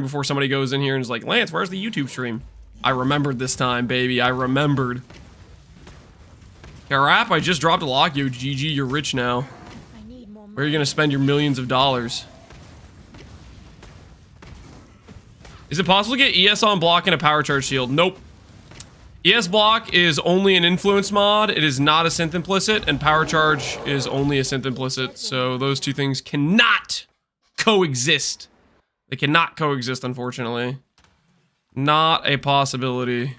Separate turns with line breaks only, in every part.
before somebody goes in here and is like, Lance, where's the YouTube stream? I remembered this time, baby. I remembered. Carap, I just dropped a lock. Yo, GG, you're rich now. Where are you gonna spend your millions of dollars? Is it possible to get ES on block and a power charge shield? Nope. ES block is only an influence mod. It is not a synth implicit, and power charge is only a synth implicit. So those two things cannot coexist. They cannot coexist, unfortunately. Not a possibility.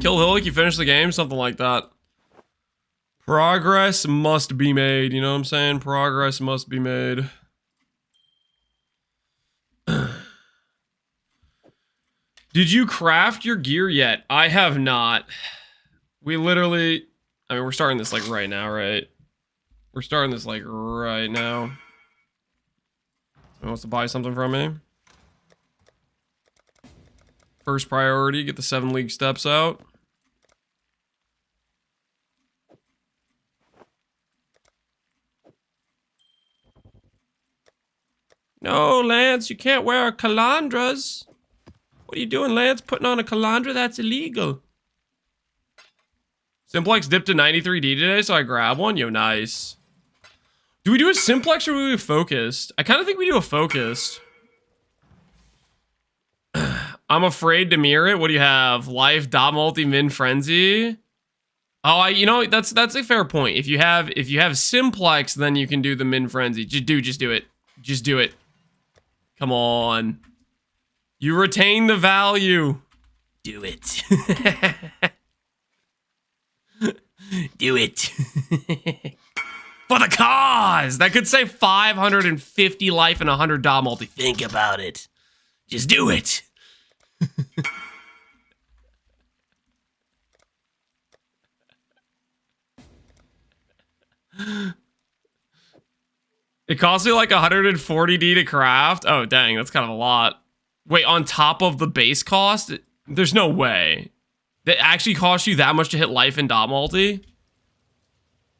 Kill Hillick, you finish the game? Something like that. Progress must be made, you know what I'm saying? Progress must be made. Did you craft your gear yet? I have not. We literally... I mean, we're starting this, like, right now, right? We're starting this, like, right now. Someone wants to buy something from me? First priority, get the 7 league steps out. No, Lance, you can't wear calandras. What are you doing, Lance? Putting on a calandra? That's illegal. Simplex dipped to 93D today, so I grab one. Yo, nice. Do we do a simplex or do we do a focused? I kind of think we do a focused. I'm afraid to mirror it. What do you have? Life, dot multi, min frenzy. Oh, you know, that's a fair point. If you have simplex, then you can do the min frenzy. Just do it. Just do it. Come on. You retain the value. Do it. Do it. For the cause! That could save 550 life and 100 dot multi. Think about it. Just do it. It costs me like 140D to craft. Oh, dang, that's kind of a lot. Wait, on top of the base cost? There's no way. That actually costs you that much to hit life and dot multi?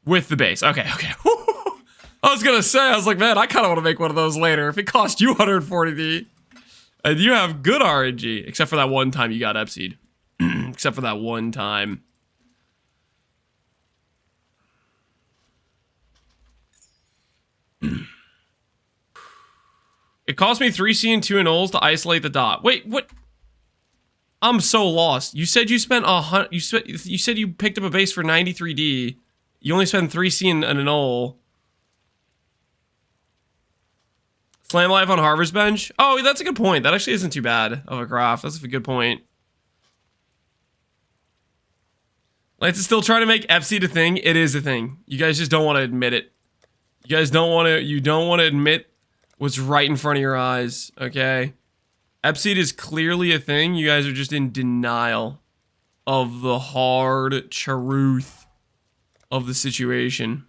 With the base. Okay. I was gonna say, I was like, man, I kind of want to make one of those later. If it costs you 140D, and you have good RNG, except for that one time you got Epseed. Except for that one time. It cost me 3C and 2 anoles to isolate the dot. Wait, what? I'm so lost. You said you spent you said you picked up a base for 93D. You only spent 3C and an anole. Slam life on Harvest Bench? Oh, that's a good point. That actually isn't too bad of a craft. That's a good point. Lance is still trying to make Epseed a thing. It is a thing. You guys just don't want to admit it. You guys don't want to, you don't want to admit what's right in front of your eyes, okay? Epseed is clearly a thing. You guys are just in denial of the hard truth of the situation.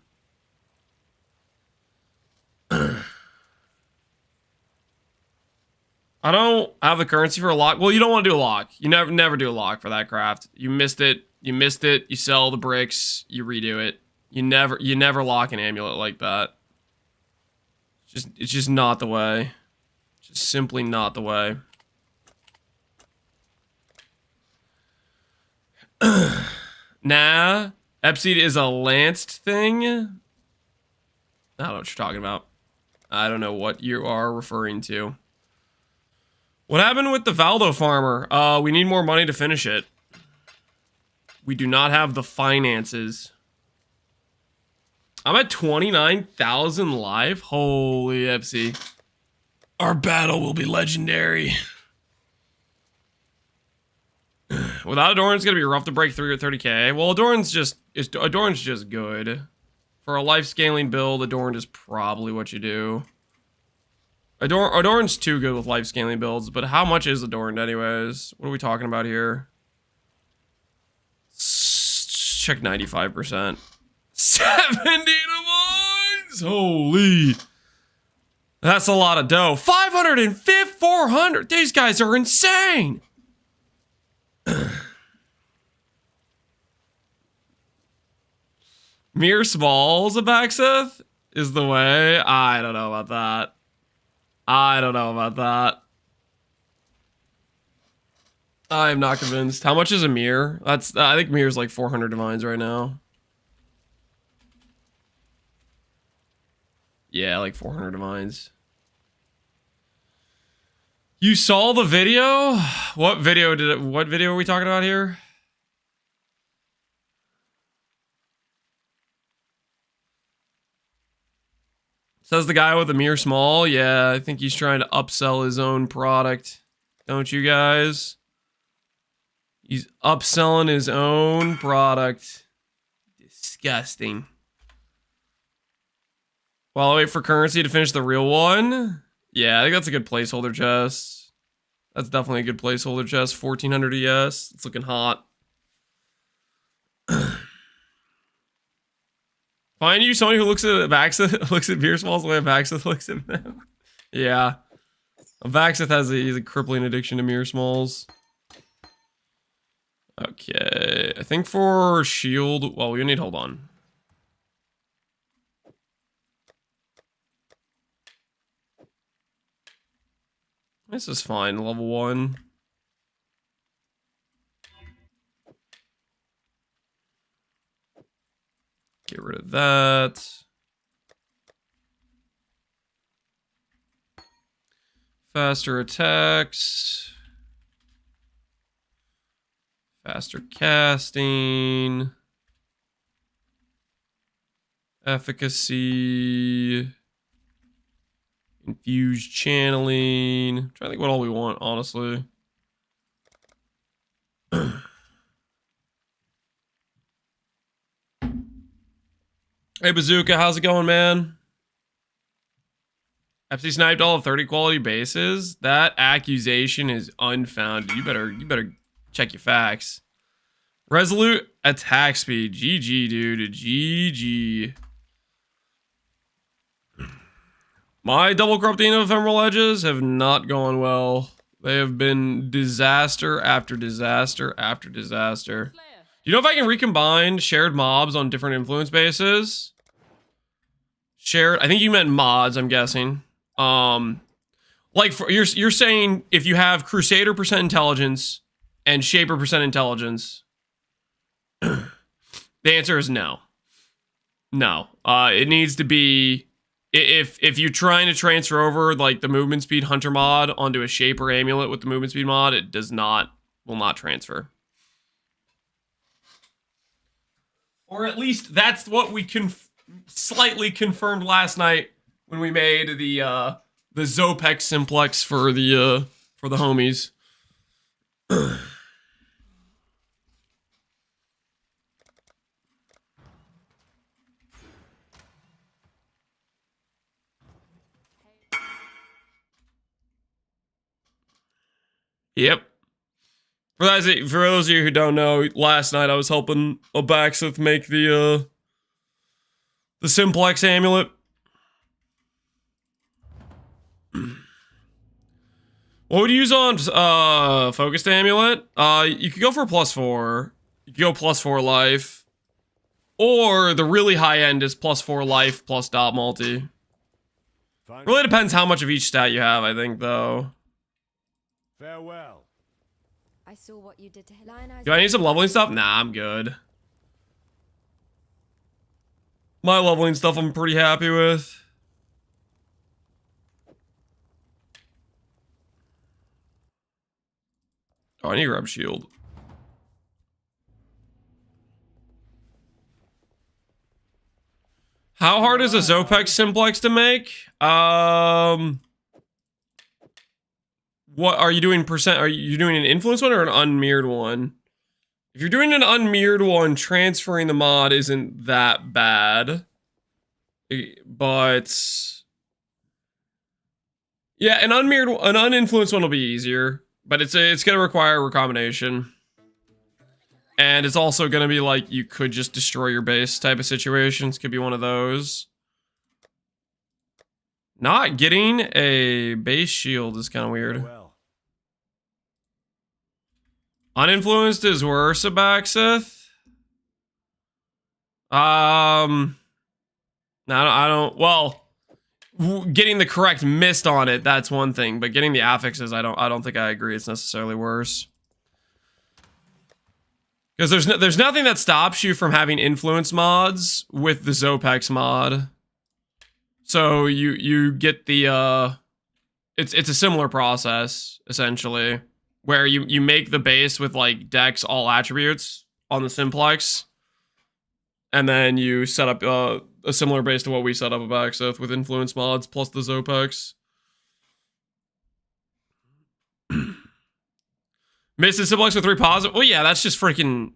I don't have the currency for a lock. Well, you don't want to do a lock. You never do a lock for that craft. You missed it. You missed it. You sell the bricks. You redo it. You never lock an amulet like that. It's just not the way. Just simply not the way. Nah, Epseed is a lanced thing. I don't know what you're talking about. I don't know what you are referring to. What happened with the Valdo farmer? We need more money to finish it. We do not have the finances. I'm at 29,000 live. Holy Epsy. Our battle will be legendary. Without Adorn, it's gonna be rough to break through at 30k. Well, Adorn's just good. For a life scaling build, Adorn is probably what you do. Adorn's too good with life scaling builds, but how much is Adorned anyways? What are we talking about here? Check 95%. 70 to 1! Holy. That's a lot of dough. 550, 400. These guys are insane. Mere Smalls Abaxith is the way. I don't know about that. I don't know about that. I'm not convinced. How much is a mirror? That's I think mirror's like 400 divines right now. Yeah, like 400 divines. You saw the video? What video are we talking about here? Says the guy with the mirror small. Yeah, I think he's trying to upsell his own product. Don't you guys? He's upselling his own product. Disgusting. While I wait for currency to finish the real one. Yeah, I think that's a good placeholder chest. That's definitely a good placeholder chest. 1400 ES. It's looking hot. Find you somebody who looks at Vaxith, looks at beer smalls the way Vaxith looks at them. Yeah. Vaxith has he's a crippling addiction to mirror smalls. Okay. I think for shield, well, we need, hold on. This is fine, level 1. Get rid of that. Faster attacks. Faster casting. Efficacy. Infused channeling. I'm trying to think what all we want, honestly. Hey Bazooka, how's it going, man? FC sniped all of 30 quality bases. That accusation is unfounded. You better check your facts. Resolute attack speed. GG, dude. GG. My double corrupting of ephemeral edges have not gone well. They have been disaster after disaster after disaster. Do you know if I can recombine shared mobs on different influence bases? Shared, I think you meant mods, I'm guessing. Like for, you're saying if you have Crusader percent intelligence and Shaper percent intelligence, the answer is no. No. It needs to be if you're trying to transfer over like the movement speed hunter mod onto a Shaper amulet with the movement speed mod, it will not transfer. Or at least that's what we slightly confirmed last night when we made the Zopex simplex for the homies. Yep. For those of you who don't know, last night I was helping Abaxith make the simplex amulet. What would you use on focused amulet? You could go for +4. You could go +4 life. Or the really high end is +4 life plus dot multi. Really depends how much of each stat you have, I think, though.
Farewell.
I saw what you did to him.
Do I need some leveling stuff? Nah, I'm good. My leveling stuff I'm pretty happy with. Oh, I need to grab shield. How hard is a Zopex simplex to make? What are you doing percent? Are you doing an influence one or an unmirrored one? If you're doing an unmirrored one, transferring the mod isn't that bad. But yeah, an uninfluenced one will be easier. But it's gonna require a recombination. And it's also gonna be like you could just destroy your base type of situations. Could be one of those. Not getting a base shield is kind of weird. Uninfluenced is worse, Abaxith. No, I don't. Well, getting the correct mist on it, that's one thing. But getting the affixes, I don't think I agree. It's necessarily worse. Because there's nothing that stops you from having influence mods with the Zopex mod. So you get the it's a similar process essentially, where you make the base with like Dex all attributes on the simplex, and then you set up a similar base to what we set up at Baxeth with influence mods plus the Zopex. Missed the simplex with 3 positive. Well, yeah, that's just freaking.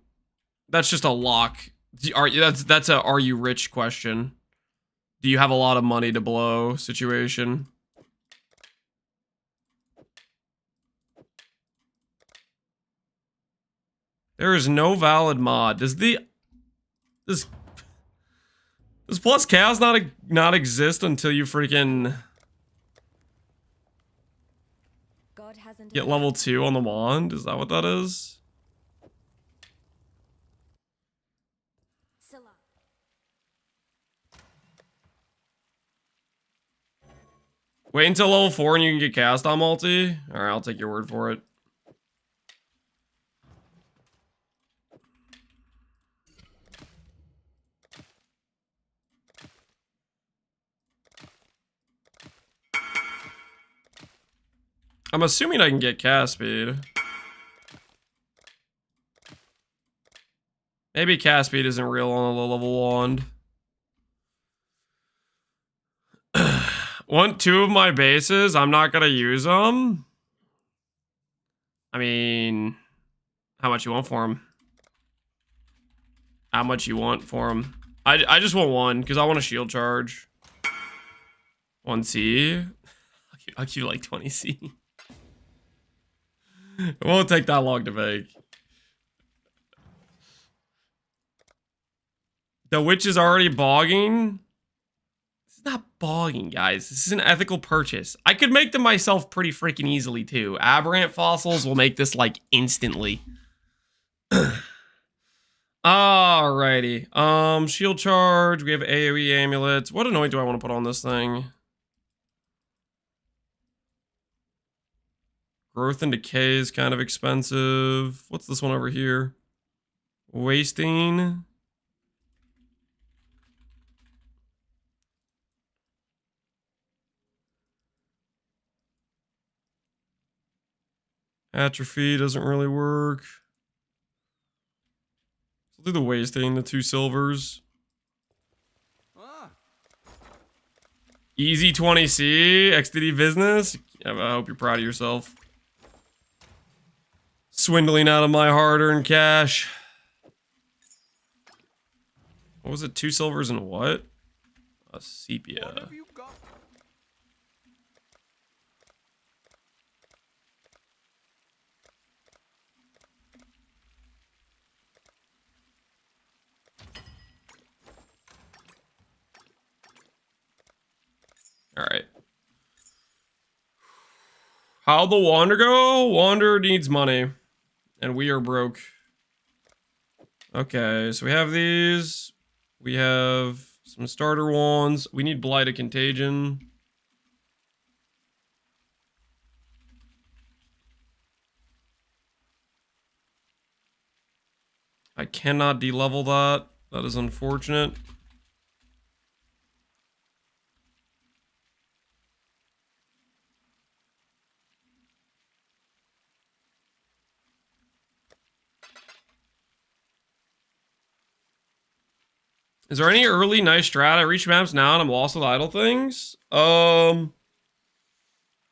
That's just a lock. That's a are you rich question. Do you have a lot of money to blow situation? There is no valid mod. Does plus chaos not exist until you freaking
God hasn't
get level 2 on the wand? Is that what that is?
Scylla.
Wait until level 4 and you can get cast on multi? Alright, I'll take your word for it. I'm assuming I can get cast speed. Maybe cast speed isn't real on a low level wand. 2 of my bases, I'm not gonna use them. I mean, how much you want for them? How much you want for them? I just want 1 because I want a shield charge. 1C. I'll give you like 20C. It won't take that long to make. The witch is already bogging. This is not bogging, guys. This is an ethical purchase. I could make them myself pretty freaking easily, too. Aberrant fossils will make this, like, instantly. Alrighty. Shield charge. We have AoE amulets. What anoint do I want to put on this thing? Growth and decay is kind of expensive. What's this one over here? Wasting. Atrophy doesn't really work. I'll do the wasting, the 2 silvers. Easy 20C, XDD business. Yeah, I hope you're proud of yourself. Swindling out of my hard-earned cash. What was it? 2 silvers and what? A sepia. Alright. How'd the Wander go? Wander needs money. And we are broke. Okay, so we have these. We have some starter wands. We need Blight Contagion. I cannot de-level that. That is unfortunate. Is there any early nice strat? I reach maps now and I'm lost with idle things. I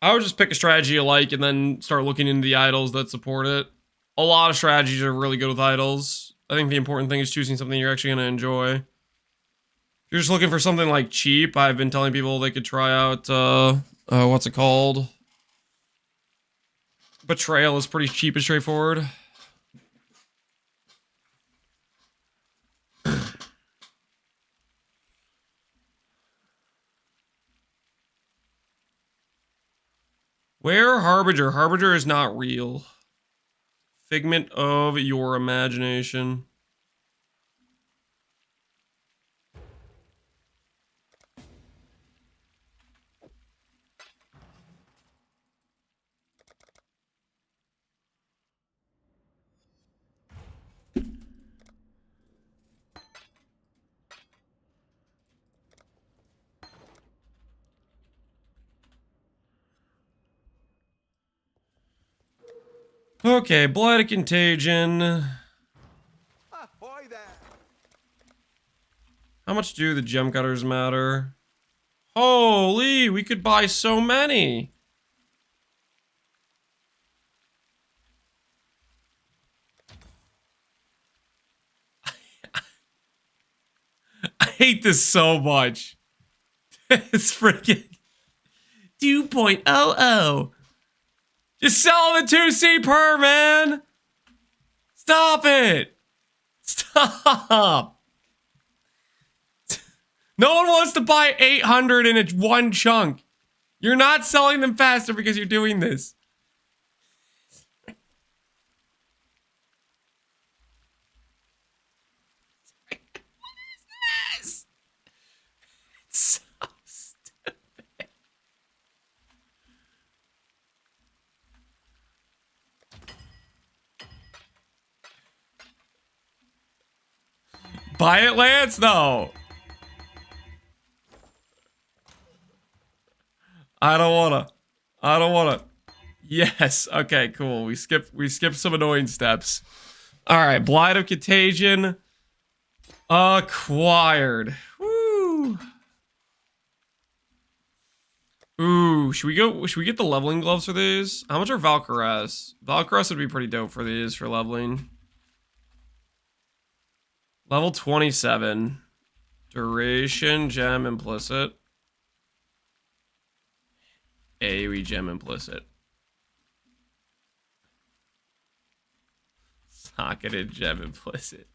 would just pick a strategy you like and then start looking into the idols that support it. A lot of strategies are really good with idols. I think the important thing is choosing something you're actually going to enjoy. If you're just looking for something like cheap, I've been telling people they could try out, what's it called? Betrayal is pretty cheap and straightforward. Where harbinger? Harbinger is not real. Figment of your imagination. Okay, Blight Contagion.
Ahoy there!
How much do the gem cutters matter? Holy, we could buy so many. I hate this so much. It's freaking 2.00. Just sell the 2C per, man. Stop it. Stop. No one wants to buy 800 in one chunk. You're not selling them faster because you're doing this. What is this? It's so stupid. Buy it, Lance? No. I don't wanna. Yes. Okay, cool. We skipped some annoying steps. Alright, Blight of Contagion. Acquired. Woo. Ooh, should we get the leveling gloves for these? How much are Valkyries? Valkyries would be pretty dope for these for leveling. Level 27. Duration, gem, implicit. AoE gem implicit. Socketed gem implicit.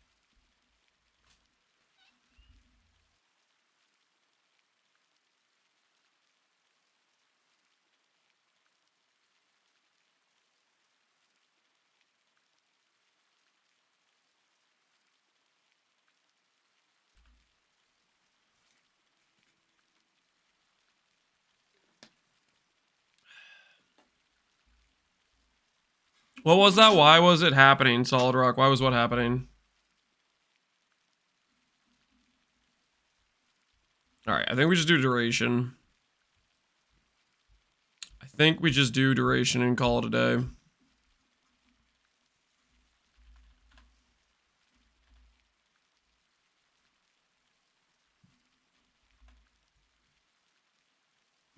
What was that? Why was it happening, Solid Rock? Why was what happening? Alright, I think we just do duration. I think we just do duration and call it a day.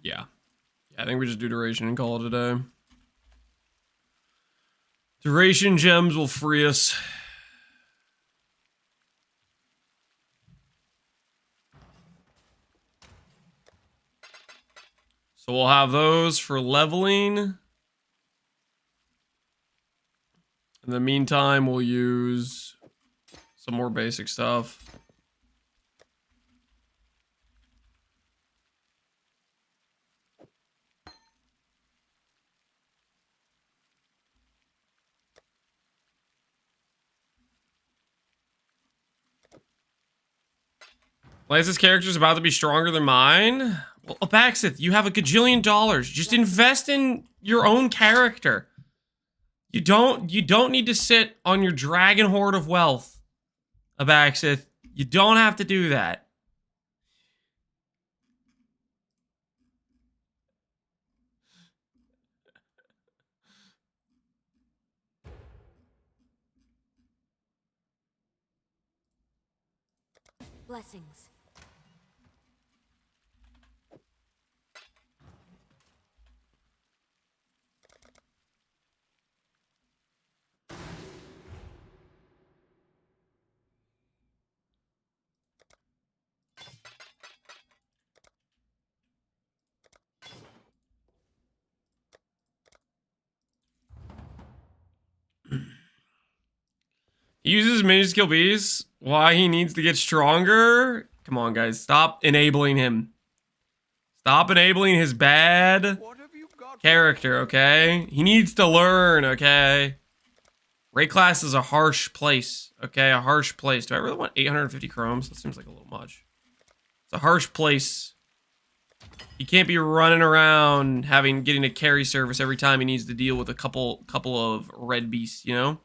Yeah. I think we just do duration and call it a day. Duration gems will free us. So we'll have those for leveling. In the meantime, we'll use some more basic stuff. Lance's character is about to be stronger than mine. Well, Abaxith, you have a gajillion dollars. Just invest in your own character. You don't need to sit on your dragon hoard of wealth, Abaxith. You don't have to do that.
Blessings.
He uses mini skill bees. Why he needs to get stronger? Come on, guys. Stop enabling him. Stop enabling his bad
What have you got?
character, okay? He needs to learn, okay? Raid class is a harsh place, okay? A harsh place. Do I really want 850 chromes? That seems like a little much. It's a harsh place. He can't be running around getting a carry service every time he needs to deal with a couple of red beasts, you know?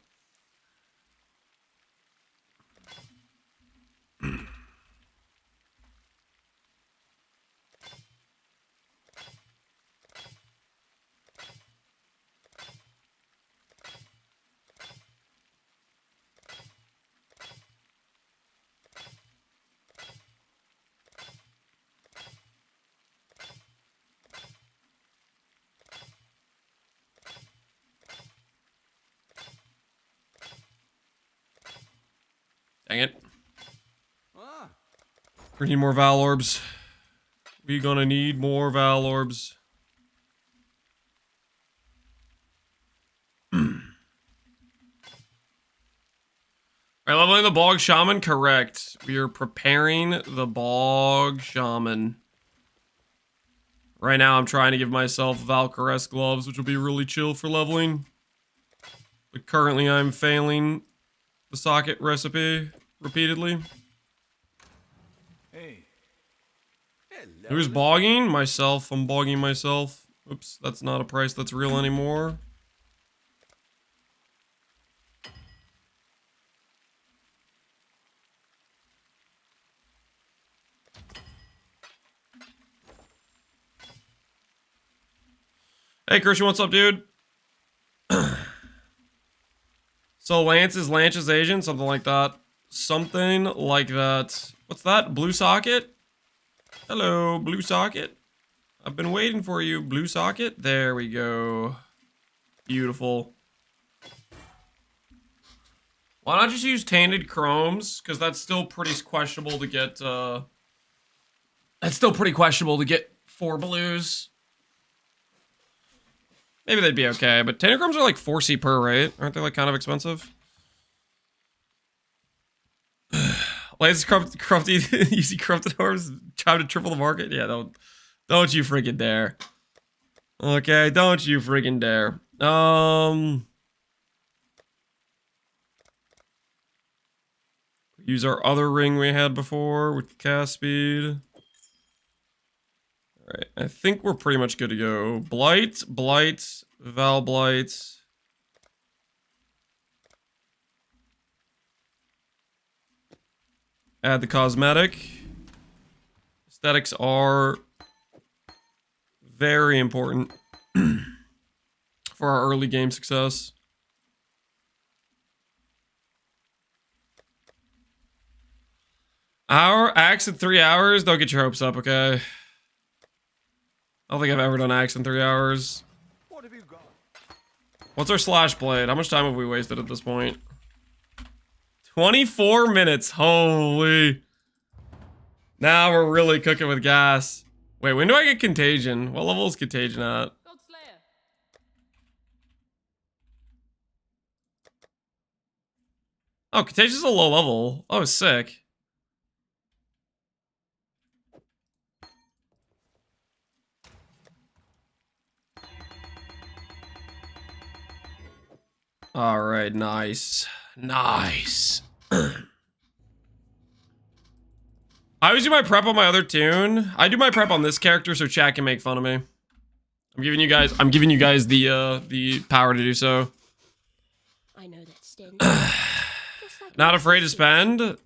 Dang it. We need more Val Orbs. We gonna need more Val Orbs. Alright, leveling the Bog Shaman, correct. We are preparing the Bog Shaman. Right now, I'm trying to give myself Valkyries gloves, which will be really chill for leveling. But currently, I'm failing the socket recipe repeatedly.
Hey. Hello.
Who's bogging? Myself. I'm bogging myself. Oops, that's not a price that's real anymore. Hey, Christian, what's up, dude? So Lance is Lance's agent? Something like that. Something like that. What's that? Blue socket? Hello, blue socket. I've been waiting for you, blue socket. There we go. Beautiful. Why not just use tainted chromes? Because that's still pretty questionable to get, That's still pretty questionable to get 4 blues. Maybe they'd be okay, but tainted chromes are like 4C per, right? Aren't they like kind of expensive? Lance crafty, you see corrupted orbs, trying to triple the market? Yeah, don't you freaking dare. Okay, don't you freaking dare. Use our other ring we had before with cast speed. Alright, I think we're pretty much good to go. Blight, Val Blight. Add the cosmetic. Aesthetics are very important for our early game success. Our axe in 3 hours? Don't get your hopes up, okay? I don't think I've ever done axe in 3 hours.
What have you got?
What's our slash blade? How much time have we wasted at this point? 24 minutes. Holy. Now we're really cooking with gas. Wait, when do I get contagion? What level is contagion at? Oh, contagion's a low level. Oh, sick. All right, nice. Nice. I always do my prep on my other tune. I do my prep on this character so chat can make fun of me. I'm giving you guys the power to do so.
I know that stench.
Not afraid to spend.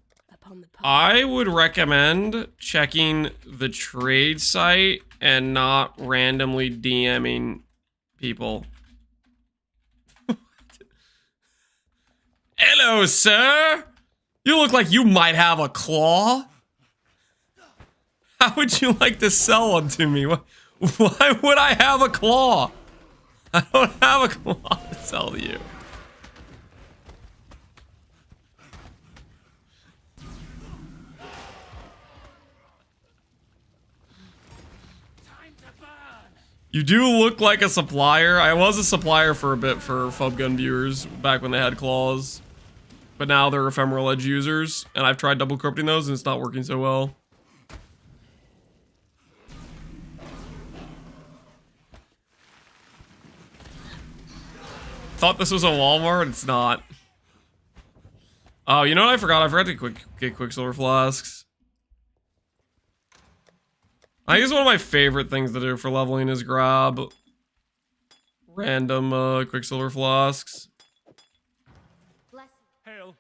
I would recommend checking the trade site and not randomly DMing people. Hello, sir. You look like you might have a claw. How would you like to sell one to me? Why would I have a claw? I don't have a claw to sell to you. You do look like a supplier. I was a supplier for a bit for Fubgun viewers back when they had claws. But now they're ephemeral edge users, and I've tried double corrupting those and it's not working so well. Thought this was a Walmart, it's not. Oh, you know what I forgot? I forgot to get Quicksilver flasks. I think it's one of my favorite things to do for leveling is grab random Quicksilver flasks.
Hail.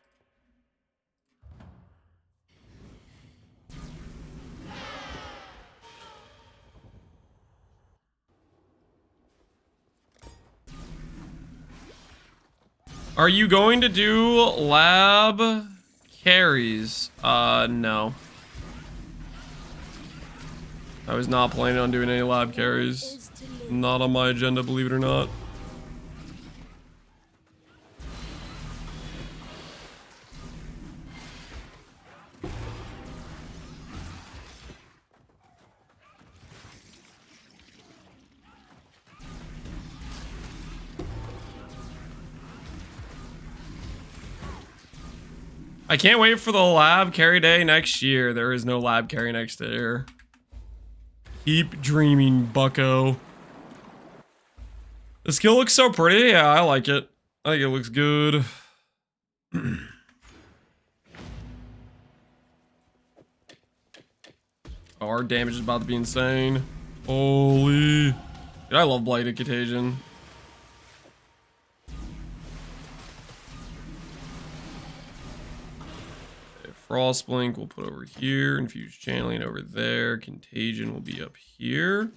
Are you going to do lab carries? No. I was not planning on doing any lab carries. Not on my agenda, believe it or not. I can't wait for the lab carry day next year. There is no lab carry next year. Keep dreaming, bucko. The skill looks so pretty. Yeah, I like it. I think it looks good. Our damage is about to be insane. Holy. Dude, I love Blight Contagion. Okay, Frostblink we'll put over here. Infused Channeling over there. Contagion will be up here.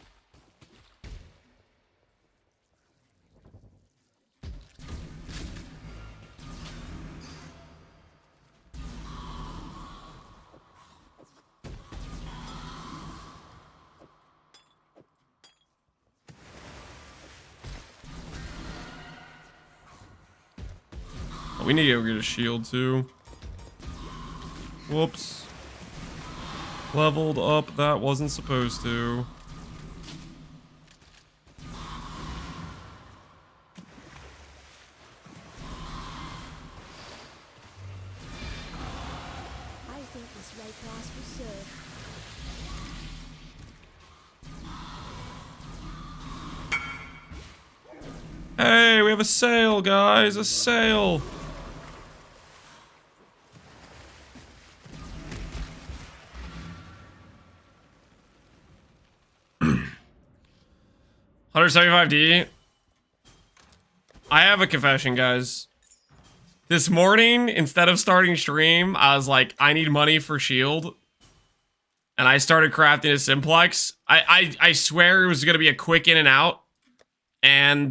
We need to go get a shield too. Whoops. Leveled up. That wasn't supposed to.
I think this ray class will serve.
Hey, we have a sale, guys. A sale. $175D. I have a confession, guys. This morning, instead of starting stream, I was like, I need money for shield. And I started crafting a simplex. I swear it was going to be a quick in and out. And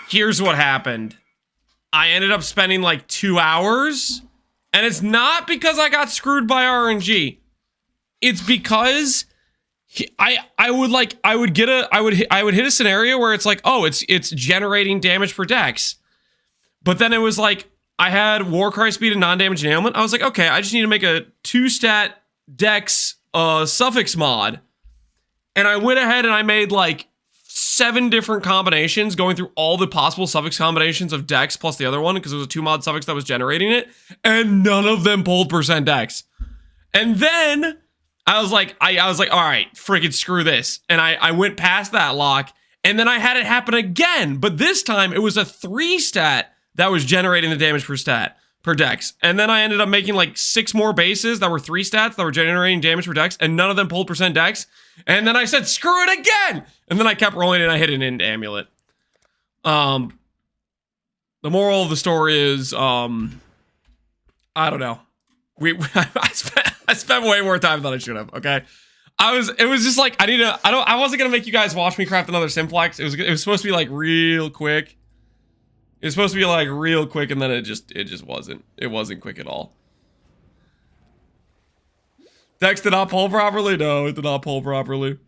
here's what happened. I ended up spending like 2 hours. And it's not because I got screwed by RNG. It's because I would hit a scenario where it's like, oh, it's generating damage per dex. But then it was like, I had Warcry speed and non-damage nailment. I was like, okay, I just need to make a 2-stat dex suffix mod. And I went ahead and I made like 7 different combinations, going through all the possible suffix combinations of dex plus the other one, because it was a 2-mod suffix that was generating it, and none of them pulled percent dex. And then I was like, all right, freaking screw this. And I went past that lock, and then I had it happen again. But this time it was a 3-stat that was generating the damage per dex. And then I ended up making like 6 more bases that were 3 stats that were generating damage per dex, and none of them pulled percent dex. And then I said, screw it again. And then I kept rolling and I hit an end amulet. The moral of the story is, I don't know. I spent way more time than I should have. Okay. It was just like, I wasn't going to make you guys watch me craft another simplex. It was supposed to be like real quick. It was supposed to be like real quick, and then it just wasn't. It wasn't quick at all. Dex did not pull properly? No, it did not pull properly.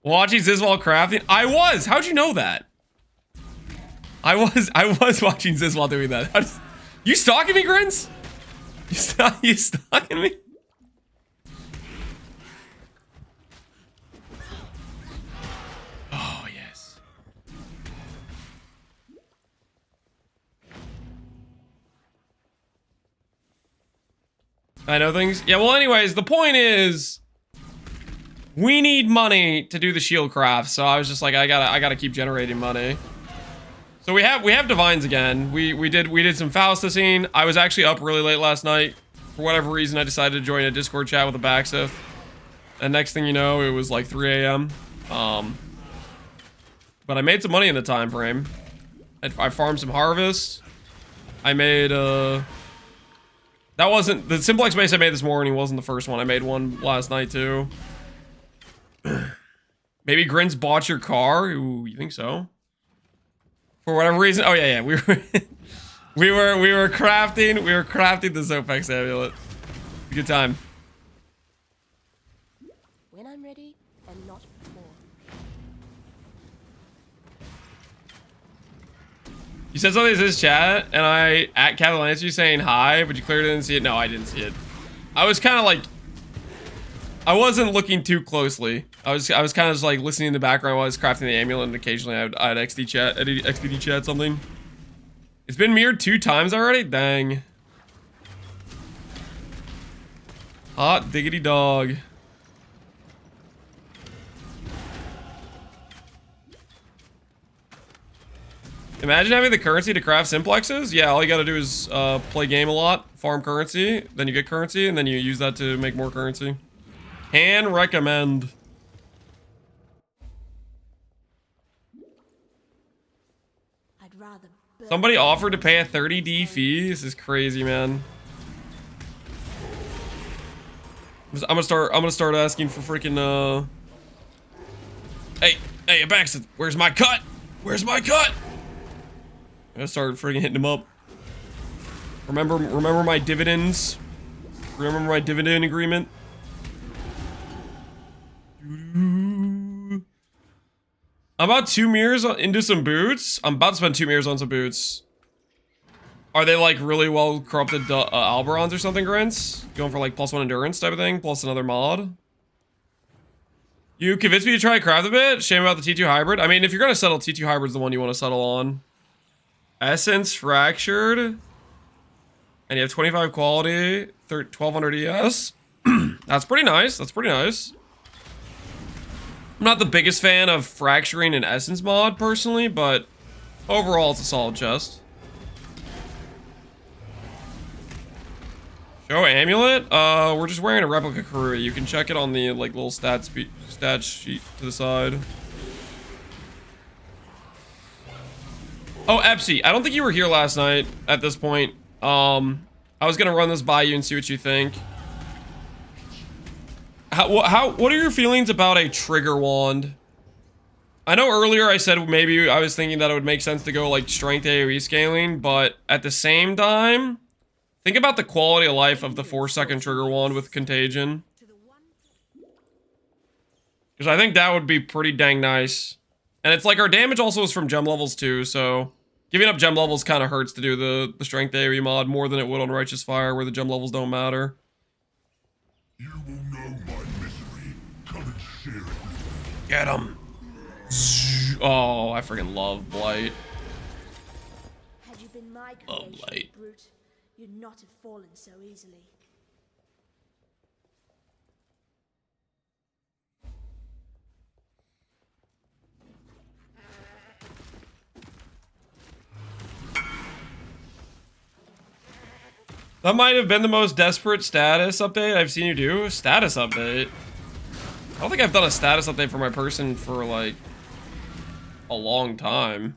Watching Ziz while crafting? I was! How'd you know that? I was watching Ziz while doing that. You stalking me, Grins? You stalking me? Oh, yes. I know things. Yeah, well, anyways, the point is, we need money to do the shield craft. So I was just like, I gotta keep generating money. So we have divines again. We did some Faustusing. I was actually up really late last night. For whatever reason, I decided to join a Discord chat with a Baxif. And next thing you know, it was like 3 a.m. But I made some money in the time frame. I farmed some harvests. I made that wasn't the simplex base I made this morning wasn't the first one. I made one last night too. Maybe Grins bought your car. Ooh, you think so? For whatever reason. Oh yeah, we were we were crafting the Zopex amulet. Good time.
When I'm ready, and not before.
You said something in this chat, and I at Catalan you saying hi, but you clearly didn't see it. No, I didn't see it. I was kind of like, I wasn't looking too closely. I was kind of just like listening in the background while I was crafting the amulet, and occasionally I'd XD chat something. It's been mirrored 2 times already? Dang. Hot diggity dog. Imagine having the currency to craft simplexes. Yeah, all you gotta do is play game a lot, farm currency, then you get currency, and then you use that to make more currency. Can recommend.
I'd rather burn
Somebody offered to pay a 30D fee. This is crazy, man. I'm gonna start asking for freaking Hey, Baxter, where's my cut? Where's my cut? I'm gonna start freaking hitting him up. Remember my dividends? Remember my dividend agreement? I'm about 2 mirrors into some boots. I'm about to spend 2 mirrors on some boots. Are they like really well corrupted Alberons or something, Grants? Going for like +1 endurance type of thing, plus another mod? You convinced me to try craft a bit. Shame about the T2 hybrid. I mean, if you're gonna settle, T2 hybrid's the one you want to settle on. Essence fractured. And you have 25 quality, 1200 ES. That's pretty nice. That's pretty nice. I'm not the biggest fan of fracturing an essence mod personally, but overall it's a solid chest. Show amulet? We're just wearing a replica Karui. You can check it on the like little stat sheet to the side. Oh, Epsy, I don't think you were here last night at this point. I was gonna run this by you and see what you think. What are your feelings about a trigger wand? I know earlier I said maybe I was thinking that it would make sense to go like strength AoE scaling, but at the same time, think about the quality of life of the 4-second trigger wand with Contagion. Because I think that would be pretty dang nice. And it's like our damage also is from gem levels too, so giving up gem levels kind of hurts to do the strength AoE mod more than it would on Righteous Fire where the gem levels don't matter.
You will know my misery. Come and share it with me.
Get him. Oh, I freaking love Blight.
Had you been my
Love
creation,
Blight.
brute, you'd not have fallen so easily.
That might have been the most desperate status update I've seen you do. Status update? I don't think I've done a status update for my person for like a long time.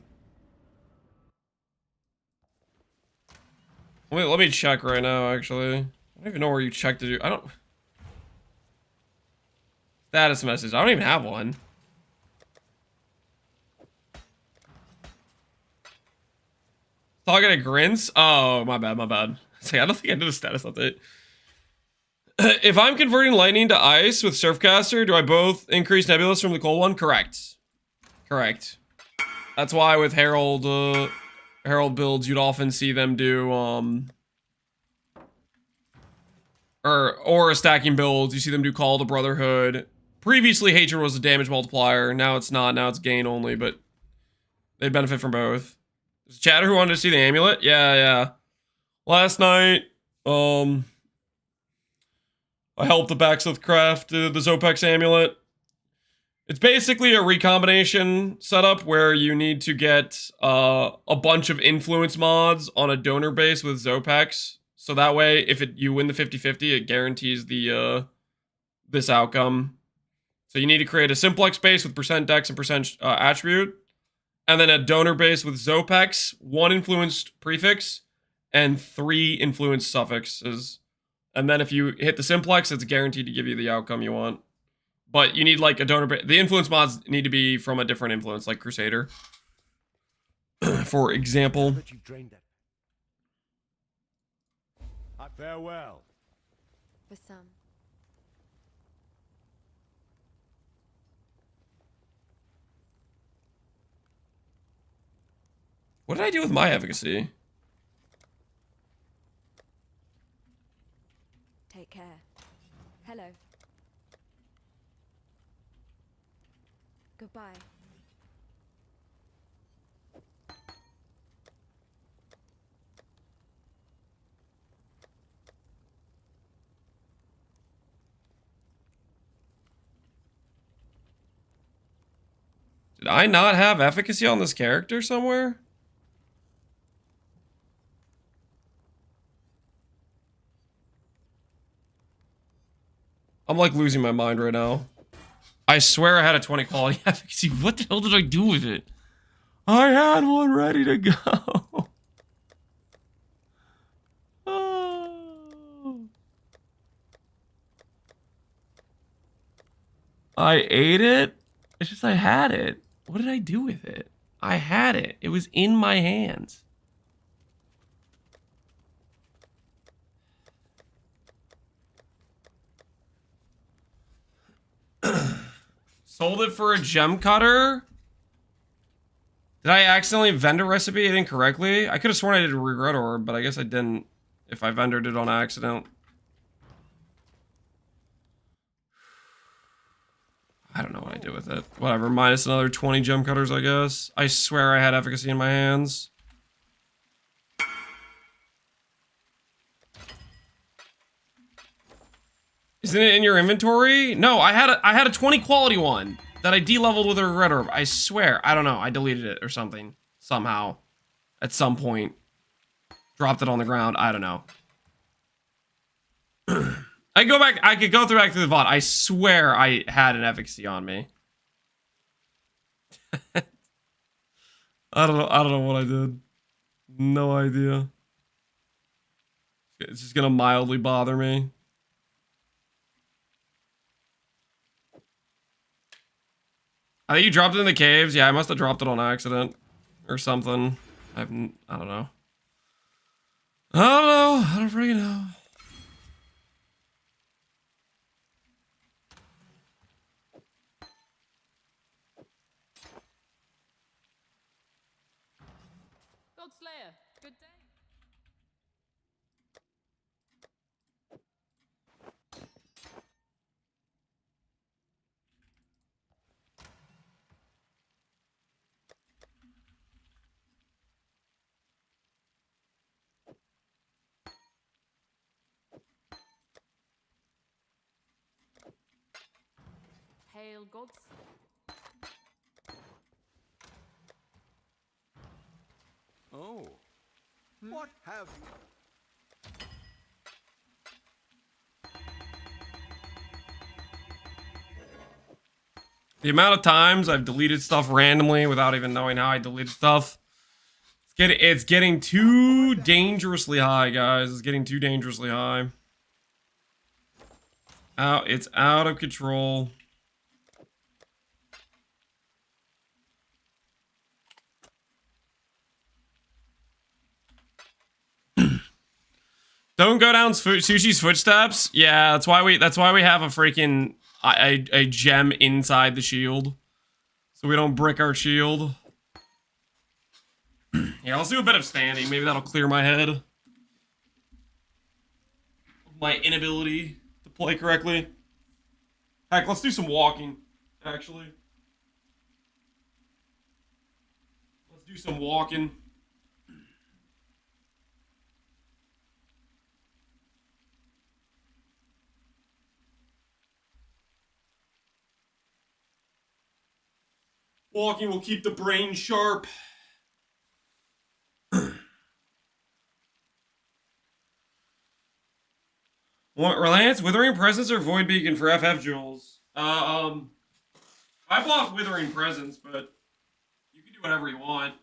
Wait, let me check right now, actually. I don't even know where you check to do. I don't... Status message. I don't even have one. Talking to Grins? Oh, my bad, my bad. I don't think I did a status update. If I'm converting lightning to ice with Surfcaster, do I both increase Nebulous from the cold one? Correct. Correct. That's why with Herald builds, you'd often see them do, or stacking builds, you see them do Call to Brotherhood. Previously, Hatred was a damage multiplier. Now it's not. Now it's gain only, but they benefit from both. There's a chatter who wanted to see the amulet? Yeah. Last night, I helped the Baxlith craft the Zopex amulet. It's basically a recombination setup where you need to get a bunch of influence mods on a donor base with Zopex. So that way, if you win the 50-50, it guarantees the this outcome. So you need to create a simplex base with % dex and % attribute. And then a donor base with Zopex, 1 influenced prefix, and 3 influenced suffixes. And then if you hit the simplex, it's guaranteed to give you the outcome you want. But you need like a donor base. The influence mods need to be from a different influence, like Crusader. For example.
But you've drained it. Farewell.
For some.
What did I do with my efficacy?
Take care. Hello. Goodbye.
Did I not have efficacy on this character somewhere? I'm like losing my mind right now. I swear I had a 20 quality efficacy. What the hell did I do with it? I had one ready to go. Oh. I ate it? It's just I had it. What did I do with it? I had it. It was in my hands. Sold it for a gem cutter? Did I accidentally vendor recipe it incorrectly? I could have sworn I did a regret orb, but I guess I didn't if I vendored it on accident. I don't know what I did with it. Whatever, minus another 20 gem cutters, I guess. I swear I had efficacy in my hands. Isn't it in your inventory? No, I had a 20 quality one that I de-leveled with a regret orb. I swear. I don't know. I deleted it or something. Somehow. At some point. Dropped it on the ground. I don't know. I could go back to the VOD. I swear I had an efficacy on me. I don't know what I did. No idea. It's just gonna mildly bother me. I think you dropped it in the caves. Yeah, I must have dropped it on accident. Or something. I don't know. I don't know. I don't freaking know.
God Slayer, good day. Hail gods.
Oh. What have you?
The amount of times I've deleted stuff randomly without even knowing how I deleted stuff. It's getting too dangerously high, guys. It's getting too dangerously high. It's out of control. Don't go down Sushi's footsteps. Yeah, that's why we have a freaking a gem inside the shield, so we don't brick our shield. Yeah, let's do a bit of standing. Maybe that'll clear my head of my inability to play correctly. Heck, let's do some walking. Actually, let's do some walking. Walking will keep the brain sharp. What, Reliance, Withering Presence, or Void Beacon for FF Jewels? I bought Withering Presence, but you can do whatever you want.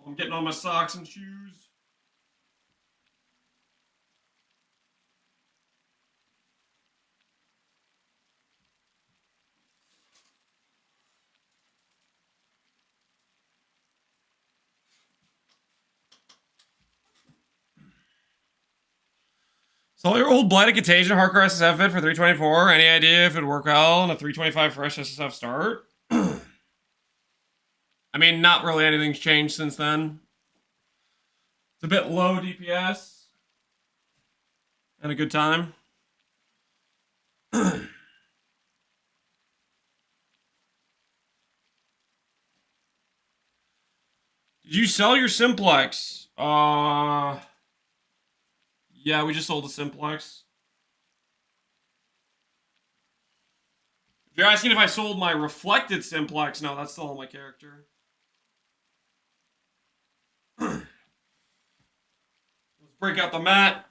I'm getting on my socks and shoes. So your old Blight Contagion hardcore SSF fit for 324. Any idea if it'd work well in a 325 fresh SSF start? I mean, not really anything's changed since then. It's a bit low DPS. And a good time. Did you sell your simplex? Yeah, we just sold the simplex. If you're asking if I sold my reflected simplex, no, that's still on my character. Let's break out the mat.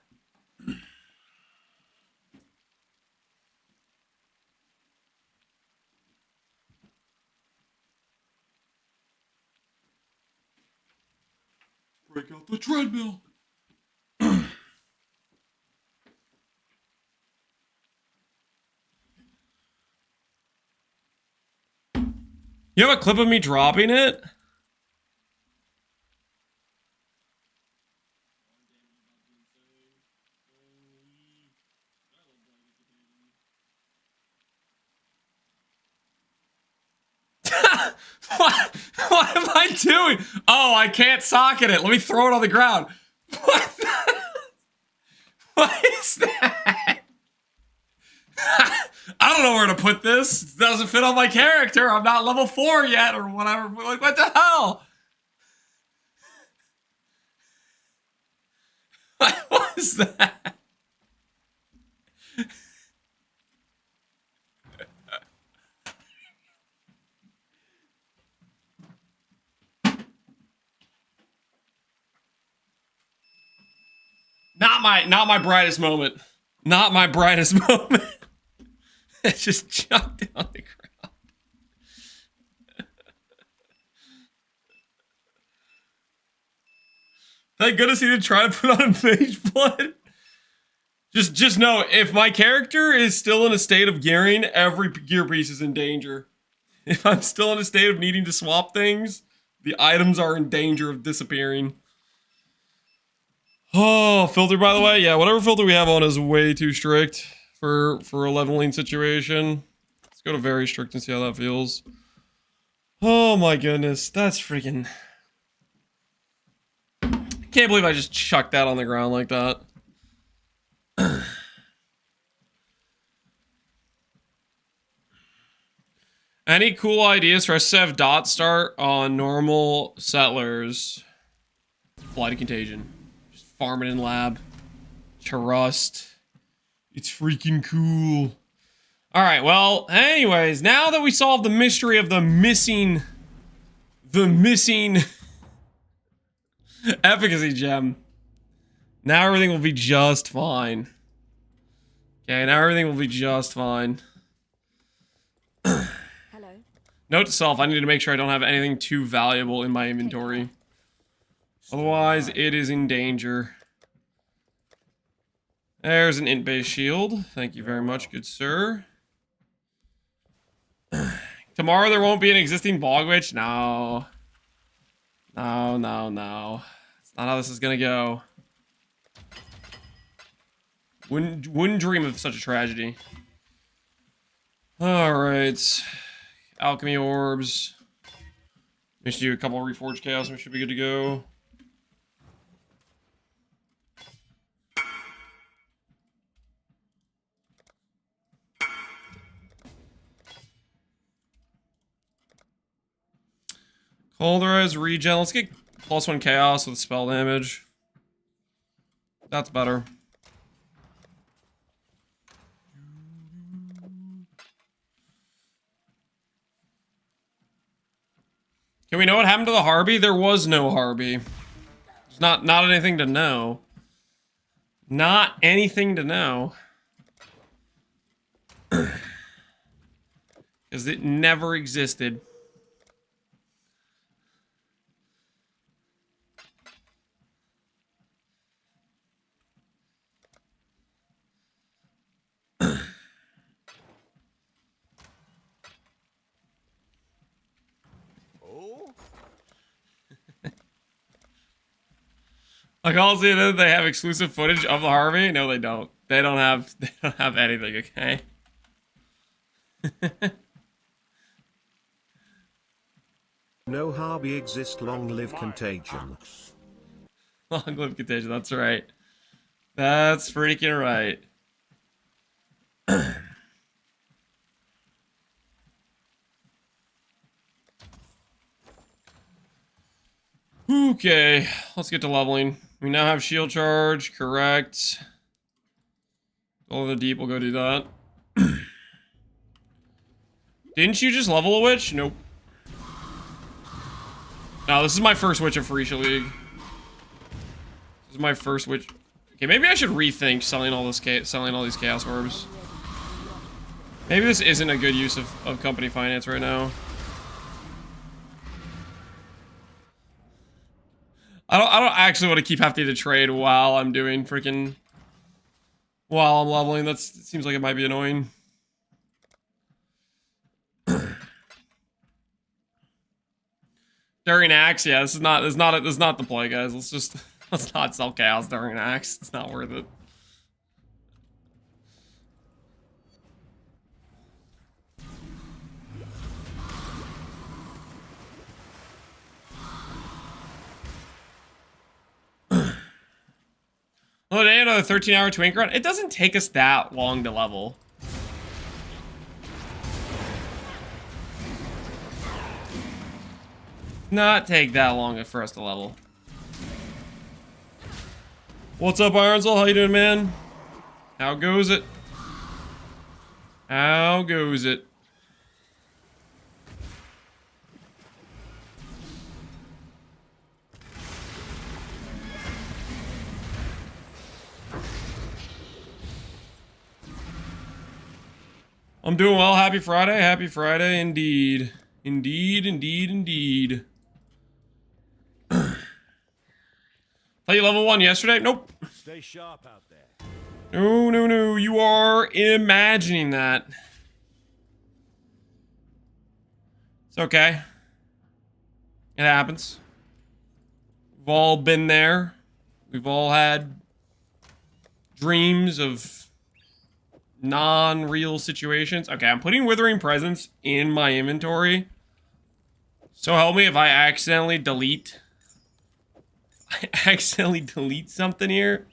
Break out the treadmill. You have a clip of me dropping it? What am I doing? Oh, I can't socket it. Let me throw it on the ground. What? What is that? I don't know where to put this. It doesn't fit on my character. I'm not level 4 yet or whatever. Like, what the hell? What is that? Not my brightest moment. Not my brightest moment. It's just chucked it on the ground. Thank goodness he didn't try to put on mage blood. Just know, if my character is still in a state of gearing, every gear piece is in danger. If I'm still in a state of needing to swap things, the items are in danger of disappearing. Oh, filter, by the way. Yeah, whatever filter we have on is way too strict for a leveling situation. Let's go to very strict and see how that feels. Oh my goodness, that's freaking... Can't believe I just chucked that on the ground like that. Any cool ideas for a Sev dot start on normal settlers? Blight Contagion. Just farm it in lab. Trust. It's freaking cool. Alright, well, anyways, now that we solved the mystery of the missing efficacy gem, now everything will be just fine. Okay, now everything will be just fine.
Hello.
Note to self, I need to make sure I don't have anything too valuable in my inventory. Otherwise, it is in danger. There's an int-based shield. Thank you very much, good sir. Tomorrow there won't be an existing bog witch? No. No, no, no. That's not how this is gonna go. Wouldn't dream of such a tragedy. Alright. Alchemy orbs. We should do a couple of Reforged Chaos and we should be good to go. Polarized regen. Let's get +1 chaos with spell damage. That's better. Can we know what happened to the Harby? There was no Harby. There's not anything to know. Not anything to know. Because it never existed. Like, all see that they have exclusive footage of the Harvey? No, they don't. They don't have anything, okay?
No Harby exist, long live Contagion.
Long live Contagion, that's right. That's freaking right. Okay, let's get to leveling. We now have shield charge, correct. All of the deep, we'll go do that. Didn't you just level a witch? Nope. No, this is my first witch of Freesia League. This is my first witch. Okay, maybe I should rethink selling all these chaos orbs. Maybe this isn't a good use of company finance right now. I don't actually want to keep having to trade while I'm doing freaking while I'm leveling. It seems like it might be annoying. During Axe, yeah, this is not the play, guys. Let's not sell chaos during Axe. It's not worth it. Oh, today another 13-hour twink run. It doesn't take us that long to level. Not take that long for us to level. What's up, Ironsol? How you doing, man? How goes it? How goes it? I'm doing well. Happy Friday. Happy Friday indeed. Indeed, indeed, indeed. Play level 1 yesterday? Nope.
Stay sharp out there.
No, no, no. You are imagining that. It's okay. It happens. We've all been there. We've all had dreams of non-real situations. Okay, I'm putting Withering Presence in my inventory. So help me if I accidentally delete something here.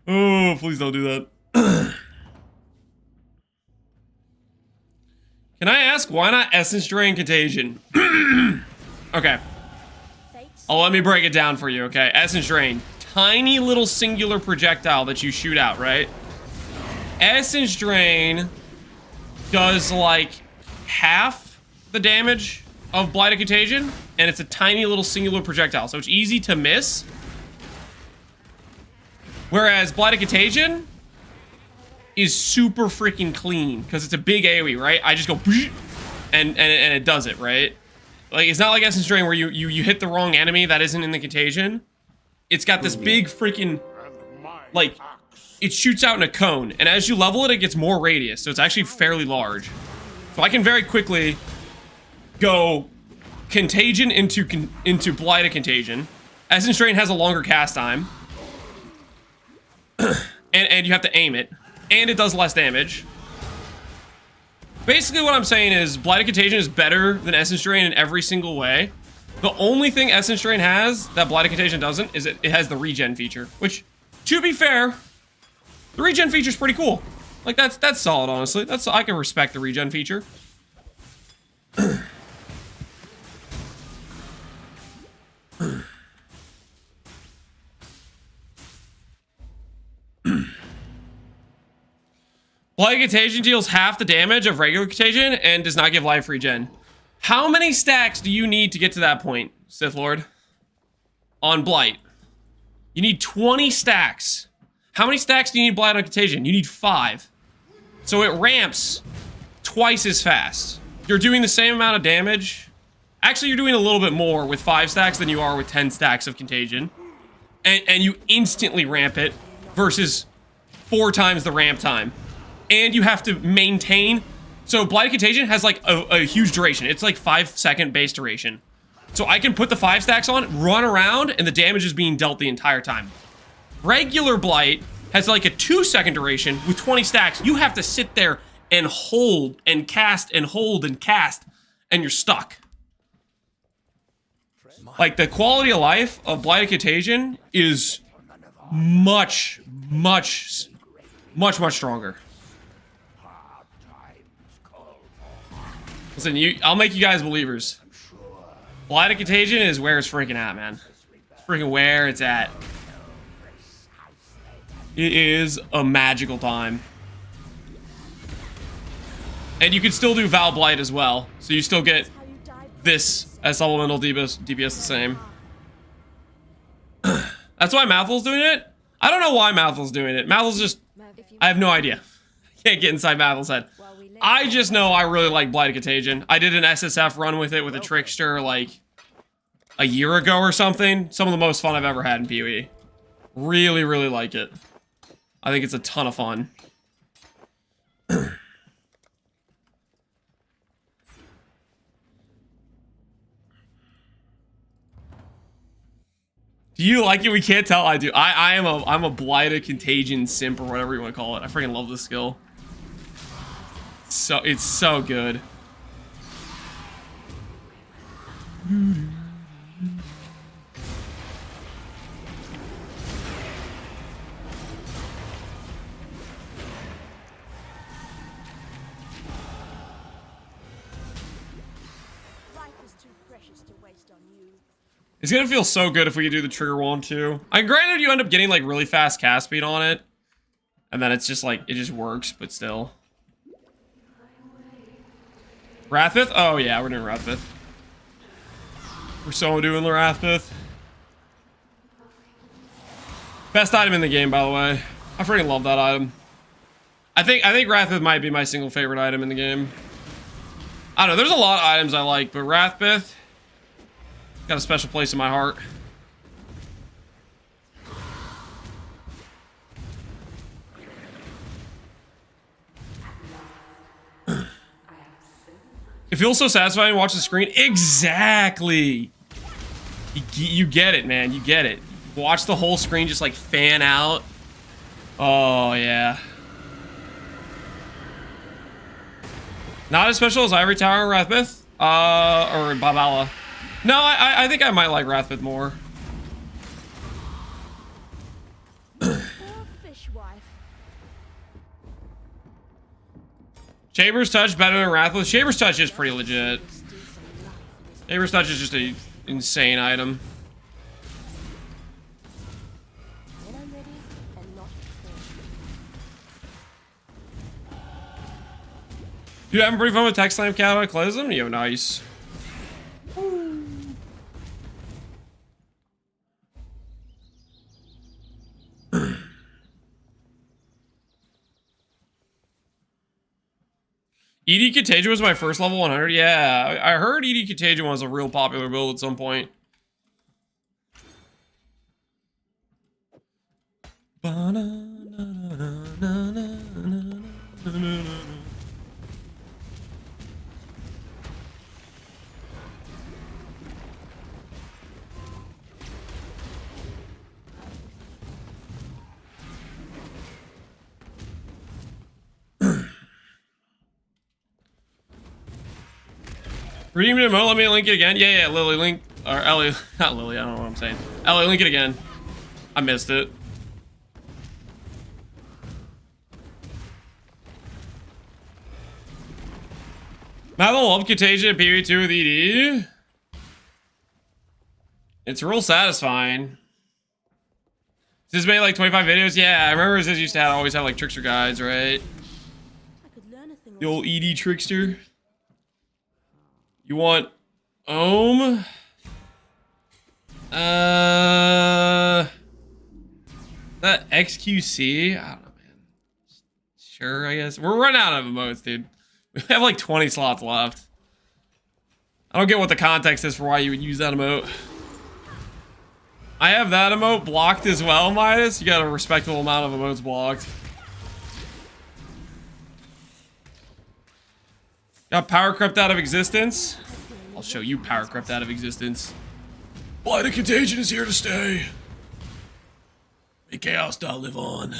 Oh, please don't do that. Can I ask why not Essence Drain Contagion? Okay. Oh, let me break it down for you, okay? Essence Drain. Tiny little singular projectile that you shoot out, right? Essence Drain does like half the damage of Blight Contagion, and it's a tiny little singular projectile, so it's easy to miss. Whereas Blight Contagion is super freaking clean because it's a big AoE, right? I just go and it does it, right? Like, it's not like Essence Drain where you hit the wrong enemy that isn't in the contagion. It's got this big freaking, like, it shoots out in a cone, and as you level it, it gets more radius, so it's actually fairly large. So I can very quickly go Contagion into Blight Contagion. Essence Drain has a longer cast time. and you have to aim it. And it does less damage. Basically what I'm saying is Blight Contagion is better than Essence Drain in every single way. The only thing Essence Drain has that Blight Contagion doesn't is it has the regen feature. Which, to be fair, the regen feature is pretty cool. Like, that's solid, honestly. I can respect the regen feature. Blight Contagion deals half the damage of regular Contagion and does not give life regen. How many stacks do you need to get to that point, Sith Lord? On Blight. You need 20 stacks. How many stacks do you need Blight on Contagion? You need 5. So it ramps twice as fast. You're doing the same amount of damage. Actually, you're doing a little bit more with 5 stacks than you are with 10 stacks of Contagion. And you instantly ramp it versus 4 times the ramp time. And you have to maintain. So Blight Contagion has like a huge duration. It's like 5-second base duration. So I can put the 5 stacks on, run around, and the damage is being dealt the entire time. Regular Blight has like a 2-second duration with 20 stacks. You have to sit there and hold and cast and hold and cast, and you're stuck. Like, the quality of life of Blight Contagion is much stronger. Listen, I'll make you guys believers. Blight Contagion is where it's freaking at, man. It's freaking where it's at. It is a magical time. And you can still do Val Blight as well. So you still get this as supplemental DPS the same. That's why Mathel's doing it? I don't know why Mathel's doing it. Mathel's just... I have no idea. Can't get inside Mathel's head. I just know I really like Blight Contagion. I did an SSF run with it with a Trickster like a year ago or something. Some of the most fun I've ever had in PoE. Really, really like it. I think it's a ton of fun. Do you like it? We can't tell. I do. I'm a Blight Contagion simp or whatever you want to call it. I freaking love this skill. So it's so good. It's gonna feel so good if we can do the trigger wand too. Granted, you end up getting like really fast cast speed on it, and then it's just like it just works, but still. Wrathpith? Oh yeah, we're doing Wrathpith. We're so doing the Wrathpith. Best item in the game, by the way. I freaking love that item. I think Wrathpith might be my single favorite item in the game. I don't know. There's a lot of items I like, but Wrathpith got a special place in my heart. It feels so satisfying to watch the screen. Exactly. You get it, man. You get it. Watch the whole screen just like fan out. Oh, yeah. Not as special as Ivory Tower or Wrathpith. Or Babala. No, I think I might like Wrathpith more. Shaper's Touch better than Wrathpith. Shaper's Touch is pretty legit. Shaper's Touch is just an insane item. Dude, I'm pretty fun with Tech Slam Cataclysm. Yo, nice. ED Contagion was my first level 100. Yeah, I heard ED Contagion was a real popular build at some point. Redeem it, let me link it again. Yeah, Lily, link, or Ellie, not Lily, I don't know what I'm saying. Ellie, link it again. I missed it. Matt love Contagion PV2 with ED. It's real satisfying. This made like 25 videos. Yeah, I remember this used to always have like trickster guides, right? The old ED trickster. You want That XQC? I don't know, man. Sure, I guess. We're running out of emotes, dude. We have like 20 slots left. I don't get what the context is for why you would use that emote. I have that emote blocked as well, Midas. You got a respectable amount of emotes blocked. Got power crept out of existence. I'll show you power crept out of existence. Blight Contagion is here to stay. May chaos not live on.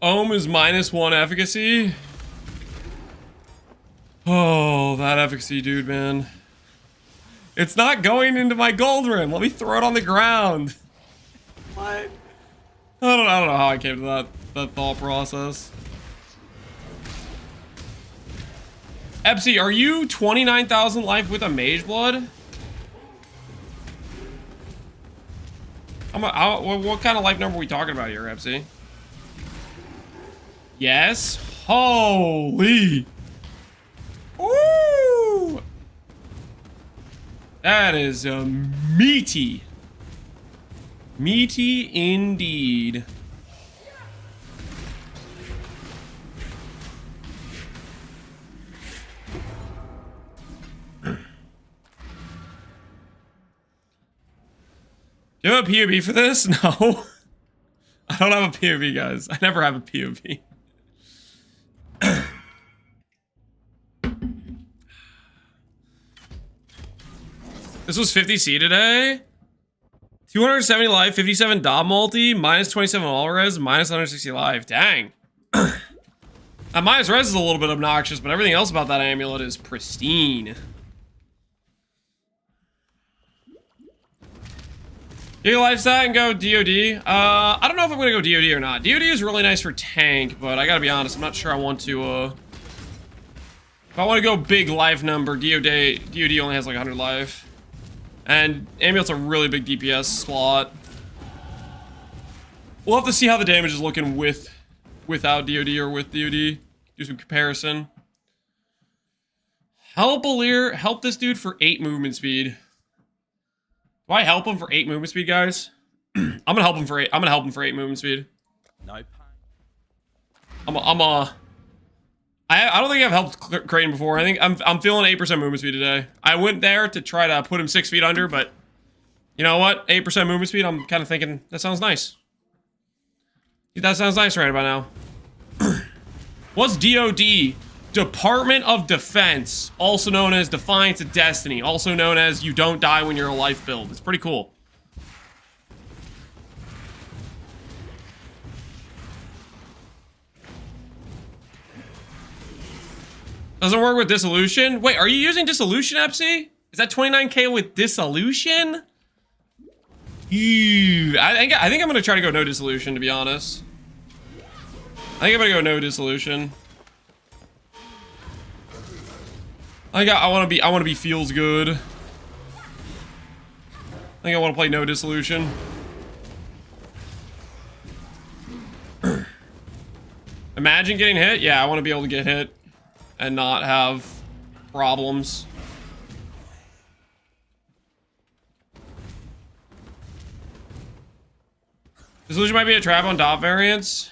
Ohm is -1 efficacy. Oh, that efficacy, dude, man. It's not going into my gold rim. Let me throw it on the ground. What? I don't know how I came to that thought process. Epsy, are you 29,000 life with a mage blood? What kind of life number are we talking about here, Epsy? Yes. Holy. Woo! That is meaty. Meaty indeed. Do you have a POV for this? No. I don't have a POV, guys. I never have a POV. This was 50C today. 270 life, 57 Dob multi, -27 all res, -160 life. Dang. That minus res is a little bit obnoxious, but everything else about that amulet is pristine. Get your life stat and go DOD. I don't know if I'm gonna go DOD or not. DOD is really nice for tank, but I gotta be honest, I'm not sure I want to, if I want to go big life number, DOD only has like 100 life. And amulet's a really big DPS slot. We'll have to see how the damage is looking without DOD or with DOD. Do some comparison. Help Alir, help this dude for 8 movement speed. Do I help him for 8 movement speed, guys? I'm gonna help him for 8. I'm gonna help him for 8 movement speed.
No pain.
I don't think I've helped Crane before. I think I'm feeling 8% movement speed today. I went there to try to put him 6 feet under, but you know what? 8% movement speed. I'm kind of thinking that sounds nice. That sounds nice right about now. What's DOD? Department of Defense, also known as Defiance of Destiny, also known as you don't die when you're a life build. It's pretty cool. Doesn't work with Dissolution? Wait, are you using Dissolution, Epsy? Is that 29k with Dissolution? Ew. I think I'm gonna try to go no Dissolution, to be honest. I think I'm gonna go no Dissolution. I wanna be feels good. I think I wanna play no Dissolution. Imagine getting hit? Yeah, I wanna be able to get hit and not have problems. Dissolution might be a trap on DOT variants.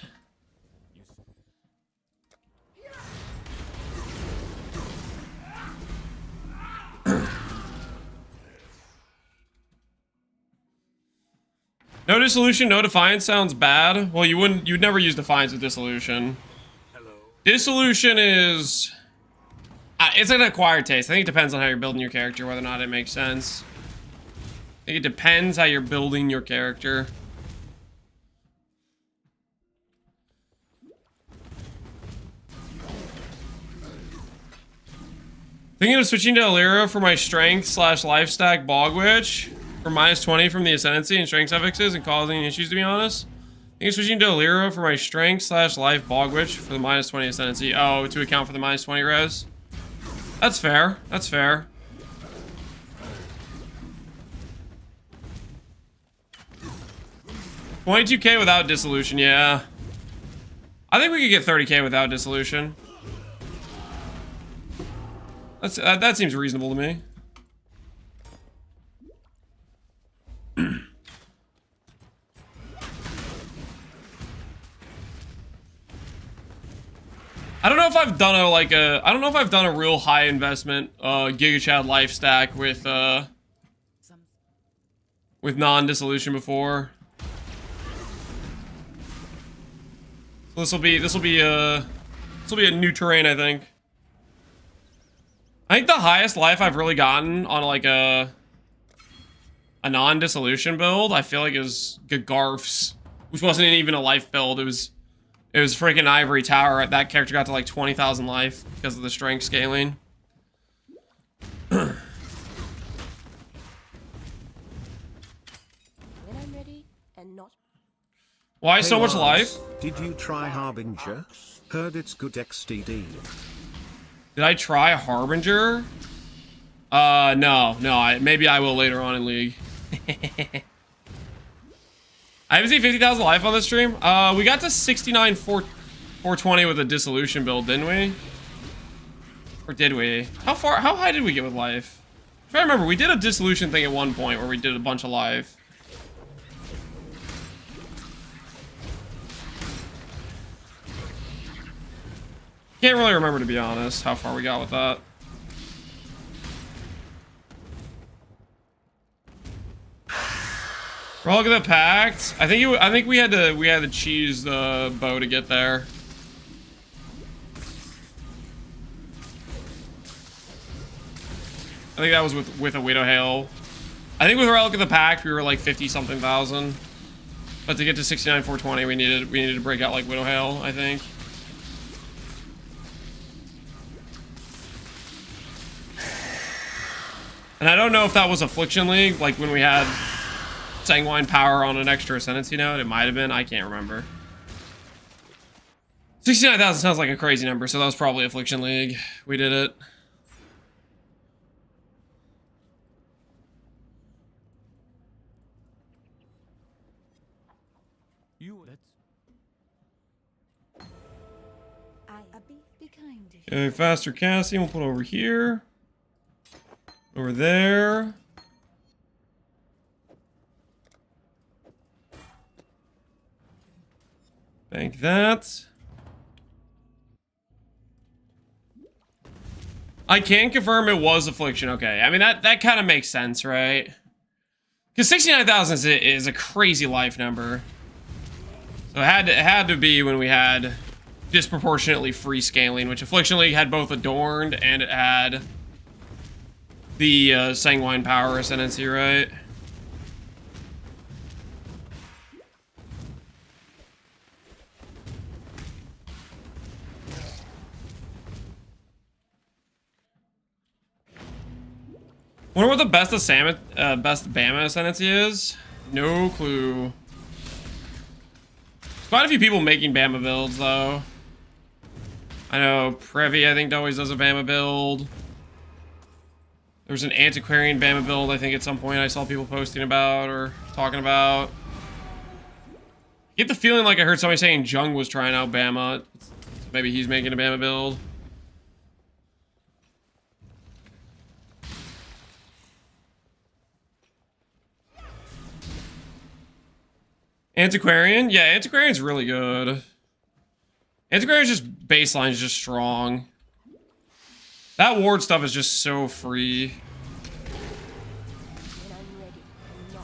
No Dissolution, no Defiance sounds bad. Well, you'd never use Defiance with Dissolution. Dissolution is... it's an acquired taste. I think it depends on how you're building your character, whether or not it makes sense. I think it depends how you're building your character. Thinking of switching to Alira for my strength / life stack Bog Witch for -20 from the Ascendancy and strength suffixes and causing issues, to be honest. I think I'm switching to Alira for my strength / life Bog Witch for the -20 Ascendancy. Oh, to account for the -20 res. That's fair. That's fair. $22k without Dissolution, yeah. I think we could get 30k without Dissolution. That seems reasonable to me. I don't know if I've done I don't know if I've done a real high investment Giga Chad life stack with non-Dissolution before. So this will be a new terrain, I think. I think the highest life I've really gotten on like a non-dissolution build, I feel like is Garf's, which wasn't even a life build. It was freaking Ivory Tower. That character got to like 20,000 life because of the strength scaling.
When I'm ready and not.
Why so much
Lars,
life?
Did you try Harbinger? Heard it's good XTD.
Did I try Harbinger? No. Maybe I will later on in League. I haven't seen 50,000 life on this stream. We got to 420 with a dissolution build, didn't we? Or did we? How high did we get with life? I'm trying to remember, we did a dissolution thing at one point where we did a bunch of life. Can't really remember, to be honest, how far we got with that. Relic of the Pact. I think we had to cheese the bow to get there. I think that was with a Widow Hail. I think with Relic of the Pact we were like 50 something thousand. But to get to 69,420 we needed to break out like Widow Hail, I think. And I don't know if that was Affliction League, like when we had Sanguine Power on an extra Ascendancy node. It might have been. I can't remember. 69,000 sounds like a crazy number, so that was probably Affliction League. We did it.
Be kind.
Okay, faster casting. We'll put over here. Over there. Bank that. I can confirm it was Affliction. Okay, I mean that kind of makes sense, right? Because 69,000 is a crazy life number. So it had to be when we had disproportionately free scaling, which Affliction League had both Adorned and it had the Sanguine Power Ascendancy, right? Wonder what the best Bama Ascendancy is? No clue. Quite a few people making Bama builds, though. I know Previ, I think, always does a Bama build. There was an Antiquarian Bama build, I think, at some point I saw people posting about or talking about. I get the feeling like I heard somebody saying Jung was trying out Bama. Maybe he's making a Bama build. Antiquarian? Yeah, Antiquarian's really good. Antiquarian's just baseline is just strong. That ward stuff is just so free.
When I'm ready and not.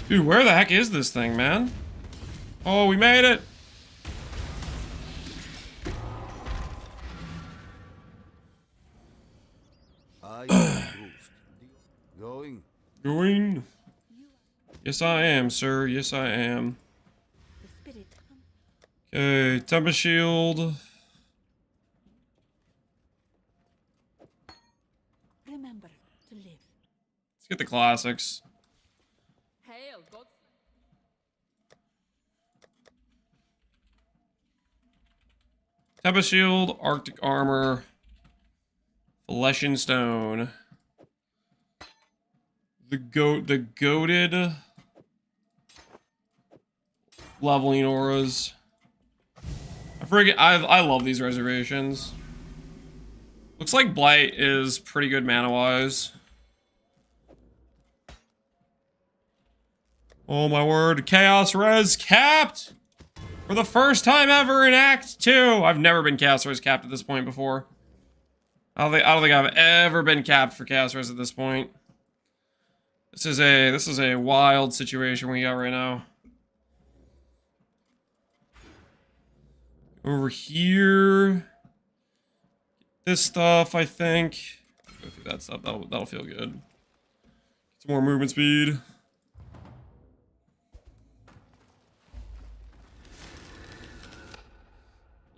Dude, where the heck is this thing, man? Oh, we made it! Going? Yes, I am, sir. Yes, I am.
The spirit.
Okay, Tempest Shield.
Remember to live.
Let's get the classics.
Hail, God.
Tempest Shield, Arctic Armor, Flesh and Stone. The goated leveling auras. I love these reservations. Looks like Blight is pretty good mana-wise. Oh my word, Chaos Res capped! For the first time ever in Act 2! I've never been Chaos Res capped at this point before. I don't think I've ever been capped for Chaos Res at this point. This is a wild situation we got right now. Over here. This stuff, I think. Go through that stuff. That'll feel good. Some more movement speed.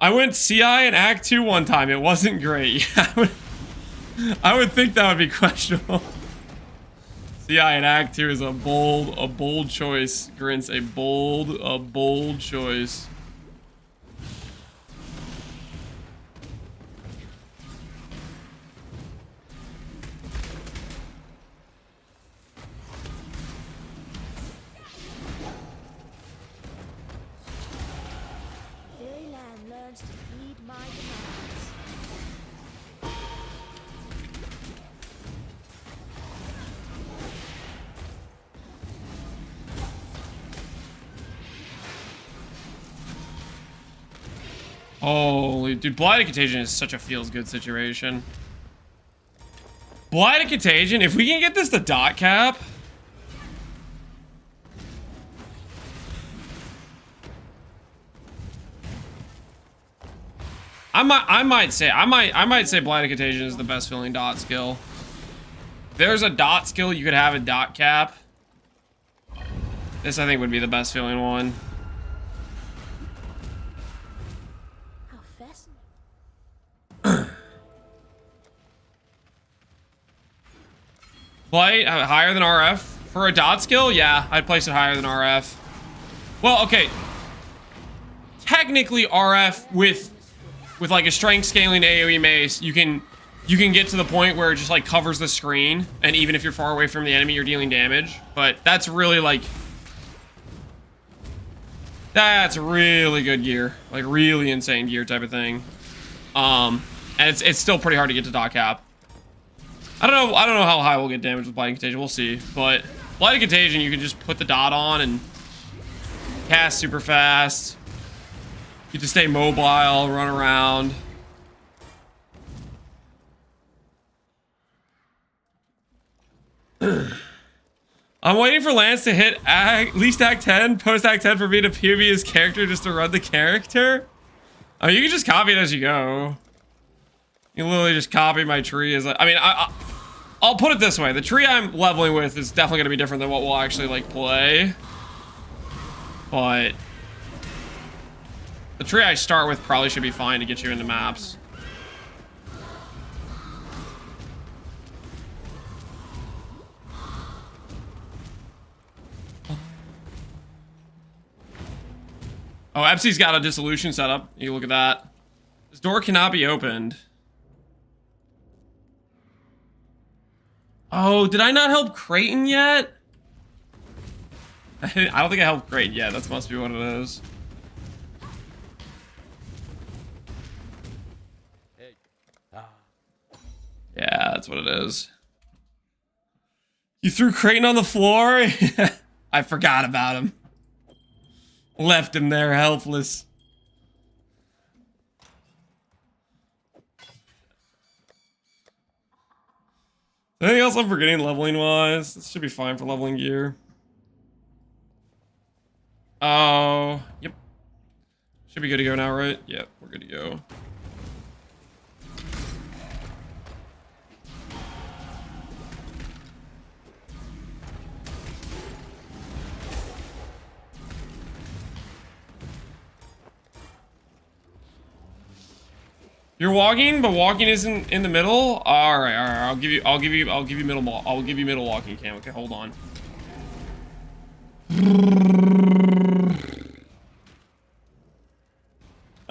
I went CI in Act 2 one time. It wasn't great. I would think that would be questionable. CI in Act 2 is a bold choice. Grints, a bold choice.
Fairyland learns to heed my commands.
Holy dude, Blight Contagion is such a feels-good situation. Blight Contagion, if we can get this to dot cap. I might say Blight Contagion is the best feeling dot skill. There's a dot skill you could have a dot cap. This I think would be the best feeling one.
How fascinating.
Blight higher than RF for a dot skill? Yeah, I'd place it higher than RF. Well, okay. Technically RF with like a strength scaling AoE mace, you can get to the point where it just like covers the screen, and even if you're far away from the enemy, you're dealing damage. But that's really like, that's really good gear, like really insane gear type of thing. And it's still pretty hard to get to dot cap. I don't know how high we'll get damage with Blight Contagion. We'll see. But Blight Contagion, you can just put the dot on and cast super fast. You just stay mobile, run around. I'm waiting for Lance to hit at least Act 10, post Act 10 for me to POV his character just to run the character. Oh, you can just copy it as you go. You can literally just copy my tree as I mean, I'll put it this way. The tree I'm leveling with is definitely going to be different than what we'll actually like play. But the tree I start with probably should be fine to get you into maps. Oh, Epsy's got a dissolution setup. You look at that. This door cannot be opened. Oh, did I not help Creighton yet? I don't think I helped Creighton yet. That must be what it is. Yeah, that's what it is. You threw Creighton on the floor? I forgot about him. Left him there helpless. Anything else I'm forgetting leveling wise? This should be fine for leveling gear. Oh, yep. Should be good to go now, right? Yep, we're good to go. You're walking, but walking isn't in the middle. All right. I'll give you middle walking cam. Okay, hold on.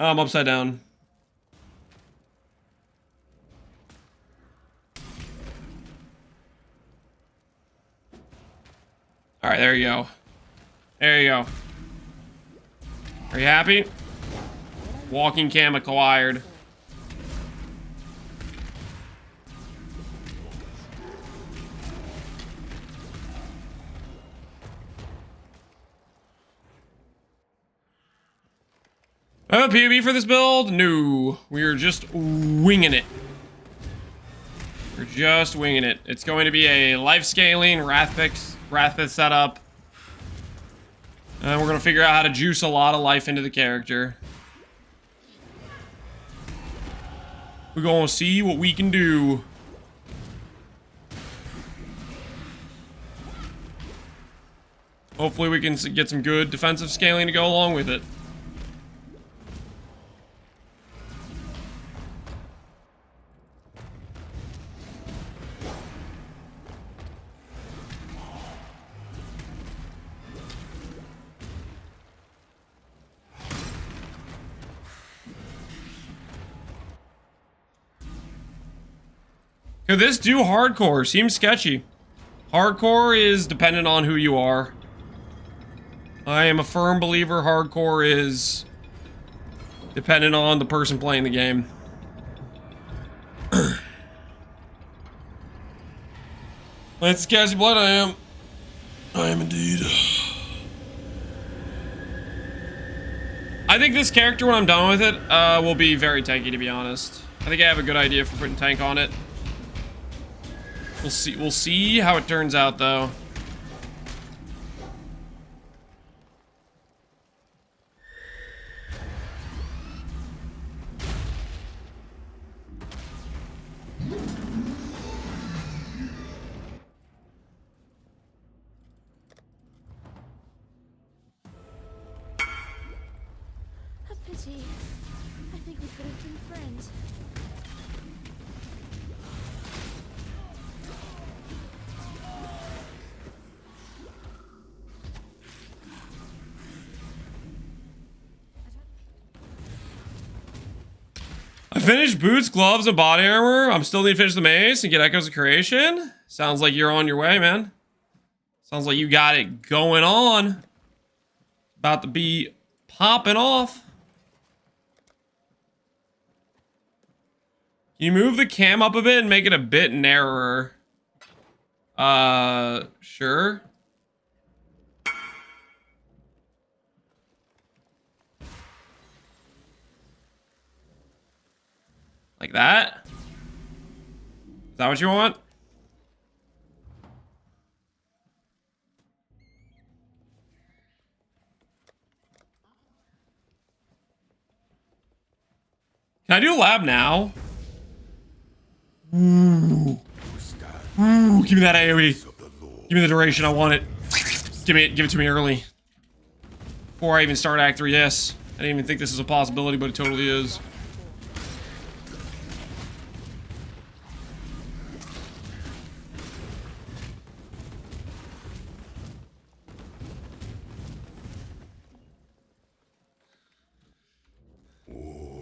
I'm upside down. All right, there you go. There you go. Are you happy? Walking cam acquired. I have a PvP for this build? No. We are just winging it. We're just winging it. It's going to be a life scaling Wrathpix setup. And we're going to figure out how to juice a lot of life into the character. We're going to see what we can do. Hopefully we can get some good defensive scaling to go along with it. Could this do hardcore? Seems sketchy. Hardcore is dependent on who you are. I am a firm believer hardcore is dependent on the person playing the game. It's Cassie Blight, I am. I am indeed. I think this character, when I'm done with it, will be very tanky, to be honest. I think I have a good idea for putting tank on it. We'll see how it turns out, though.
A pity. I think we could have been friends.
I finished boots, gloves, and body armor. I'm still need to finish the mace and get Echoes of Creation. Sounds like you're on your way, man. Sounds like you got it going on. About to be popping off. Can you move the cam up a bit and make it a bit narrower? Sure. Like that? Is that what you want? Can I do a lab now? Ooh. Ooh, give me that AoE. Give me the duration, I want it. Give it to me early. Before I even start Act 3, yes. I didn't even think this is a possibility, but it totally is.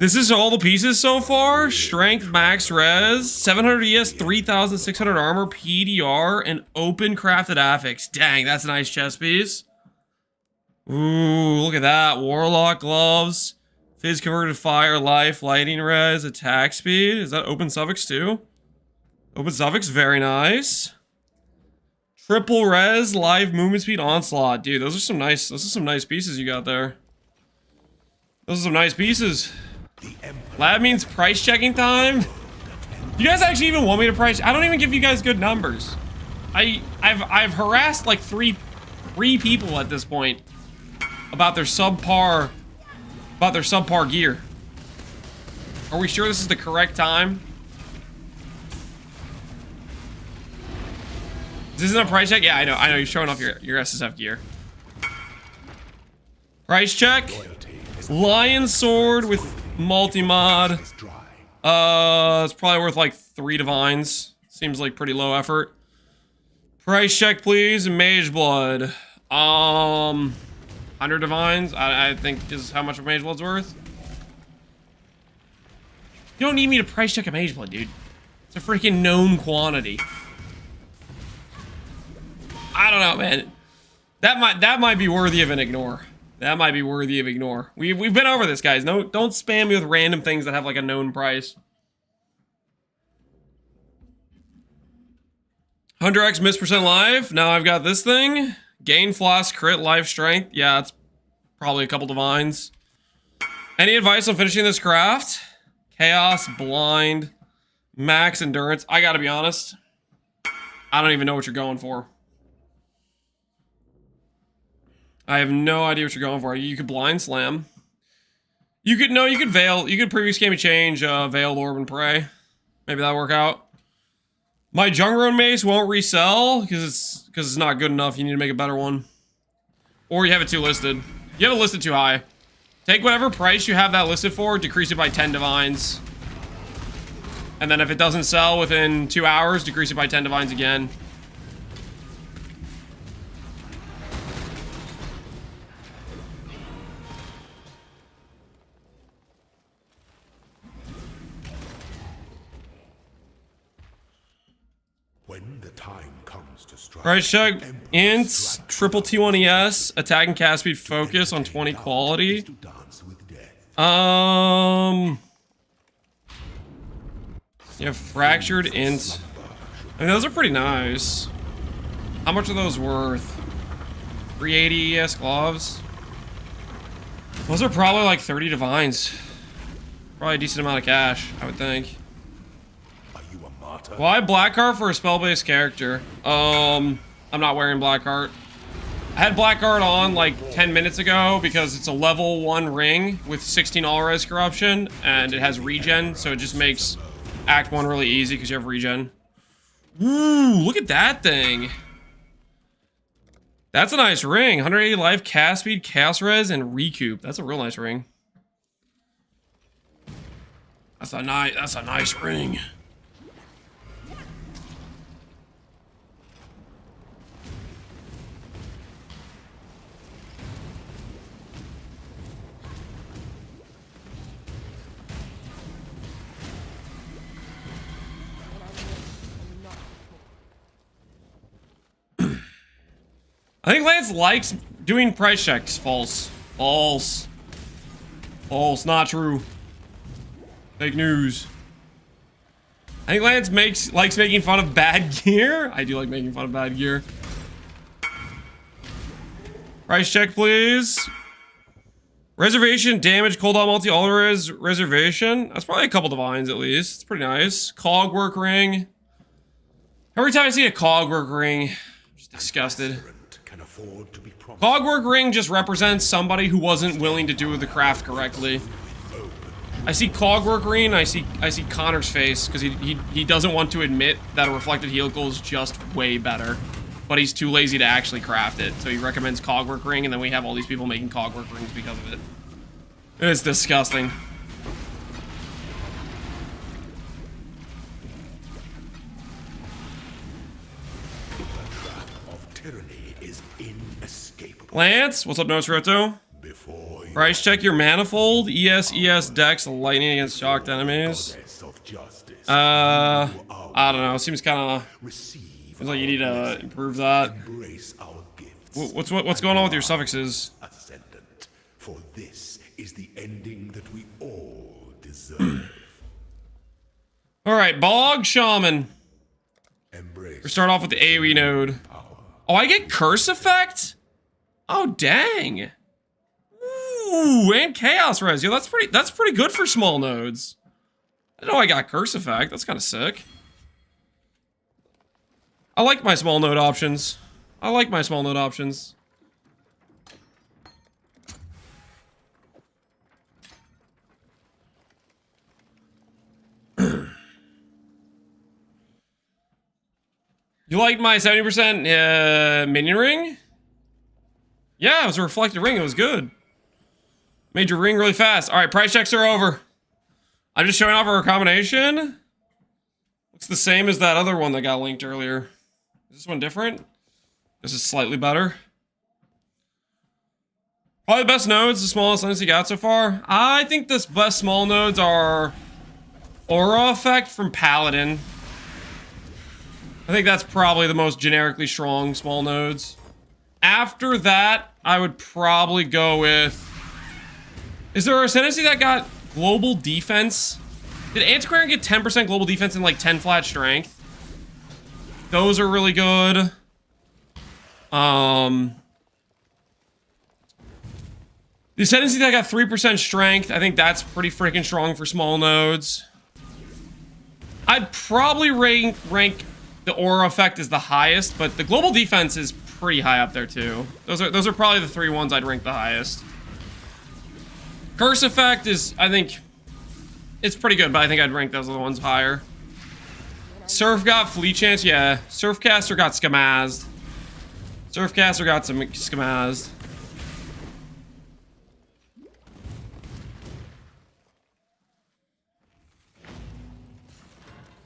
This is all the pieces so far. Strength, max res, 700 ES, 3,600 armor, PDR, and open crafted affix. Dang, that's a nice chest piece. Ooh, look at that. Warlock gloves, phys converted fire, life, lightning res, attack speed. Is that open suffix too? Open suffix, very nice. Triple res, live movement speed, onslaught. Dude, those are some nice pieces you got there. Those are some nice pieces. Lab means price checking time. You guys actually even want me to price? I don't even give you guys good numbers. I've harassed like three people at this point about their subpar gear. Are we sure this is the correct time? This isn't a price check? Yeah, I know you're showing off your SSF gear. Price check. Lion sword with multi-mod. It's probably worth like 3 divines. Seems like pretty low effort. Price check, please. Mage blood. 100 divines. I think is how much a mage blood's worth. You don't need me to price check a mage blood, dude. It's a freaking known quantity. I don't know, man. That might be worthy of an ignore. That might be worthy of ignore. We've been over this, guys. No, don't spam me with random things that have like a known price. 100x miss percent life. Now I've got this thing. Gain flask, crit, life, strength. Yeah, it's probably a couple divines. Any advice on finishing this craft? Chaos, blind, max endurance. I gotta be honest. I don't even know what you're going for. I have no idea what you're going for. You could blind slam. You could veil. You could previous game change veiled orb and pray. Maybe that'll work out. My Jungrown mace won't resell because it's not good enough. You need to make a better one. Or you have it too listed. You have it listed too high. Take whatever price you have that listed for, decrease it by 10 divines. And then if it doesn't sell within 2 hours, decrease it by 10 divines again.
When the time comes to strike,
Price check. Ints, triple T1ES, attack and cast speed focus on 20 quality.
to dance with death.
You have fractured int. I mean, those are pretty nice. How much are those worth? 380 ES gloves. Those are probably like 30 divines. Probably a decent amount of cash, I would think.
Are you a martyr?
Why Blackheart for a spell-based character? I'm not wearing Blackheart. I had Blackheart on like 10 minutes ago because it's a level 1 ring with 16 all-res corruption and it has regen, so it just makes Act 1 really easy because you have regen. Ooh, look at that thing. That's a nice ring. 180 life, cast speed, chaos res, and recoup. That's a real nice ring. That's a nice ring. I think Lance likes doing price checks. False. False. False. Not true. Fake news. I think Lance likes making fun of bad gear. I do like making fun of bad gear. Price check, please. Reservation, damage, cooldown, multi, all-res, reservation. That's probably a couple divines at least. It's pretty nice. Cogwork ring. Every time I see a cogwork ring, I'm just disgusted.
Can afford to be promised.
Cogwork ring just represents somebody who wasn't willing to do the craft correctly. I see Cogwork ring, I see Connor's face, because he doesn't want to admit that a reflected helical is just way better. But he's too lazy to actually craft it, so he recommends Cogwork ring, and then we have all these people making Cogwork rings because of it. It's disgusting.
Of tyranny is inescapable.
Lance, what's up, Notes Roto?
Before you
Price check your manifold, ES Dex, lightning against shocked enemies.
goddess of justice,
I don't know, seems kinda,
receive
seems like you need to improve that.
embrace our gifts.
What's going on with your suffixes?
Ascendant, for this is the ending that we all deserve.
Alright, Bog Shaman.
Embrace
We start off with the AoE node. Oh, I get curse effect? Oh, dang. Ooh, and chaos res. Yo, that's pretty good for small nodes. I know I got curse effect. That's kind of sick. I like my small node options. I like my small node options. You liked my 70% minion ring? Yeah, it was a reflected ring. It was good. Made your ring really fast. All right, price checks are over. I'm just showing off our combination. Looks the same as that other one that got linked earlier. Is this one different? This is slightly better. Probably the best nodes, the smallest ones you got so far. I think the best small nodes are Aura Effect from Paladin. I think that's probably the most generically strong small nodes. After that, I would probably go with... Is there a Ascendancy that got global defense? Did Antiquarian get 10% global defense and like 10 flat strength? Those are really good. The Ascendancy that got 3% strength. I think that's pretty freaking strong for small nodes. I'd probably rank the aura effect as the highest, but the global defense is pretty high up there too. Those are probably the 3 ones I'd rank the highest. Curse effect is, I think, it's pretty good, but I think I'd rank those other ones higher. Surf got fleet chance, yeah. Surfcaster got skamazed. Surfcaster got some skamazed.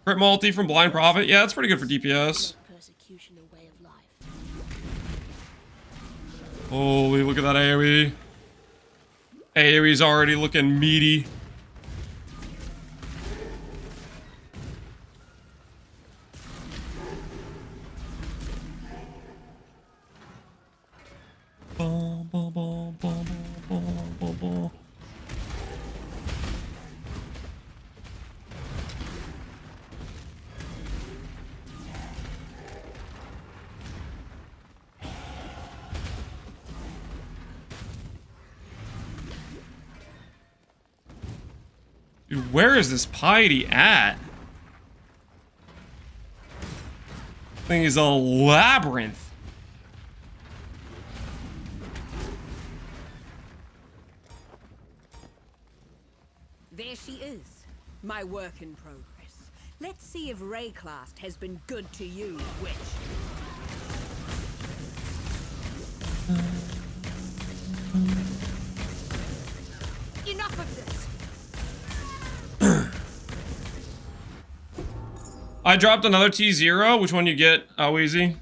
Crit multi from Blind Prophet. Yeah, that's pretty good for DPS.
Persecution a way of life.
Holy, look at that AoE. AoE's already looking meaty. Boom, boom, boom, boom, boom, boom, boom. Dude, where is this piety at? Thing is a labyrinth.
There she is, my work in progress. Let's see if Rayclast has been good to you, witch. Enough of this.
I dropped another T0. Which one you get? Oh, easy.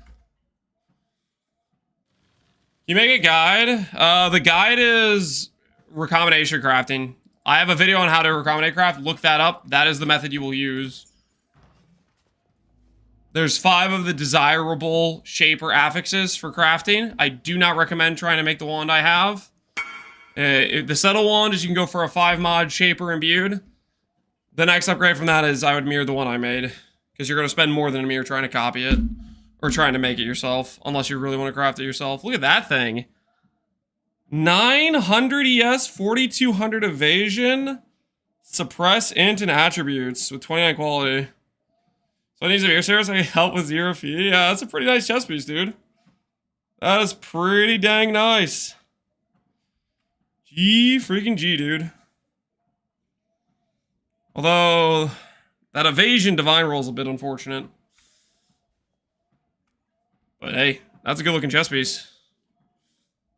You make a guide. The guide is recombination crafting. I have a video on how to recombinate craft. Look that up. That is the method you will use. There's 5 of the desirable shape or affixes for crafting. I do not recommend trying to make the wand I have. The settle wand is you can go for a 5 mod shaper imbued. The next upgrade from that is I would mirror the one I made. Because you're going to spend more than a mirror trying to copy it. Or trying to make it yourself. Unless you really want to craft it yourself. Look at that thing. 900 ES, 4200 evasion. Suppress int and attributes with 29 quality. So it needs a mirror service. I can help with 0 fee. Yeah, that's a pretty nice chest piece, dude. That is pretty dang nice. G freaking G, dude. Although that evasion divine roll is a bit unfortunate. But hey, that's a good looking chest piece.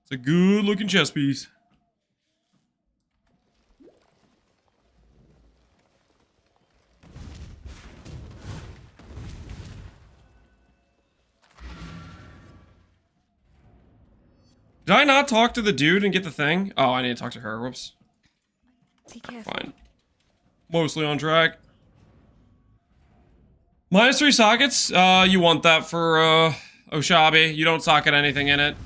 It's a good looking chest piece. Did I not talk to the dude and get the thing? Oh, I need to talk to her. Whoops.
Be careful.
Fine. Mostly on track. -3 sockets. You want that for Oshabi. You don't socket anything in it.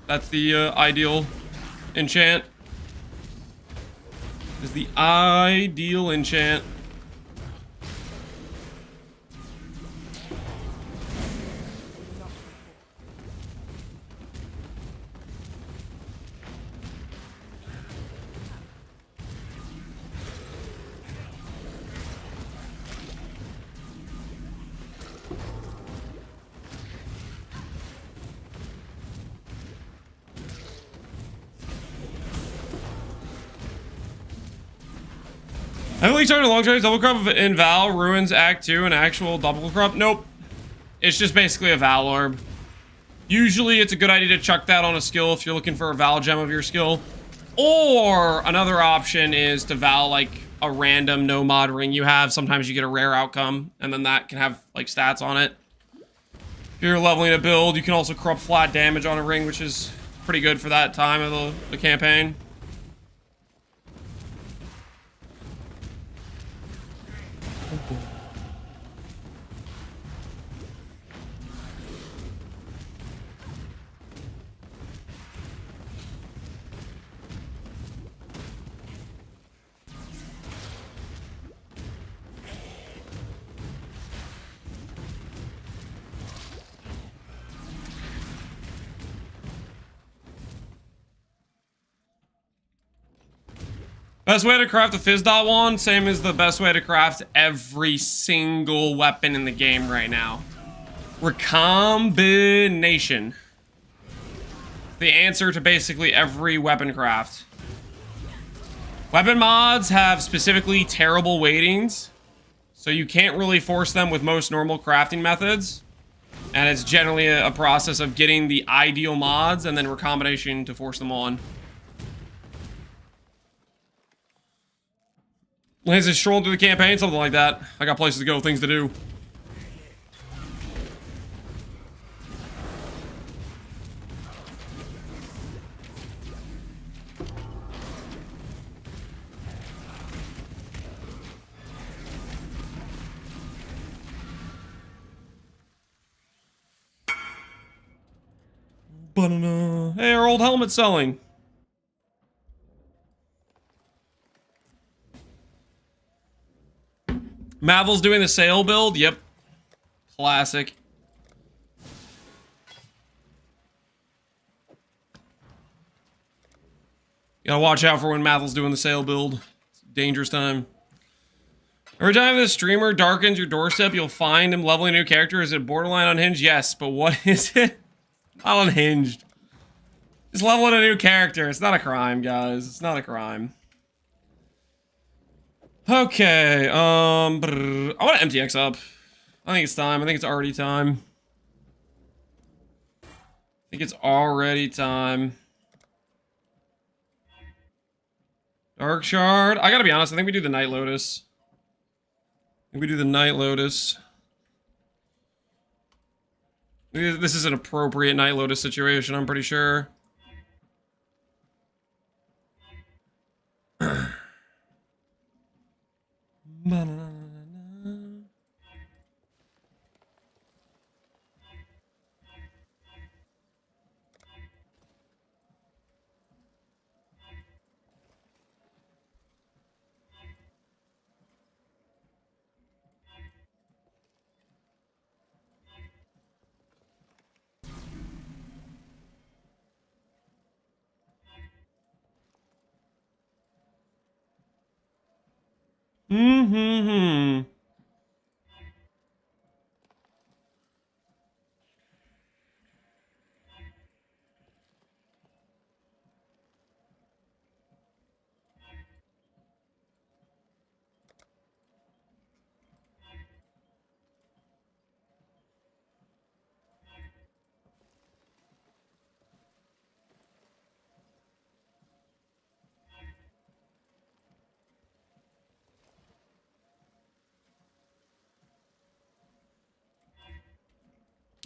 That's the ideal enchant. Is the ideal enchant. I haven't started a long trade double crop in Val, Ruins, Act 2, and actual double crop. Nope. It's just basically a Val orb. Usually it's a good idea to chuck that on a skill if you're looking for a Val gem of your skill. Or another option is to Val like a random no mod ring you have. Sometimes you get a rare outcome, and then that can have like stats on it. If you're leveling a build, you can also corrupt flat damage on a ring, which is pretty good for that time of the campaign. Best way to craft a fizz dot wand, same as the best way to craft every single weapon in the game right now. Recombination. The answer to basically every weapon craft. Weapon mods have specifically terrible weightings, so you can't really force them with most normal crafting methods. And it's generally a process of getting the ideal mods and then recombination to force them on. Lance is strolling through the campaign, something like that. I got places to go, things to do. Hey, our old helmet's selling. Mavel's doing the sale build. Yep. Classic. Gotta watch out for when Mavel's doing the sale build. It's a dangerous time. Every time this streamer darkens your doorstep, you'll find him leveling a new character. Is it borderline unhinged? Yes, but what is it? Not unhinged. Just leveling a new character. It's not a crime, guys. It's not a crime. Okay, I want to MTX up. I think it's time. I think it's already time. I think it's already time. Dark Shard. I gotta be honest, I think we do the Night Lotus. I think we do the Night Lotus. This is an appropriate Night Lotus situation, I'm pretty sure. Mm-hmm.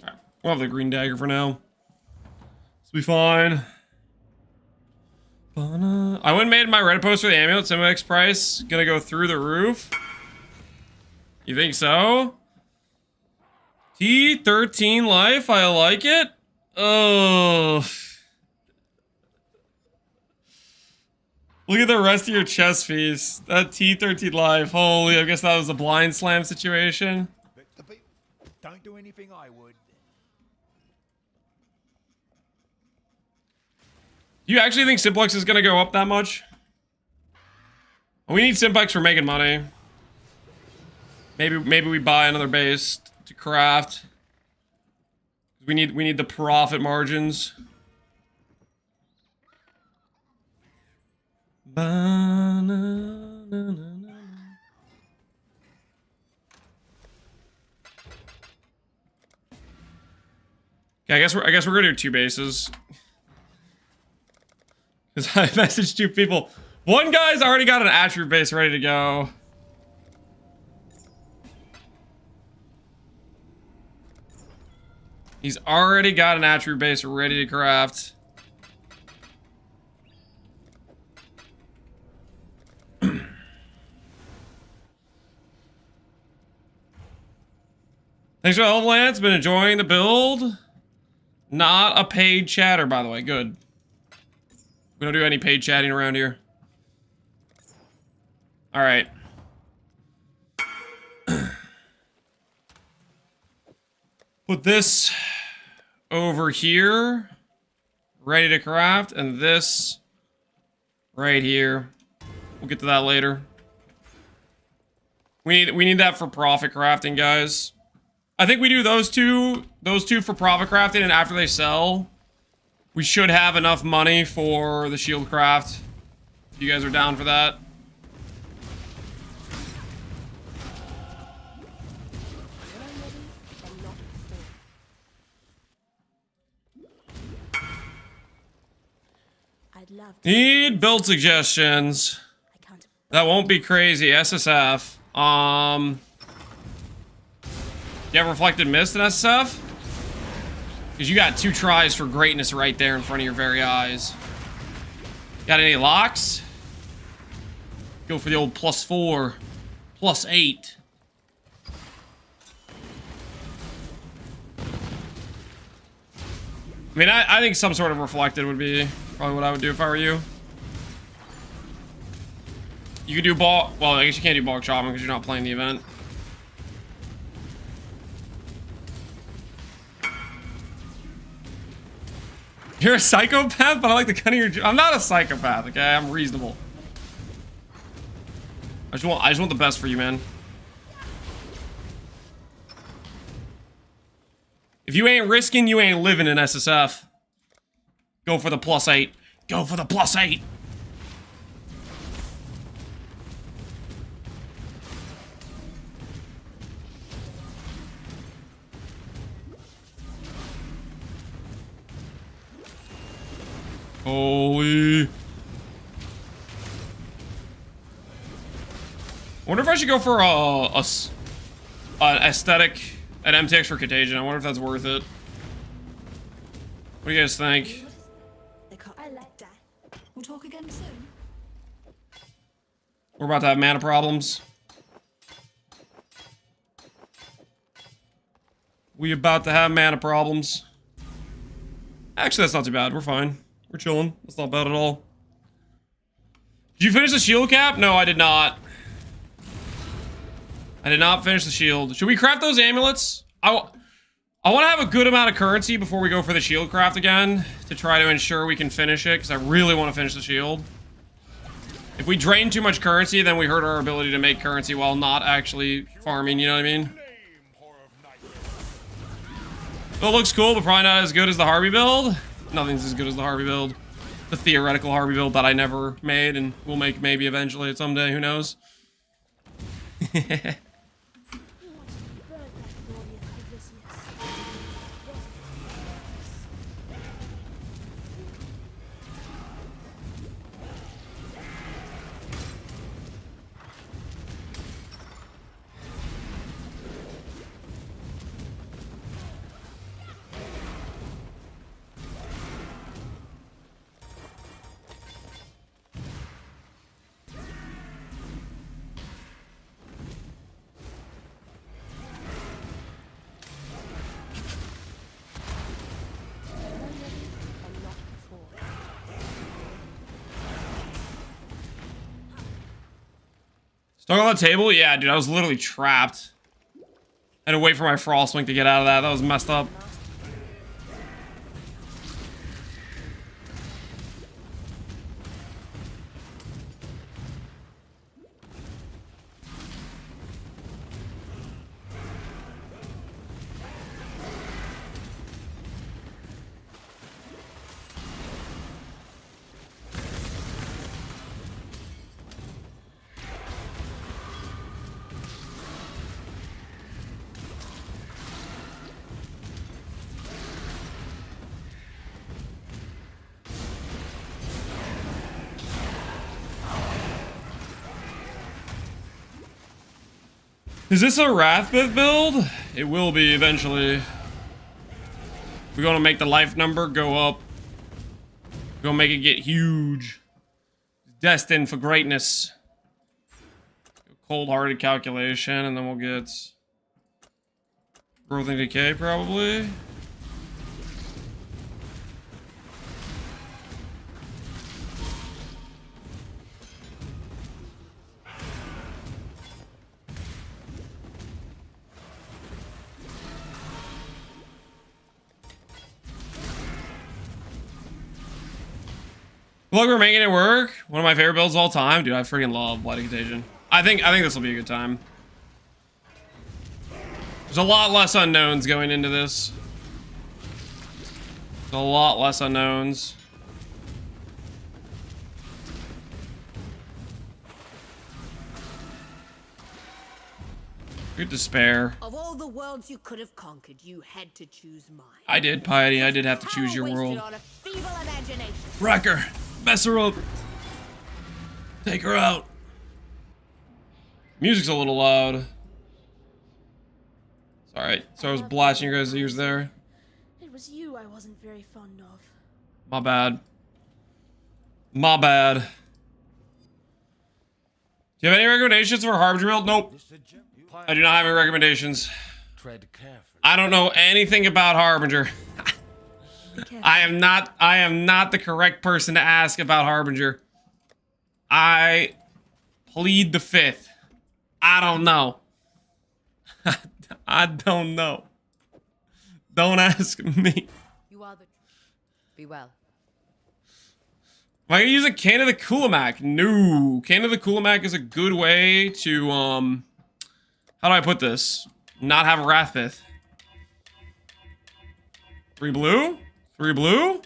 Alright, we'll have the green dagger for now. This will be fine. I went and made my Reddit post for the amulet. Simex price gonna go through the roof. You think so? T13 life, I like it. Oh. Look at the rest of your chest piece. That T13 life. Holy, I guess that was a blind slam situation.
Don't do anything I would.
Do you actually think Simplex is gonna go up that much? We need Simplex for making money. Maybe we buy another base to craft. We need the profit margins. Okay, I guess we're gonna do 2 bases. Because I messaged 2 people. One guy's already got an attribute base ready to go. He's already got an attribute base ready to craft. Thanks for the help, Lance. Been enjoying the build. Not a paid chatter, by the way. Good. We don't do any paid chatting around here. Alright. Put this over here. Ready to craft. And this right here. We'll get to that later. We need that for profit crafting, guys. I think we do those two for profit crafting, and after they sell, we should have enough money for the shield craft. If you guys are down for that.
I'd love to.
Need build suggestions.
I can't.
That won't be crazy. SSF. You have Reflected Mist in SSF? Because you got 2 tries for greatness right there in front of your very eyes. Got any locks? Go for the old +4, +8. I mean, I think some sort of Reflected would be probably what I would do if I were you. You could do Bog... Well, I guess you can't do Bog Shaman because you're not playing the event. You're a psychopath, but I like the cut of your... I'm not a psychopath, okay? I'm reasonable. I just want the best for you, man. If you ain't risking, you ain't living in SSF. Go for the +8. Go for the +8. Holy. I wonder if I should go for an aesthetic, an MTX for Contagion. I wonder if that's worth it. What do you guys think?
I like that.
We'll talk again soon.
We're about to have mana problems. We about to have mana problems. Actually, that's not too bad. We're fine. We're chilling. That's not bad at all. Did you finish the shield cap? No, I did not. I did not finish the shield. Should we craft those amulets? I want to have a good amount of currency before we go for the shield craft again to try to ensure we can finish it, because I really want to finish the shield. If we drain too much currency, then we hurt our ability to make currency while not actually farming, you know what I mean? It looks cool, but probably not as good as the Harvey build. Nothing's as good as the Harvey build. The theoretical Harvey build that I never made and will make maybe eventually someday, who knows? Stuck on the table? Yeah, dude, I was literally trapped. I had to wait for my Frostwing to get out of that. That was messed up. Is this a Wrathbith build? It will be eventually. We're gonna make the life number go up. We're gonna make it get huge. Destined for greatness. Cold-hearted calculation, and then we'll get growth and decay probably. Look, we're making it work. One of my favorite builds of all time. Dude, I freaking love Blight Contagion. I think this will be a good time. There's a lot less unknowns going into this. There's a lot less unknowns. Good despair.
Of all the worlds you could have conquered, you had to choose mine.
I did, Piety. I did have to choose your
Power
world.
wasted on a feeble imagination.
Wrecker, mess her up. Take her out. Music's a little loud. It's alright. So I was blasting your guys' ears there.
It was you I wasn't very fond of.
My bad. My bad. Do you have any recommendations for Harbinger build? Nope. I do not have any recommendations.
Tread carefully.
I don't know anything about Harbinger. I am not the correct person to ask about Harbinger. I plead the fifth. I don't know. I don't know. Don't ask me.
You are the be well.
Am I gonna use a Can of the Kulamac? No. Can of the Kulamac is a good way to, how do I put this? Not have a Wrathpith. 3 blue? 3 blue?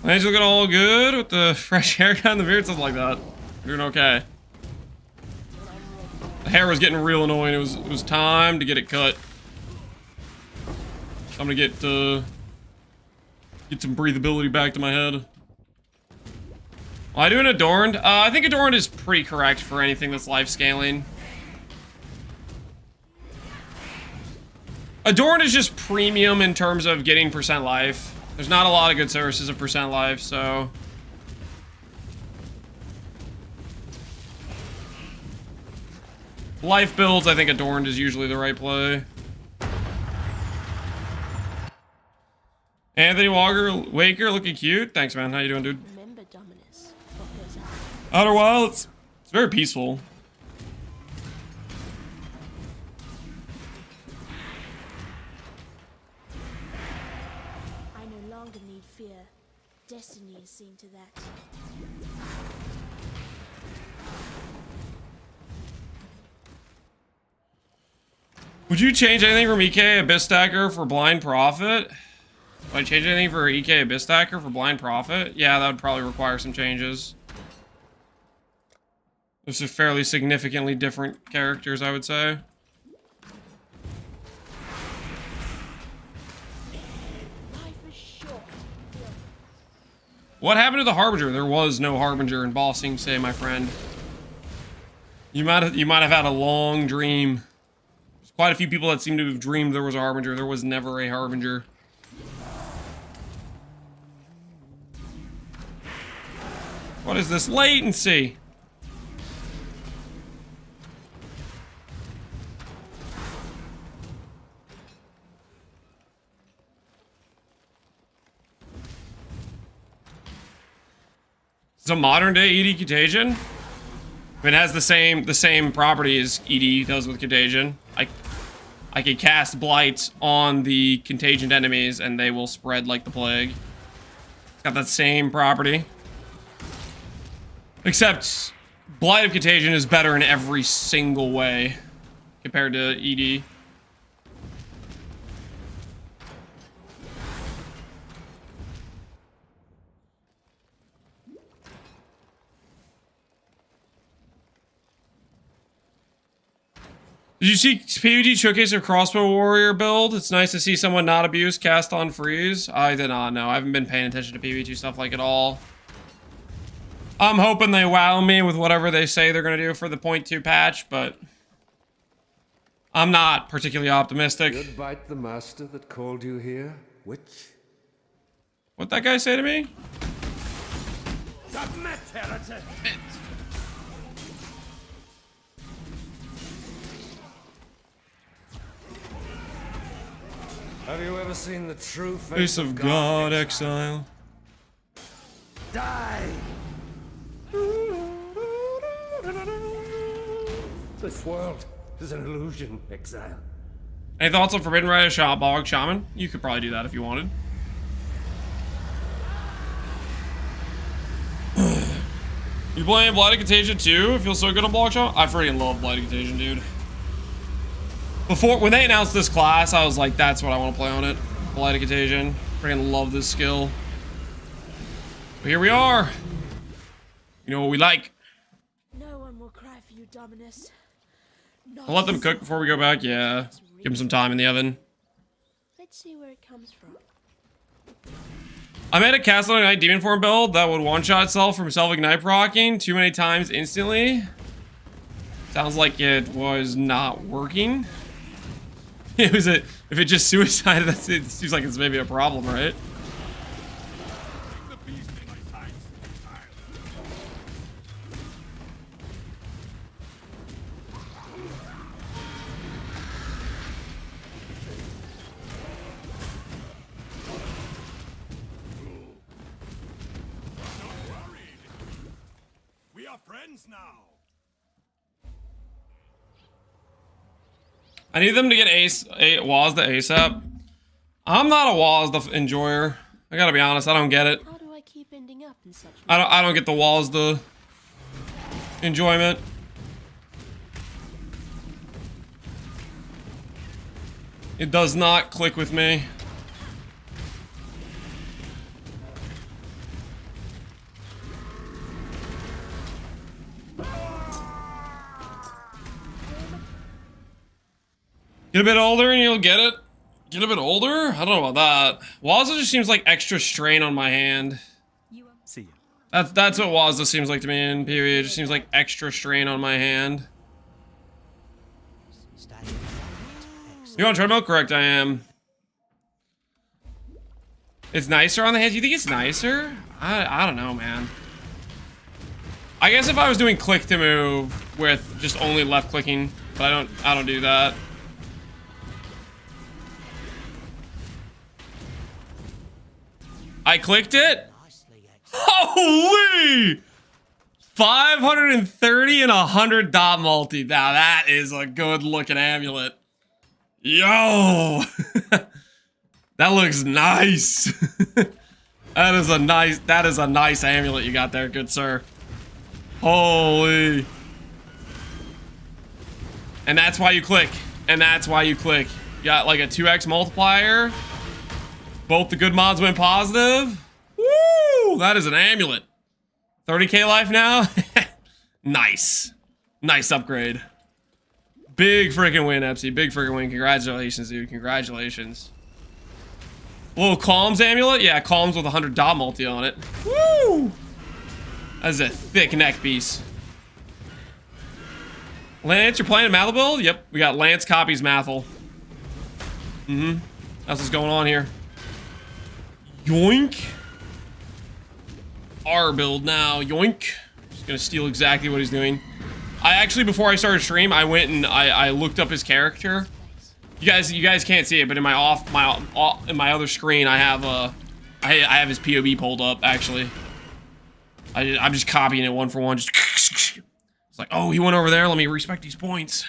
Things looking all good with the fresh haircut and the beard, stuff like that. Doing okay. The hair was getting real annoying. It was time to get it cut. I'm gonna get some breathability back to my head. Will I do an Adorned? I think Adorned is pretty correct for anything that's life scaling. Adorned is just premium in terms of getting percent life. There's not a lot of good services of percent life, so... Life builds, I think Adorned is usually the right play. Anthony Waker looking cute. Thanks, man. How you doing, dude?
Remember, Dominus. What goes out.
Outer Wilds. It's very peaceful.
I no longer need fear. Destiny is seen to that.
Would you change anything from EK Abyss Stacker for Blind Prophet? Would I change anything for EK Abyss Stacker for Blind Prophet? Yeah, that would probably require some changes. Those are fairly significantly different characters, I would say.
Life is short.
What happened to the Harbinger? There was no Harbinger in Bossing, say my friend. You might have had a long dream. There's quite a few people that seem to have dreamed there was a Harbinger. There was never a Harbinger. What is this latency? It's a modern day ED Contagion. I mean, it has the same properties ED does with Contagion. I can cast Blight on the Contagioned enemies and they will spread like the plague. It's got that same property. Except Blight of Contagion is better in every single way compared to ED. Did you see PvG showcase a crossbow warrior build? It's nice to see someone not abuse cast on freeze. I did not know. I haven't been paying attention to PvG stuff like at all. I'm hoping they wow me with whatever they say they're going to do for the 0.2 patch, but I'm not particularly optimistic.
Good bite the master that called you here, witch.
What'd that guy say to me?
Submit, heretic!
Have you ever seen the true
Face of God, Exile.
Die! This world is an illusion, Exile.
Any thoughts on Forbidden Red Bog Shaman? You could probably do that if you wanted. You playing Blight Contagion too? It feels so good on Bog Shaman. I freaking love Blight Contagion, dude. When they announced this class, I was like, that's what I want to play on it. Blight Contagion. Freaking love this skill. But here we are. You know what we like.
No one will cry for you, Dominus.
I'll let them cook before we go back. Yeah. Give them some time in the oven.
Let's see where it comes from.
I made a Castle Ignite Demon Form build that would one-shot itself from self-ignite proccing too many times instantly. Sounds like it was not working. It was if it just suicided, it seems like it's maybe a problem, right?
We are friends now.
I need them to get Waz the ASAP. I'm not a Waz the enjoyer. I gotta be honest, I don't get it.
How do I keep ending up in such?
I don't get the Waz the enjoyment. It does not click with me. Get a bit older and you'll get it. Get a bit older? I don't know about that. Wazza just seems like extra strain on my hand.
See you.
That's what Wazza seems like to me in period. It just seems like extra strain on my hand. You on treadmill? Correct, I am. It's nicer on the hands? You think it's nicer? I don't know, man. I guess if I was doing click to move with just only left clicking, but I don't do that. I clicked it. Holy! 530 and 100 dot multi. Now that is a good looking amulet. Yo! That looks nice. That is a nice amulet you got there, good sir. Holy. And that's why you click. And that's why you click. You got like a 2x multiplier. Both the good mods went positive. Woo! That is an amulet. 30k life now? Nice. Nice upgrade. Big freaking win, Epsy. Big freaking win. Congratulations, dude. Congratulations. Little Calms amulet? Yeah, Calms with 100 dot multi on it. Woo! That is a thick neck piece. Lance, you're playing a Mathel build? Yep, we got Lance copies Mathel. Mm-hmm. That's what's going on here. Yoink. R build now. Yoink. Just gonna steal exactly what he's doing. I actually, before I started stream, I went and I looked up his character. You guys can't see it, but in my other screen, I have his POV pulled up. Actually, I'm just copying it one for one. Just it's like, oh, he went over there. Let me respect these points.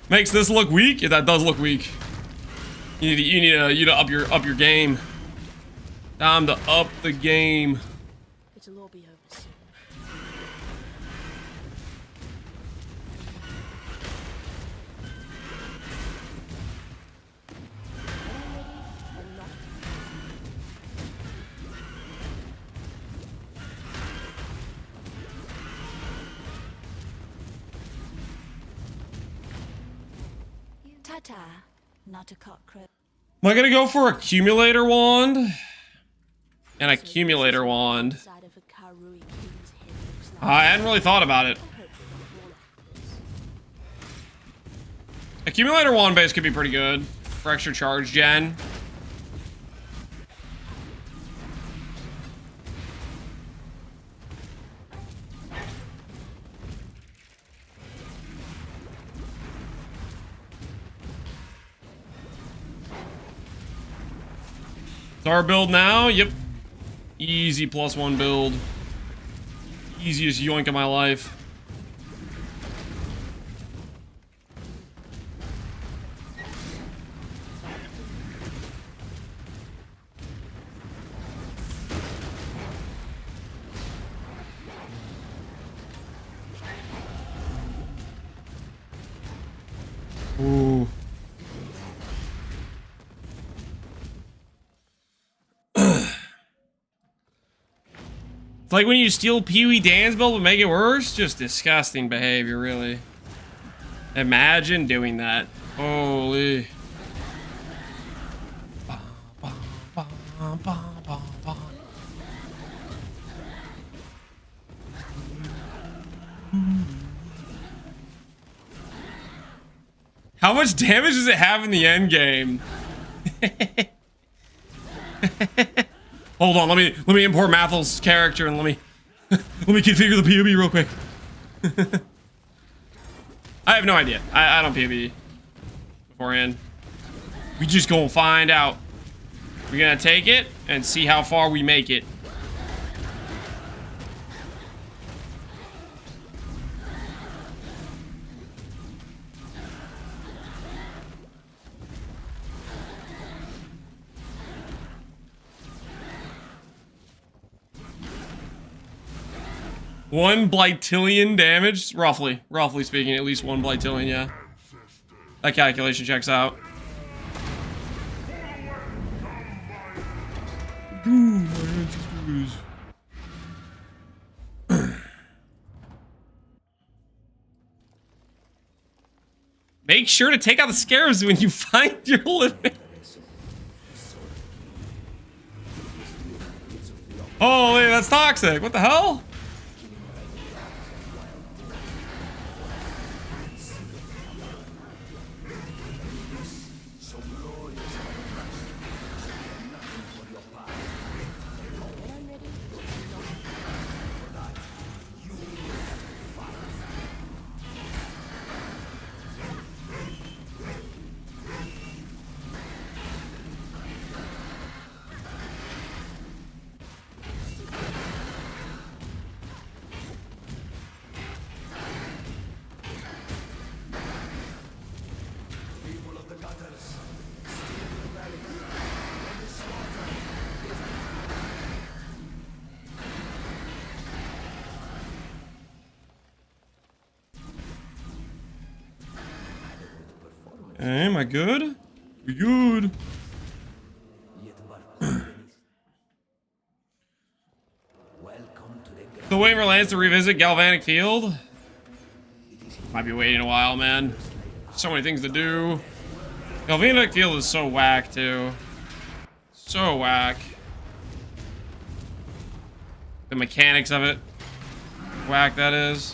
Makes this look weak? Yeah, that does look weak. You need to up your game. Time to up the game.
It'll all be over soon.
Ta-ta. Not a cockroach.
Am I gonna go for Accumulator Wand? An Accumulator Wand.
Side of a Karui king's head looks like.
I hadn't really thought about it.
I hope they don't fall after this.
Accumulator Wand base could be pretty good for extra charge gen. Start build now. Yep. Easy +1 build. Easiest yoink of my life. Ooh. It's like when you steal Pee-wee Dan's build and make it worse. Just disgusting behavior, really. Imagine doing that. Holy. How much damage does it have in the end game? Hold on, let me import Mathel's character and let me configure the POB real quick. I have no idea. I don't POB beforehand. We just gonna find out. We're gonna take it and see how far we make it. One Blightillion damage, roughly speaking, at least one Blightillion, yeah. That calculation checks out. Ooh, my ancestors. Make sure to take out the scarabs when you find your living. Holy, that's toxic. What the hell? Am I good? We good. So waiting for Lance to revisit Galvanic Field. Might be waiting a while, man. So many things to do. Galvanic Field is so whack, too. So whack. The mechanics of it. Whack, that is.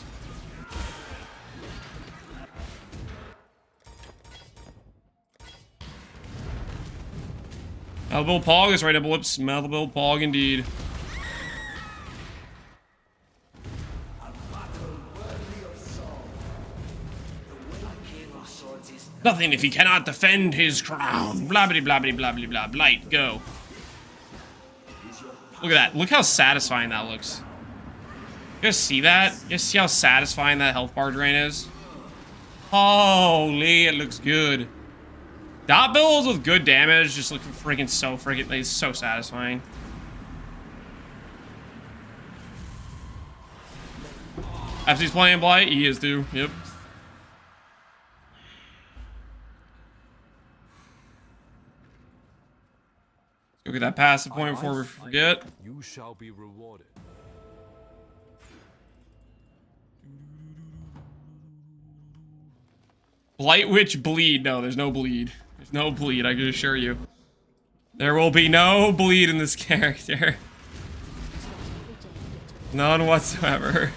Mouthable Pog, that's right, Blips. Mouthable Pog, indeed. Nothing if he cannot defend his crown. Blah blah blah blah blah blah blah. Blight, go. Look at that. Look how satisfying that looks. You guys see that? You guys see how satisfying that health bar drain is? Holy, it looks good. Dot bills with good damage just look freaking so freaking, it's so satisfying. After he's playing Blight, he is too. Yep. Let's go get that passive point before we forget.
You shall be rewarded.
Blight Witch bleed. No, there's no bleed. There's no bleed, I can assure you. There will be no bleed in this character. None whatsoever.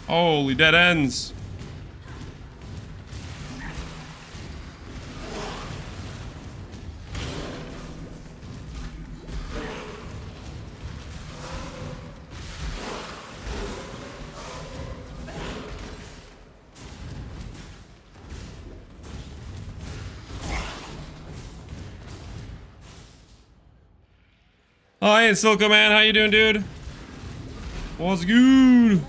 Holy dead ends. Hi, and Silco Man, how you doing, dude? What's good?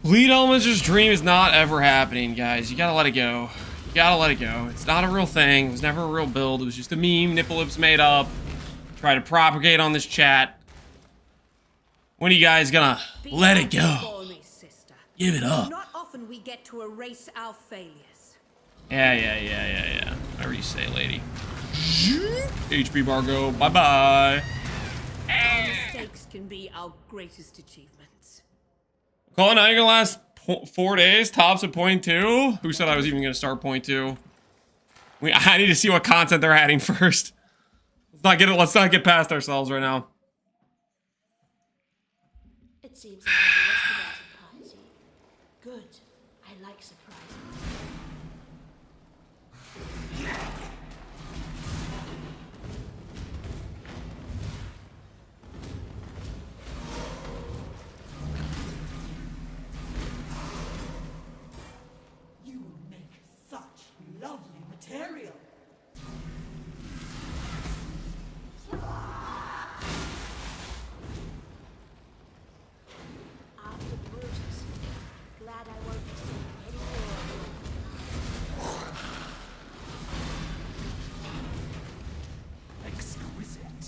Bleed Elementer's dream is not ever happening, guys. You gotta let it go. You gotta let it go. It's not a real thing. It was never a real build. It was just a meme Nipple Lips made up. Try to propagate on this chat. When are you guys gonna let it go? Give it up.
Not often we get to erase our failures.
Yeah. Whatever you say, lady. HP Margo, bye-bye.
Our mistakes can be our greatest achievements.
Colin, now you're gonna last 4 days, tops at point 2? Who said I was even gonna start point 2? I need to see what content they're adding first. Let's not get past ourselves right now.
It seems I underestimated piety. Good. I like surprises.
You will make such lovely material.
After Brutus, glad I won't be seeing any more.
Exquisite.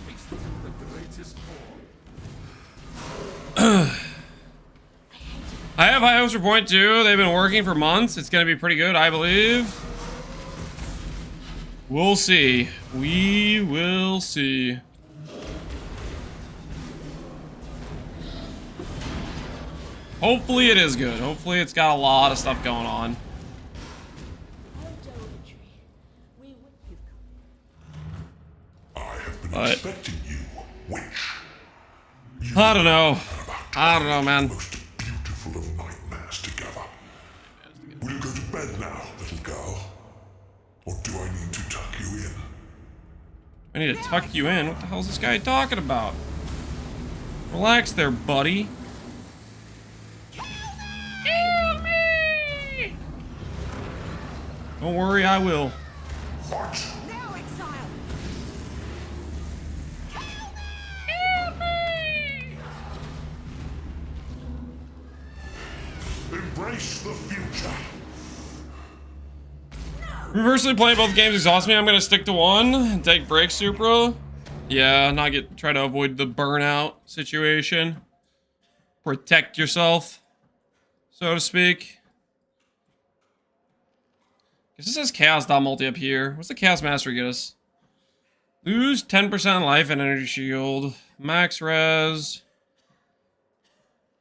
Taste the greatest form.
I have high hopes for point 2. They've been working for months. It's gonna be pretty good, I believe. We'll see. We will see. Hopefully it is good. Hopefully it's got a lot of stuff going on.
We would
I have been
But-
expecting you, witch.
I don't know. I don't know, man.
Most beautiful of nightmares together. We'll go to bed now, little girl. Or do I need to tuck you in?
I need to tuck you in. What the hell is this guy talking about? Relax there, buddy. Kill me! Don't worry, I will.
What?
Now, Exile!
Embrace the future.
Reversely playing both games exhausts me. I'm gonna stick to one and take breaks, Supra. Yeah, try to avoid the burnout situation. Protect yourself, so to speak. Guess it says Chaos Multi up here. What's the Chaos Mastery get us? Lose 10% life and energy shield. Max res.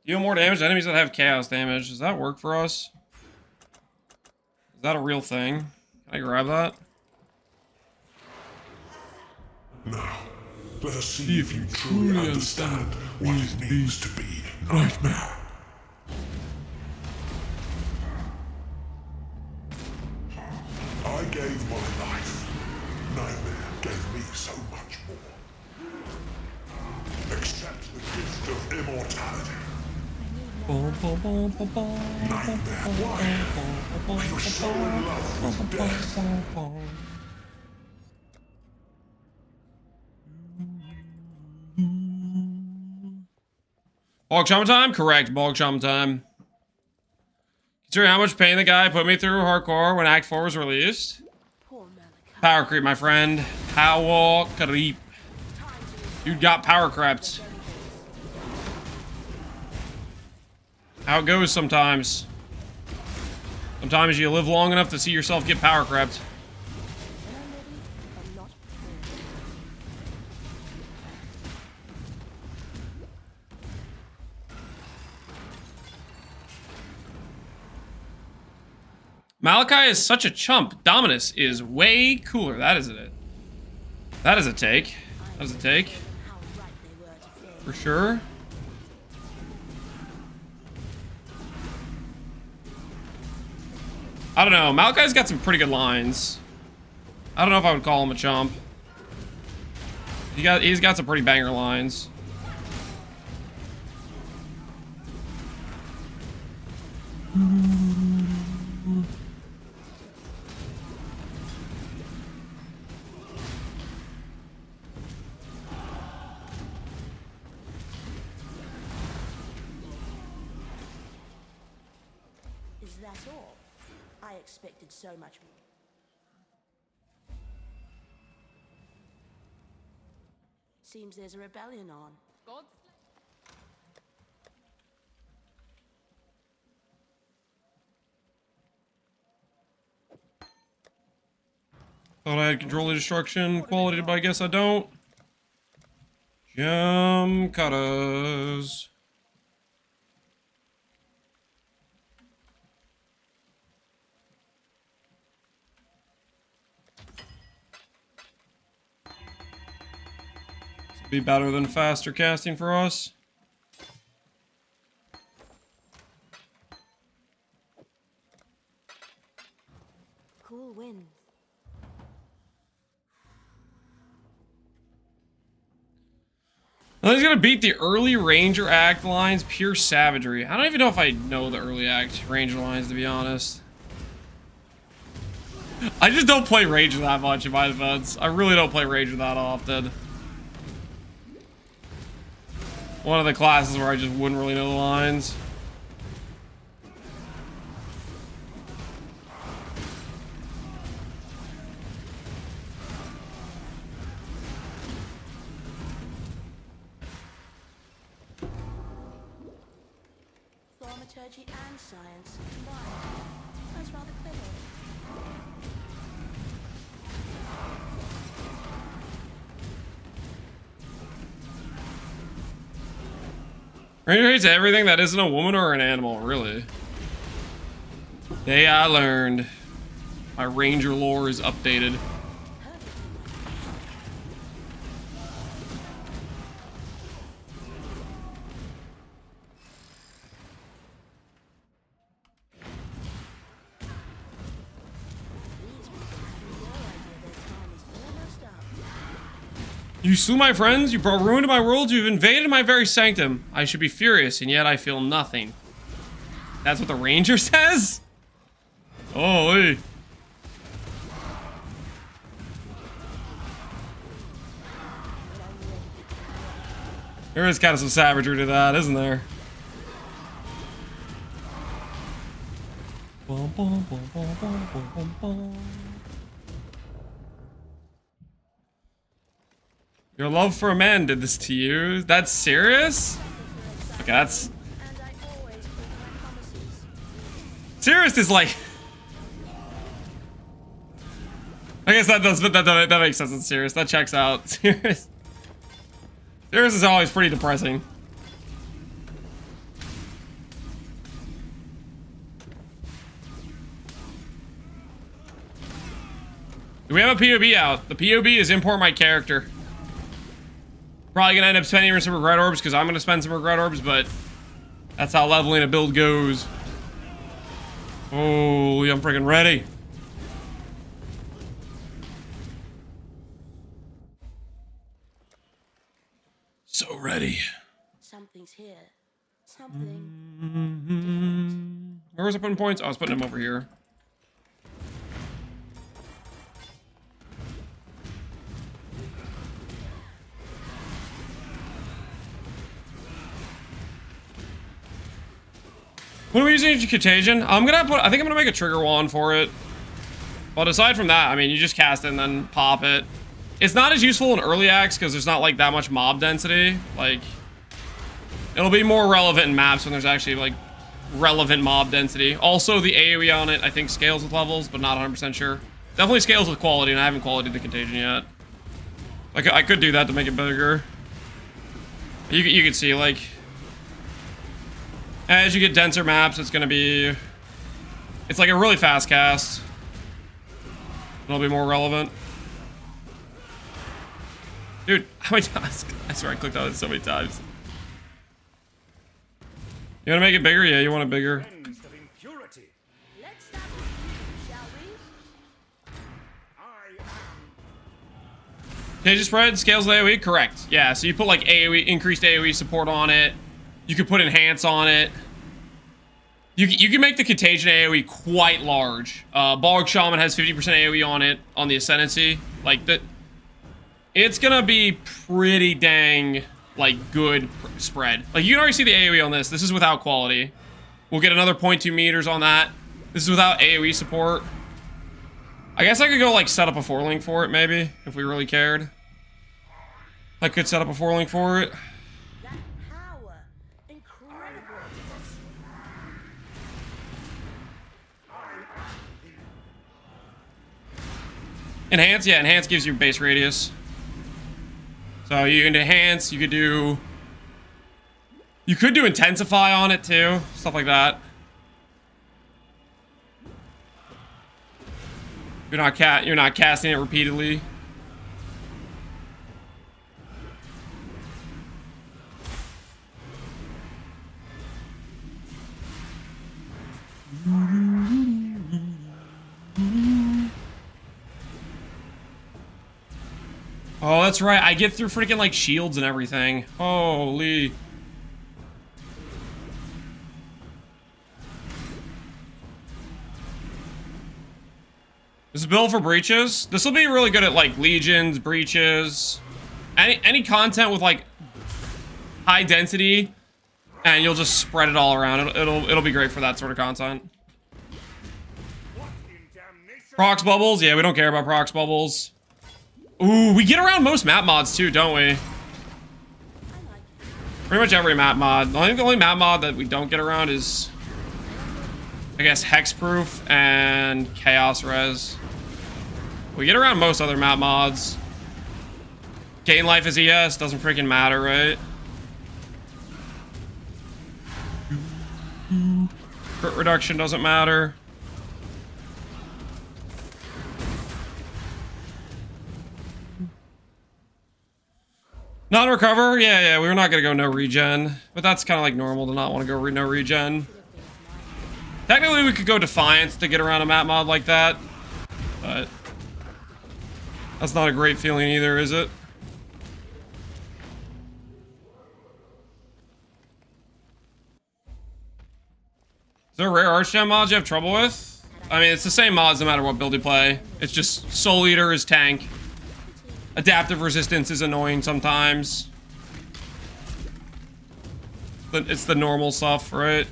Deal more damage to enemies that have chaos damage. Does that work for us? Is that a real thing? Can I grab that?
Now, let us see if you truly understand what it means to be Nightmare. I gave my life. Nightmare gave me so much more. Accept the gift of immortality. Nightmare, why? Are you so in love with death?
Bog Shaman time? Correct, Bog Shaman time. Considering how much pain the guy put me through hardcore when Act 4 was released.
Poor Malachi.
Power creep, my friend. Power creep. Dude got power crept. How it goes sometimes. Sometimes you live long enough to see yourself get power crept.
When I'm ready, I'm not prepared.
Malachi is such a chump. Dominus is way cooler. That is it. That is a take. That is a take. For sure. I don't know. Malachi's got some pretty good lines. I don't know if I would call him a chump. He's got some pretty banger lines.
Is that all? I expected so much more. Seems there's a rebellion on.
Thought I had control of destruction quality, but I guess I don't. Jump cutters. This would be better than faster casting for us.
Cool winds.
Well, he's gonna beat the early Ranger Act lines, pure savagery. I don't even know if I know the early Act Ranger lines, to be honest. I just don't play Ranger that much in my defense. I really don't play Ranger that often. One of the classes where I just wouldn't really know the lines.
Thaumaturgy and science combined. That's rather clever.
Ranger hates everything that isn't a woman or an animal, really. Day I learned. My Ranger lore is updated. You slew my friends, you brought ruin to my world, you've invaded my very sanctum. I should be furious, and yet I feel nothing. That's what the Ranger says? Holy. There is kind of some savagery to that, isn't there? Bum, bum, bum, bum, bum, bum, bum, bum. Your love for a man did this to you? That's serious? Okay, that's... Serious is like... I guess that does, but that makes sense. It's serious. That checks out. Serious. Serious is always pretty depressing. Do we have a POB out? The POB is import my character. Probably gonna end up spending some regret orbs because I'm gonna spend some regret orbs, but that's how leveling a build goes. Holy, I'm freaking ready. So ready.
Something's here. Something.
Where was I putting points? Oh, I was putting them over here. What are we using Contagion? I think I'm gonna make a trigger wand for it. But aside from that, I mean, you just cast it and then pop it. It's not as useful in early acts because there's not like that much mob density. Like, it'll be more relevant in maps when there's actually like relevant mob density. Also, the AoE on it, I think, scales with levels, but not 100% sure. Definitely scales with quality, and I haven't qualityed the Contagion yet. Like, I could do that to make it bigger. You can see, like, as you get denser maps, it's gonna be It's like a really fast cast. It'll be more relevant. Dude, how many times? I swear I clicked on it so many times. You want to make it bigger? Yeah, you want it bigger.
Let's start with you, shall we?
Contagion spread scales the AoE? Correct. Yeah, so you put like AoE, increased AoE support on it. You could put enhance on it. You can make the Contagion AoE quite large. Bog Shaman has 50% AoE on it on the Ascendancy. Like that, it's gonna be pretty dang like good spread. Like you can already see the AoE on this. This is without quality. We'll get another 0.2 meters on that. This is without AoE support. I guess I could go like set up a 4-link for it maybe if we really cared. I could set up a 4-link for it.
That power, incredible.
Enhance, yeah, enhance gives you base radius. So you can enhance, you could do intensify on it too, stuff like that. You're not casting it repeatedly. Oh, that's right. I get through freaking like shields and everything. Holy. This is built for breaches. This will be really good at like legions, breaches, any content with like high density, and you'll just spread it all around. It'll be great for that sort of content. Prox bubbles, yeah, we don't care about prox bubbles. Ooh, we get around most map mods too, don't we? Pretty much every map mod. I think the only map mod that we don't get around is, I guess, hexproof and chaos res. We get around most other map mods. Gain life is ES, doesn't freaking matter, right? Crit reduction doesn't matter. Non-recover? Yeah, we were not gonna go no regen. But that's kind of like normal to not want to go no regen. Technically, we could go Defiance to get around a map mod like that. But that's not a great feeling either, is it? Is there rare Archgem mods you have trouble with? I mean, it's the same mods no matter what build you play. It's just Soul Eater is tank. Adaptive resistance is annoying sometimes. But it's the normal stuff, right?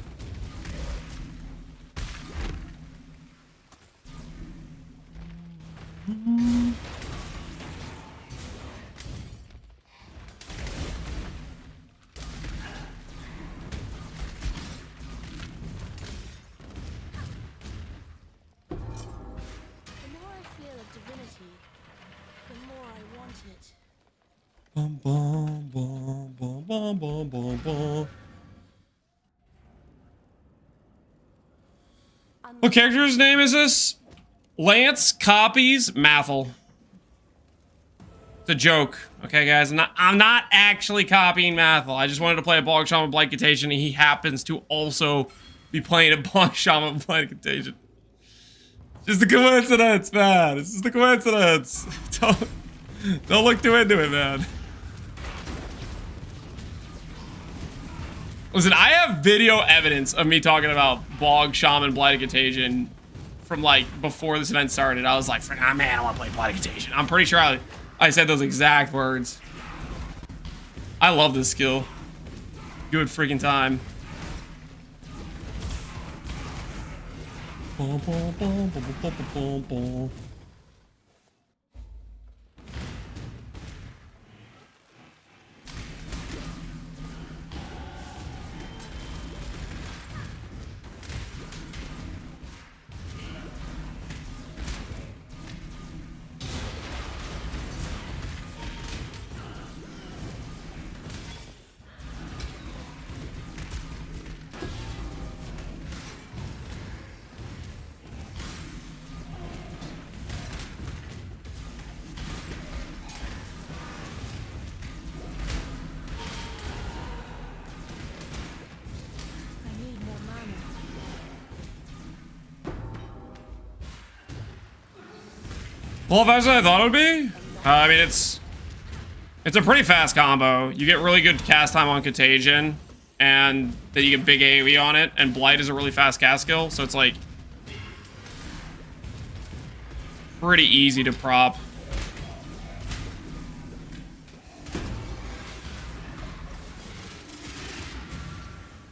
Bum, bum, bum, bum, bum, bum, bum, bum. What character's name is this? Lance copies Mathel. It's a joke. Okay, guys, I'm not actually copying Mathel. I just wanted to play a Bog Shaman Blight Contagion, and he happens to also be playing a Bog Shaman Blight Contagion. Just a coincidence, man. It's just a coincidence. Don't look too into it, man. Listen, I have video evidence of me talking about Bog Shaman Blight Contagion from like before this event started. I was like, man, I want to play Blight Contagion. I'm pretty sure I said those exact words. I love this skill. Good freaking time. Bum, bum, bum, bum, bum, bum, bum. Well, faster than I thought it would be. I mean, it's a pretty fast combo. You get really good cast time on Contagion, and then you get big AoE on it, and Blight is a really fast cast skill, so it's like pretty easy to prop.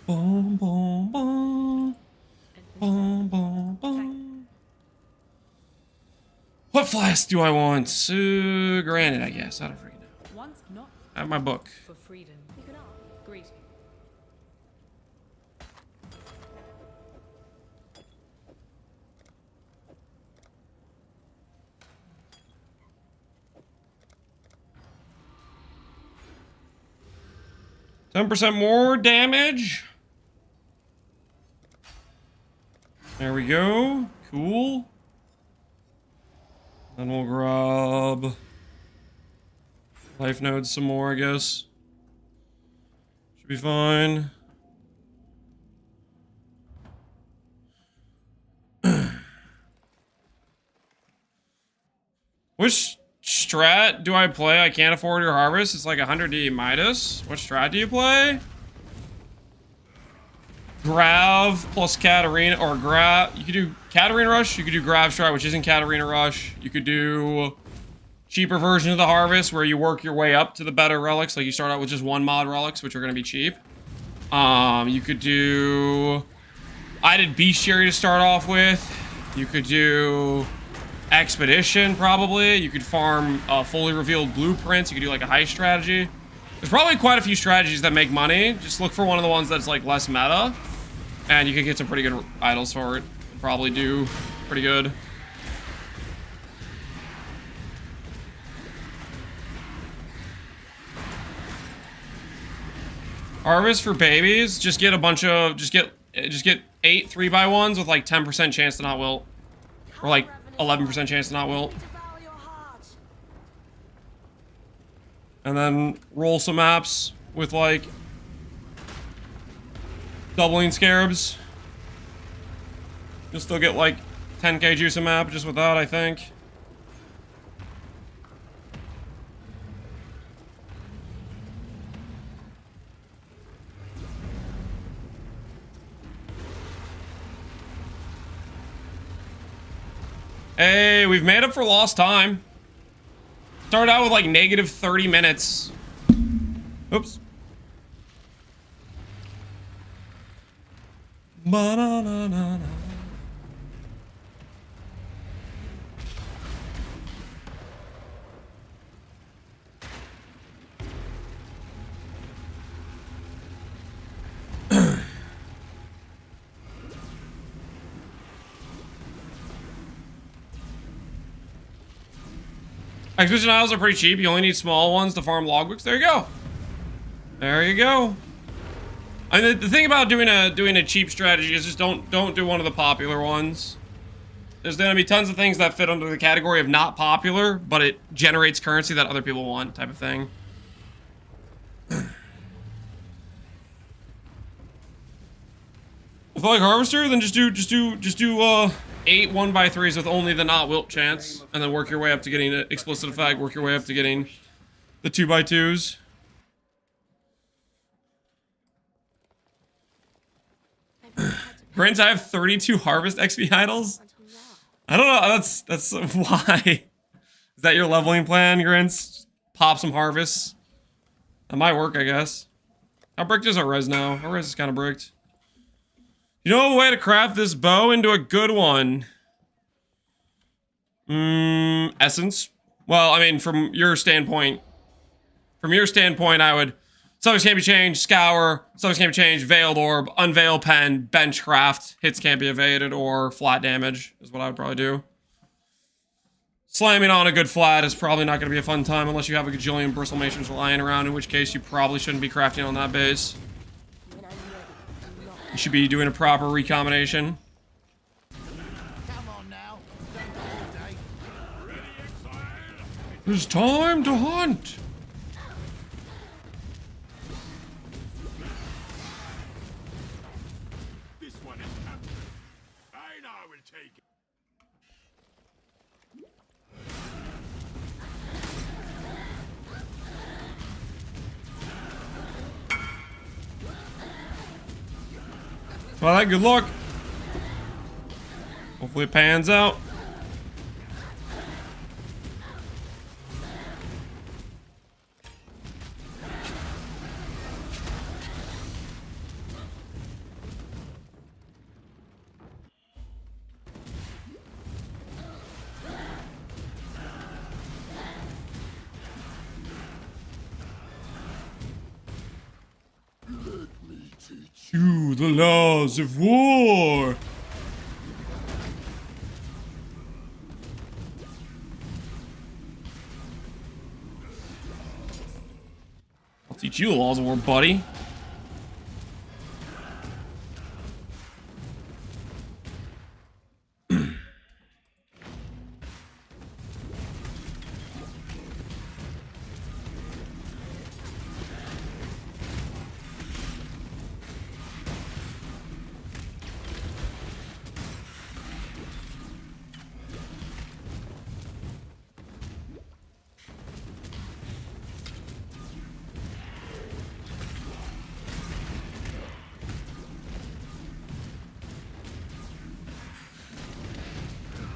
Boom, boom, boom. Boom, boom, boom. What flask do I want? Granted, I guess. I don't freaking know.
Once not
I have my book.
for freedom. You can greeting.
10% more damage. There we go. Cool. Then we'll grab life nodes some more, I guess. Should be fine. Which strat do I play? I can't afford your harvest. It's like 100D Midas. What strat do you play? Grav plus Katarina, or Grav. You could do Katarina Rush. You could do Grav strat, which isn't Katarina Rush. You could do cheaper version of the harvest where you work your way up to the better relics. Like you start out with just one mod relics, which are going to be cheap. You could do. I did Bestiary to start off with. You could do Expedition, probably. You could farm fully revealed blueprints. You could do like a heist strategy. There's probably quite a few strategies that make money. Just look for one of the ones that's like less meta, and you can get some pretty good idols for it. Probably do pretty good. Harvest for babies. Just get a bunch of. Just get 8 3x1s with like 10% chance to not wilt, or like 11% chance to not wilt. And then roll some maps with like doubling scarabs. You'll still get like 10k juice a map just with that, I think. Hey, we've made up for lost time. Started out with like negative 30 minutes. Oops. Ba-na-na-na-na. Expedition Isles are pretty cheap. You only need small ones to farm logbooks. There you go. There you go. I mean, the thing about doing a cheap strategy is just don't do one of the popular ones. There's gonna be tons of things that fit under the category of not popular, but it generates currency that other people want, type of thing. If I like Harvester, then just do 8 1x3s with only the not wilt chance, and then work your way up to getting an explicit effect, work your way up to getting the 2x2s. Grins, I have 32 harvest XP idols. I don't know, that's why. Is that your leveling plan, Grins? Pop some harvests. That might work, I guess. How bricked is our res now? Our res is kind of bricked. You know a way to craft this bow into a good one? Essence. Well, I mean, from your standpoint, I would. Subjects can't be changed. Scour. Subjects can't be changed. Veiled orb. Unveil pen. Bench craft. Hits can't be evaded, or flat damage is what I would probably do. Slamming on a good flat is probably not going to be a fun time unless you have a gajillion bristle matrons lying around, in which case you probably shouldn't be crafting on that base. You should be doing a proper recombination.
Come on now.
It's time to hunt.
This one is captured. I will take it.
Well, that good luck. Hopefully it pans out. You, the laws of war. I'll teach you the laws of war, buddy.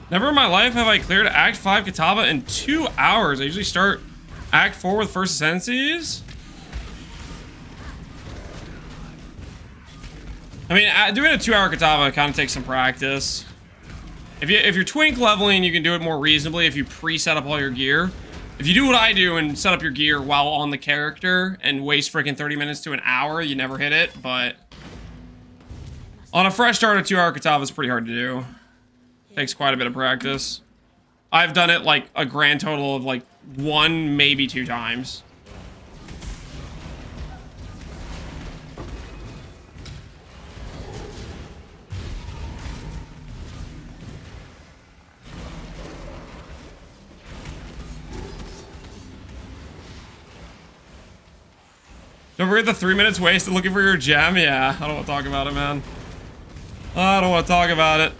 Never in my life have I cleared Act 5 Katava in 2 hours. I usually start Act 4 with first Ascendancies. I mean, doing a 2-hour Katava kind of takes some practice. If you're twink leveling, you can do it more reasonably if you pre-set up all your gear. If you do what I do and set up your gear while on the character and waste freaking 30 minutes to an hour, you never hit it. But on a fresh start, a 2-hour Katava is pretty hard to do. Takes quite a bit of practice. I've done it like a grand total of like 1, maybe 2 times. Don't forget the 3 minutes wasted looking for your gem. Yeah, I don't want to talk about it, man. I don't want to talk about it.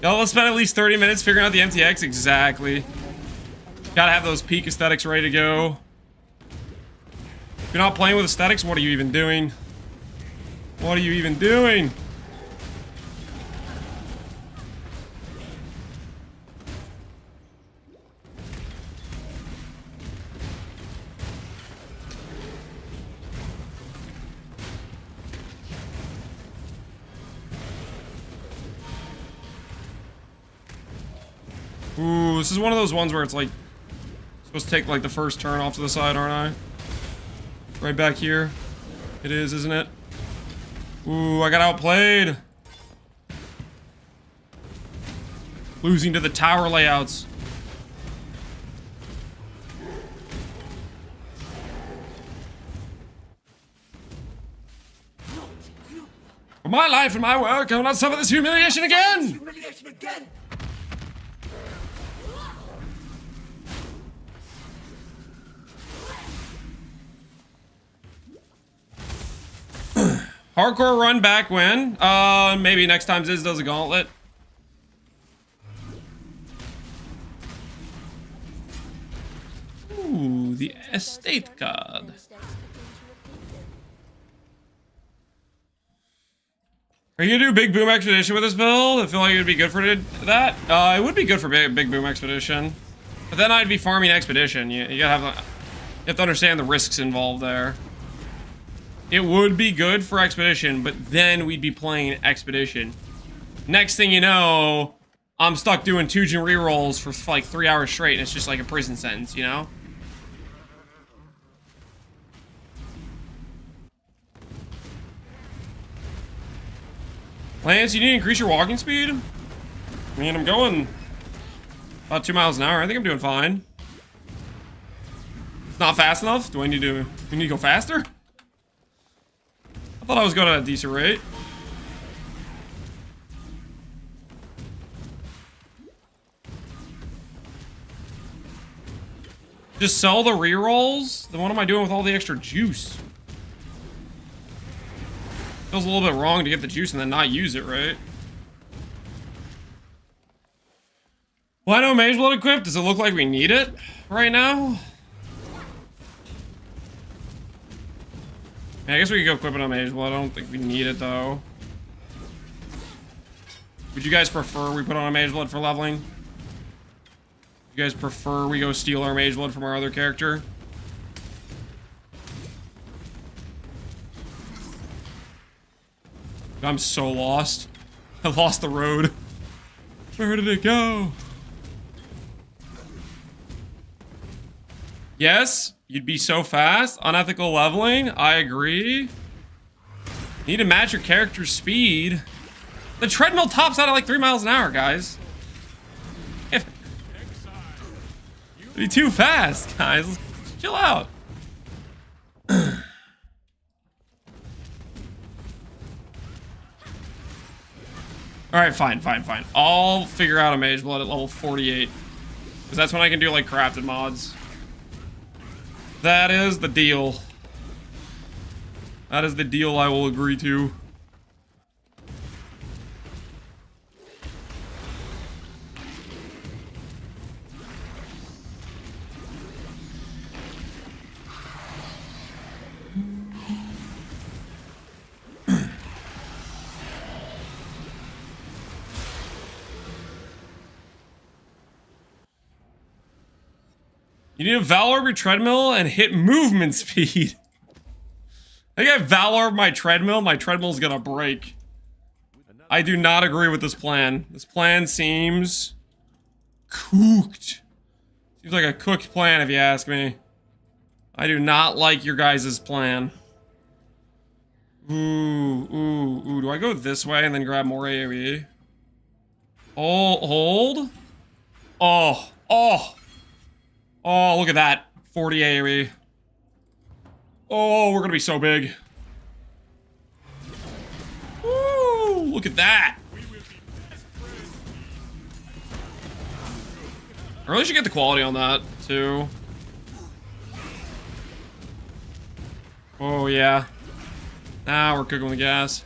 Yo, let's spend at least 30 minutes figuring out the MTX. Exactly. Gotta have those peak aesthetics ready to go. If you're not playing with aesthetics, what are you even doing? What are you even doing? Ooh, this is one of those ones where it's like supposed to take like the first turn off to the side, aren't I? Right back here. It is, isn't it? Ooh, I got outplayed. Losing to the tower layouts. For my life and my work, I will not suffer this humiliation again!
Humiliation again!
Hardcore run back when? Maybe next time Ziz does a gauntlet. Ooh, the estate card. Are you gonna do Big Boom Expedition with this build? I feel like it'd be good for that. It would be good for Big Boom Expedition. But then I'd be farming Expedition. You gotta you have to understand the risks involved there. It would be good for Expedition, but then we'd be playing Expedition. Next thing you know, I'm stuck doing Tujin rerolls for like 3 hours straight, and it's just like a prison sentence, you know? Lance, you need to increase your walking speed? I mean, I'm going about 2 miles an hour. I think I'm doing fine. It's not fast enough? Do we need to go faster? I thought I was going at a decent rate. Just sell the rerolls? Then what am I doing with all the extra juice? Feels a little bit wrong to get the juice and then not use it, right? Why no Mage Blood equipped? Does it look like we need it right now? I guess we could go equip it on Mage Blood. I don't think we need it though. Would you guys prefer we put on a Mage Blood for leveling? You guys prefer we go steal our Mage Blood from our other character? I'm so lost. I lost the road. Where did it go? Yes, you'd be so fast. Unethical leveling. I agree. Need to match your character's speed. The treadmill tops out at like 3 miles an hour, guys. It'd be too fast, guys. Let's chill out. Alright, fine. I'll figure out a Mage Blood at level 48. Because that's when I can do like crafted mods. That is the deal. That is the deal I will agree to. You need to Valor your treadmill and hit movement speed. I think I Valor my treadmill's gonna break. I do not agree with this plan. This plan seems cooked. Seems like a cooked plan if you ask me. I do not like your guys' plan. Ooh. Do I go this way and then grab more AoE? Oh, hold. Oh, look at that. 40 AoE. Oh, we're gonna be so big. Woo, look at that. I really should get the quality on that, too. Oh, yeah. Now we're cooking with gas.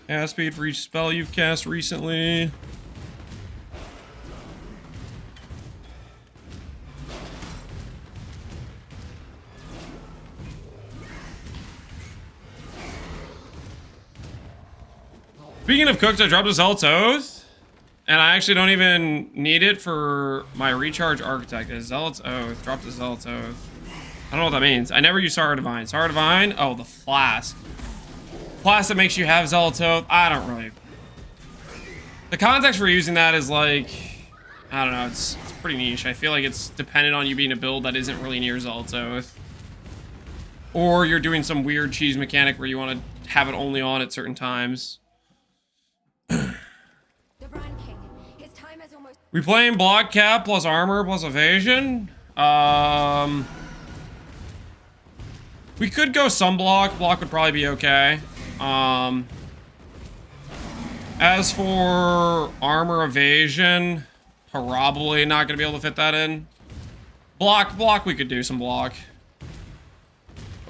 Cast speed for each spell you've cast recently. Speaking of cooked, I dropped a Zealot's Oath. And I actually don't even need it for my recharge architect. A Zealot's Oath. Dropped a Zealot's Oath. I don't know what that means. I never use Sorrow Divine. Sorrow Divine? Oh, the flask. Flask that makes you have Zealot's Oath. I don't really. The context for using that is like, I don't know, it's pretty niche. I feel like it's dependent on you being a build that isn't really near Zealot's Oath. Or you're doing some weird cheese mechanic where you want to have it only on at certain times. We playing block cap plus armor plus evasion. We could go some block. Block would probably be okay. As for armor evasion, probably not gonna be able to fit that in. Block, we could do some block.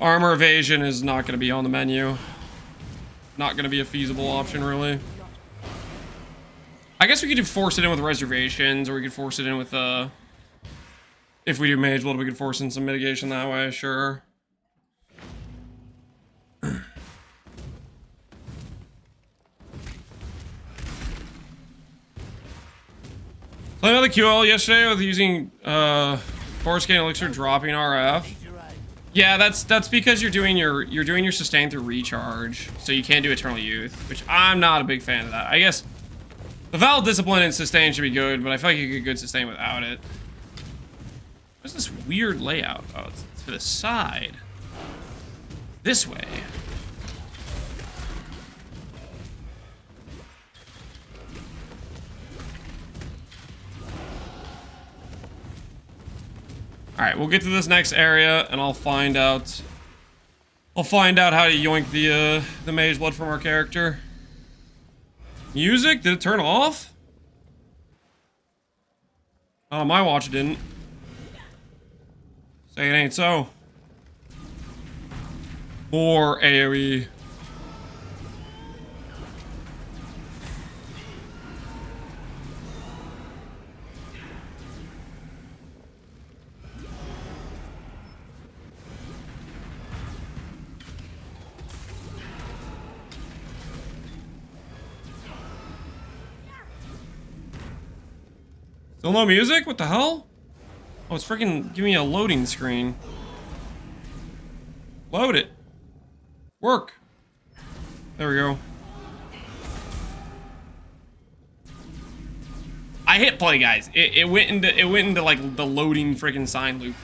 Armor evasion is not gonna be on the menu. Not gonna be a feasible option, really. I guess we could force it in with reservations, or we could force it in with, if we do Mage Blood, we could force in some mitigation that way, sure. Playing another QL yesterday with using Force Gain Elixir dropping RF. Yeah, that's because you're doing your sustain through recharge, so you can't do Eternal Youth, which I'm not a big fan of that. I guess the Valid Discipline and sustain should be good, but I feel like you get good sustain without it. What's this weird layout? Oh, it's to the side. This way. All right, we'll get to this next area, and I'll find out. How to yoink the Mage Blood from our character. Music? Did it turn off? Oh, my watch didn't. Say it ain't so. More AoE. Still no music? What the hell? Oh, it's freaking giving me a loading screen. Load it. Work. There we go. I hit play, guys. It went into like the loading freaking sign loop.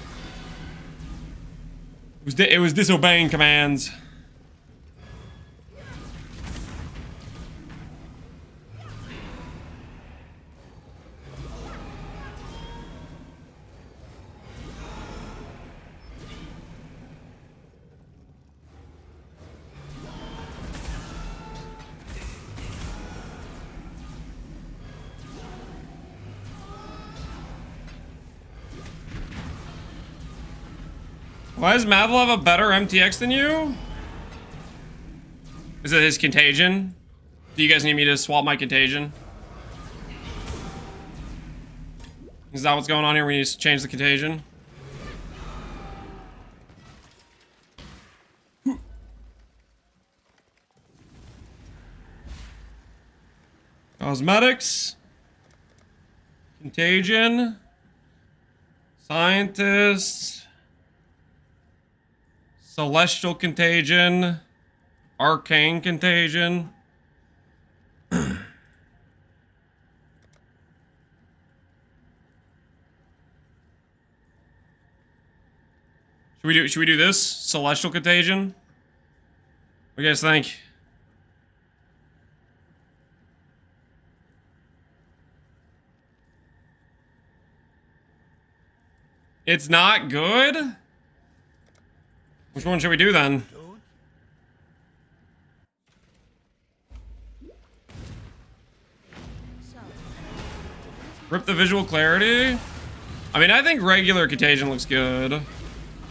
It was disobeying commands. Why does Mavel have a better MTX than you? Is it his contagion? Do you guys need me to swap my contagion? Is that what's going on here? We need to change the contagion? Cosmetics. Contagion. Scientist. Celestial Contagion, Arcane Contagion. Should we do this? Celestial Contagion? What do you guys think? It's not good? Which one should we do then? Rip the visual clarity? I mean, I think regular Contagion looks good. You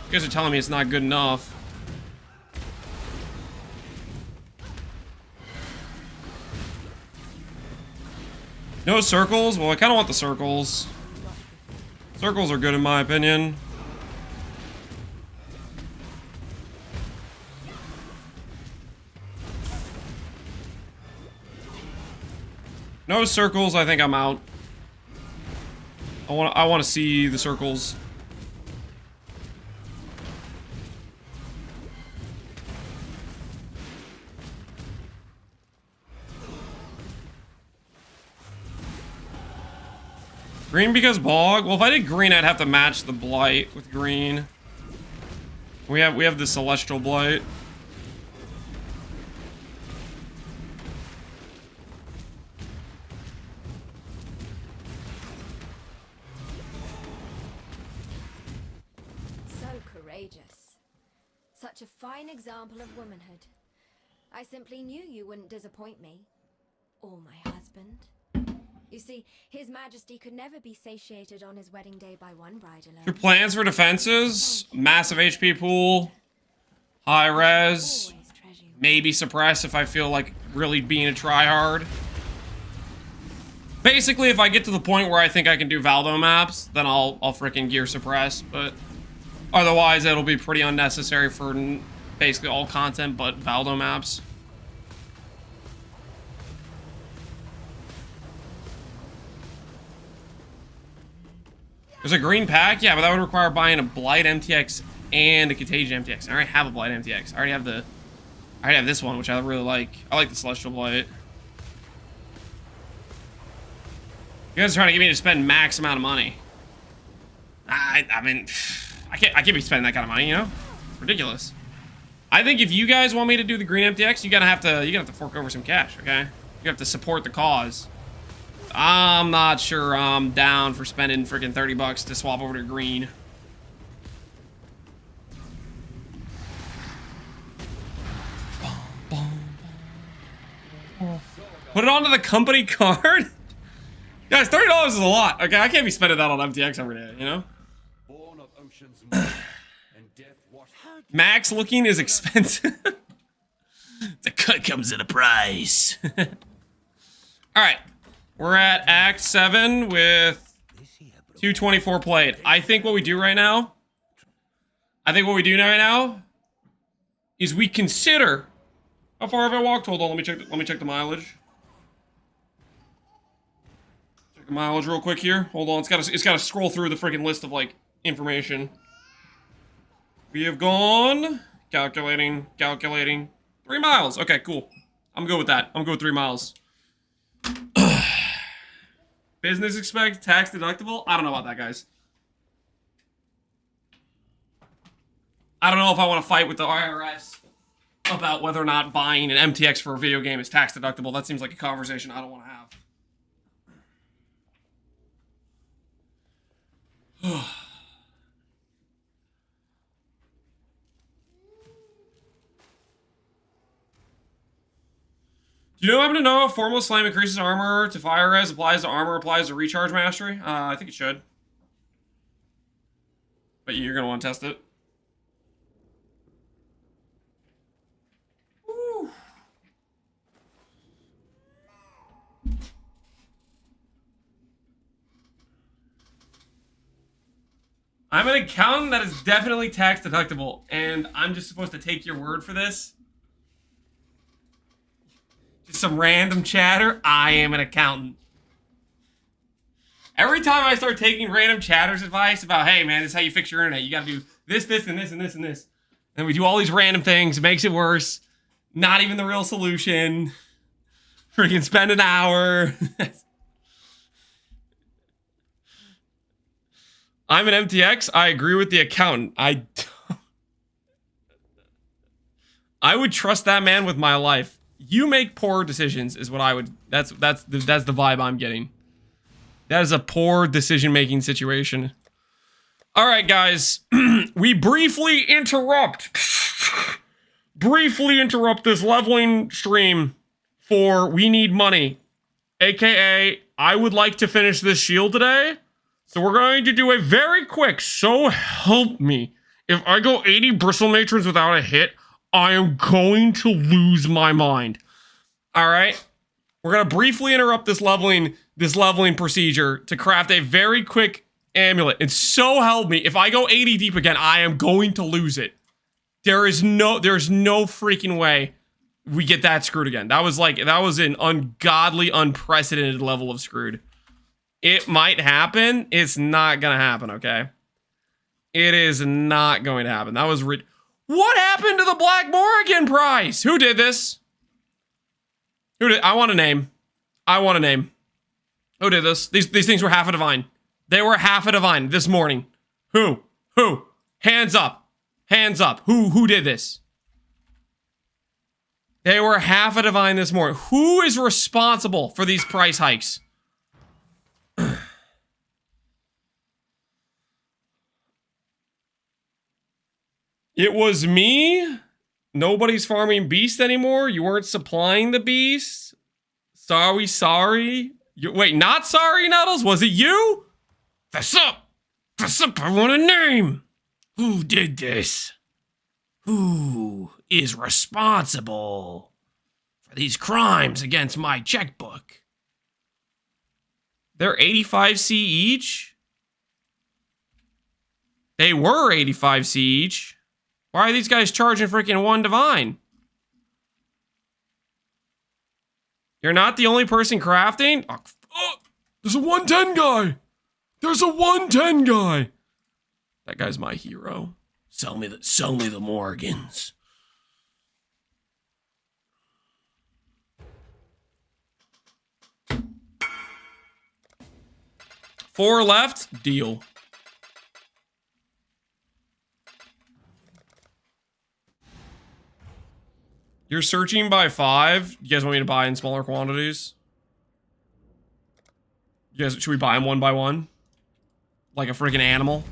guys are telling me it's not good enough. No circles? Well, I kind of want the circles. Circles are good in my opinion. No circles, I think I'm out. I want to see the circles. Green because Bog? Well, if I did green, I'd have to match the Blight with green. We have the Celestial Blight.
Such a fine example of womanhood. I simply knew you wouldn't disappoint me. Or my husband. You see, His Majesty could never be satiated on his wedding day by one bride alone.
Your plans for defenses? Massive HP pool. High res. Maybe suppress if I feel like really being a tryhard. Basically, if I get to the point where I think I can do Valdo maps, then I'll freaking gear suppress, but otherwise it'll be pretty unnecessary for basically all content but Valdo maps. There's a green pack? Yeah, but that would require buying a Blight MTX and a Contagion MTX. I already have a Blight MTX. I already have this one, which I really like. I like the Celestial Blight. You guys are trying to get me to spend max amount of money. I mean, I can't be spending that kind of money, you know? It's ridiculous. I think if you guys want me to do the green MTX, you're gonna have to fork over some cash, okay? You have to support the cause. I'm not sure I'm down for spending freaking $30 to swap over to green. Put it onto the company card? Guys, $30 is a lot. Okay, I can't be spending that on MTX every day, you know?
Born of ocean's mud and death washed.
Max looking is expensive. The cut comes at a price. Alright. We're at Act 7 with 224 played. I think what we do right now is we consider how far have I walked? Hold on, let me check the mileage. Check the mileage real quick here. Hold on, it's gotta scroll through the freaking list of like information. We have gone calculating 3 miles. Okay, cool. I'm good with that. I'm good with 3 miles. Business expect tax deductible. I don't know about that, guys. I don't know if I want to fight with the IRS about whether or not buying an MTX for a video game is tax deductible. That seems like a conversation I don't want to have. Do you happen to know if Formless Flame increases armor to fire res, applies to armor, applies to recharge mastery? I think it should. But you're going to want to test it. Woo. I'm an accountant that is definitely tax deductible, and I'm just supposed to take your word for this? Just some random chatter. I am an accountant. Every time I start taking random chatter's advice about, hey man, this is how you fix your internet. You gotta do this, this, and this, and this, and this. And we do all these random things. It makes it worse. Not even the real solution. Freaking spend an hour. I'm an MTX. I agree with the accountant. I would trust that man with my life. You make poor decisions is what I would. That's the vibe I'm getting. That is a poor decision-making situation. All right, guys. We briefly interrupt this leveling stream for We Need Money. AKA, I would like to finish this shield today. So we're going to do a very quick, so help me. If I go 80 bristle matrons without a hit, I am going to lose my mind. All right? We're going to briefly interrupt this leveling procedure to craft a very quick amulet. And so help me, if I go 80 deep again, I am going to lose it. There's no freaking way we get that screwed again. That was an ungodly, unprecedented level of screwed. It might happen. It's not going to happen, okay? It is not going to happen. That was what happened to the Black Morrigan prize? Who did this? I want a name. Who did this? These things were half a divine. They were half a divine this morning. Who? Hands up. Who did this? They were half a divine this morning. Who is responsible for these price hikes? It was me. Nobody's farming beast anymore. You weren't supplying the beast. Sorry. Wait, not sorry, Nuddles? Was it you? Fess up. I want a name. Who did this? Who is responsible for these crimes against my checkbook? They're 85C each? They were 85C each. Why are these guys charging freaking 1 divine? You're not the only person crafting? Oh, there's a 110 guy. That guy's my hero. Sell me the Morgans. Four left. Deal. You're searching by 5. You guys want me to buy in smaller quantities? You guys, should we buy them one by one? Like a freaking animal?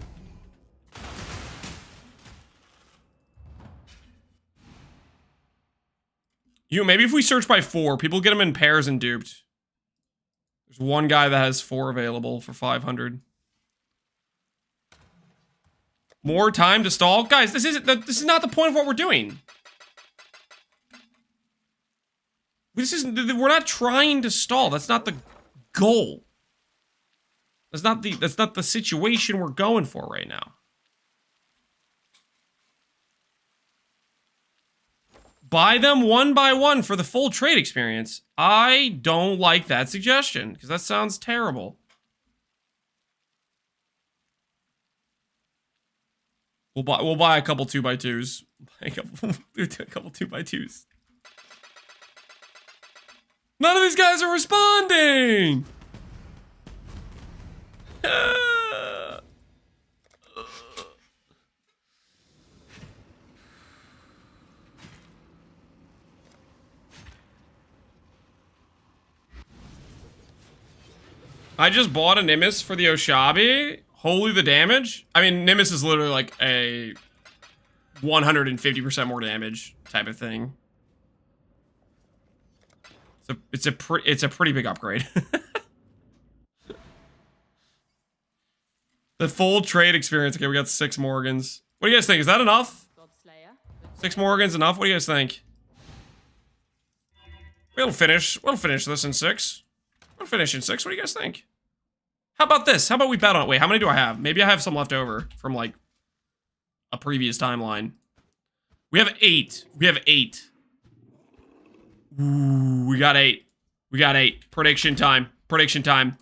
Maybe if we search by 4, people get them in pairs and duped. There's one guy that has 4 available for 500. More time to stall? Guys, this is not the point of what we're doing. We're not trying to stall. That's not the goal. That's not the situation we're going for right now. Buy them one by one for the full trade experience. I don't like that suggestion because that sounds terrible. We'll buy a couple 2x2s. A couple 2x2s. None of these guys are responding. I just bought a Nimbus for the Oshabi. Holy the damage. I mean, Nimbus is literally like a 150% more damage type of thing. So it's a pretty big upgrade. The full trade experience. Okay, we got 6 Morgans. What do you guys think? Is that enough? 6 Morgans enough? What do you guys think? We'll finish this in 6. We'll finish in 6. What do you guys think? How about this? How about we bet on it? Wait, how many do I have? Maybe I have some left over from like a previous timeline. We have 8. We have 8. Ooh, we got 8. We got 8. Prediction time. Prediction time.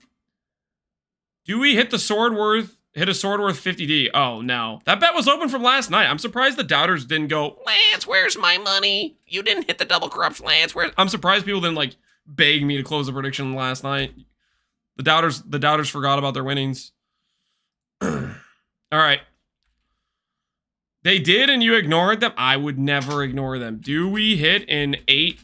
Do we hit the sword worth? Hit a sword worth 50D? Oh, no. That bet was open from last night. I'm surprised the doubters didn't go, Lance, where's my money? You didn't hit the double corruption, Lance. I'm surprised people didn't, like, beg me to close the prediction last night. The doubters forgot about their winnings. All right. They did and you ignored them? I would never ignore them. Do we hit in 8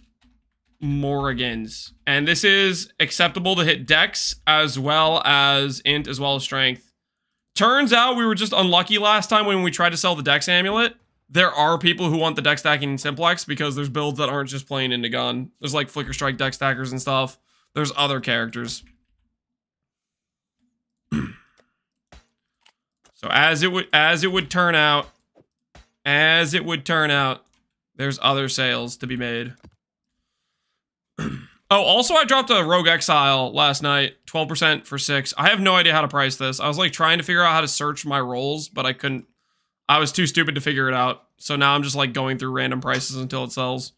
Morgans? And this is acceptable to hit Dex as well as Int as well as Strength. Turns out we were just unlucky last time when we tried to sell the Dex amulet. There are people who want the Dex stacking in Simplex because there's builds that aren't just playing into gun. There's like Flicker Strike Dex stackers and stuff. There's other characters. So as it would turn out, there's other sales to be made. Oh, also I dropped a Rogue Exile last night, 12% for 6. I have no idea how to price this. I was like trying to figure out how to search my rolls, but I couldn't. I was too stupid to figure it out. So now I'm just like going through random prices until it sells.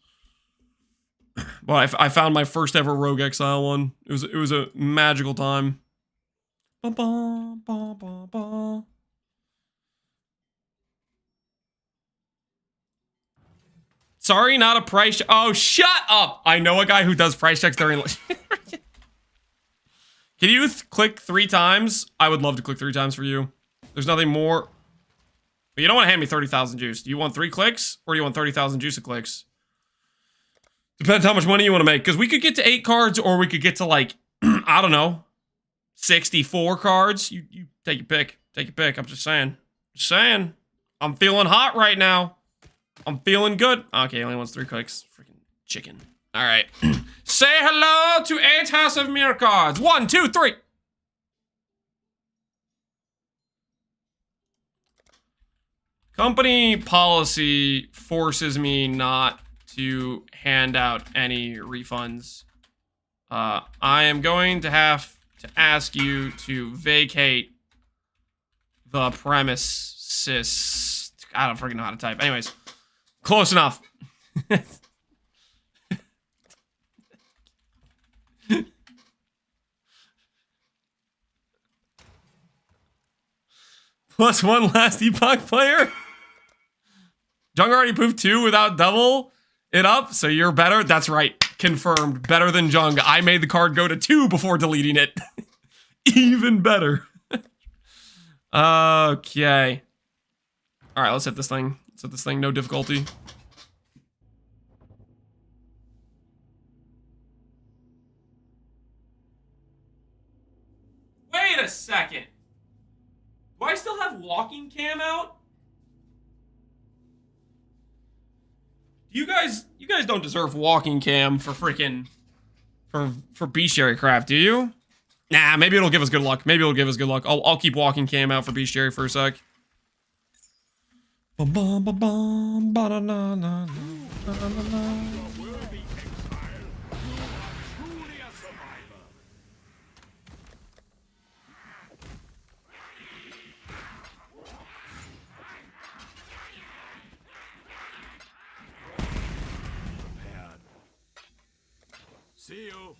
But I found my first ever Rogue Exile one. It was a magical time. Ba -ba, ba -ba -ba. Sorry, not a price. Oh, shut up! I know a guy who does price checks during. Can you click 3 times? I would love to click 3 times for you. There's nothing more. But you don't want to hand me 30,000 juice. Do you want 3 clicks or do you want 30,000 juice of clicks? Depends how much money you want to make. Because we could get to 8 cards or we could get to like, I don't know, 64 cards. You take your pick. Take your pick. I'm just saying. Just saying. I'm feeling hot right now. I'm feeling good. Okay, he only wants 3 clicks. Freaking chicken. All right. Say hello to 8 House of Mirror cards. 1, 2, 3. Company policy forces me not to hand out any refunds. I am going to have to ask you to vacate the premises. I don't freaking know how to type. Anyways. Close enough. Plus 1 last Epoch player. Jung already proved 2 without double it up, so you're better. That's right. Confirmed. Better than Jung. I made the card go to 2 before deleting it. Even better. Okay. All right, let's hit this thing. Let's hit this thing. No difficulty. Wait a second. Do I still have walking cam out? You guys don't deserve walking cam for freaking for bestiary craft, do you? Nah, maybe it'll give us good luck. Maybe it'll give us good luck. I'll keep walking Cam out for bestiary for a sec. Bum, bum, bum, bum, ba, na, na, na, na, na, na.
See you.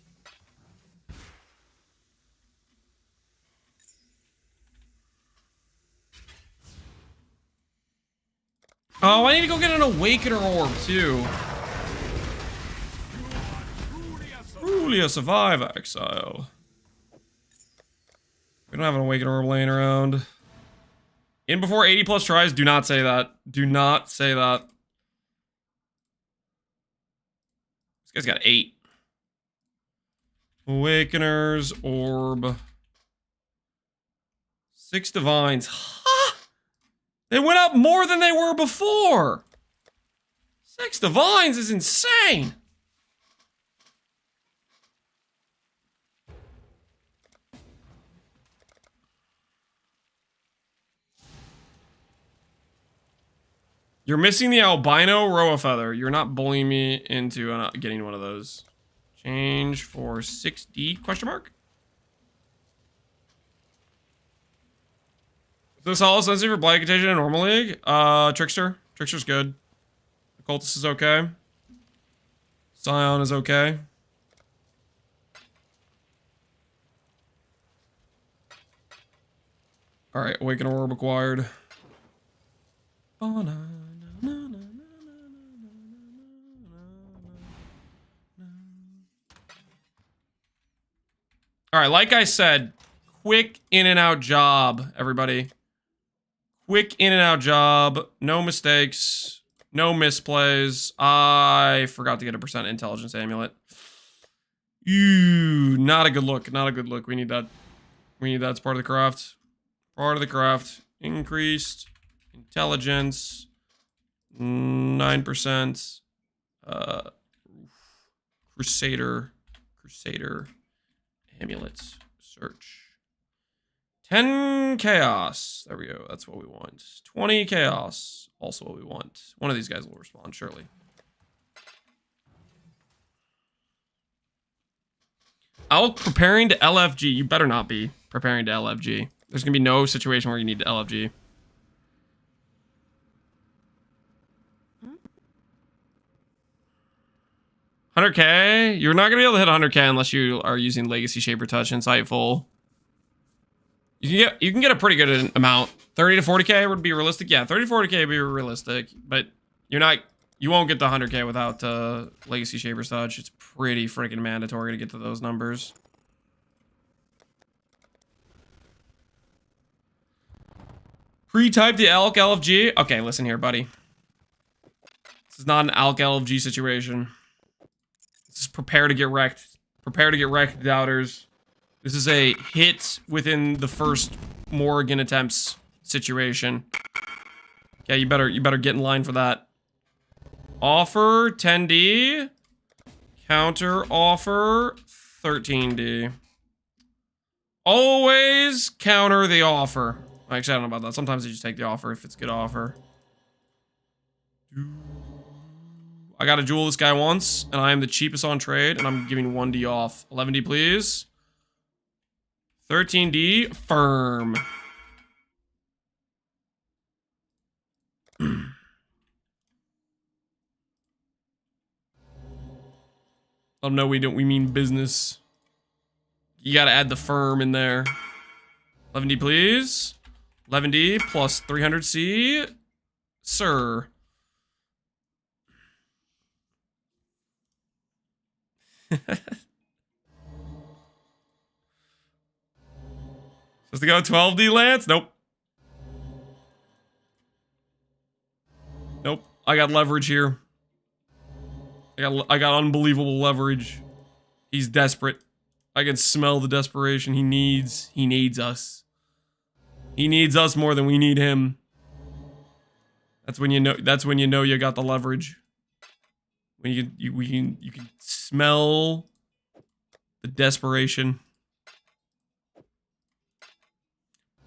Oh, I need to go get an Awakener Orb, too. Truly a survivor, Exile. We don't have an Awakener Orb laying around. In before 80 plus tries, do not say that. Do not say that. This guy's got 8. Awakeners, Orb. 6 Divines. Ha! They went up more than they were before. 6 Divines is insane. You're missing the albino Roa Feather. You're not bullying me into getting one of those. Change for 6D question mark? Is this all Ascendancy for Blight Contagion in normal league? Trickster. Trickster's good. Occultist is okay. Scion is okay. Alright, Awaken Orb acquired. Alright, like I said, quick in and out job, everybody. Quick in and out job. No mistakes. No misplays. I forgot to get a % intelligence amulet. Ew, not a good look. Not a good look. We need that. We need that as part of the craft. Part of the craft. Increased intelligence. 9%. Crusader amulet. Search. 10 chaos. There we go. That's what we want. 20 chaos. Also what we want. One of these guys will respond, surely. I'll preparing to LFG. You better not be preparing to LFG. There's going to be no situation where you need to LFG. $100K? You're not going to be able to hit 100K unless you are using Legacy Shaper Touch Insightful. You can get a pretty good amount. 30 to 40K would be realistic. Yeah, 30 to 40K would be realistic, but you won't get the 100K without Legacy Shaper Touch. It's pretty freaking mandatory to get to those numbers. Pre-type the Alk LFG. Okay, listen here, buddy. This is not an Alk LFG situation. This is prepare to get wrecked. Prepare to get wrecked, doubters. This is a hit within the first Morrigan attempts situation. Okay, you better get in line for that. Offer 10D. Counter offer 13D. Always counter the offer. Actually, I don't know about that. Sometimes you just take the offer if it's a good offer. I got to jewel this guy once, and I am the cheapest on trade, and I'm giving 1D off. 11D, please. 13D, firm. Let them know we mean business. You gotta add the firm in there. 11D, please. 11D plus 300C. Sir. Supposed to go 12D Lance? Nope. Nope. I got leverage here. I got unbelievable leverage. He's desperate. I can smell the desperation he needs. He needs us. He needs us more than we need him. That's when you know you got the leverage. When you can smell the desperation.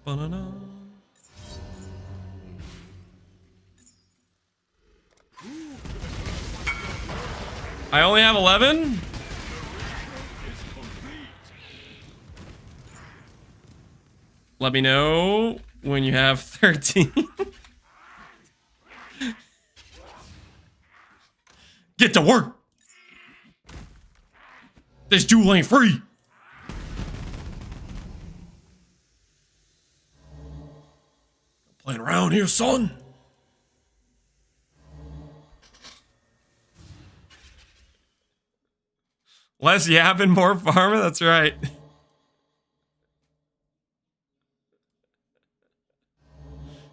Ba-na-na. I only have 11? Let me know when you have 13. Get to work! This jewel ain't free! Playing around here, son. Less yapping, more farming, that's right.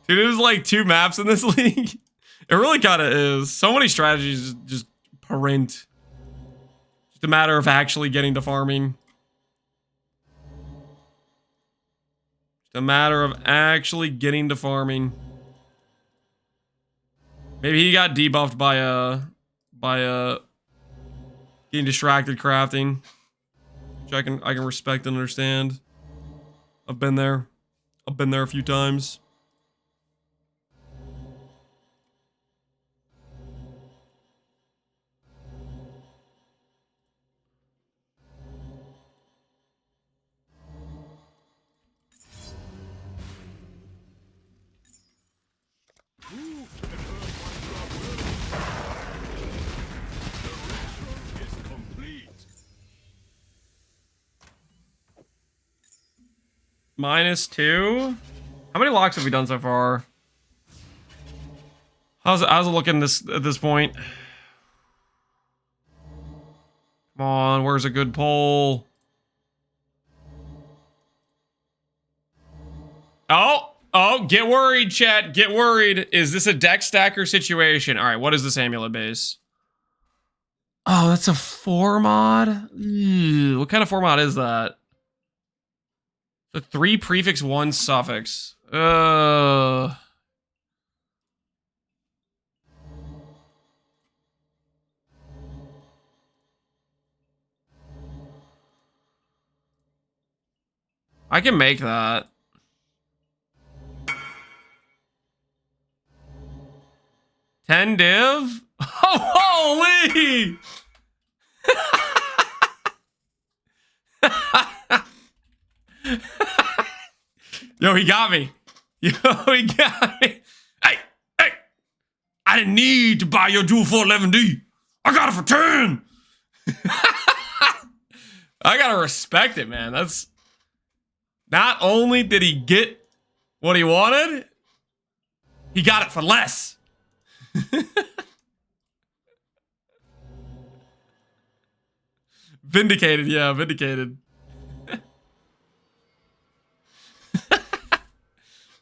Dude, there's like 2 maps in this league. It really kind of is. So many strategies just parent. Just a matter of actually getting to farming. Just a matter of actually getting to farming. Maybe he got debuffed by getting distracted crafting. Which I can respect and understand. I've been there. I've been there a few times. -2. How many locks have we done so far? How's it looking at this point? Come on, where's a good poll? Oh, get worried, chat. Get worried. Is this a deck stacker situation? All right, what is this amulet base? Oh, that's a 4 mod? Ew, what kind of 4 mod is that? The 3 prefix 1 suffix. I can make that. 10 div? Oh, holy! Yo, he got me. Yo, he got me. Hey! I didn't need to buy your jewel for 11D. I got it for 10. I gotta respect it, man. That's... Not only did he get what he wanted, he got it for less. Vindicated, yeah, vindicated.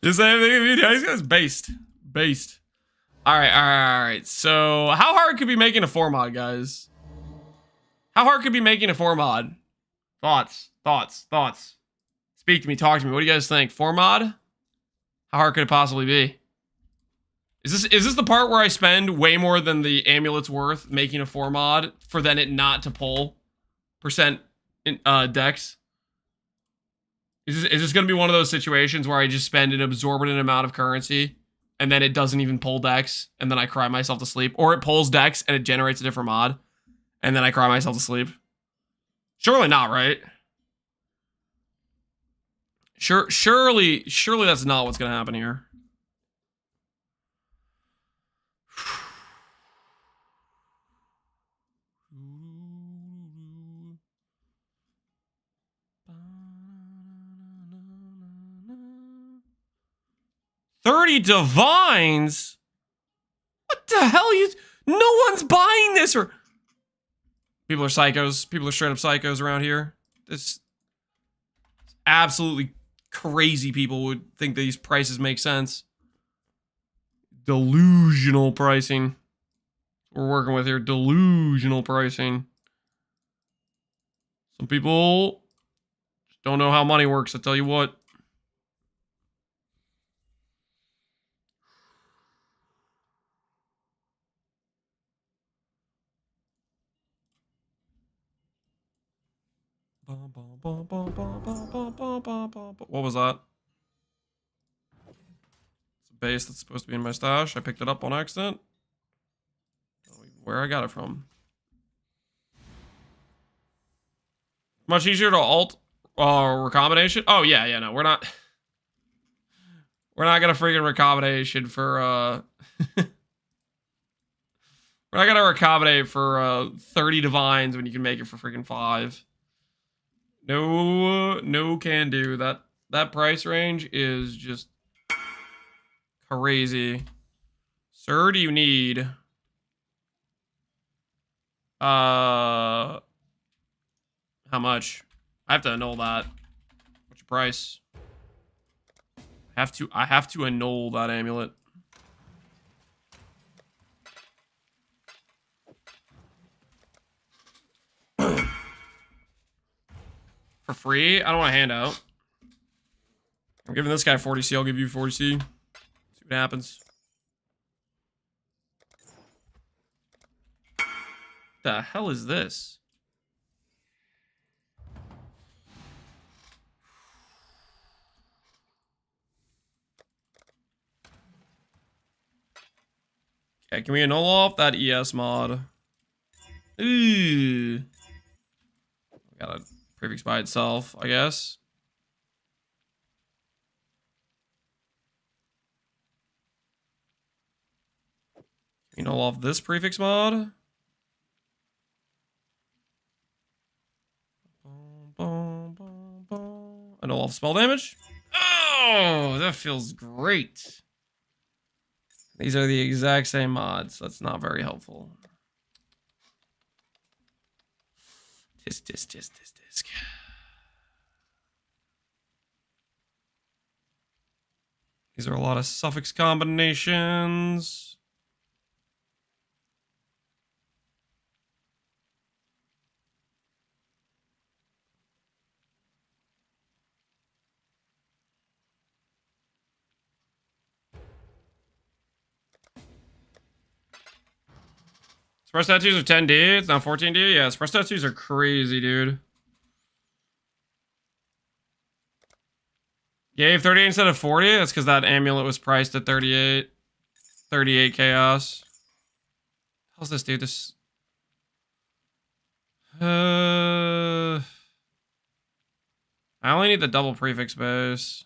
The same thing. These guys based. All right. So, how hard could be making a 4 mod, guys? How hard could be making a 4 mod? Thoughts. Speak to me. Talk to me. What do you guys think? 4 mod? How hard could it possibly be? Is this the part where I spend way more than the amulet's worth making a 4 mod for then it not to pull percent in dex? Is this going to be one of those situations where I just spend an exorbitant amount of currency and then it doesn't even pull dex and then I cry myself to sleep? Or it pulls dex and it generates a different mod and then I cry myself to sleep? Surely not, right? Surely that's not what's going to happen here. $30 divines? What the hell? No one's buying this, or people are psychos. People are straight up psychos around here. It's absolutely crazy. People would think these prices make sense. Delusional pricing. We're working with here. Delusional pricing. Some people just don't know how money works, I tell you what. What was that? base that's supposed to be in my stash. I picked it up on accident. Where I got it from. Much easier to alt recombination. Oh yeah, no, we're not gonna freaking recombination for we're not gonna recombinate for 30 divines when you can make it for freaking 5. No can do. That price range is just crazy. Sir, do you need how much? I have to annul that. What's your price? I have to annul that amulet. For free? I don't want a handout. I'm giving this guy 40C. I'll give you 40C. See what happens. The hell is this? Okay, can we annul off that ES mod? Ooh. Got a prefix by itself, I guess. Can we annul off this prefix mod? Annul off spell damage? Oh, that feels great. These are the exact same mods. That's not very helpful. Tisk. These are a lot of suffix combinations. Express tattoos are 10D. It's not 14D. Yeah, express tattoos are crazy, dude. Gave 38 instead of 40. That's because that amulet was priced at 38. 38 chaos. How's this, dude? This. I only need the double prefix base.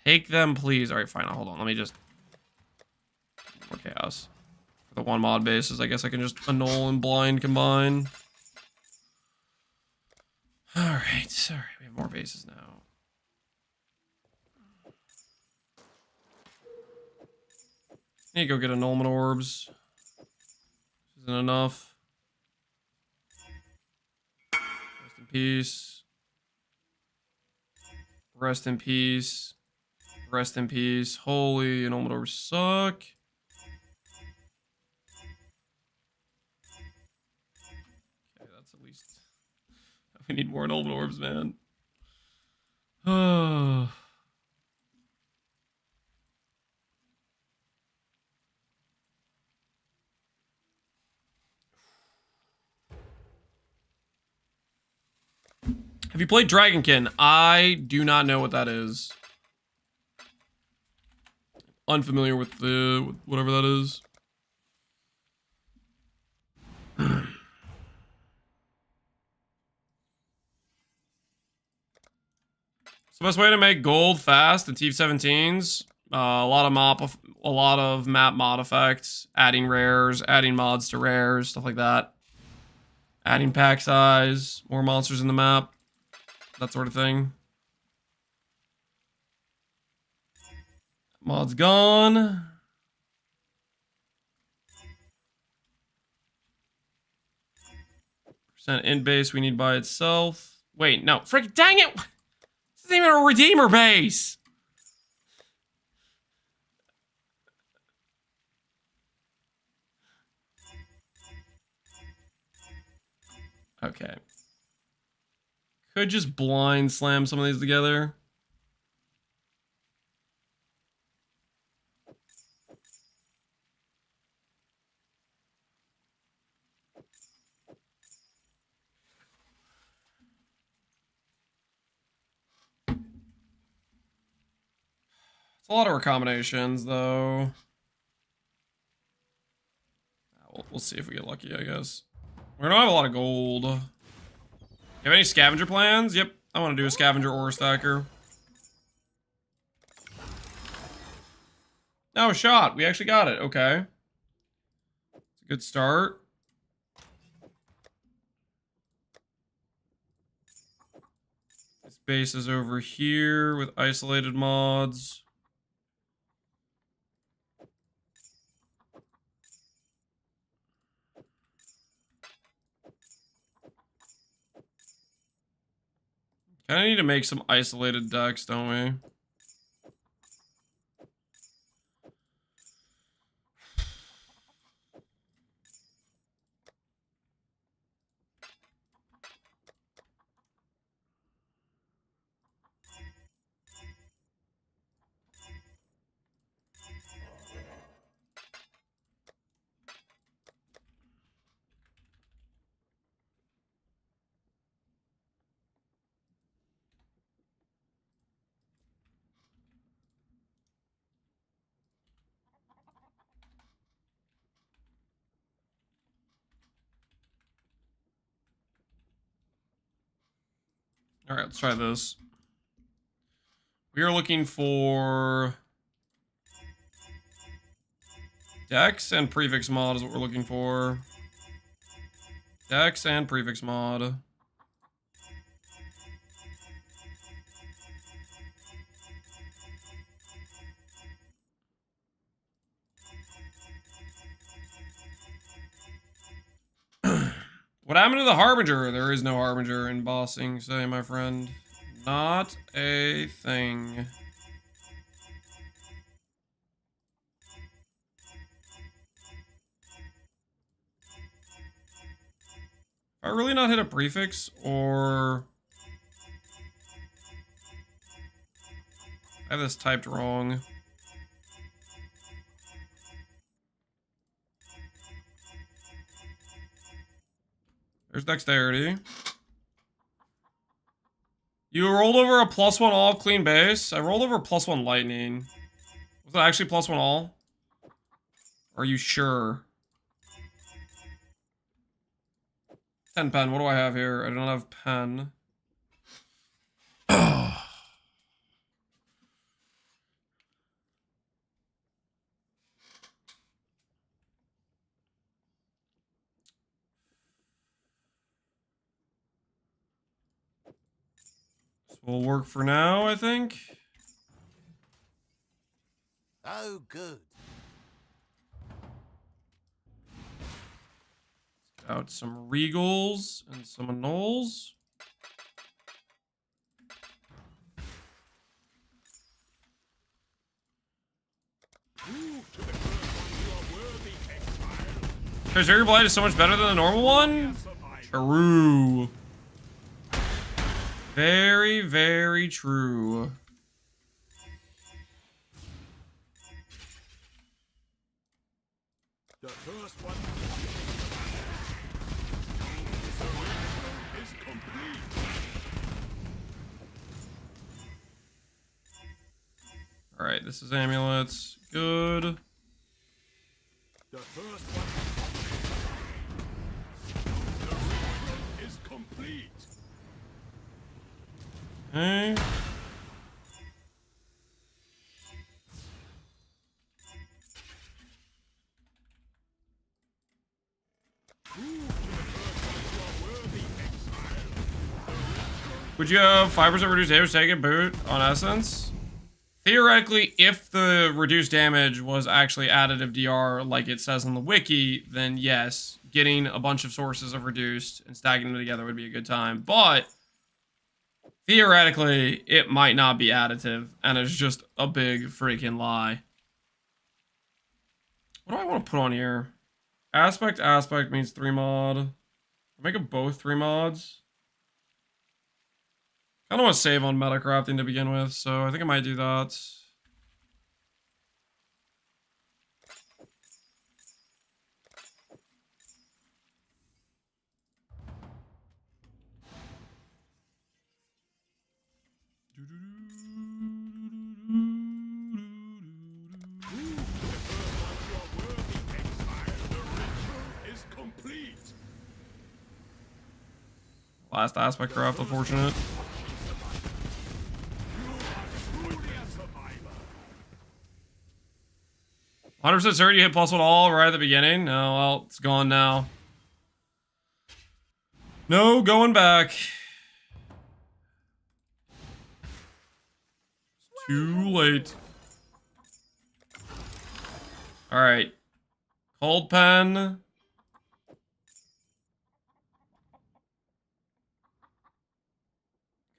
Take them, please. All right, fine. Hold on. Let me just. More chaos. For the one mod bases, I guess I can just annul and blind combine. Alright, sorry, we have more bases now. Need to go get annulment orbs. This isn't enough. Rest in peace. Rest in peace. Rest in peace. Holy, annulment orbs suck. Okay, that's at least... We need more annulment orbs, man. Have you played Dragonkin? I do not know what that is. Unfamiliar with whatever that is. It's the best way to make gold fast in TF17s. A lot of map mod effects, adding rares, adding mods to rares, stuff like that. Adding pack size, more monsters in the map, that sort of thing. Mod's gone. Percent int base we need by itself. Wait, no, frick, dang it! This isn't even a redeemer base. Okay. Could just blind slam some of these together. It's a lot of recombinations, though. We'll see if we get lucky, I guess. We don't have a lot of gold. You have any scavenger plans? Yep, I want to do a scavenger ore stacker. No, shot. We actually got it. Okay. It's a good start. This base is over here with isolated mods. Kinda need to make some isolated decks, don't we? Alright, let's try this. We are looking for Dex and prefix mod is what we're looking for. Dex and prefix mod. What happened to the harbinger? There is no harbinger in bossing, say my friend. Not a thing. I really not hit a prefix, or I have this typed wrong. There's dexterity. You rolled over a +1 all clean base. I rolled over a +1 lightning. Was it actually +1 all? Are you sure? 10 pen. What do I have here? I don't have pen. This will work for now, I think.
Oh, good.
Out some regals and some annuls. Treasure Blight is so much better than the normal one? True. Very, very true.
The first one is complete.
All right, this is amulets. Good.
The first one is complete.
Okay. Would you have 5% reduced damage taken boot on Essence? Theoretically, if the reduced damage was actually additive DR like it says on the wiki, then yes, getting a bunch of sources of reduced and stacking them together would be a good time. But theoretically, it might not be additive, and it's just a big freaking lie. What do I want to put on here? Aspect means 3 mod. Make them both 3 mods. I don't want to save on metacrafting to begin with, so I think I might do that. Last aspect craft, unfortunate.
Truly a survivor.
100% certainty you hit +1 all right at the beginning. No, well, it's gone now. No going back. It's too late. All right. Cold pen.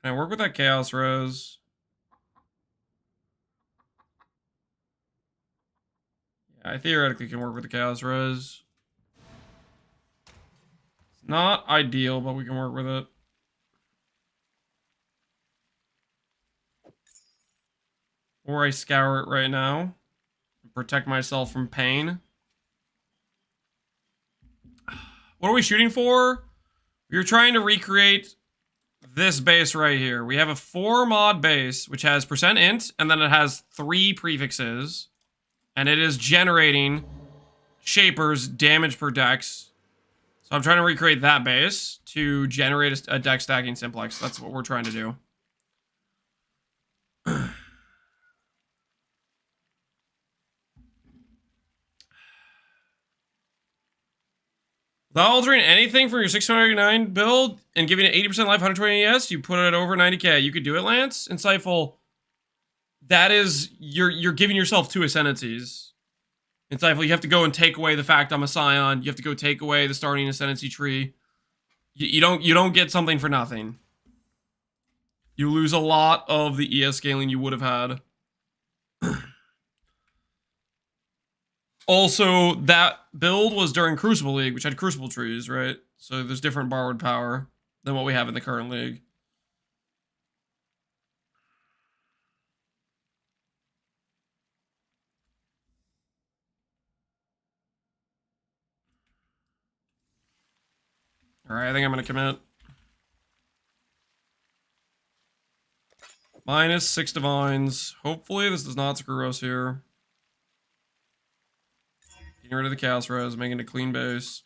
Can I work with that chaos rose? Yeah, I theoretically can work with the chaos rose. It's not ideal, but we can work with it. Or I scour it right now. Protect myself from pain. What are we shooting for? We're trying to recreate this base right here. We have a 4 mod base, which has %int, and then it has 3 prefixes. And it is generating shapers damage per dex. So I'm trying to recreate that base to generate a dex stacking simplex. That's what we're trying to do. Without altering anything from your 699 build and giving it 80% life, 120 AS, you put it over 90k. You could do it, Lance. Insightful. That is, you're giving yourself 2 ascendancies. Insightful, you have to go and take away the fact I'm a scion. You have to go take away the starting ascendancy tree. You don't get something for nothing. You lose a lot of the ES scaling you would have had. Also, that build was during Crucible League, which had Crucible trees, right? So there's different borrowed power than what we have in the current league. Alright, I think I'm going to commit. -6 divines. Hopefully this does not screw us here. Getting rid of the chaos res, making a clean base.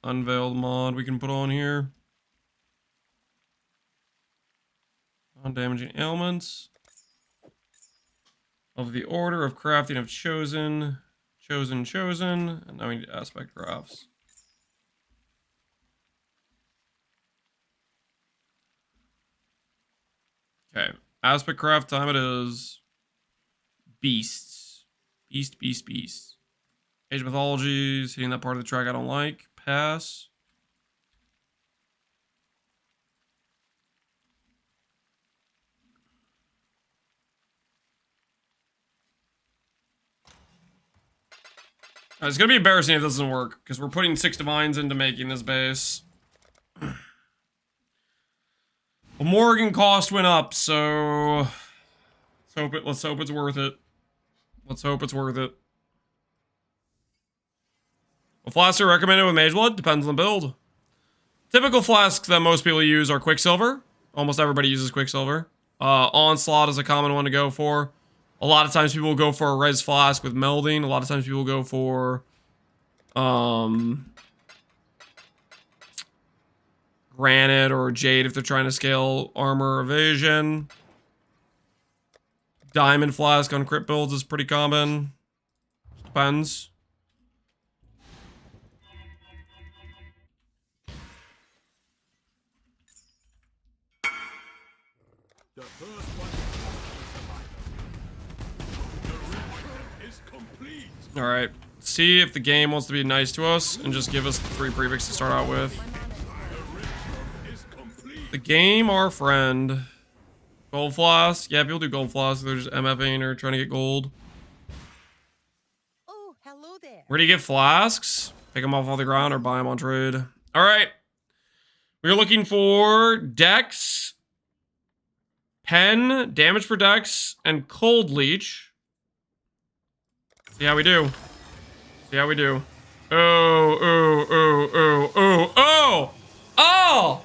Unveiled mod we can put on here. Non-damaging ailments. Of the order of crafting of chosen. And now we need aspect graphs. Okay. Aspect craft time it is. Beasts. Beast. Age of Mythologies. Hitting that part of the track I don't like. Pass. It's gonna be embarrassing if this doesn't work, because we're putting 6 divines into making this base. Well, Morgan cost went up, so let's hope it's worth it. Let's hope it's worth it. Well, flasks are recommended with Mage Blood, depends on the build. Typical flasks that most people use are Quicksilver. Almost everybody uses Quicksilver. Onslaught is a common one to go for. A lot of times people will go for a res flask with melding. A lot of times people go for granite or jade if they're trying to scale armor evasion. Diamond flask on crit builds is pretty common. Depends.
The first one is complete.
All right. See if the game wants to be nice to us and just give us the 3 prefixes to start out with. The game, our friend. Gold flask. Yeah, people do gold flask. They're just MFing or trying to get gold.
Oh, hello
there.
Where do you get flasks? Pick them off the ground or buy them on trade. All right. We're looking for Dex, Pen, damage per Dex, and Cold Leech. See how we do. See how we do. Oh, oh, oh, oh, oh, oh! Oh!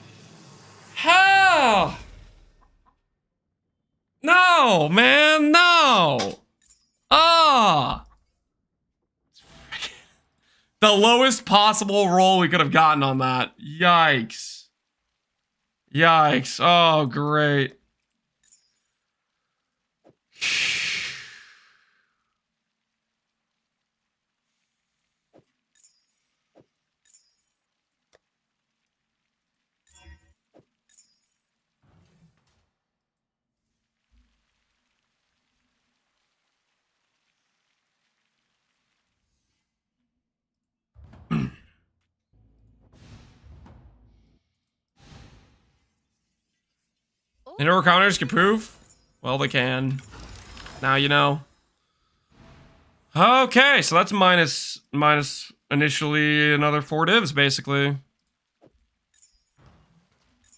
How? No, man, no! Ah! The lowest possible roll we could have gotten on that. Yikes. Yikes. Oh, great. Indoor counters can prove? Well, they can. Now you know. Okay, so that's minus initially another 4 divs, basically. A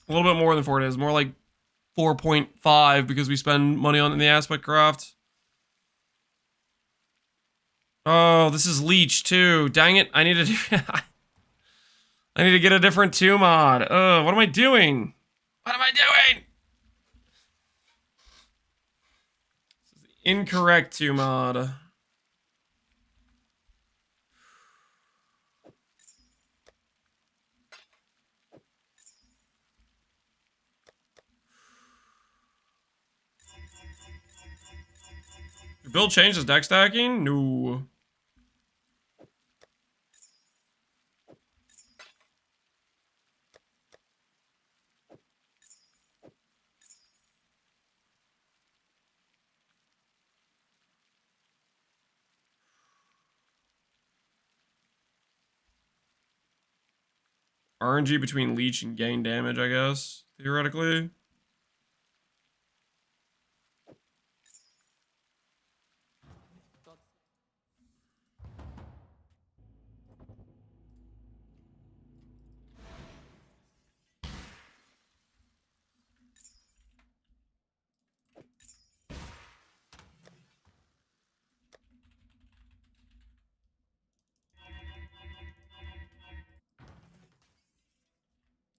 little bit more than 4 divs. More like 4.5 because we spend money on the aspect craft. Oh, this is Leech too. Dang it, I need to I need to get a different 2 mod. What am I doing? What am I doing? Incorrect 2 mod. Your build changes deck stacking? No. RNG between leech and gain damage, I guess, theoretically.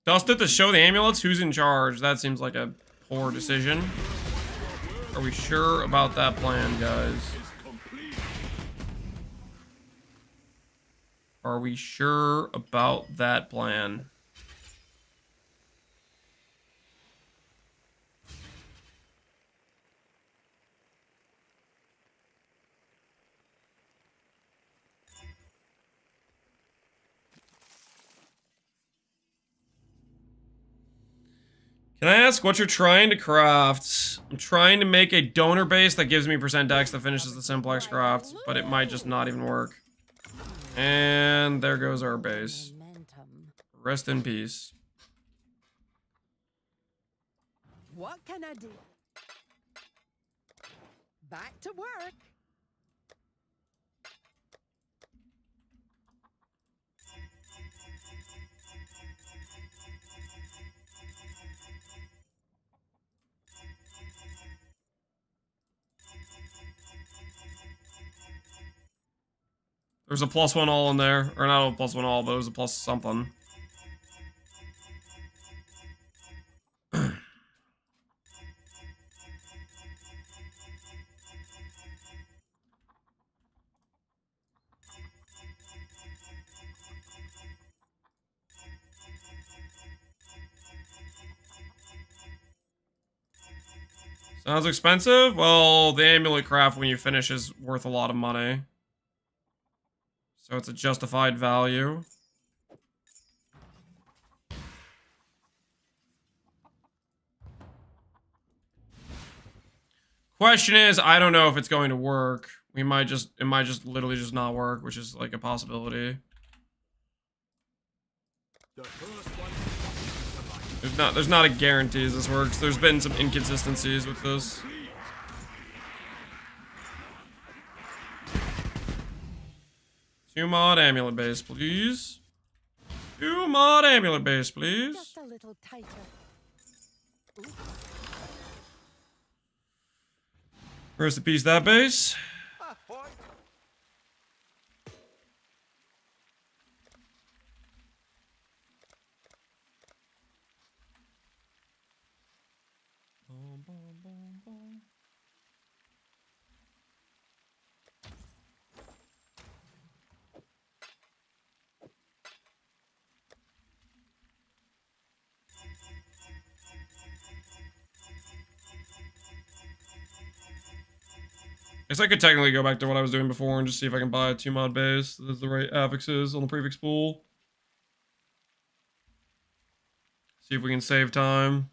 Dust it to show the amulets? Who's in charge? That seems like a poor decision. Are we sure about that plan, guys? Are we sure about that plan? Can I ask what you're trying to craft? I'm trying to make a donor base that gives me % dex that finishes the simplex craft, but it might just not even work. And there goes our base. Rest in peace.
What can I do? Back to work.
There's a +1 all in there. Or not a +1 all, but it was a plus something. Sounds expensive? Well, the amulet craft when you finish is worth a lot of money. So it's a justified value. Question is, I don't know if it's going to work. It might just literally just not work, which is like a possibility. There's not a guarantee this works. There's been some inconsistencies with this. 2 mod amulet base, please. 2 mod amulet base, please.
Just a little tighter.
Rest in peace, that base. I guess I could technically go back to what I was doing before and just see if I can buy a 2 mod base. There's the right affixes on the prefix pool. See if we can save time.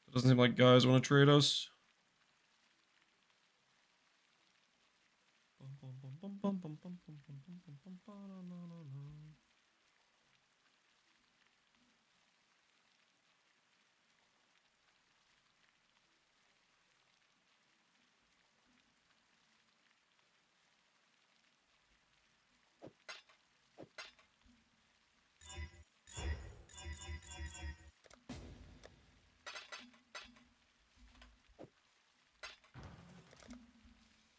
It doesn't seem like guys want to trade us.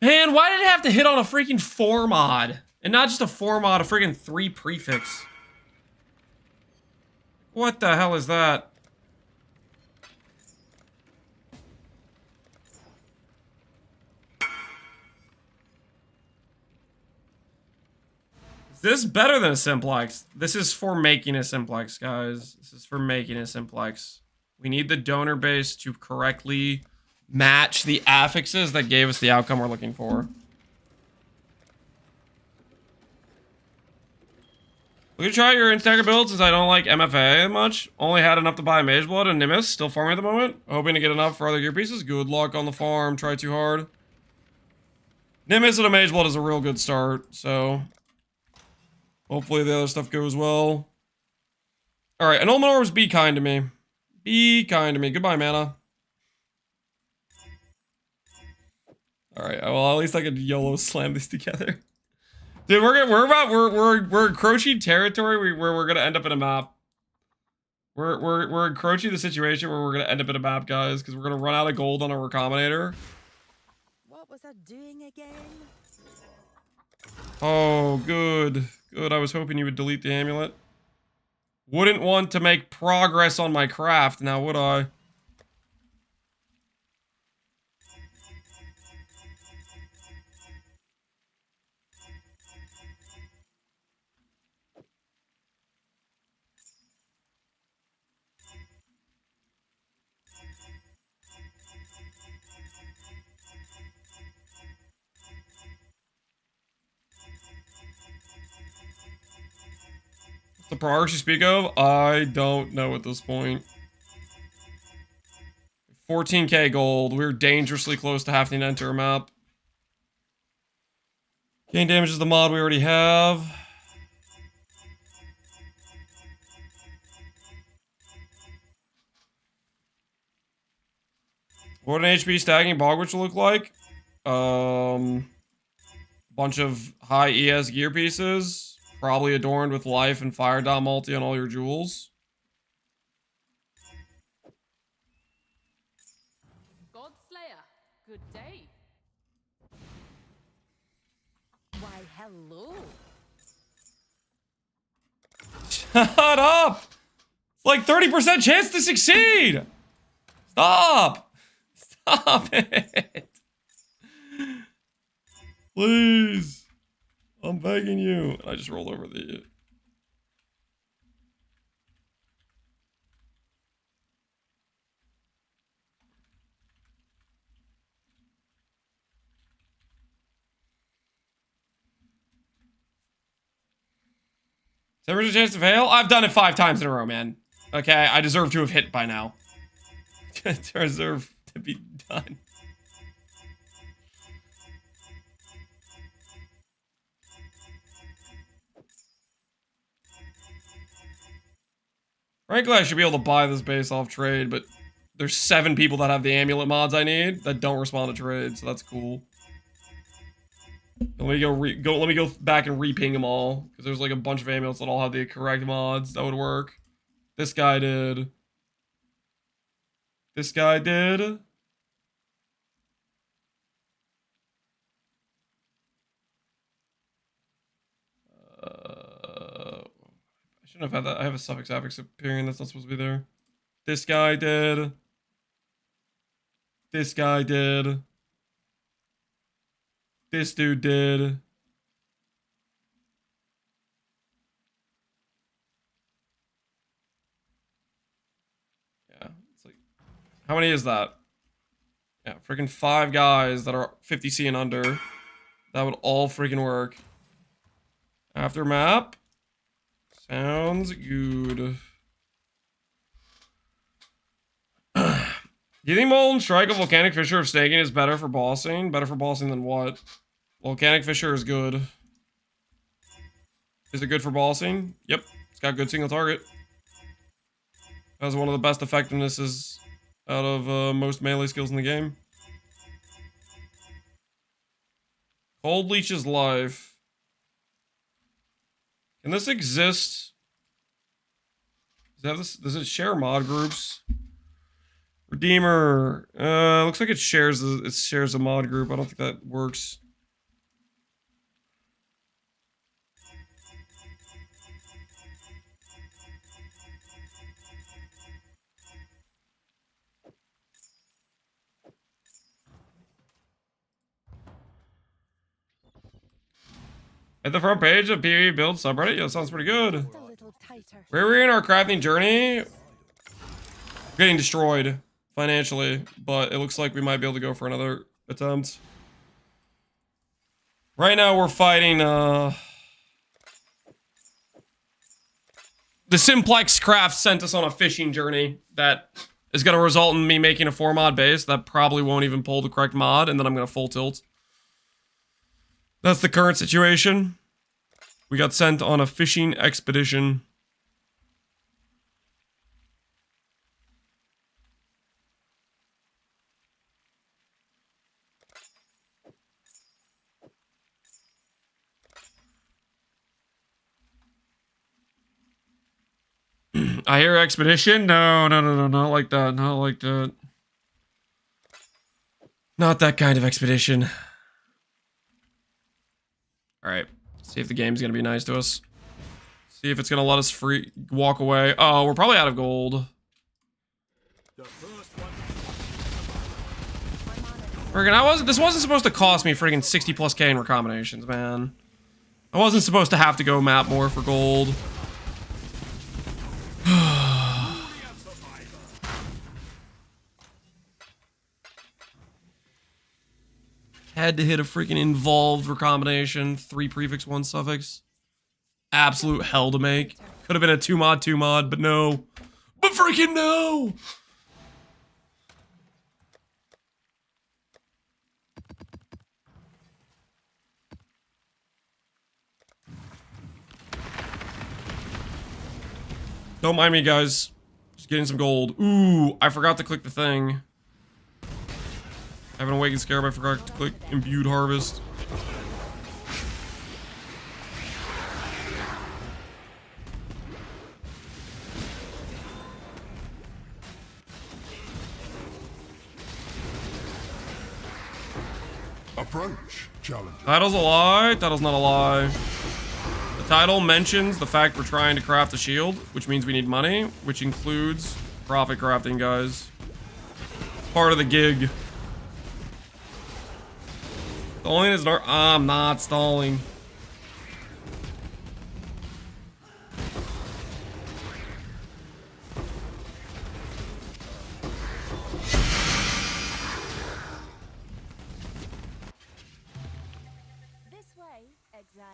Man, why did it have to hit on a freaking 4 mod? And not just a 4 mod, a freaking 3 prefix. What the hell is that? Is this better than a simplex? This is for making a simplex, guys. This is for making a simplex. We need the donor base to correctly match the affixes that gave us the outcome we're looking for. We could try your instacker build since I don't like MFA much. Only had enough to buy Mage Blood and Nimbus. Still farming at the moment. Hoping to get enough for other gear pieces. Good luck on the farm. Try too hard. Nimbus and a Mage Blood is a real good start. So hopefully the other stuff goes well. Alright, Annulment Orbs, be kind to me. Be kind to me. Goodbye, mana. Alright, well at least I could YOLO slam these together. Dude, we're encroaching territory where we're gonna end up in a map. We're encroaching the situation where we're gonna end up in a map, guys, because we're gonna run out of gold on our Recombinator.
What was I doing again?
Oh, good. Good, I was hoping you would delete the amulet. Wouldn't want to make progress on my craft, now would I? The progress you speak of? I don't know at this point. 14k gold. We're dangerously close to having to enter a map. Gain damage is the mod we already have. What an HP stacking Bogwitch will look like? Bunch of high ES gear pieces. Probably adorned with life and fire dot multi on all your jewels.
Godslayer, good day.
Why, hello.
Shut up! It's like 30% chance to succeed! Stop! Stop it! Please! I'm begging you. I just rolled over the... Is there a chance to fail? I've done it 5 times in a row, man. Okay, I deserve to have hit by now. I deserve to be done. Frankly, I should be able to buy this base off trade, but there's 7 people that have the amulet mods I need that don't respond to trade, so that's cool. Let me let me go back and re-ping them all, because there's like a bunch of amulets that all have the correct mods that would work. This guy did. This guy did. I shouldn't have had that. I have a suffix affix appearing that's not supposed to be there. This guy did. This guy did. This dude did. Yeah, it's like, how many is that? Yeah, freaking 5 guys that are 50C and under. That would all freaking work. After map. Sounds good. Do you think Molten Strike of Volcanic Fissure of Snaking is better for bossing? Better for bossing than what? Volcanic Fissure is good. Is it good for bossing? Yep. It's got good single target. Has one of the best effectivenesses out of most melee skills in the game. Cold Leech's life. Can this exist? Does it share mod groups? Redeemer. Looks like it shares a mod group. I don't think that works. At the front page of PvE build subreddit? Yeah, that sounds pretty good. Where we're in our crafting journey, we're getting destroyed financially, but it looks like we might be able to go for another attempt. Right now we're fighting the Simplex Craft sent us on a fishing journey that is going to result in me making a 4 mod base that probably won't even pull the correct mod, and then I'm going to full tilt. That's the current situation. We got sent on a fishing expedition. I hear expedition? No, not like that. Not like that. Not that kind of expedition. Alright. See if the game's gonna be nice to us. See if it's gonna let us walk away. Oh, we're probably out of gold. Friggin', this wasn't supposed to cost me friggin' 60+ K in recombinations, man. I wasn't supposed to have to go map more for gold. Had to hit a freaking involved recombination. 3 prefix, 1 suffix. Absolute hell to make. Could have been a 2 mod, but no. But freaking no! Don't mind me, guys. Just getting some gold. Ooh, I forgot to click the thing. I have an awakened scarab. I forgot to click imbued harvest.
Approach challenge.
Title's a lie. Title's not a lie. The title mentions the fact we're trying to craft a shield, which means we need money, which includes profit crafting, guys. Part of the gig. Stalling is not. I'm not stalling.
This way, Exile.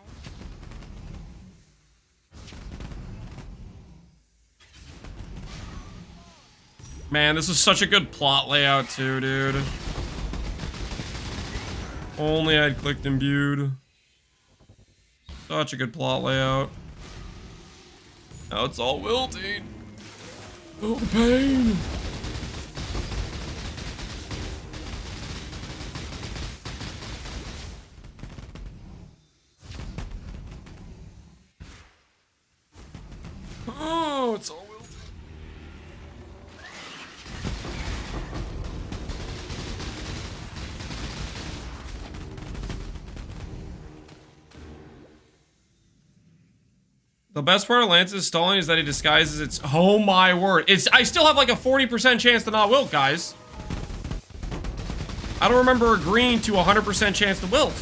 Man, this is such a good plot layout too, dude. Only I'd clicked imbued. Such a good plot layout. Now it's all wilting. Oh, the pain. Oh, it's all wilted. The best part of Lance's stalling is that he disguises its. Oh my word! I still have like a 40% chance to not wilt, guys. I don't remember agreeing to a 100% chance to wilt.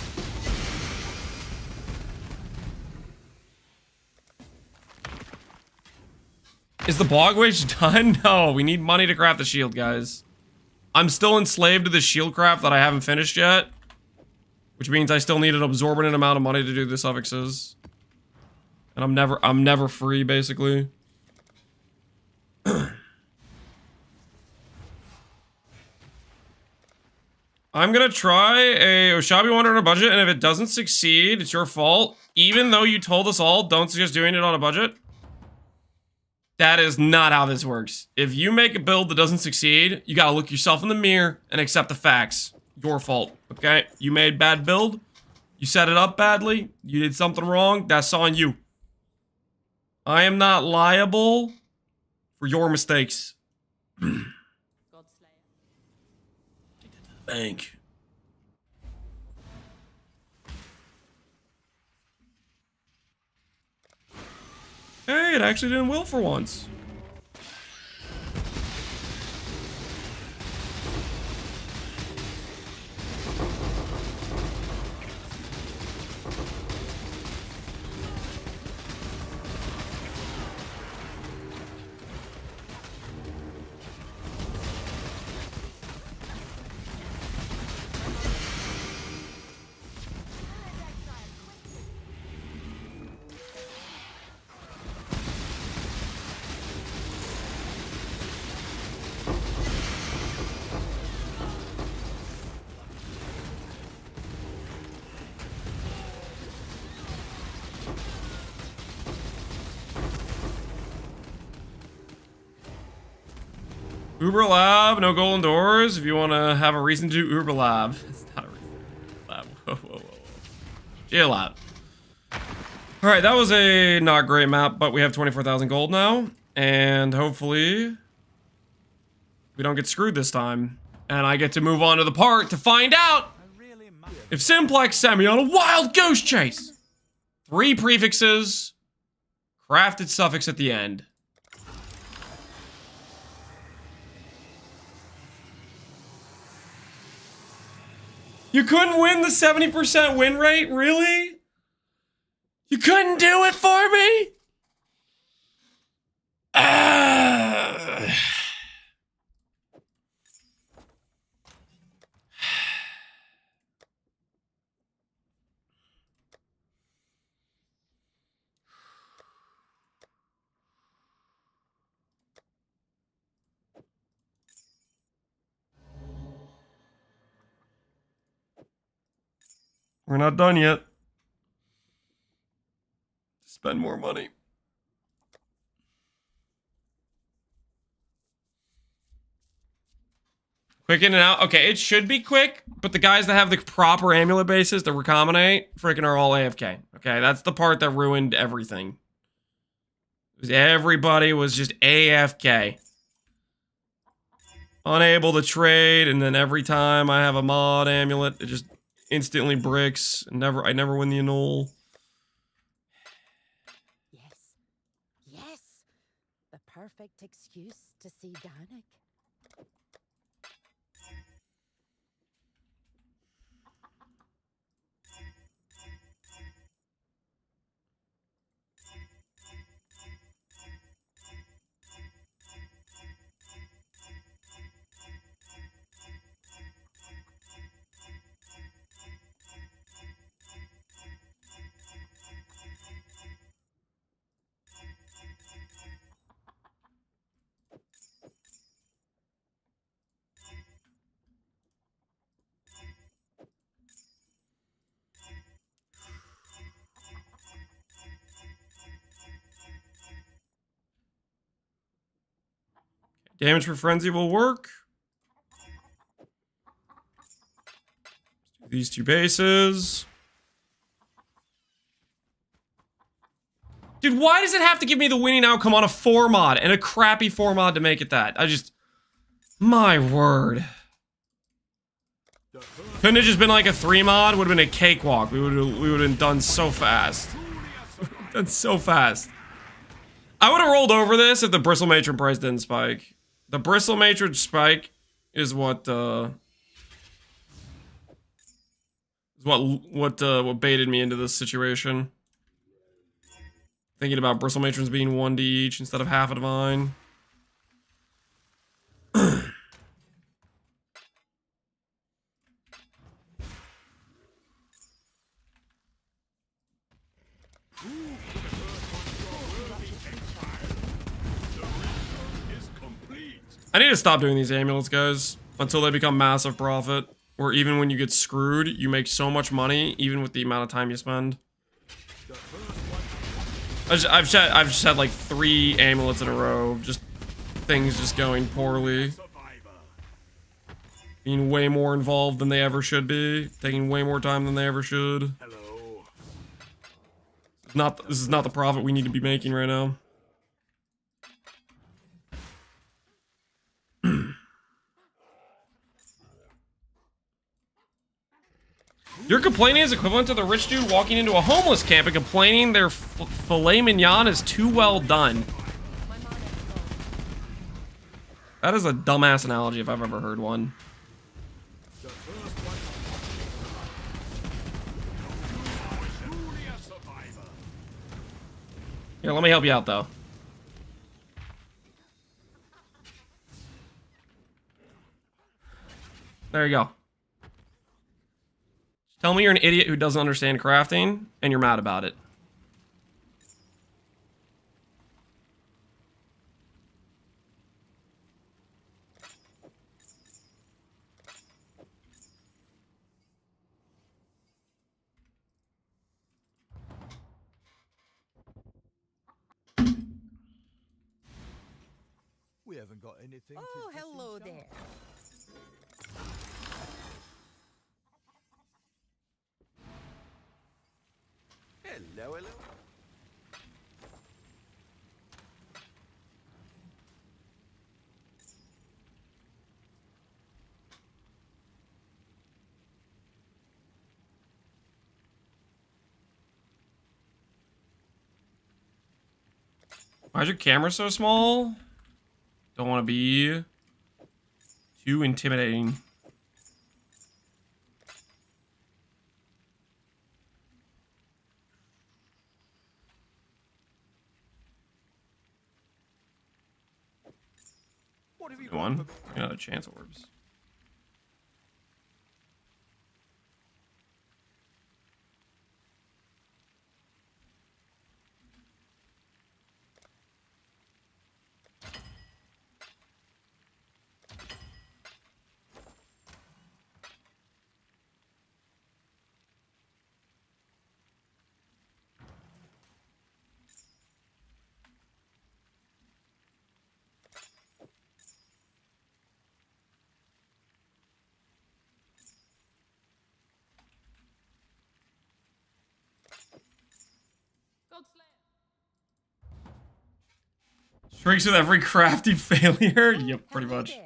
Is the bog witch done? No, we need money to craft the shield, guys. I'm still enslaved to the shield craft that I haven't finished yet, which means I still need an absorbent amount of money to do the suffixes. And I'm never free, basically. I'm gonna try a Oshabi Wonder on a budget, and if it doesn't succeed, it's your fault. Even though you told us all, don't suggest doing it on a budget. That is not how this works. If you make a build that doesn't succeed, you gotta look yourself in the mirror and accept the facts. Your fault, okay? You made bad build. You set it up badly. You did something wrong. That's on you. I am not liable for your mistakes. Bank. Hey, it actually didn't will for once. Uber Lab, no golden doors. If you want to have a reason to do Uber Lab. It's not a reason to Lab. Whoa, whoa, whoa, whoa. Jail Lab. Alright, that was a not great map, but we have 24,000 gold now. And hopefully we don't get screwed this time. And I get to move on to the part to find out if Simplex sent me on a wild goose chase. 3 prefixes, crafted suffix at the end. You couldn't win the 70% win rate? Really? You couldn't do it for me? We're not done yet. Spend more money. Quick in and out. Okay, it should be quick, but the guys that have the proper amulet bases to recombinate freaking are all AFK. Okay, that's the part that ruined everything. Everybody was just AFK. Unable to trade, and then every time I have a mod amulet, it just instantly bricks. I never win the annul.
Yes. The perfect excuse to see Danik.
Damage for frenzy will work. These 2 bases. Dude, why does it have to give me the winning outcome on a 4 mod and a crappy 4 mod to make it that? My word. Couldn't it just been like a 3 mod? Would have been a cakewalk. We would have been done so fast. Done so fast. I would have rolled over this if the Bristle Matron price didn't spike. The Bristle Matron spike is what baited me into this situation. Thinking about Bristle Matrons being 1D each instead of half a divine. I need to stop doing these amulets, guys, until they become massive profit. Or even when you get screwed, you make so much money, even with the amount of time you spend. I've just had like 3 amulets in a row, just things just going poorly. Being way more involved than they ever should be, taking way more time than they ever should. This is not the profit we need to be making right now. Your complaining is equivalent to the rich dude walking into a homeless camp and complaining their filet mignon is too well done. That is a dumbass analogy if I've ever heard one. Here, let me help you out, though. There you go. Tell me you're an idiot who doesn't understand crafting, and you're mad about it.
We haven't got anything.
Oh, hello there.
Hello, hello.
Why is your camera so small? Don't want to be too intimidating.
What have you
Go on. Yeah, chance orbs. Shrinks with every crafting failure? Yep, pretty much.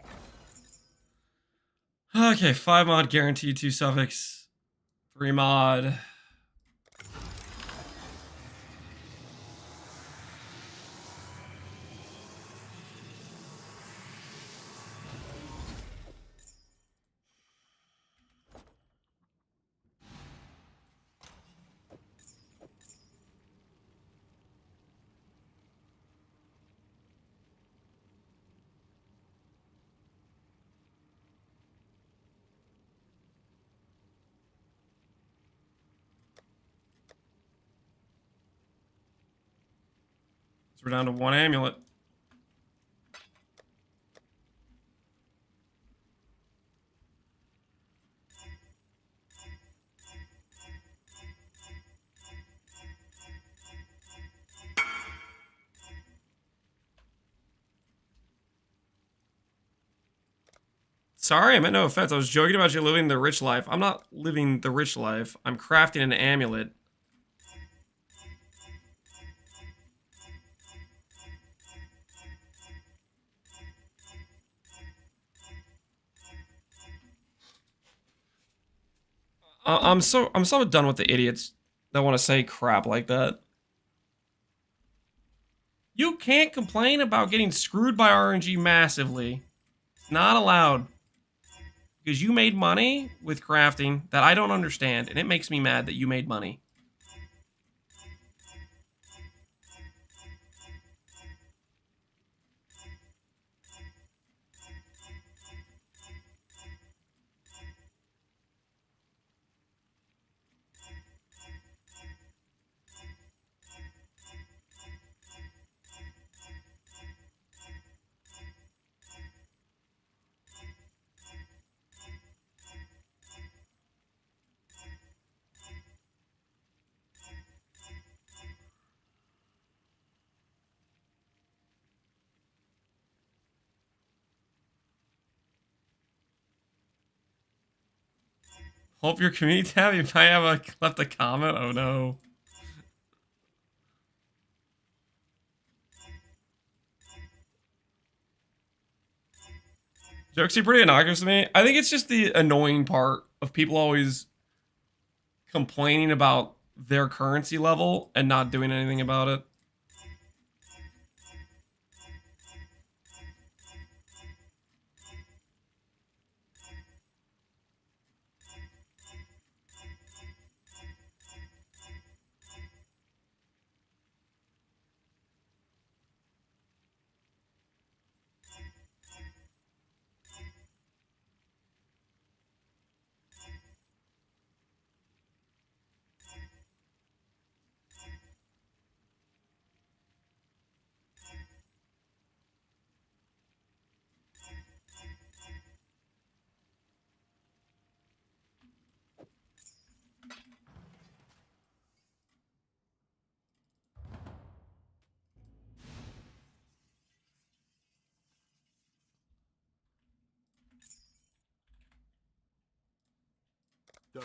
Okay, 5 mod guaranteed, 2 suffix, 3 mod. So we're down to 1 amulet. Sorry, I meant no offense. I was joking about you living the rich life. I'm not living the rich life. I'm crafting an amulet. I'm so done with the idiots that want to say crap like that. You can't complain about getting screwed by RNG massively. It's not allowed. Because you made money with crafting that I don't understand, and it makes me mad that you made money. Hope your community tab, you might have left a comment. Oh no. Jokes are pretty innocuous to me. I think it's just the annoying part of people always complaining about their currency level and not doing anything about it.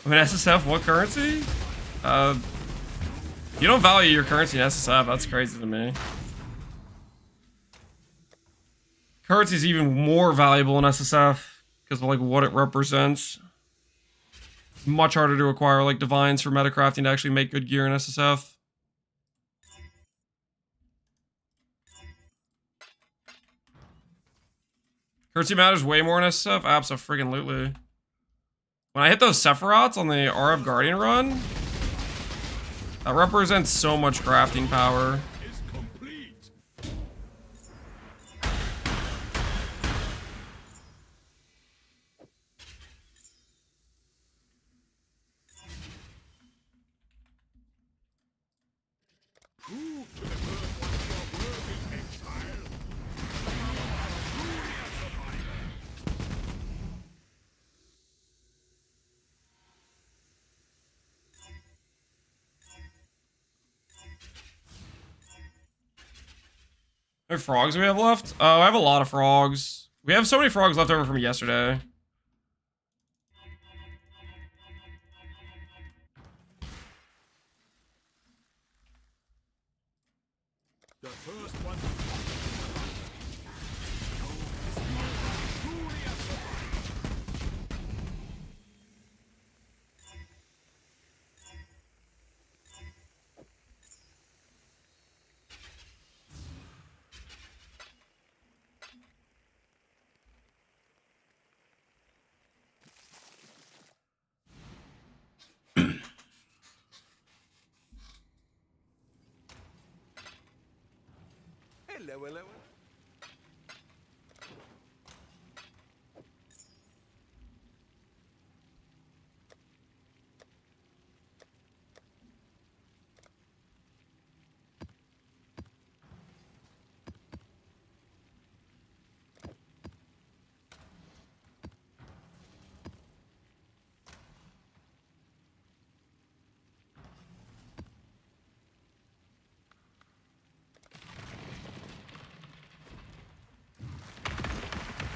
I mean, SSF, what currency? You don't value your currency in SSF. That's crazy to me. Currency is even more valuable in SSF because of like what it represents. Much harder to acquire like divines for metacrafting to actually make good gear in SSF. Currency matters way more in SSF. Abso-friggin-lutely. When I hit those Sephiroths on the RF Guardian run, that represents so much crafting power. How many frogs do we have left? Oh, I have a lot of frogs. We have so many frogs left over from yesterday.
The first one.
Hello, hello.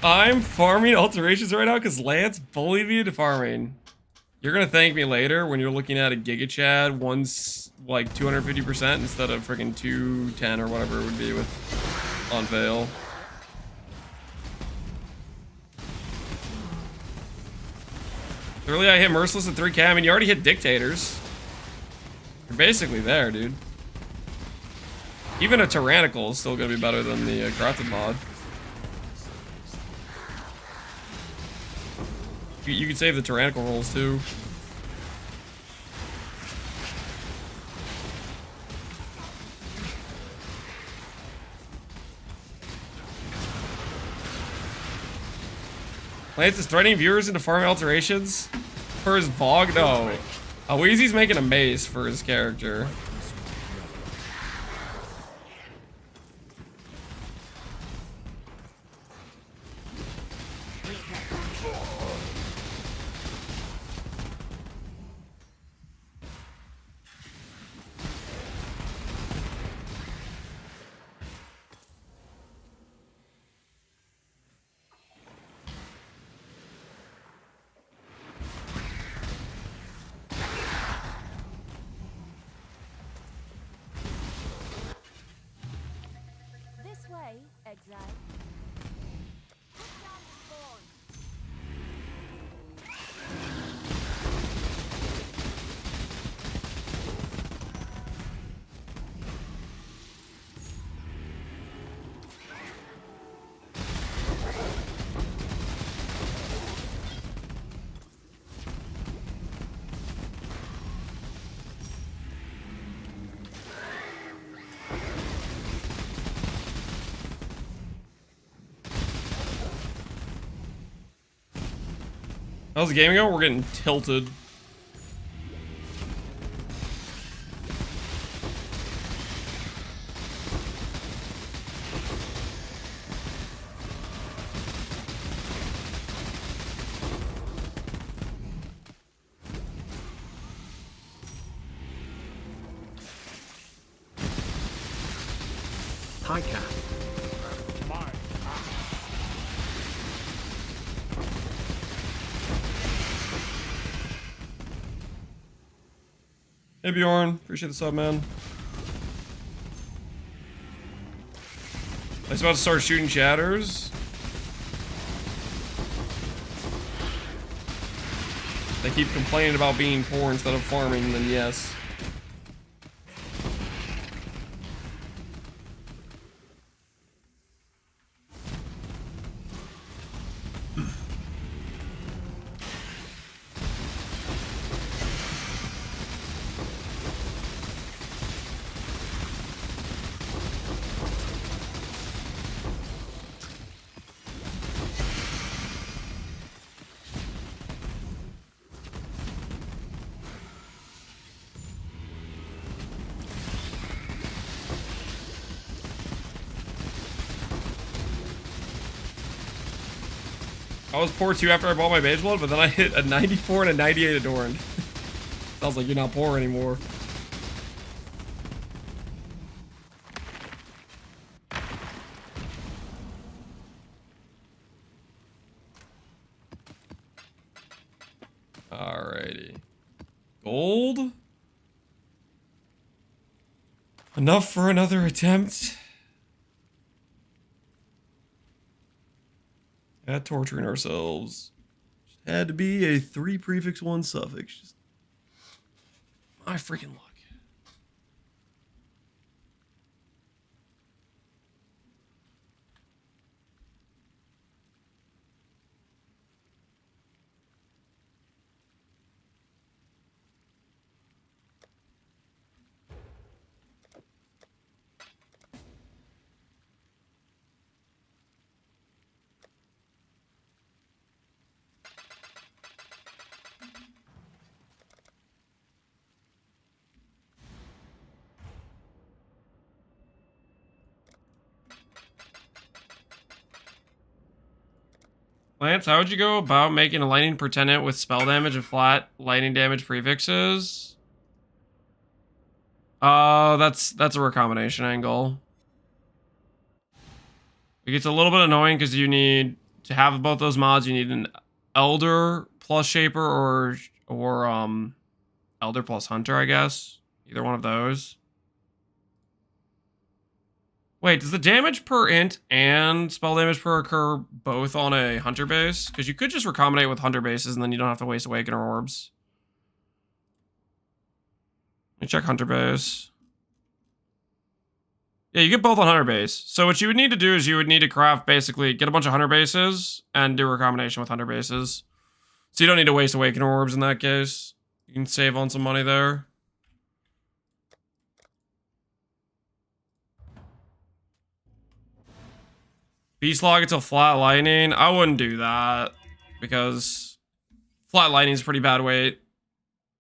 I'm farming alterations right now because Lance bullied me into farming. You're gonna thank me later when you're looking at a Giga Chad once like 250% instead of freaking 210 or whatever it would be with on Veil. Early I hit Merciless at 3k. I mean, you already hit Dictators. You're basically there, dude. Even a Tyrannical is still gonna be better than the Crafted mod. You could save the Tyrannical rolls too. Lance is threatening viewers into farming alterations for his Bog? No. Weezy's making a mace for his character.
This way, Exile. Put down the spawn.
How's the game going? We're getting tilted.
Hi, Cat.
Hey Bjorn, appreciate the sub, man. I was about to start shooting chatters. They keep complaining about being poor instead of farming, then yes. I was poor too after I bought my Mage Blood, but then I hit a 94 and a 98 Adorned. Sounds like you're not poor anymore. Alrighty. Gold? Enough for another attempt. At torturing ourselves. Just had to be a 3 prefix 1 suffix. Just my freaking luck. Lance, how would you go about making a lightning pretendant with spell damage and flat lightning damage prefixes? That's a recombination angle. It gets a little bit annoying because you need To have both those mods, you need an Elder plus Shaper or Elder plus Hunter, I guess. Either one of those. Wait, does the damage per int and spell damage per occur both on a Hunter base? Because you could just recombinate with Hunter bases and then you don't have to waste Awakener orbs. Let me check Hunter base. Yeah, you get both on Hunter base. So what you would need to do is you would need to craft, basically, get a bunch of Hunter bases and do a combination with Hunter bases. So you don't need to waste Awakener orbs in that case. You can save on some money there. Beast log until flat lightning. I wouldn't do that because flat lightning is pretty bad weight.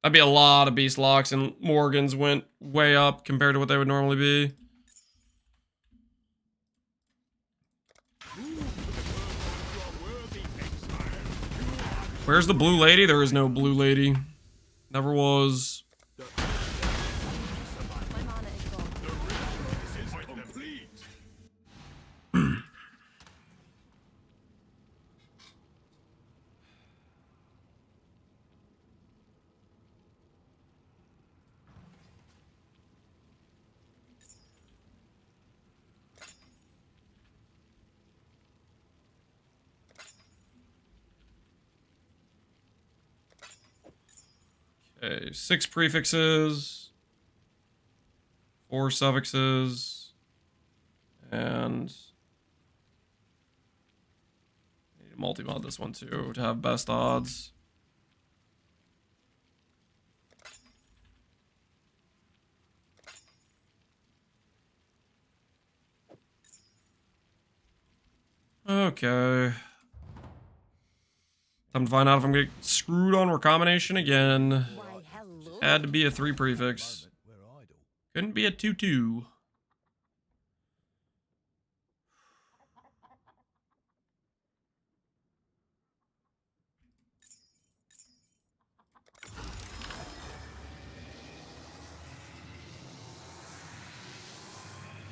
That'd be a lot of beast locks, and Morgans went way up compared to what they would normally be. Where's the blue lady? There is no blue lady. Never was. Okay, 6 prefixes, 4 suffixes, and I need to multi-mod this one too to have best odds. Okay. Time to find out if I'm gonna get screwed on recombination again. Had to be a 3 prefix. Couldn't be a 2-2.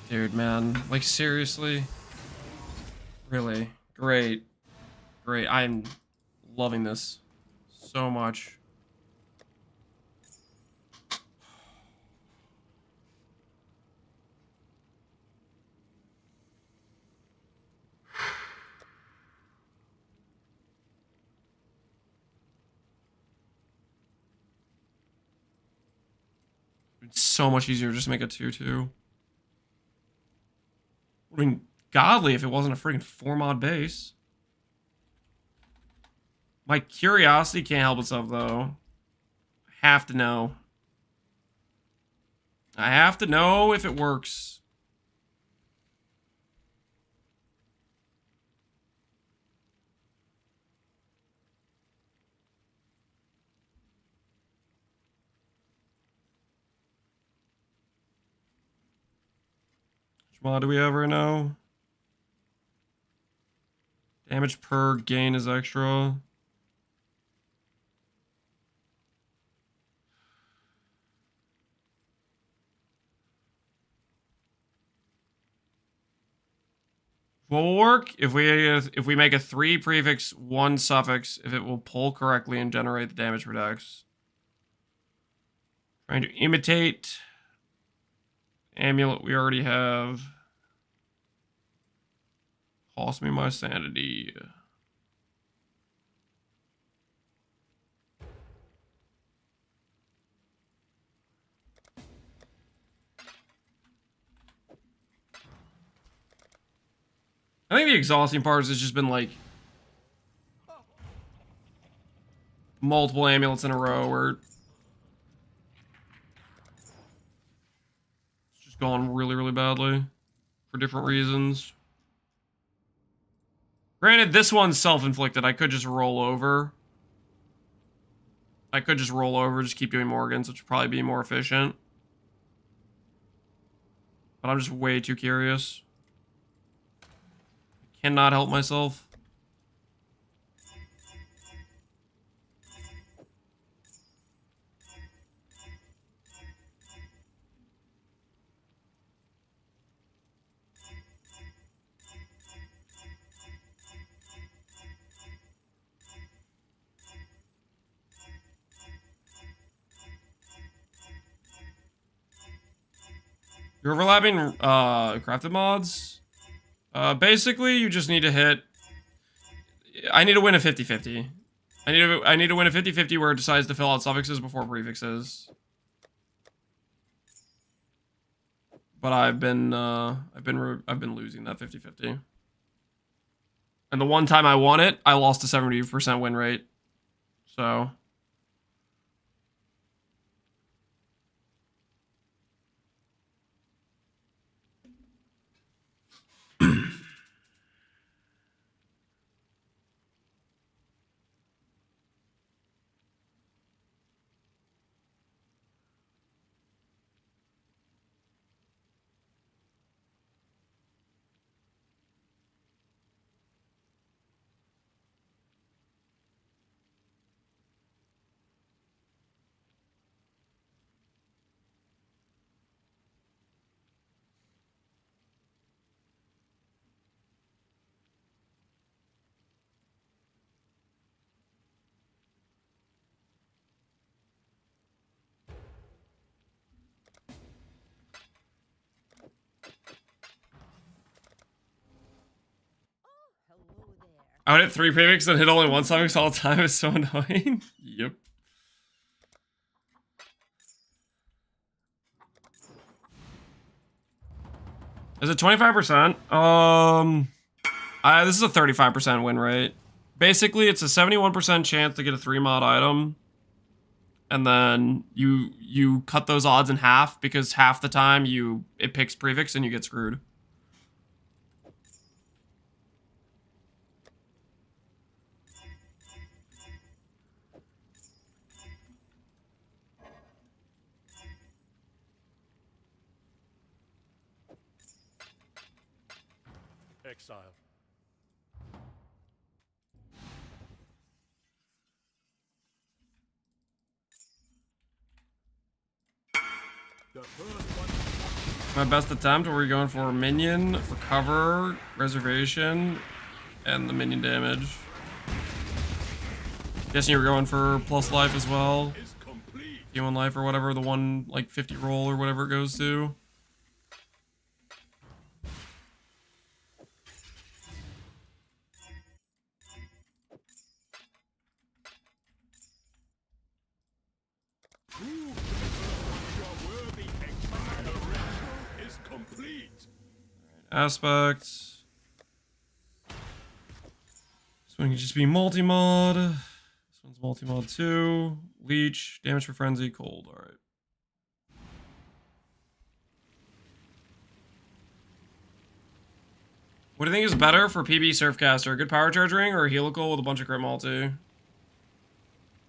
Dude, man. Like, seriously? Really? Great. Great. I'm loving this so much. It's so much easier just to make a 2-2. I mean, godly if it wasn't a freaking 4-mod base. My curiosity can't help itself, though. I have to know. I have to know if it works. Which mod do we have right now? Damage per gain is extra. Will work if we make a 3 prefix, 1 suffix, if it will pull correctly and generate the damage per dex. Trying to imitate amulet we already have. Cost me my sanity. I think the exhausting part has just been like multiple amulets in a row where it's just gone really, really badly for different reasons. Granted, this one's self-inflicted. I could just roll over. Just keep doing Morgans, which would probably be more efficient. But I'm just way too curious. Cannot help myself. You're overlapping crafted mods. Basically, you just need to hit. I need to win a 50-50. I need to win a 50-50 where it decides to fill out suffixes before prefixes. But I've been losing that 50-50. And the one time I won it, I lost a 70% win rate. So I would hit 3 prefixes and hit only 1 suffix all the time. It's so annoying. Yep. Is it 25%? This is a 35% win rate. Basically, it's a 71% chance to get a 3 mod item. And then you cut those odds in half because half the time it picks prefix and you get screwed.
Exile. The first one.
My best attempt, were we going for minion, recover, reservation, and the minion damage. Guessing you were going for plus life as well. Human life or whatever, the one like 50 roll or whatever it goes to. Aspect. This one can just be multi-mod. This one's multi-mod too. Leech, damage for frenzy, cold. Alright. What do you think is better for PB Surfcaster? A good power charge ring or a helical with a bunch of crit multi?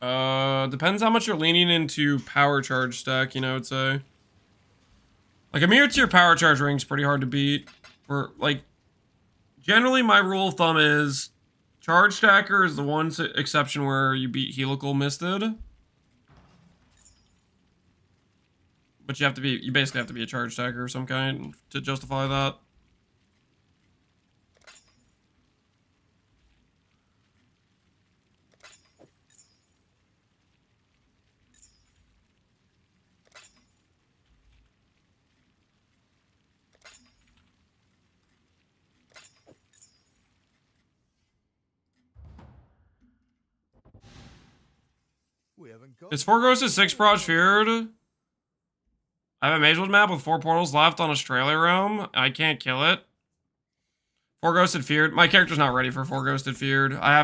Depends how much you're leaning into power charge stack, you know, I'd say. Like a mirror tier power charge ring is pretty hard to beat. For like, generally my rule of thumb is charge stacker is the one exception where you beat helical misted. But you basically have to be a charge stacker of some kind to justify that. Is 4 Ghosted 6 Proj feared? I have a Magewood map with 4 portals left on Australia Realm. I can't kill it. 4 Ghosted feared. My character's not ready for 4 Ghosted feared. I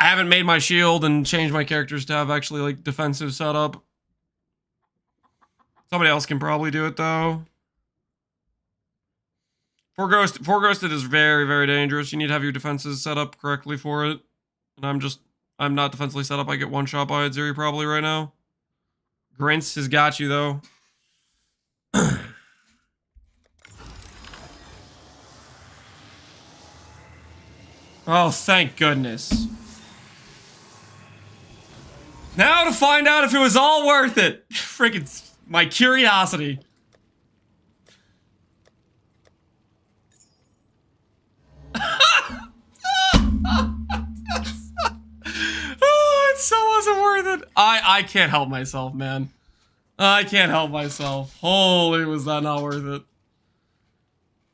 haven't made my shield and changed my characters to have actually like defensive setup. Somebody else can probably do it though. 4 Ghosted is very, very dangerous. You need to have your defenses set up correctly for it. And I'm not defensively set up. I get one shot by Zeri probably right now. Grints has got you though. Oh, thank goodness. Now to find out if it was all worth it. Freaking my curiosity. Oh, it so wasn't worth it. I can't help myself, man. I can't help myself. Holy, was that not worth it?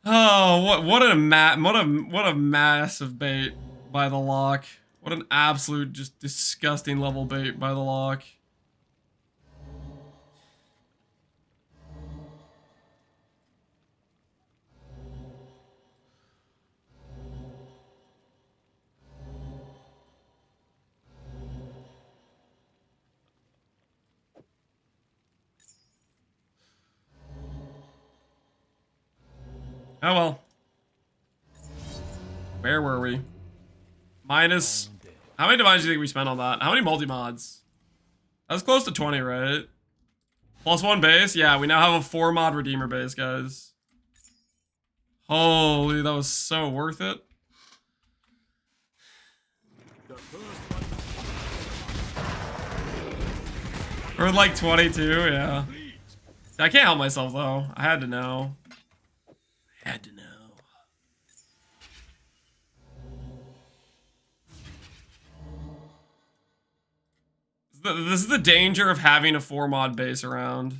Oh, what a massive bait by the lock. What an absolute just disgusting level bait by the lock. Oh well. Where were we? Minus... How many divines do you think we spent on that? How many multi-mods? That was close to 20, right? +1 base? Yeah, we now have a 4-mod Redeemer base, guys. Holy, that was so worth it. We're like 22, yeah. I can't help myself, though. I had to know. I had to know. This is the danger of having a 4-mod base around.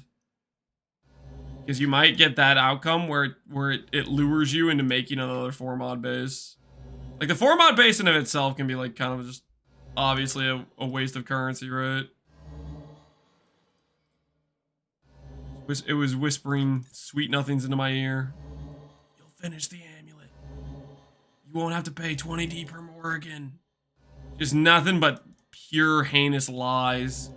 Because you might get that outcome where it lures you into making another 4-mod base. Like, the 4-mod base in of itself can be, like, kind of just obviously a waste of currency, right? It was whispering sweet nothings into my ear. You'll finish the amulet. You won't have to pay 20D per Morrigan. Just nothing but pure heinous lies.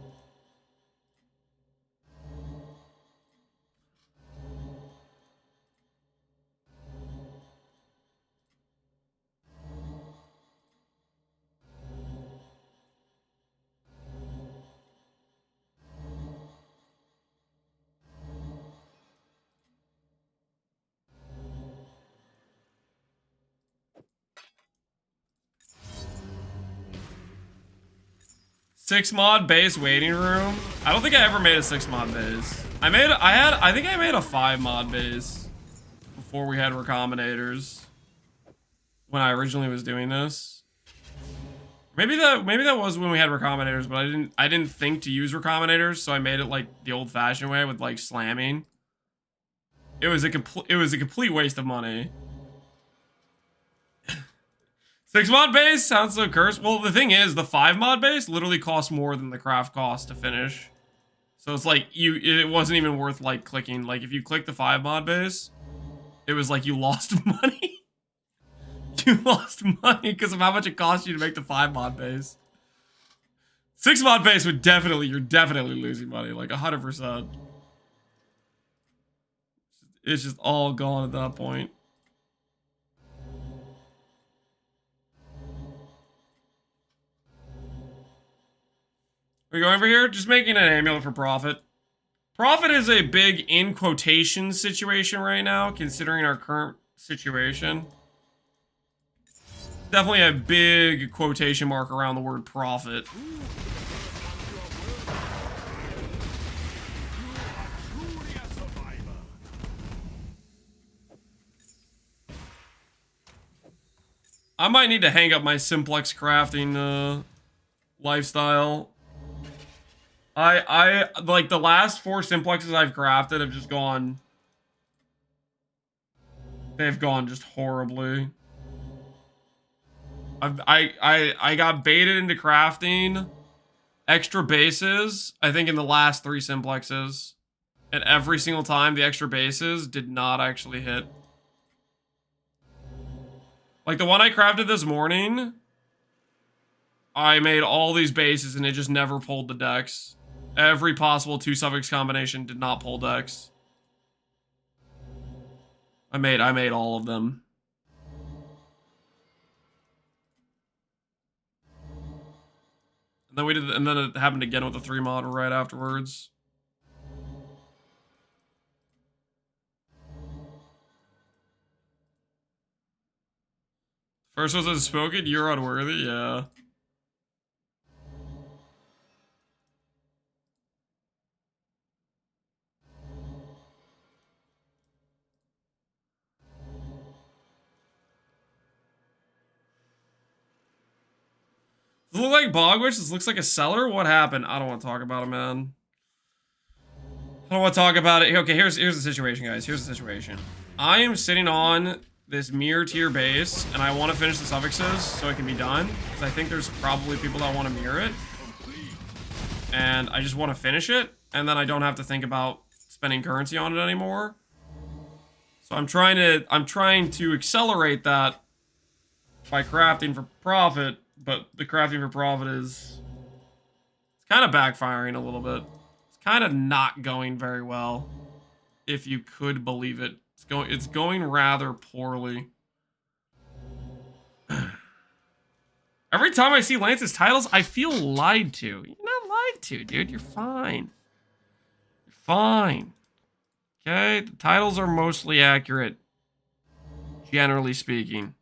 Six-mod base waiting room. I don't think I ever made a 6-mod base. I think I made a 5-mod base before we had recombinators when I originally was doing this. Maybe that was when we had recombinators, but I didn't think to use recombinators, so I made it like the old-fashioned way with like slamming. It was a complete waste of money. 6-mod base sounds so cursed. Well, the thing is, the 5-mod base literally costs more than the craft cost to finish. So it's like it wasn't even worth like clicking. Like if you click the 5-mod base, it was like you lost money. You lost money because of how much it cost you to make the 5-mod base. 6-mod base you're definitely losing money, like 100%. It's just all gone at that point. We go over here, just making an amulet for profit. Profit is a big in quotation situation right now, considering our current situation. Definitely a big quotation mark around the word profit. I might need to hang up my simplex crafting lifestyle. I like the last 4 simplexes I've crafted have just gone. They've gone just horribly. I got baited into crafting extra bases, I think in the last 3 simplexes. And every single time the extra bases did not actually hit. Like the one I crafted this morning, I made all these bases and it just never pulled the decks. Every possible 2 suffix combination did not pull decks. I made all of them. And then it happened again with the 3-mod right afterwards. First was unspoken, you're unworthy, yeah. Does it look like Bogwitch? This looks like a cellar? What happened? I don't want to talk about it, man. I don't want to talk about it. Okay, here's the situation, guys. Here's the situation. I am sitting on this mirror tier base, and I want to finish the suffixes so it can be done. Because I think there's probably people that want to mirror it. And I just want to finish it, and then I don't have to think about spending currency on it anymore. So I'm trying to accelerate that by crafting for profit, but the crafting for profit is kind of backfiring a little bit. It's kind of not going very well, if you could believe it. It's going rather poorly. Every time I see Lance's titles, I feel lied to. You're not lied to, dude. You're fine. You're fine. Okay? The titles are mostly accurate, generally speaking.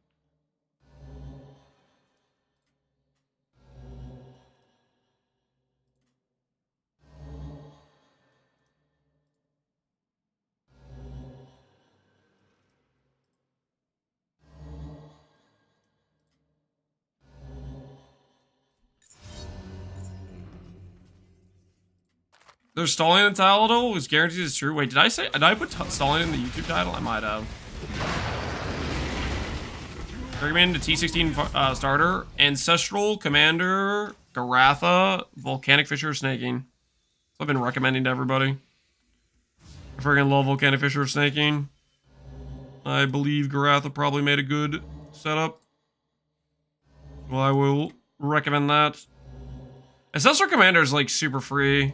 There's stalling in the title is guaranteed it's true. Wait, did I put stalling in the YouTube title? I might have. Recommend the T16 starter. Ancestral, Commander, Garatha, Volcanic Fisher, Snaking. So I've been recommending to everybody. I freaking love Volcanic Fisher, Snaking. I believe Garatha probably made a good setup. Well, I will recommend that. Ancestral Commander is like super free.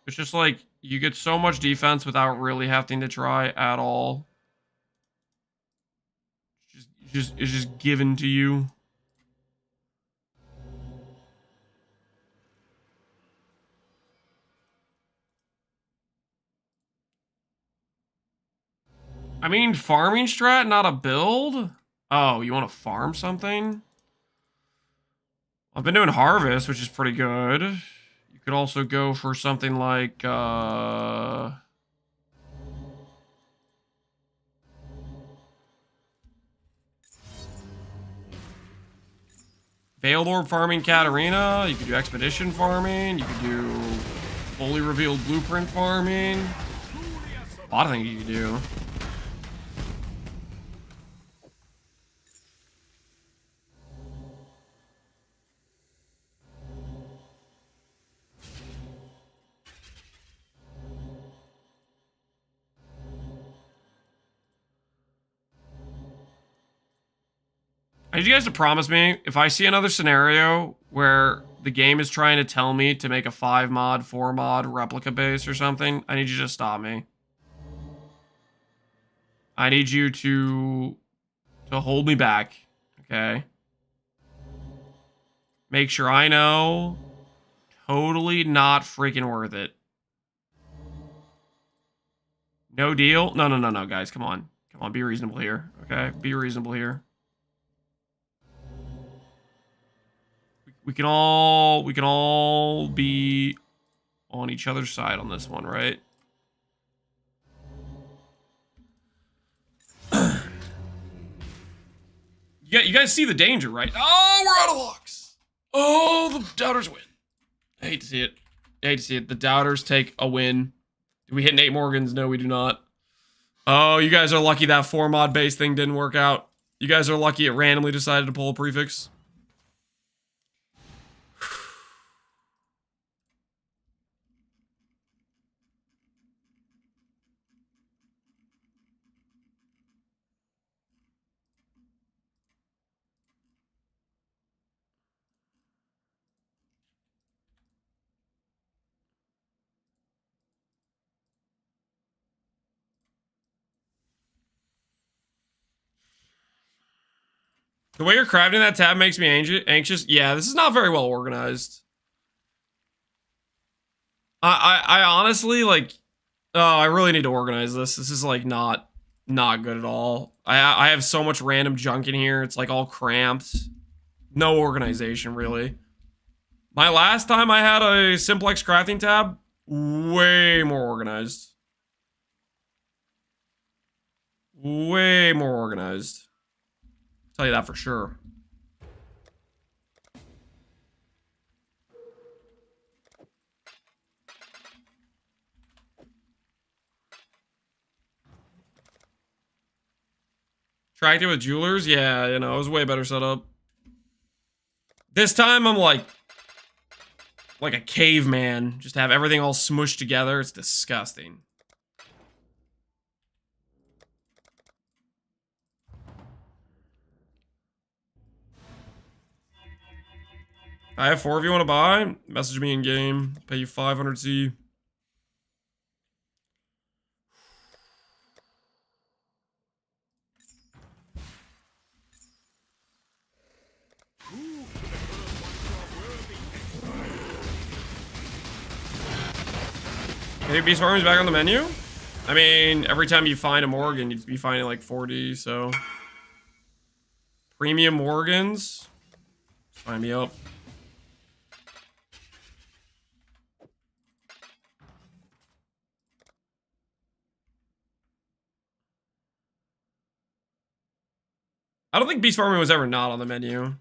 It's just like, you get so much defense without really having to try at all. It's just given to you. I mean, farming strat, not a build? Oh, you want to farm something? I've been doing harvest, which is pretty good. You could also go for something like, Veiled Orb farming Katarina. You could do expedition farming. You could do fully revealed blueprint farming. A lot of things you could do. I need you guys to promise me, if I see another scenario where the game is trying to tell me to make a 5 mod, 4 mod replica base or something, I need you to stop me. I need you to hold me back, okay? Make sure I know. Totally not freaking worth it. No deal? No, guys, come on. Come on, be reasonable here, okay? Be reasonable here. We can all be on each other's side on this one, right? Yeah, you guys see the danger, right? Oh, we're out of locks. Oh, the doubters win. I hate to see it. I hate to see it. The doubters take a win. Do we hit Nate Morgan's? No, we do not. Oh, you guys are lucky that 4 mod base thing didn't work out. You guys are lucky it randomly decided to pull a prefix. The way you're crafting that tab makes me anxious. Yeah, this is not very well organized. I honestly, like, oh, I really need to organize this. This is, like, not good at all. I have so much random junk in here. It's, like, all cramped. No organization, really. My last time I had a simplex crafting tab, way more organized. Way more organized. I'll tell you that for sure. Tracked it with jewelers? Yeah, you know, it was way better setup. This time I'm like a caveman. Just have everything all smushed together. It's disgusting. I have 4 if you want to buy. Message me in game. Pay you 500 C. Maybe Beast Farming's back on the menu? I mean, every time you find a Morgan, you'd be finding like 40, so. Premium Morgans. Sign me up. I don't think Beast Farming was ever not on the menu.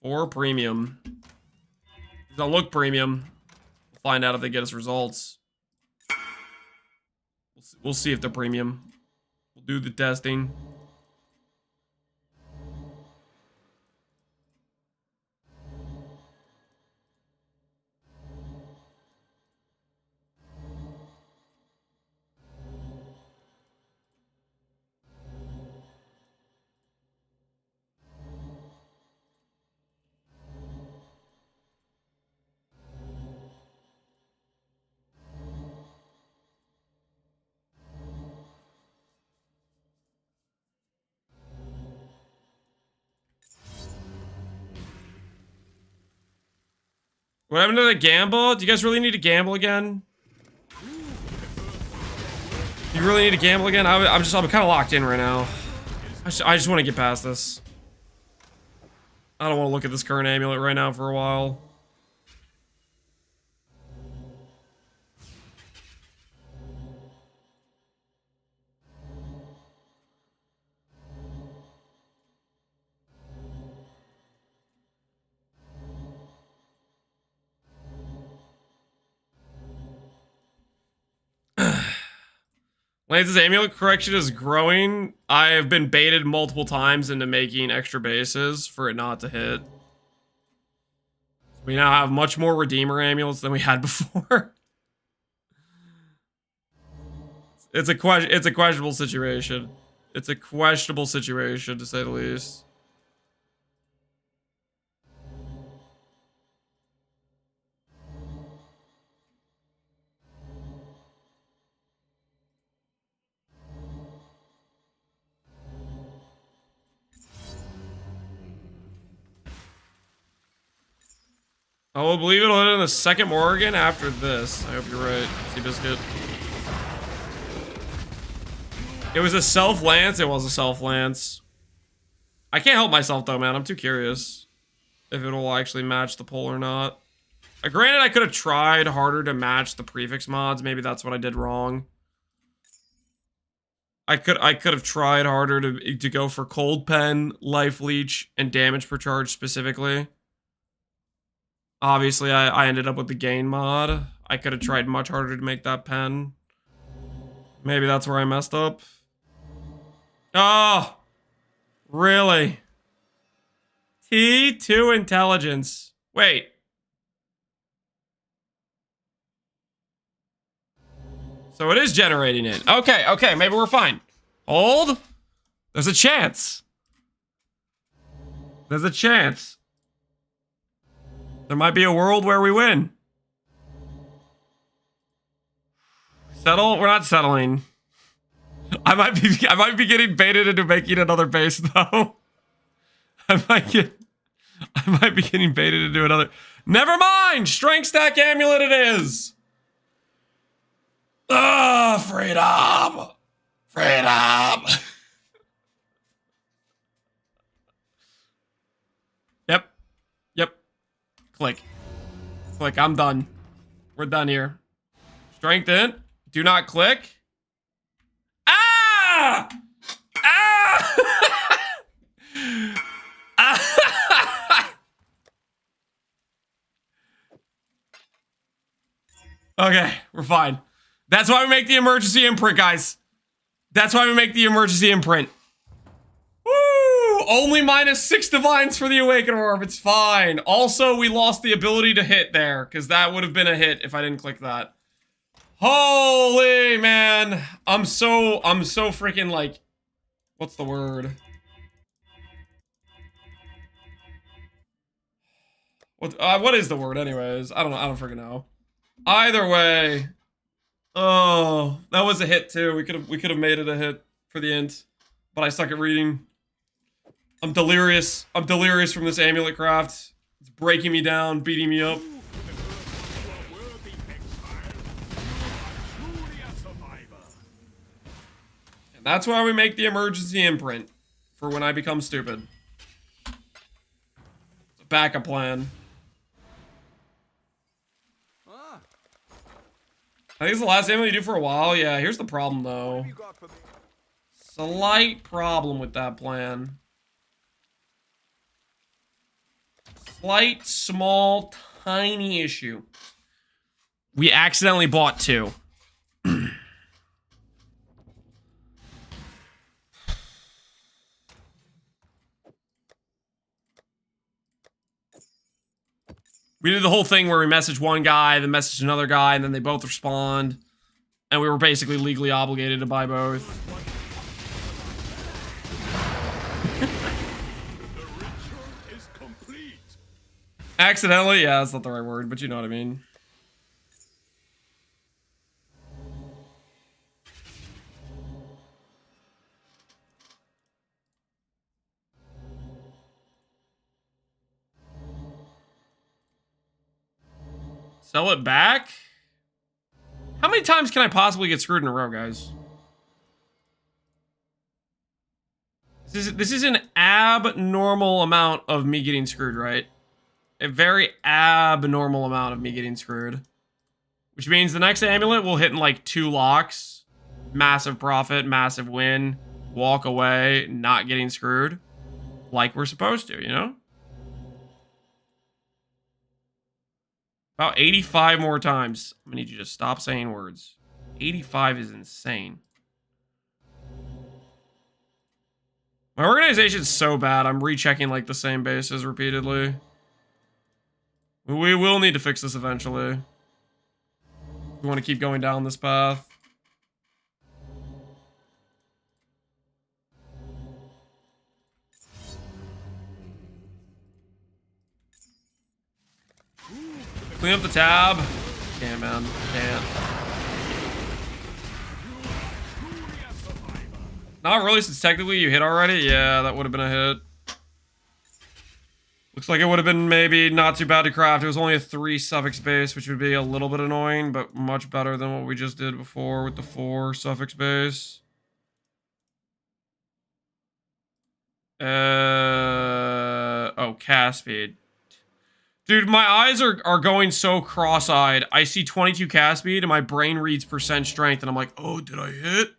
4 premium. Does not look premium. We'll find out if they get us results. We'll see if they're premium. We'll do the testing. What happened to the gamble? Do you guys really need to gamble again? You really need to gamble again? I'm kind of locked in right now. I just want to get past this. I don't want to look at this current amulet right now for a while. Lance's amulet correction is growing. I have been baited multiple times into making extra bases for it not to hit. We now have much more Redeemer amulets than we had before. It's a questionable situation. It's a questionable situation, to say the least. I will believe it'll hit in the second Morgan after this. I hope you're right, Seabiscuit. It was a self-lance. It was a self-lance. I can't help myself though, man. I'm too curious if it'll actually match the poll or not. Granted, I could have tried harder to match the prefix mods. Maybe that's what I did wrong. I could have tried harder to go for cold pen, life leech, and damage per charge specifically. Obviously, I ended up with the gain mod. I could have tried much harder to make that pen. Maybe that's where I messed up. Oh! Really? T2 intelligence. Wait. So it is generating it. Okay, maybe we're fine. Hold. There's a chance. There's a chance. There might be a world where we win. Settle? We're not settling. I might be getting baited into making another base though. I might be getting baited into another. Never mind! Strength stack amulet it is! Ah, freedom! Freedom! Yep. Click. Click, I'm done. We're done here. Strength in. Do not click. Ah! Ah! Okay, we're fine. That's why we make the emergency imprint, guys. That's why we make the emergency imprint. Woo! Only -6 divines for the Awaken Orb. It's fine. Also, we lost the ability to hit there, because that would have been a hit if I didn't click that. Holy man. I'm so freaking like, what's the word? What is the word anyways? I don't know. I don't freaking know. Either way. Oh, that was a hit too. We could have made it a hit for the int. But I suck at reading. I'm delirious. I'm delirious from this amulet craft. It's breaking me down, beating me up. And that's why we make the emergency imprint. For when I become stupid. It's a backup plan. I think it's the last amulet you do for a while. Yeah, here's the problem though. Slight problem with that plan. Slight, small, tiny issue. We accidentally bought 2. We did the whole thing where we messaged one guy, then messaged another guy, and then they both respond. And we were basically legally obligated to buy both. Accidentally? Yeah, that's not the right word, but you know what I mean. Sell it back? How many times can I possibly get screwed in a row, guys? This is an abnormal amount of me getting screwed, right? A very abnormal amount of me getting screwed. Which means the next amulet will hit in like 2 locks. Massive profit, massive win. Walk away, not getting screwed. Like we're supposed to, you know? About 85 more times. I'm gonna need you to stop saying words. 85 is insane. My organization's so bad, I'm rechecking like the same bases repeatedly. We will need to fix this eventually. We want to keep going down this path. Clean up the tab. Can't, man. Can't. Not really, since technically you hit already. Yeah, that would have been a hit. Looks like it would have been maybe not too bad to craft. It was only a 3 suffix base, which would be a little bit annoying, but much better than what we just did before with the 4 suffix base. Oh, cast speed. Dude, my eyes are going so cross-eyed. I see 22 cast speed and my brain reads percent strength and I'm like, oh, did I hit?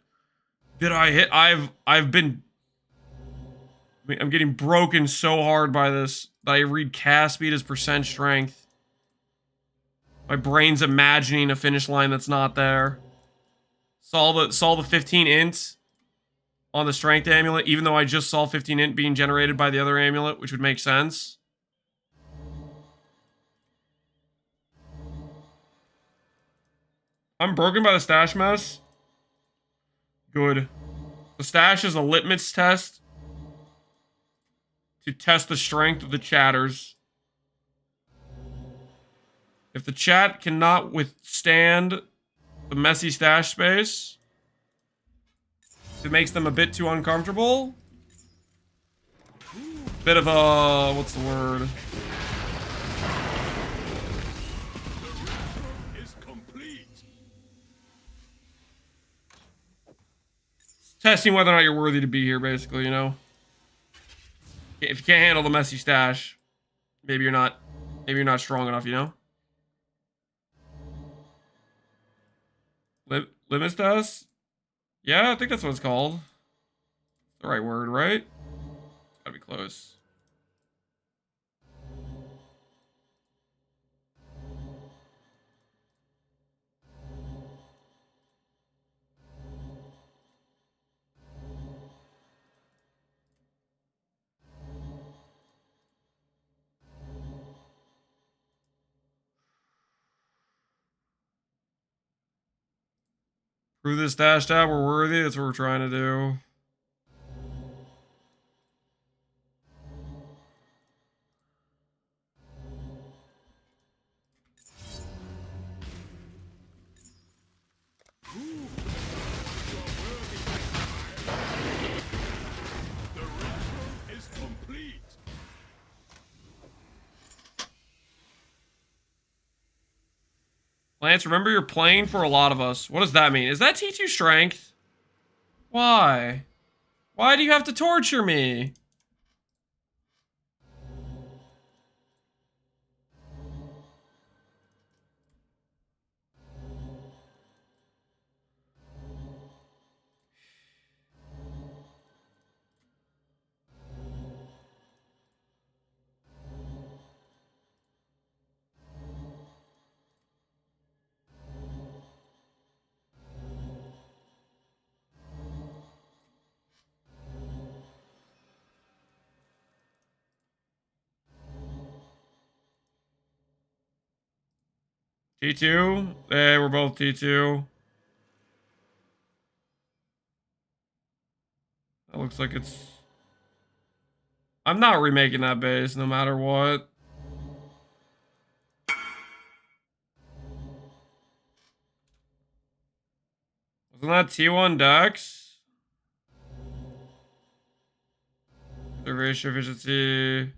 Did I hit? I've been... I'm getting broken so hard by this that I read cast speed as percent strength. My brain's imagining a finish line that's not there. Saw the 15 int on the strength amulet, even though I just saw 15 int being generated by the other amulet, which would make sense. I'm broken by the stash mess. Good. The stash is a litmus test to test the strength of the chatters. If the chat cannot withstand the messy stash space, if it makes them a bit too uncomfortable, bit of a, what's the word? Testing whether or not you're worthy to be here, basically, you know? If you can't handle the messy stash, maybe you're not strong enough, you know? Limits test? Yeah, I think that's what it's called. The right word, right? It's gotta be close. Prove this dash tab, we're worthy. That's what we're trying to do. Lance, remember you're playing for a lot of us. What does that mean? Is that T2 strength? Why? Why do you have to torture me? T2? Hey, we're both T2. That looks like it's... I'm not remaking that base no matter what. Wasn't that T1 Dex? The ratio efficiency.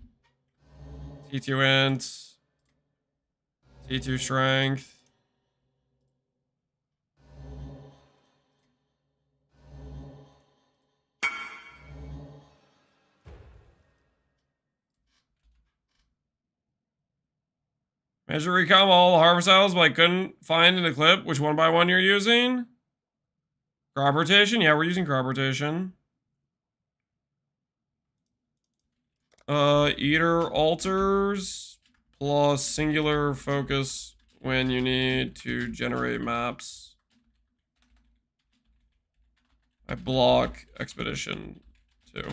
T2 int. T2 strength. Measure recom all the harvest styles, but I couldn't find in the clip which one by one you're using. Crop rotation? Yeah, we're using crop rotation. Eater alters plus singular focus when you need to generate maps. I block expedition too.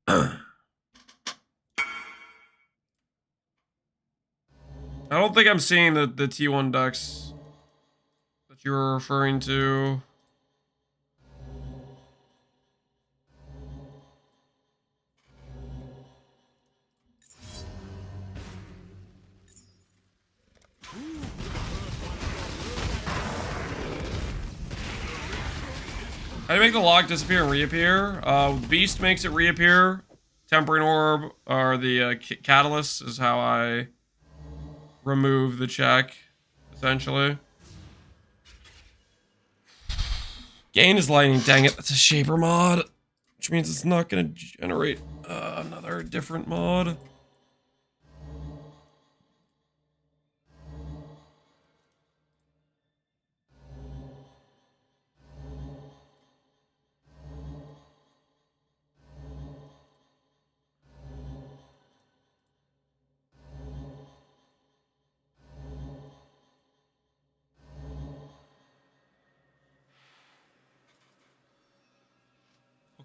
I don't think I'm seeing the T1 decks that you were referring to. How do you make the lock disappear and reappear? Beast makes it reappear. Tempering Orb or the Catalyst is how I remove the check, essentially. Gain is lightning. Dang it, that's a Shaper mod. Which means it's not going to generate another different mod.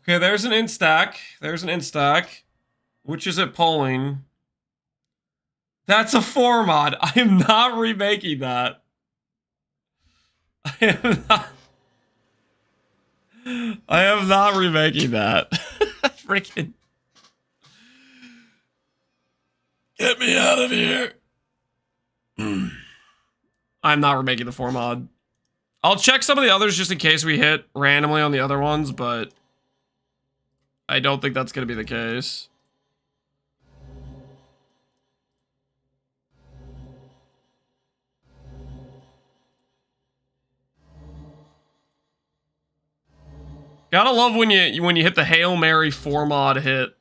Okay, there's an int stack. There's an int stack. Which is it pulling? That's a 4 mod. I am not remaking that. I am not remaking that. Freaking. Get me out of here. I'm not remaking the 4 mod. I'll check some of the others just in case we hit randomly on the other ones, but I don't think that's going to be the case. Gotta love when you hit the Hail Mary 4 mod hit.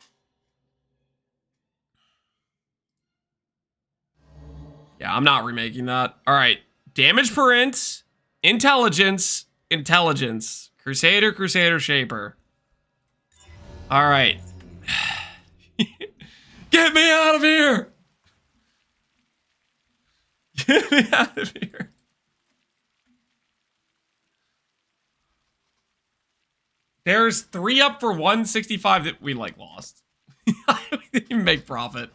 Yeah, I'm not remaking that. All right, damage per int, intelligence, intelligence, Crusader, Crusader, Shaper. All right, get me out of here. Get me out of here. There's 3 up for 165 that we like lost. We didn't even make profit.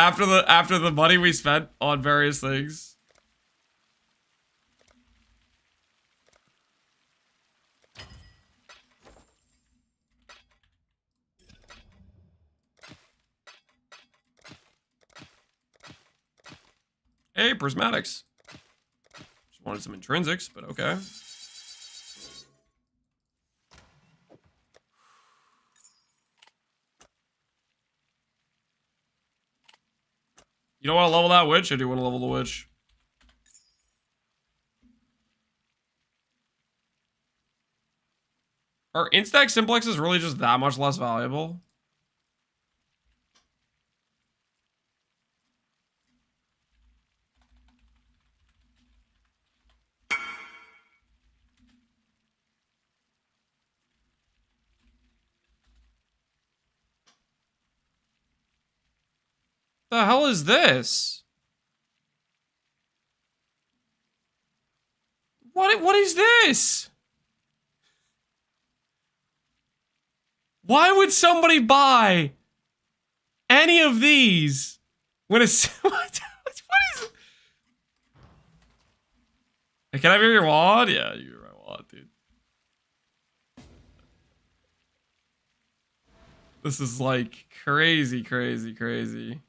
After the money we spent on various things. Hey, prismatics. Just wanted some intrinsics, but okay. You don't want to level that witch? I do want to level the witch. Are instack simplexes really just that much less valuable? The hell is this? What is this? Why would somebody buy any of these when it's what is it? Hey, can I have your wand? Yeah, you're my wand, dude. This is like crazy, crazy, crazy.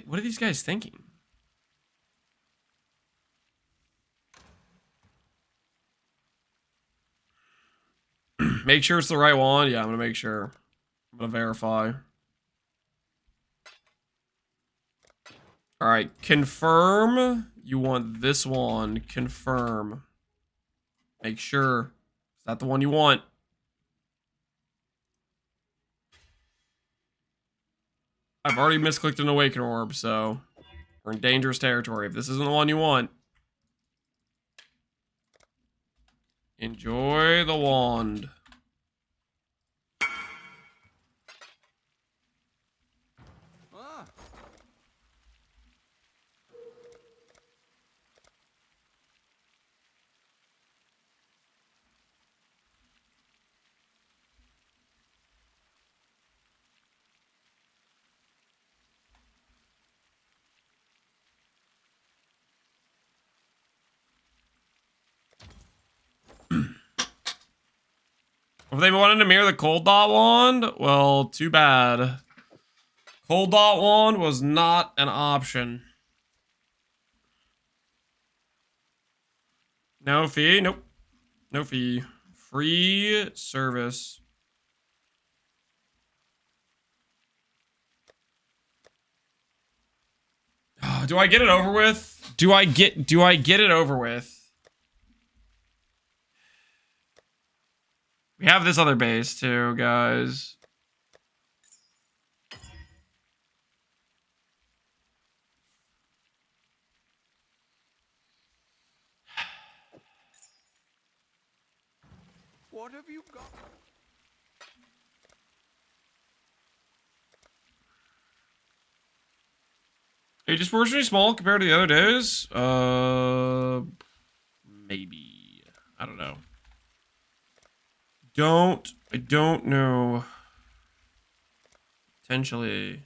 What are these guys thinking? Make sure it's the right one. Yeah, I'm gonna make sure. I'm gonna verify. All right, confirm. You want this one. Confirm. Make sure. Is that the one you want? I've already misclicked an awaken orb, so we're in dangerous territory. If this isn't the one you want, enjoy the wand. If they wanted to mirror the cold dot wand, well, too bad. Cold dot wand was not an option. No fee? Nope. No fee. Free service. Do I get it over with? Do I get it over with? We have this other base too, guys.
What have you got?
Are you disproportionately small compared to the other days? Maybe. I don't know. I don't know. Potentially.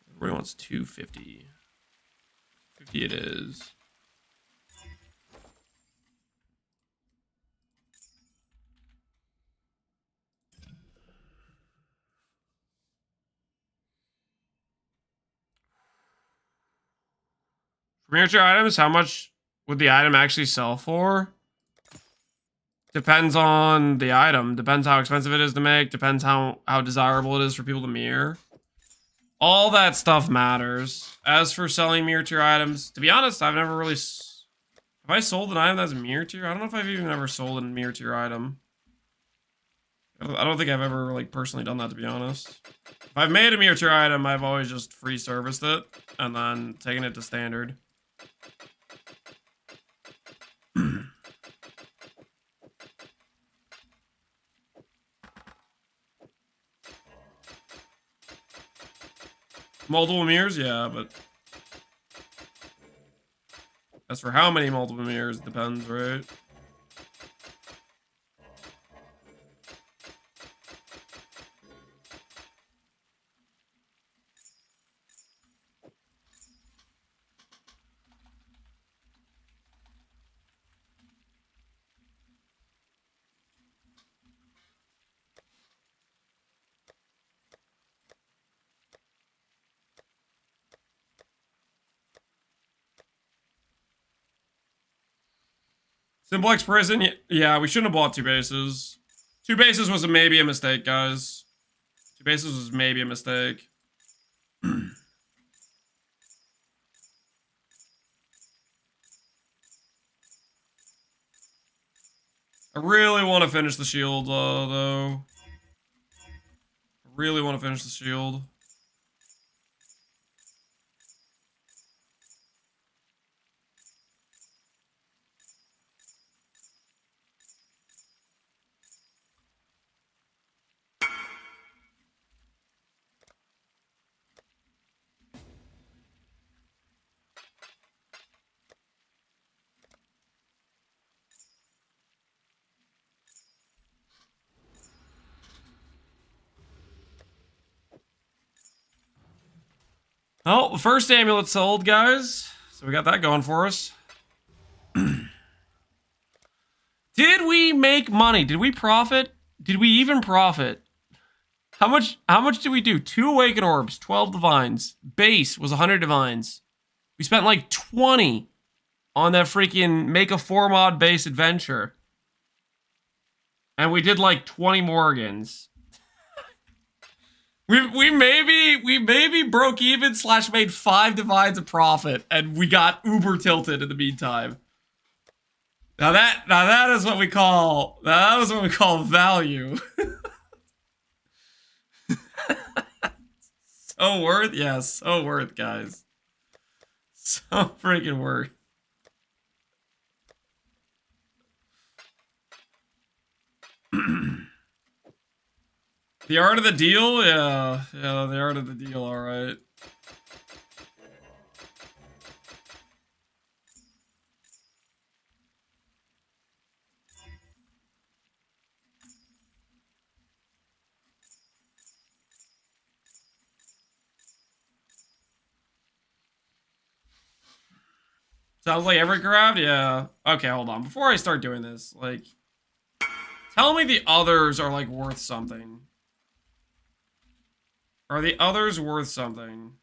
Everybody wants 250. 50 it is. For miniature items, how much would the item actually sell for? Depends on the item. Depends how expensive it is to make. Depends how desirable it is for people to mirror. All that stuff matters. As for selling mirror tier items, to be honest, I've never really... Have I sold an item that's mirror tier? I don't know if I've even ever sold a mirror tier item. I don't think I've ever like personally done that, to be honest. If I've made a mirror tier item, I've always just free serviced it and then taken it to standard. Multiple mirrors? Yeah, but... As for how many multiple mirrors, depends, right? Simplex Prison, yeah, we shouldn't have bought 2 bases. 2 bases was maybe a mistake, guys. 2 bases was maybe a mistake. I really want to finish the shield, though. I really want to finish the shield. Oh, the first amulet sold, guys. So we got that going for us. Did we make money? Did we profit? Did we even profit? How much did we do? 2 awakened orbs, 12 divines. Base was 100 divines. We spent like 20 on that freaking make a 4 mod base adventure. And we did like 20 Morgans. We maybe broke even / made 5 divines of profit, and we got uber tilted in the meantime. Now that is what we call value. So worth, yes, so worth, guys. So freaking worth. The art of the deal? Yeah, the art of the deal, alright. Sounds like every craft? Yeah. Okay, hold on. Before I start doing this, like, tell me the others are, like, worth something. Are the others worth something?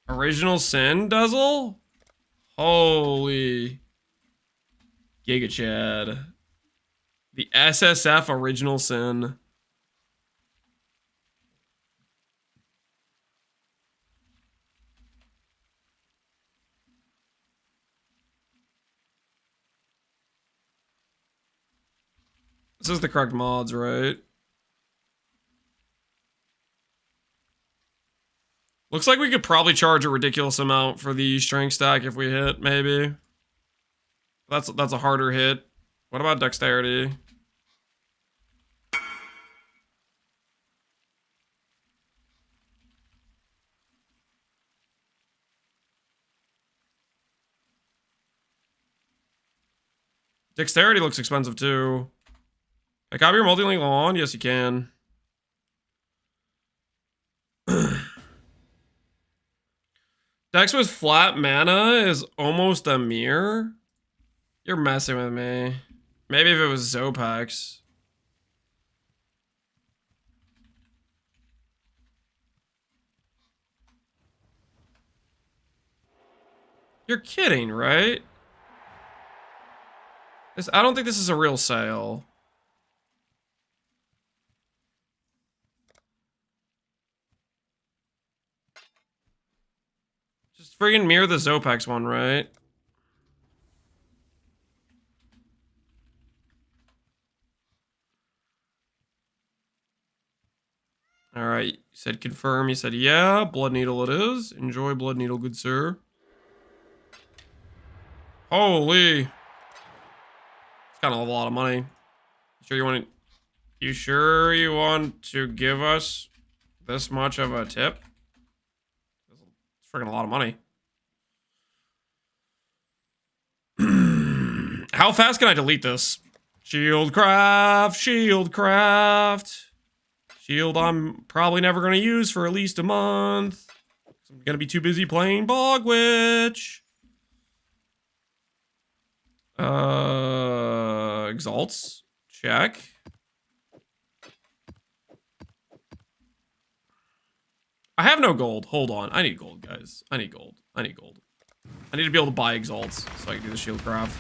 Original Sin, Duzzle? Holy. Giga Chad. The SSF Original Sin. This is the correct mods, right? Looks like we could probably charge a ridiculous amount for the strength stack if we hit, maybe. That's a harder hit. What about dexterity? Dexterity looks expensive too. Can I copy your multi-link lawn? Yes, you can. Dex with flat mana is almost a mirror? You're messing with me. Maybe if it was Zopax. You're kidding, right? I don't think this is a real sale. Just friggin' mirror the Zopax one, right? Alright, you said confirm, you said yeah, Blood Needle it is. Enjoy Blood Needle, good sir. Holy. It's kind of a lot of money. You sure you want to give us this much of a tip? It's freaking a lot of money. How fast can I delete this? Shieldcraft, Shieldcraft. Shield I'm probably never going to use for at least a month. I'm going to be too busy playing Bog Witch. Exalts. Check. I have no gold. Hold on. I need gold, guys. I need gold. I need gold. I need to be able to buy exalts so I can do the shield craft.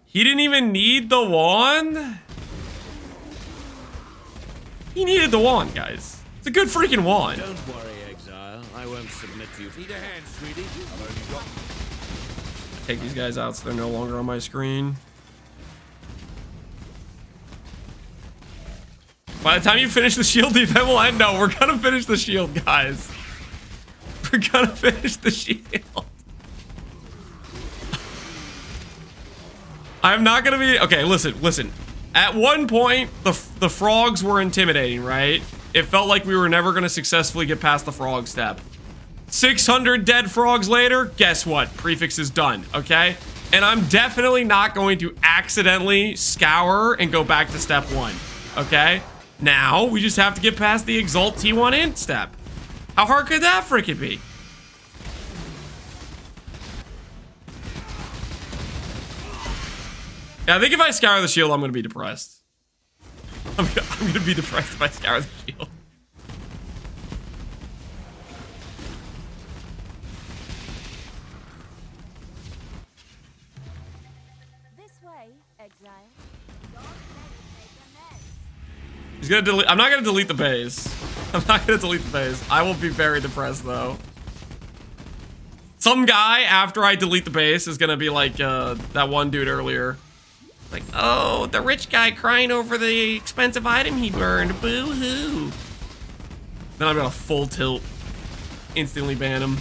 He didn't even need the wand? He needed the wand, guys. It's a good freaking wand.
Don't worry, Exile. I won't submit to you. Need a hand, sweetie? I've only got...
Take these guys out so they're no longer on my screen. By the time you finish the shield defense, will end. No, we're gonna finish the shield, guys. We're gonna finish the shield. I'm not gonna be... Okay, listen. At one point, the frogs were intimidating, right? It felt like we were never gonna successfully get past the frog step. 600 dead frogs later, guess what? Prefix is done, okay? And I'm definitely not going to accidentally scour and go back to step 1, okay? Now, we just have to get past the Exalt T1 int step. How hard could that freaking be? Yeah, I think if I scour the shield, I'm gonna be depressed. I'm gonna be depressed if I scour the shield.
This way, Exile.
He's gonna delete. I'm not gonna delete the base. I'm not gonna delete the base. I will be very depressed though. Some guy after I delete the base is gonna be like that one dude earlier. Like, oh, the rich guy crying over the expensive item he burned. Boo-hoo. Then I'm gonna full tilt. Instantly ban him.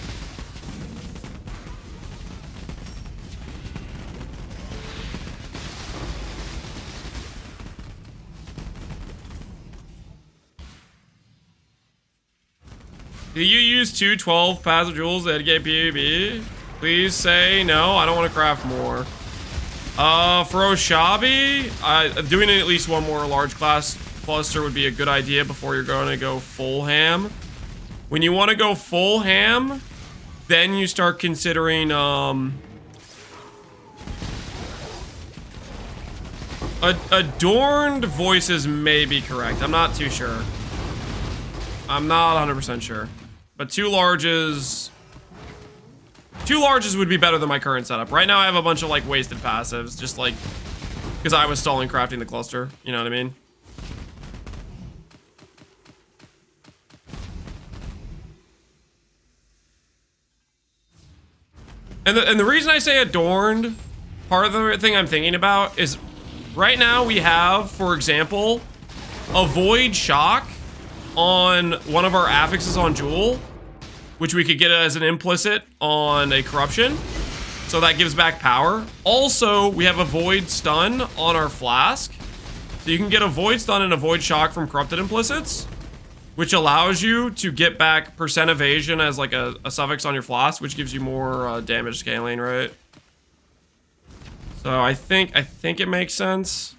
Do you use 212 passive jewels at get PvP? Please say no. I don't want to craft more. For Oshabi, doing at least one more large class cluster would be a good idea before you're going to go full ham. When you want to go full ham, then you start considering adorned voices may be correct. I'm not too sure. I'm not 100% sure. But two larges would be better than my current setup. Right now I have a bunch of like wasted passives, just like because I was stalling crafting the cluster. You know what I mean? And the reason I say adorned, part of the thing I'm thinking about is right now we have, for example, a void shock on one of our affixes on Jewel, which we could get as an implicit on a corruption. So that gives back power. Also, we have a void stun on our flask. So you can get a void stun and a void shock from corrupted implicits, which allows you to get back percent evasion as like a suffix on your flask, which gives you more damage scaling, right? So I think it makes sense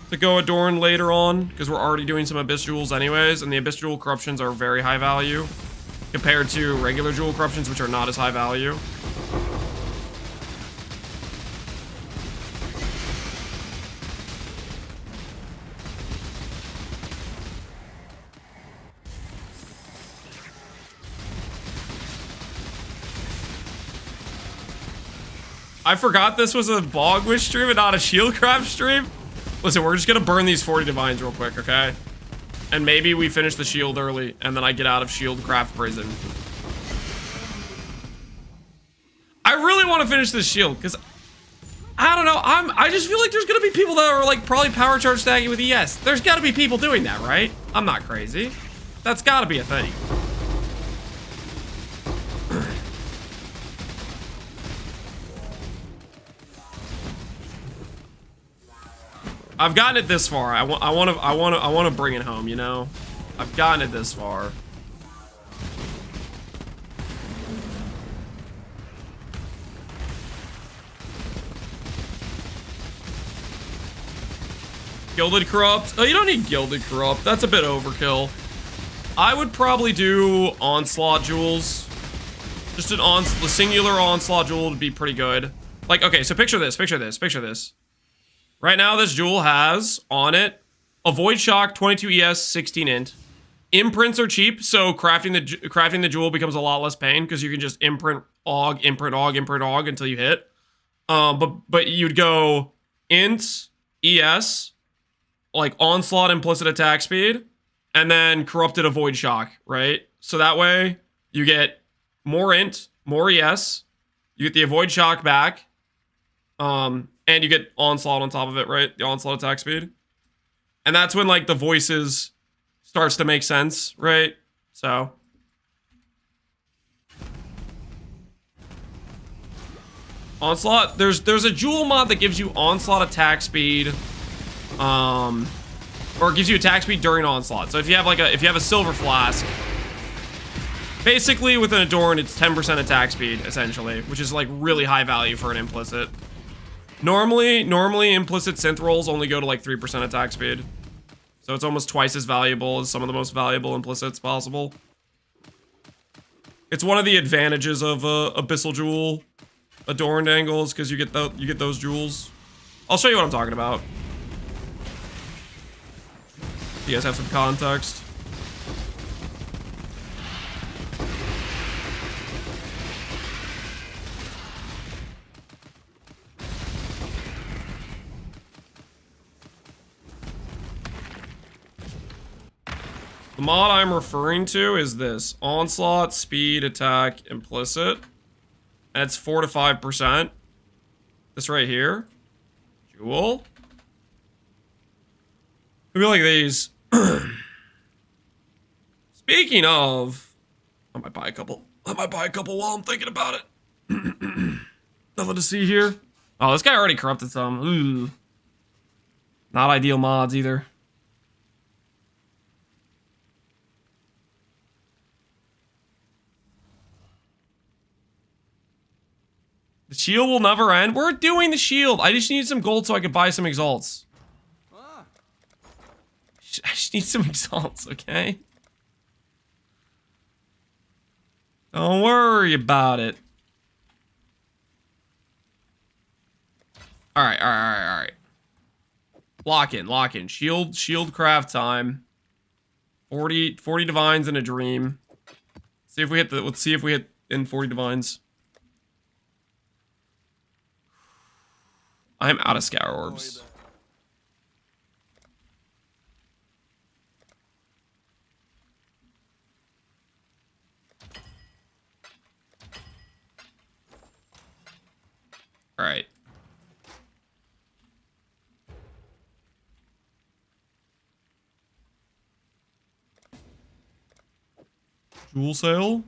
to go Adorn later on, because we're already doing some Abyss Jewels anyways, and the Abyss Jewel corruptions are very high value compared to regular Jewel corruptions, which are not as high value. I forgot this was a Bogwish stream and not a Shieldcraft stream. Listen, we're just gonna burn these 40 divines real quick, okay? And maybe we finish the shield early, and then I get out of Shieldcraft prison. I really want to finish this shield, because I don't know, I just feel like there's gonna be people that are like probably power charge stacking with ES. There's gotta be people doing that, right? I'm not crazy. That's gotta be a thing. I've gotten it this far. I want to bring it home, you know? I've gotten it this far. Gilded Corrupt? Oh, you don't need Gilded Corrupt. That's a bit overkill. I would probably do Onslaught Jewels. Just the singular Onslaught Jewel would be pretty good. Like, okay, so picture this. Right now, this jewel has on it Avoid shock, 22 ES, 16 int. Imprints are cheap, so crafting the jewel becomes a lot less pain because you can just imprint og until you hit. But you'd go int, ES, like onslaught implicit attack speed, and then corrupted avoid shock, right? So that way you get more int, more ES, you get the avoid shock back, and you get onslaught on top of it, right? The onslaught attack speed. And that's when like the voices starts to make sense, right? So onslaught, there's a jewel mod that gives you onslaught attack speed, or gives you attack speed during onslaught. So if you have a silver flask, basically with an adorn, it's 10% attack speed essentially, which is like really high value for an implicit. Normally implicit synth rolls only go to like 3% attack speed. So it's almost twice as valuable as some of the most valuable implicits possible. It's one of the advantages of Abyssal Jewel adorned angles, because you get those jewels. I'll show you what I'm talking about. You guys have some context. The mod I'm referring to is this. Onslaught, speed, attack, implicit. And it's 4 to 5%. This right here. Jewel. I feel like these. Speaking of, I might buy a couple while I'm thinking about it. Nothing to see here. Oh, this guy already corrupted some. Ooh. Not ideal mods either. The shield will never end. We're doing the shield. I just need some gold so I can buy some exalts. I just need some exalts, okay? Don't worry about it. All right. Lock in. Shield craft time. 40 divines in a dream. See if we hit let's see if we hit in 40 divines. I'm out of scour orbs. All right. Jewel sale.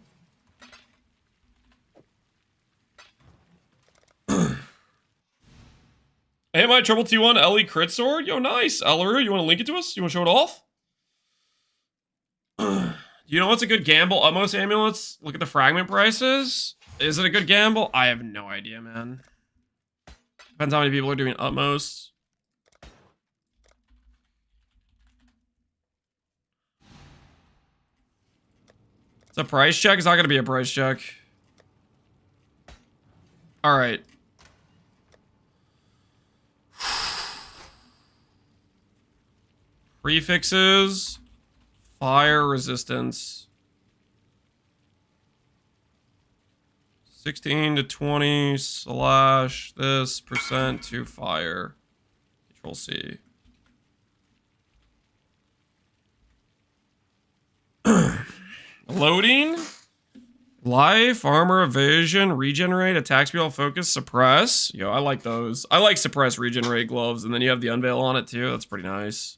Hey, my Triple T1 Ellie crit sword. Yo, nice. Ellery, you want to link it to us? You want to show it off? You know what's a good gamble? Utmost amulets. Look at the fragment prices. Is it a good gamble? I have no idea, man. Depends how many people are doing Utmost. It's a price check. It's not going to be a price check. All right. Prefixes, fire resistance, 16 to 20 slash this percent to fire. Control C. Loading, life, armor, evasion, regenerate, attack speed, focus, suppress. Yo, I like those. I like suppress, regenerate gloves, and then you have the unveil on it too. That's pretty nice.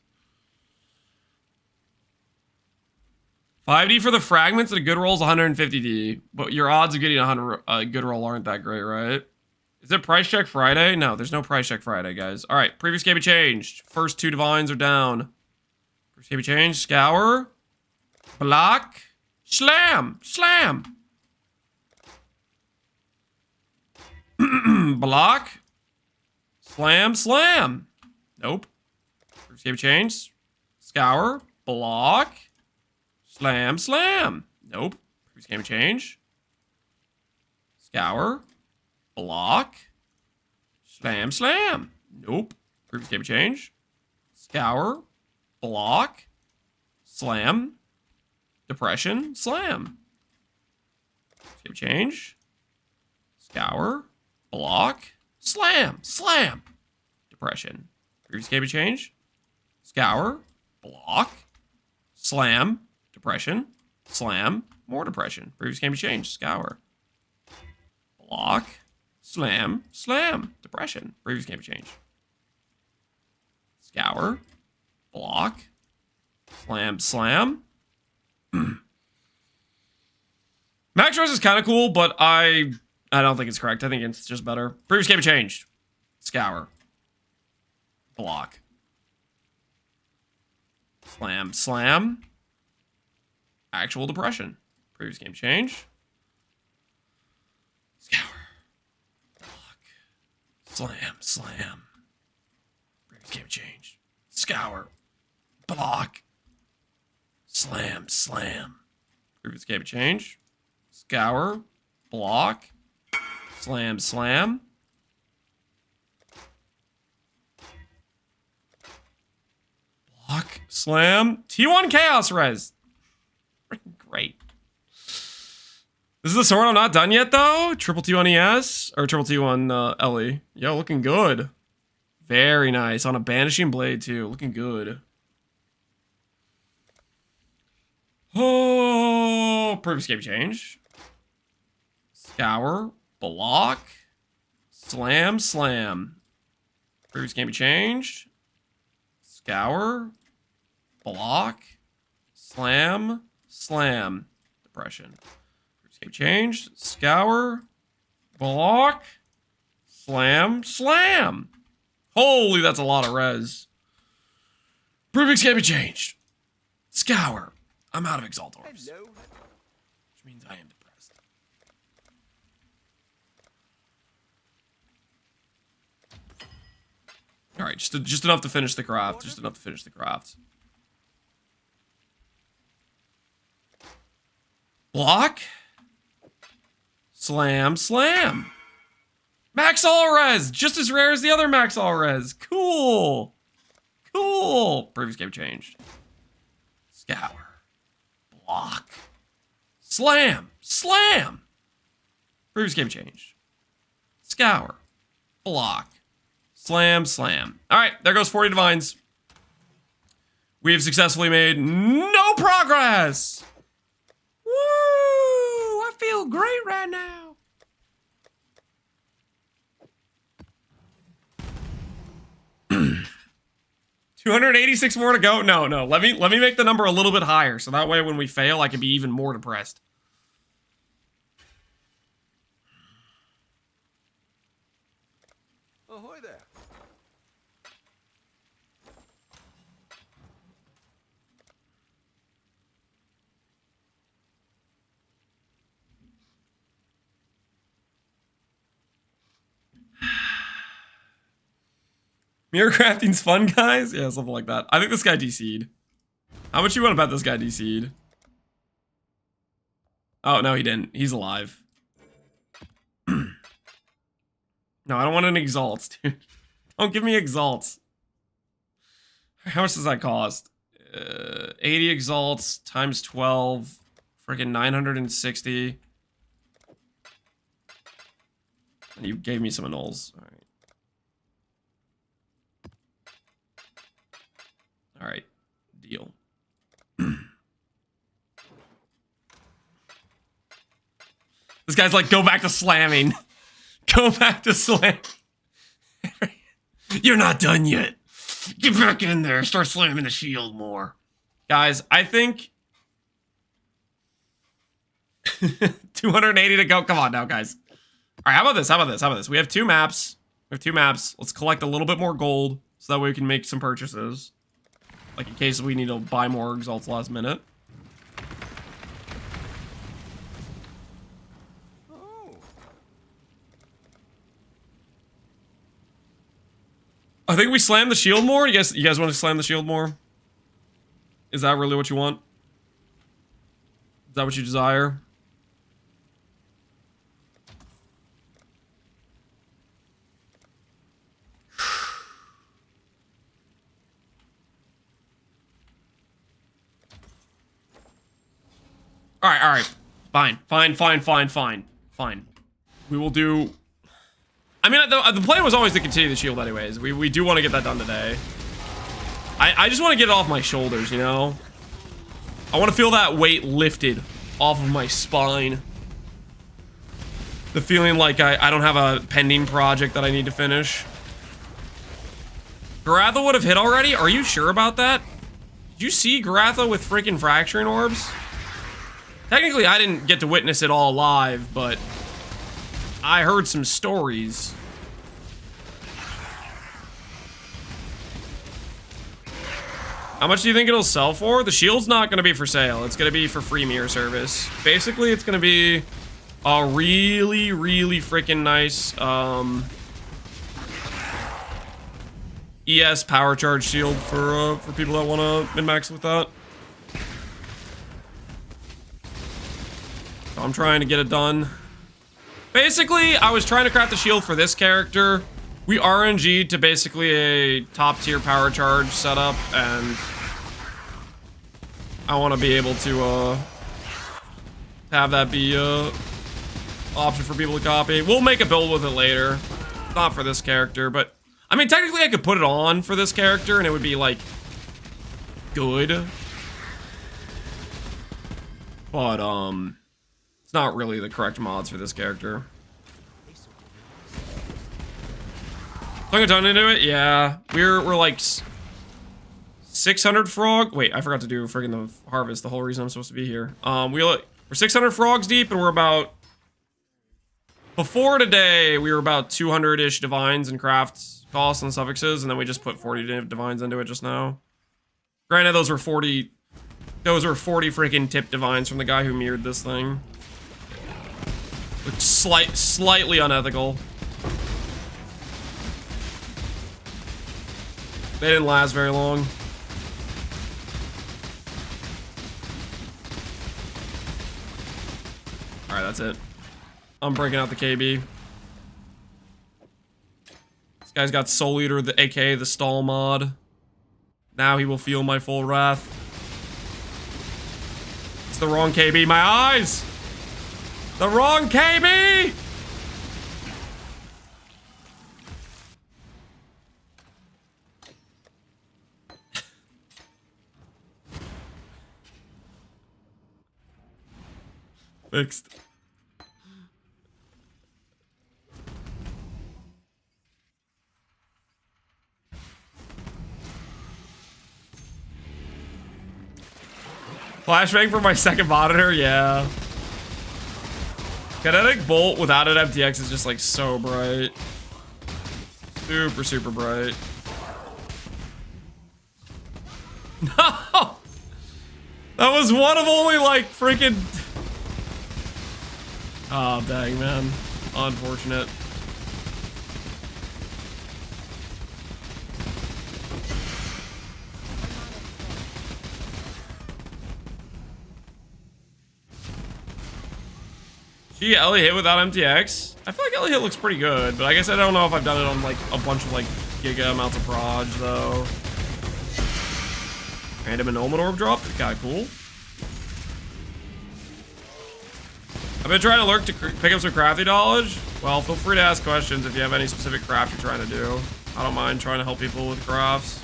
5D for the fragments and a good roll is 150D, but your odds of getting a good roll aren't that great, right? Is it price check Friday? No, there's no price check Friday, guys. All right, previous game changed. First 2 divines are down. First game changed. Scour, block, slam. Block, slam. Nope. First game changed. Scour, block. Slam. Nope. Previous game change. Scour. Block. Slam. Nope. Previous game change. Scour. block, slam, depression, slam. Skip change, scour, block, slam, slam, depression. Previous escape change, scour, block, slam, depression, slam, more depression. Previous game change, scour, block, slam, slam, depression. Previous game change, scour, block, slam, slam. Max Res is kind of cool, but I don't think it's correct. I think it's just better. Previous game changed, scour, block, slam, slam, actual depression. Previous game change, scour, block, slam, slam. Previous game change, scour, block, slam, slam. Previous game change, scour, block, slam, slam. Block, slam, T1 Chaos Res. Great. This is the sword I'm not done yet, though. Triple T on ES, or triple T on LE. Yo, looking good. Very nice. On a banishing blade, too. Looking good. Oh, previous game change. Scour, block, slam, slam. Previous game changed. Scour, block, slam, slam. Depression. Previous game changed. Scour, block, slam, slam. Holy, that's a lot of res. Previous game changed. Scour. I'm out of Exalt Orbs.
Hello.
Which means I am depressed. Alright, just enough to finish the craft. Just enough to finish the craft. Block. Slam, slam. Max All Res! Just as rare as the other Max All Res. Cool. Cool. Previous game changed. Scour. Block. Slam. Slam. Previous game changed. Scour. Block. Slam. Slam. Alright, there goes 40 divines. We have successfully made no progress. Woo! I feel great right now. 286 more to go. No. Let me make the number a little bit higher, so that way when we fail, I can be even more depressed.
Ahoy there.
Mirror crafting's fun, guys? Yeah, something like that. I think this guy DC'd. How much you want to bet this guy DC'd? Oh, no, he didn't. He's alive. No, I don't want an exalts, dude. Don't give me exalts. How much does that cost? 80 exalts times 12. Freaking 960. And you gave me some annuls. All right. All right, deal. This guy's like, go back to slamming. Go back to slamming. You're not done yet. Get back in there. Start slamming the shield more. Guys, I think 280 to go. Come on now, guys. All right, how about this? How about this? How about this? We have two maps. Let's collect a little bit more gold so that way we can make some purchases. Like in case we need to buy more exalts last minute.
Oh.
I think we slam the shield more. You guys want to slam the shield more? Is that really what you want? Is that what you desire? All right. Fine. We will do... I mean, the plan was always to continue the shield anyways. We do want to get that done today. I just want to get it off my shoulders, you know? I want to feel that weight lifted off of my spine. The feeling like I don't have a pending project that I need to finish. Garatha would have hit already? Are you sure about that? Did you see Garatha with freaking fracturing orbs? Technically, I didn't get to witness it all live, but I heard some stories. How much do you think it'll sell for? The shield's not going to be for sale. It's going to be for free mirror service. Basically, it's going to be a really, really freaking nice ES power charge shield for people that want to min-max with that. So I'm trying to get it done. Basically, I was trying to craft the shield for this character. We RNG'd to basically a top tier power charge setup, and I want to be able to have that be a option for people to copy. We'll make a build with it later. Not for this character, but I mean, technically I could put it on for this character and it would be like good. But it's not really the correct mods for this character. Sunk a ton into it? Yeah. We're like 600 frog. Wait, I forgot to do friggin' the harvest. The whole reason I'm supposed to be here. We're 600 frogs deep, and we're about... Before today, we were about 200-ish divines and crafts costs and suffixes, and then we just put 40 divines into it just now. Granted, those were 40 freaking tip divines from the guy who mirrored this thing. Looked slightly unethical. They didn't last very long. Alright, that's it. I'm breaking out the KB. This guy's got Soul Eater, aka the stall mod. Now he will feel my full wrath. It's the wrong KB, my eyes! The wrong KB! Fixed. Flashbang for my second monitor? Yeah. Kinetic Bolt without an FTX is just like so bright. Super, super bright. No! That was one of only like freaking... Oh, dang, man. Unfortunate. Gee, Ellie hit without MTX? I feel like Ellie hit looks pretty good, but I guess I don't know if I've done it on like a bunch of like giga amounts of proj though. Random annulment orb drop? Kinda cool. I've been trying to lurk to pick up some crafty knowledge. Well, feel free to ask questions if you have any specific craft you're trying to do. I don't mind trying to help people with crafts.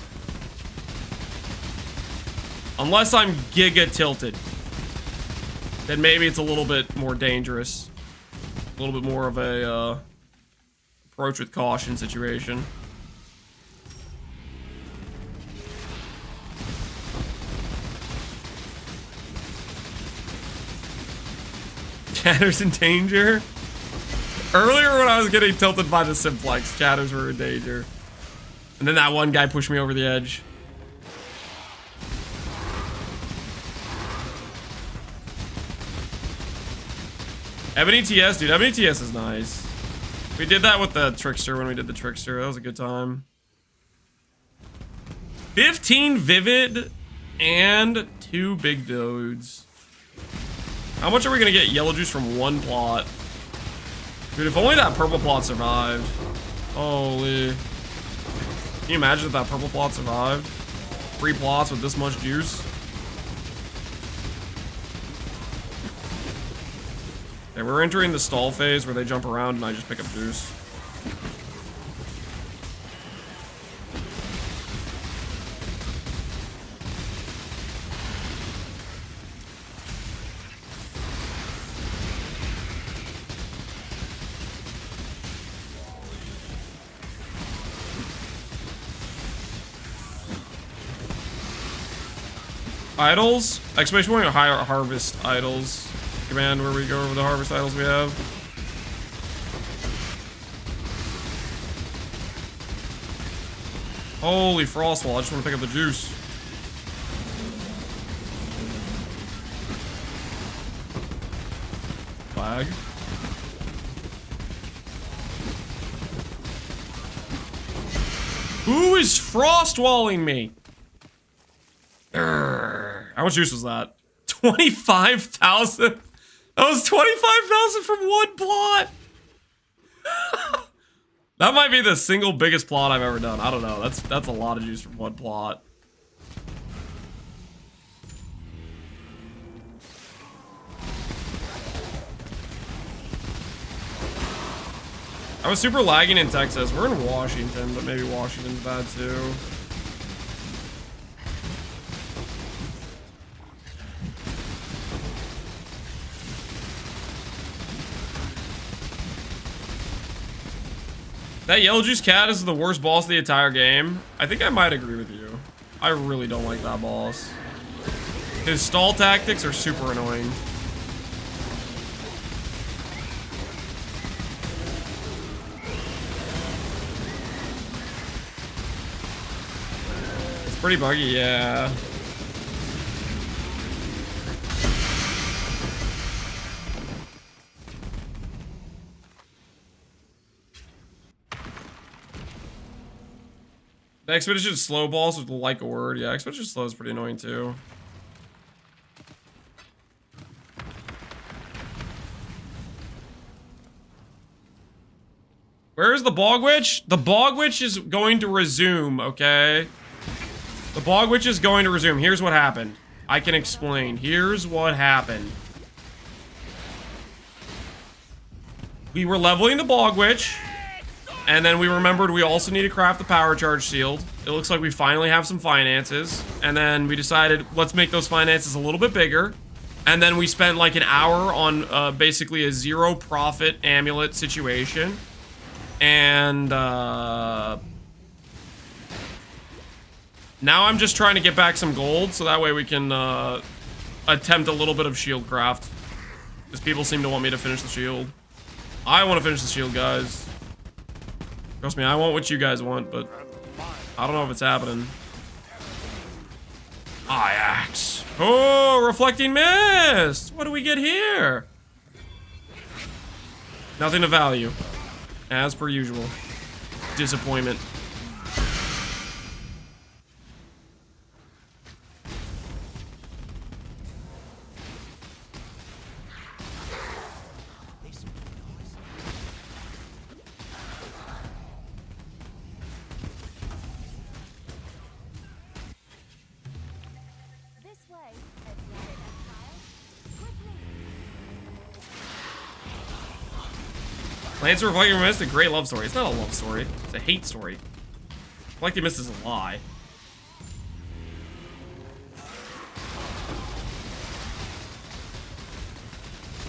Unless I'm giga tilted. Then maybe it's a little bit more dangerous. A little bit more of a approach with caution situation. Chatters in danger? Earlier when I was getting tilted by the simplex, chatters were in danger. And then that one guy pushed me over the edge. Ebony TS, dude. Ebony TS is nice. We did that with the Trickster when we did the Trickster. That was a good time. 15 Vivid and 2 big dudes. How much are we gonna get yellow juice from one plot? Dude, if only that purple plot survived. Holy. Can you imagine if that purple plot survived? 3 plots with this much juice. Okay, we're entering the stall phase where they jump around and I just pick up juice. Idols? Exclamation point or higher harvest idols? Command where we go over the harvest idols we have. Holy frostwall, I just want to pick up the juice. Flag. Who is frostwalling me? How much juice was that? 25,000? That was 25,000 from one plot! That might be the single biggest plot I've ever done. I don't know. That's a lot of juice from one plot. I was super lagging in Texas. We're in Washington, but maybe Washington's bad too. That yellow juice cat is the worst boss of the entire game. I think I might agree with you. I really don't like that boss. His stall tactics are super annoying. It's pretty buggy, yeah. The Expedition Slow balls with like a word. Yeah, Expedition Slow is pretty annoying too. Where is the Bog Witch? The Bog Witch is going to resume, okay? The Bog Witch is going to resume. Here's what happened. I can explain. Here's what happened. We were leveling the Bog Witch. And then we remembered we also need to craft the power charge shield. It looks like we finally have some finances. And then we decided, let's make those finances a little bit bigger. And then we spent like an hour on basically a zero profit amulet situation. And now I'm just trying to get back some gold. So that way we can attempt a little bit of shield craft. Because people seem to want me to finish the shield. I want to finish the shield, guys. Trust me, I want what you guys want, but I don't know if it's happening. Eye axe. Oh, reflecting mist. What do we get here? Nothing of value. As per usual. Disappointment. Lancer Reflecting Mist, a great love story. It's not a love story. It's a hate story. Reflecting Mist is a lie.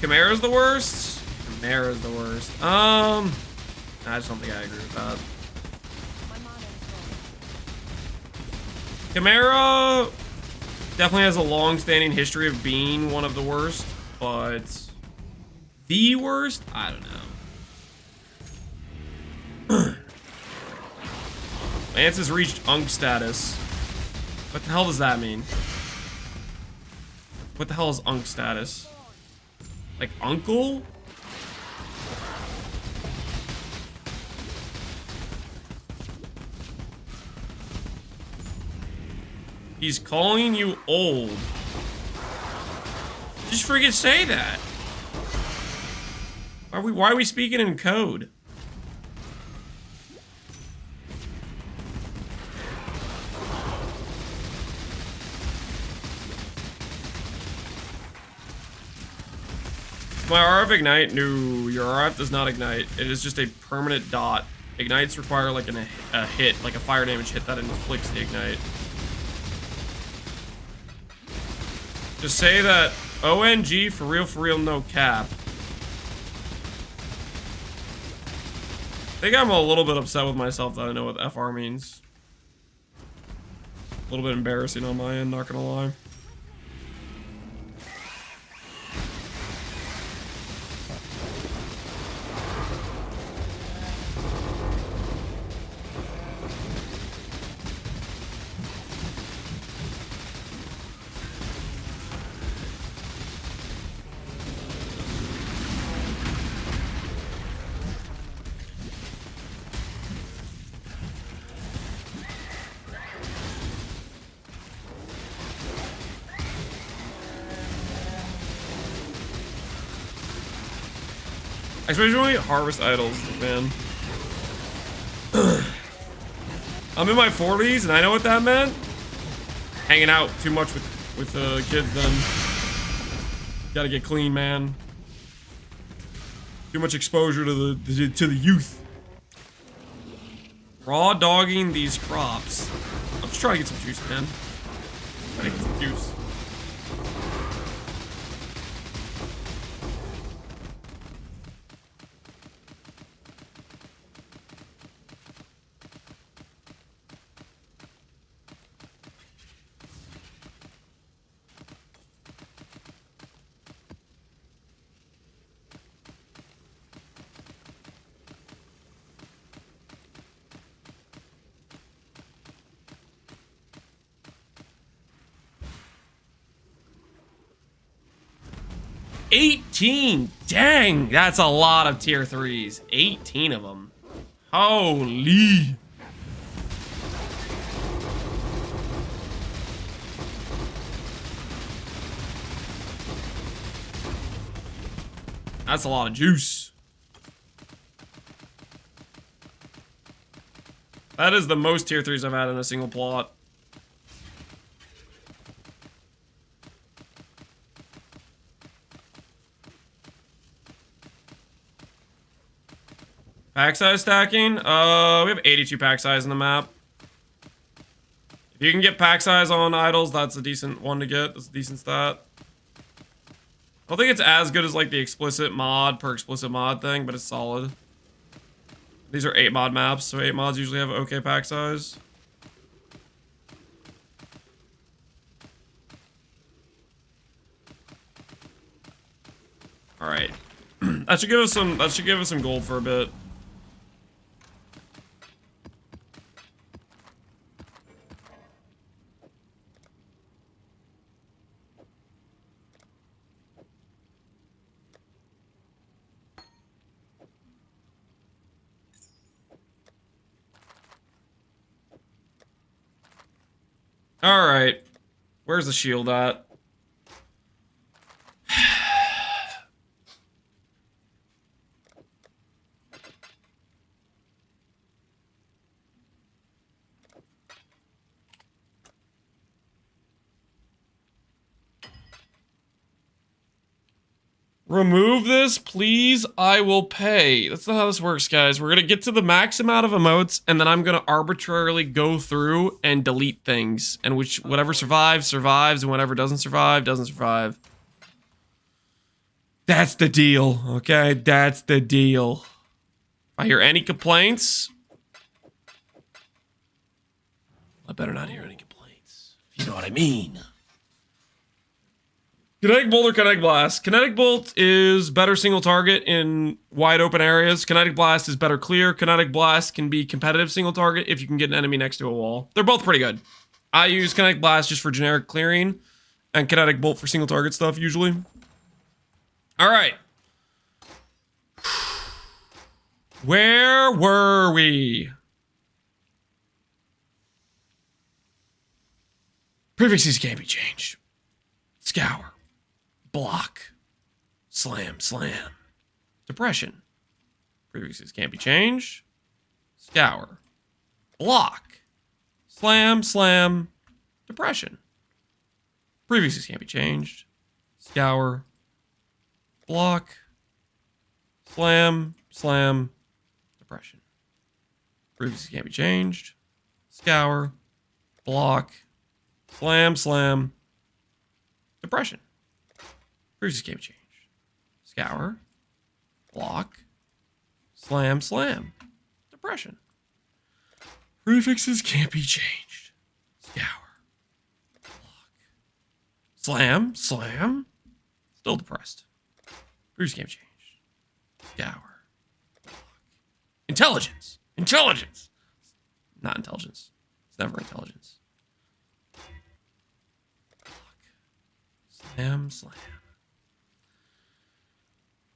Chimera's the worst? Chimera's the worst. I just don't think I agree with that. Chimera definitely has a long-standing history of being one of the worst, but the worst? I don't know. Lance has reached Unk status. What the hell does that mean? What the hell is Unk status? Like uncle? He's calling you old. Just freaking say that. Why are we speaking in code? My RF ignite? No, your RF does not ignite. It is just a permanent dot. Ignites require like a hit, like a fire damage hit that inflicts the ignite. Just say that ONG for real, no cap. I think I'm a little bit upset with myself that I know what FR means. A little bit embarrassing on my end, not gonna lie. Especially when we harvest idols, man. I'm in my 40s and I know what that meant. Hanging out too much with the kids then. Gotta get clean, man. Too much exposure to the youth. Raw dogging these crops. I'm just trying to get some juice, man. Trying to get some juice. $18! Dang! That's a lot of tier 3s. 18 of them. Holy! That's a lot of juice. That is the most tier 3s I've had in a single plot. Pack size stacking? We have 82 pack size in the map. If you can get pack size on idols, that's a decent one to get. That's a decent stat. I don't think it's as good as like the explicit mod per explicit mod thing, but it's solid. These are 8 mod maps, so 8 mods usually have okay pack size. All right. That should give us some gold for a bit. All right. Where's the shield at? Remove this, please. I will pay. That's not how this works, guys. We're going to get to the max amount of emotes, and then I'm going to arbitrarily go through and delete things. And whatever survives, survives, and whatever doesn't survive, doesn't survive. That's the deal, okay? That's the deal. If I hear any complaints, I better not hear any complaints. If you know what I mean. Kinetic Bolt or Kinetic Blast? Kinetic Bolt is better single target in wide open areas. Kinetic Blast is better clear. Kinetic Blast can be competitive single target if you can get an enemy next to a wall. They're both pretty good. I use Kinetic Blast just for generic clearing and Kinetic Bolt for single target stuff usually. All right. Where were we? Prefixes can't be changed. Scour. Block. Slam, slam. Depression. Prefixes can't be changed. Scour. Block. Slam, slam. Depression. Prefixes can't be changed. Scour. block, slam, slam, depression. Previously can't be changed. Scour, block, slam, slam, depression. Previously can't be changed. Scour, block, slam, slam, depression. Prefixes can't be changed. Scour, block, slam, slam, still depressed. Previously can't be changed. Scour, block. Intelligence, intelligence. Not intelligence. It's never intelligence. Block, slam, slam.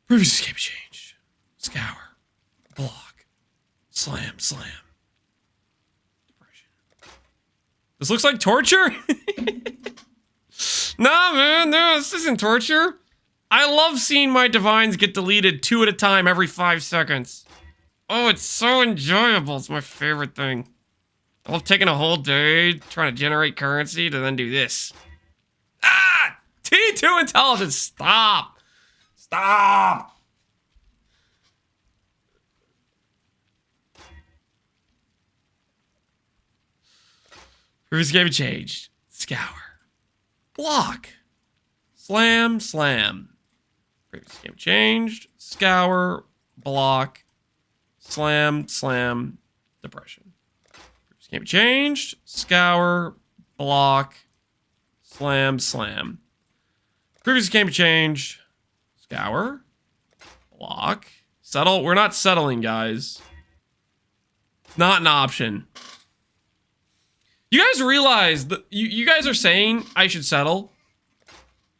Previously can't be changed. Scour, block, slam, slam. Depression. This looks like torture? Nah, man, no, this isn't torture. I love seeing my divines get deleted 2 at a time every 5 seconds. Oh, it's so enjoyable. It's my favorite thing. I love taking a whole day trying to generate currency to then do this. Ah! T2 intelligence, stop! Stop! Previous game changed. Scour. Block. Slam, slam. Previous game changed. Scour. Block. Slam, slam. Depression. Previous game changed. Scour. Block. Slam, slam. Previous game changed. Scour. Block. Settle. We're not settling, guys. It's not an option. You guys realize that you guys are saying I should settle?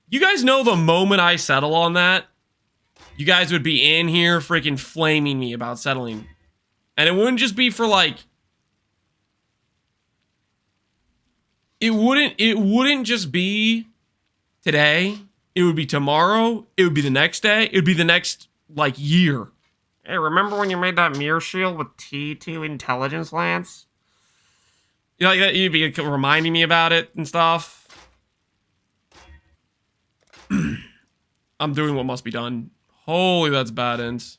You guys know the moment I settle on that, you guys would be in here freaking flaming me about settling. And it wouldn't just be for like... It wouldn't just be today. It would be tomorrow. It would be the next day. It would be the next, like, year. Hey, remember when you made that mirror shield with T2 intelligence, Lance? You know, like that, you'd be reminding me about it and stuff. I'm doing what must be done. Holy, that's bad ends.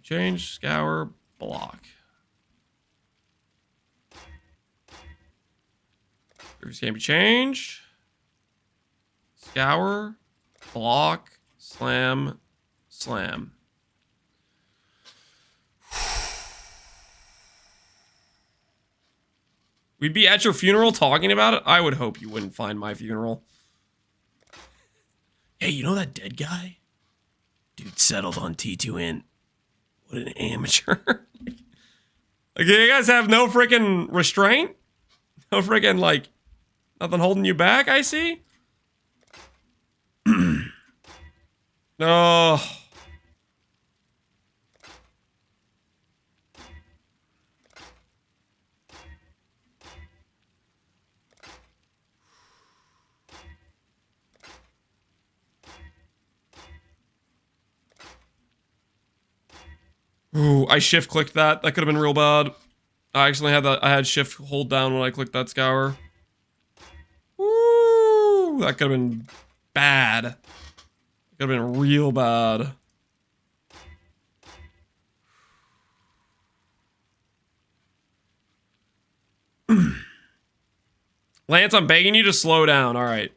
Change, scour, block. Previous can't be changed. Scour, block, slam, slam. We'd be at your funeral talking about it? I would hope you wouldn't find my funeral. Hey, you know that dead guy? Dude settled on T2N. What an amateur. Okay, you guys have no freaking restraint? No freaking, like, nothing holding you back, I see? Oh. Ooh, I shift clicked that. That could have been real bad. I actually had that. I had shift hold down when I clicked that scour. Ooh, that could have been bad. That could have been real bad. Lance, I'm begging you to slow down. All right.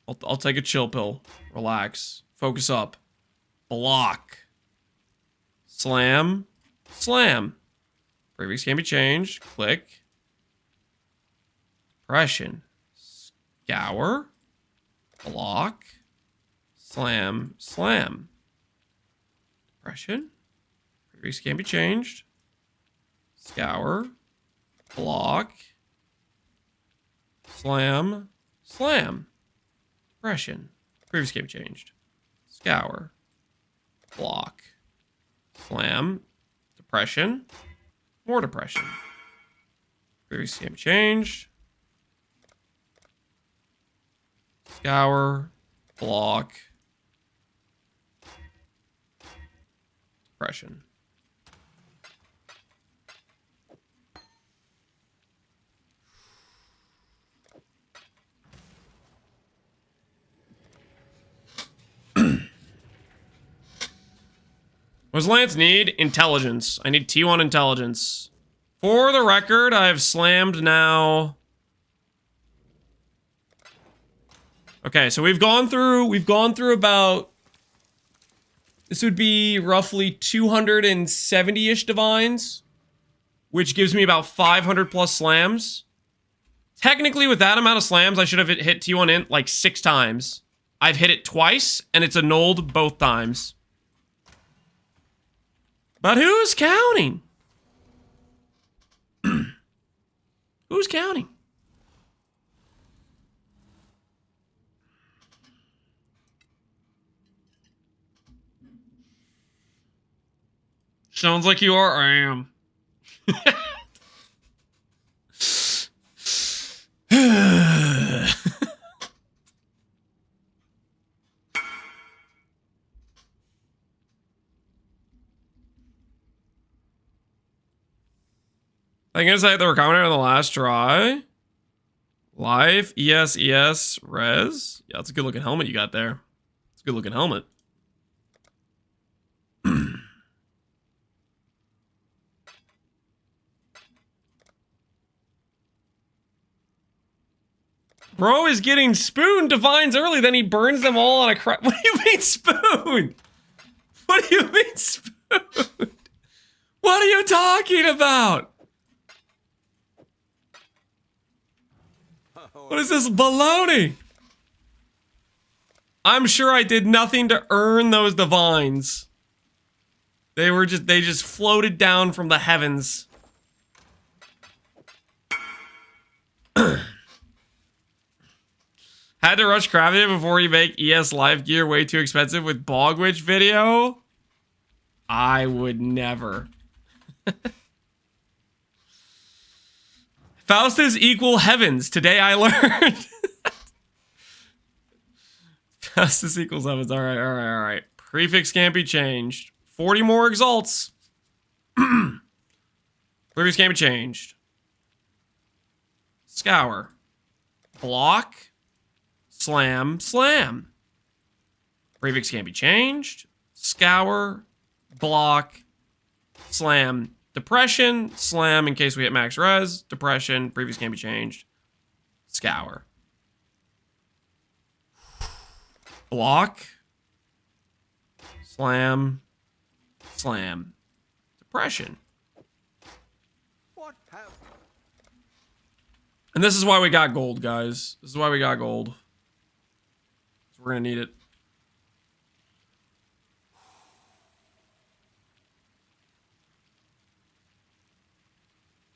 I'll take a chill pill. Relax. Focus up. Block. Slam. Slam. Previous can be changed. Click. Depression. Scour. Block. Slam. Slam. Depression. Previous can be changed. Scour. Block. Slam. Slam. Depression. Previous can be changed. Scour. Block. Slam. Depression. More depression. Previous game changed. Scour. Block. Depression. What does Lance need? Intelligence. I need T1 intelligence. For the record, I've slammed now. Okay, so we've gone through about, this would be roughly 270-ish divines, which gives me about 500 plus slams. Technically, with that amount of slams, I should have hit T1 int like 6 times. I've hit it twice, and it's annulled both times. But who's counting? Who's counting? Sounds like you are. I am. I guess I had the recombiner on the last try. Life, ES, res. Yeah, that's a good looking helmet you got there. It's a good looking helmet. Bro is getting spoon divines early, then he burns them all on a crap. What do you mean spoon? What do you mean spoon? What are you talking about? What is this baloney? I'm sure I did nothing to earn those divines. They just floated down from the heavens. Had to rush crafting it before you make ES live gear way too expensive with Bog Witch video? I would never. Faustus equal heavens. Today I learned. Faustus equals heavens. All right. Prefix can't be changed. 40 more exalts. Prefix can't be changed. Scour. Block. Slam. Prefix can't be changed. Scour. Block. Slam. Depression. Slam in case we hit max res. Depression. Prefix can't be changed. Scour. Block. Slam. Depression.
What happened?
And this is why we got gold, guys. This is why we got gold. So we're gonna need it.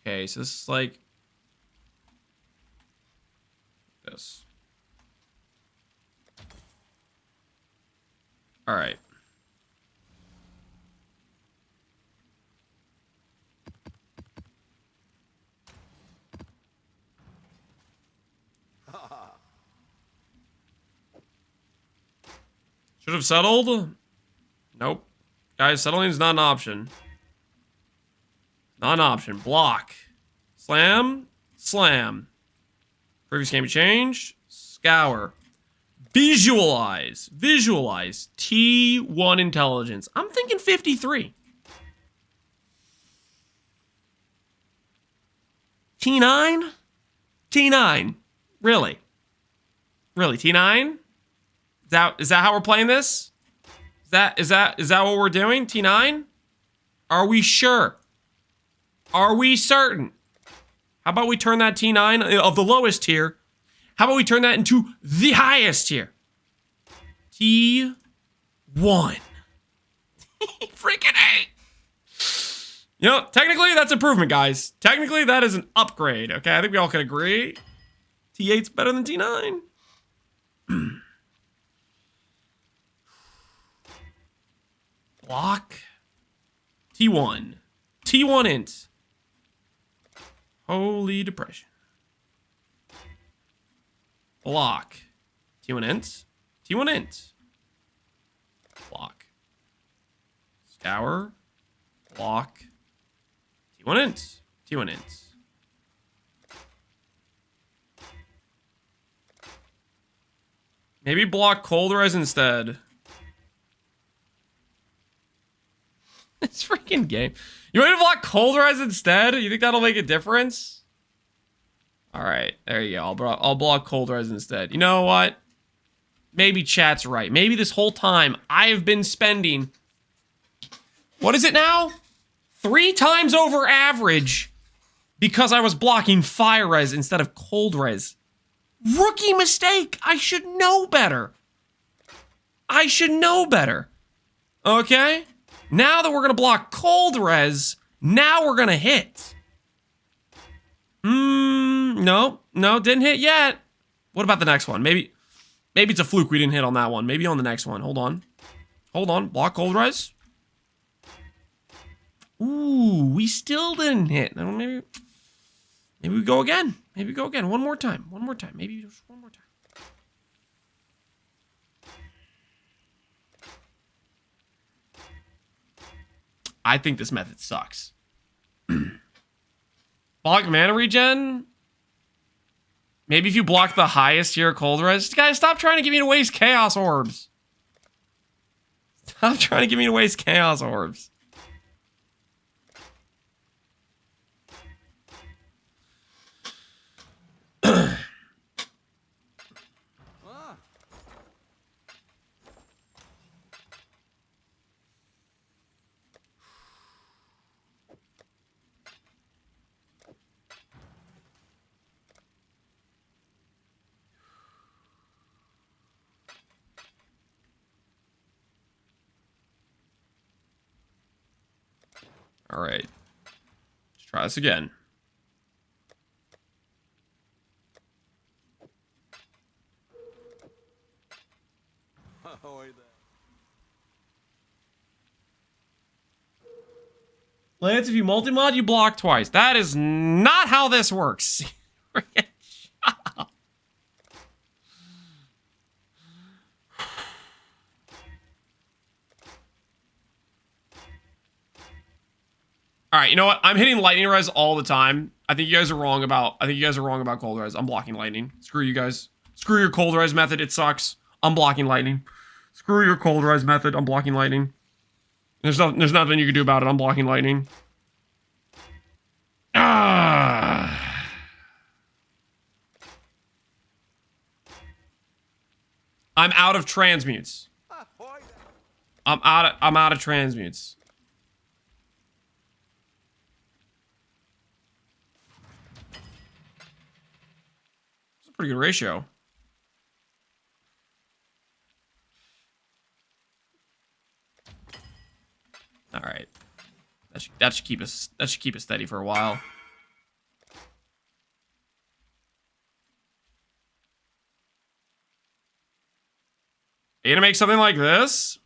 Okay, so this is like this. All right. Should have settled? Nope. Guys, settling is not an option. Not an option. Block. Slam. Previous can't be changed. Scour. Visualize. T1 intelligence. I'm thinking 53. T9? Really? T9? Is that how we're playing this? Is that what we're doing? T9? Are we sure? Are we certain? How about we turn that T9 of the lowest tier? How about we turn that into the highest tier? T1. Freaking A. You know, technically that's improvement, guys. Technically that is an upgrade. Okay, I think we all can agree. T8's better than T9. Block. T1 int. Holy depression. Block. T1 int. Block. Scour. Block. T1 int. Maybe block cold res instead. This freaking game. You want me to block Cold Res instead? You think that'll make a difference? All right, there you go. I'll block Cold Res instead. You know what? Maybe chat's right. Maybe this whole time I've been spending, what is it now? 3 times over average because I was blocking Fire Res instead of Cold Res. Rookie mistake. I should know better. I should know better. Okay? Now that we're going to block Cold Res, now we're going to hit. No, didn't hit yet. What about the next one? Maybe it's a fluke we didn't hit on that one. Maybe on the next one. Hold on. Block Cold Res. Ooh, we still didn't hit. Maybe we go again. One more time. Maybe just one more time. I think this method sucks. Block mana regen? Maybe if you block the highest tier Cold Res. Guys, stop trying to get me to waste Chaos Orbs. Stop trying to get me to waste Chaos Orbs. All right. Let's try this again. Lance, if you multi-mod, you block twice. That is not how this works. Shut up. All right, you know what? I'm hitting lightning res all the time. I think you guys are wrong about cold res. I'm blocking lightning. Screw you guys. Screw your cold res method. It sucks. I'm blocking lightning. Screw your cold res method. I'm blocking lightning. There's nothing you can do about it. I'm blocking lightning. Ah. I'm out of transmutes. I'm out of transmutes. It's a pretty good ratio. All right, that should keep us steady for a while. Are you gonna make something like this?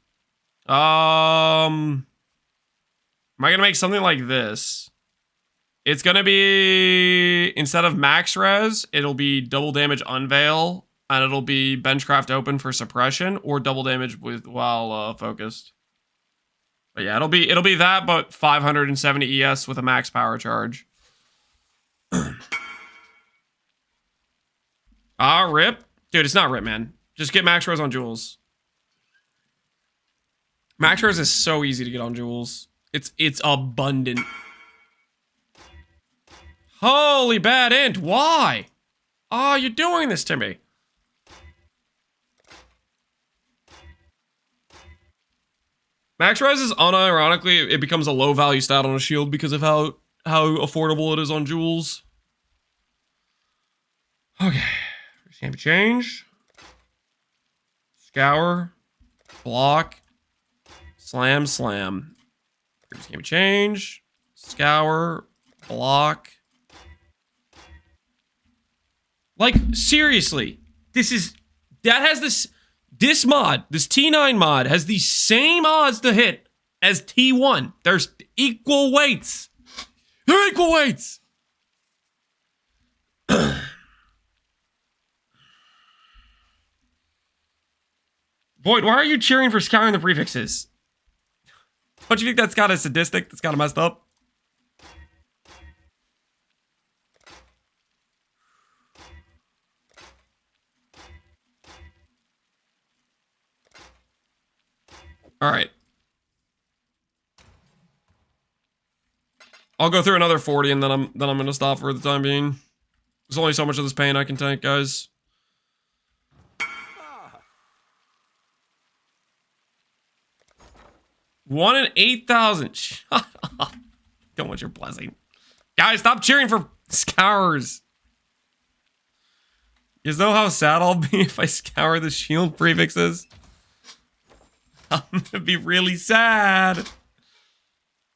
Am I gonna make something like this? It's gonna be, instead of max res, it'll be double damage unveil, and it'll be benchcraft open for suppression, or double damage while focused. But yeah, it'll be that, but 570 ES with a max power charge. Rip. Dude, it's not rip, man. Just get max res on jewels. Max res is so easy to get on jewels. It's abundant. Holy bad int, why? Oh, you're doing this to me. Max res is unironically, it becomes a low value stat on a shield because of how affordable it is on jewels. Okay. Can't be changed. Scour. Block. Slam, slam. Can't be changed. Scour. Block. Like, seriously. This mod, this T9 mod, has the same odds to hit as T1. There's equal weights. They're equal weights. Void, why are you cheering for scouring the prefixes? Don't you think that's kind of sadistic? That's kind of messed up? All right. I'll go through another 40 and then I'm gonna stop for the time being. There's only so much of this pain I can take, guys.
Ah,
1 in 8,000. Don't want your blessing. Guys, stop cheering for scours. You know how sad I'll be if I scour the shield prefixes? I'm gonna be really sad.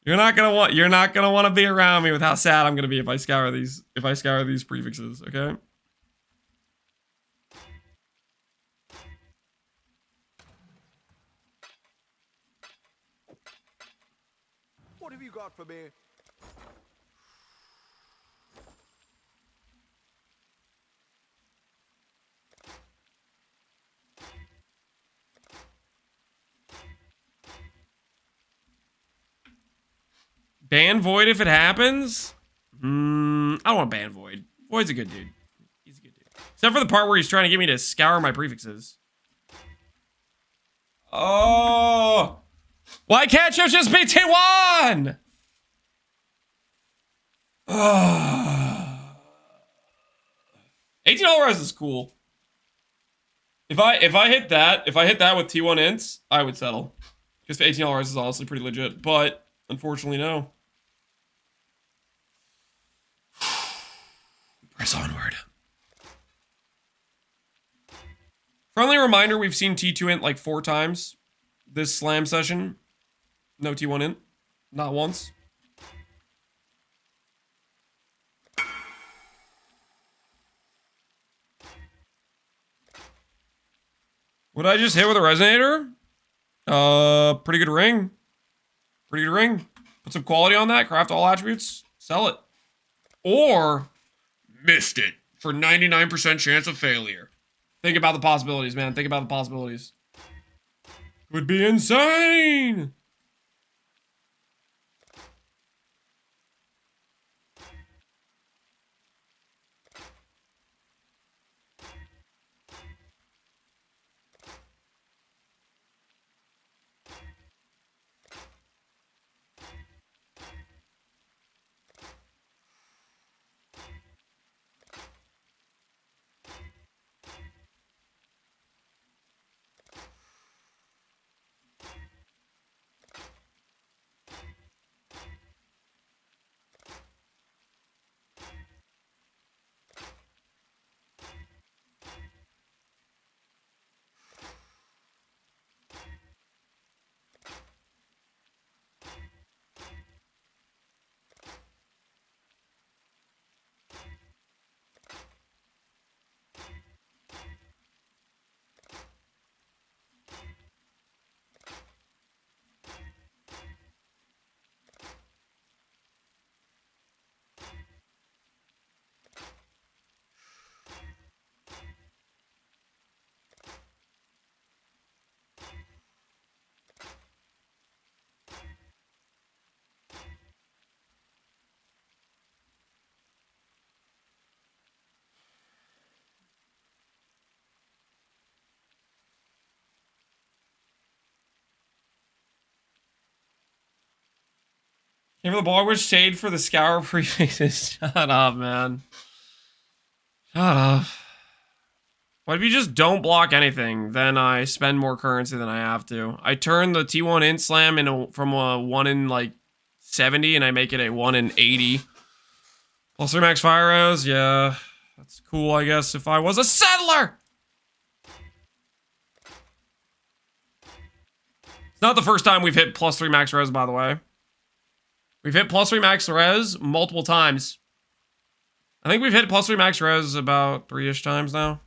You're not gonna want to be around me with how sad I'm gonna be if I scour these prefixes, okay?
what have you got for me?
Ban Void if it happens? I don't want to ban Void. Void's a good dude. He's a good dude. Except for the part where he's trying to get me to scour my prefixes. Oh! Why can't you just be T1? $18 res is cool. If I hit that with T1 ints, I would settle. Because $18 res is honestly pretty legit, but unfortunately no. Press onward. Friendly reminder, we've seen T2 int like 4 times this slam session. No T1 int. Not once. What did I just hit with a resonator? Pretty good ring. Pretty good ring. Put some quality on that, craft all attributes, sell it. Or missed it for 99% chance of failure. Think about the possibilities, man. Think about the possibilities. Would be insane. Came for the ball, which shade for the scour prefixes. Shut up, man. Shut up. What if you just don't block anything? Then I spend more currency than I have to. I turn the T1 int slam from a 1 in like 70 and I make it a 1 in 80. Plus 3 max fire arrows. Yeah, that's cool, I guess, if I was a settler. It's not the first time we've hit plus 3 max res, by the way. We've hit plus 3 max res multiple times. I think we've hit plus 3 max res about 3-ish times now.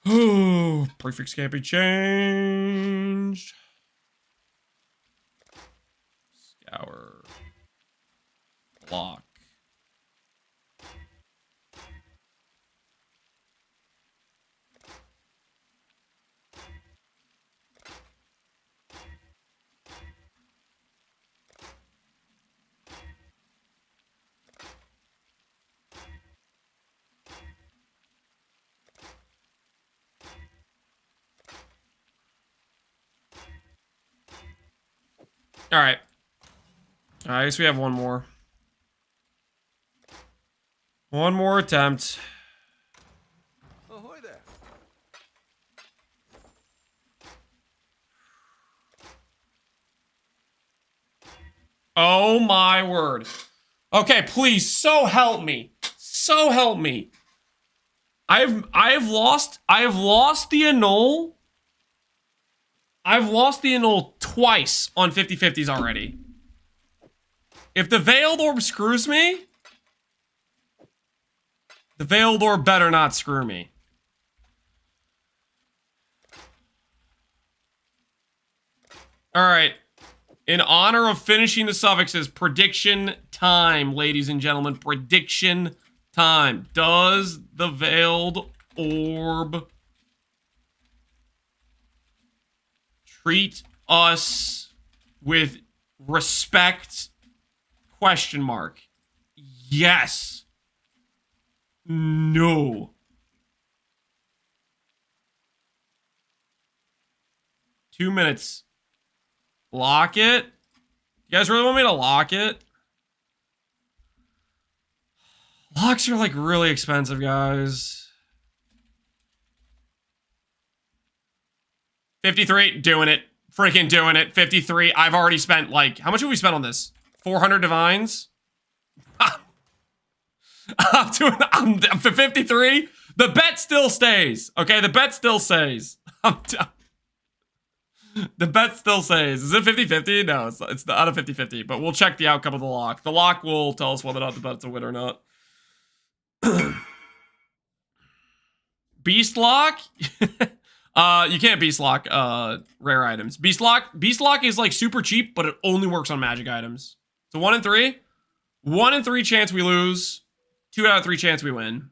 Ooh, prefix can't be changed. Scour. Block. All right. I guess we have one more. One more attempt.
Ahoy there.
Oh my word. Okay, please, so help me. So help me. I have lost the annul. I've lost the annul twice on 50-50s already. If the Veiled Orb screws me, the Veiled Orb better not screw me. Alright. In honor of finishing the suffixes, prediction time, ladies and gentlemen. Prediction time. Does the Veiled Orb treat us with respect? Question mark. Yes. No. Two minutes. Lock it? You guys really want me to lock it? Locks are like really expensive, guys. 53, doing it. Freaking doing it. 53, I've already spent like, how much have we spent on this? 400 divines? I'm for 53. The bet still stays. Okay, the bet still stays. The bet still stays. Is it 50-50? No, it's out of 50-50, but we'll check the outcome of the lock. The lock will tell us whether or not the bet's a win or not. Beast lock? You can't beast lock rare items. Beast lock is like super cheap, but it only works on magic items. So 1 in 3. 1 in 3 chance we lose. 2 out of 3 chance we win.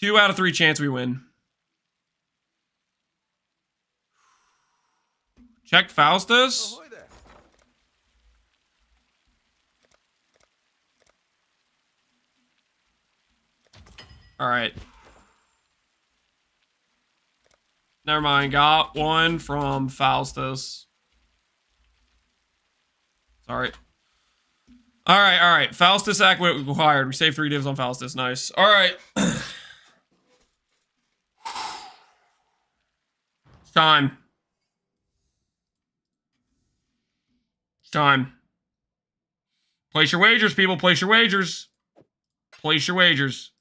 2 out of 3 chance we win. Check Faustus.
Ahoy there.
All right. Never mind. Got one from Faustus. Sorry. All right. Faustus acquired. We saved 3 divs on Faustus. Nice. All right. It's time. It's time. Place your wagers, people. Place your wagers. Place your wagers.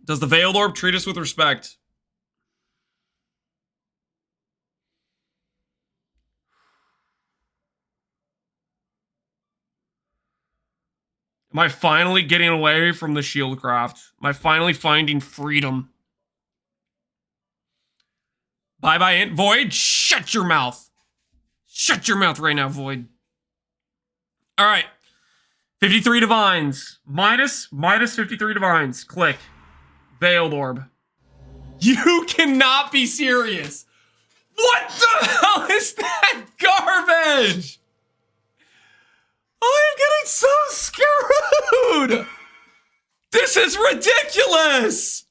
Does the Veiled Orb treat us with respect? Am I finally getting away from the Shieldcraft? Am I finally finding freedom? Bye-bye, Int. Void, shut your mouth. Shut your mouth right now, Void. All right. 53 divines. Minus 53 divines. Click. Veiled Orb. You cannot be serious. What the hell is that garbage? I am getting so screwed. This is ridiculous.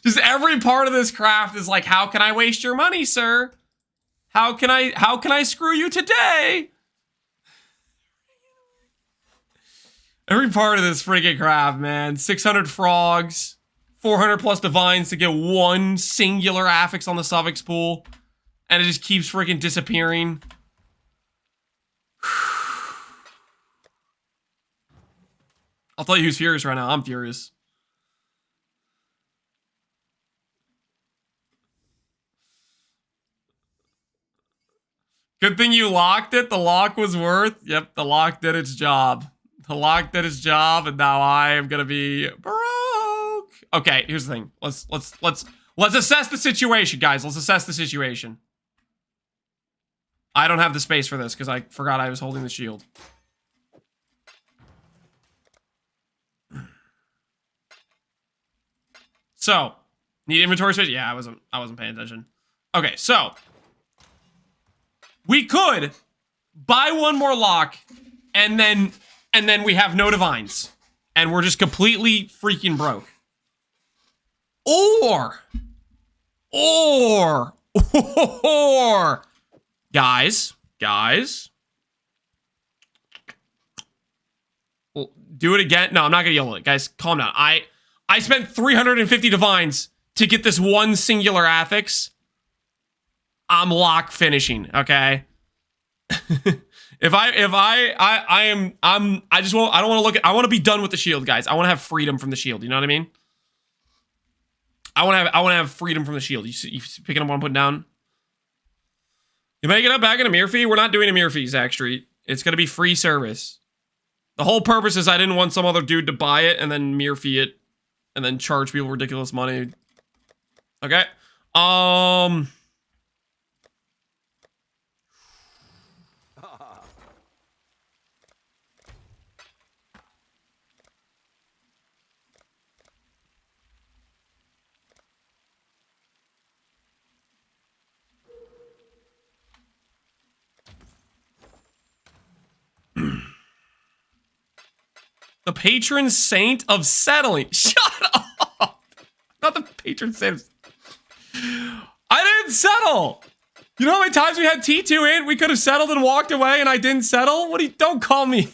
Just every part of this craft is like, how can I waste your money, sir? How can I screw you today? Every part of this freaking craft, man. 600 frogs, 400 plus divines to get one singular affix on the suffix pool, and it just keeps freaking disappearing. I'll tell you who's furious right now. I'm furious. Good thing you locked it. The lock was worth. Yep, the lock did its job. The lock did its job, and now I am gonna be broke. Okay, here's the thing. Let's assess the situation, guys. Let's assess the situation. I don't have the space for this because I forgot I was holding the shield. So, need inventory space? Yeah, I wasn't paying attention. Okay, so we could buy one more lock, and then we have no divines, and we're just completely freaking broke. Or, guys, well, do it again. No, I'm not gonna yell it, guys. Calm down. I spent 350 divines to get this one singular affix. I'm lock finishing, okay? I want to be done with the shield, guys. I want to have freedom from the shield. You know what I mean? I want to have freedom from the shield. You picking up what I'm putting down? You make it up back in a mirror fee? We're not doing a mirror fee, Zach Street. It's going to be free service. The whole purpose is I didn't want some other dude to buy it and then mirror fee it and then charge people ridiculous money. Okay. The patron saint of settling. Shut up. Not the patron saint of... I didn't settle. You know how many times we had T2 in? We could have settled and walked away and I didn't settle? What do you... Don't call me.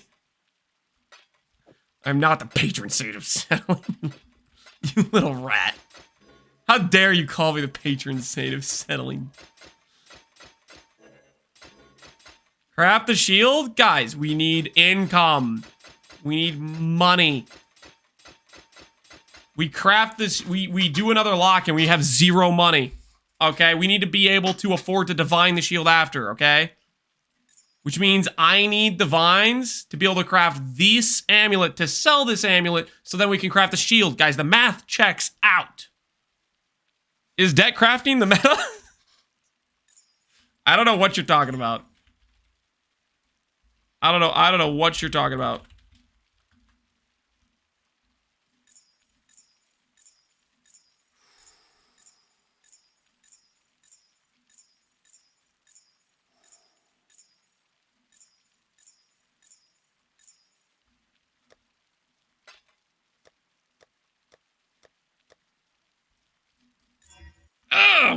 I'm not the patron saint of settling. You little rat. How dare you call me the patron saint of settling? Craft the shield? Guys, we need income. We need money. We craft this, we do another lock and we have 0 money. Okay, we need to be able to afford to divine the shield after, okay? Which means I need divines to be able to craft this amulet, to sell this amulet, so then we can craft the shield. Guys, the math checks out. Is deck crafting the meta? I don't know what you're talking about. I don't know what you're talking about.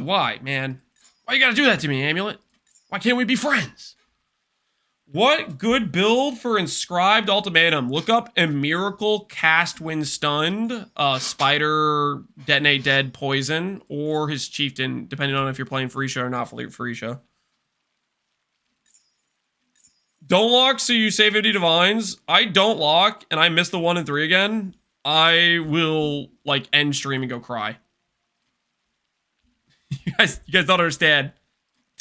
Why, man? Why you gotta do that to me, Amulet? Why can't we be friends? What good build for Inscribed Ultimatum? Look up a Miracle Cast When Stunned, Spider Detonate Dead Poison, or his Chieftain, depending on if you're playing Freesia or not Freesia. Don't lock so you save 50 divines. I don't lock and I miss the 1 and 3 again. I will, like, end stream and go cry. You guys don't understand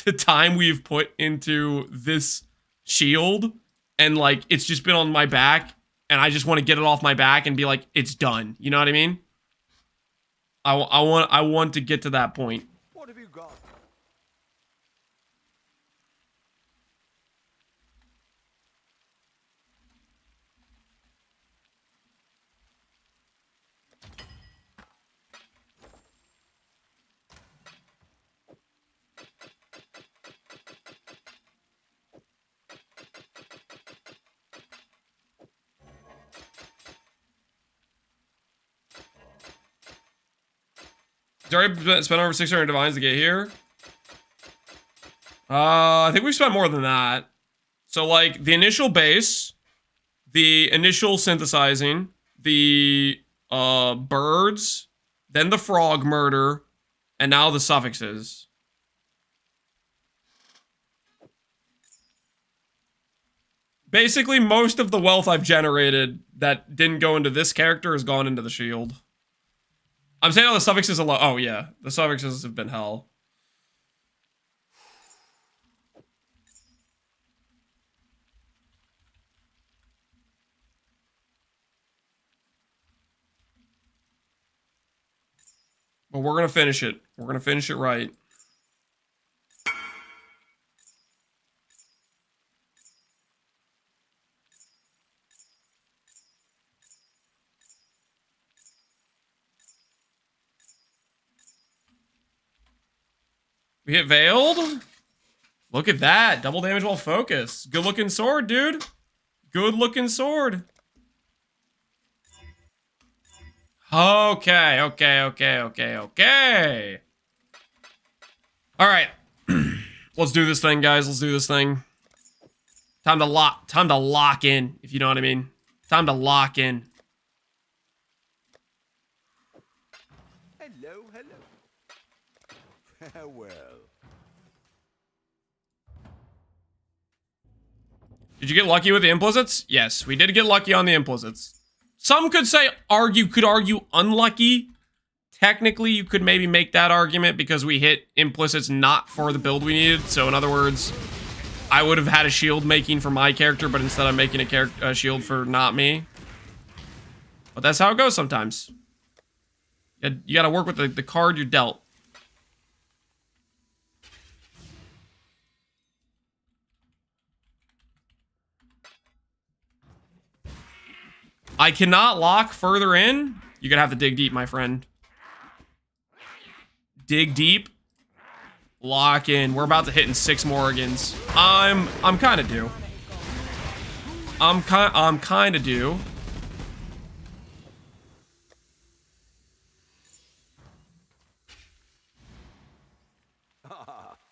the time we've put into this shield, and like it's just been on my back, and I just want to get it off my back and be like, it's done. You know what I mean? I want to get to that point.
What have you got?
Did I already spent over 600 divines to get here? I think we spent more than that. So like the initial base, the initial synthesizing, the birds, then the frog murder, and now the suffixes. Basically, most of the wealth I've generated that didn't go into this character has gone into the shield. I'm saying all the suffixes alone. Oh, yeah. The suffixes have been hell. But we're going to finish it. We're going to finish it right. We hit Veiled. Look at that. Double damage while focus. Good looking sword, dude. Good looking sword. Okay, okay, okay, okay, okay. All right. Let's do this thing, guys. Let's do this thing. Time to lock in, if you know what I mean. Time to lock in.
Hello, hello. Farewell.
Did you get lucky with the implicits? Yes, we did get lucky on the implicits. Some could say, could argue unlucky. Technically, you could maybe make that argument because we hit implicits not for the build we needed. So in other words, I would have had a shield making for my character, but instead I'm making a shield for not me. But that's how it goes sometimes. You gotta work with the card you're dealt. I cannot lock further in. You're gonna have to dig deep, my friend. Dig deep. Lock in. We're about to hit in 6 Morgans. I'm kind of due. I'm kind of due.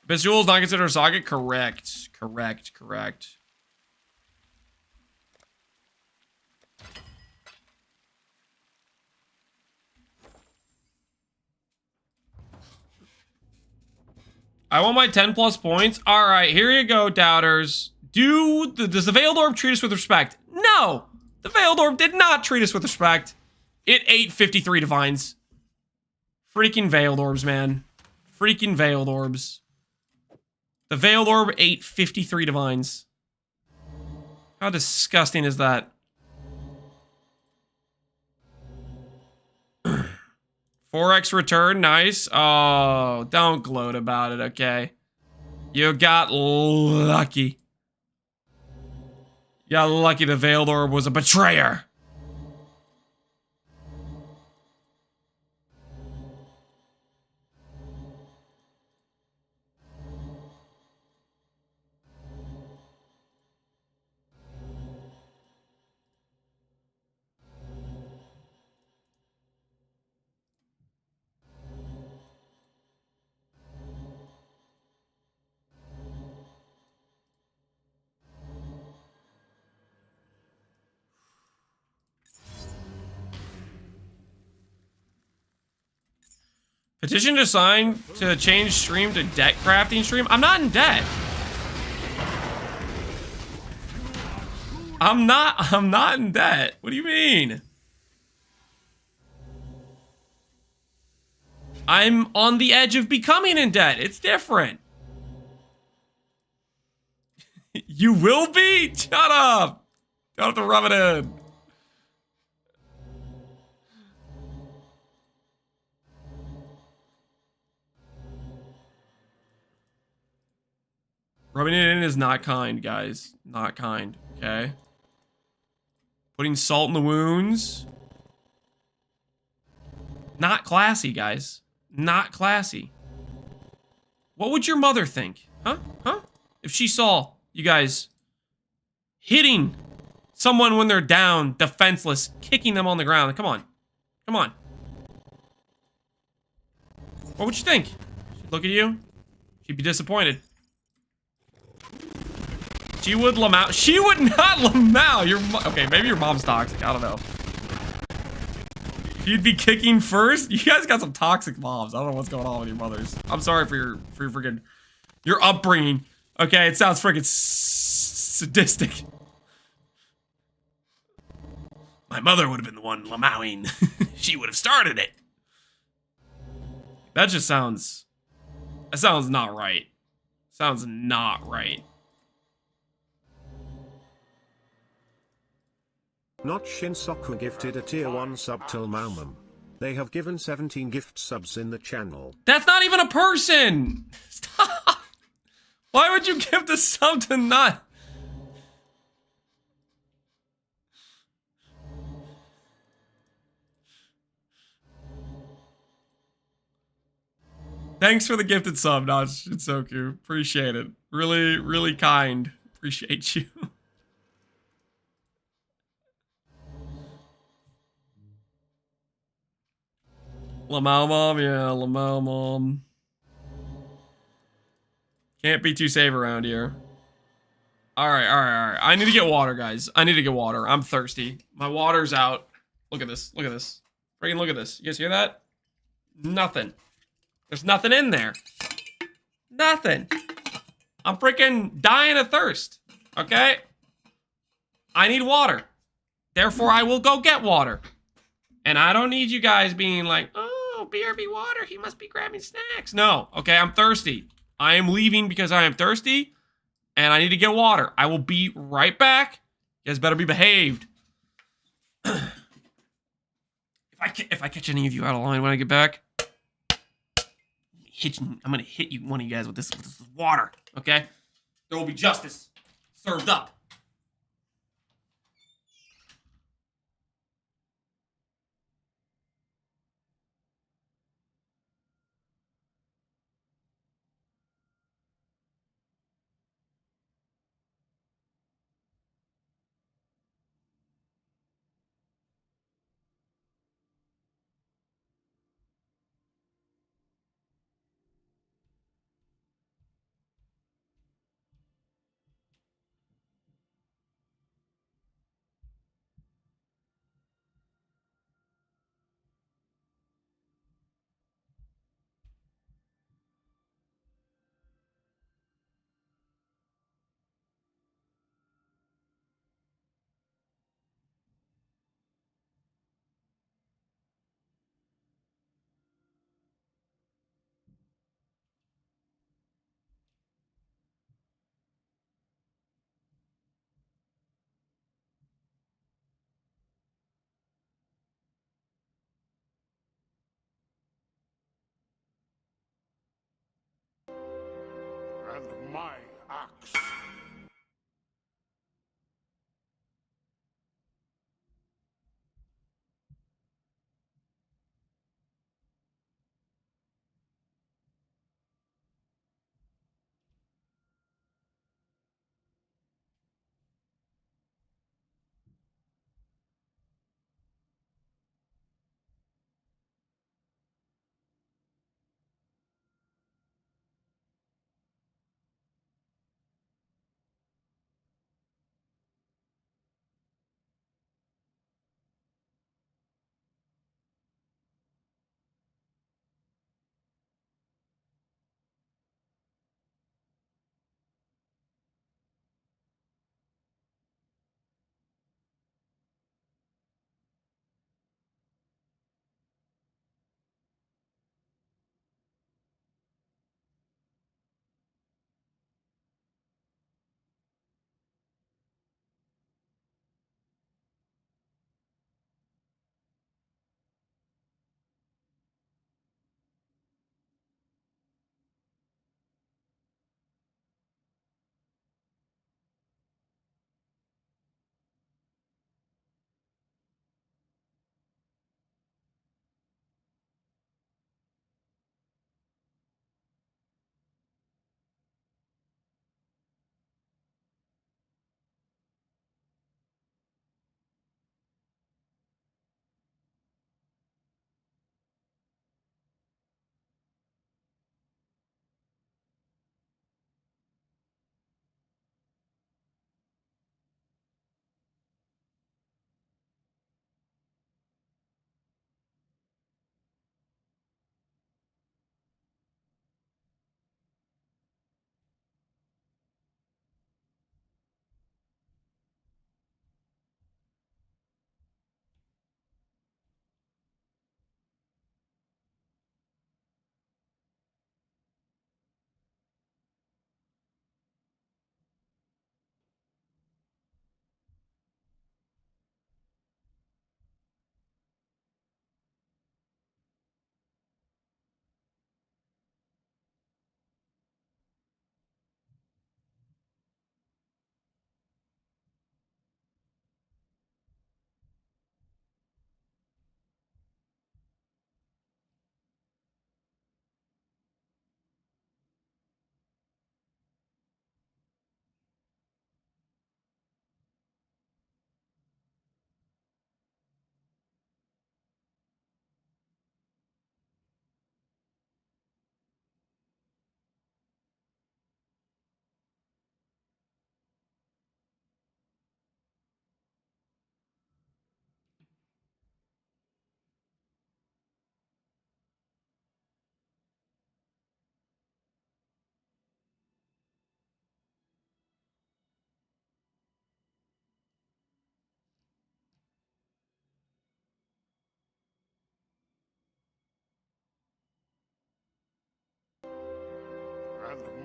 Visual is not considered a socket? Correct. Correct. Correct. I want my 10 plus points. All right, here you go, doubters. Does the Veiled Orb treat us with respect? No! The Veiled Orb did not treat us with respect. It ate 53 divines. Freaking Veiled Orbs, man. Freaking Veiled Orbs. The Veiled Orb ate 53 divines. How disgusting is that? 4x return, nice. Oh, don't gloat about it, okay? You got lucky. You got lucky the Veiled Orb was a betrayer. Petition to sign to change stream to debt crafting stream. I'm not in debt. I'm not in debt. What do you mean? I'm on the edge of becoming in debt. It's different. You will be? Shut up. Don't have to rub it in. Rubbing it in is not kind, guys. Not kind, okay? Putting salt in the wounds. Not classy, guys. Not classy. What would your mother think? Huh? Huh? If she saw you guys hitting someone when they're down, defenseless, kicking them on the ground. Come on. Come on. What would you think? She'd look at you. She'd be disappointed. She would lamau. She would not lamau. Okay, maybe your mom's toxic. I don't know. You'd be kicking first. You guys got some toxic moms. I don't know what's going on with your mothers. I'm sorry for your freaking your upbringing. Okay, it sounds freaking sadistic. My mother would have been the one lamauing. She would have started it. That just sounds. That sounds not right. Sounds not right.
Not Shinsoku gifted a tier 1 sub till Maumum. They have given 17 gift subs in the channel.
That's not even a person! Stop! Why would you give the sub to not? Thanks for the gifted sub, Notch. It's so cute. Appreciate it. Really, really kind. Appreciate you. Lamau mom, yeah, Lamau mom. Can't be too safe around here. All right, all right, all right. I need to get water, guys. I need to get water. I'm thirsty. My water's out. Look at this. Look at this. Freaking look at this. You guys hear that? Nothing. There's nothing in there. Nothing. I'm freaking dying of thirst. Okay? I need water. Therefore, I will go get water. And I don't need you guys being like, oh, BRB water. He must be grabbing snacks. No. Okay, I'm thirsty. I am leaving because I am thirsty. And I need to get water. I will be right back. You guys better be behaved. If I catch any of you out of line when I get back, I'm gonna hit you, one of you guys, with this water. Okay? There will be justice served up.
And my axe.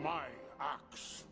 my axe.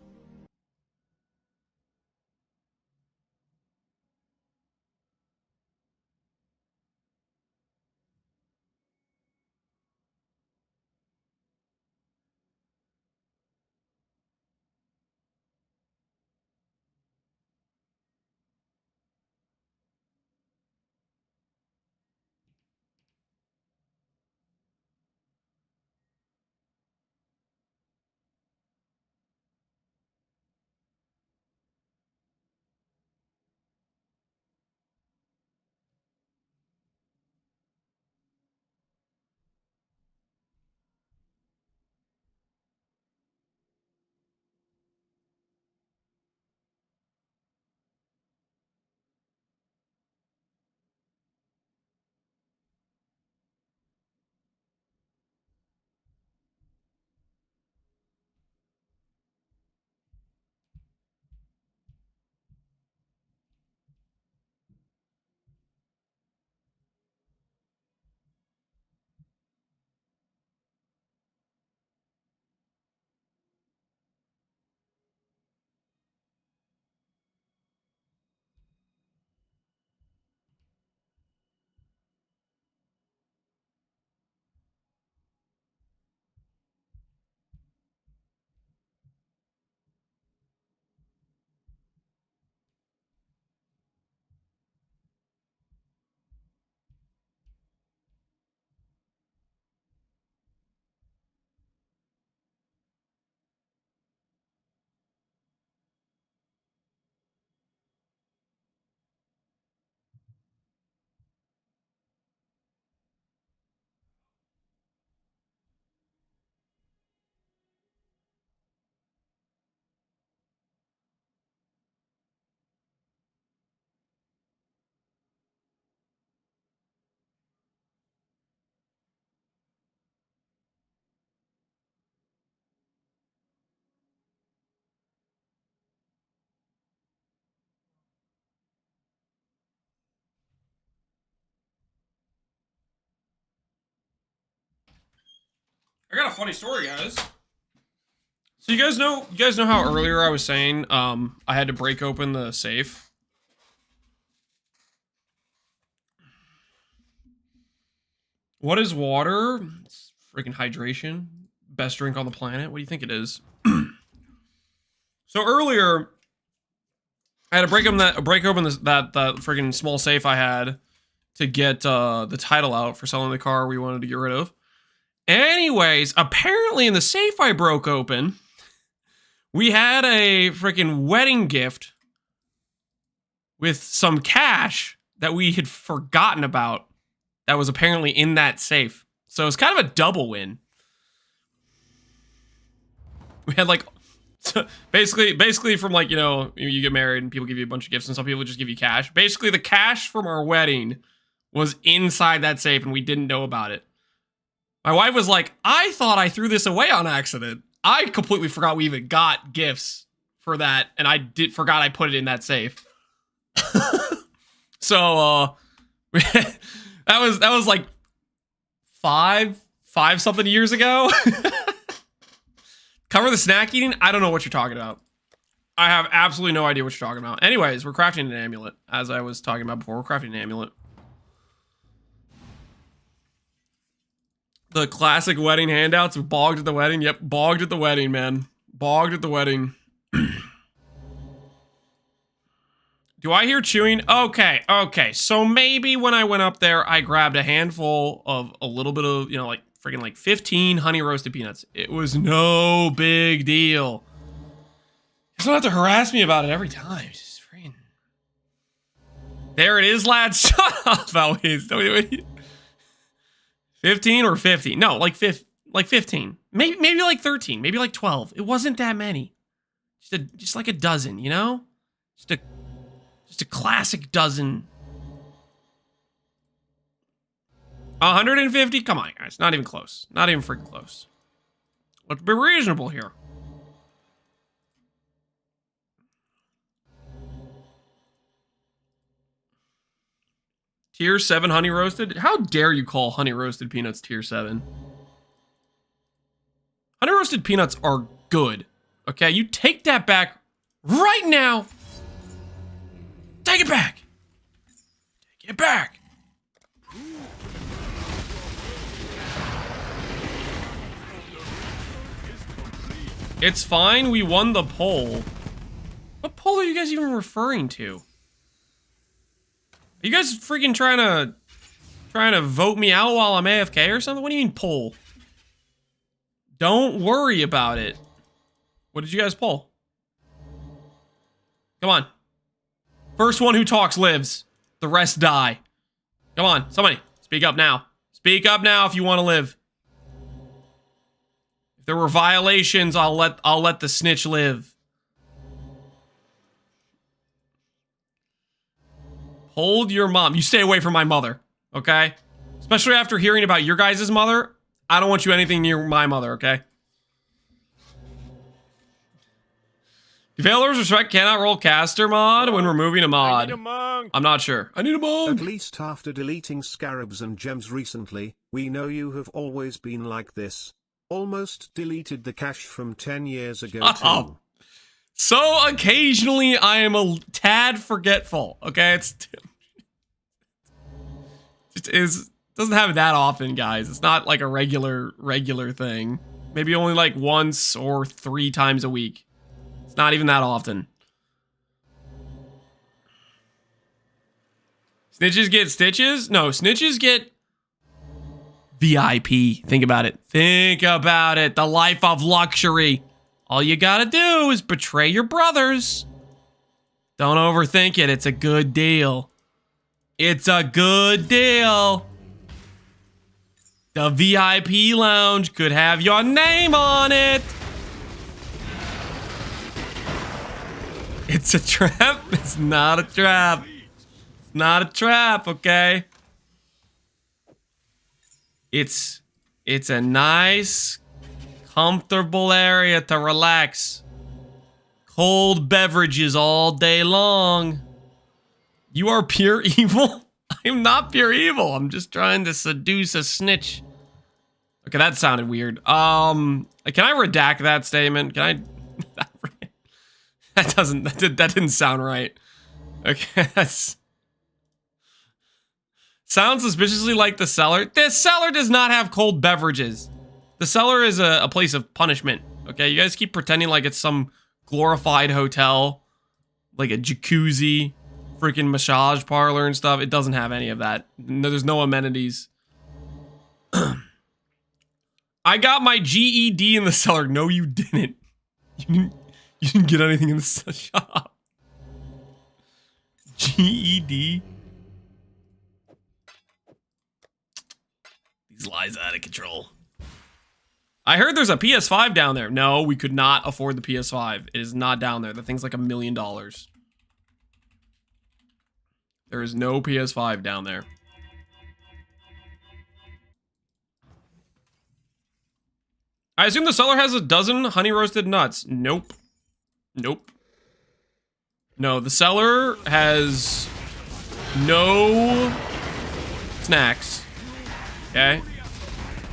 I got a funny story, guys. So you guys know how earlier I was saying I had to break open the safe? What is water? It's freaking hydration. Best drink on the planet. What do you think it is? So earlier I had to break open that freaking small safe I had to get the title out for selling the car we wanted to get rid of. Anyways, apparently in the safe I broke open, we had a freaking wedding gift with some cash that we had forgotten about that was apparently in that safe. So it's kind of a double win. We had like, basically from like, you know, you get married and people give you a bunch of gifts and some people just give you cash. Basically the cash from our wedding was inside that safe and we didn't know about it. My wife was like, I thought I threw this away on accident. I completely forgot we even got gifts for that, and I forgot I put it in that safe. So that was like five something years ago. Cover the snack eating? I don't know what you're talking about. I have absolutely no idea what you're talking about. Anyways, we're crafting an amulet, as I was talking about before. We're crafting an amulet. The classic wedding handouts. Bogged at the wedding. Yep, bogged at the wedding, man. Bogged at the wedding. Do I hear chewing? Okay. So maybe when I went up there, I grabbed a handful of a little bit of, you know, like freaking like 15 honey roasted peanuts. It was no big deal. You don't have to harass me about it every time. It's just freaking... There it is, lads. Shut up, Always. 15 or 50? No, like 15. Maybe like 13. Maybe like 12. It wasn't that many. Just like a dozen, you know? Just a classic dozen. 150? Come on, guys. Not even close. Not even freaking close. Let's be reasonable here. Tier 7 honey roasted? How dare you call honey roasted peanuts tier 7? Honey roasted peanuts are good. Okay, you take that back right now. Take it back. Take it back. It's fine, we won the poll. What poll are you guys even referring to? Are you guys freaking trying to vote me out while I'm AFK or something? What do you mean poll? Don't worry about it. What did you guys poll? Come on. First one who talks lives. The rest die. Come on, somebody. Speak up now. Speak up now if you want to live. If there were violations, I'll let the snitch live. Hold your mom. You stay away from my mother, okay? Especially after hearing about your guys' mother. I don't want you anything near my mother, okay? Failures respect cannot roll caster mod when removing a mod.
I need a monk.
I'm not sure. I need a monk.
At least after deleting scarabs and gems recently, we know you have always been like this. Almost deleted the cache from 10 years ago too.
So occasionally I am a tad forgetful, okay? Doesn't happen that often, guys. It's not like a regular thing. Maybe only like once or 3 times a week. It's not even that often. Snitches get stitches? No, snitches get VIP. Think about it. Think about it. The life of luxury. All you gotta do is betray your brothers. Don't overthink it. It's a good deal. It's a good deal. The VIP lounge could have your name on it. It's a trap. It's not a trap. It's not a trap, okay? It's a nice, comfortable area to relax. Cold beverages all day long. You are pure evil? I am not pure evil. I'm just trying to seduce a snitch. Okay, that sounded weird. Can I redact that statement? Can I? That didn't sound right. Okay, that's... Sounds suspiciously like the cellar. This cellar does not have cold beverages. The cellar is a place of punishment. Okay, you guys keep pretending like it's some glorified hotel. Like a jacuzzi, freaking massage parlor and stuff. It doesn't have any of that. No, there's no amenities. I got my GED in the cellar. No, you didn't. You didn't get anything in the shop. GED. These lies are out of control. I heard there's a PS5 down there. No, we could not afford the PS5. It is not down there. The thing's like $1 million. There is no PS5 down there. I assume the cellar has a dozen honey roasted nuts. Nope. Nope. No, the cellar has no snacks. Okay?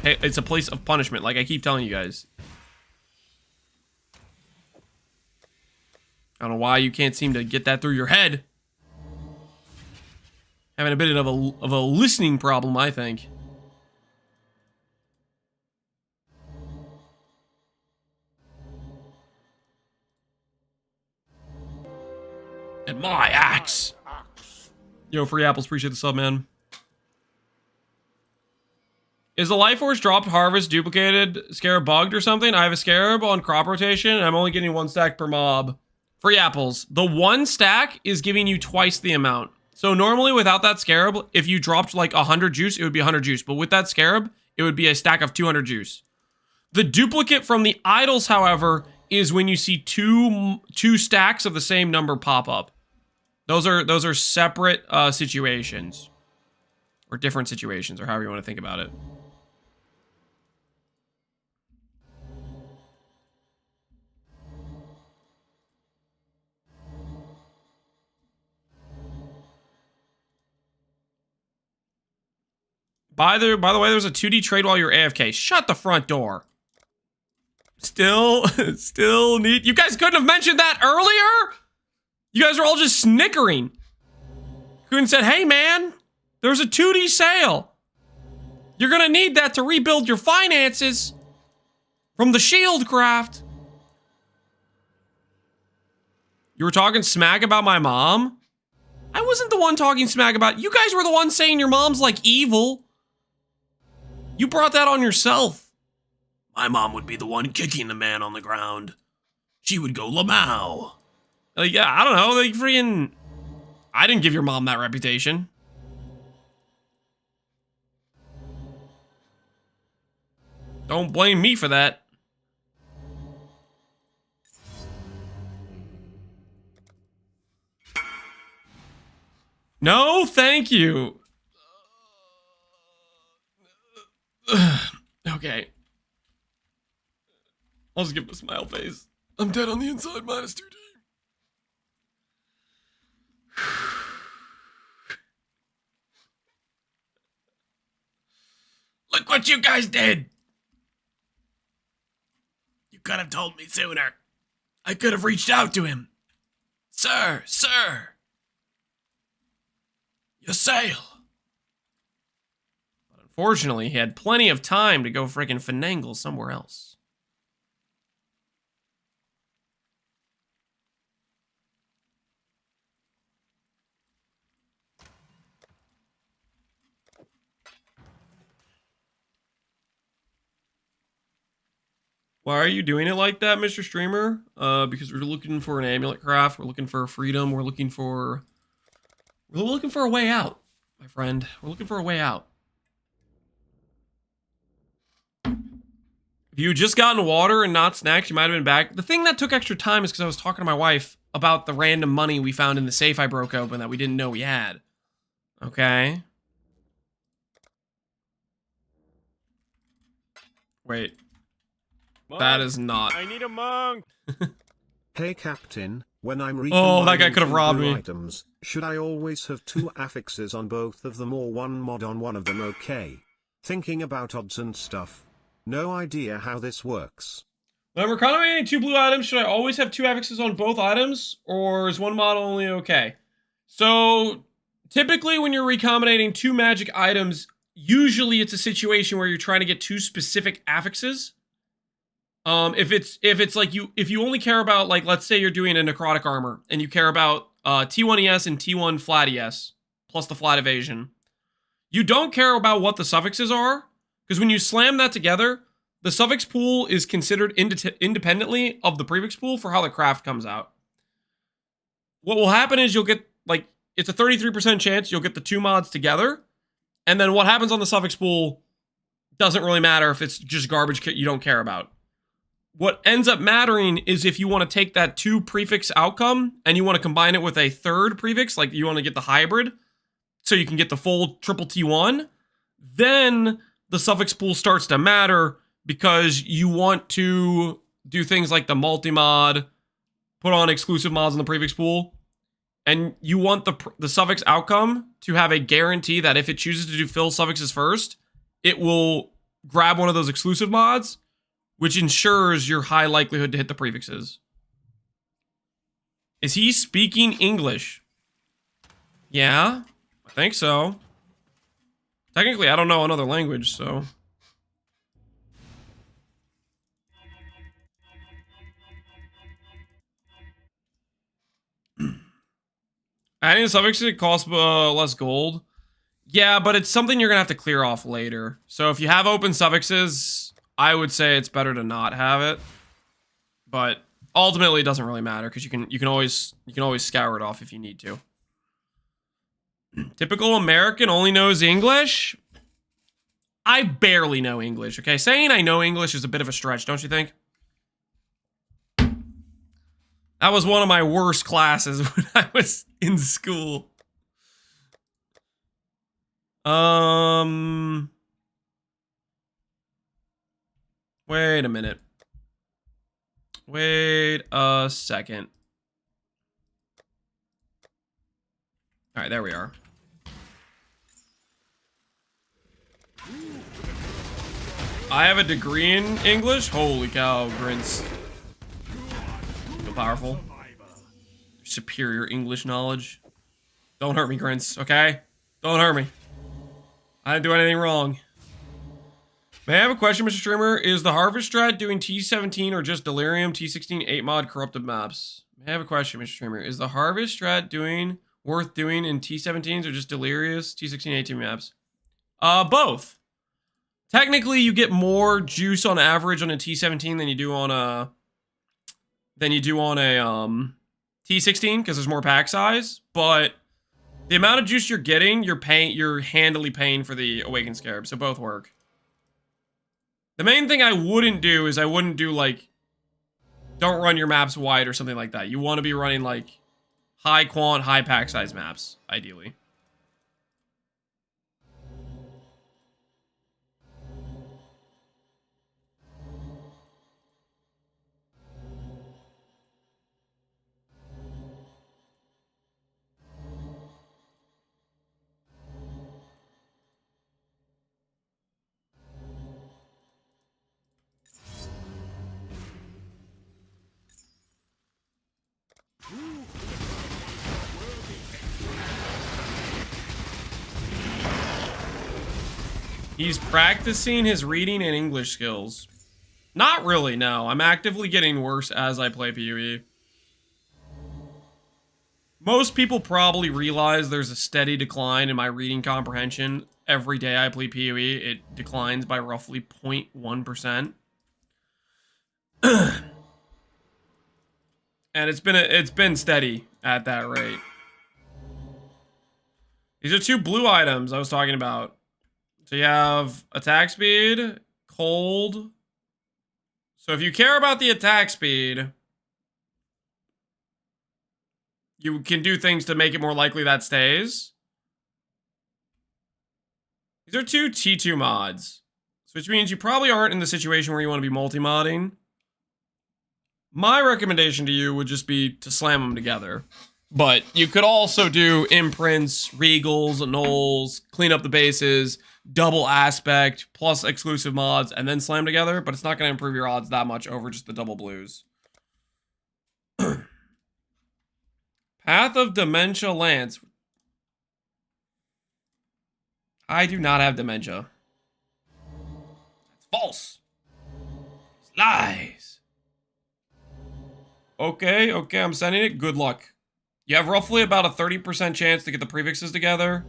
Hey, it's a place of punishment, like I keep telling you guys. I don't know why you can't seem to get that through your head. Having a bit of a listening problem, I think. And my axe. Yo, free apples. Appreciate the sub, man. Is the Life Force dropped harvest duplicated scarab bugged or something? I have a scarab on crop rotation and I'm only getting 1 stack per mob. Free apples. The 1 stack is giving you twice the amount. So normally without that scarab, if you dropped like 100 juice, it would be 100 juice. But with that scarab, it would be a stack of 200 juice. The duplicate from the idols, however, is when you see two stacks of the same number pop up. Those are separate situations. Or different situations, or however you want to think about it. By the way, there's a 2D trade while you're AFK. Shut the front door. Still need. You guys couldn't have mentioned that earlier? You guys are all just snickering. Couldn't have said, hey man, there's a 2D sale. You're gonna need that to rebuild your finances from the shield craft. You were talking smack about my mom? I wasn't the one talking smack about. You guys were the ones saying your mom's like evil. You brought that on yourself. My mom would be the one kicking the man on the ground. She would go Lamau. Like, yeah, I don't know. Like, freaking. I didn't give your mom that reputation. Don't blame me for that. No, thank you. Okay. I'll just give him a smile face. I'm dead on the inside, minus 2D. Look what you guys did! You could have told me sooner. I could have reached out to him. Sir, your sale. But unfortunately, he had plenty of time to go frickin' finagle somewhere else. Why are you doing it like that, Mr. Streamer? Because we're looking for an amulet craft. We're looking for freedom. We're looking for a way out, my friend. We're looking for a way out. If you had just gotten water and not snacks, you might have been back. The thing that took extra time is because I was talking to my wife about the random money we found in the safe I broke open that we didn't know we had. Okay. Wait.
Monk.
That is not.
I need a monk.
Hey Captain, when I'm
Oh, that guy could have robbed me.
items, should I always have 2 affixes on both of them or 1 mod on one of them? Okay. Thinking about odds and stuff. No idea how this works.
When we're combinating 2 blue items, should I always have 2 affixes on both items? Or is 1 mod only okay? So, typically when you're recombinating 2 magic items, usually it's a situation where you're trying to get 2 specific affixes. If it's like if you only care about, like, let's say you're doing a necrotic armor and you care about T1 ES and T1 flat ES plus the flat evasion, you don't care about what the suffixes are, because when you slam that together, the suffix pool is considered independently of the prefix pool for how the craft comes out. What will happen is you'll get, like, it's a 33% chance you'll get the 2 mods together, and then what happens on the suffix pool doesn't really matter if it's just garbage you don't care about. What ends up mattering is if you want to take that 2 prefix outcome and you want to combine it with a 3rd prefix, like you want to get the hybrid, so you can get the full triple T1, then the suffix pool starts to matter because you want to do things like the multi-mod, put on exclusive mods in the prefix pool, and you want the suffix outcome to have a guarantee that if it chooses to do fill suffixes first, it will grab one of those exclusive mods, which ensures your high likelihood to hit the prefixes. Is he speaking English? Yeah, I think so. Technically, I don't know another language, so. Adding a suffix, it costs less gold. Yeah, but it's something you're gonna have to clear off later. So if you have open suffixes, I would say it's better to not have it. But ultimately, it doesn't really matter because you can always scour it off if you need to. Typical American only knows English. I barely know English. Okay, saying I know English is a bit of a stretch, don't you think? That was one of my worst classes when I was in school. Wait a minute. Wait a second. All right, there we are. I have a degree in English? Holy cow, Grince. So powerful. Superior English knowledge. Don't hurt me, Grince, okay? Don't hurt me. I didn't do anything wrong. May I have a question, Mr. Streamer? Is the Harvest strat doing T17 or just Delirium T16 8 mod corrupted maps? May I have a question, Mr. Streamer? Is the Harvest strat worth doing in T17s or just Delirious T16 18 maps? Both. Technically, you get more juice on average on a T17 than you do on a T16 because there's more pack size, but the amount of juice you're getting, you're handily paying for the Awakened Scarab, so both work. The main thing I wouldn't do is like, don't run your maps wide or something like that. You want to be running like high quant, high pack size maps, ideally. He's practicing his reading and English skills. Not really, no. I'm actively getting worse as I play PoE. Most people probably realize there's a steady decline in my reading comprehension. Every day I play PoE, it declines by roughly 0.1%. And it's been steady at that rate. These are 2 blue items I was talking about. So you have attack speed, cold. So if you care about the attack speed, you can do things to make it more likely that stays. These are 2 T2 mods, which means you probably aren't in the situation where you want to be multi-modding. My recommendation to you would just be to slam them together. But you could also do imprints, regals, nulls, clean up the bases, double aspect, plus exclusive mods, and then slam together, but it's not going to improve your odds that much over just the double blues. Path of Dementia Lance. I do not have dementia. That's false. It's lies. Okay, I'm sending it. Good luck. You have roughly about a 30% chance to get the prefixes together.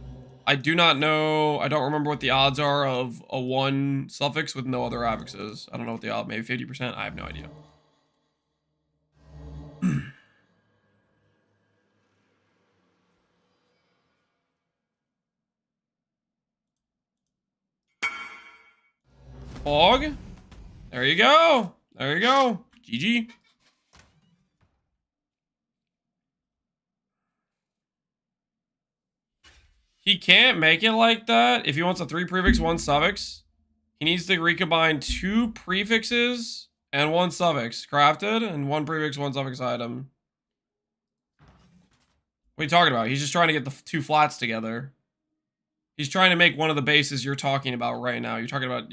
I do not know. I don't remember what the odds are of a 1 suffix with no other affixes. I don't know what the odds, maybe 50%. I have no idea. Bog. There you go. There you go. GG. He can't make it like that. If he wants a 3 prefix, 1 suffix, he needs to recombine 2 prefixes and 1 suffix crafted and 1 prefix, 1 suffix item. What are you talking about? He's just trying to get the 2 flats together. He's trying to make one of the bases you're talking about right now. You're talking about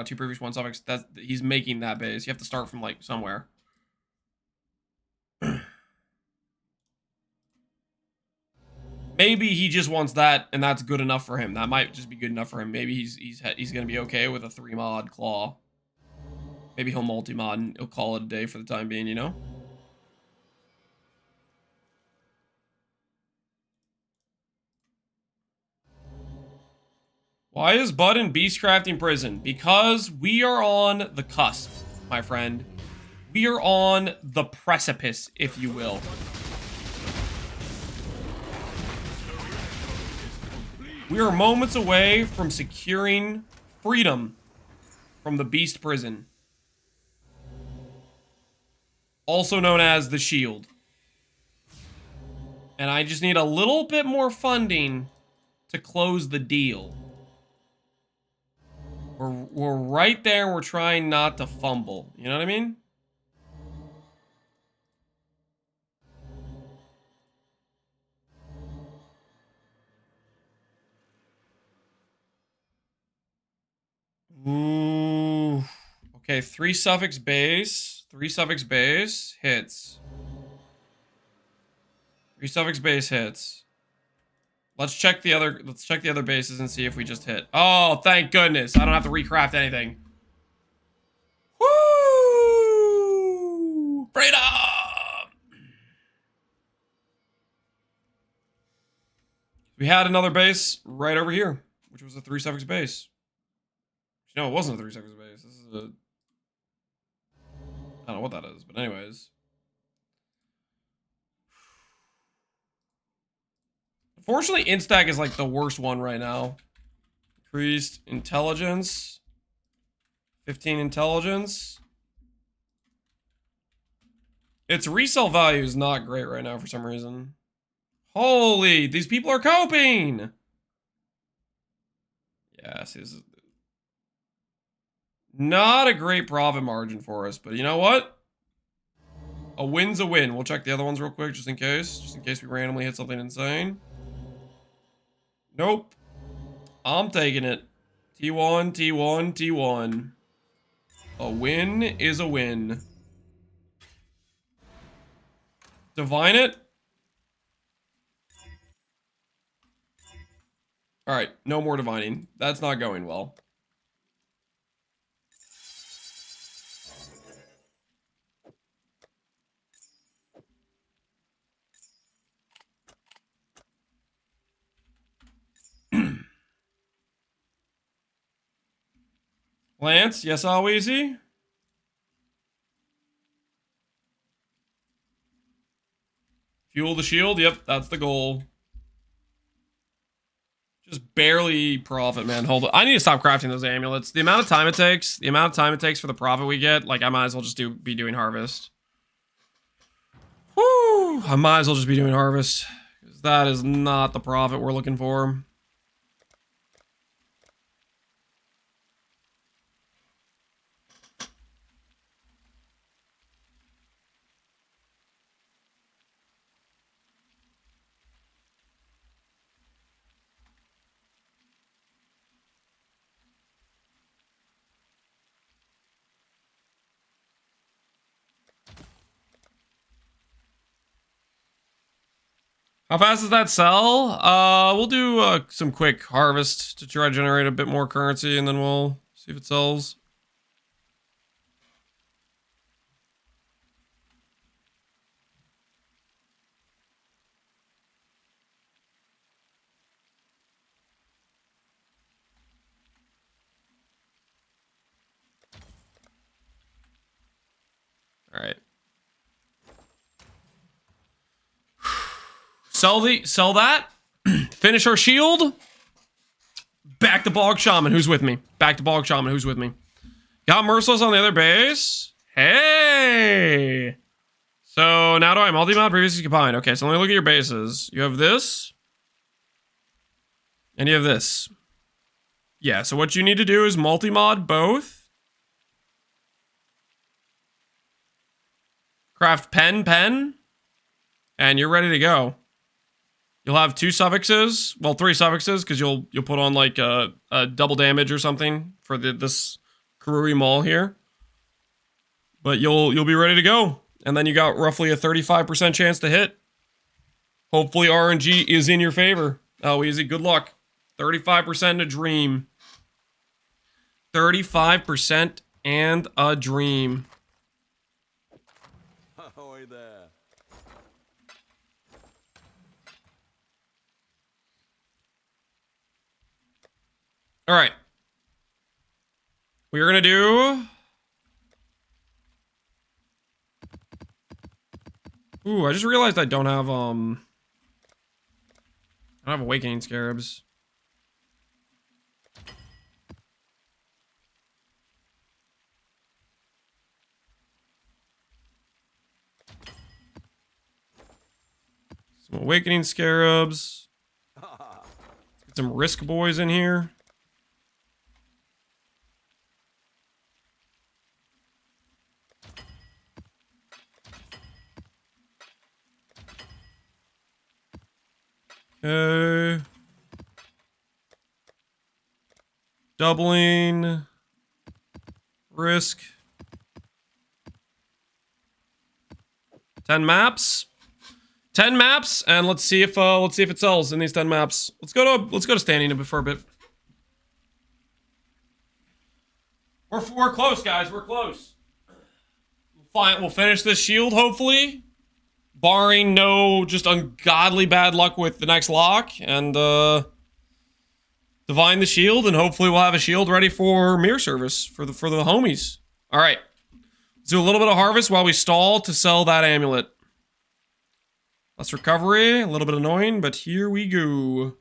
a 2 prefix, 1 suffix. He's making that base. You have to start from like somewhere. Maybe he just wants that, and that's good enough for him. That might just be good enough for him. Maybe he's gonna be okay with a 3 mod claw. Maybe he'll multi-mod and he'll call it a day for the time being, you know? Why is Bud in Beastcrafting prison? Because we are on the cusp, my friend. We are on the precipice, if you will. We are moments away from securing freedom from the Beast Prison. Also known as the Shield. And I just need a little bit more funding to close the deal. We're right there and we're trying not to fumble. You know what I mean? Ooh. Okay, 3 suffix base. 3 suffix base hits. 3 suffix base hits. Let's check the other bases and see if we just hit. Oh, thank goodness. I don't have to recraft anything. Woo! Freedom! We had another base right over here, which was a 3 suffix base. No, it wasn't a 3 suffix base. This is a... I don't know what that is, but anyways. Unfortunately, Instack is like the worst one right now. Increased intelligence. 15 intelligence. Its resale value is not great right now for some reason. Holy, these people are coping! Yeah, see, this is not a great profit margin for us, but you know what? A win's a win. We'll check the other ones real quick just in case. Just in case we randomly hit something insane. Nope. I'm taking it. T1, T1, T1. A win is a win. Divine it. Alright, no more divining. That's not going well. Lance, yes, all easy. Fuel the shield. Yep, that's the goal. Just barely profit, man. Hold on. I need to stop crafting those amulets. The amount of time it takes for the profit we get, like I might as well just be doing harvest. Whoo! I might as well just be doing harvest. Because that is not the profit we're looking for. How fast does that sell? We'll do some quick harvest to try to generate a bit more currency, and then we'll see if it sells. All right. Sell that. Finish our shield. Back to Bog Shaman. Who's with me? Back to Bog Shaman. Who's with me? Got Merciless on the other base. Hey. So now do I multi-mod previously combined? Okay, so let me look at your bases. You have this. And you have this. Yeah, so what you need to do is multi-mod both. Craft pen. And you're ready to go. You'll have 2 suffixes, well, 3 suffixes, because you'll put on like a double damage or something for this Karuri Maul here. But you'll be ready to go, and then you got roughly a 35% chance to hit. Hopefully RNG is in your favor. Oh, easy, good luck. 35% a dream. 35% and a dream.
Ahoy there.
All right. We're going to do... Ooh, I just realized I don't have, Awakening Scarabs. Some Awakening Scarabs. Get some Risk Boys in here. Okay. Doubling. Risk. 10 maps. 10 maps, and let's see if it sells in these 10 maps. Let's go to standing for a bit. We're close, guys. We're close. Fine, we'll finish this shield, hopefully. Barring no just ungodly bad luck with the next lock. And, divine the shield, and hopefully we'll have a shield ready for mirror service for the homies. Alright. Let's do a little bit of harvest while we stall to sell that amulet. Less recovery, a little bit annoying, but here we go.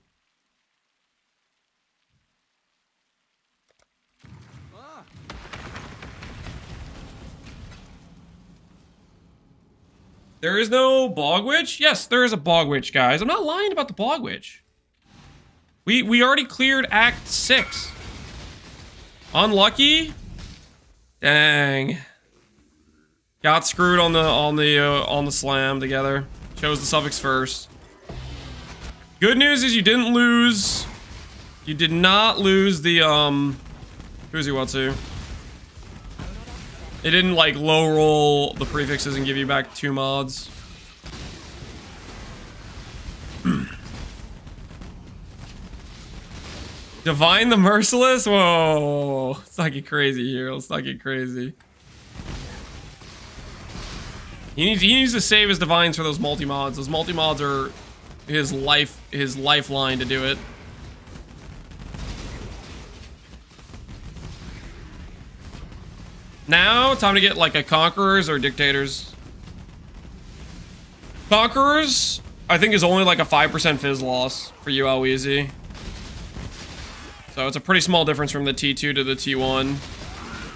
There is no Bog Witch? Yes, there is a Bog Witch, guys. I'm not lying about the Bog Witch. We already cleared Act 6. Unlucky? Dang. Got screwed on the slam together. Chose the suffix first. Good news is you didn't lose. You did not lose the who's he want to? It didn't like low roll the prefixes and give you back 2 mods. Divine the Merciless? Whoa. Let's not get crazy here. Let's not get crazy. He needs to save his divines for those multi-mods. Those multi-mods are his lifeline to do it. Now, time to get like a Conquerors or Dictators. Conquerors, I think, is only like a 5% fizz loss for you, Alweezy. So it's a pretty small difference from the T2 to the T1.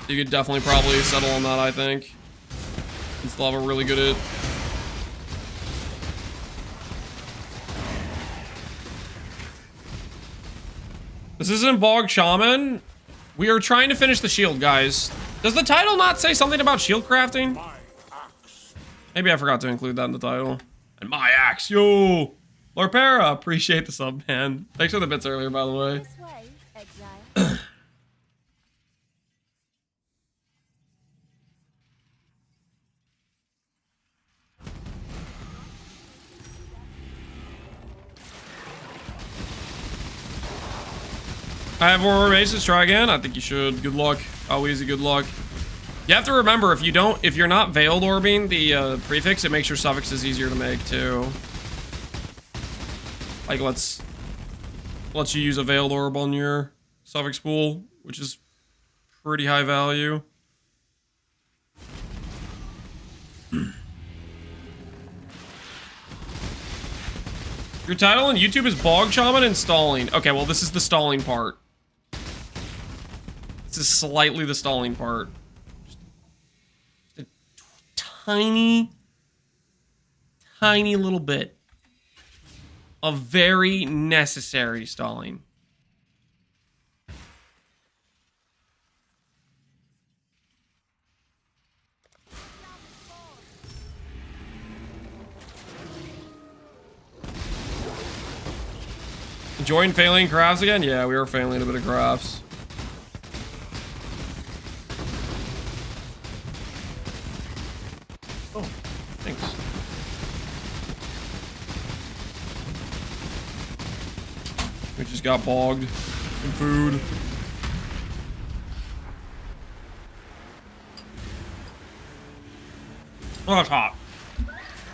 You could definitely probably settle on that, I think. And still have a really good hit. This isn't Bog Shaman. We are trying to finish the shield, guys. Does the title not say something about shield crafting? Maybe I forgot to include that in the title. And my axe, yo! Lorpera, appreciate the sub, man. Thanks for the bits earlier, by the way.
This way, Exile.
I have more bases. Try again. I think you should. Good luck. Always a good luck. You have to remember, if you're not veiled orbing the prefix, it makes your suffixes easier to make too. Like lets you use a veiled orb on your suffix pool, which is pretty high value. Your title on YouTube is Bog Shaman and Stalling. Okay, well, this is the stalling part. This is slightly the stalling part. Just a tiny little bit of very necessary stalling. Enjoying failing crafts again? Yeah, we were failing a bit of crafts. Oh, thanks. We just got bogged in food. Oh, that's hot.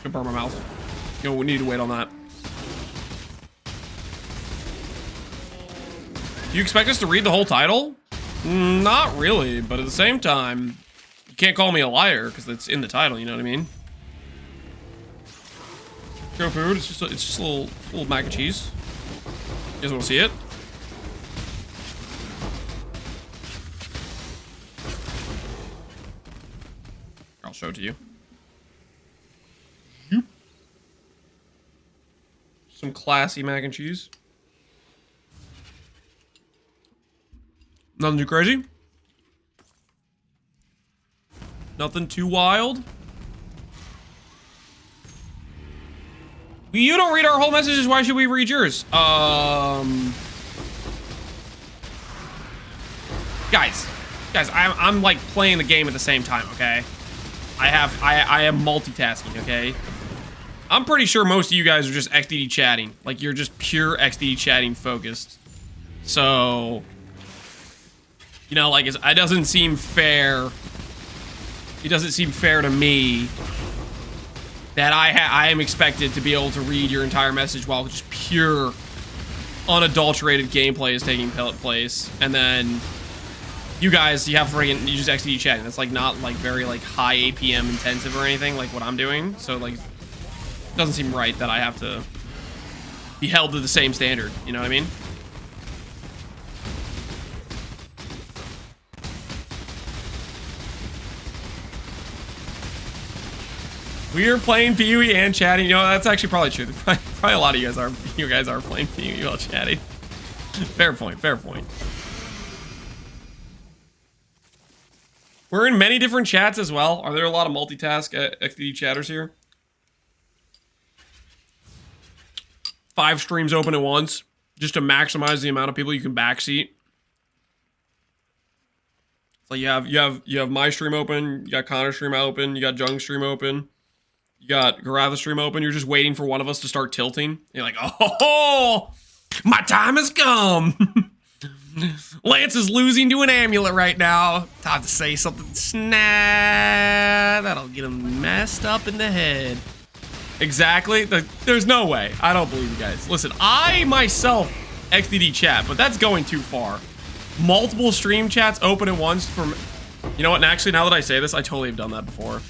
Should burn my mouth. You know, we need to wait on that. Do you expect us to read the whole title? Not really, but at the same time, you can't call me a liar because it's in the title, you know what I mean? Show food, it's just a little mac and cheese. You guys want to see it? I'll show it to you. Some classy mac and cheese. Nothing too crazy. Nothing too wild. You don't read our whole messages, why should we read yours? Guys, I'm like playing the game at the same time, okay? I am multitasking, okay? I'm pretty sure most of you guys are just XDD chatting. Like, you're just pure XDD chatting focused. So, you know, like, it doesn't seem fair. It doesn't seem fair to me that I am expected to be able to read your entire message while just pure, unadulterated gameplay is taking place. And then you guys, you just XD chatting. That's like not like very like high APM intensive or anything like what I'm doing. So like, it doesn't seem right that I have to be held to the same standard. You know what I mean? We are playing PoE and chatting. You know, that's actually probably true. Probably a lot of you guys are playing PoE while chatting. Fair point, fair point. We're in many different chats as well. Are there a lot of multitask XD chatters here? 5 streams open at once, just to maximize the amount of people you can backseat. So you have my stream open, you got Connor's stream open, you got Jung's stream open. You got Garatha's stream open. You're just waiting for one of us to start tilting. You're like, oh, my time has come. Lance is losing to an amulet right now. Time to say something that'll get him messed up in the head. Exactly. There's no way. I don't believe you guys. Listen, I myself XDD chat, but that's going too far. Multiple stream chats open at once from... You know what? And actually, now that I say this, I totally have done that before.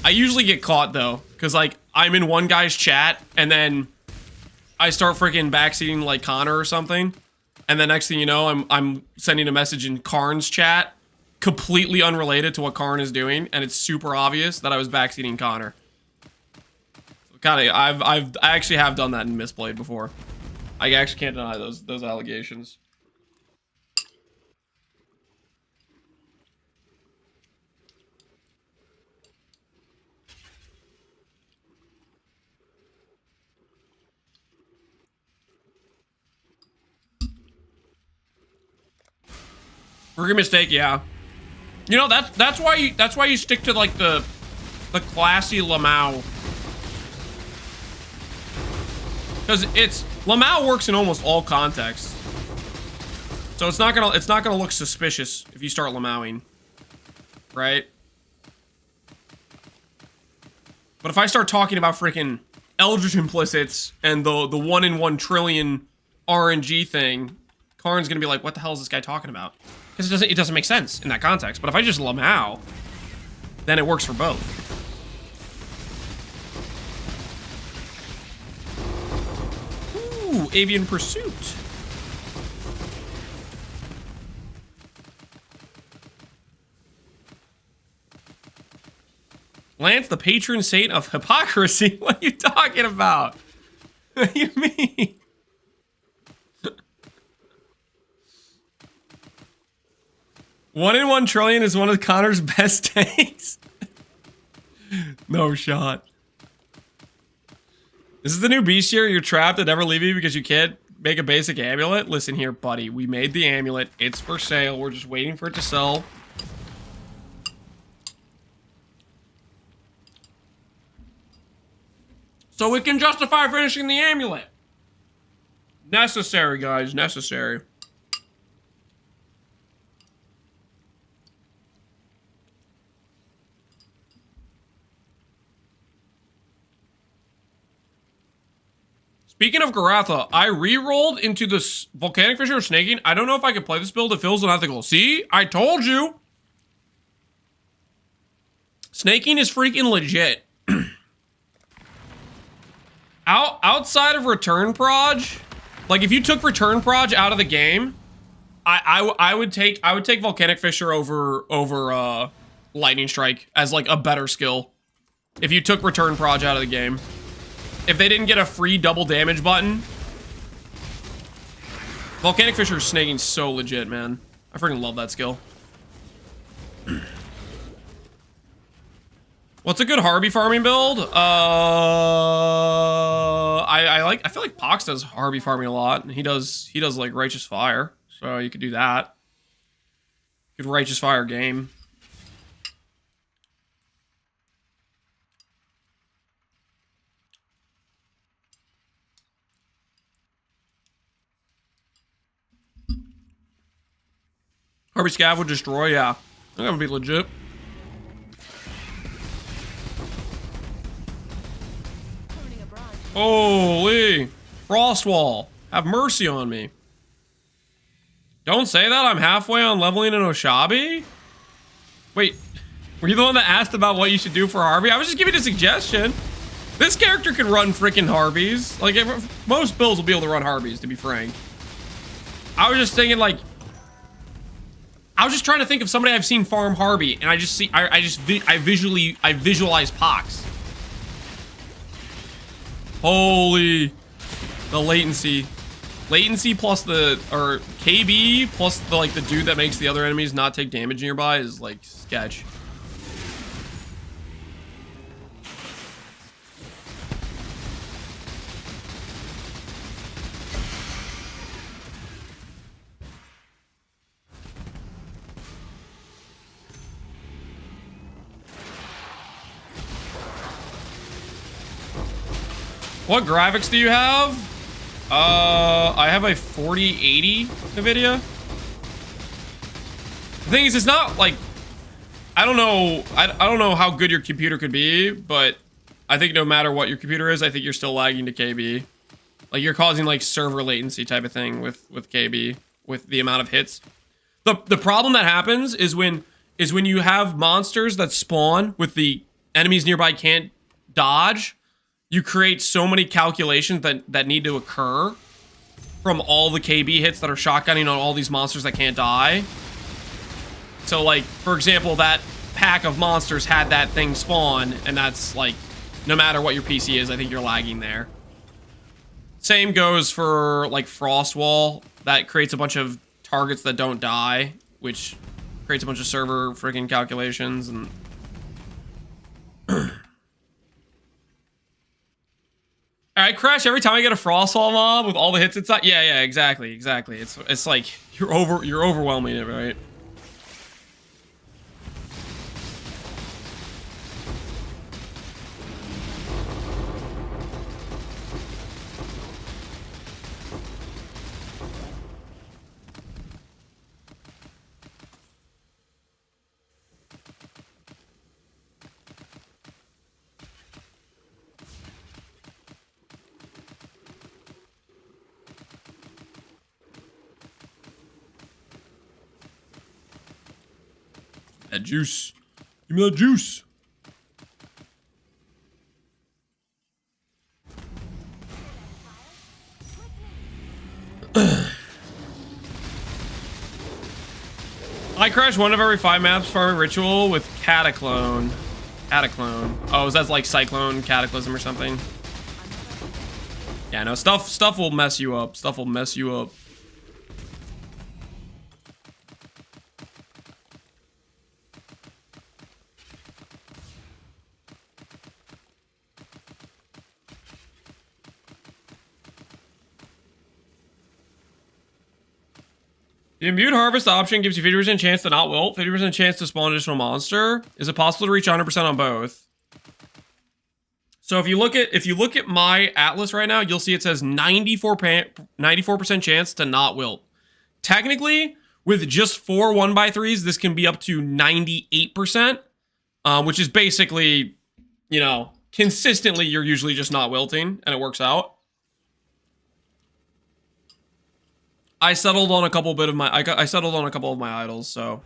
I usually get caught though, because like I'm in one guy's chat and then I start freaking backseating like Connor or something, and the next thing you know, I'm sending a message in Karn's chat, completely unrelated to what Karn is doing, and it's super obvious that I was backseating Connor. So kind of, I actually have done that in Misplayed before. I actually can't deny those allegations. Rookie mistake, yeah. You know, that's why you stick to like the classy Lamau. Because Lamau works in almost all contexts. So it's not gonna look suspicious if you start Lamauing. Right? But if I start talking about freaking Eldritch implicits and the 1 in 1 trillion RNG thing, Karn's gonna be like, what the hell is this guy talking about? Because it doesn't make sense in that context. But if I just Lamau, then it works for both. Ooh, Avian Pursuit. Lance, the patron saint of hypocrisy? What are you talking about? What do you mean? 1 in 1 trillion is one of Connor's best takes. No shot. This is the new bestiary. You're trapped and never leave you because you can't make a basic amulet. Listen here, buddy. We made the amulet. It's for sale. We're just waiting for it to sell. So we can justify finishing the amulet. Necessary, guys. Necessary. Speaking of Garatha, I re-rolled into this Volcanic Fissure Snaking. I don't know if I can play this build. It feels unethical. See? I told you. Snaking is freaking legit. Outside of Return Proj, like if you took Return Proj out of the game, I would take Volcanic Fissure over Lightning Strike as like a better skill. If you took Return Proj out of the game. If they didn't get a free double damage button. Volcanic Fissure Snaking is so legit, man. I freaking love that skill. What's a good Harby farming build? I feel like Pox does Harby farming a lot. He does like Righteous Fire. So you could do that. Good Righteous Fire game. Harvey Scav would destroy, yeah. That would be legit. Holy! Frostwall, have mercy on me. Don't say that, I'm halfway on leveling an Oshabi? Wait, were you the one that asked about what you should do for Harvey? I was just giving a suggestion. This character can run freaking Harveys. Like, most builds will be able to run Harveys, to be frank. I was just thinking, like, I was just trying to think of somebody I've seen farm Harvey, and I visualize Pox. Holy, the latency. Latency plus or KB plus the dude that makes the other enemies not take damage nearby is like sketch. What graphics do you have? I have a 4080 NVIDIA. The thing is, it's not like, I don't know how good your computer could be, but I think no matter what your computer is, I think you're still lagging to KB. Like, you're causing like server latency type of thing with KB, with the amount of hits. The problem that happens is when you have monsters that spawn with the enemies nearby can't dodge. You create so many calculations that need to occur from all the KB hits that are shotgunning on all these monsters that can't die. So, like, for example, that pack of monsters had that thing spawn, and that's, like, no matter what your PC is, I think you're lagging there. Same goes for, like, Frostwall. That creates a bunch of targets that don't die, which creates a bunch of server freaking calculations, and... Alright, Crash, every time I get a Frostwall mob with all the hits inside... Yeah, exactly. It's like, you're overwhelming it, right? That juice. Give me that juice. I crash one of every 5 maps farming ritual with Cataclone. Cataclone. Oh, is that like Cyclone Cataclysm or something? Yeah, no, stuff will mess you up. Stuff will mess you up. The imbued harvest option gives you 50% chance to not wilt, 50% chance to spawn an additional monster. Is it possible to reach 100% on both? So if you look at my Atlas right now, you'll see it says 94% chance to not wilt. Technically, with just 4 1x3s, this can be up to 98%, which is basically, you know, consistently you're usually just not wilting, and it works out. I settled on a couple of my idols, so.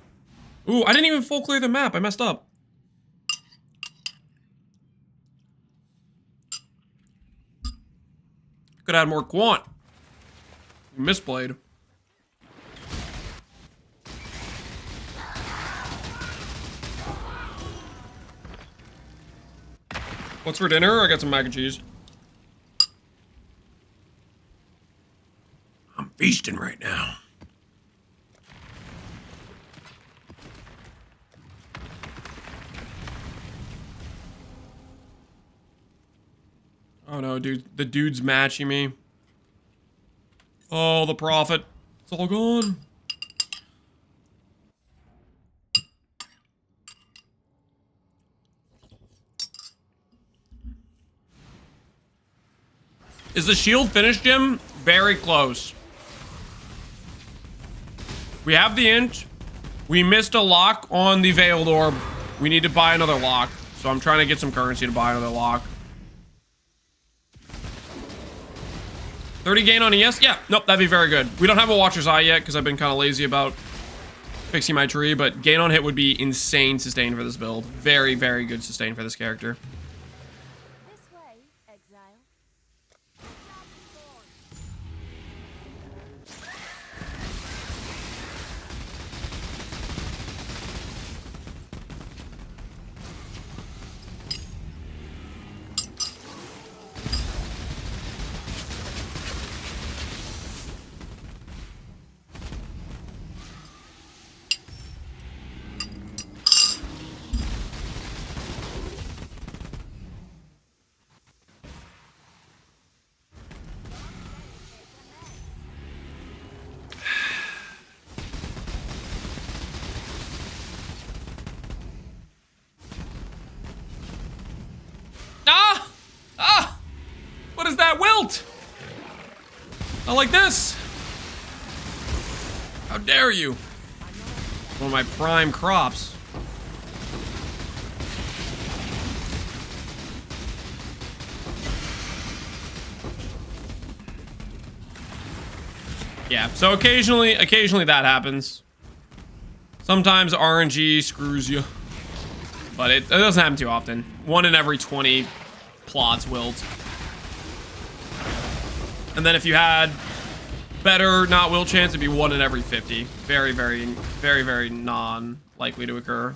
Ooh, I didn't even full clear the map. I messed up. Could add more quant. Misplayed. What's for dinner? I got some mac and cheese. I'm feasting right now. Oh no, dude. The dude's matching me. Oh, the profit. It's all gone. Is the shield finished, Jim? Very close. We have the inch. We missed a lock on the Veiled Orb. We need to buy another lock. So I'm trying to get some currency to buy another lock. 30 gain on ES? Yeah, nope, that'd be very good. We don't have a Watcher's Eye yet because I've been kind of lazy about fixing my tree, but gain on hit would be insane sustain for this build. Very, very good sustain for this character.
This way, Exile.
Ah! Ah! What is that wilt? Not like this. How dare you? One of my prime crops. Yeah, so occasionally that happens. Sometimes RNG screws you. But it doesn't happen too often. 1 in every 20 plots wilt. And then if you had better not wilt chance, it'd be 1 in every 50. Very, very, very, very non-likely to occur.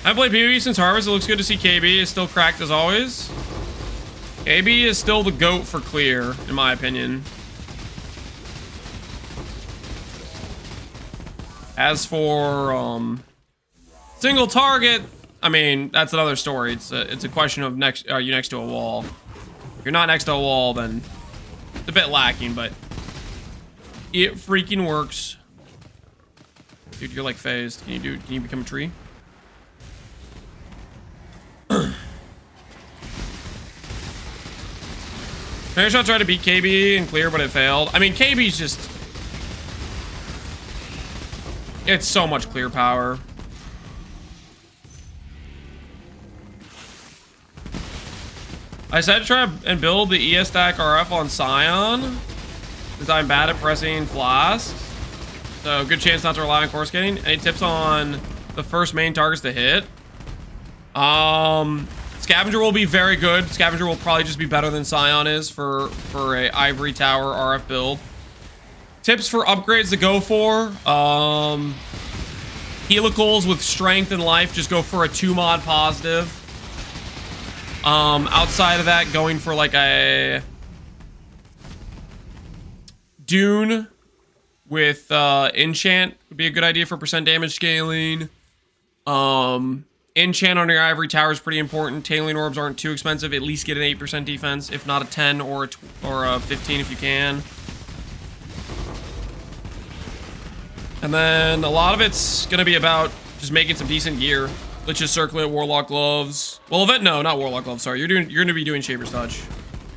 I played PvE since Harvest. It looks good to see KB is still cracked as always. KB is still the GOAT for clear, in my opinion. As for single target, I mean, that's another story. It's a question of are you next to a wall? If you're not next to a wall, then it's a bit lacking, but it freaking works. Dude, you're like phased. Can you become a tree? Shot tried to beat KB and clear, but it failed. I mean, KB's just... It's so much clear power. I said to try and build the ES stack RF on Scion, because I'm bad at pressing flasks. So, good chance not to rely on core scanning. Any tips on the first main targets to hit? Scavenger will be very good. Scavenger will probably just be better than Scion is for a Ivory Tower RF build. Tips for upgrades to go for. Helicals with strength and life, just go for a 2 mod positive. Outside of that, going for like a Dune with enchant would be a good idea for percent damage scaling. Enchant on your Ivory Tower is pretty important. Tailing orbs aren't too expensive. At least get an 8% defense, if not a 10 or a 15 if you can. And then a lot of it's gonna be about just making some decent gear. Let's just circlet Warlock gloves. Well, no, not Warlock gloves. Sorry, you're gonna be doing Shaper's Touch.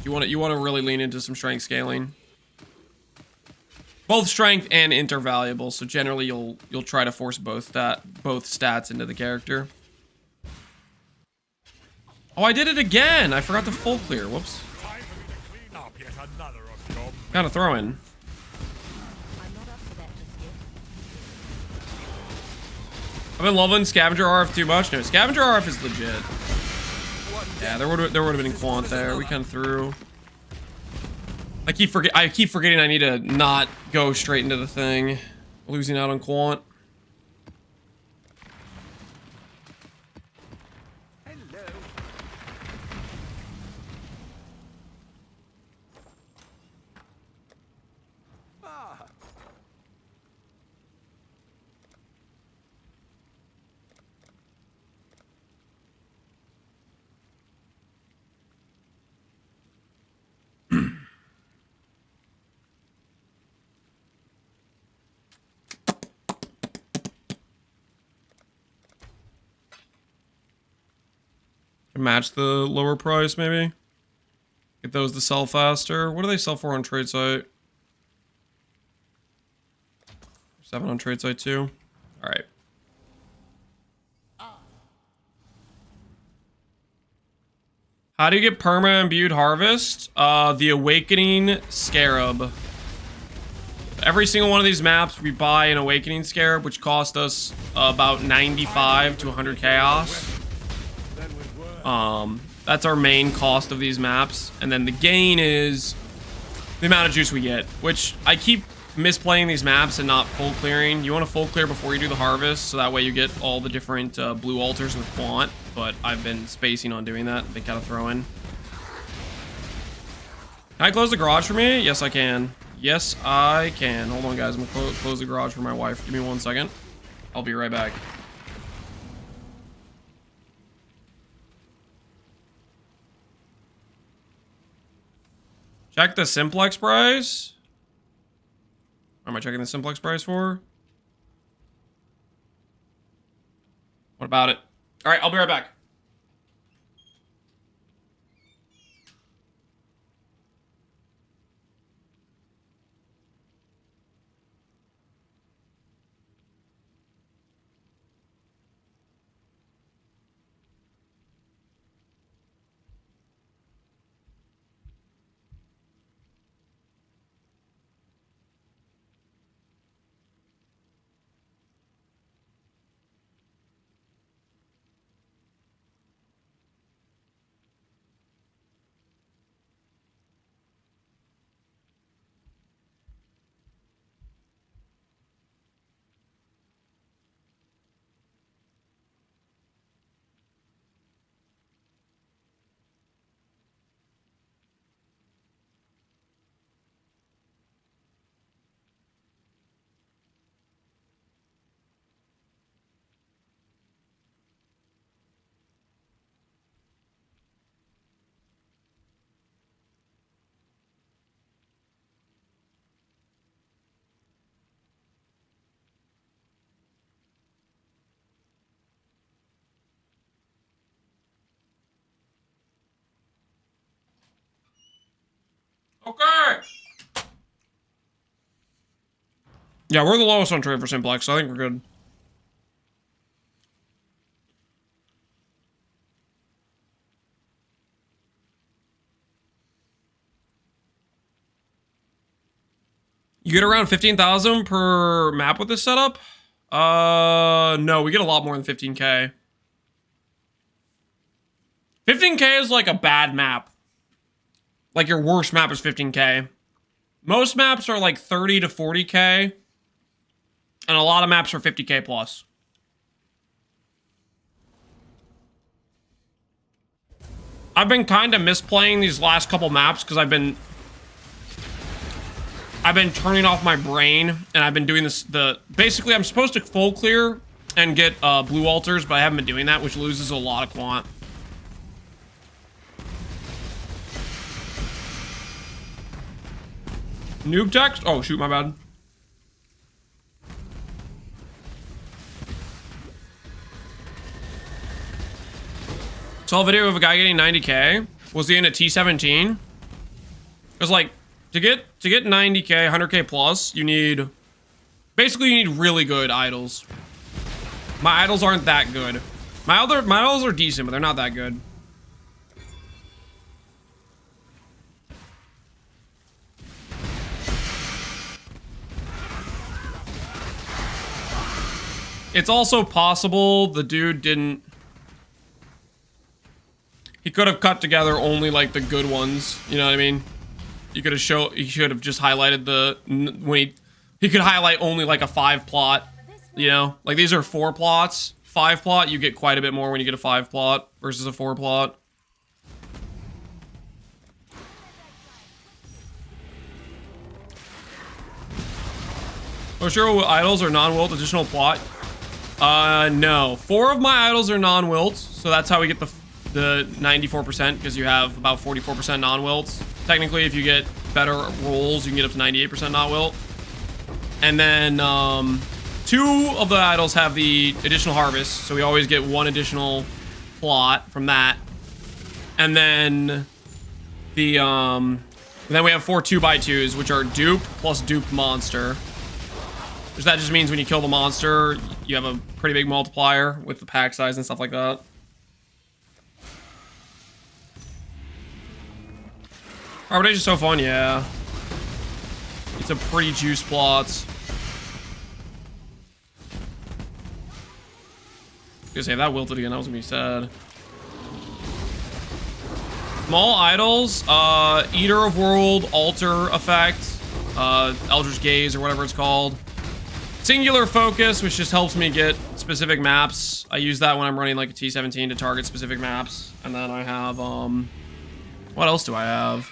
You want to really lean into some strength scaling. Both strength and int are valuable, so generally you'll try to force both stats into the character. Oh, I did it again. I forgot to full clear. Whoops. Kind of throwing. I've been loving Scavenger RF too much. No, Scavenger RF is legit. Yeah, there would have been Quant there. We kind of threw. I keep forgetting I need to not go straight into the thing. Losing out on Quant. To match the lower price, maybe. Get those to sell faster. What do they sell for on trade site? 7 on trade site too. All right. How do you get perma imbued harvest? The Awakening Scarab. Every single one of these maps, we buy an Awakening Scarab, which cost us about 95 to 100 chaos. That's our main cost of these maps. And then the gain is the amount of juice we get, which I keep misplaying these maps and not full clearing. You want to full clear before you do the harvest, so that way you get all the different blue altars with Quant. But I've been spacing on doing that. They kind of throw in. Can I close the garage for me? Yes, I can. Yes, I can. Hold on, guys. I'm gonna close the garage for my wife. Give me 1 second. I'll be right back. Check the simplex price. What am I checking the simplex price for? What about it? All right, I'll be right back. Okay. Yeah, we're the lowest on trade for simplex, so I think we're good. You get around 15,000 per map with this setup? No, we get a lot more than 15k. 15k is like a bad map. Like your worst map is 15k. Most maps are like 30 to 40k. And a lot of maps are 50k plus. I've been kind of misplaying these last couple maps because I've been turning off my brain, and I've been doing this, basically I'm supposed to full clear and get blue altars, but I haven't been doing that, which loses a lot of quant. Noob text? Oh, shoot, my bad. Saw a video of a guy getting 90k. Was he in a T17? It was like, to get 90k, 100k plus, you need really good idols. My idols aren't that good. My idols are decent, but they're not that good. It's also possible the dude didn't... He could have cut together only like the good ones, you know what I mean? He should have just highlighted he could highlight only like a 5 plot, you know? Like these are 4 plots. 5 plot, you get quite a bit more when you get a 5 plot versus a 4 plot. Oh, sure, idols are non-wilt additional plot. No. 4 of my idols are non-wilts, so that's how we get the 94%, because you have about 44% non-wilts. Technically, if you get better rolls, you can get up to 98% non-wilt. And then 2 of the idols have the additional harvest, so we always get 1 additional plot from that. And then then we have 4 2x2s, which are dupe plus dupe monster. Which that just means when you kill the monster, you have a pretty big multiplier with the pack size and stuff like that. Arbitration's so fun, yeah. It's a pretty juice plot. I was gonna say, if that wilted again, that was gonna be sad. Small idols, Eater of World, Altar Effect, Eldritch Gaze, or whatever it's called. Singular Focus, which just helps me get specific maps. I use that when I'm running like a T17 to target specific maps. And then I have, what else do I have?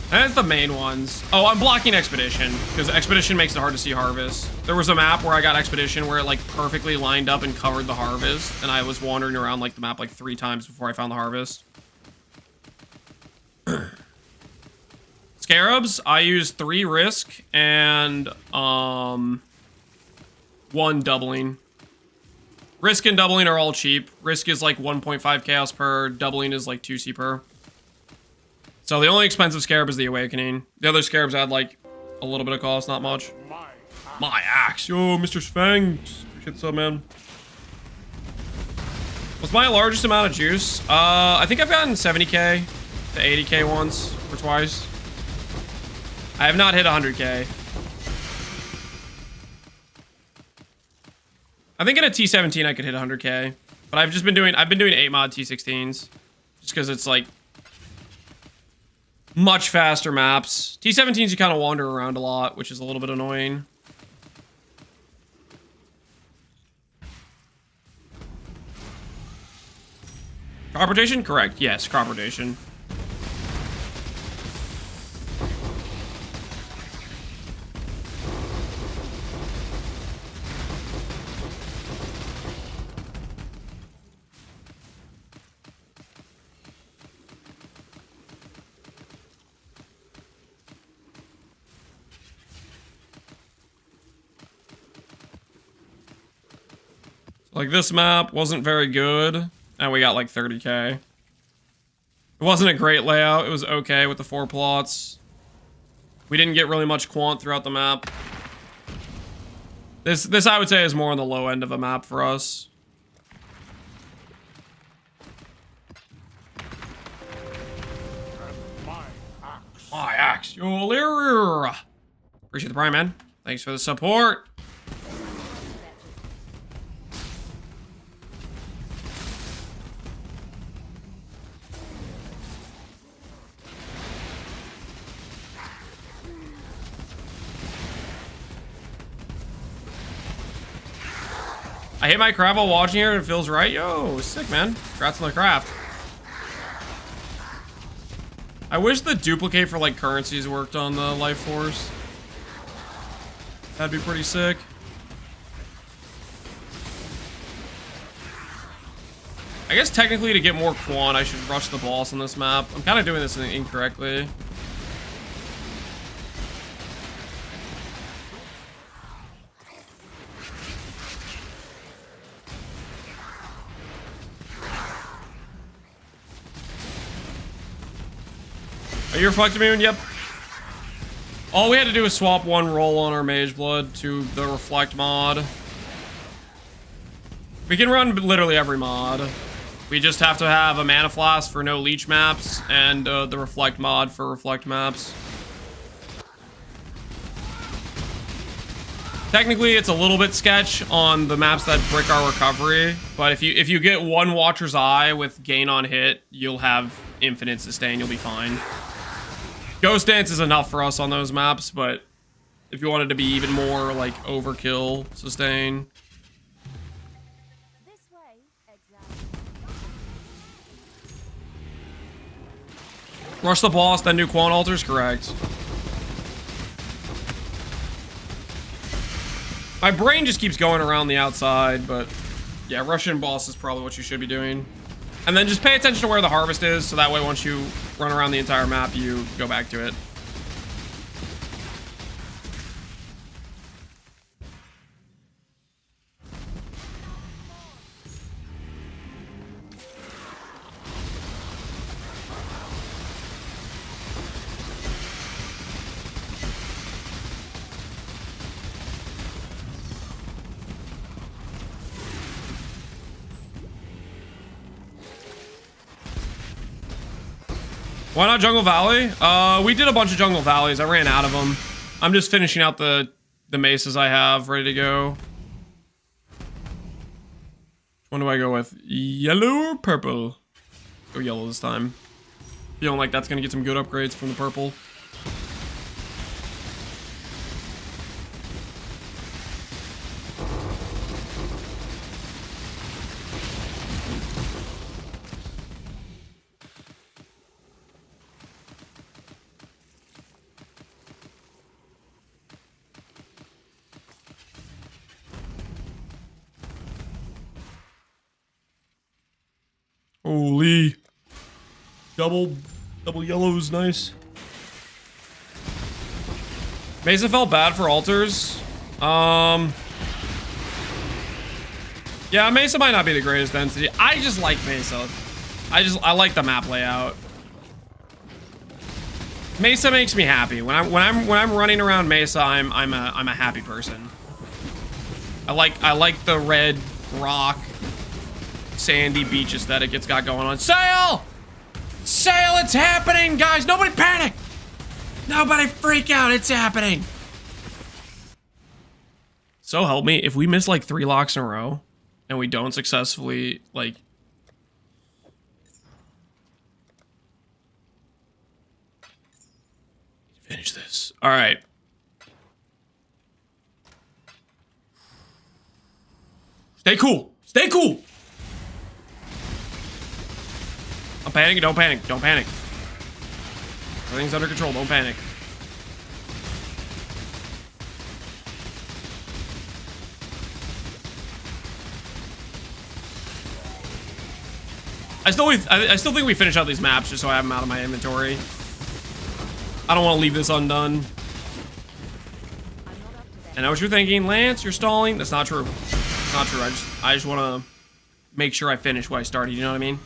That's the main ones. Oh, I'm blocking Expedition, because Expedition makes it hard to see Harvest. There was a map where I got Expedition where it like perfectly lined up and covered the Harvest, and I was wandering around like the map like 3 times before I found the Harvest. Scarabs, I use 3 risk and 1 doubling. Risk and doubling are all cheap. Risk is like 1.5 chaos per, doubling is like 2c per. So the only expensive scarab is the Awakening. The other scarabs add like a little bit of cost, not much. My axe. Yo, Mr. Sphinx. Appreciate the sub, man. What's my largest amount of juice? I think I've gotten 70k to 80k once or twice. I have not hit 100k. I think in a T17 I could hit 100k, but I've been doing 8 mod T16s just because it's like much faster maps. T17s you kind of wander around a lot, which is a little bit annoying. Crop rotation? Correct. Yes, crop rotation. Like, this map wasn't very good, and we got like 30k. It wasn't a great layout. It was okay with the 4 plots. We didn't get really much quant throughout the map. This I would say is more on the low end of a map for us. My axe. Yo, Lyra. Appreciate the prime, man. Thanks for the support. I hit my craft while watching here and it feels right. Yo, sick, man. Congrats on the craft. I wish the duplicate for like currencies worked on the Life Force. That'd be pretty sick. I guess technically to get more quant, I should rush the boss on this map. I'm kind of doing this incorrectly. Are you reflecting moon? Yep. All we had to do was swap 1 roll on our Mage Blood to the Reflect mod. We can run literally every mod. We just have to have a Mana Flask for no leech maps and the Reflect mod for Reflect maps. Technically, it's a little bit sketch on the maps that brick our recovery, but if you get 1 Watcher's Eye with gain on hit, you'll have infinite sustain. You'll be fine. Ghost Dance is enough for us on those maps, but if you wanted to be even more like overkill sustain.
This way, Exile.
Rush the boss, then do quant altars, correct. My brain just keeps going around the outside, but yeah, Russian boss is probably what you should be doing. And then just pay attention to where the harvest is, so that way once you run around the entire map, you go back to it. Why not Jungle Valley? We did a bunch of Jungle Valleys. I ran out of them. I'm just finishing out the mesas I have ready to go. Which one do I go with? Yellow or purple? Go yellow this time. Feeling like that's gonna get some good upgrades from the purple. Holy. Double yellows, nice. Mesa felt bad for altars. Yeah, Mesa might not be the greatest density. I just like Mesa. I like the map layout. Mesa makes me happy. When I'm running around Mesa, I'm a happy person. I like the red rock sandy beach aesthetic it's got going on. Sail! Sail, it's happening, guys! Nobody panic! Nobody freak out, it's happening! So help me, if we miss like 3 locks in a row, and we don't successfully, like... finish this. Alright. Stay cool! Stay cool! I'm panicking, don't panic, don't panic. Everything's under control, don't panic. I still think we finish out these maps just so I have them out of my inventory. I don't want to leave this undone. I know what you're thinking, Lance, you're stalling. That's not true. It's not true. I just want to make sure I finish what I started, you know what I mean?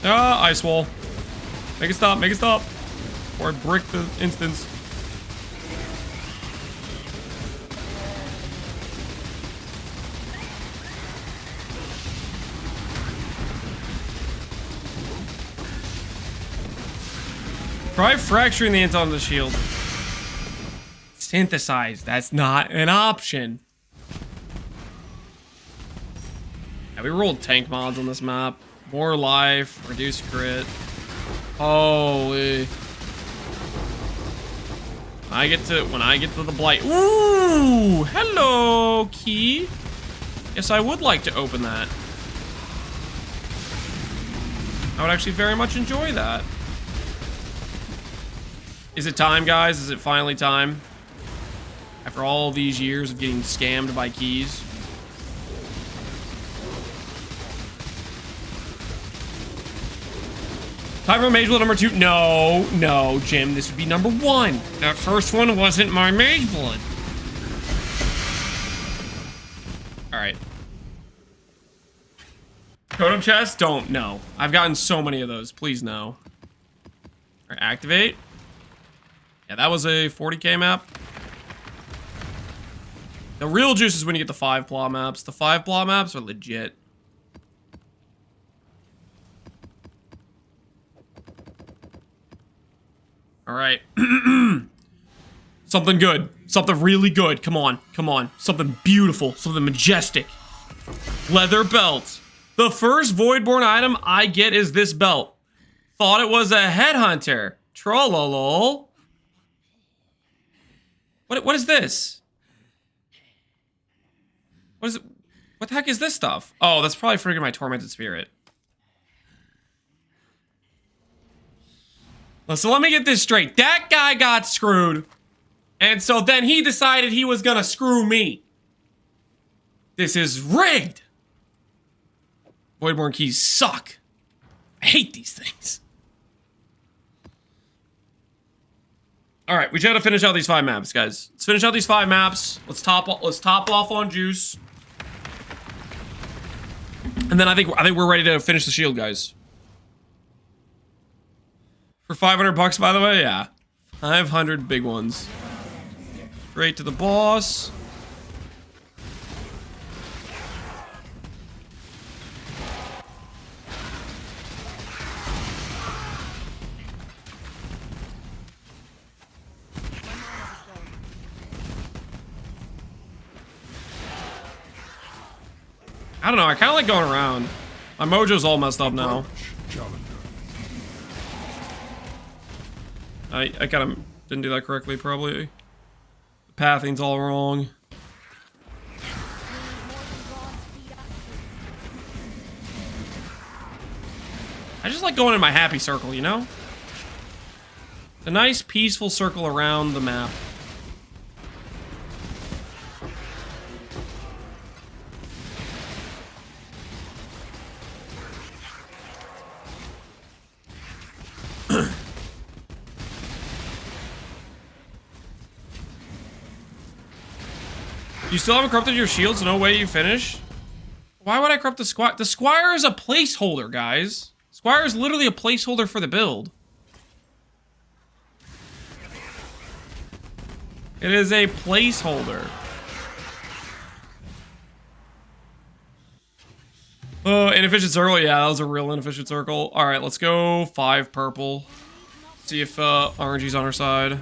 Ice wall. Make it stop, make it stop. Or I brick the instance. Try fracturing the int on the shield. Synthesize, that's not an option. Yeah, we rolled tank mods on this map. More life, reduced crit. Holy. When I get to the blight. Ooh, hello, key. Yes, I would like to open that. I would actually very much enjoy that. Is it time, guys? Is it finally time? After all these years of getting scammed by keys. Time for Mage Blood number 2. No, no, Jim, this would be number 1. That first one wasn't my Mage Blood. Alright. Totem chest? Don't, no. I've gotten so many of those. Please, no. Alright, activate. Yeah, that was a 40k map. The real juice is when you get the 5 plot maps. The 5 plot maps are legit. All right. Something good. Something really good. Come on. Come on. Something beautiful. Something majestic. Leather belt. The first Voidborn item I get is this belt. Thought it was a headhunter. Trollolol. What is this? What is it? What the heck is this stuff? Oh, that's probably friggin' my tormented spirit. So let me get this straight. That guy got screwed. And so then he decided he was gonna screw me. This is rigged. Voidborn keys suck. I hate these things. All right, we just gotta finish out these 5 maps, guys. Let's finish out these 5 maps. Let's top off on juice. And then I think we're ready to finish the shield, guys. For 500 bucks, by the way, yeah. 500 big ones. Straight to the boss. I don't know, I kind of like going around. My mojo's all messed up now. I kind of didn't do that correctly, probably. The pathing's all wrong. I just like going in my happy circle, you know? A nice, peaceful circle around the map. You still haven't corrupted your shields? No way you finish? Why would I corrupt the Squire? The Squire is a placeholder, guys. Squire is literally a placeholder for the build. It is a placeholder. Oh, inefficient circle. Yeah, that was a real inefficient circle. All right, let's go 5 purple. See if RNG's on our side.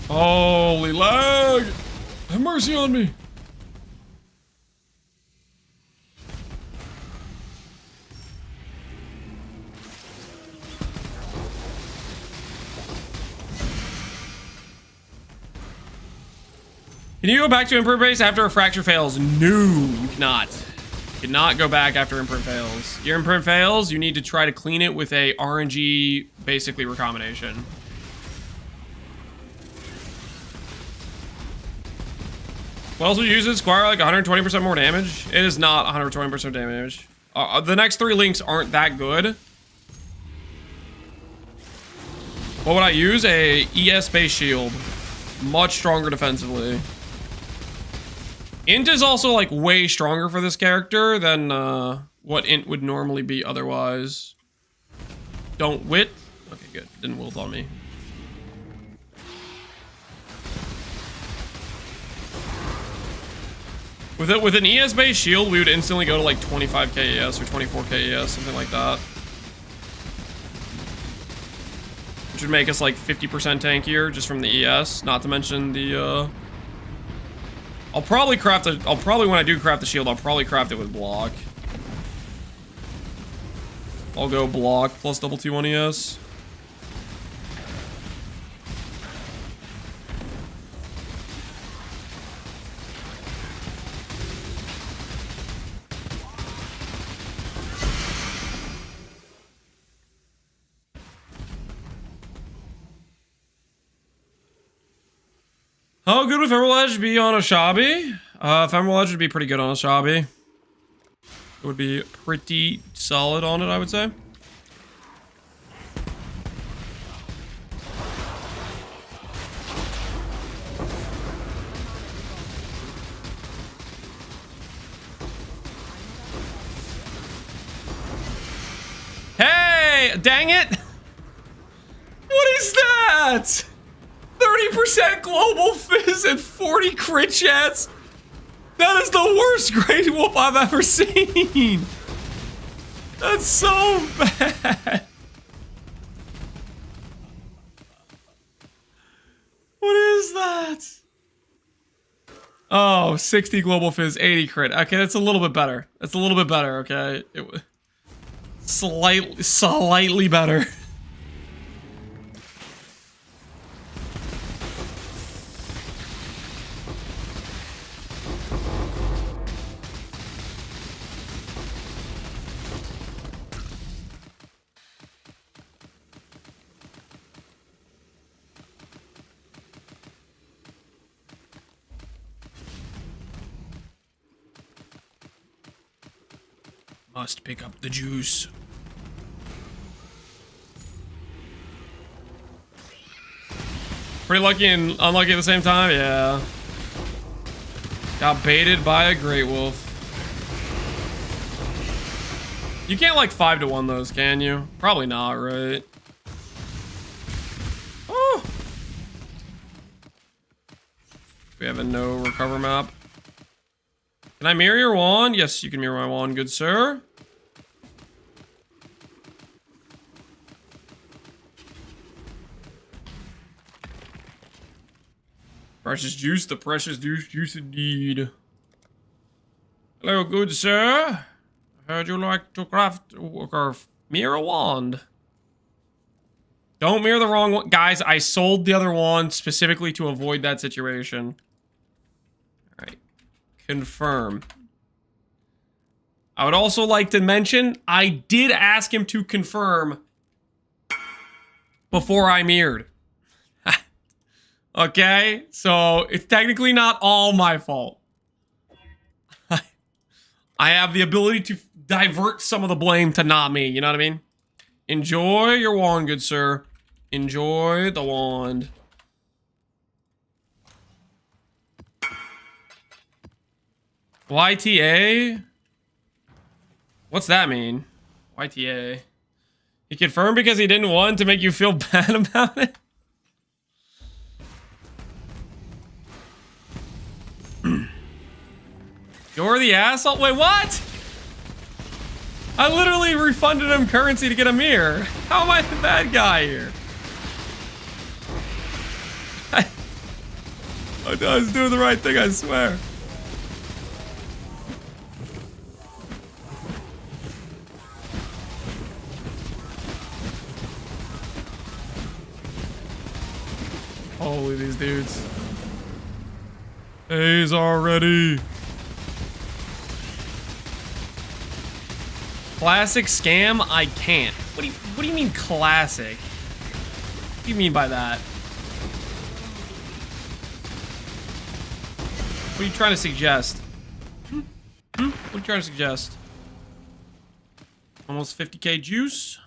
Holy lag! Have mercy on me! Can you go back to improve base after a fracture fails? No, you cannot. You cannot go back after imprint fails. Your imprint fails, you need to try to clean it with a RNG, basically, recombination. What else would you use it? Squire like 120% more damage? It is not 120% damage. The next 3 links aren't that good. What would I use? A ES-based shield. Much stronger defensively. Int is also like way stronger for this character than what Int would normally be otherwise. Don't wit. Okay, good. Didn't wilt on me. With an ES-based shield, we would instantly go to like 25k ES or 24k ES, something like that. Which would make us like 50% tankier just from the ES, not to mention the, I'll probably when I do craft the shield, I'll probably craft it with block. I'll go block plus double T1 ES. How good would Ephemeral Edge be on a Shabi? Ephemeral Edge would be pretty good on a Shabi. It would be pretty solid on it, I would say. Hey! Dang it! What is that? 30% global fizz and 40 crit chats. That is the worst grade whoop I've ever seen. That's so bad. What is that? Oh, 60 global fizz, 80 crit. Okay, that's a little bit better. That's a little bit better, okay? It was slightly better. Must pick up the juice. Pretty lucky and unlucky at the same time, yeah. Got baited by a great wolf. You can't like 5-to-1 those, can you? Probably not, right? Oh. We have a no recover map. Can I mirror your wand? Yes, you can mirror my wand, good sir. Precious juice, the precious juice indeed. Hello, good sir. I heard you like to craft or mirror a wand. Don't mirror the wrong one. Guys, I sold the other wand specifically to avoid that situation. Alright. Confirm. I would also like to mention, I did ask him to confirm before I mirrored. Okay? So, it's technically not all my fault. I have the ability to divert some of the blame to not me, you know what I mean? Enjoy your wand, good sir. Enjoy the wand. YTA? What's that mean? YTA. He confirmed because he didn't want to make you feel bad about it? You're the asshole? Wait, what? I literally refunded him currency to get a mirror. How am I the bad guy here? I was doing the right thing, I swear. Holy, these dudes. He's already. Classic scam? I can't. What do you mean classic? What do you mean by that? What are you trying to suggest? What are you trying to suggest? Almost 50k juice?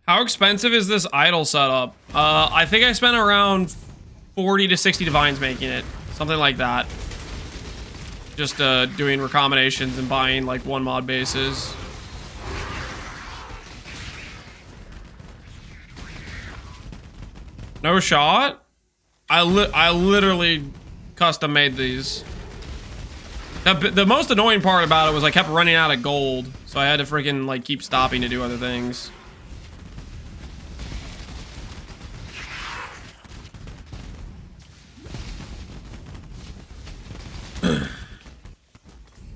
How expensive is this idol setup? I think I spent around 40 to 60 divines making it. Something like that. Just doing recombinations and buying like 1 mod bases. No shot? I literally custom made these. The most annoying part about it was I kept running out of gold. So I had to freaking like keep stopping to do other things.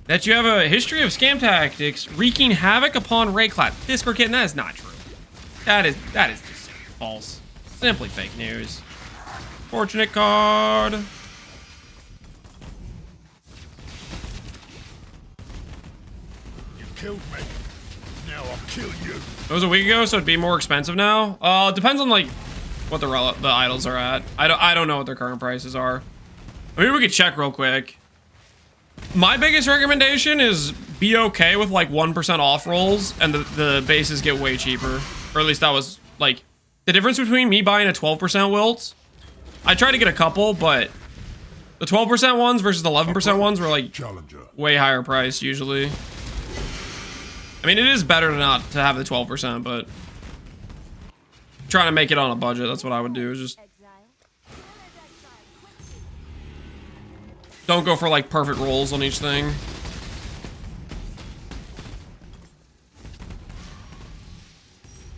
That you have a history of scam tactics wreaking havoc upon Rayclad. Discord kitten, that is not true. That is just false. Simply fake news. Fortunate card.
You killed me. Now I'll kill you.
It was a week ago, so it'd be more expensive now. It depends on like what the idols are at. I don't know what their current prices are. Maybe we could check real quick. My biggest recommendation is be okay with like 1% off rolls and the bases get way cheaper. Or at least that was like the difference between me buying a 12% wilt. I tried to get a couple, but the 12% ones versus the 11% ones were like way higher price usually. I mean, it is better to have the 12%, but trying to make it on a budget, that's what I would do. Is just don't go for like perfect rolls on each thing.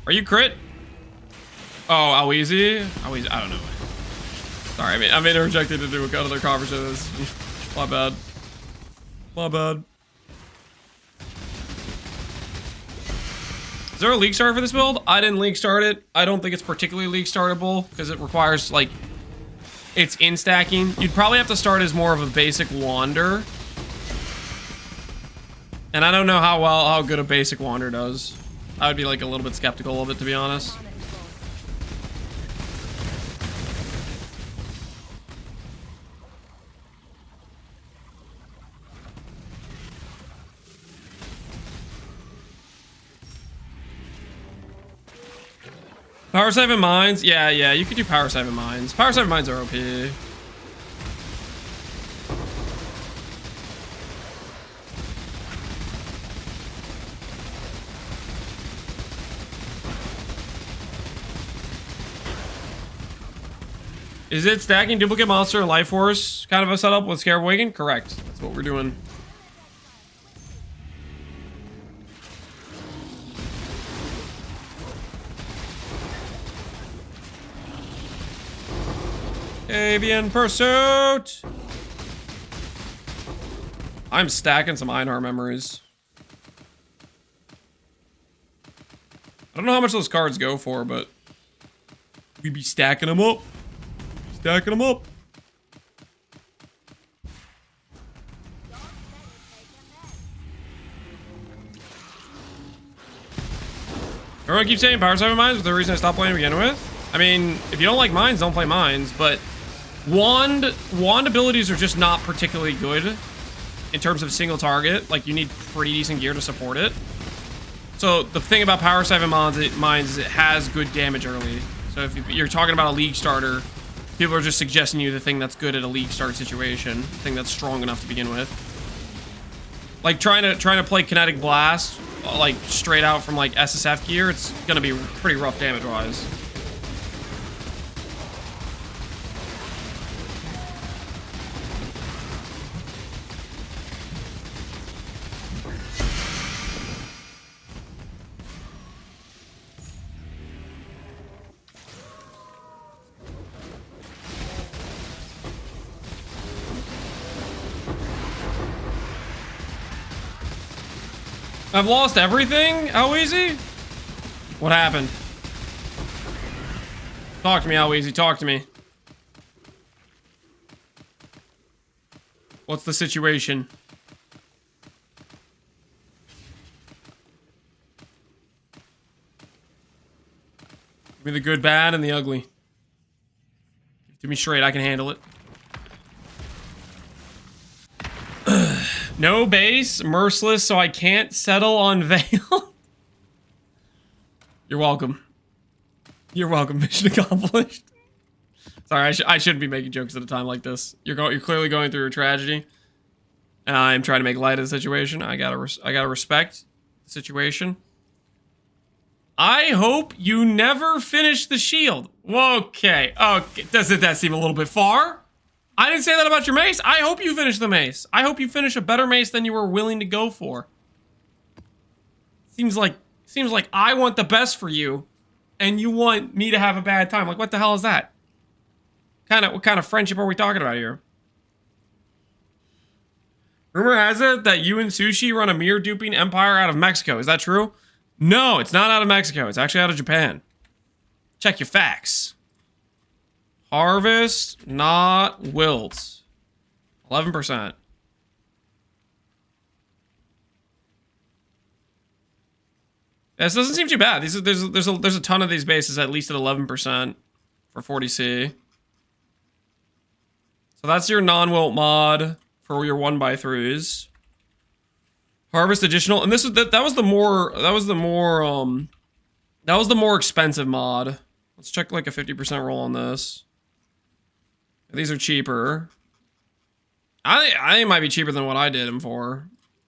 Are you crit? Oh, Awizi? I don't know. Sorry, I mean, I'm interjected to do another conversation. My bad. My bad. Is there a league start for this build? I didn't league start it. I don't think it's particularly league startable because it requires like it's in stacking. You'd probably have to start as more of a basic wander. And I don't know how good a basic wander does. I would be like a little bit skeptical of it, to be honest. Power 7 mines? Yeah, you could do power 7 mines. Power 7 mines are OP. Is it stacking duplicate monster and life force kind of a setup with Scarab Awaken? Correct. That's what we're doing. Avian Pursuit! I'm stacking some Einhar memories. I don't know how much those cards go for, but we be stacking them up. Stacking them up. Everyone keeps saying Power 7 mines, but the reason I stopped playing to begin with. I mean, if you don't like mines, don't play mines, but wand abilities are just not particularly good in terms of single target. Like, you need pretty decent gear to support it. So the thing about Power 7 mines is it has good damage early. So if you're talking about a league starter, people are just suggesting you the thing that's good at a league start situation, the thing that's strong enough to begin with. Like trying to play Kinetic Blast like straight out from like SSF gear, it's gonna be pretty rough damage wise. I've lost everything? How easy? What happened? Talk to me, how easy. Talk to me. What's the situation? Give me the good, bad, and the ugly. Give it to me straight, I can handle it. No base, merciless, so I can't settle on Veil. You're welcome. You're welcome, mission accomplished. Sorry, I shouldn't be making jokes at a time like this. You're clearly going through a tragedy, and I'm trying to make light of the situation. I gotta respect the situation. I hope you never finish the shield. Okay. Doesn't that seem a little bit far? I didn't say that about your mace. I hope you finish the mace. I hope you finish a better mace than you were willing to go for. Seems like I want the best for you, and you want me to have a bad time. Like, what the hell is that? What kind of friendship are we talking about here? Rumor has it that you and Sushi run a mirror duping empire out of Mexico. Is that true? No, it's not out of Mexico. It's actually out of Japan. Check your facts. Harvest, not wilt. 11%. This doesn't seem too bad. There's a ton of these bases at least at 11% for 40C. So that's your non-wilt mod for your 1x3s. Harvest additional, and that was the more expensive mod. Let's check like a 50% roll on this. These are cheaper. I think it might be cheaper than what I did them for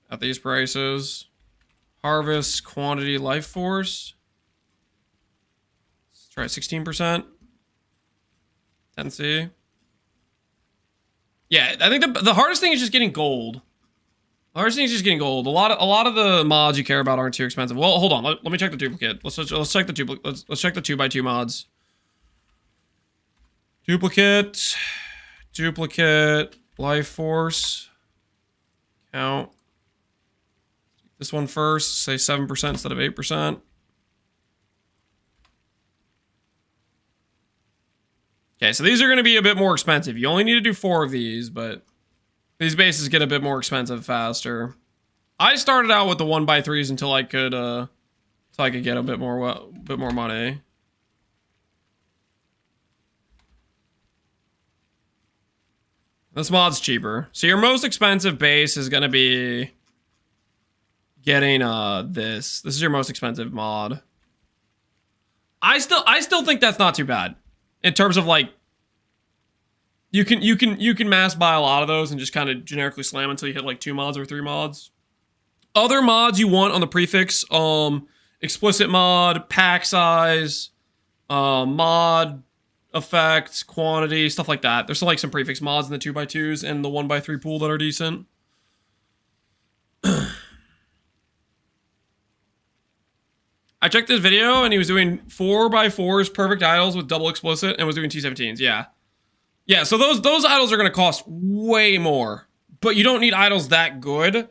at these prices. Harvest, quantity, life force. Let's try 16%. 10C. Yeah, I think the hardest thing is just getting gold. The hardest thing is just getting gold. A lot of the mods you care about aren't too expensive. Well, hold on. Let me check the duplicate. Let's check the duplicate. Let's check the 2x2 mods. Duplicate, life force, count. This one first, say 7% instead of 8%. Okay, so these are going to be a bit more expensive. You only need to do 4 of these, but these bases get a bit more expensive faster. I started out with the 1x3s until I could get a bit more money. This mod's cheaper. So your most expensive base is gonna be getting this. This is your most expensive mod. I still think that's not too bad. In terms of like you can mass buy a lot of those and just kind of generically slam until you hit like 2 mods or 3 mods. Other mods you want on the prefix, explicit mod, pack size, mod effects, quantity, stuff like that. There's like some prefix mods in the 2x2s and the 1x3 pool that are decent. I checked this video and he was doing 4x4s perfect idols with double explicit and was doing 217s. Yeah. Yeah, so those idols are going to cost way more. But you don't need idols that good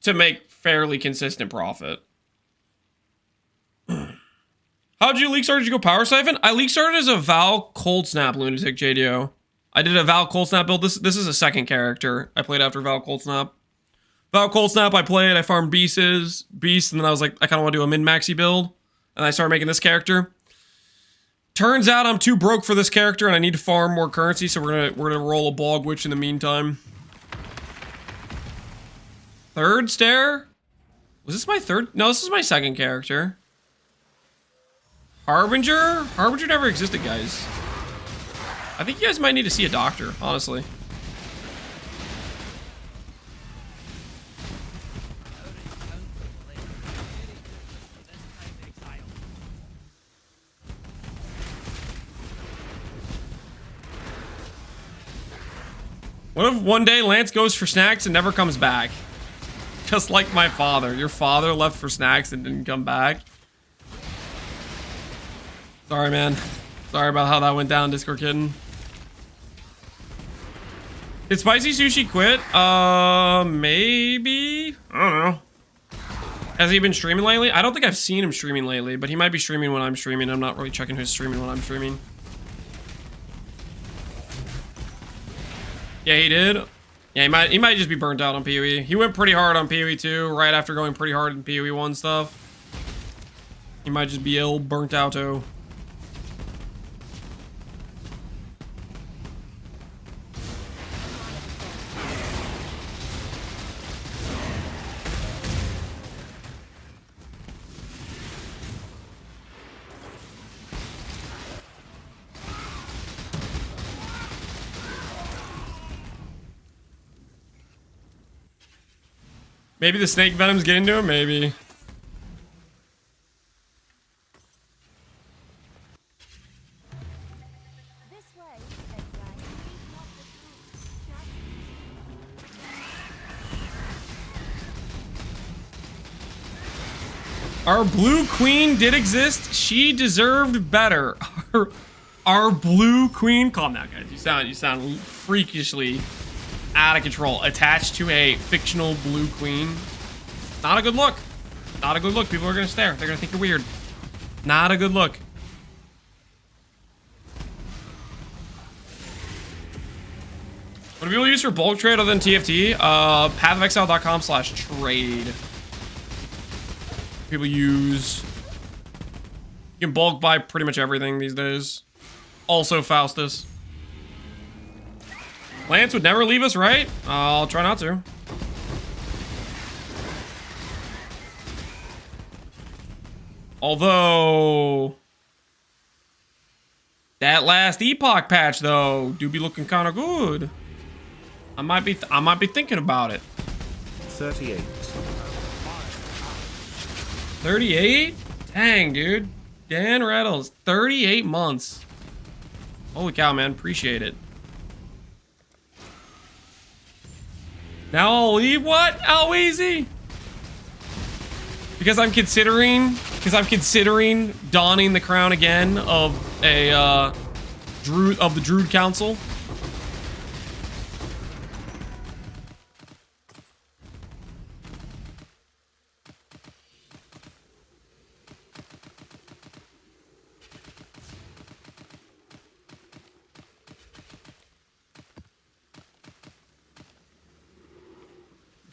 to make fairly consistent profit. How'd you leak start? Did you go power siphon? I leak started as a Val Cold Snap lunatic, JDO. I did a Val Cold Snap build. This is a second character I played after Val Cold Snap. Val Cold Snap I played, I farmed beasts, and then I was like, I kind of want to do a min-maxi build. And I started making this character. Turns out I'm too broke for this character and I need to farm more currency, so we're gonna roll a Bog Witch in the meantime. Third stair? Was this my third? No, this is my second character. Harbinger? Harbinger never existed, guys. I think you guys might need to see a doctor, honestly. What if one day Lance goes for snacks and never comes back? Just like my father. Your father left for snacks and didn't come back. Sorry, man. Sorry about how that went down, Discord kitten. Did Spicy Sushi quit? Maybe? I don't know. Has he been streaming lately? I don't think I've seen him streaming lately, but he might be streaming when I'm streaming. I'm not really checking who's streaming when I'm streaming. Yeah, he did. Yeah, he might just be burnt out on PoE. He went pretty hard on PoE 2, right after going pretty hard in PoE 1 stuff. He might just be ill, burnt out-o. Maybe the snake venom's getting to him? Maybe.
This way, Exile.
Our blue queen did exist. She deserved better. Our blue queen. Calm down, guys. You sound freakishly out of control. Attached to a fictional blue queen. Not a good look. Not a good look. People are gonna stare. They're gonna think you're weird. Not a good look. What do people use for bulk trade other than TFT? Pathofexile.com/trade. People use. You can bulk buy pretty much everything these days. Also Faustus. Lance would never leave us, right? I'll try not to. Although that last Epoch patch though do be looking kind of good. I might be thinking about it.
38.
38? Dang, dude. Dan Reynolds, 38 months. Holy cow, man. Appreciate it. Now I'll leave what? How easy? Because I'm considering donning the crown again of a Druid of the Druid Council.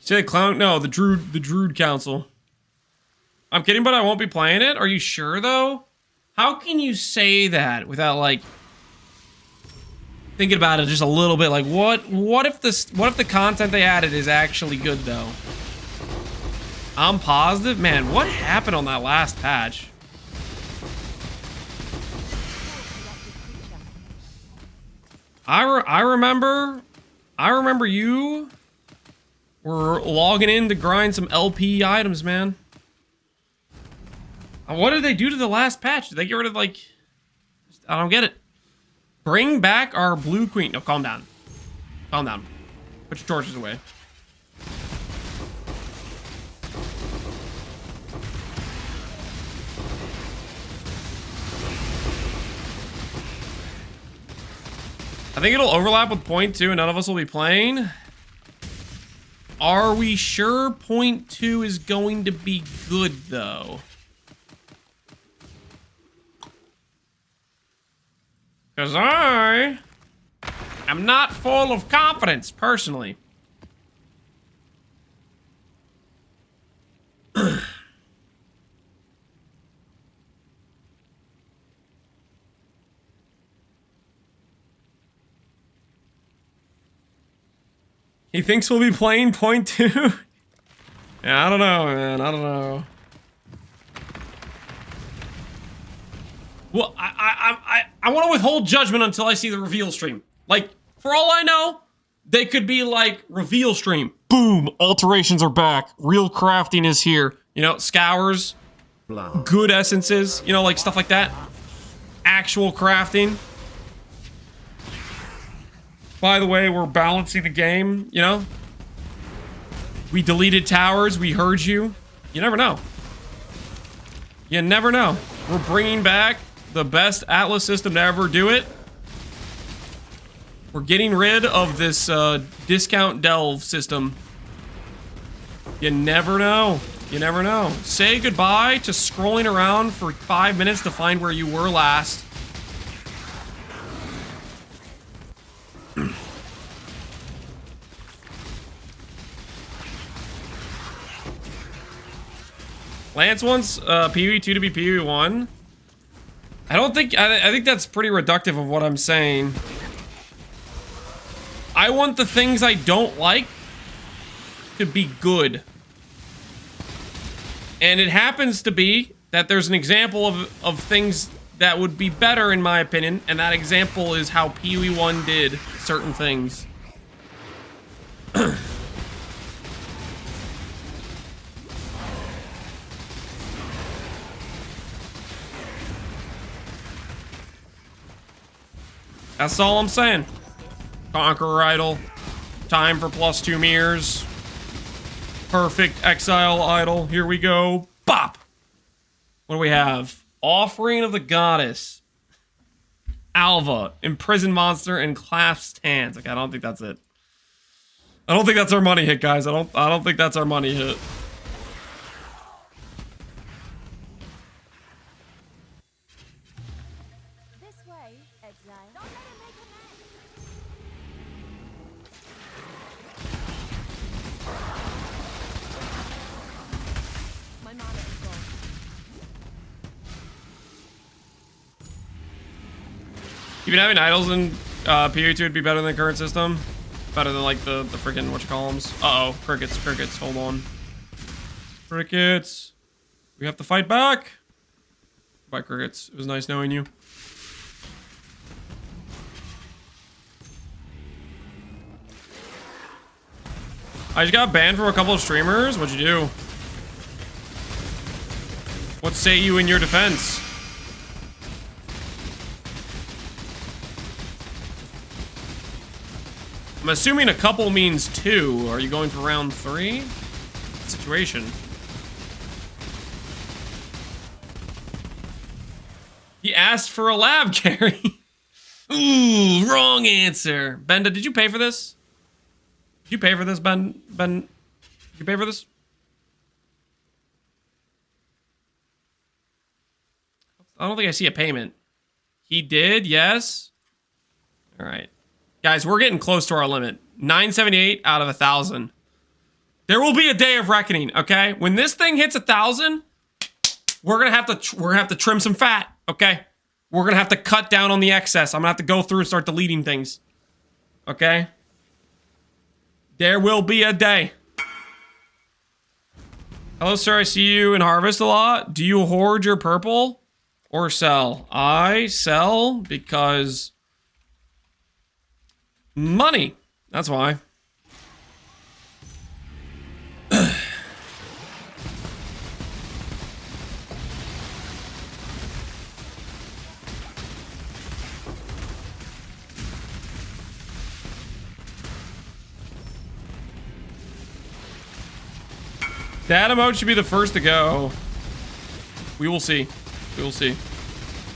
Say the clown? No, the Druid Council. I'm kidding, but I won't be playing it. Are you sure though? How can you say that without like thinking about it just a little bit? Like what if the content they added is actually good though? I'm positive. Man, what happened on that last patch? I remember you were logging in to grind some LP items, man. What did they do to the last patch? Did they get rid of like... I don't get it. Bring back our blue queen. No, calm down. Calm down. Put your torches away. I think it'll overlap with point 2 and none of us will be playing. Are we sure point 2 is going to be good though? Because I am not full of confidence, personally. He thinks we'll be playing point 2? Yeah, I don't know, man. I don't know. Well, I want to withhold judgment until I see the reveal stream. Like, for all I know, they could be like, reveal stream. Boom, alterations are back. Real crafting is here. You know, scours, good essences, you know, like stuff like that. Actual crafting. By the way, we're balancing the game, you know? We deleted towers, we heard you. You never know. You never know. We're bringing back the best Atlas system to ever do it. We're getting rid of this discount delve system. You never know. You never know. Say goodbye to scrolling around for 5 minutes to find where you were last. Lance wants PvE 2 to be PvE 1. I think that's pretty reductive of what I'm saying. I want the things I don't like to be good. And it happens to be that there's an example of things that would be better in my opinion, and that example is how PvE 1 did certain things. That's all I'm saying. Conqueror idol. Time for +2 mirrors. Perfect Exile idol. Here we go. Bop! What do we have? Offering of the Goddess. Alva. Imprisoned monster and clasped hands. Okay, I don't think that's it. I don't think that's our money hit, guys. I don't think that's our money hit.
This way, Exile. Don't let him make a mess.
My mana is gone.
Even having idols in PvE2 would be better than the current system. Better than like the freaking whatchamacallums. Uh-oh, crickets, hold on. Crickets. We have to fight back. Bye, crickets. It was nice knowing you. I just got banned from a couple of streamers. What'd you do? What say you in your defense? I'm assuming a couple means 2. Are you going for round 3? Situation. He asked for a lab carry. Ooh, wrong answer. Benda, did you pay for this? Did you pay for this, Ben? Did you pay for this? I don't think I see a payment. He did, yes. All right. Guys, we're getting close to our limit. 978 out of 1,000. There will be a day of reckoning, okay? When this thing hits 1,000, we're gonna have to trim some fat, okay? We're gonna have to cut down on the excess. I'm gonna have to go through and start deleting things. Okay? There will be a day. Hello, sir. I see you in Harvest a lot. Do you hoard your purple or sell? I sell because money. That's why. That emote should be the first to go. We will see. We will see.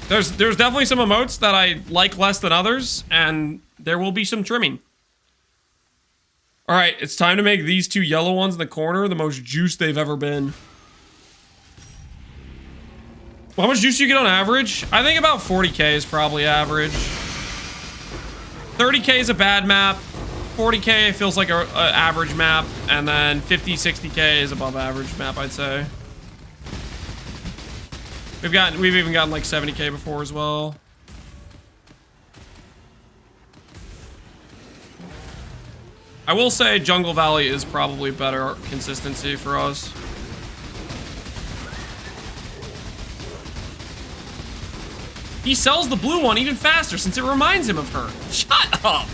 There's definitely some emotes that I like less than others, and there will be some trimming. All right, it's time to make these two yellow ones in the corner the most juice they've ever been. Well, how much juice do you get on average? I think about 40k is probably average. 30k is a bad map. 40k feels like a average map, and then 50, 60k is above average map, I'd say. We've even gotten like 70k before as well. I will say Jungle Valley is probably better consistency for us. He sells the blue one even faster since it reminds him of her. Shut up!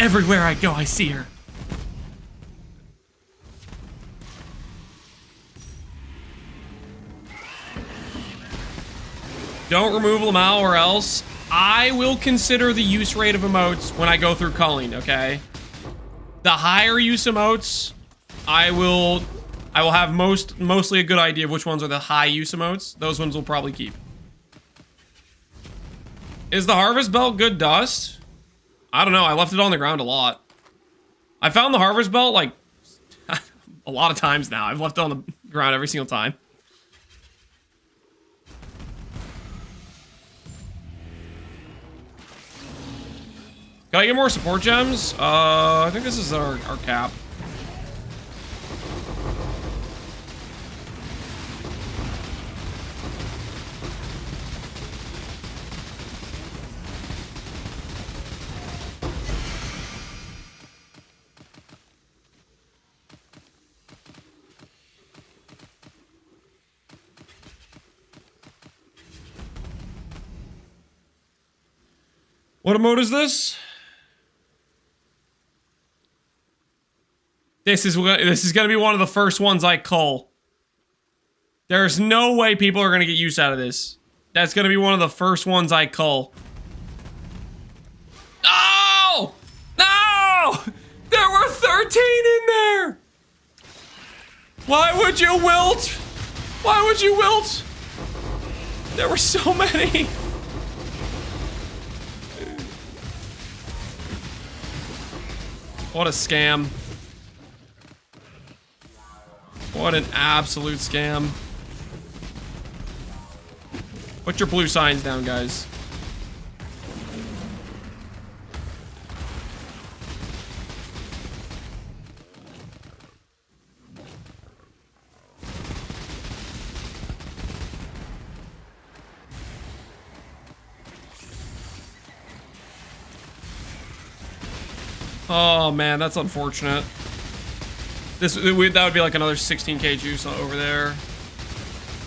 Everywhere I go, I see her. Don't remove Lamau or else I will consider the use rate of emotes when I go through culling, okay? The higher use emotes, I will have mostly a good idea of which ones are the high use emotes. Those ones will probably keep. Is the Harvest Belt good dust? I don't know. I left it on the ground a lot. I found the Harvest Belt like a lot of times now. I've left it on the ground every single time. Can I get more support gems? I think this is our cap. What emote is this? This is gonna be one of the first ones I cull. There's no way people are gonna get use out of this. That's gonna be one of the first ones I cull. No! No! There were 13 in there! Why would you wilt? Why would you wilt? There were so many. What a scam. What an absolute scam. Put your blue signs down, guys. Oh man, that's unfortunate. That would be like another 16k juice over there.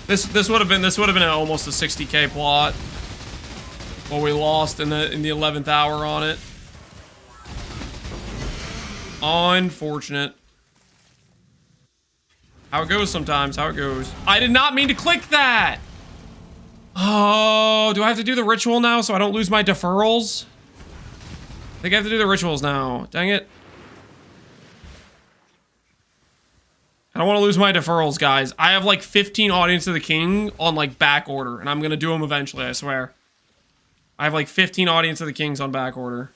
This would have been almost a 60k plot. Well, we lost in the 11th hour on it. Unfortunate. How it goes sometimes. How it goes. I did not mean to click that. Oh, do I have to do the ritual now so I don't lose my deferrals? I think I have to do the rituals now. Dang it. I don't want to lose my deferrals, guys. I have like 15 Audience of the King on like back order, and I'm going to do them eventually, I swear. I have like 15 Audience of the Kings on back order.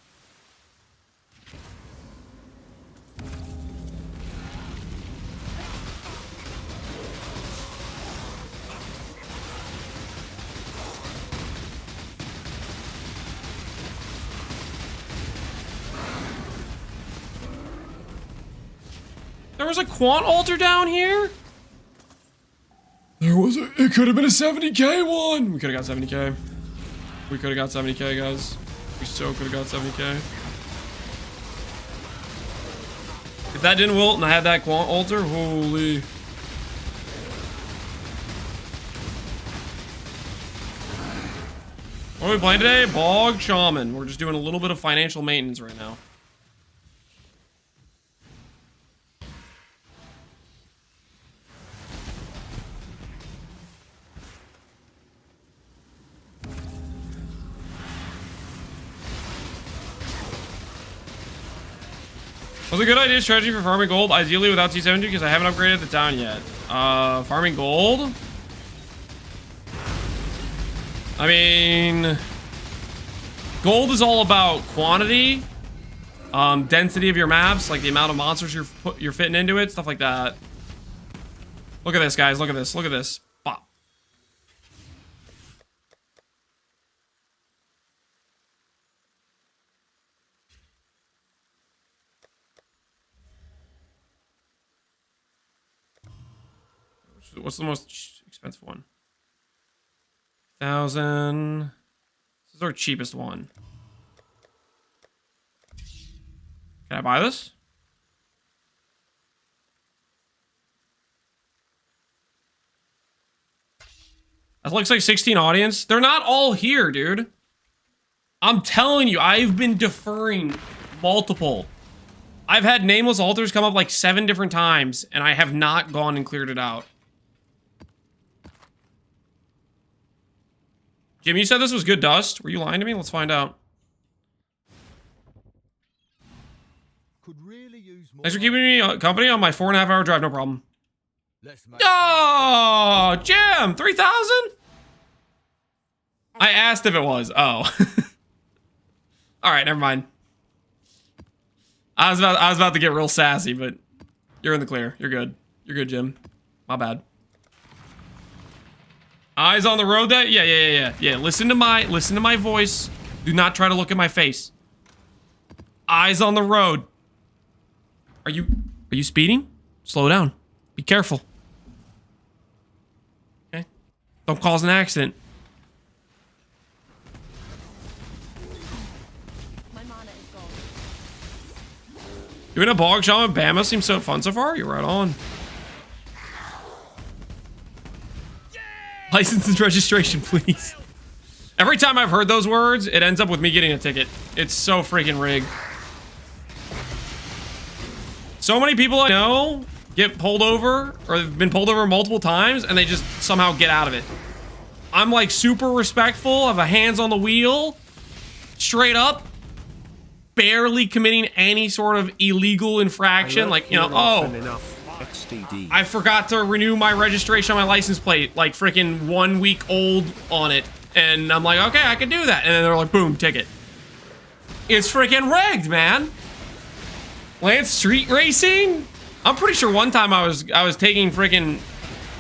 There was a quant altar down here? There was a... It could have been a 70k one! We could have got 70k. We could have got 70k, guys. We so could have got 70k. If that didn't wilt and I had that quant altar, holy... What are we playing today? Bog Shaman. We're just doing a little bit of financial maintenance right now. Was a good idea strategy for farming gold, ideally without T70 because I haven't upgraded the town yet. Farming gold? I mean, gold is all about quantity, density of your maps, like the amount of monsters you're fitting into it, stuff like that. Look at this, guys. Look at this. Look at this. Bop. What's the most expensive one? 1,000. This is our cheapest one. Can I buy this? That looks like 16 audience. They're not all here, dude. I'm telling you, I've been deferring multiple. I've had nameless altars come up like 7 different times, and I have not gone and cleared it out. Jim, you said this was good dust. Were you lying to me? Let's find out.
Could really use more.
Thanks for keeping me company on my 4.5-hour drive. No problem. Oh, Jim, 3,000? I asked if it was. Oh. All right, never mind. I was about to get real sassy, but you're in the clear. You're good. You're good, Jim. My bad. Eyes on the road. That yeah. Listen to my voice. Do not try to look at my face. Eyes on the road. Are you speeding? Slow down. Be careful. Okay. Don't cause an accident.
My mana is gone.
Doing a Bog Shaman Bama seems so fun so far. You're right on. License and registration, please. Every time I've heard those words, it ends up with me getting a ticket. It's so freaking rigged. So many people I know get pulled over, or have been pulled over multiple times, and they just somehow get out of it. I'm like super respectful, have a hands on the wheel, straight up, barely committing any sort of illegal infraction. Like, you know, oh, I forgot to renew my registration on my license plate, like freaking 1 week old on it. And I'm like, okay, I can do that. And then they're like, boom, ticket. It's freaking rigged, man. Lance Street Racing? I'm pretty sure one time I was taking freaking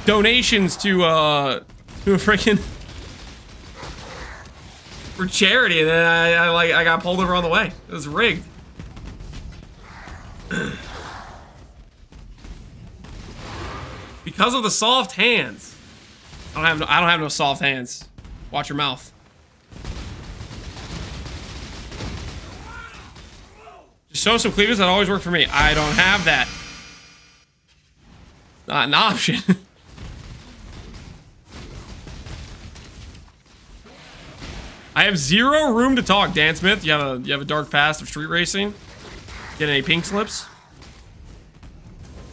donations to a freaking for charity, and then I got pulled over on the way. It was rigged. Because of the soft hands. I don't have no soft hands. Watch your mouth. Just show some cleavage. That always worked for me. I don't have that. Not an option. I have zero room to talk, Dan Smith. You have a dark past of street racing. Get any pink slips?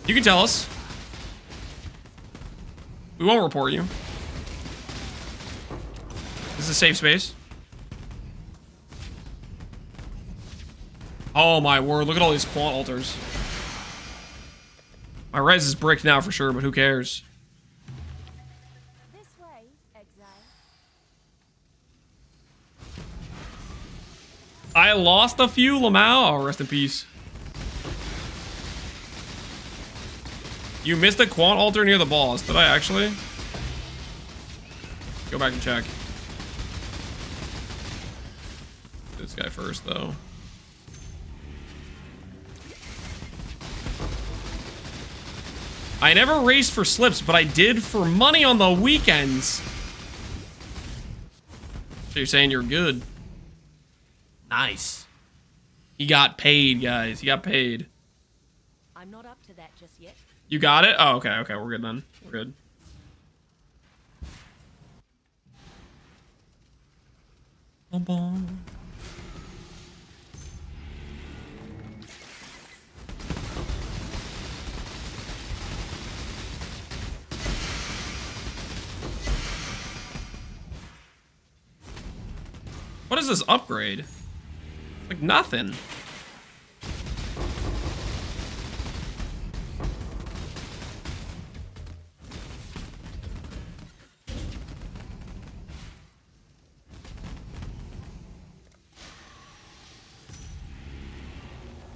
You can tell us. We won't report you. This is a safe space. Oh my word, look at all these quant altars. My res is bricked now for sure, but who cares?
This way, Exile.
I lost a few, Lamau. Oh, rest in peace. You missed a quant altar near the boss. Did I actually? Go back and check. This guy first, though. I never raced for slips, but I did for money on the weekends. So you're saying you're good. Nice. He got paid, guys. He got paid.
I'm not up to that just yet.
You got it? Oh, okay, okay. We're good then. We're good. Bum, bum. What is this upgrade? Like nothing.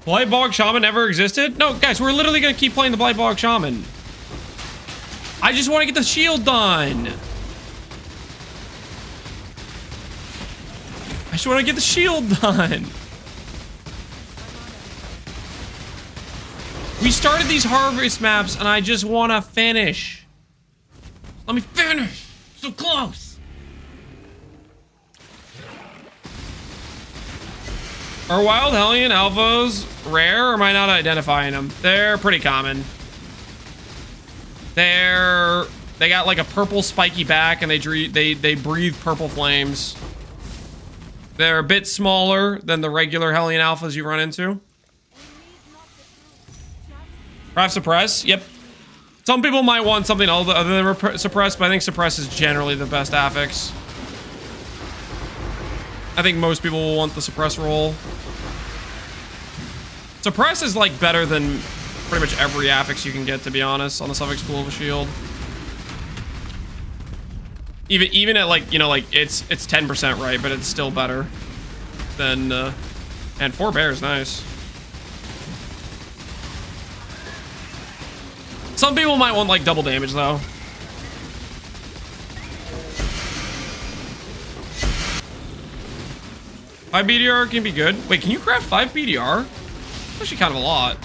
Blight Bog Shaman never existed? No, guys, we're literally gonna keep playing the Blight Bog Shaman. I just want to get the shield done. I just want to get the shield done. We started these harvest maps and I just want to finish. Let me finish. So close. Are Wild Hellion Alphas rare or am I not identifying them? They're pretty common. They got like a purple spiky back and they breathe purple flames. They're a bit smaller than the regular Hellion Alphas you run into. Craft Suppress, yep. Some people might want something other than Suppress, but I think Suppress is generally the best affix. I think most people will want the Suppress roll. Suppress is like better than pretty much every affix you can get, to be honest, on the suffix pool of a shield. Even at like, you know, like it's 10% right, but it's still better than and 4 bears, nice. Some people might want like double damage though. Five BDR can be good. Wait, can you craft 5 BDR? That's actually kind of a lot.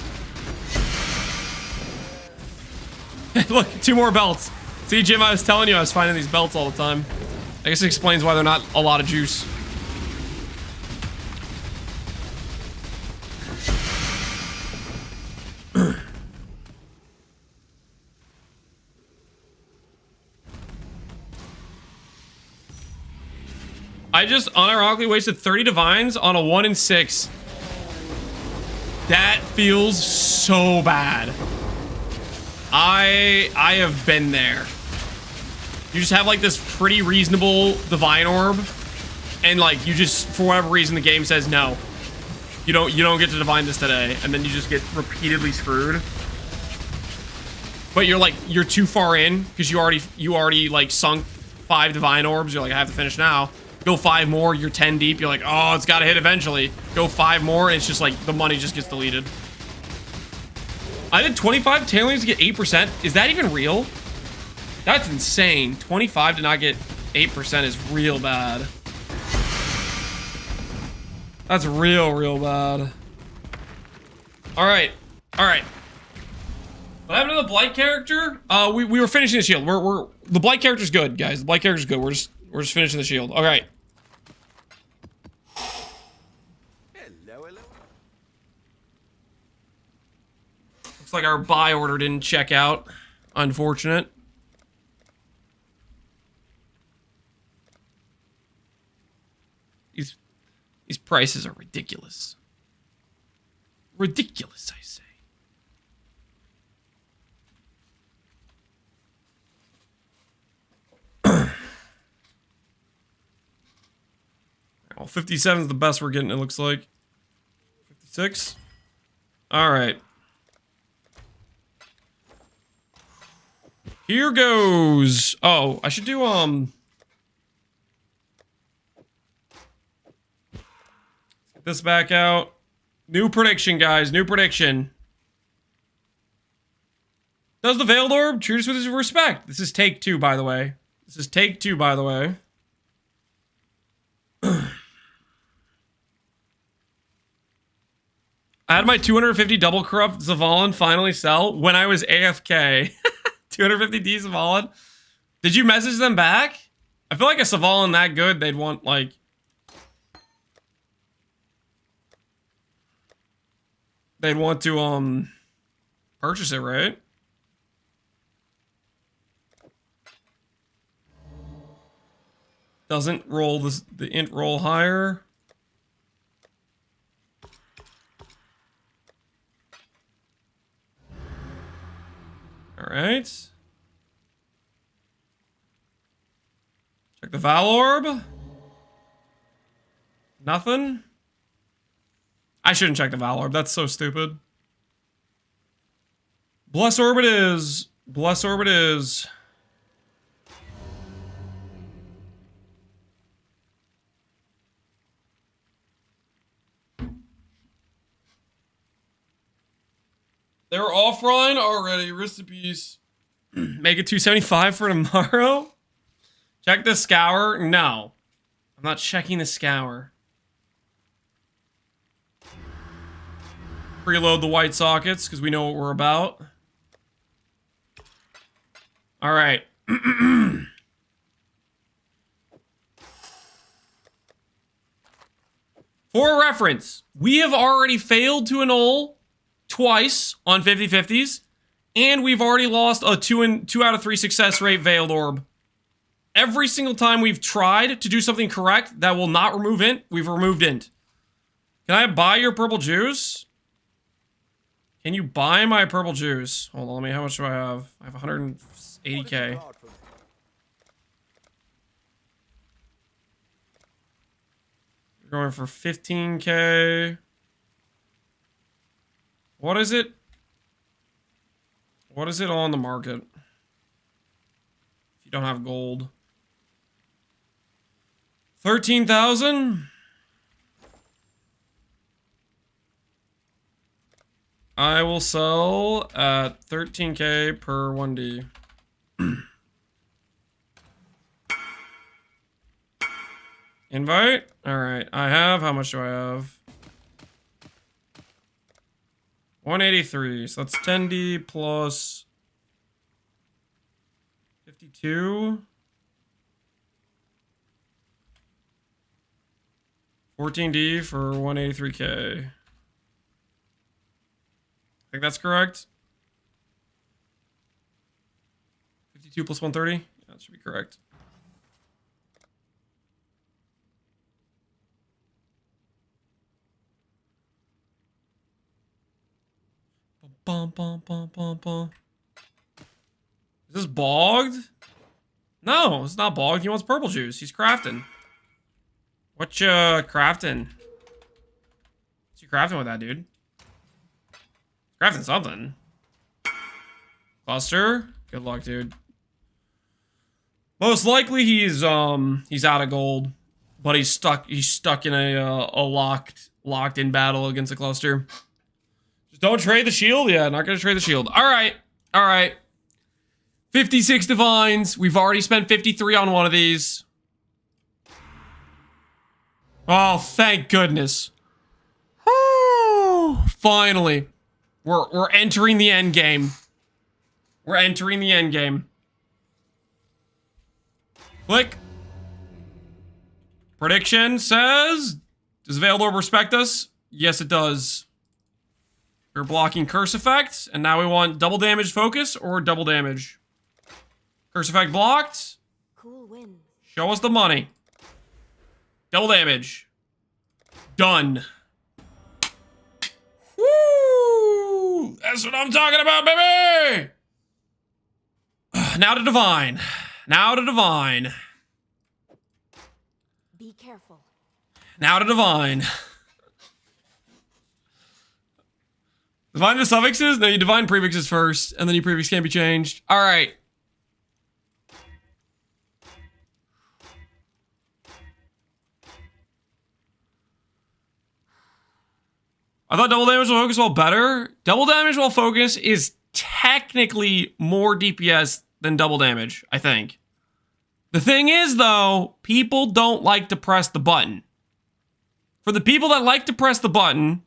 Look, 2 more belts. See, Jim, I was telling you I was finding these belts all the time. I guess it explains why they're not a lot of juice. I just unironically wasted 30 divines on a 1 in 6. That feels so bad. I have been there. You just have like this pretty reasonable divine orb, and like you just, for whatever reason, the game says no. You don't get to divine this today, and then you just get repeatedly screwed. But you're too far in because you already like sunk 5 divine orbs. You're like, I have to finish now. Go 5 more, you're 10 deep. You're like, oh, it's gotta hit eventually. Go 5 more, and it's just like the money just gets deleted. I did 25 tailings to get 8%. Is that even real? That's insane. 25 to not get 8% is real bad. That's real bad. Alright. Alright. What happened to the Blight character? We were finishing the shield. The Blight character's good, guys. The Blight character's good. We're just finishing the shield. Alright. Looks like our buy order didn't check out. Unfortunate. These prices are ridiculous. Ridiculous, I say. Well, 57 is the best we're getting, it looks like. 56? Alright. Here goes. Oh, I should do, get this back out. New prediction, guys. New prediction. Does the Veiled Orb treat us with his respect? This is take 2, by the way. This is take 2, by the way. I had my 250 double corrupt Zavalin finally sell when I was AFK. 250D Zavalin. Did you message them back? I feel like a Zavalin that good, they'd want like... They'd want to purchase it, right? Doesn't roll the int roll higher. All right. Check the Val Orb. Nothing. I shouldn't check the Val Orb. That's so stupid. Bless Orb it is. Bless Orb it is. They're offline already. Rest in peace. Make it 275 for tomorrow. Check the scour. No. I'm not checking the scour. Preload the white sockets because we know what we're about. All right. For reference, we have already failed to annul twice on 50/50s, and we've already lost a 2 out of 3 success rate Veiled Orb. Every single time we've tried to do something correct that will not remove int, we've removed int. Can I buy your purple juice? Can you buy my purple juice? Hold on, let me, how much do I have? I have 180k. You're going for 15k. What is it? What is it on the market? If you don't have gold. 13,000? I will sell at 13k per 1D. Invite? Alright, I have, how much do I have? 183, so that's 10D plus 52. 14D for 183k. I think that's correct. 52 plus 130? Yeah, that should be correct. Bum, bum, bum, bum, bum. Is this bogged? No, it's not bogged. He wants purple juice. He's crafting. What you crafting? What's you crafting with that, dude? Crafting something. Cluster. Good luck, dude. Most likely he's out of gold, but he's stuck in a locked in battle against a cluster. Just don't trade the shield. Yeah, not gonna trade the shield. All right. 56 divines. We've already spent 53 on one of these. Oh, thank goodness. Oh, finally. We're entering the end game. We're entering the end game. Click. Prediction says, does Veiled Orb respect us? Yes, it does. We're blocking Curse Effect, and now we want double damage focus or double damage. Curse Effect blocked.
Cool win.
Show us the money. Double damage. Done. Woo! That's what I'm talking about, baby! Now to divine. Now to divine.
Be careful.
Now to divine. Divine the suffixes? No, you divine prefixes first, and then your prefix can't be changed. Alright. I thought double damage while focus while better. Double damage while focus is technically more DPS than double damage, I think. The thing is, though, people don't like to press the button. For the people that like to press the button,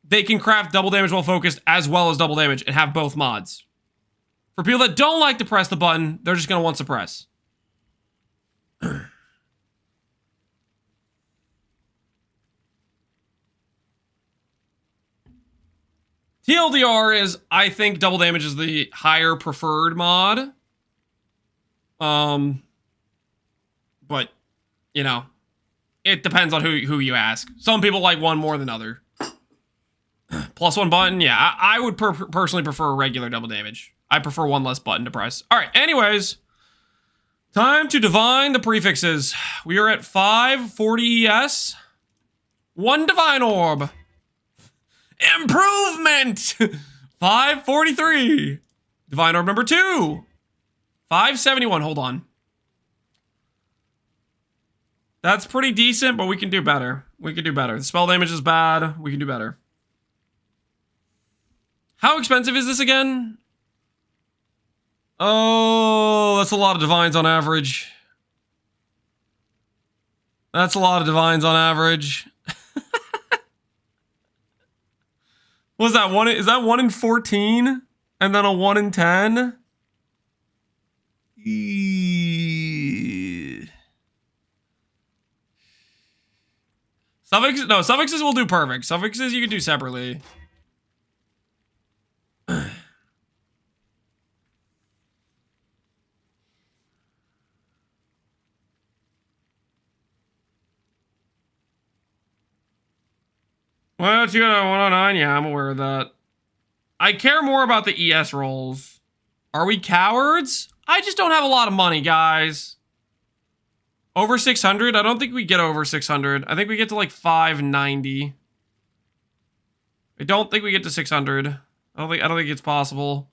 they can craft double damage while focused as well as double damage and have both mods. For people that don't like to press the button, they're just going to want suppress. TLDR is, I think double damage is the higher preferred mod. But, you know, it depends on who you ask. Some people like one more than other. +1 button, yeah, I would personally prefer regular double damage. I prefer one less button to press. All right, anyways, time to divine the prefixes. We are at 540 ES. 1 divine orb. Improvement! 543. Divine orb number 2. 571, hold on. That's pretty decent, but we can do better. We can do better. The spell damage is bad. We can do better. How expensive is this again? Oh, that's a lot of divines on average. That's a lot of divines on average. What was that one? Is that 1 in 14? And then a 1 in 10? Suffixes, no, suffixes will do perfect. Suffixes you can do separately. Well, you got a 109? Yeah, I'm aware of that. I care more about the ES rolls. Are we cowards? I just don't have a lot of money, guys. Over 600? I don't think we get over 600. I think we get to like 590. I don't think we get to 600. I don't think it's possible.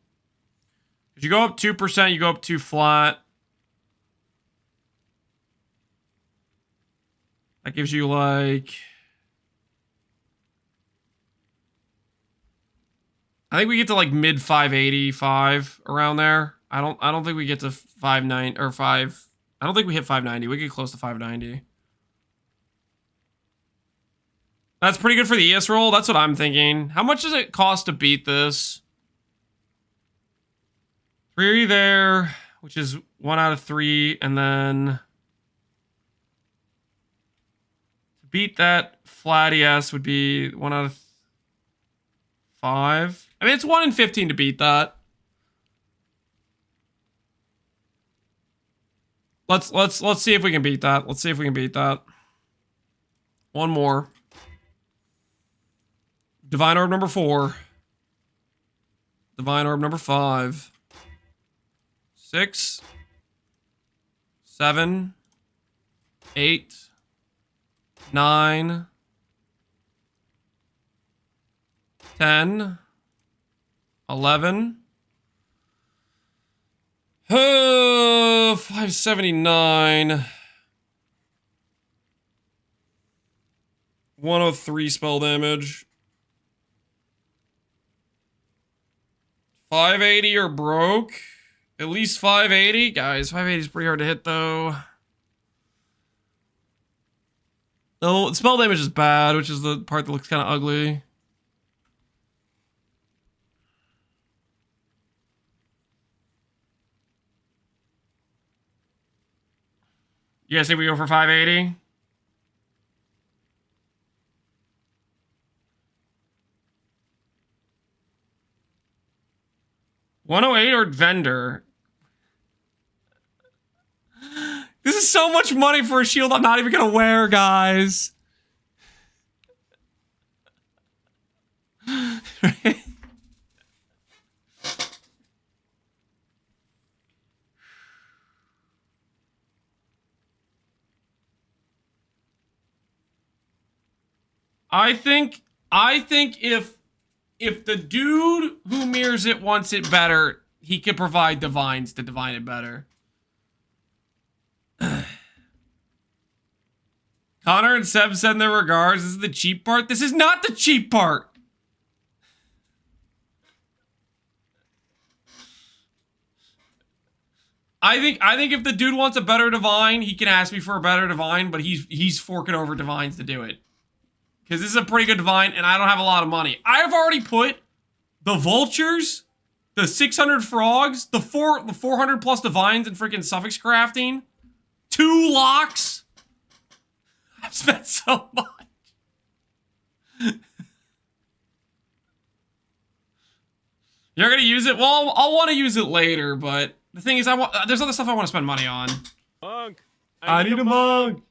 If you go up 2%, you go up 2 flat. That gives you like, I think we get to like mid 585 around there. I don't think we get to 590 or 5. I don't think we hit 590. We get close to 590. That's pretty good for the ES roll. That's what I'm thinking. How much does it cost to beat this? 3 there, which is 1 out of 3, and then to beat that flat ES would be 1 out of 5. I mean, it's 1 in 15 to beat that. Let's see if we can beat that. Let's see if we can beat that. One more. Divine orb number 4. Divine orb number 5. 6. 7. 8. 9. 10. 11. 579. 103 spell damage. 580 or broke. At least 580. Guys, 580 is pretty hard to hit though. Oh, spell damage is bad, which is the part that looks kind of ugly. You guys think we go for 580? $108 or vendor? This is so much money for a shield I'm not even gonna wear, guys. I think if the dude who mirrors it wants it better, he could provide divines to divine it better. Connor and Seb send their regards. This is the cheap part. This is not the cheap part. I think if the dude wants a better divine, he can ask me for a better divine, but he's forking over divines to do it. Because this is a pretty good divine, and I don't have a lot of money. I've already put the vultures, the 600 frogs, the 400 plus divines and freaking suffix crafting, 2 locks. I've spent so much. You're gonna use it? Well, I'll want to use it later, but the thing is, there's other stuff I want to spend money on.
Monk!
I need a monk!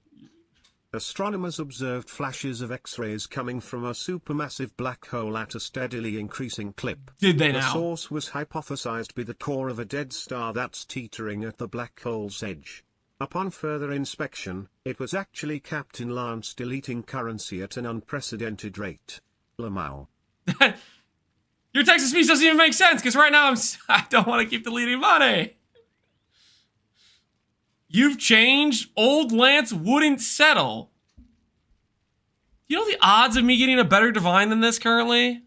Astronomers observed flashes of X-rays coming from a supermassive black hole at a steadily increasing clip.
Did they
The
now?
source was hypothesized to be the core of a dead star that's teetering at the black hole's edge. Upon further inspection, it was actually Captain Lance deleting currency at an unprecedented rate. Lamau.
Your text to speech doesn't even make sense, because right now I don't want to keep deleting money. You've changed. Old Lance wouldn't settle. You know the odds of me getting a better divine than this currently?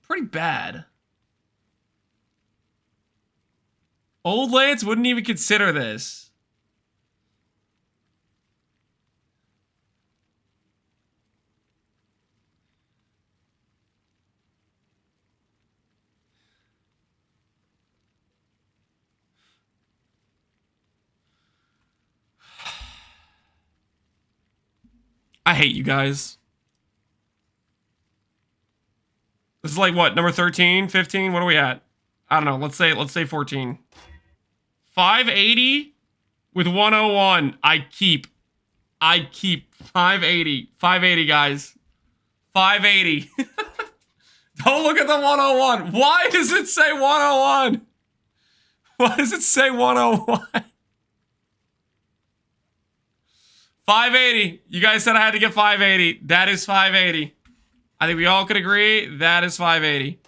Pretty bad. Old Lance wouldn't even consider this. I hate you guys. This is like what, number 13, 15? What are we at? I don't know. Let's say 14. 580 with 101. I keep 580. 580, guys. 580. Don't look at the 101. Why does it say 101? Why does it say 101? 580. You guys said I had to get 580. That is 580. I think we all could agree that is 580.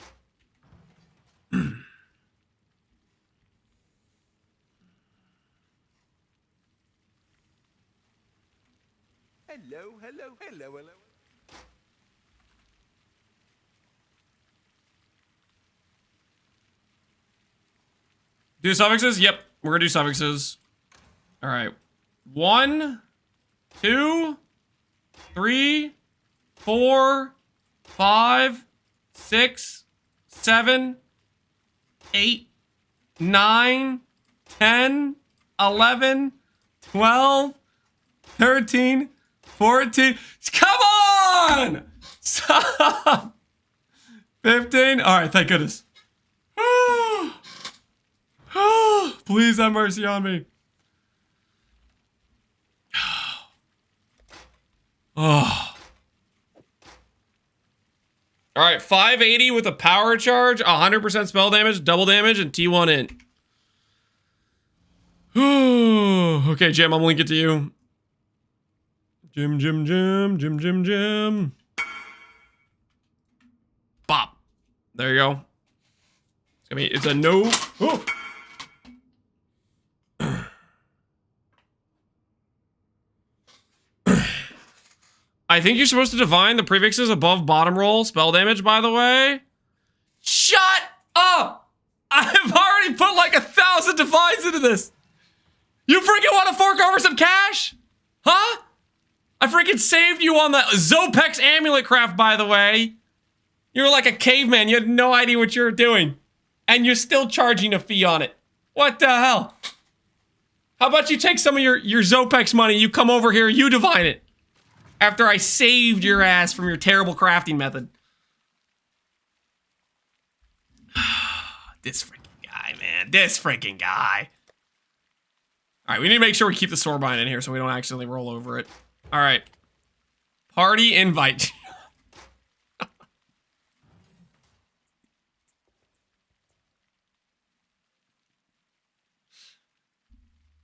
Hello.
Do suffixes? Yep, we're gonna do suffixes. All right. 1, 2, 3, 4, 5, 6, 7, 8, 9, 10, 11, 12, 13, 14. Come on! Stop! 15. All right, thank goodness. Please have mercy on me. Oh. All right, 580 with a power charge, 100% spell damage, double damage, and T1 int. Okay, Jim, I'm gonna link it to you. Jim. Bop. There you go. It's a no. Oh. I think you're supposed to divine the prefixes above bottom roll spell damage, by the way. Shut up! I've already put like 1,000 divines into this. You freaking want to fork over some cash? Huh? I freaking saved you on the Zopex amulet craft, by the way. You were like a caveman. You had no idea what you were doing. And you're still charging a fee on it. What the hell? How about you take some of your Zopex money, you come over here, you divine it. After I saved your ass from your terrible crafting method. This freaking guy, man. This freaking guy. All right, we need to make sure we keep the Sorbine in here so we don't accidentally roll over it. All right. Party invite.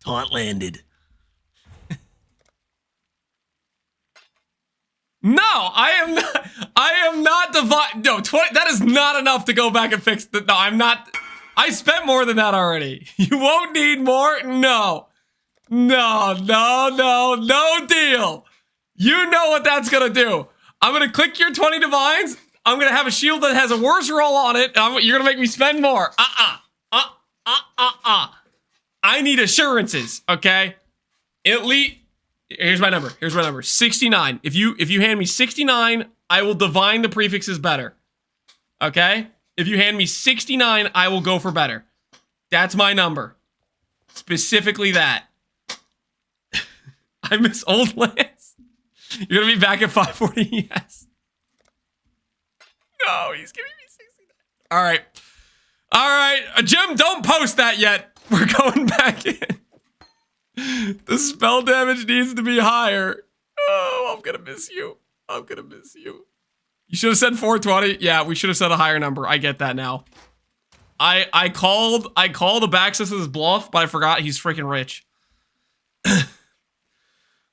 Taunt landed. No, I am not divine. No, 20, that is not enough to go back and fix the, no, I'm not. I spent more than that already. You won't need more? No. No deal. You know what that's gonna do. I'm gonna click your 20 divines. I'm gonna have a shield that has a worse roll on it. You're gonna make me spend more. I need assurances, okay? Elite Here's my number. Here's my number. 69. If you hand me 69, I will divine the prefixes better. Okay? If you hand me 69, I will go for better. That's my number. Specifically that. I miss old Lance. You're gonna be back at 540? Yes. No, he's giving me 69. All right. All right. Jim, don't post that yet. We're going back in. The spell damage needs to be higher. Oh, I'm gonna miss you. I'm gonna miss you. You should have said 420. Yeah, we should have said a higher number. I get that now. I called Abaxis's bluff, but I forgot he's freaking rich.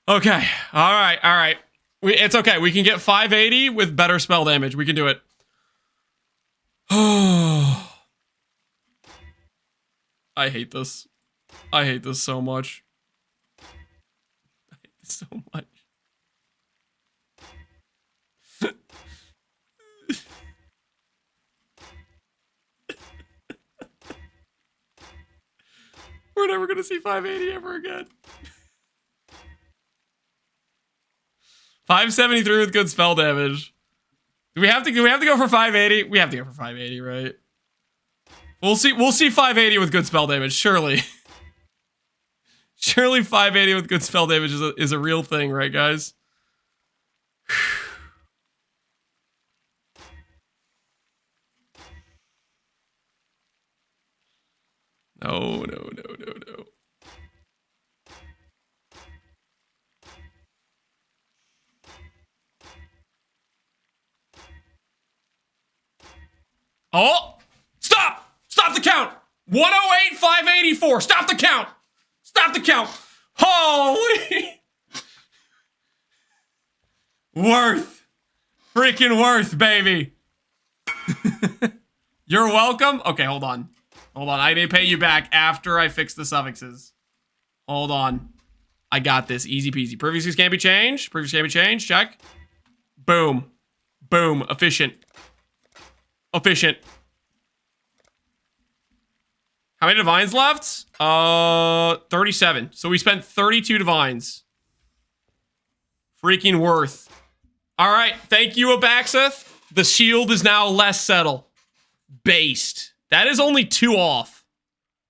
Okay. All right. It's okay. We can get 580 with better spell damage. We can do it. I hate this. I hate this so much. I hate this so much. We're never gonna see 580 ever again. 573 with good spell damage. Do we have to go for 580? We have to go for 580, right? We'll see 580 with good spell damage, surely. Surely 580 with good spell damage is a real thing, right, guys? No. Oh! Stop! Stop the count! 108, 584. Stop the count! Stop the count! Holy! Worth. Freaking worth, baby. You're welcome? Okay, hold on. Hold on. I need to pay you back after I fix the suffixes. Hold on. I got this. Easy peasy. Prefixes can't be changed. Prefixes can't be changed. Check. Boom. Boom. Efficient. Efficient. How many divines left? 37. So we spent 32 divines. Freaking worth. All right. Thank you, Abaxith. The shield is now less settle. Based. That is only 2 off.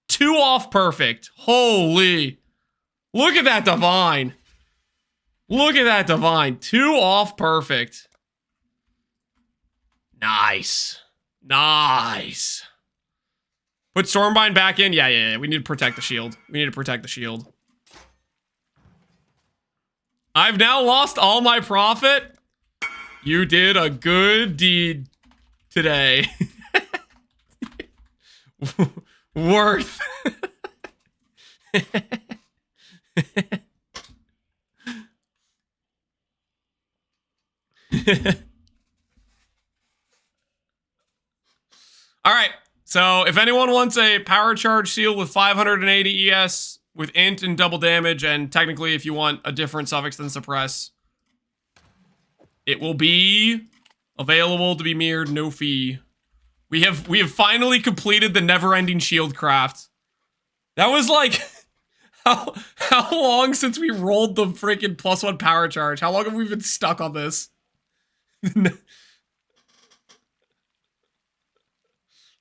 2 off perfect. Holy. Look at that divine. Look at that divine. 2 off perfect. Nice. Nice. Put Stormbind back in. Yeah. We need to protect the shield. We need to protect the shield. I've now lost all my profit. You did a good deed today. Worth. All right. So if anyone wants a power charge seal with 580 ES with int and double damage, and technically if you want a different suffix than suppress, it will be available to be mirrored, no fee. We have finally completed the never-ending shield craft. That was like how long since we rolled the freaking +1 power charge? How long have we been stuck on this?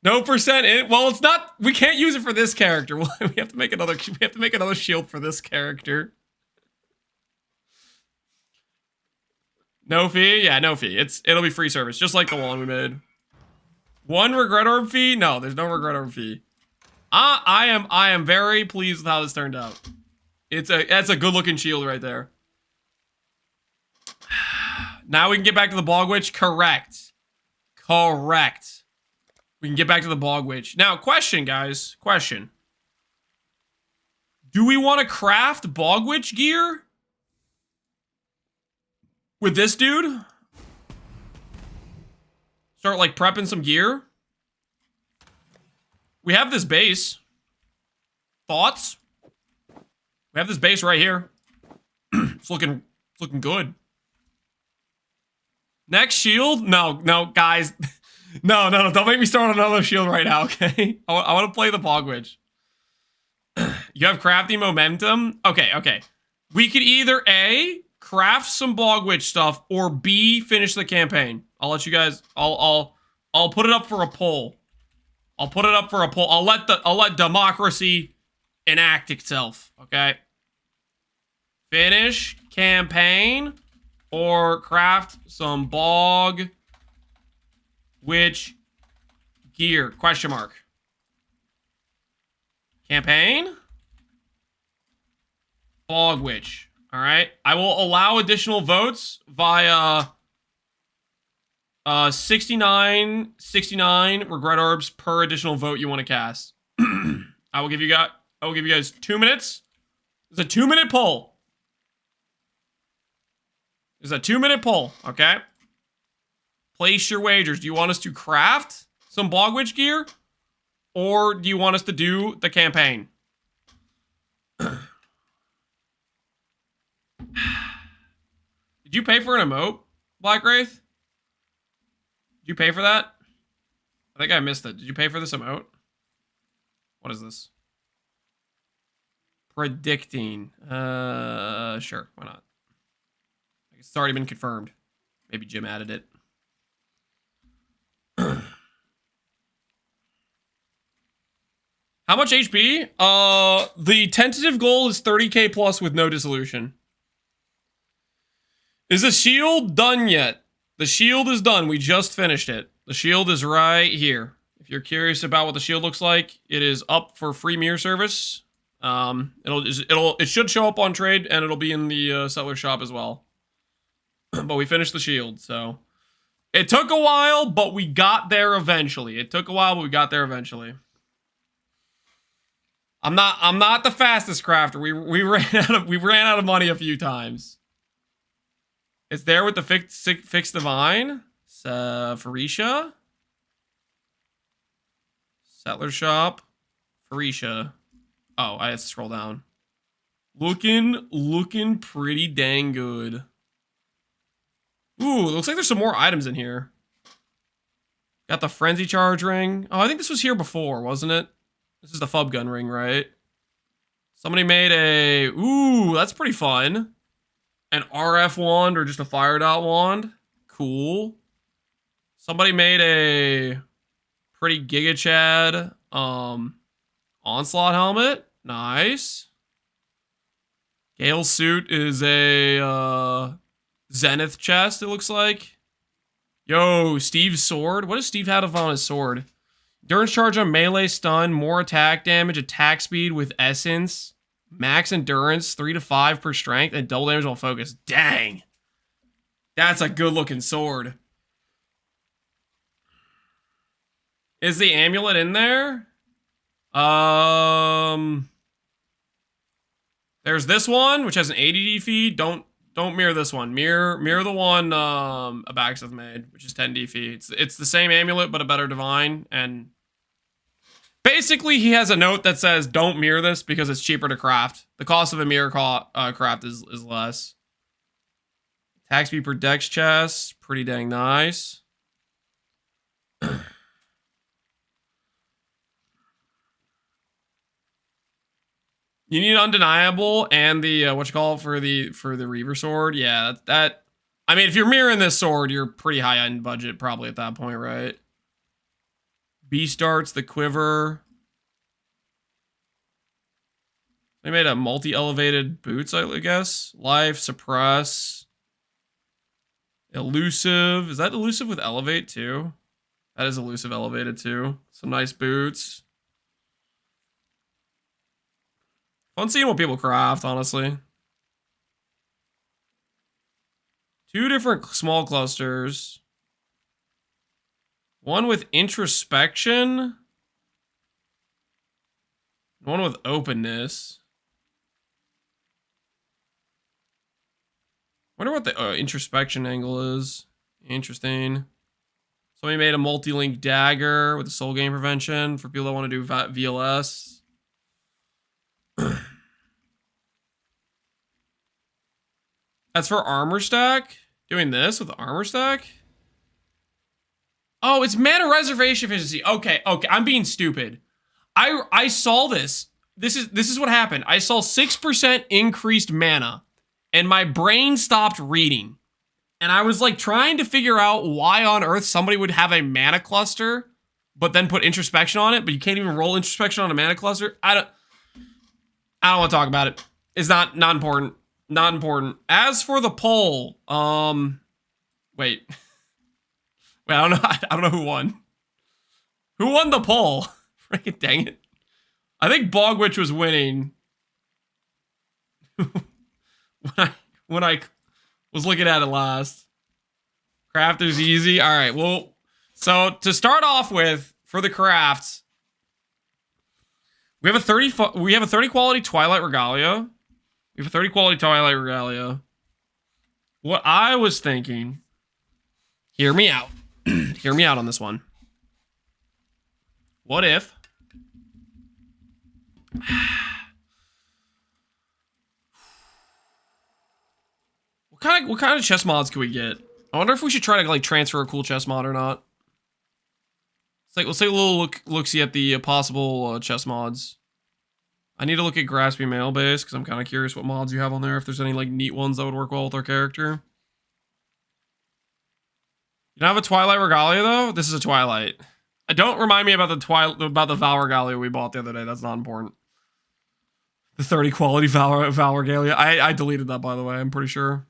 No percent in. Well, it's not. We can't use it for this character. We have to make another. We have to make another shield for this character. No fee. Yeah, no fee. It'll be free service, just like the one we made. 1 regret orb fee? No, there's no regret orb fee. I am very pleased with how this turned out. That's a good looking shield right there. Now we can get back to the Bog Witch. Correct. We can get back to the Bog Witch. Now, question, guys. Question. Do we want to craft Bog Witch gear with this dude? Start, like, prepping some gear? We have this base. Thoughts? We have this base right here. It's looking good. Next shield? No, guys. No, don't make me start another shield right now, okay? I want to play the Bog Witch. You have crafting momentum? Okay. We could either A, craft some Bog Witch stuff, or B, finish the campaign. I'll let you guys, I'll put it up for a poll. I'll put it up for a poll. I'll let democracy enact itself, okay? Finish campaign or craft some Bog Witch gear? Question mark. Campaign? Bog Witch. All right. I will allow additional votes via 69 regret orbs per additional vote you want to cast. I will give you guys 2 minutes. It's a 2-minute poll. It's a 2-minute poll, okay? Place your wagers. Do you want us to craft some Bog Witch gear? Or do you want us to do the campaign? Did you pay for an emote, Black Wraith? Did you pay for that? I think I missed it. Did you pay for this emote? What is this? Predicting. Sure, why not? I guess it's already been confirmed. Maybe Jim added it. How much HP? The tentative goal is 30k plus with no dissolution. Is the shield done yet? The shield is done. We just finished it. The shield is right here. If you're curious about what the shield looks like, it is up for free mirror service. It should show up on trade, and it'll be in the settler shop as well. But we finished the shield, so it took a while, but we got there eventually. I'm not the fastest crafter. We ran out of money a few times. It's there with the fixed divine. Pharisha. Settler shop. Pharisha. Oh, I have to scroll down. Looking pretty dang good. Ooh, looks like there's some more items in here. Got the frenzy charge ring. Oh, I think this was here before, wasn't it? This is the Fub gun ring, right? Somebody made a... Ooh, that's pretty fun. An RF wand or just a fire dot wand. Cool. Somebody made a pretty Giga Chad Onslaught helmet. Nice. Gale's suit is a Zenith chest, it looks like. Yo, Steve's sword. What does Steve have on his sword? Endurance charge on melee stun, more attack damage, attack speed with essence, max endurance, 3 to 5 per strength, and double damage on focus. Dang. That's a good looking sword. Is the amulet in there? There's this one, which has an 80 feed. Don't mirror this one. Mirror the one Abaxith made, which is 10 DP. It's the same amulet, but a better divine. And basically, he has a note that says, don't mirror this because it's cheaper to craft. The cost of a mirror craft is less. Attack speed per dex chest. Pretty dang nice. You need undeniable and the for the Reaver sword. Yeah, that I mean, if you're mirroring this sword, you're pretty high end budget probably at that point, right? Beast darts, the quiver. They made a multi-elevated boots, I guess. Life, suppress. Elusive. Is that elusive with elevate too? That is elusive elevated too. Some nice boots. Fun seeing what people craft, honestly. 2 different small clusters. One with introspection. One with openness. Wonder what the introspection angle is. Interesting. Somebody made a multi-link dagger with a soul gain prevention for people that want to do VLS. That's for armor stack? Doing this with the armor stack? Oh, it's mana reservation efficiency. Okay, I'm being stupid. I saw this. this is what happened. I saw 6% increased mana, and my brain stopped reading. And I was like trying to figure out why on earth somebody would have a mana cluster, but then put introspection on it, but you can't even roll introspection on a mana cluster. I don't want to talk about it. It's not important. Not important. As for the poll, wait. Wait, I don't know who won. Who won the poll? Freaking dang it. I think Bog Witch was winning. when I was looking at it last. Crafter's easy. All right, well, so to start off with, for the crafts, we have a 30 quality Twilight Regalia. We have a 30 quality Twilight Regalia. What I was thinking, hear me out. Hear me out on this one. What if what kind of chest mods can we get? I wonder if we should try to like transfer a cool chest mod or not. It's like, let's take a little look-see at the possible chest mods. I need to look at Graspy Mail Base because I'm kind of curious what mods you have on there. If there's any like neat ones that would work well with our character. You don't have a Twilight Regalia though? This is a Twilight. Don't remind me about the Val Regalia we bought the other day. That's not important. The 30 quality Val Regalia. I deleted that, by the way. I'm pretty sure.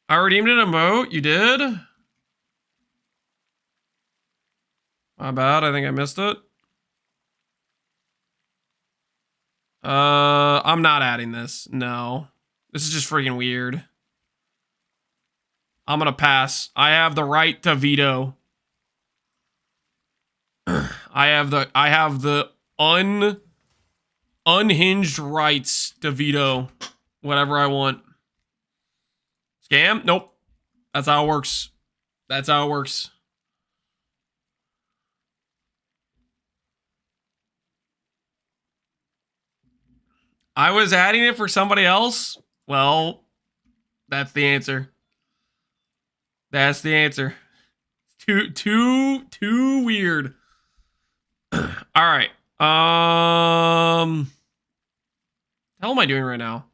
I redeemed an emote. You did? My bad. I think I missed it. I'm not adding this. No. This is just freaking weird. I'm gonna pass. I have the right to veto. I have the unhinged rights to veto whatever I want. Scam? Nope. That's how it works. That's how it works. I was adding it for somebody else? Well, that's the answer. That's the answer. Too weird. All right. The hell am I doing right now?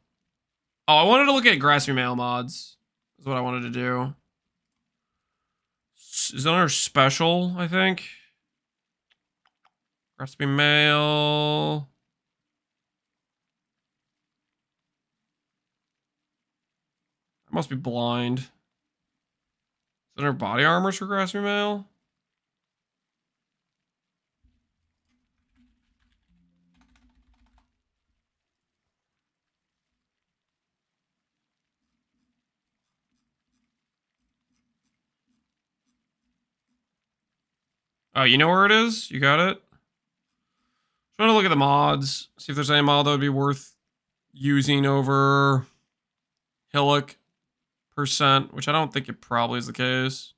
Oh, I wanted to look at Graspy Mail mods. Is what I wanted to do. Is that under special, I think? Graspy Mail. I must be blind. Is that under body armors for Graspy Mail? Oh, you know where it is? You got it? Trying to look at the mods. See if there's any mod that would be worth using over Hillock %, which I don't think it probably is the case.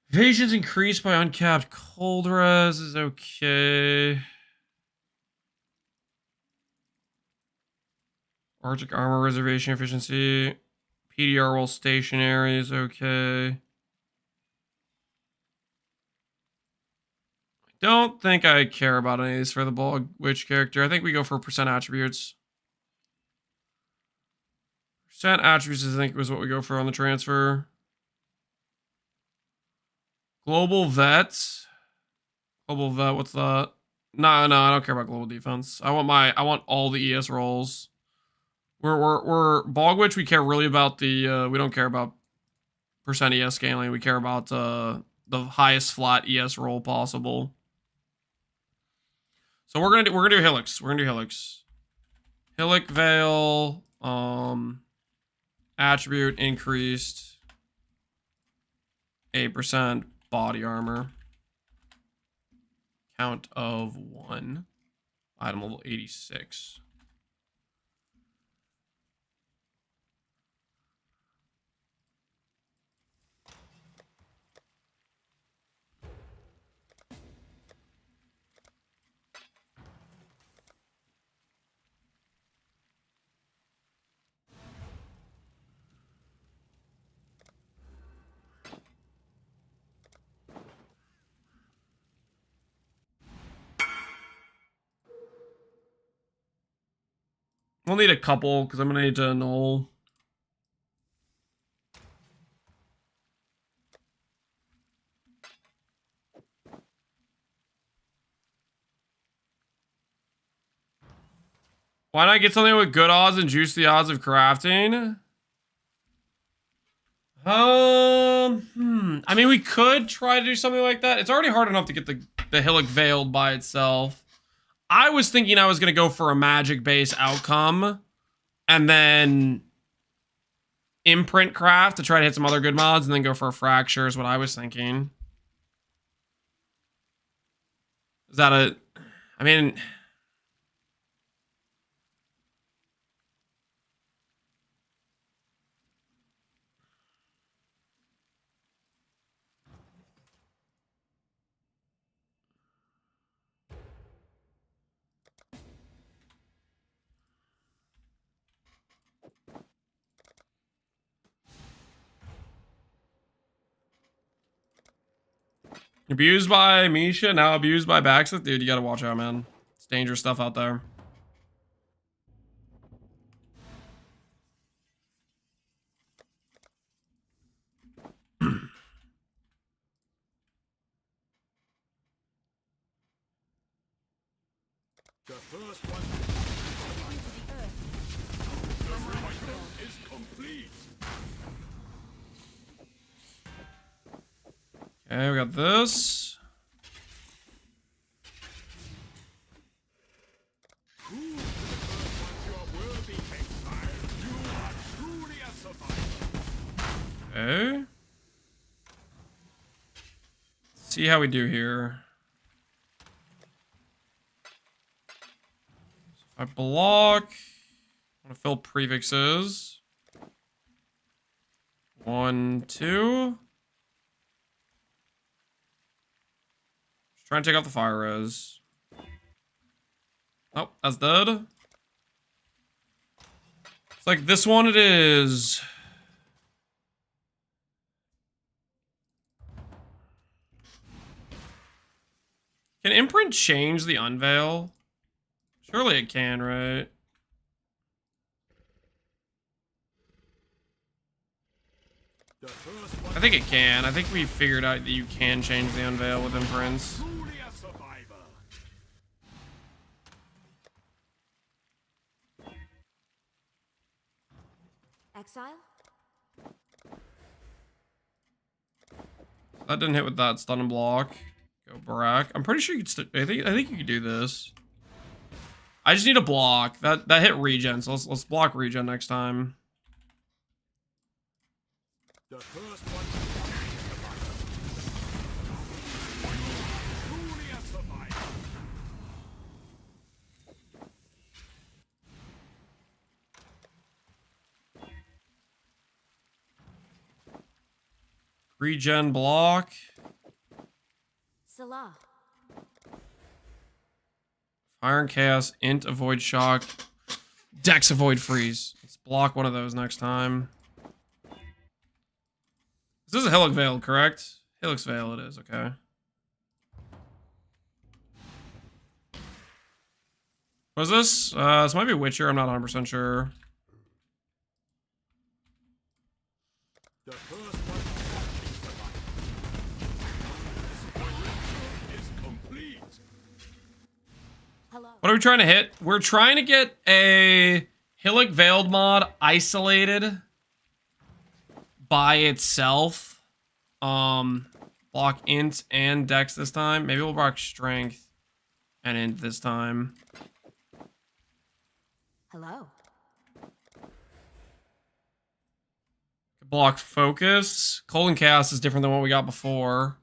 Evasion's increased by uncapped cold res is okay. Arctic armor reservation efficiency. PDR while stationary is okay. Don't think I care about any of these for the Bog Witch character. I think we go for % attributes. % attributes, I think, was what we go for on the transfer. Global Vet. Global Vet, what's that? No, I don't care about global defense. I want all the ES rolls. We're Bog Witch, we care really about the we don't care about % ES scaling. We care about the highest flat ES roll possible. So we're gonna do Hillocks. We're gonna do Hillocks. Hillock Veil, attribute increased 8% body armor. Count of 1. Item level 86. We'll need a couple because I'm gonna need to null. Why not get something with good odds and juice the odds of crafting? I mean, we could try to do something like that. It's already hard enough to get the Hillock Veiled by itself. I was thinking I was going to go for a magic base outcome and then imprint craft to try to hit some other good mods and then go for a fracture is what I was thinking. Is that a... I mean... Abused by Misha, now abused by Baxith? Dude, you gotta watch out, man. It's dangerous stuff out there.
The first one is complete.
Okay, we got this. Okay. See how we do here. So if I block, I want to fill prefixes. 1, 2. Just trying to take out the fire res. Oh, that's dead. It's like this one it is. Can imprint change the unveil? Surely it can, right? I think it can. I think we figured out that you can change the unveil with imprints.
Exile?
That didn't hit with that stun and block. Go Barak. I'm pretty sure you could. I think you could do this. I just need a block. That hit regen. So let's block regen next time.
The first one.
Regen block.
Salah.
Fire and Chaos, Int, Avoid Shock, Dex, Avoid Freeze. Let's block one of those next time. This is a Hillock Veil, correct? Hillock's Veil it is, okay. What is this? This might be Witcher, I'm not 100% sure.
The first one is complete.
Hello.
What are we trying to hit? We're trying to get a Hillock Veiled mod isolated by itself. Block Int and Dex this time. Maybe we'll block Strength and Int this time.
Hello.
Block Focus. Cold and Chaos is different than what we got before.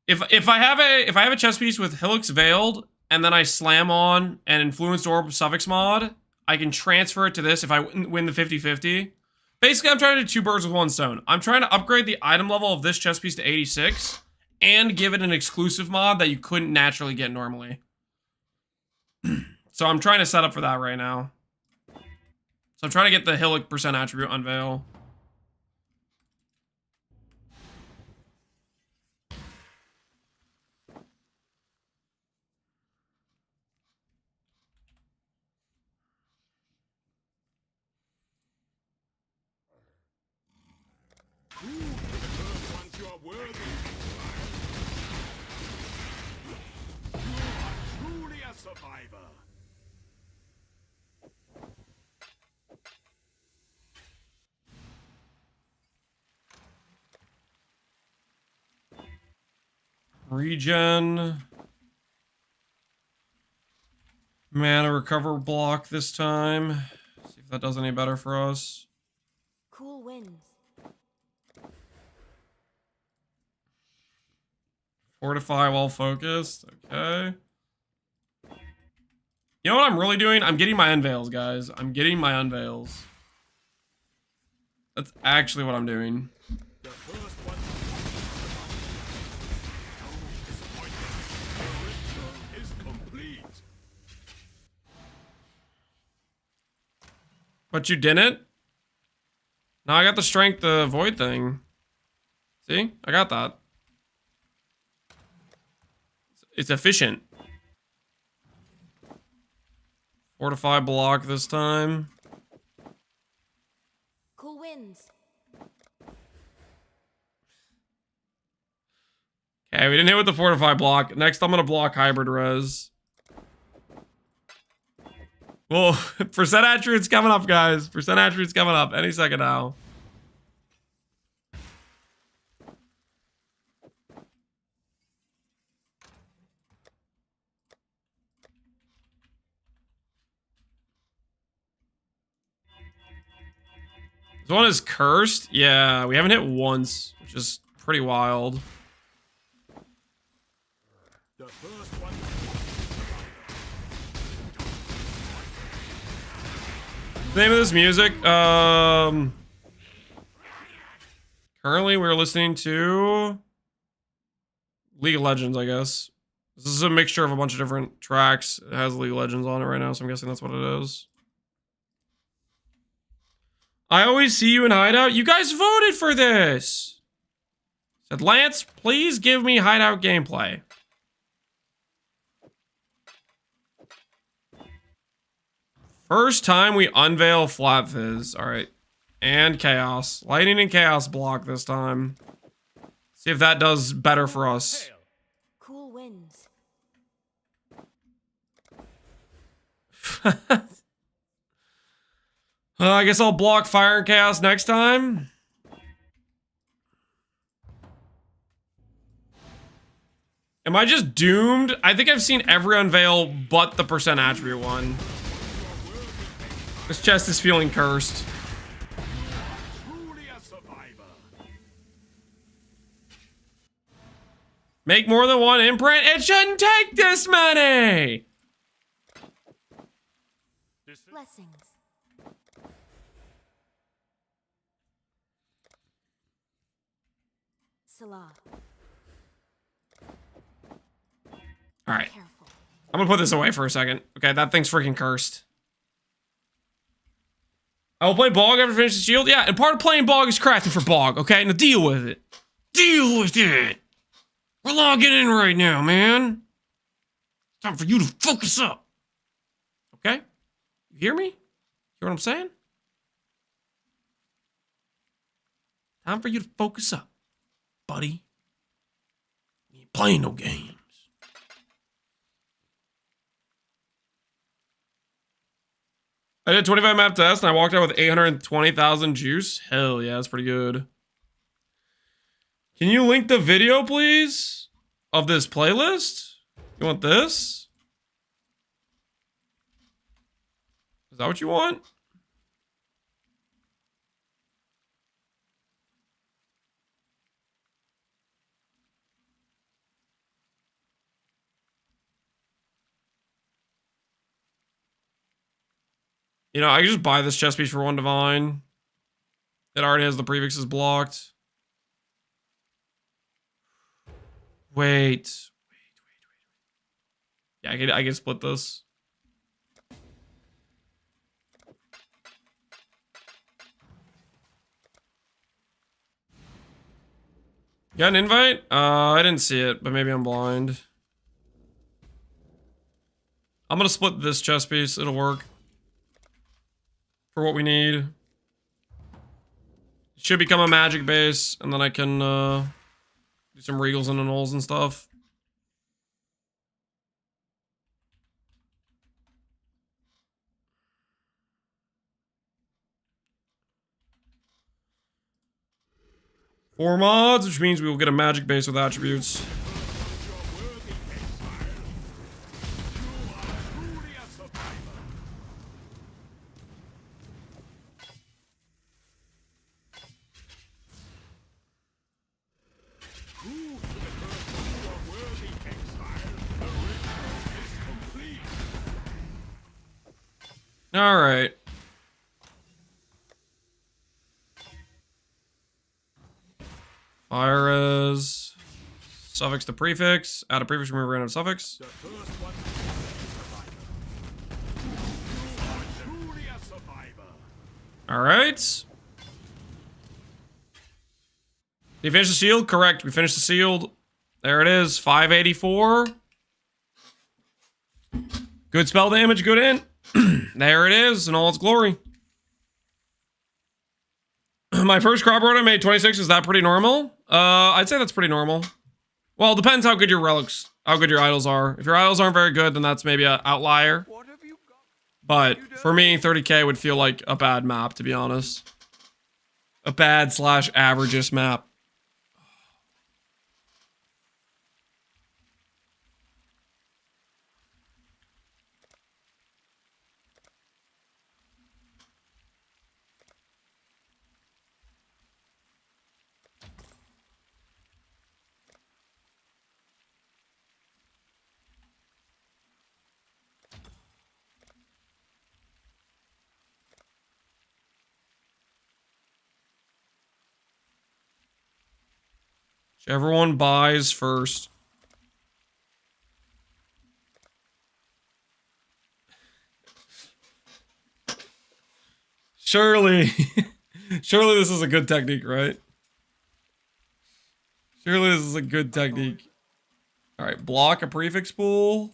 If I have a chess piece with Hillock's Veiled and then I slam on an Influenced Orb Suffix mod, I can transfer it to this if I win the 50-50. Basically, I'm trying to do 2 birds with 1 stone. I'm trying to upgrade the item level of this chess piece to 86 and give it an exclusive mod that you couldn't naturally get normally. So I'm trying to set up for that right now. So I'm trying to get the Hillock percent attribute unveil. Regen. Mana recover block this time. See if that does any better for us.
Cool winds.
Fortify while focused. Okay. You know what I'm really doing? I'm getting my unveils, guys. I'm getting my unveils. That's actually what I'm doing.
The first one is complete.
But you didn't? No, I got the strength void thing. See? I got that. It's efficient. Fortify block this time.
Cool winds.
Okay, we didn't hit with the fortify block. Next, I'm gonna block hybrid res. Well, percent attributes coming up, guys. Percent attributes coming up any second now. This one is cursed. Yeah, we haven't hit once, which is pretty wild.
The first one.
The name of this music, currently we're listening to League of Legends, I guess. This is a mixture of a bunch of different tracks. It has League of Legends on it right now, so I'm guessing that's what it is. I always see you in Hideout. You guys voted for this. Said, Lance, please give me Hideout gameplay. First time we unveil Flat Fizz. All right. And Chaos. Lightning and Chaos block this time. See if that does better for us.
Cool winds.
I guess I'll block Fire and Chaos next time. Am I just doomed? I think I've seen every unveil but the percent attribute one. This chest is feeling cursed.
Truly a survivor.
Make more than one imprint? It shouldn't take this many!
Blessings. Salah.
Alright. I'm gonna put this away for a second. Okay, that thing's freaking cursed. I will play Bog after finish the shield. Yeah, and part of playing Bog is crafting for Bog, okay? Now deal with it. Deal with it. We're logging in right now, man. It's time for you to focus up. Okay? You hear me? Hear what I'm saying? Time for you to focus up, buddy. You ain't playing no games. I did 25 map test and I walked out with 820,000 juice. Hell yeah, that's pretty good. Can you link the video, please? Of this playlist? You want this? Is that what you want? You know, I can just buy this chest piece for 1 divine. It already has the prefixes blocked. Wait. Yeah, I can split this. You got an invite? I didn't see it, but maybe I'm blind. I'm gonna split this chest piece. It'll work. For what we need. It should become a magic base, and then I can do some regals and annuls and stuff. Four mods, which means we will get a magic base with attributes. All right. Fire as suffix to prefix. Add a prefix, remove random suffix.
The first one is a survivor. Truly a survivor.
All right. You finished the shield? Correct. We finished the shield. There it is. 584. Good spell damage. Good int. There it is in all its glory. My first crop road I made 26. Is that pretty normal? I'd say that's pretty normal. Well, it depends how good your relics, how good your idols are. If your idols aren't very good, then that's maybe an outlier. But for me, 30k would feel like a bad map, to be honest. A bad / averageist map. Whichever one buys first. Surely. Surely this is a good technique, right? Surely this is a good technique. Alright, block a prefix pool.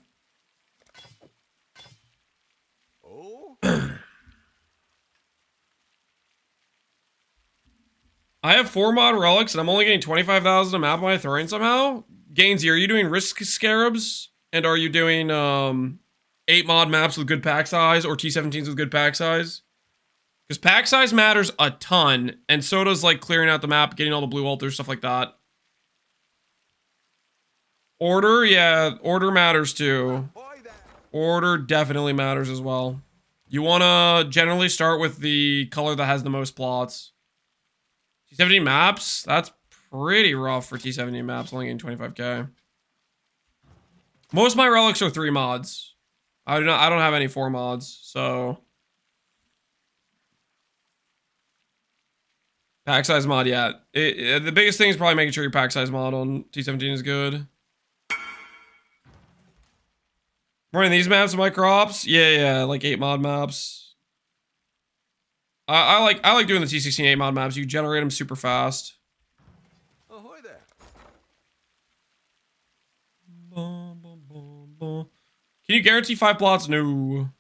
I have 4 mod relics and I'm only getting 25,000 a map. Am I throwing somehow? Gainsy, are you doing risk scarabs? And are you doing 8 mod maps with good pack size or T17s with good pack size? Because pack size matters a ton, and so does like clearing out the map, getting all the blue altars, stuff like that. Order, yeah, order matters too. Order definitely matters as well. You want to generally start with the color that has the most plots. T17 maps, that's pretty rough for T17 maps, only getting 25k. Most of my relics are 3 mods. I don't have any 4 mods, so pack size mod, yeah. The biggest thing is probably making sure your pack size mod on T17 is good. Running these maps with my crops, yeah, like 8 mod maps. I like doing the T16 8 mod maps. You generate them super fast.
Ahoy there.
Can you guarantee 5 plots? No.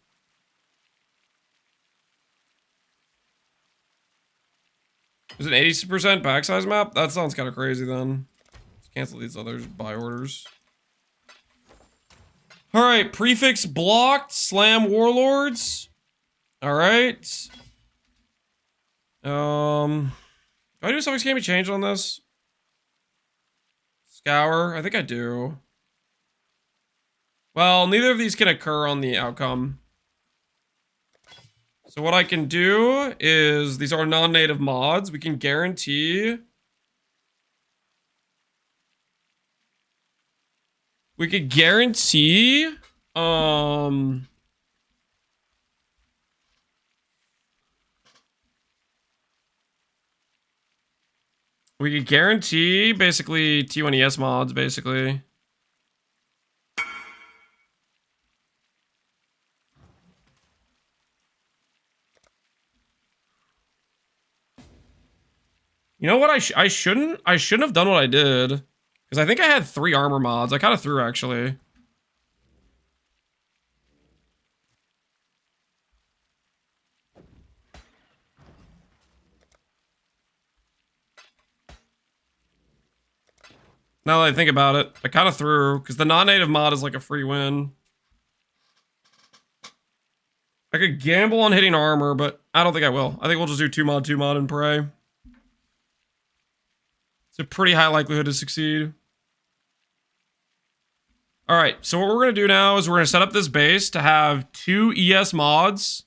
Is it 80% pack size map? That sounds kind of crazy then. Let's cancel these others buy orders. Alright, prefix blocked, slam warlords. Alright. Do I do suffix can be changed on this? Scour? I think I do. Well, neither of these can occur on the outcome. So what I can do is, these are non-native mods. We can guarantee... We could guarantee... We could guarantee, basically, T1ES mods, basically. You know what? I shouldn't have done what I did. Because I think I had 3 armor mods. I kind of threw, actually. Now that I think about it, I kind of threw, because the non-native mod is like a free win. I could gamble on hitting armor, but I don't think I will. I think we'll just do 2 mod and pray. It's a pretty high likelihood to succeed. Alright, so what we're going to do now is we're going to set up this base to have 2 ES mods,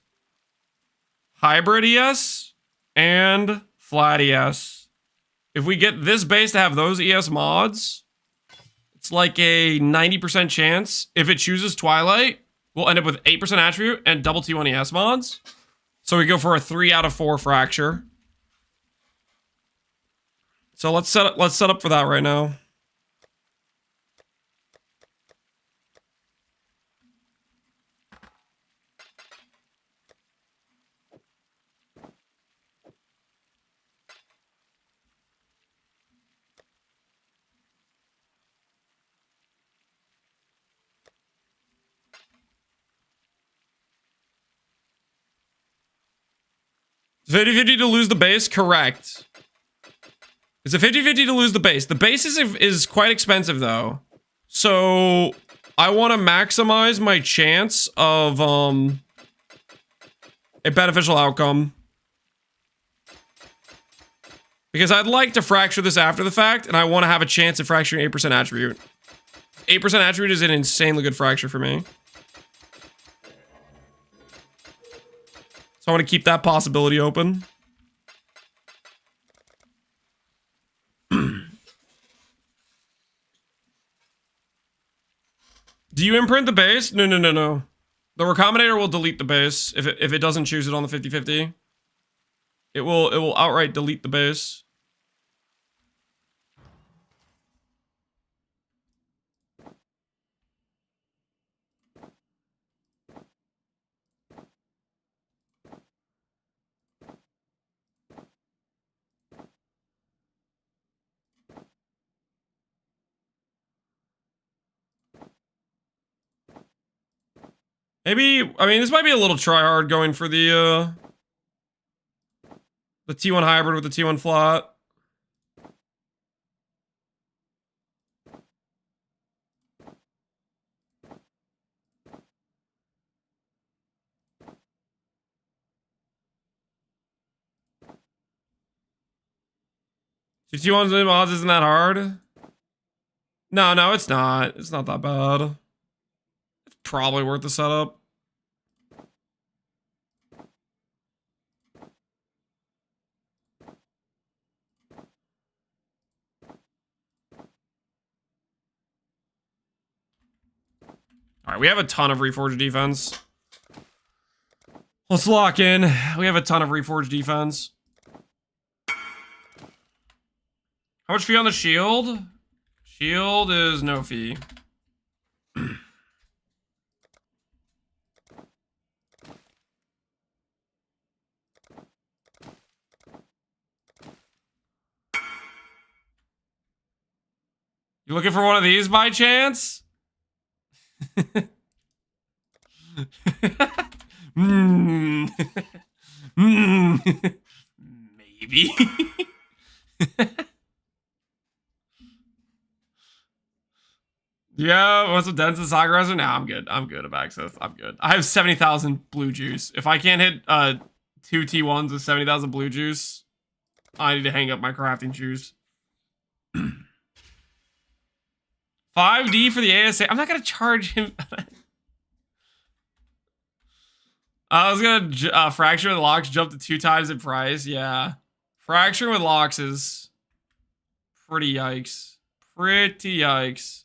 hybrid ES, and flat ES. If we get this base to have those ES mods, it's like a 90% chance. If it chooses Twilight, we'll end up with 8% attribute and double T1 ES mods. So we go for a 3 out of 4 fracture. So let's set up for that right now. It's 50-50 to lose the base? Correct. It's a 50-50 to lose the base. The base is quite expensive, though. So, I want to maximize my chance of, a beneficial outcome. Because I'd like to fracture this after the fact, and I want to have a chance of fracturing 8% attribute. 8% attribute is an insanely good fracture for me. So I want to keep that possibility open. Do you imprint the base? No. The recombinator will delete the base if it doesn't choose it on the 50-50. It will outright delete the base. Maybe, I mean, this might be a little try-hard going for the T1 hybrid with the T1 flat. Two T1s mods isn't that hard? No, it's not. It's not that bad. It's probably worth the setup. Alright, we have a ton of Reforged defense. Let's lock in. We have a ton of Reforged defense. How much fee on the shield? Shield is no fee. You looking for one of these by chance? Maybe. Yeah, what's with Denson Sagarazer? Nah, I'm good. I'm good, Abaxith. I'm good. I have 70,000 blue juice. If I can't hit 2 T1s with 70,000 blue juice, I need to hang up my crafting shoes. 5D for the ASA. I'm not gonna charge him. I was gonna fracture with locks jump to 2 times in price. Yeah, fracturing with locks is pretty yikes. Pretty yikes.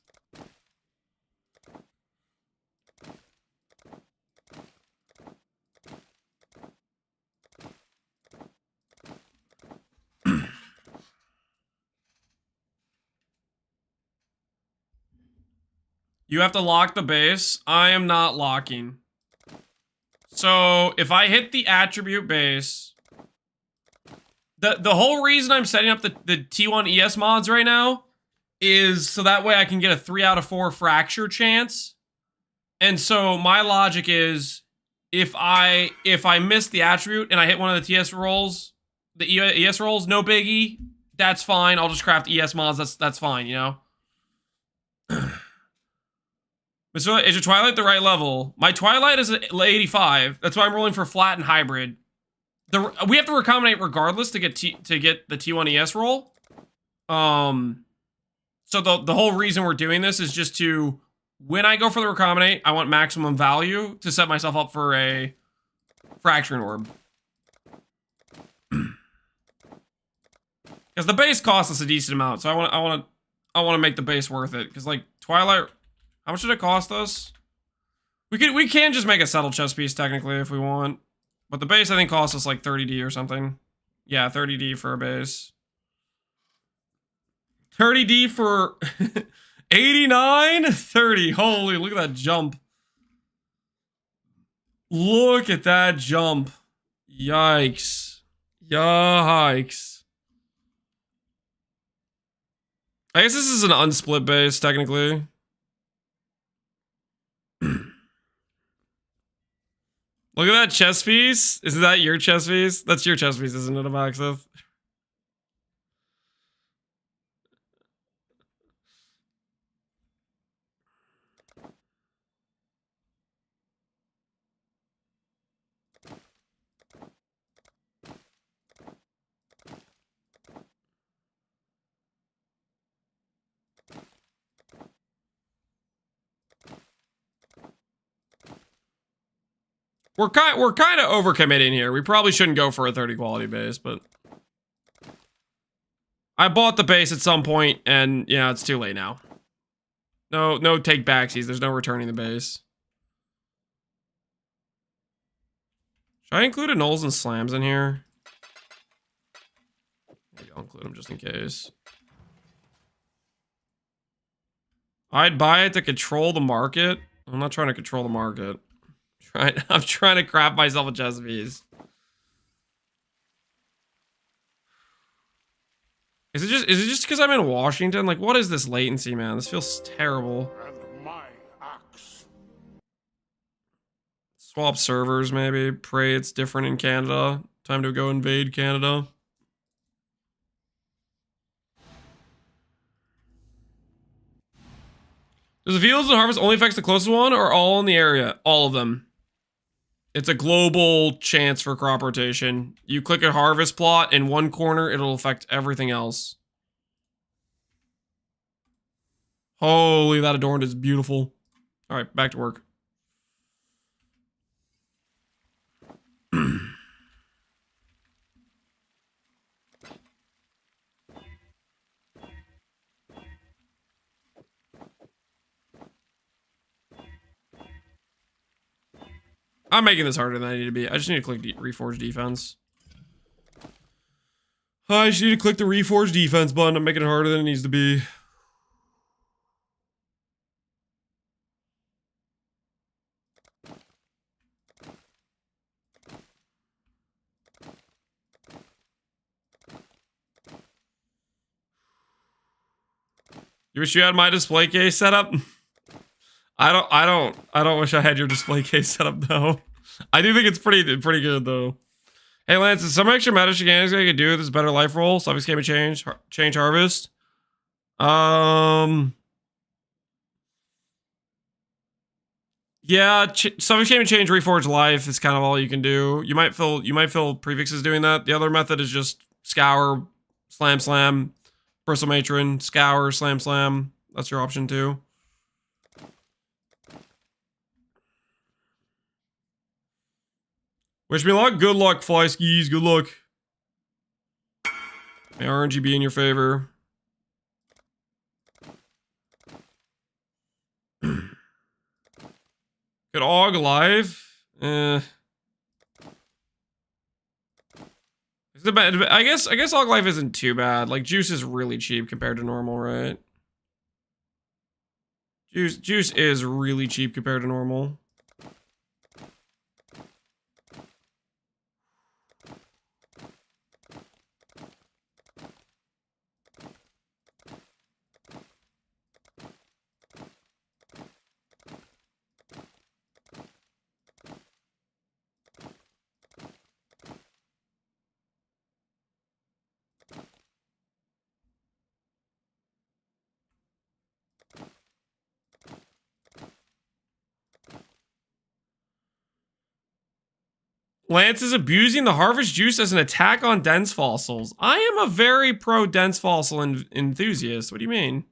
You have to lock the base. I am not locking. So if I hit the attribute base, the whole reason I'm setting up the T1 ES mods right now is so that way I can get a 3 out of 4 fracture chance. And so my logic is if I miss the attribute and I hit one of the TS rolls, the ES rolls, no biggie. That's fine. I'll just craft ES mods. That's fine, you know. So is your Twilight the right level? My Twilight is 85. That's why I'm rolling for flat and hybrid. We have to recombinate regardless to get the T1 ES roll. So the whole reason we're doing this is just to, when I go for the recombinate, I want maximum value to set myself up for a fracturing orb. Because the base costs us a decent amount, so I want to make the base worth it. Because like Twilight. How much did it cost us? We can just make a settled chest piece technically if we want. But the base I think costs us like 30D or something. Yeah, 30D for a base. 30D for 89? 30. Holy, look at that jump. Look at that jump. Yikes. Yikes. I guess this is an unsplit base, technically. Look at that chest piece. Is that your chest piece? That's your chest piece, isn't it, Amaxith? We're kind of overcommitting here. We probably shouldn't go for a 30 quality base, but I bought the base at some point, and yeah, it's too late now. No take backsies. There's no returning the base. Should I include a nulls and slams in here? Maybe I'll include them just in case. I'd buy it to control the market. I'm not trying to control the market. I'm trying to craft myself a chest piece. Is it just because I'm in Washington? Like, what is this latency, man? This feels terrible.
And my axe.
Swap servers, maybe. Pray it's different in Canada. Time to go invade Canada. Does the fields and harvest only affects the closest one or all in the area? All of them. It's a global chance for crop rotation. You click a harvest plot in one corner, it'll affect everything else. Holy, that adorned is beautiful. All right, back to work. I'm making this harder than I need to be. I just need to click Reforge Defense. I just need to click the Reforge Defense button. I'm making it harder than it needs to be. You wish you had my display case set up? I don't wish I had your display case set up though. I do think it's pretty good though. Hey Lance, is some extra meta shenanigans I could do with this better life roll? Obviously game of change harvest. Yeah, Summon Game and Change Reforge Life is kind of all you can do. You might feel prefixes doing that. The other method is just scour, slam, bristle matron, scour, slam. That's your option too. Wish me luck. Good luck, fly skis. Good luck. May RNG be in your favor. Could AUG live? I guess AUG life isn't too bad. Like juice is really cheap compared to normal, right? Juice is really cheap compared to normal. Lance is abusing the harvest juice as an attack on dense fossils. I am a very pro dense fossil enthusiast. What do you mean?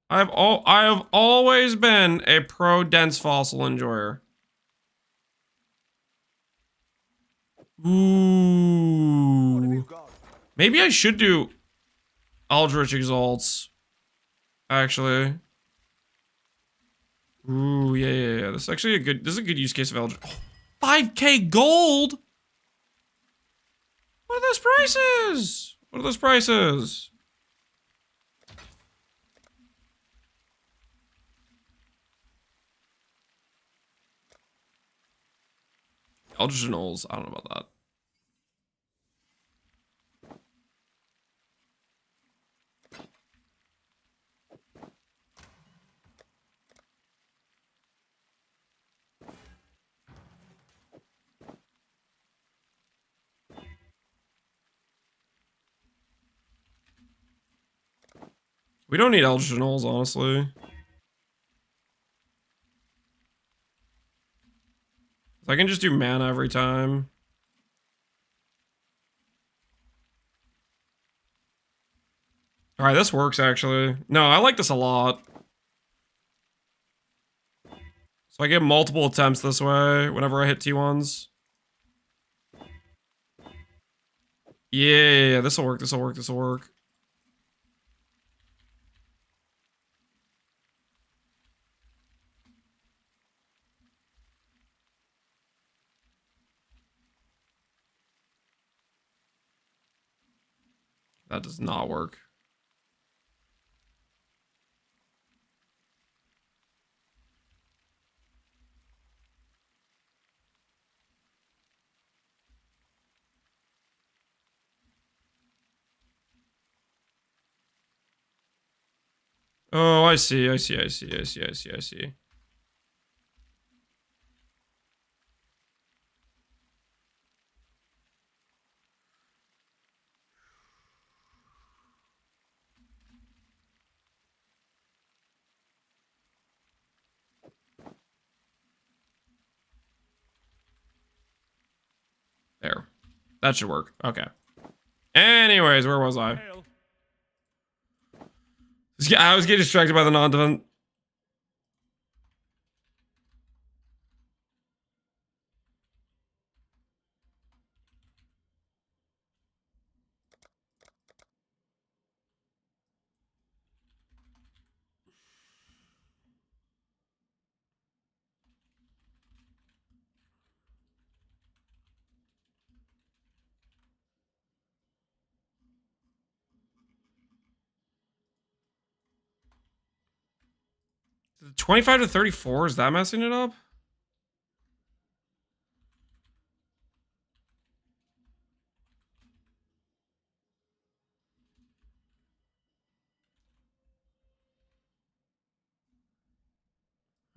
I have always been a pro dense fossil enjoyer. Ooh. Maybe I should do Aldrich Exalts. Actually. Ooh, yeah. This is actually a good. This is a good use case of Eldritch. Oh, 5K gold. What are those prices? What are those prices? Eldritch Knolls. I don't know about that. We don't need Eldritch Knolls, honestly. I can just do mana every time. All right, this works actually. No, I like this a lot. So I get multiple attempts this way whenever I hit T1s. Yeah, this'll work, this'll work, this'll work. That does not work. Oh, I see. There. That should work. Okay. Anyways, where was I? I was getting distracted by the non-defense. The 25 to 34, is that messing it up?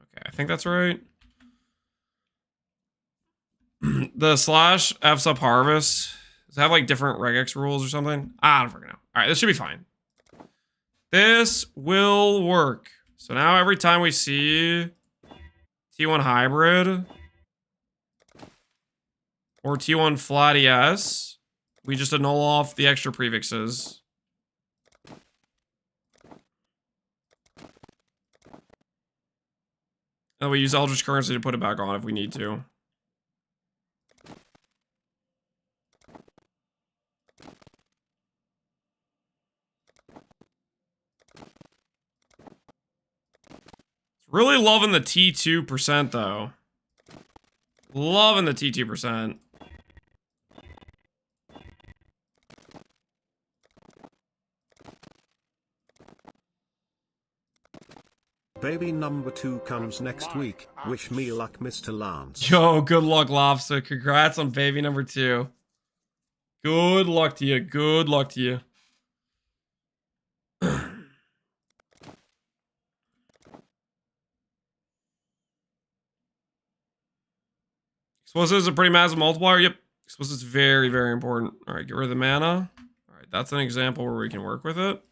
Okay, I think that's right. The slash F's up harvest. Does it have like different regex rules or something? I don't freaking know. All right, this should be fine. This will work. So now every time we see T1 hybrid or T1 flat ES, we just annul off the extra prefixes. And we use Eldritch Currency to put it back on if we need to. Really loving the T2% though. Loving the T2%.
Baby number 2 comes next week. Wish me luck, Mr. Lance.
Yo, good luck, Lobster. Congrats on baby number 2. Good luck to you. Good luck to you. Explosive is a pretty massive multiplier. Yep. Explosive is very, very important. All right, get rid of the mana. All right, that's an example where we can work with it.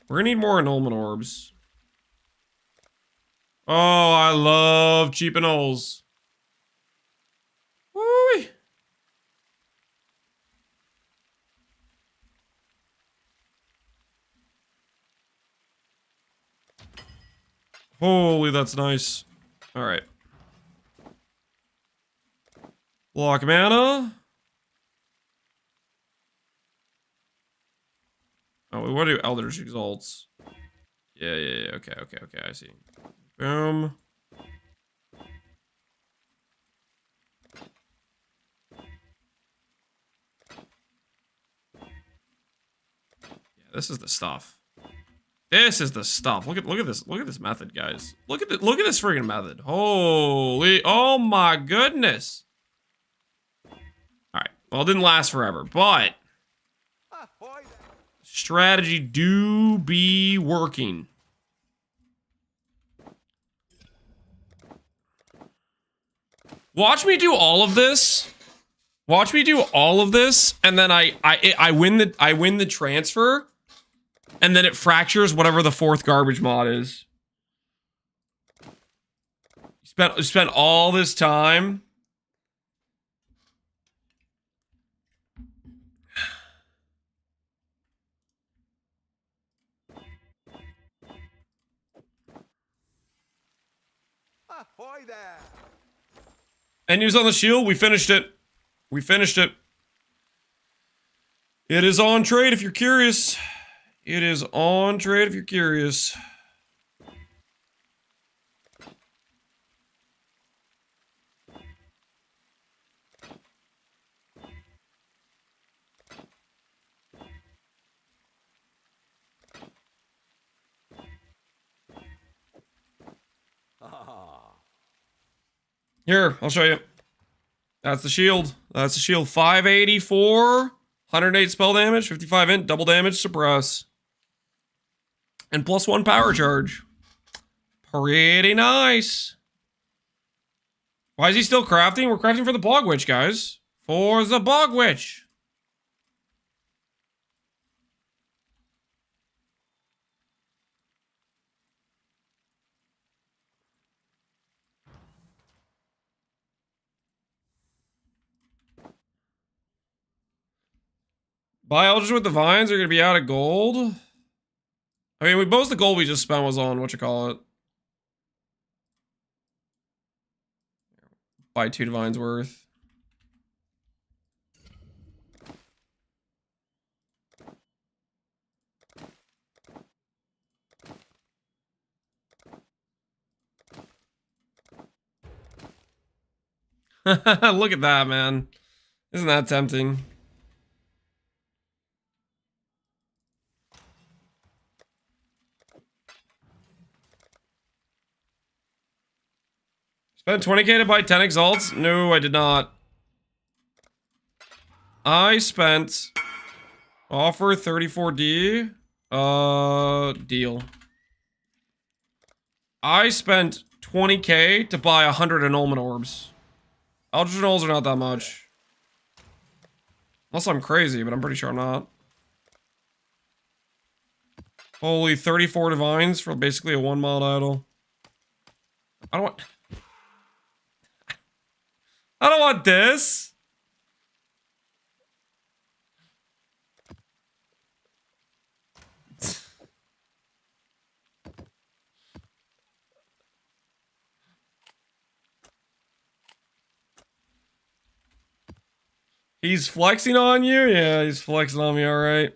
We're gonna need more annulment orbs. Oh, I love cheap annuls. Woo! Holy, that's nice. All right. Block mana. Oh, we want to do Eldritch Exalts. Yeah. Okay. I see. Boom. Yeah, this is the stuff. This is the stuff. Look at this. Look at this method, guys. Look at this freaking method. Holy, oh my goodness. All right. Well, it didn't last forever, but strategy do be working. Watch me do all of this. Watch me do all of this, and then I win the transfer, and then it fractures whatever the fourth garbage mod is. Spent all this time.
Ahoy there!
And use on the shield. We finished it. We finished it. It is on trade if you're curious. It is on trade if you're curious. Here, I'll show you. That's the shield. That's the shield. 584, 108 spell damage, 55 int, double damage, suppress. And +1 power charge. Pretty nice. Why is he still crafting? We're crafting for the Bog Witch, guys. For the Bog Witch. Biologists with the vines are going to be out of gold. I mean, most of the gold we just spent was on, whatchamacallit. Buy 2 divines worth. Look at that, man. Isn't that tempting? Spent 20k to buy 10 exalts? No, I did not. I spent offer 34D. Deal. I spent 20k to buy 100 annulment orbs. Eldritch annulls are not that much. Unless I'm crazy, but I'm pretty sure I'm not. Holy 34 divines for basically a 1 mod idol. I don't want this. He's flexing on you? Yeah, he's flexing on me, alright.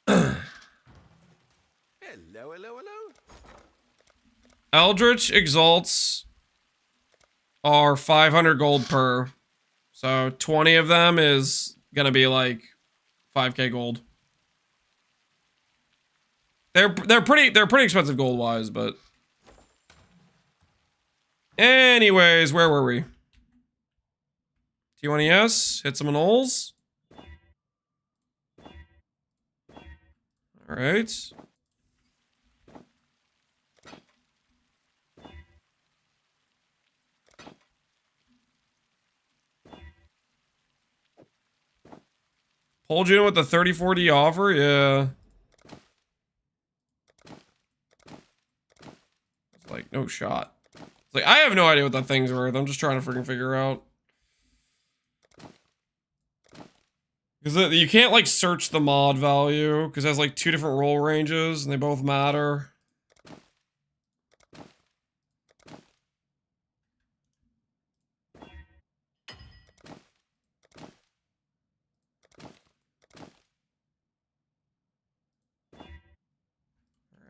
Hello.
Eldritch exalts are 500 gold per. So 20 of them is gonna be like 5k gold. They're pretty expensive gold wise, but anyways, where were we? T1ES, hit some annulls. All right. Pulled you in with the 34D offer? Yeah. It's like, no shot. It's like, I have no idea what that thing's worth. I'm just trying to freaking figure out. Because you can't, like, search the mod value. Because it has, like, 2 different roll ranges. And they both matter.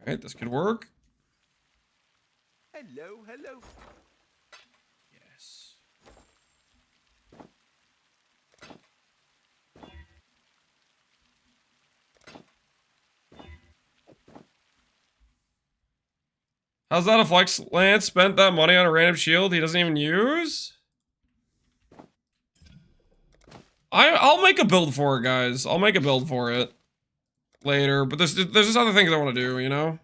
Alright, this could work.
Hello, hello.
Yes. How's that a flex? Lance spent that money on a random shield he doesn't even use? I'll make a build for it, guys. I'll make a build for it later, but there's just other things I want to do, you know?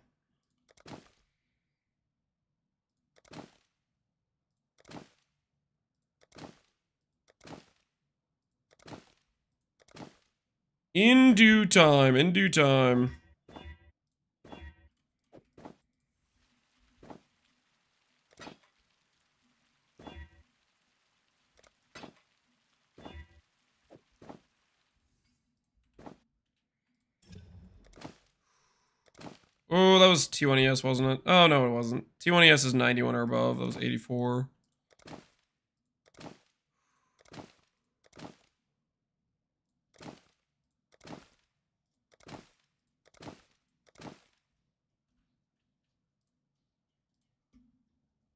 In due time, in due time. Oh, that was T1ES, wasn't it? Oh, no, it wasn't. T1ES is 91 or above. That was 84.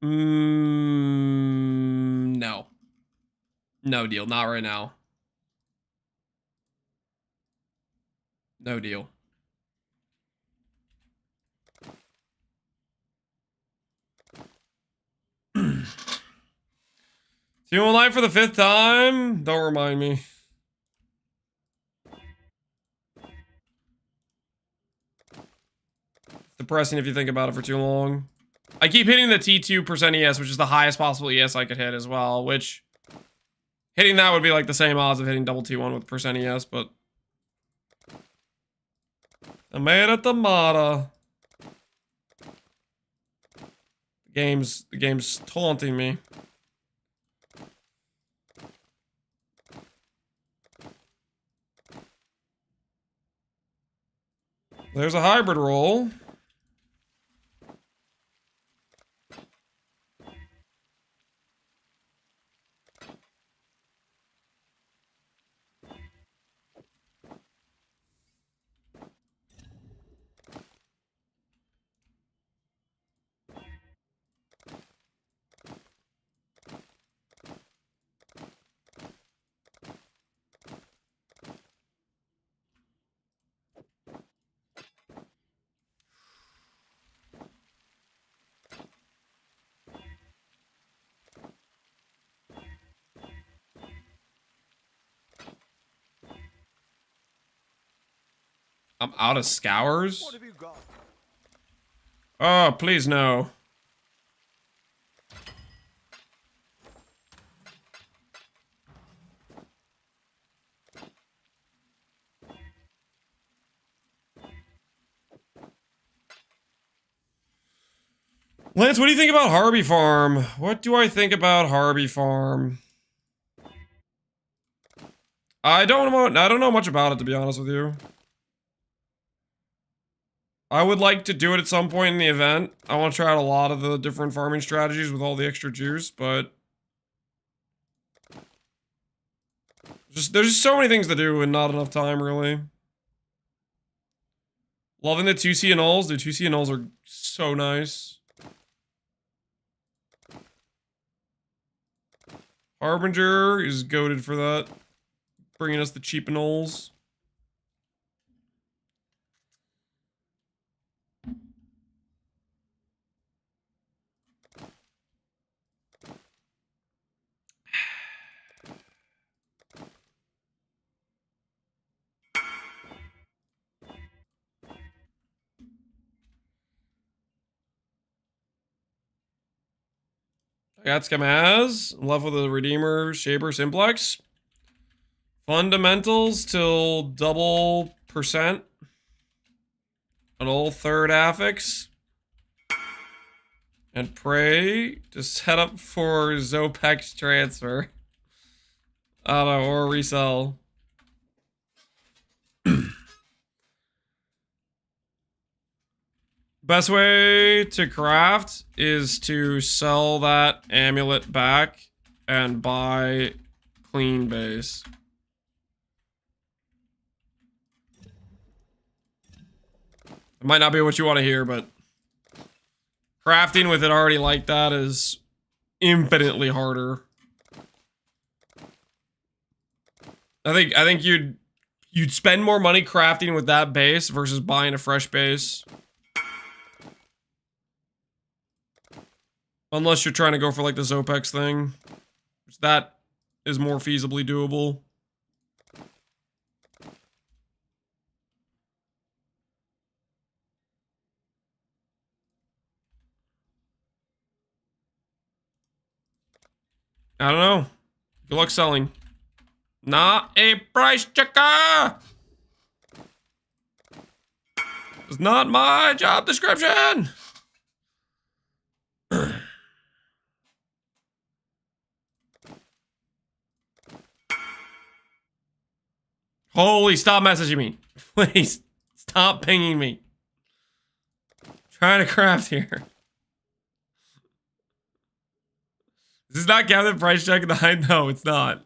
No. No deal. Not right now. No deal. T1 Live for the 5th time? Don't remind me. It's depressing if you think about it for too long. I keep hitting the T2% ES, which is the highest possible ES I could hit as well, which hitting that would be like the same odds of hitting double T1 with percent ES, but I made it to Mata. The game's taunting me. There's a hybrid roll. I'm out of scours?
What have you got?
Oh, please no. Lance, what do you think about Harby Farm? What do I think about Harby Farm? I don't know much about it, to be honest with you. I would like to do it at some point in the event. I want to try out a lot of the different farming strategies with all the extra juice, but there's just so many things to do and not enough time, really. Loving the 2C annuls. The 2C annuls are so nice. Harbinger is goated for that. Bringing us the cheap annuls. I got Skamaz. In love with the Redeemer, Shaper, Simplex. Fundamentals till double percent. An old third affix. And pray to set up for Zopex transfer. I don't know, or resell. Best way to craft is to sell that amulet back and buy clean base. It might not be what you want to hear, but crafting with it already like that is infinitely harder. I think you'd spend more money crafting with that base versus buying a fresh base. Unless you're trying to go for like the Zopex thing, which that is more feasibly doable. I don't know. Good luck selling. Not a price checker! It's not my job description! Holy, stop messaging me. Please, stop pinging me. I'm trying to craft here. This is not count the price check in the high. No, it's not.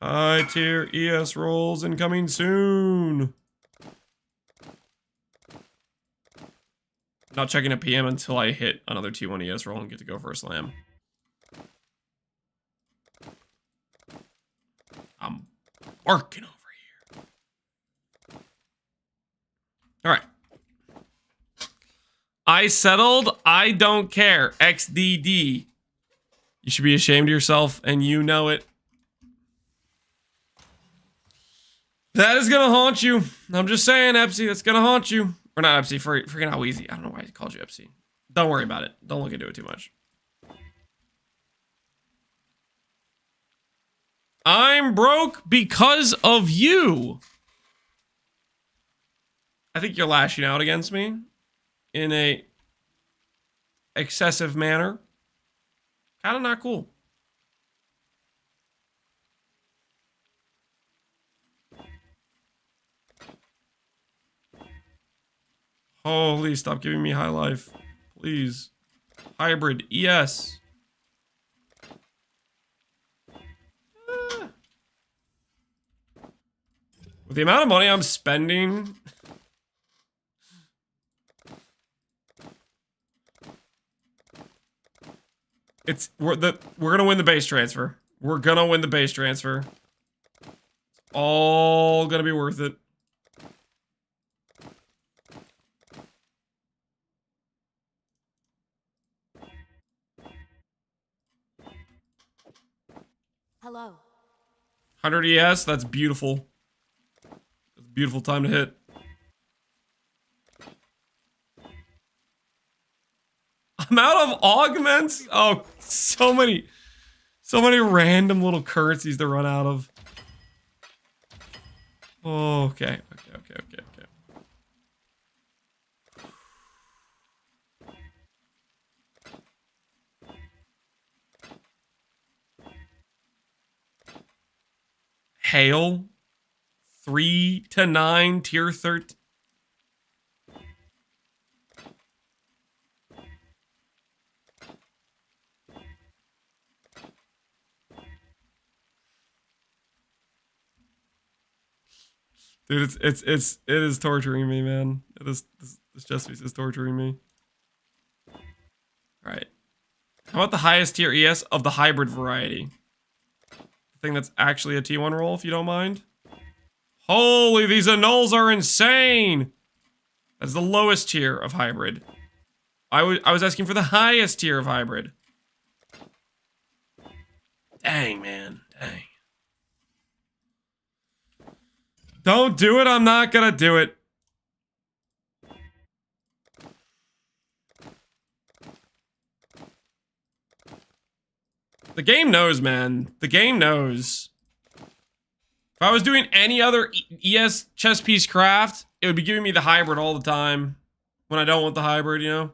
High tier ES rolls incoming soon. Not checking a PM until I hit another T1 ES roll and get to go for a slam. I'm working over here. Alright. I settled. I don't care. XDD. You should be ashamed of yourself, and you know it. That is gonna haunt you. I'm just saying, Epsy, that's gonna haunt you. Or not Epsy, freaking how easy. I don't know why I called you Epsy. Don't worry about it. Don't look into it too much. I'm broke because of you. I think you're lashing out against me in a excessive manner. Kind of not cool. Holy, stop giving me high life. Please. Hybrid, yes. With the amount of money I'm spending... we're gonna win the base transfer. We're gonna win the base transfer. It's all gonna be worth it.
Hello.
100 ES, that's beautiful. That's a beautiful time to hit. I'm out of augments. Oh, so many random little currencies to run out of. Oh, okay. Hail. 3 to 9 tier 13. Dude, it is torturing me, man. This chess piece is torturing me. Alright. How about the highest tier ES of the hybrid variety? The thing that's actually a T1 roll, if you don't mind. Holy, these annuls are insane! That's the lowest tier of hybrid. I was asking for the highest tier of hybrid. Dang, man. Dang. Don't do it, I'm not gonna do it. The game knows, man. The game knows. If I was doing any other ES chess piece craft, it would be giving me the hybrid all the time. When I don't want the hybrid, you know?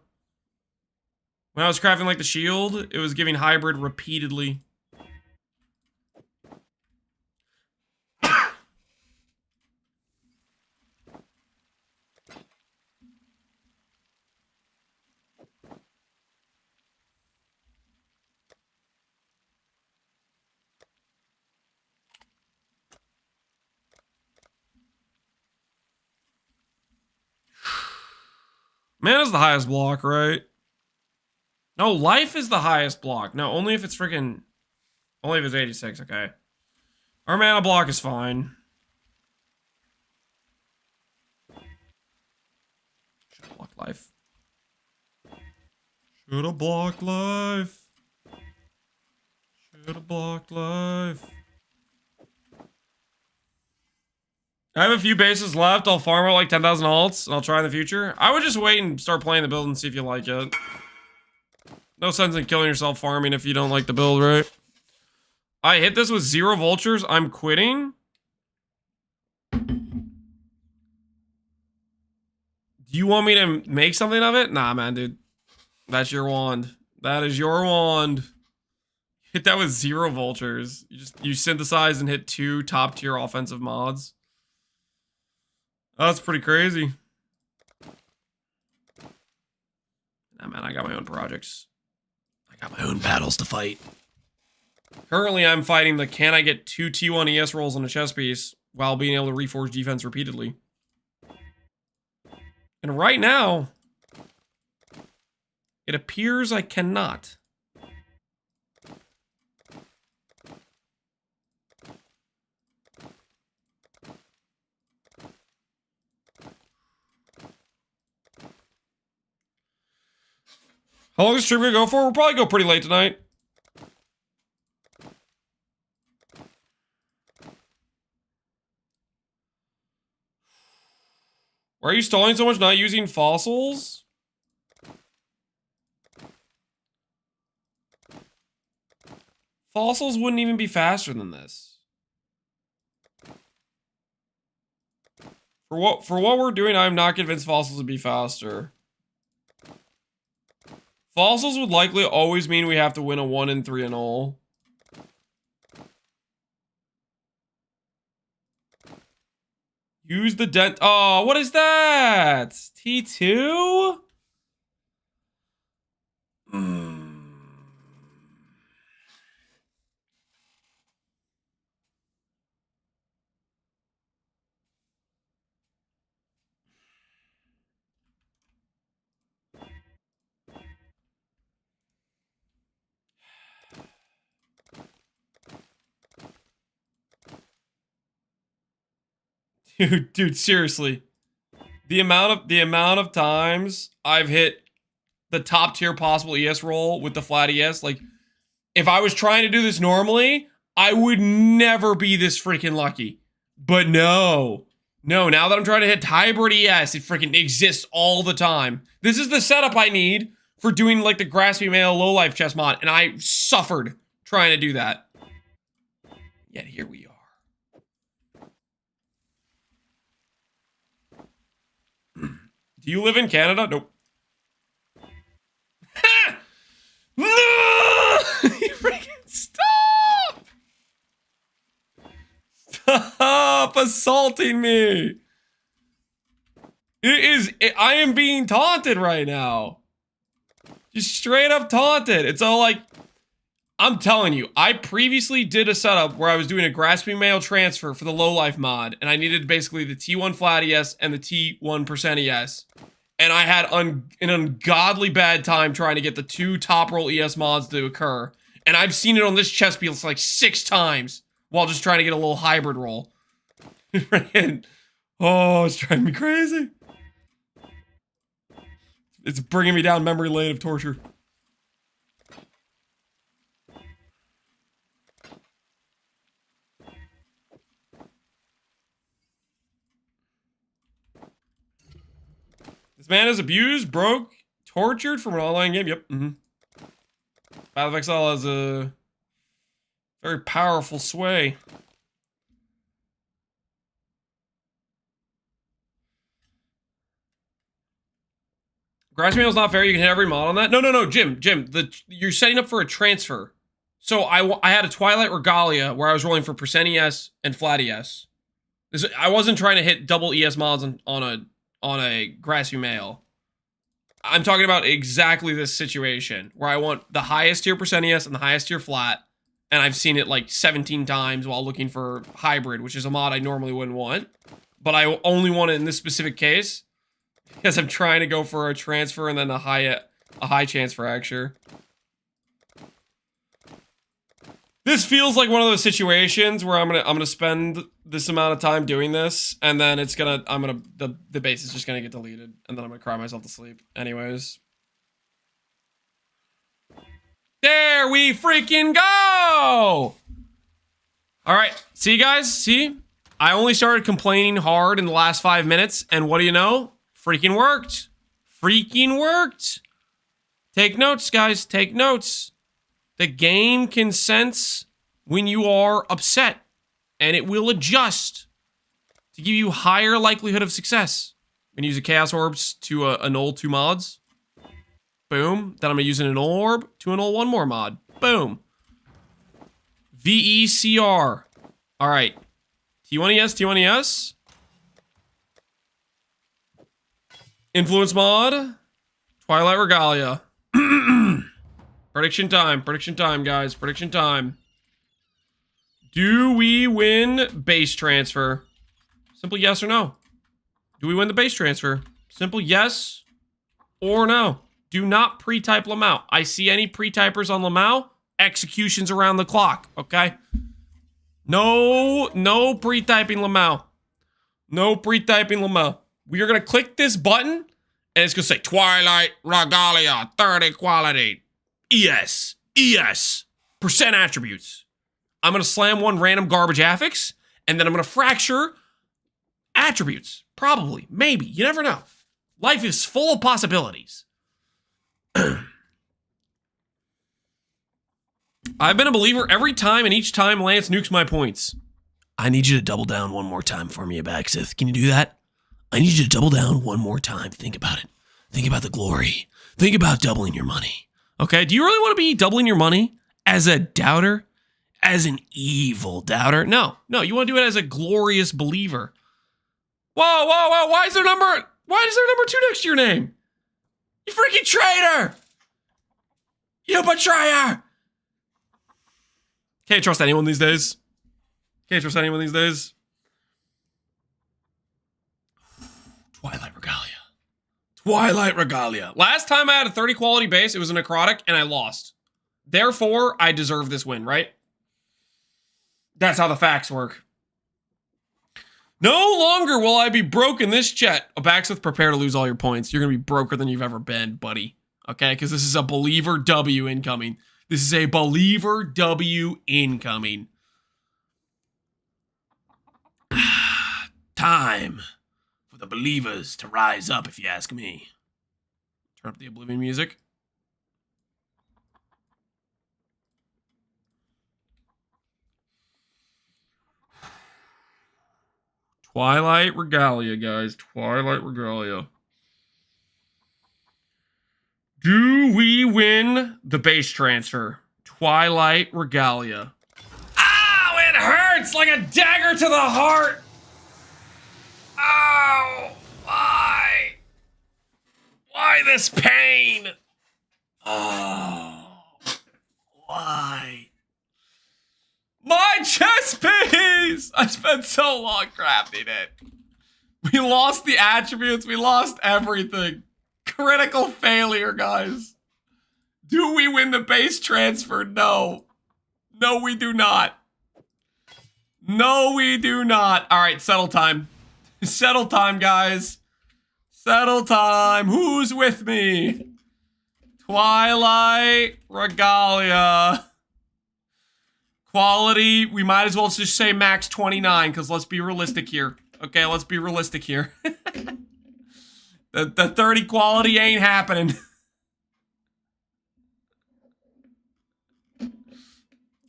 When I was crafting like the shield, it was giving hybrid repeatedly. Mana's the highest block, right? No, life is the highest block. No, only if it's freaking... Only if it's 86, okay. Our mana block is fine. Should've blocked life. Should've blocked life. Should've blocked life. I have a few bases left. I'll farm out like 10,000 alts, and I'll try in the future. I would just wait and start playing the build and see if you like it. No sense in killing yourself farming if you don't like the build, right? I hit this with 0 vultures. I'm quitting. Do you want me to make something of it? Nah, man, dude. That's your wand. That is your wand. Hit that with 0 vultures. You synthesize and hit 2 top tier offensive mods. That's pretty crazy. Nah, man, I got my own projects. I got my own battles to fight. Currently, I'm fighting the can I get 2 T1 ES rolls on a chess piece while being able to reforge defense repeatedly. And right now, it appears I cannot. How long is the stream gonna go for? We'll probably go pretty late tonight. Why are you stalling so much, not using fossils? Fossils wouldn't even be faster than this. For what we're doing, I'm not convinced fossils would be faster. Fossils would likely always mean we have to win a 1 in 3 and all. Use the dent. Oh, what is that? T2? Dude, seriously. The amount of times I've hit the top tier possible ES roll with the flat ES, like, if I was trying to do this normally, I would never be this freaking lucky. But no. No, now that I'm trying to hit hybrid ES, it freaking exists all the time. This is the setup I need for doing, like, the Graspy Male low life chess mod, and I suffered trying to do that. Yet here we are. Do you live in Canada? Nope. Ha! No! You freaking stop! Stop assaulting me! I am being taunted right now. Just straight up taunted. It's all like, I'm telling you, I previously did a setup where I was doing a Grasping Male transfer for the low life mod, and I needed basically the T1 flat ES and the T1% ES. And I had an ungodly bad time trying to get the 2 top roll ES mods to occur. And I've seen it on this chess piece like 6 times while just trying to get a little hybrid roll. Oh, it's driving me crazy. It's bringing me down memory lane of torture. This man is abused, broke, tortured from an online game. Yep. Path of Exile has a Very powerful sway. Grass Mail's not fair. You can hit every mod on that. No, Jim. You're setting up for a transfer. So I had a Twilight Regalia where I was rolling for percent ES and flat ES. I wasn't trying to hit double ES mods on a Grassy Mail. I'm talking about exactly this situation where I want the highest tier percent ES and the highest tier flat, and I've seen it like 17 times while looking for hybrid, which is a mod I normally wouldn't want, but I only want it in this specific case because I'm trying to go for a transfer and then a high chance for Axure. This feels like one of those situations where I'm gonna spend this amount of time doing this, and then the base is just gonna get deleted, and then I'm gonna cry myself to sleep. Anyways. There we freaking go! Alright, see you guys? See? I only started complaining hard in the last 5 minutes, and what do you know? Freaking worked. Freaking worked. Take notes, guys. Take notes. The game can sense when you are upset, and it will adjust to give you higher likelihood of success. I'm gonna use a Chaos Orbs to annul 2 mods. Boom. Then I'm gonna use an annul orb to annul 1 more mod. Boom. VECR. All right. T1ES, T1ES. Influence mod. Twilight Regalia. Prediction time, guys. Prediction time. Do we win base transfer? Simple yes or no. Do we win the base transfer? Simple yes or no. Do not pre-type Lamau. I see any pre-typers on Lamau, executions around the clock, okay? No pre-typing Lamau. No pre-typing Lamau. We are going to click this button, and it's going to say, Twilight Regalia, 30 quality. ES. Percent attributes. I'm going to slam 1 random garbage affix, and then I'm going to fracture attributes. Probably. Maybe. You never know. Life is full of possibilities. I've been a believer every time, and each time Lance nukes my points. I need you to double down 1 more time for me, Abaxith. Can you do that? I need you to double down 1 more time. Think about it. Think about the glory. Think about doubling your money. Okay, do you really want to be doubling your money as a doubter? As an evil doubter? No, you want to do it as a glorious believer. Whoa, why is there number 2 next to your name? You freaking traitor! You betrayer! Can't trust anyone these days. Twilight Regalia. Last time I had a 30 quality base, it was a necrotic, and I lost. Therefore, I deserve this win, right? That's how the facts work. No longer will I be broke in this chat. Abaxith, prepare to lose all your points. You're going to be broker than you've ever been, buddy. Okay? Because this is a believer W incoming. This is a believer W incoming. Time for the believers to rise up, if you ask me. Turn up the Oblivion music. Twilight Regalia, guys. Twilight Regalia. Do we win the base transfer? Twilight Regalia. Ow! It hurts like a dagger to the heart! Ow! Why? Why this pain? Oh. Why? My chest piece! I spent so long crafting it. We lost the attributes. We lost everything. Critical failure, guys. Do we win the base transfer? No. No, we do not. No, we do not. All right, settle time. Settle time, guys. Settle time. Who's with me? Twilight Regalia. Quality, we might as well just say max 29, because let's be realistic here. Okay, let's be realistic here. The 30 quality ain't happening.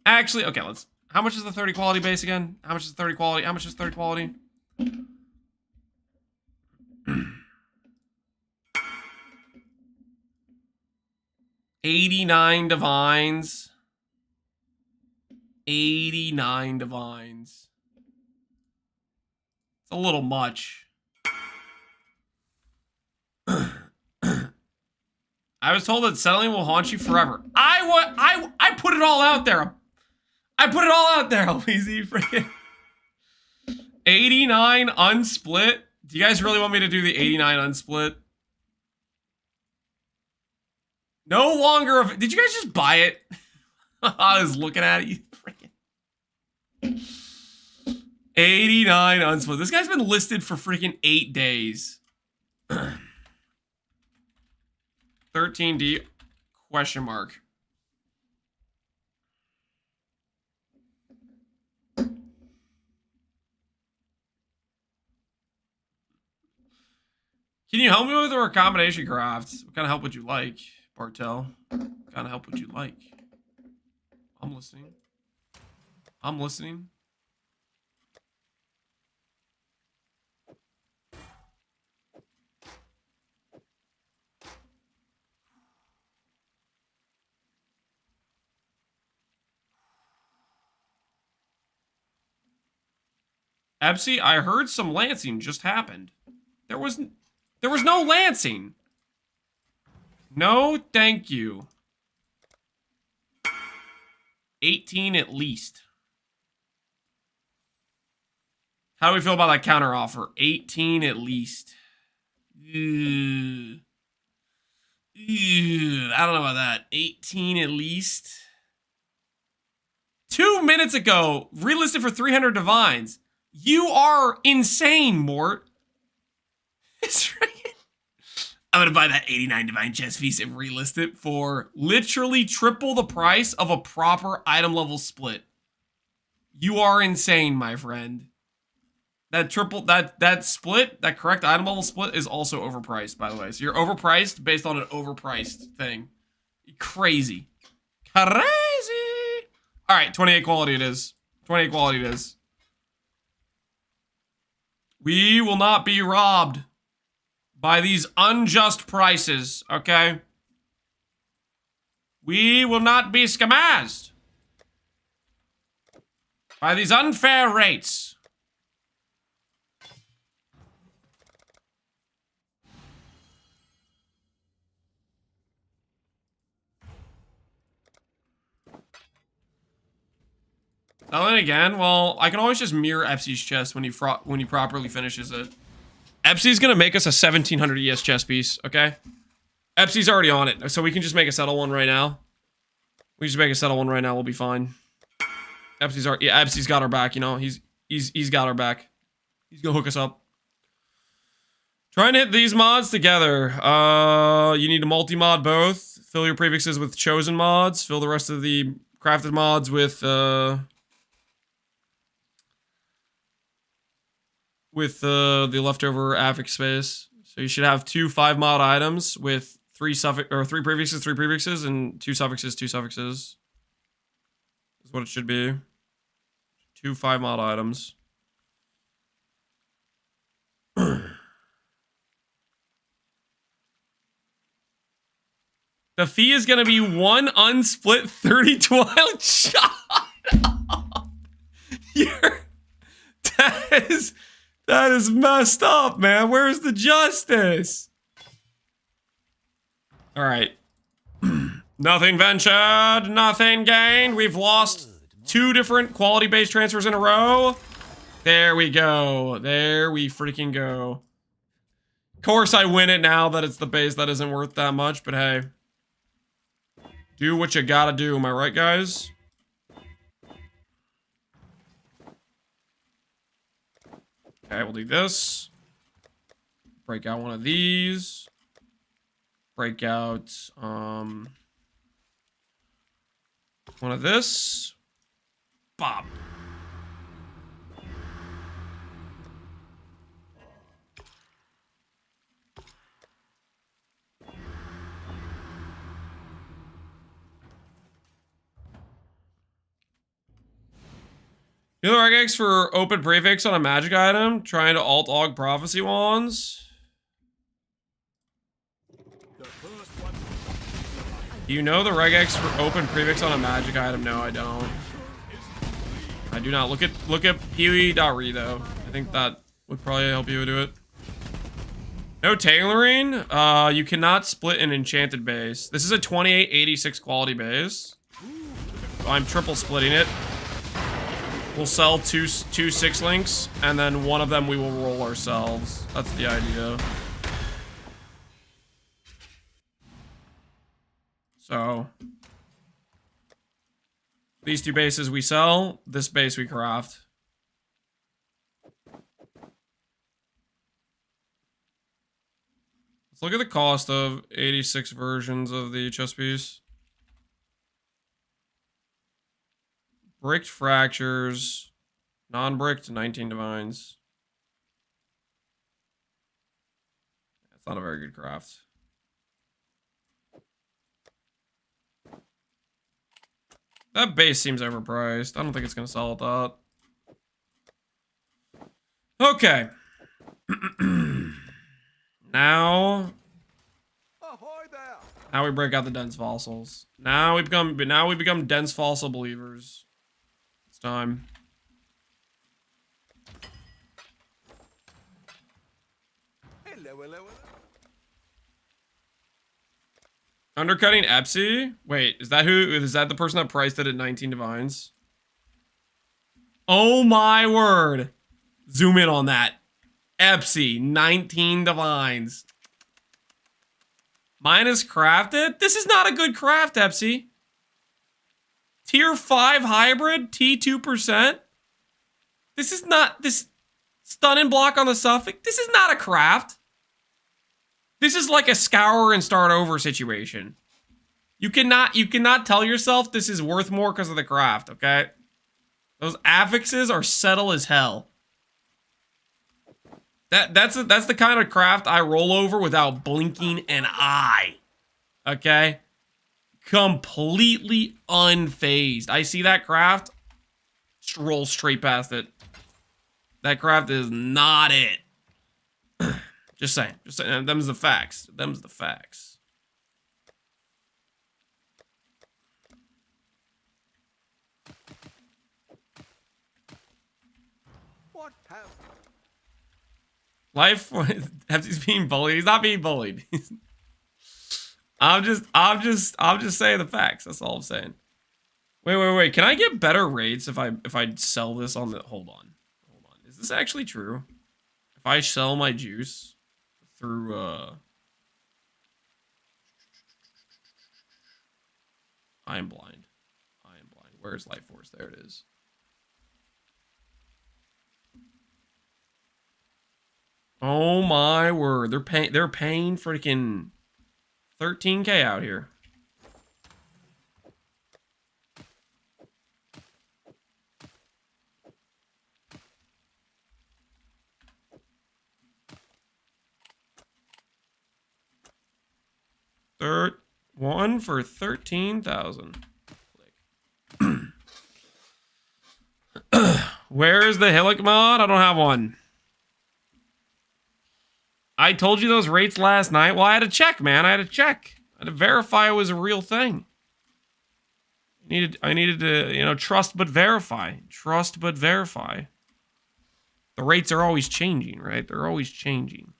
Actually, okay, let's... How much is the 30 quality base again? How much is 30 quality? How much is 30 quality? $89 divines. 89 divines. It's a little much. I was told that settling will haunt you forever. I put it all out there. I put it all out there, Easy freaking 89 unsplit. Do you guys really want me to do the 89 unsplit? No longer. Did you guys just buy it? I was looking at it. You freaking 89 unsplit. This guy's been listed for freaking 8 days. 13D question mark. Can you help me with our combination crafts? What kind of help would you like, Bartel? What kind of help would you like? I'm listening. I'm listening. Epsy, I heard some lancing just happened. There was no lancing. No, thank you. 18 at least. How do we feel about that counter offer? 18 at least. Ugh. Ugh. I don't know about that. 18 at least. 2 minutes ago, relisted for 300 divines. You are insane, Mort. It's right. I'm gonna buy that 89 divine chest piece and relist it for literally triple the price of a proper item level split. You are insane, my friend. That split, that correct item level split is also overpriced, by the way. So you're overpriced based on an overpriced thing. Crazy. Crazy. All right, 28 quality it is. 28 quality it is. We will not be robbed by these unjust prices, okay? We will not be scammazed by these unfair rates. Oh, then again, well, I can always just mirror Epsy's chest when he properly finishes it. Epsy's gonna make us a 1700 ES chest piece, okay? Epsy's already on it, so we can just make a settle one right now. We just make a settle one right now, we'll be fine. Epsy's got our back, you know. He's got our back. He's gonna hook us up. Trying to hit these mods together. You need to multi-mod both. Fill your prefixes with chosen mods. Fill the rest of the crafted mods with the leftover affix space. So you should have 2 5-mod items with 3 prefixes, and 2 suffixes, 2 suffixes. Is what it should be. 2 5-mod items. The fee is gonna be 1 unsplit 30 Twilight. Shut up. That is messed up, man. Where's the justice? All right. Nothing ventured, nothing gained. We've lost 2 different quality-based transfers in a row. There we go. There we freaking go. Of course I win it now that it's the base that isn't worth that much, but hey. Do what you gotta do, am I right, guys? Okay, we'll do this. Break out one of these. Break out, one of this. Bop. You know the regex for open prefix on a magic item? Trying to alt-aug prophecy wands? Do you know the regex for open prefix on a magic item? No, I don't. I do not. Look at Huey.re though. I think that would probably help you do it. No tailoring. You cannot split an enchanted base. This is a 2886 quality base. I'm triple splitting it. We'll sell two 6-links, and then one of them we will roll ourselves. That's the idea. So these 2 bases we sell. This base we craft. Let's look at the cost of 86 versions of the chess piece. Bricked fractures, non-bricked 19 divines. That's not a very good craft. That base seems overpriced. I don't think it's gonna sell at that. Okay. Now we break out the dense fossils. Now we become dense fossil believers. Time.
Hello.
Undercutting Epsy? Wait, is that the person that priced it at 19 divines? Oh my word. Zoom in on that. Epsy, 19 divines. Minus crafted? This is not a good craft, Epsy. Tier 5 hybrid, T2%. This is not, this stun and block on the suffix. This is not a craft. This is like a scour and start over situation. You cannot tell yourself this is worth more because of the craft, okay? Those affixes are subtle as hell. That's the kind of craft I roll over without blinking an eye. Okay? Completely unfazed. I see that craft, roll straight past it. That craft is not it. Just saying. Them's the facts. Them's the facts.
What happened?
Life, he's being bullied. He's not being bullied. I'm just saying the facts. That's all I'm saying. Wait. Can I get better rates if I sell this on the? Hold on. Is this actually true? If I sell my juice through I am blind. Where's Life Force? There it is. Oh my word. They're paying freaking 13K out here. One for 13,000. Where's the Hillock mod? I don't have one. I told you those rates last night. Well, I had to check, man. I had to verify it was a real thing. I needed to, trust but verify. Trust but verify. The rates are always changing, right? They're always changing.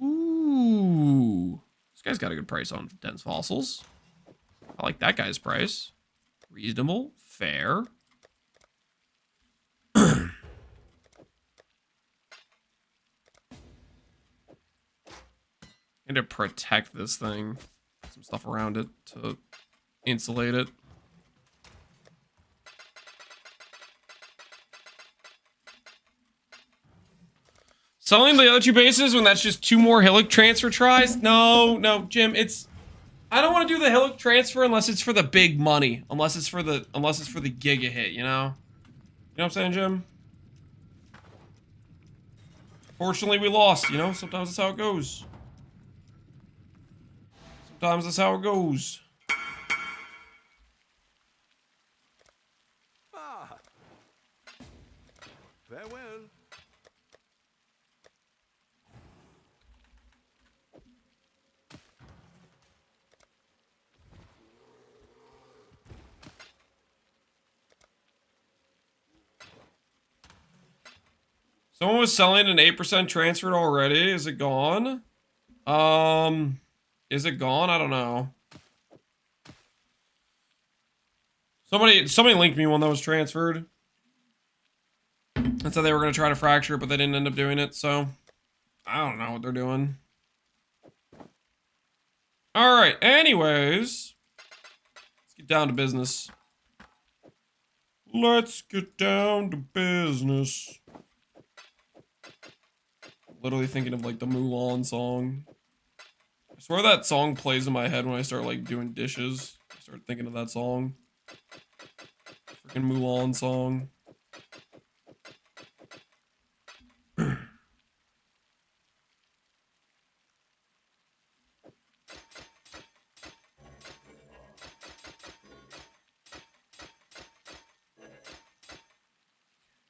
Ooh. This guy's got a good price on dense fossils. I like that guy's price. Reasonable. Fair. Need to protect this thing. Some stuff around it to insulate it. Selling the other 2 bases when that's just 2 more Hillock transfer tries? No, Jim, I don't want to do the Hillock transfer unless it's for the big money. Unless it's for the giga hit, you know? You know what I'm saying, Jim? Fortunately, we lost, Sometimes that's how it goes. Sometimes that's how it goes. Someone was selling an 8% transferred already. Is it gone? Is it gone? I don't know. Somebody linked me one that was transferred. And said they were going to try to fracture it, but they didn't end up doing it, so I don't know what they're doing. Alright, anyways. Let's get down to business. Let's get down to business. Literally thinking of like the Mulan song. I swear that song plays in my head when I start like doing dishes. I start thinking of that song. Freaking Mulan song.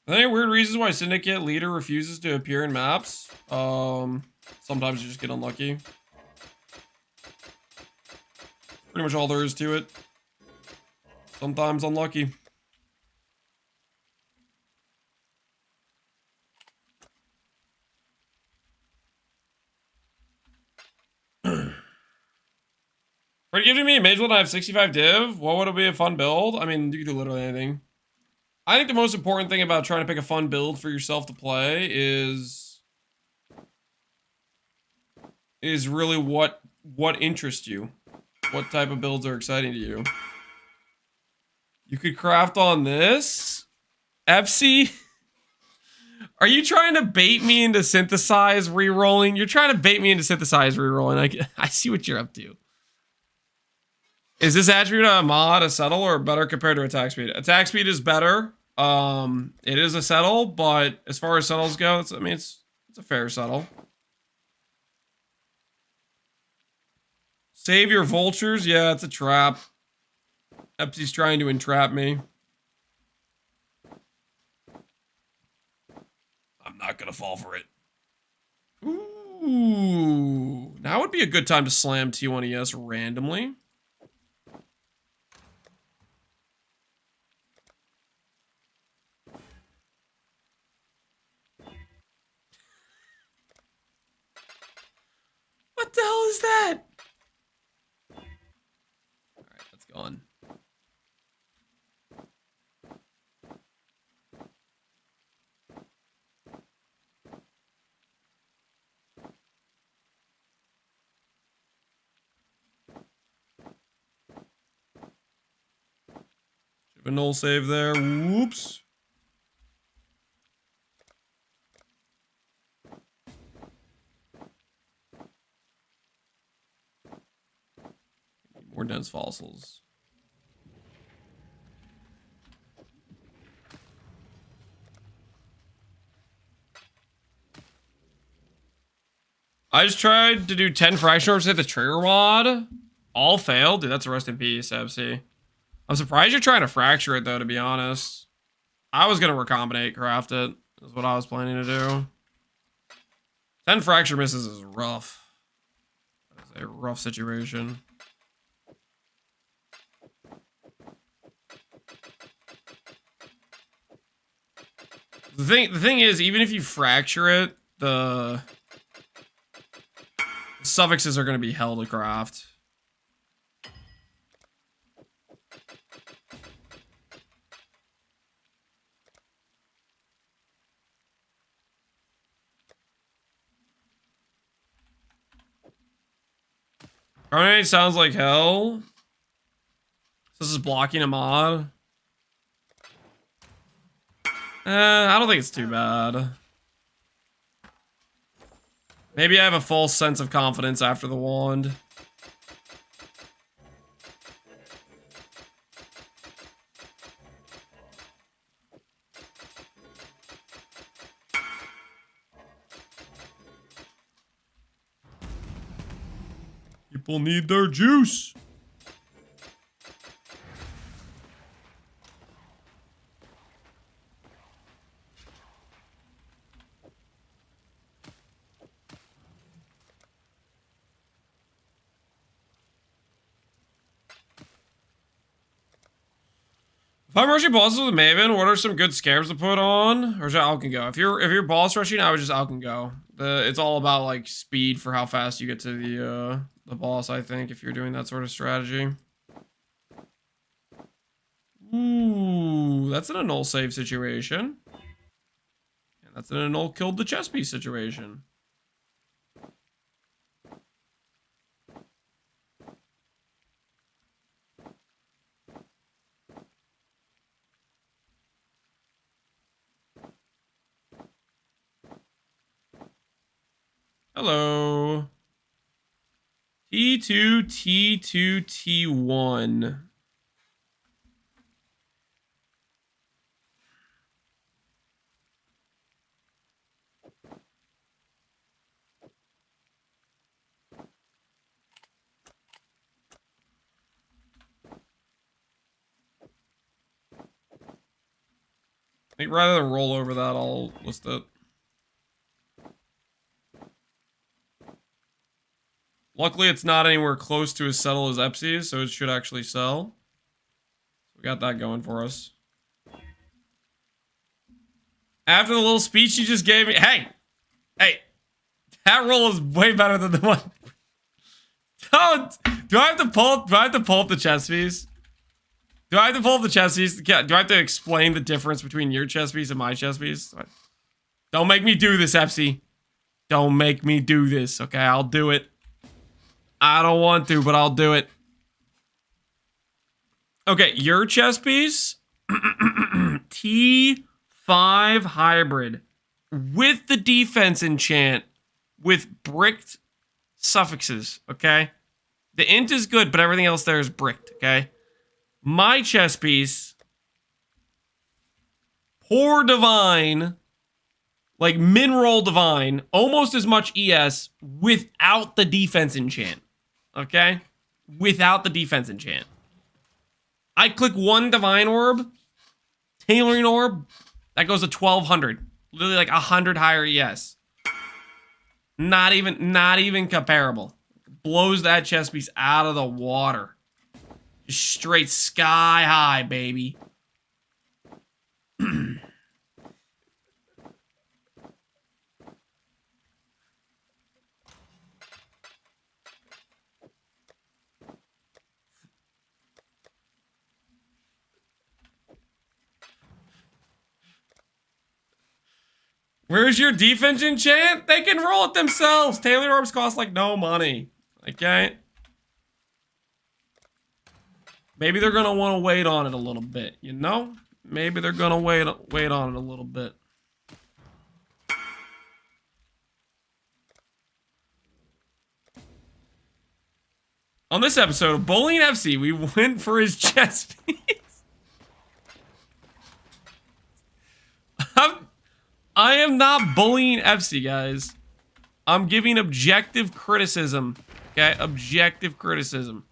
Are there any weird reasons why Syndicate leader refuses to appear in maps? Sometimes you just get unlucky. Pretty much all there is to it. Sometimes unlucky. Are you giving me a mage when I have 65 div? What would it be a fun build? I mean, you can do literally anything. I think the most important thing about trying to pick a fun build for yourself to play is really what interests you. What type of builds are exciting to you. You could craft on this? FC? Are you trying to bait me into synthesize rerolling? You're trying to bait me into synthesize rerolling. I see what you're up to. Is this attribute a mod, a settle, or better compared to attack speed? Attack speed is better. It is a settle, but as far as settles go, it's a fair settle. Save your vultures? Yeah, it's a trap. Epsy's trying to entrap me. I'm not gonna fall for it. Ooh. Now would be a good time to slam T1ES randomly. What the hell is that? Alright, that's gone. Should have a null save there. Whoops. More dense fossils. I just tried to do 10 fraction orbs at the trigger mod. All failed. Dude, that's a rest in peace, FC. I'm surprised you're trying to fracture it, though, to be honest. I was going to recombinate craft it. Is what I was planning to do. 10 fracture misses is rough. That is a rough situation. The thing is, even if you fracture it, the suffixes are going to be hell to craft. Carnage sounds like hell. This is blocking a mod. I don't think it's too bad. Maybe I have a false sense of confidence after the wand. People need their juice. If I'm rushing bosses with Maven, what are some good scares to put on? Or should I Alken go? If you're boss rushing, I would just Alken go. It's all about like speed for how fast you get to the boss, I think, if you're doing that sort of strategy. Ooh, that's an annul save situation. And that's an annul killed the chess piece situation. Hello. T2, T2, T1. I think rather than roll over that, I'll list it. Luckily, it's not anywhere close to as settled as Epsi's, so it should actually sell. We got that going for us. After the little speech you just gave me, hey, that roll is way better than the one. Don't. Do I have to pull? Do I have to pull up the chess piece? Do I have to pull up the chess piece? Do I have to explain the difference between your chess piece and my chess piece? Don't make me do this, Epsi. Don't make me do this. Okay, I'll do it. I don't want to, but I'll do it. Okay, your chess piece. T5 hybrid. With the defense enchant. With bricked suffixes, okay? The int is good, but everything else there is bricked, okay? My chess piece. Poor divine. Like min roll divine. Almost as much ES without the defense enchant. Okay? Without the defense enchant. I click one divine orb. Tailoring orb. That goes to 1200. Literally like 100 higher ES. Not even comparable. Blows that chess piece out of the water. Just straight sky high, baby. Where's your defense enchant? They can roll it themselves. Tailor orbs cost like no money. Okay? Maybe they're gonna want to wait on it a little bit, you know? Maybe they're gonna wait on it a little bit. On this episode of Bullying FC, we went for his chess piece. I am not bullying FC, guys. I'm giving objective criticism. Okay? Objective criticism.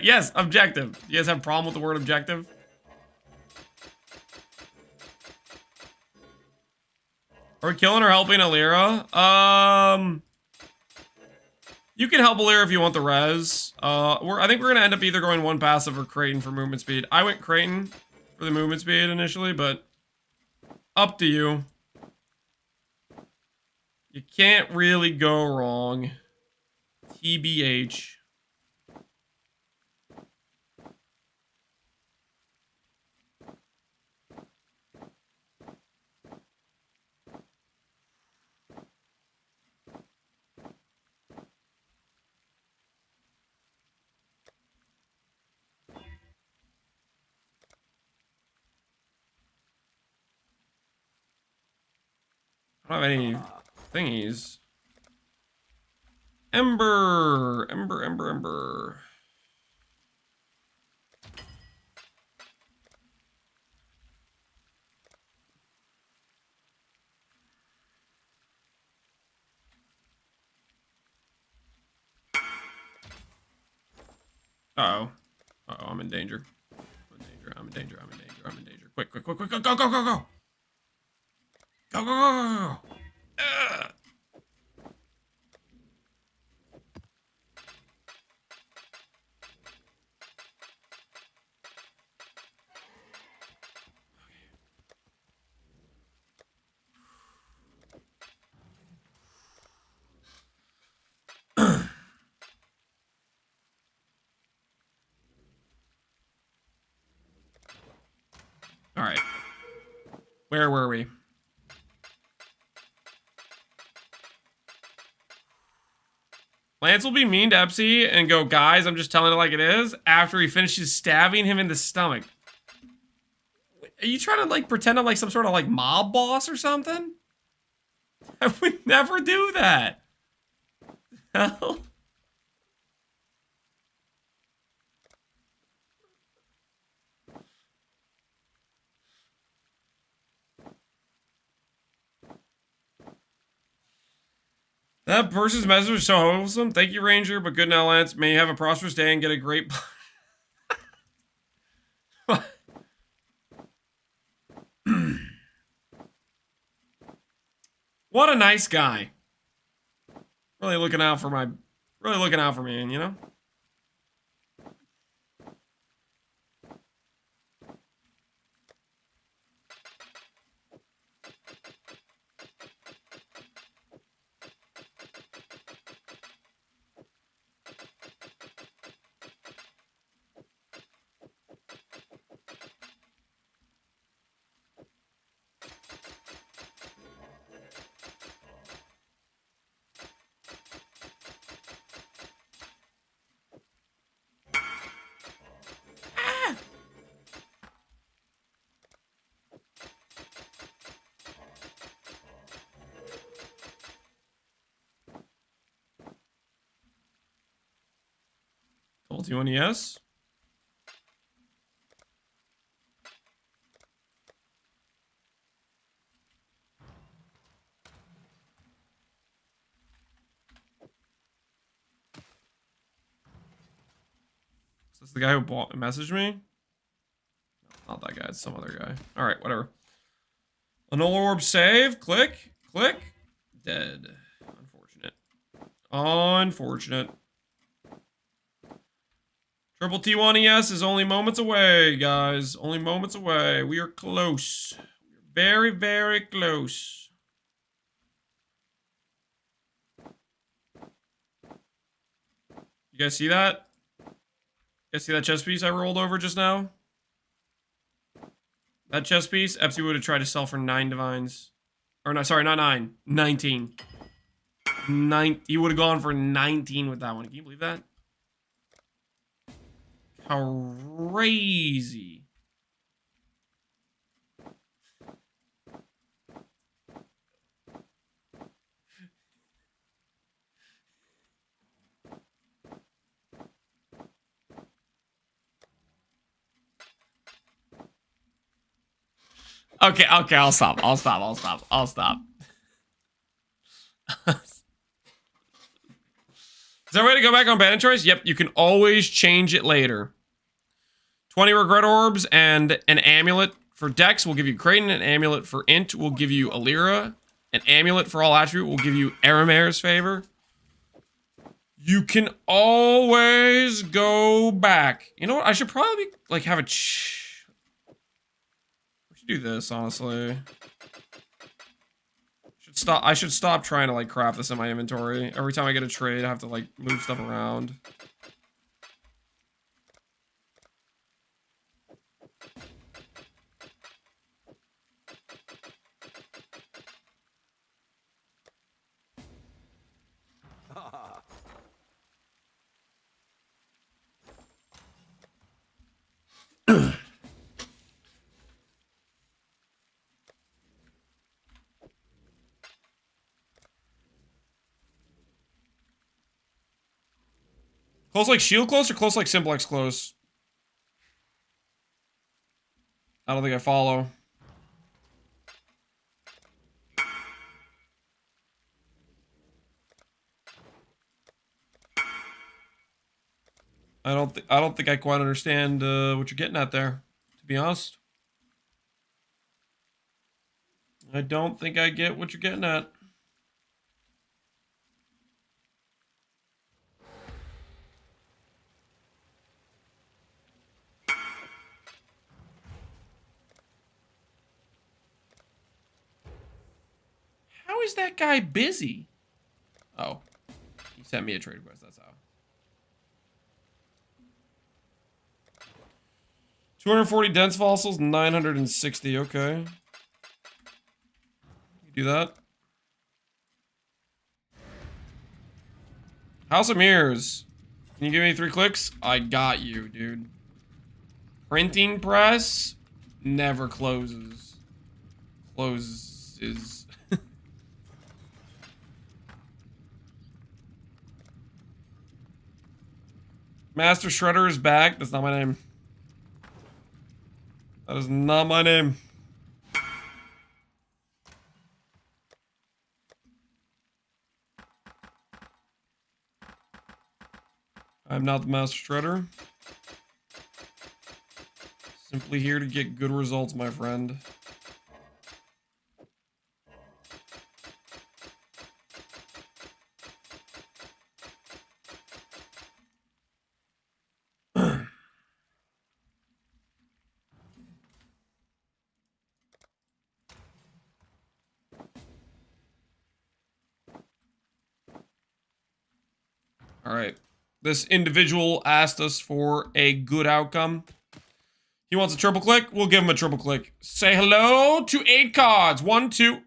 Yes, objective. You guys have a problem with the word objective? Are we killing or helping Alira? You can help Alira if you want the res. I think we're gonna end up either going one passive or Creighton for movement speed. I went Creighton for the movement speed initially, but up to you. You can't really go wrong. TBH. I don't have any thingies. Ember. Uh-oh. Uh-oh, I'm in danger. I'm in danger, I'm in danger, I'm in danger, I'm in danger. Quick, quick, quick, quick, go, go, go, go, go! Go, go, go, go, go! Ugh. All right. Where were we? Lance will be mean to Epsy and go, guys, I'm just telling it like it is, after he finishes stabbing him in the stomach. Are you trying to, like, pretend I'm, like, some sort of, like, mob boss or something? I would never do that. Hell. That person's message was so wholesome. Thank you, Ranger, but good now, Lance. May you have a prosperous day and get a great... What a nice guy. Really looking out for me, you know? Told you one yes. Is this the guy who messaged me? Not that guy, it's some other guy. Alright, whatever. Annual orb save. Click. Click. Dead. Unfortunate. Unfortunate. Triple T1 ES is only moments away, guys. Only moments away. We are close. Very, very close. You guys see that? You guys see that chess piece I rolled over just now? That chess piece, Epsy would have tried to sell for 9 divines. Or no, sorry, not 9. 19. He would have gone for 19 with that one. Can you believe that? Crazy. Okay, I'll stop. Is there a way to go back on banner choice? Yep, you can always change it later. 20 regret orbs and an amulet for Dex will give you Kraden. An amulet for Int will give you Alira. An amulet for all attribute will give you Aramir's favor. You can always go back. You know what? I should probably like have a. We should do this honestly. I should stop trying to like craft this in my inventory. Every time I get a trade, I have to like move stuff around. Close like shield close or close like simplex close? I don't think I follow. I don't think I quite understand what you're getting at there, to be honest. I don't think I get what you're getting at. How is that guy busy? Oh, he sent me a trade request, that's how. 240 dense fossils, 960, okay. You do that. House of Mirrors. Can you give me 3 clicks? I got you, dude. Printing press never closes. Closes. Master Shredder is back. That's not my name. That is not my name. I'm not the Master Shredder. Simply here to get good results, my friend. All right. This individual asked us for a good outcome. He wants a triple click. We'll give him a triple click. Say hello to 8 cards. 1, 2.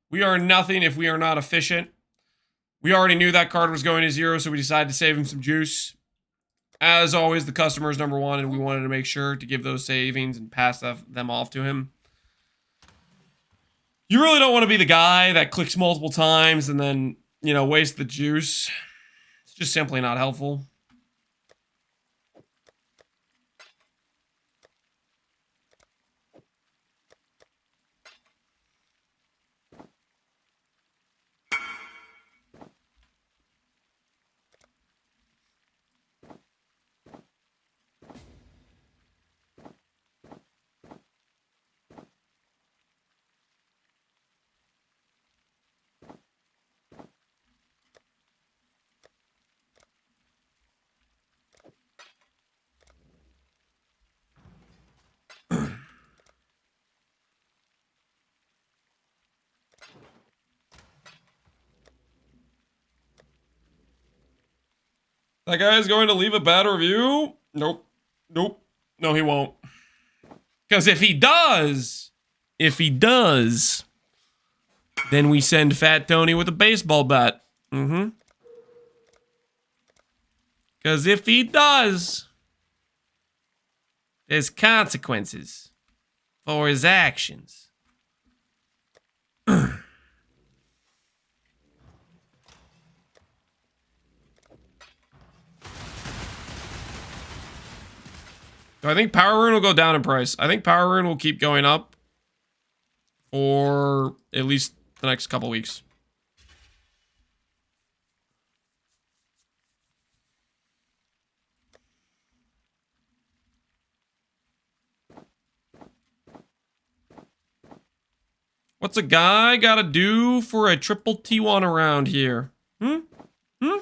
We are nothing if we are not efficient. We already knew that card was going to 0, so we decided to save him some juice. As always, the customer is number 1, and we wanted to make sure to give those savings and pass them off to him. You really don't want to be the guy that clicks multiple times and then, you know, waste the juice. It's just simply not helpful. That guy is going to leave a bad review? Nope. Nope. No, he won't. Because if he does, then we send Fat Tony with a baseball bat. Mm-hmm. Because if he does, there's consequences for his actions. So I think Power Rune will go down in price. I think Power Rune will keep going up for at least the next couple weeks. What's a guy gotta do for a triple T1 around here? Hmm? Hmm?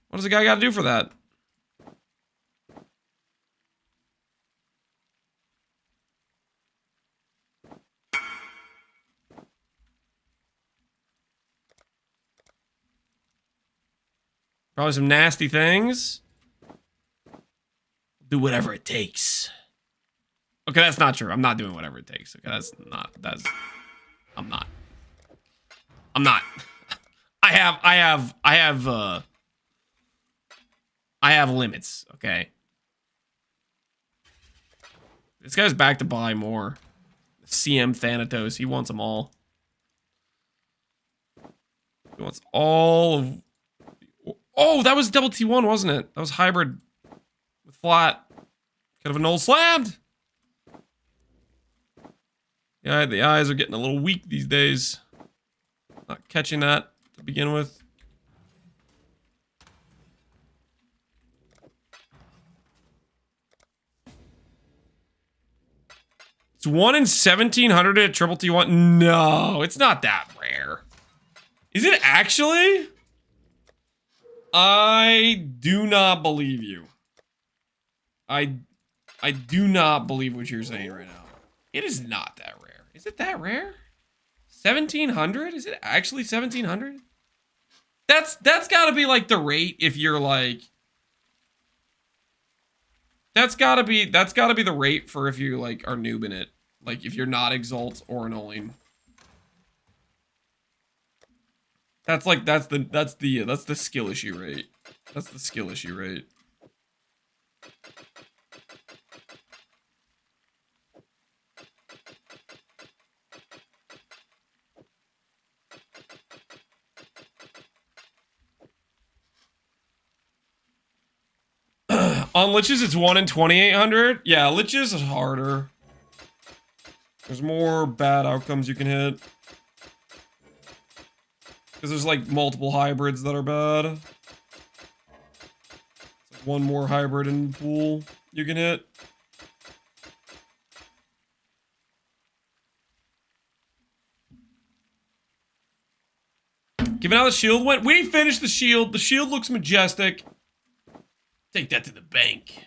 What does a guy gotta do for that? Probably some nasty things. Do whatever it takes. Okay, that's not true. I'm not doing whatever it takes. Okay, I'm not. I have limits, okay? This guy's back to buy more. CM Thanatos, he wants them all. He wants all of... Oh, that was double T1, wasn't it? That was hybrid with flat. Could have a null slammed. Yeah, the eyes are getting a little weak these days. Not catching that to begin with. It's 1 in 1700 at triple T1. No, it's not that rare. Is it actually? I do not believe you. I do not believe what you're saying right now. It is not that rare. Is it that rare? 1700? Is it actually 1700? That's got to be like the rate if you're like. That's got to be the rate for if you like are noob in it. Like if you're not Exalt or Anoling. That's the skill issue rate. That's the skill issue rate. On Liches, it's 1 in 2800. Yeah, Liches is harder. There's more bad outcomes you can hit. Because there's like multiple hybrids that are bad. It's like one more hybrid in the pool you can hit. Given how the shield went, we finished the shield. The shield looks majestic. Take that to the bank.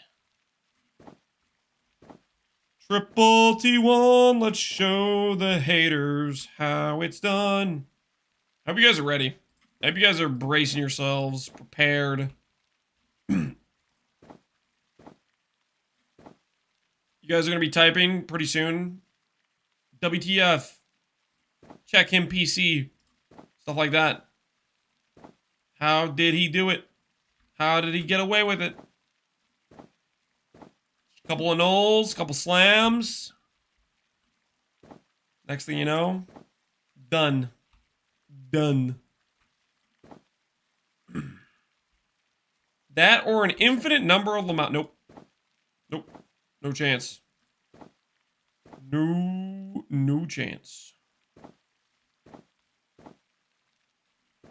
Triple T1, let's show the haters how it's done. Hope you guys are ready. Hope you guys are bracing yourselves, prepared. You guys are going to be typing pretty soon. WTF. Check him PC. Stuff like that. How did he do it? How did he get away with it? Couple of nulls, couple slams. Next thing you know, done. Done. That or an infinite number of Lamont. Nope. Nope. No chance. No chance.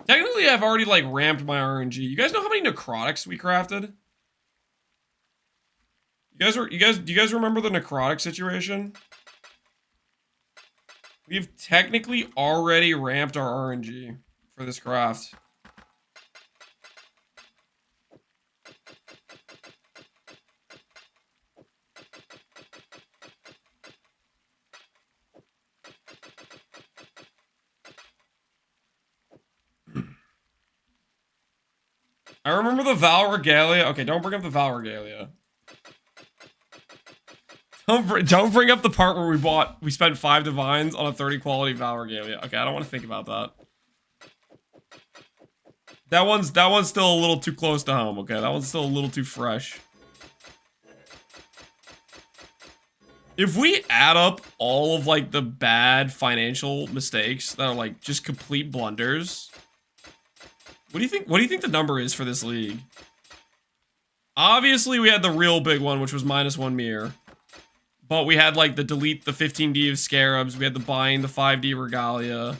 Technically, I've already, like, ramped my RNG. You guys know how many necrotics we crafted? Do you guys remember the necrotic situation? We've technically already ramped our RNG for this craft. I remember the Val Regalia. Okay, don't bring up the Val Regalia. Don't bring up the part where we spent 5 divines on a 30 quality Val Regalia. Okay, I don't want to think about that. That one's still a little too close to home, okay? That one's still a little too fresh. If we add up all of like the bad financial mistakes that are like just complete blunders, what do you think the number is for this league? Obviously, we had the real big one, which was -1 mirror. But we had like the delete the 15D of Scarabs. We had the buying the 5D Regalia.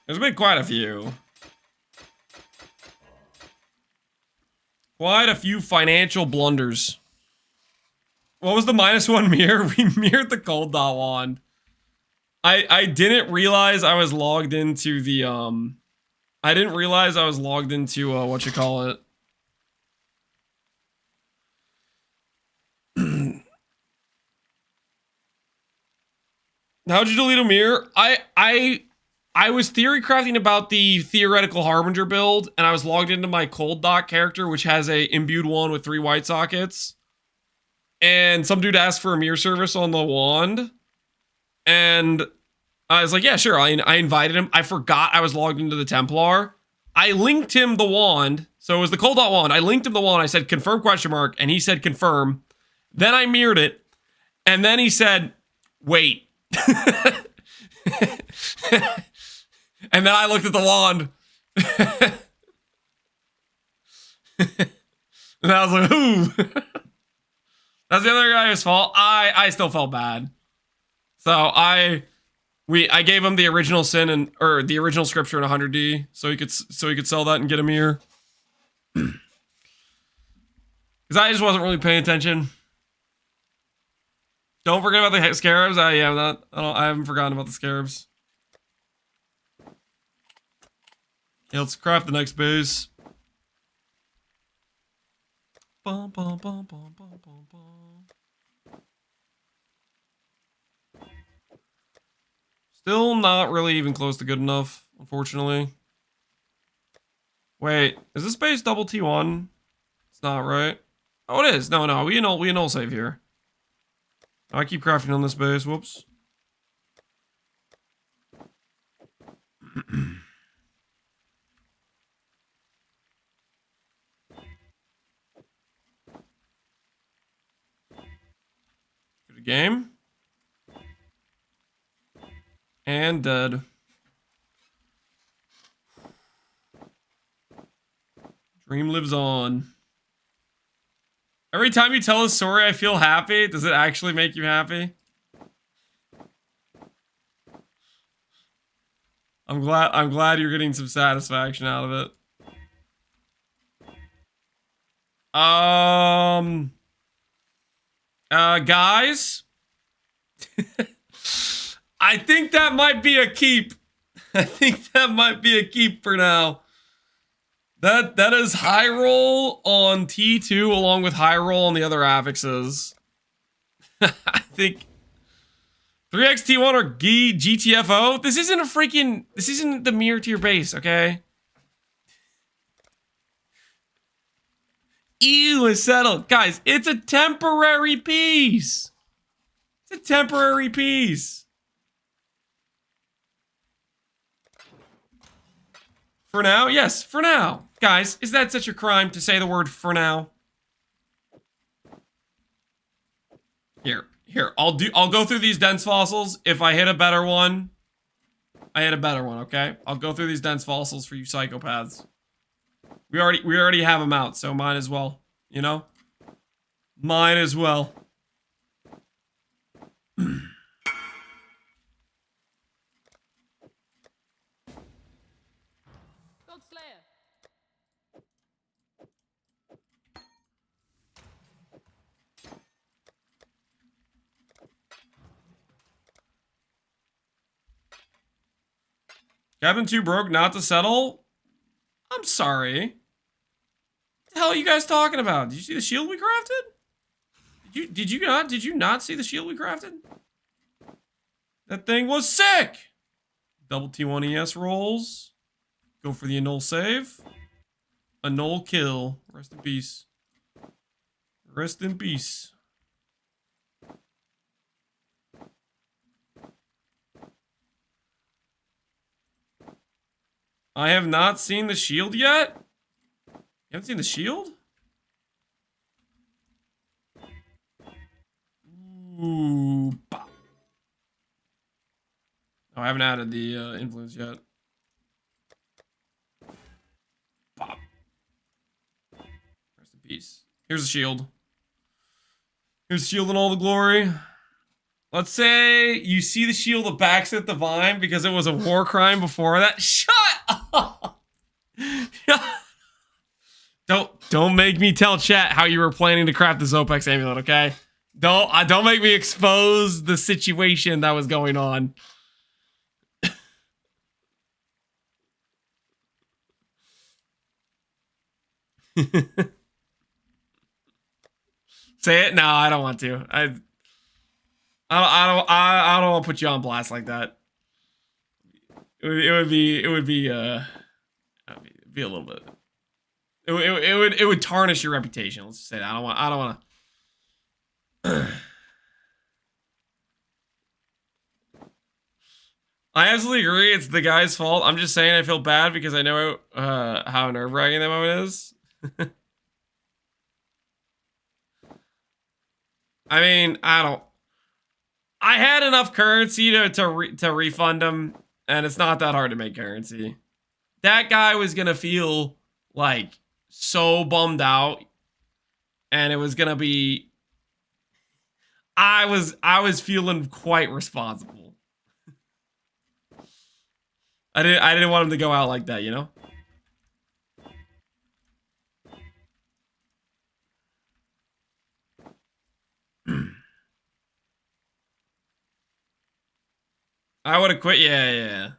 There's been quite a few. Quite a few financial blunders. What was the -1 mirror? We mirrored the cold dot wand. I didn't realize I was logged into the I didn't realize I was logged into whatchamacallit. How'd you delete a mirror? I was theory crafting about the theoretical harbinger build, and I was logged into my cold dot character, which has a imbued wand with 3 white sockets. And some dude asked for a mirror service on the wand. And I was like, yeah, sure. I invited him. I forgot I was logged into the Templar. I linked him the wand. So it was the cold dot wand. I linked him the wand. I said, confirm ? And he said, confirm. Then I mirrored it. And then he said, wait. And then I looked at the wand. And I was like, ooh. That's the other guy's fault. I still felt bad. So I gave him the original sin or the original scripture in 100D so he could sell that and get a mirror. Cuz I just wasn't really paying attention. Don't forget about the scarabs. I haven't forgotten about the scarabs. Yeah, let's craft the next base. Bum, bum, bum, bum, bum, bum, bum. Still not really even close to good enough, unfortunately. Wait, is this base double T1? It's not, right? Oh, it is. No, we null save here. Oh, I keep crafting on this base. Whoops. Good game. And dead. Dream lives on. Every time you tell a story, I feel happy. Does it actually make you happy? I'm glad you're getting some satisfaction out of it. Guys, I think that might be a keep. I think that might be a keep for now. That is high roll on T2 along with high roll on the other affixes. I think 3x T1 or GTFO. This isn't the mirror to your base, okay? Ew, it's settled. Guys, it's a temporary piece. It's a temporary piece. For now? Yes, for now. Guys, is that such a crime to say the word for now? Here, I'll go through these dense fossils. If I hit a better one, I hit a better one, okay? I'll go through these dense fossils for you psychopaths. We already have them out, so might as well, you know? Might as well. Cabin 2 broke not to settle? I'm sorry. What the hell are you guys talking about? Did you see the shield we crafted? Did you not see the shield we crafted? That thing was sick! Double T1 ES rolls. Go for the annul save. Annul kill. Rest in peace. Rest in peace. I have not seen the shield yet? You haven't seen the shield? Ooh. Bah. Oh, I haven't added the influence yet. Pop. Rest in peace. Here's the shield. Here's the shield in all the glory. Let's say you see the shield that backs at the vine because it was a war crime before that. Shut up! Don't make me tell chat how you were planning to craft the Zopex amulet, okay? Don't make me expose the situation that was going on. Say it? No, I don't want to. I don't want to put you on blast like that. It would be a little bit. It would tarnish your reputation. Let's just say that. I don't want to. I absolutely agree. It's the guy's fault. I'm just saying I feel bad because I know how nerve-wracking that moment is. I mean, I had enough currency to refund him, and it's not that hard to make currency. That guy was gonna feel like so bummed out, and it was gonna be. I was feeling quite responsible. I didn't want him to go out like that, you know? I would have quit. Yeah.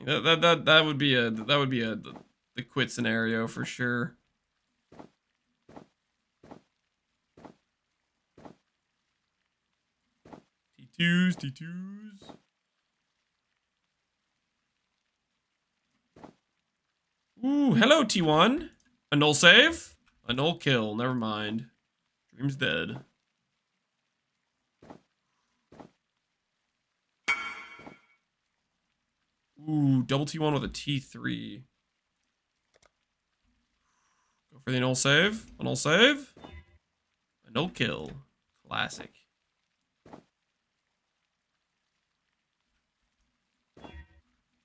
That would be the quit scenario for sure. T2s. Ooh, hello T1. A null save? A null kill. Never mind. Dream's dead. Ooh, double T1 with a T3. Go for the null save. A null save. A null kill. Classic. A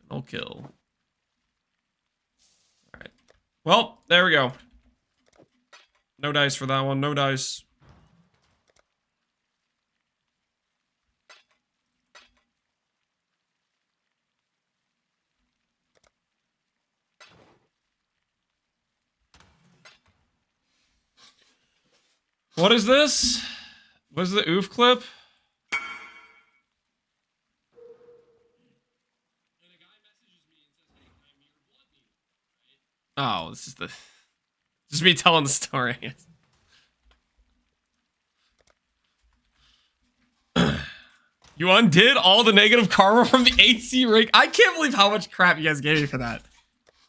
null kill. Alright. Well, there we go. No dice for that one. No dice. What is this? What is the oof clip? Oh, this is just me telling the story. You undid all the negative karma from the 8C rig. I can't believe how much crap you guys gave me for that.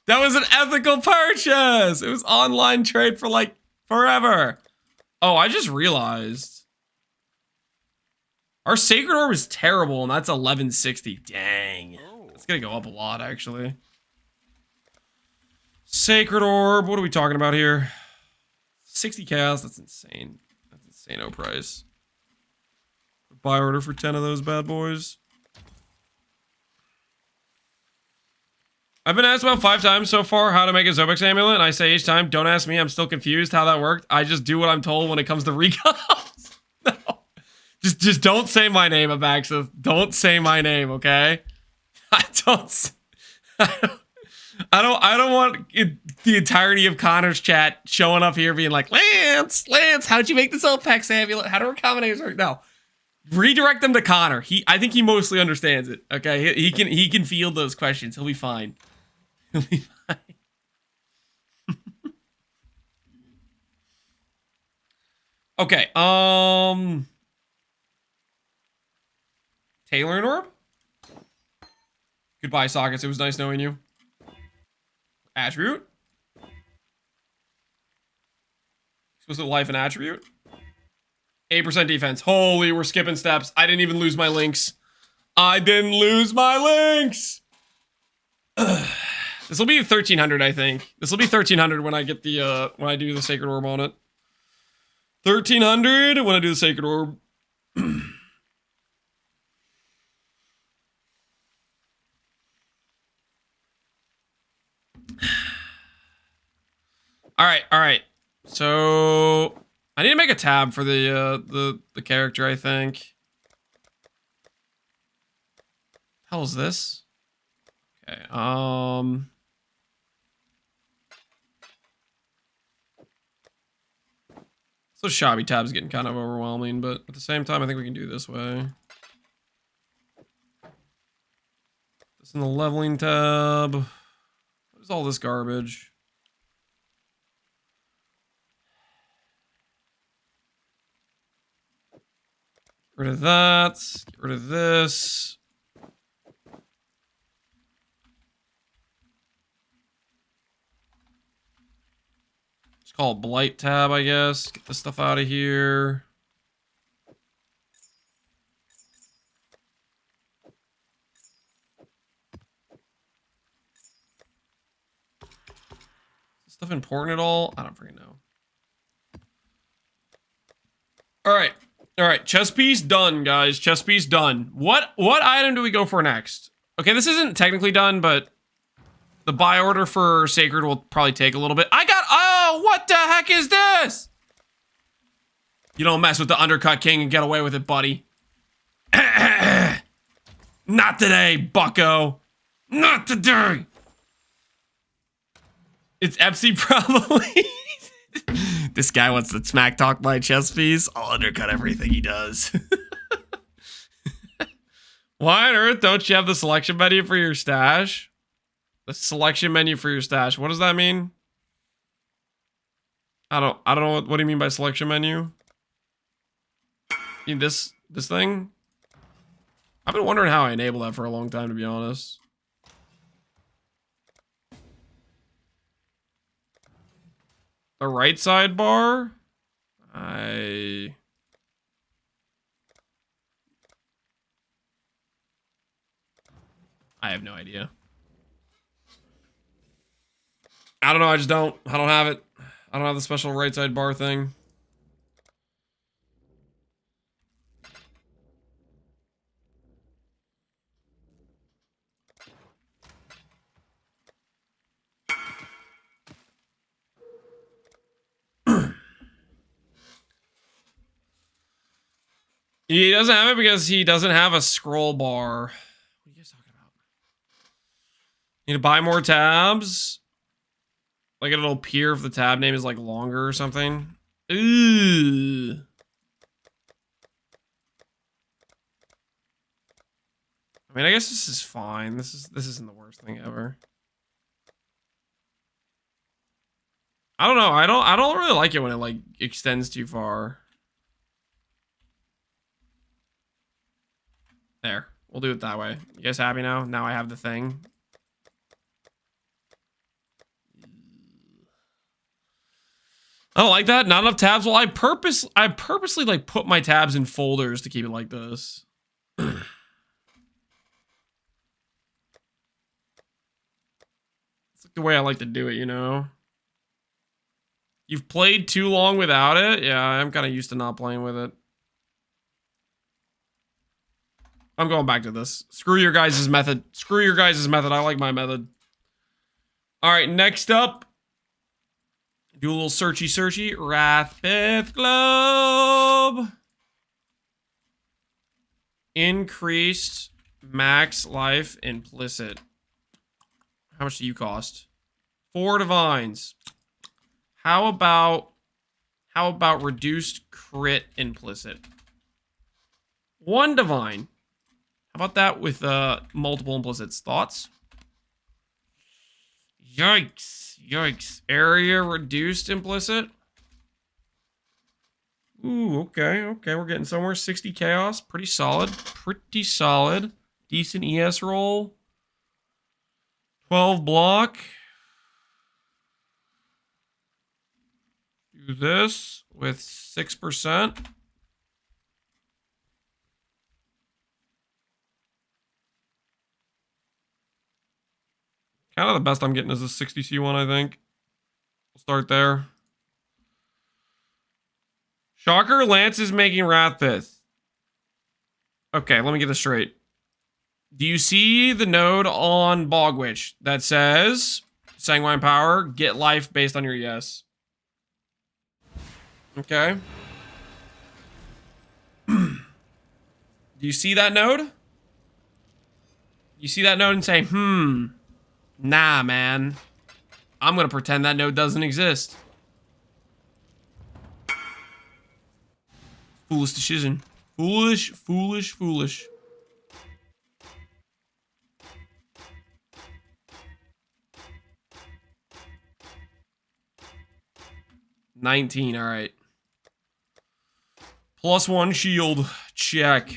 That was an ethical purchase. It was online trade for like forever. Oh, I just realized. Our Sacred Orb is terrible, and that's 1160. Dang. It's gonna go up a lot, actually. Sacred Orb, what are we talking about here? 60 chaos, that's insane. That's insane-o price. Buy order for 10 of those bad boys. I've been asked about 5 times so far how to make a Zobex amulet, and I say each time, don't ask me, I'm still confused how that worked. I just do what I'm told when it comes to recalls. No. Just don't say my name, Abaxis. Don't say my name, okay? I don't want the entirety of Connor's chat showing up here being like, Lance, how'd you make this Zobex amulet? How do recombinators work? No. Redirect them to Connor. I think he mostly understands it. Okay, he can field those questions. He'll be fine. He'll be fine. Okay. Taylor and Orb. Goodbye, Sockets. It was nice knowing you. Attribute. Explicit life and attribute. 8% defense. Holy, we're skipping steps. I didn't even lose my links. This will be 1300, I think. This will be 1300 when I get the when I do the Sacred Orb on it. 1300 when I do the Sacred Orb. All right. So I need to make a tab for the character, I think. Hell is this? Okay, so shabby tab's getting kind of overwhelming, but at the same time, I think we can do this way. This in the leveling tab. What is all this garbage? Get rid of that. Get rid of this. Just call it Blight tab, I guess. Get this stuff out of here. Is this stuff important at all? I don't freaking know. All right, chess piece done, guys. Chess piece done. What item do we go for next? Okay, this isn't technically done, but the buy order for Sacred will probably take a little bit. Oh, what the heck is this? You don't mess with the Undercut King and get away with it, buddy. Not today, bucko. Not today. It's Epsi probably. This guy wants to smack talk my chess piece. I'll undercut everything he does. Why on earth don't you have the selection menu for your stash? The selection menu for your stash. What does that mean? I don't know. What do you mean by selection menu? You mean this thing? I've been wondering how I enable that for a long time, to be honest. The right sidebar? I have no idea. I don't know. I just don't. I don't have it. I don't have the special right sidebar thing. He doesn't have it because he doesn't have a scroll bar. What are you guys talking about? Need to buy more tabs? Like it'll appear if the tab name is like longer or something. Ooh. I mean, I guess this is fine. This isn't the worst thing ever. I don't know. I don't really like it when it like extends too far. There. We'll do it that way. You guys happy now? Now I have the thing. I don't like that. Not enough tabs. Well, I purposely like put my tabs in folders to keep it like this. It's like the way I like to do it, you know? You've played too long without it? Yeah, I'm kind of used to not playing with it. I'm going back to this. Screw your guys' method. Screw your guys' method. I like my method. All right, next up. Do a little searchy. Wrathpith Globe. Increased max life implicit. How much do you cost? 4 divines. How about reduced crit implicit? 1 divine. How about that with multiple implicits? Thoughts? Yikes. Area reduced implicit. Ooh, okay. We're getting somewhere. 60 chaos. Pretty solid. Decent ES roll. 12 block. Do this with 6%. Kind of the best I'm getting is the 60C one, I think. We'll start there. Shocker, Lance is making Wrathpith. Okay, let me get this straight. Do you see the node on Bog Witch that says Sanguine Power, get life based on your yes? Okay. Do you see that node? You see that node and say, nah, man. I'm going to pretend that node doesn't exist. Foolish decision. Foolish. 19, all right. +1 shield. Check.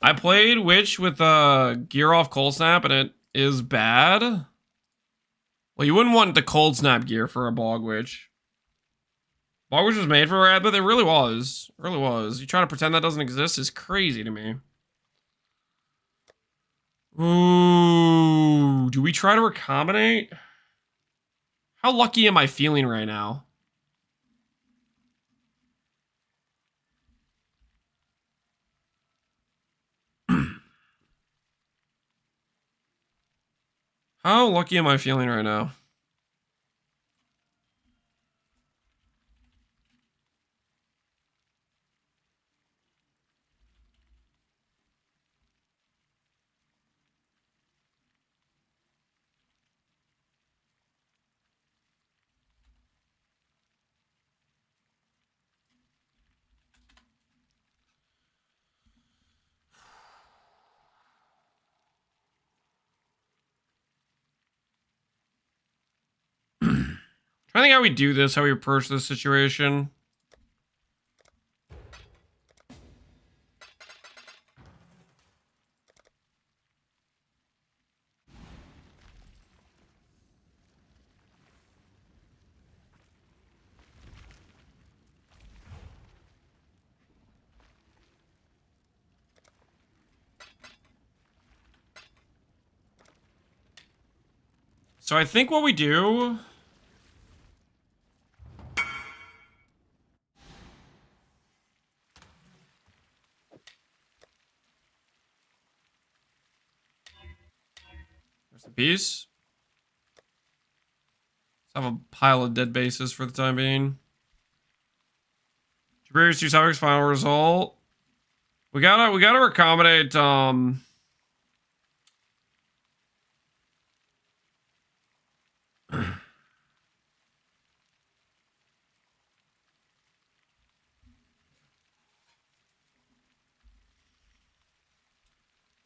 I played Witch with gear off Cold Snap, and it is bad. Well, you wouldn't want the Cold Snap gear for a Bog Witch. Bog Witch was made for Rad, but it really was. It really was. You trying to pretend that doesn't exist is crazy to me. Ooh, do we try to recombinate? How lucky am I feeling right now? How lucky am I feeling right now? Trying to think how we do this, how we approach this situation. So I think what we do... Rest in peace. Let's have a pile of dead bases for the time being. Jabriri's 2 subjects, final result. We gotta accommodate,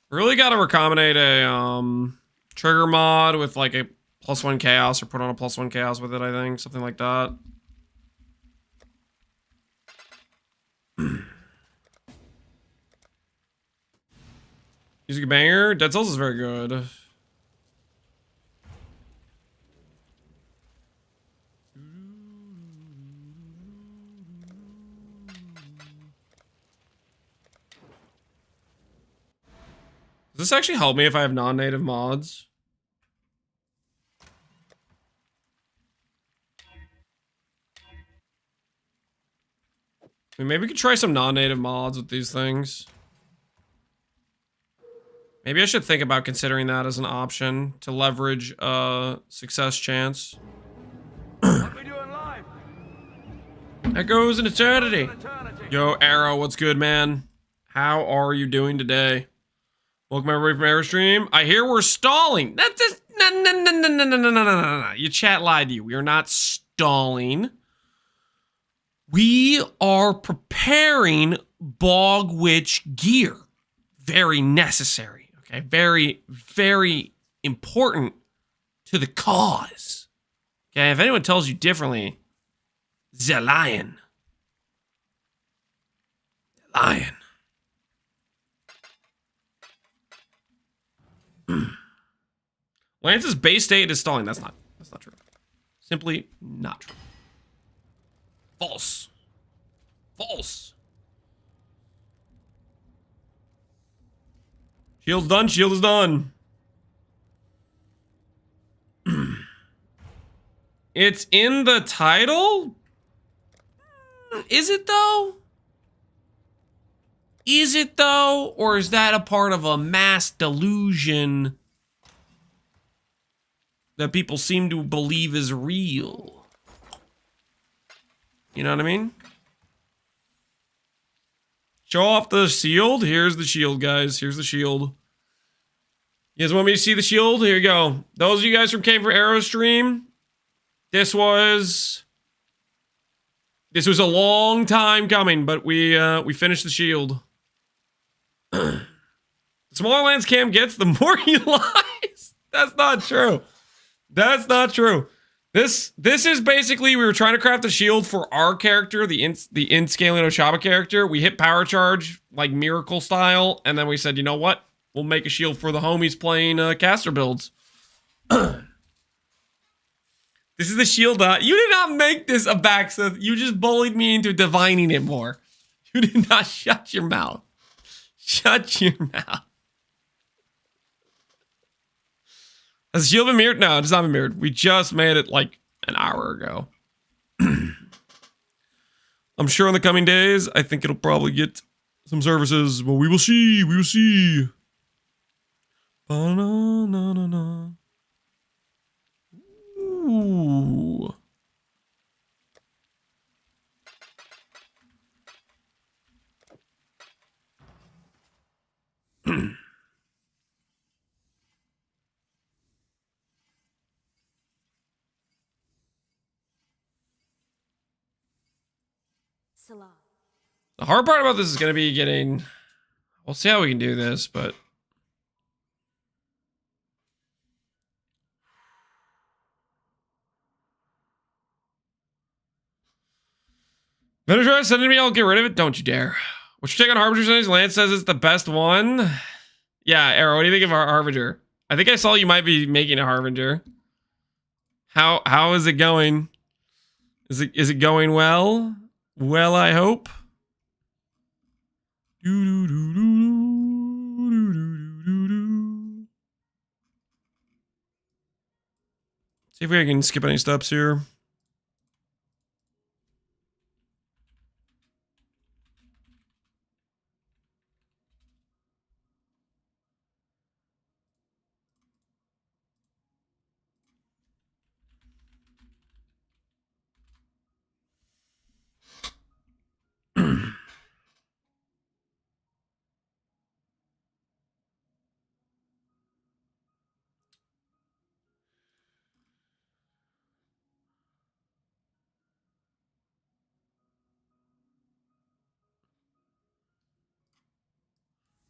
really gotta accommodate a, trigger mod with like a +1 chaos or put on a +1 chaos with it, I think. Something like that. Music banger. Dead Cells is very good. Does this actually help me if I have non-native mods? I mean, maybe we could try some non-native mods with these things. Maybe I should think about considering that as an option to leverage success chance.
What we doing live?
Echoes in eternity. Yo, Arrow, what's good, man? How are you doing today? Welcome everybody from Airstream. I hear we're stalling. That's just no. Your chat lied to you. We are not stalling. We are preparing Bog Witch gear. Very necessary. Okay, very, very important to the cause. Okay, if anyone tells you differently, the lion. The lion. Lance's base state is stalling. That's not true. Simply not true. False. False. Shield's done. Shield is done. It's in the title? Is it though? Is it though? Or is that a part of a mass delusion that people seem to believe is real? You know what I mean? Show off the shield. Here's the shield, guys. Here's the shield. You guys want me to see the shield? Here you go. Those of you guys from came for Arrow stream, this was a long time coming, but we finished the shield. The smaller lands Cam gets, the more he lies. That's not true. That's not true. This is basically, we were trying to craft a shield for our character, the in-scaling Ochaba character. We hit power charge, like miracle style, and then we said, you know what? We'll make a shield for the homies playing caster builds. This is the shield. You did not make this a Baxeth. You just bullied me into divining it more. You did not. Shut your mouth. Shut your mouth. Has the shield been mirrored? No, it's not been mirrored. We just made it like an hour ago. I'm sure in the coming days, I think it'll probably get some services, but we will see. We will see. Ba-na-na-na-na. Ooh. The hard part about this is going to be getting... We'll see how we can do this, but... Better try sending me, I'll get rid of it. Don't you dare. What's your take on Harbinger Sundays? Lance says it's the best one. Yeah, Arrow, what do you think of our Harbinger? I think I saw you might be making a Harbinger. How is it going? Is it going well? Well, I hope. See if we can skip any steps here.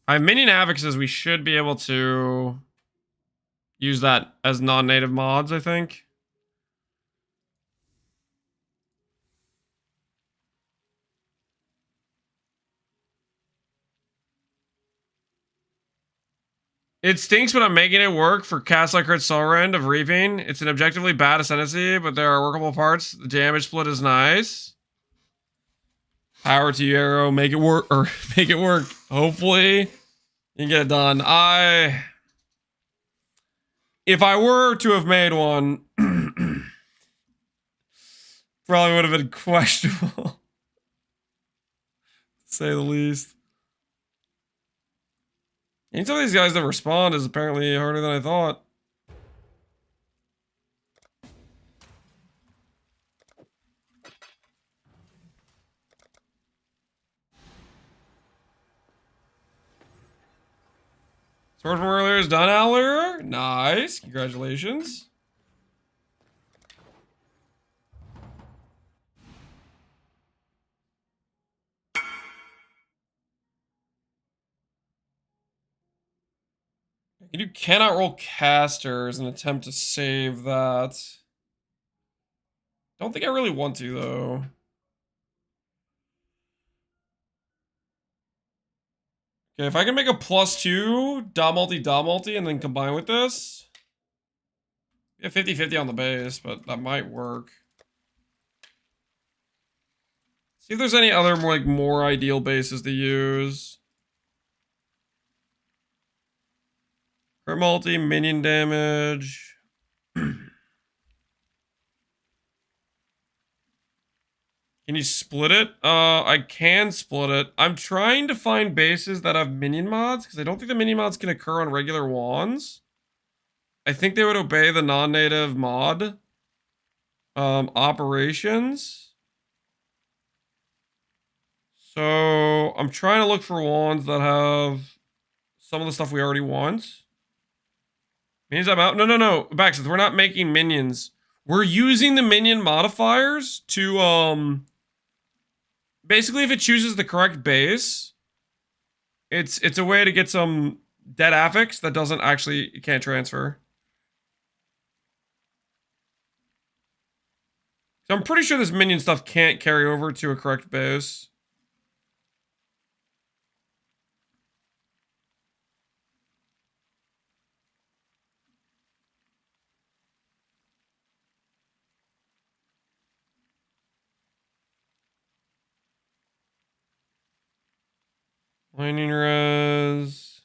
I have minion affixes. We should be able to use that as non-native mods, I think. It stinks, but I'm making it work for Cast Like Crit Soulrend of Reaping. It's an objectively bad Ascendancy, but there are workable parts. The damage split is nice. Power to you, Arrow. Make it work, or make it work. Hopefully, you can get it done. If I were to have made one, probably would have been questionable, to say the least. And some of these guys that respond is apparently harder than I thought. Sword from earlier is done, Owler. Nice. Congratulations. You cannot roll caster as an attempt to save that. Don't think I really want to, though. Okay, if I can make a +2, da multi, and then combine with this. Yeah, 50-50 on the base, but that might work. See if there's any other more ideal bases to use. Crit multi, minion damage. Can you split it? I can split it. I'm trying to find bases that have minion mods, because I don't think the minion mods can occur on regular wands. I think they would obey the non-native mod operations. So I'm trying to look for wands that have some of the stuff we already want. Minions I'm out. No. Baxter, we're not making minions. We're using the minion modifiers to basically if it chooses the correct base, it's a way to get some dead affix that doesn't actually can't transfer. So I'm pretty sure this minion stuff can't carry over to a correct base. Lightning res.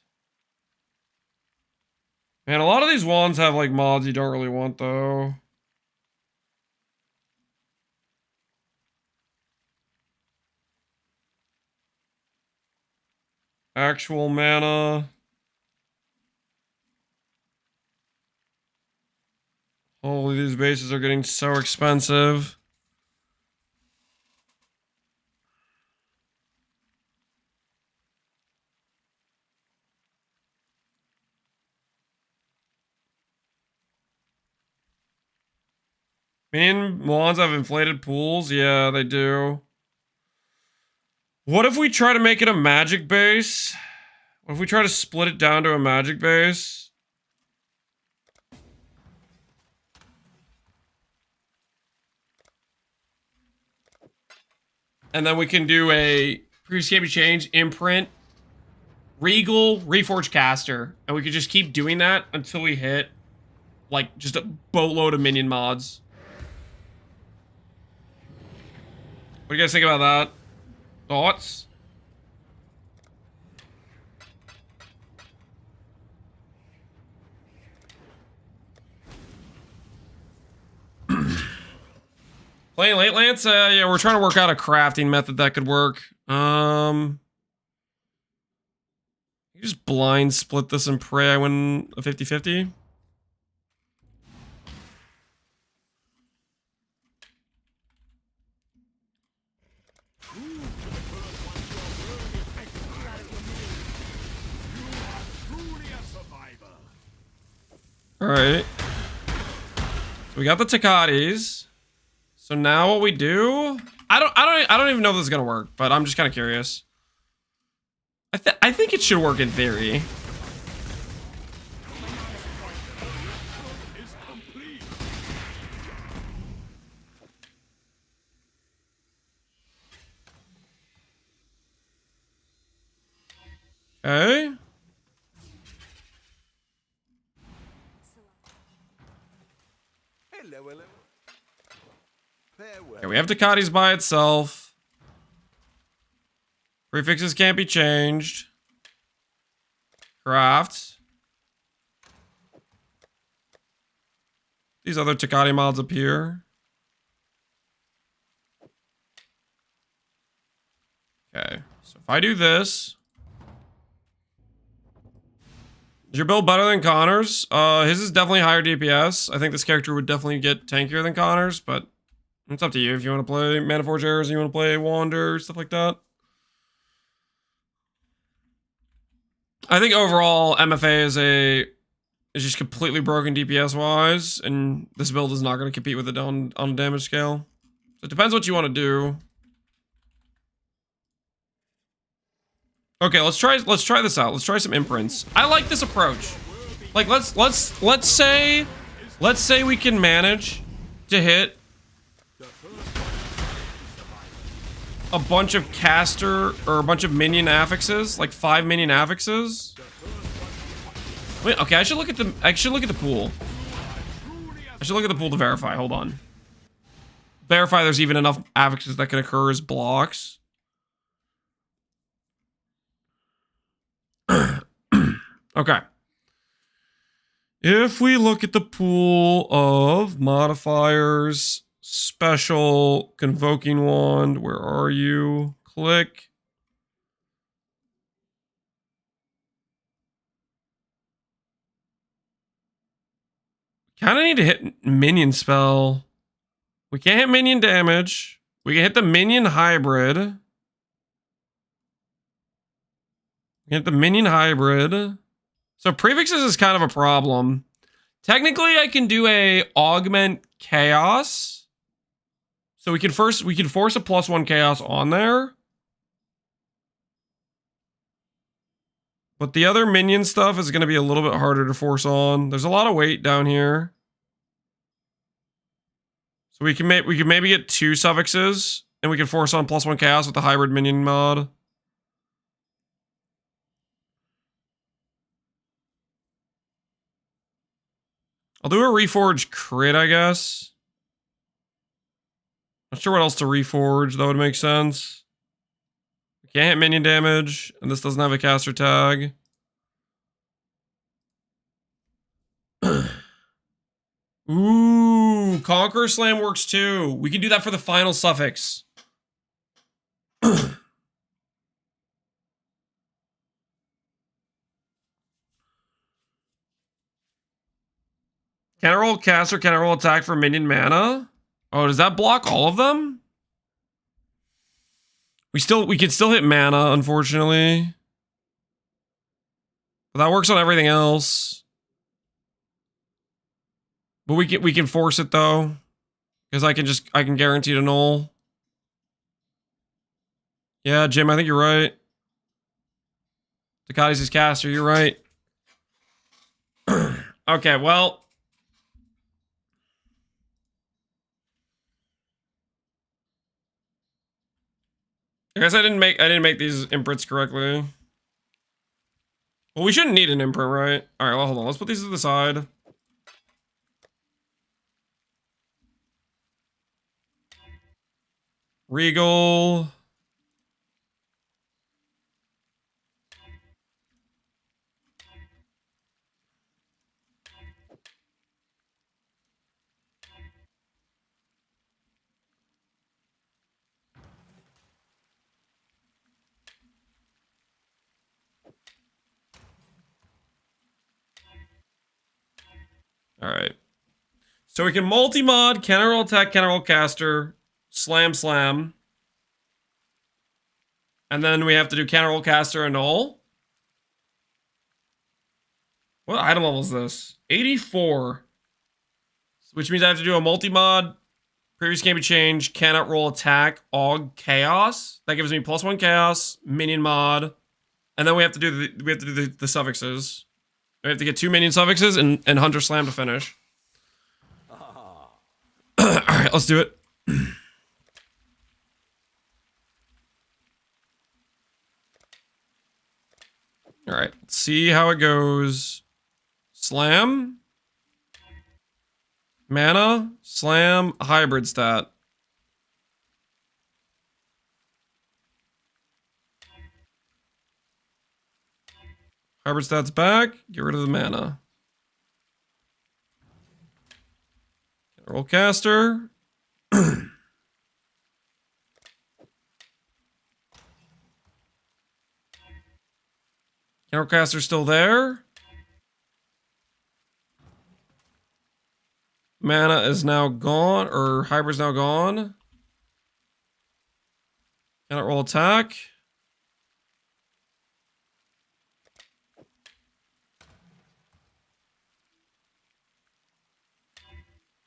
Man, a lot of these wands have like mods you don't really want though. Actual mana. Holy, these bases are getting so expensive. Minion wands have inflated pools? Yeah, they do. What if we try to make it a magic base? What if we try to split it down to a magic base? And then we can do a previous can't be changed, imprint, Regal, Reforged Caster. And we could just keep doing that until we hit, like, just a boatload of minion mods. What do you guys think about that? Thoughts? Playing late, Lance? Yeah, we're trying to work out a crafting method that could work. You just blind split this and pray I win a 50-50. Alright. So we got the Takatis. So now what we do... I don't even know if this is gonna work, but I'm just kind of curious. I think it should work in theory. Okay.
Hello, hello. Farewell.
Okay, we have Takatis by itself. Prefixes can't be changed. Craft. These other Takati mods appear. Okay, so if I do this... Is your build better than Connor's? His is definitely higher DPS. I think this character would definitely get tankier than Connor's, but it's up to you if you want to play Mana Forge Errors, you want to play Wander, stuff like that. I think overall MFA is just completely broken DPS wise, and this build is not going to compete with it on a damage scale. So it depends what you want to do. Okay, let's try this out. Let's try some imprints. I like this approach. Like let's say we can manage to hit a bunch of caster or a bunch of minion affixes, like 5 minion affixes. Wait, okay, I should look at the pool. I should look at the pool to verify. Hold on. Verify there's even enough affixes that can occur as blocks. Okay. If we look at the pool of modifiers, special, convoking wand, where are you? Click. Kind of need to hit minion spell. We can't hit minion damage. We can hit the minion hybrid. We can hit the minion hybrid. So prefixes is kind of a problem. Technically, I can do a augment chaos. So we can force a +1 chaos on there. But the other minion stuff is going to be a little bit harder to force on. There's a lot of weight down here. So we can maybe get 2 suffixes, and we can force on +1 chaos with the hybrid minion mod. I'll do a reforge crit, I guess. Not sure what else to reforge. That would make sense. We can't hit minion damage, and this doesn't have a caster tag. Ooh, Conqueror Slam works too. We can do that for the final suffix. Can I roll caster? Can I roll attack for minion mana? Oh, does that block all of them? We can still hit mana, unfortunately. But that works on everything else. But we can force it though, because I can guarantee to null. Yeah, Jim, I think you're right. Takati's his caster. You're right. Okay, well. I guess I didn't make these imprints correctly. Well, we shouldn't need an imprint, right? All right, well, hold on. Let's put these to the side. Regal. All right. So we can multi-mod, counter roll attack, counter roll caster, slam, slam. And then we have to do counter roll caster and null. What item level is this? 84. Which means I have to do a multi-mod, previous game change, cannot roll attack, aug chaos. That gives me +1 chaos, minion mod. And then we have to do the suffixes. We have to get 2 minion suffixes and Hunter Slam to finish. Alright, let's do it. Alright, let's see how it goes. Slam. Mana. Slam. Hybrid stat. Hybrid stat's back. Get rid of the mana. Roll caster. Countercaster's still there. Mana is now gone, or hybrid's now gone. Cannot roll attack.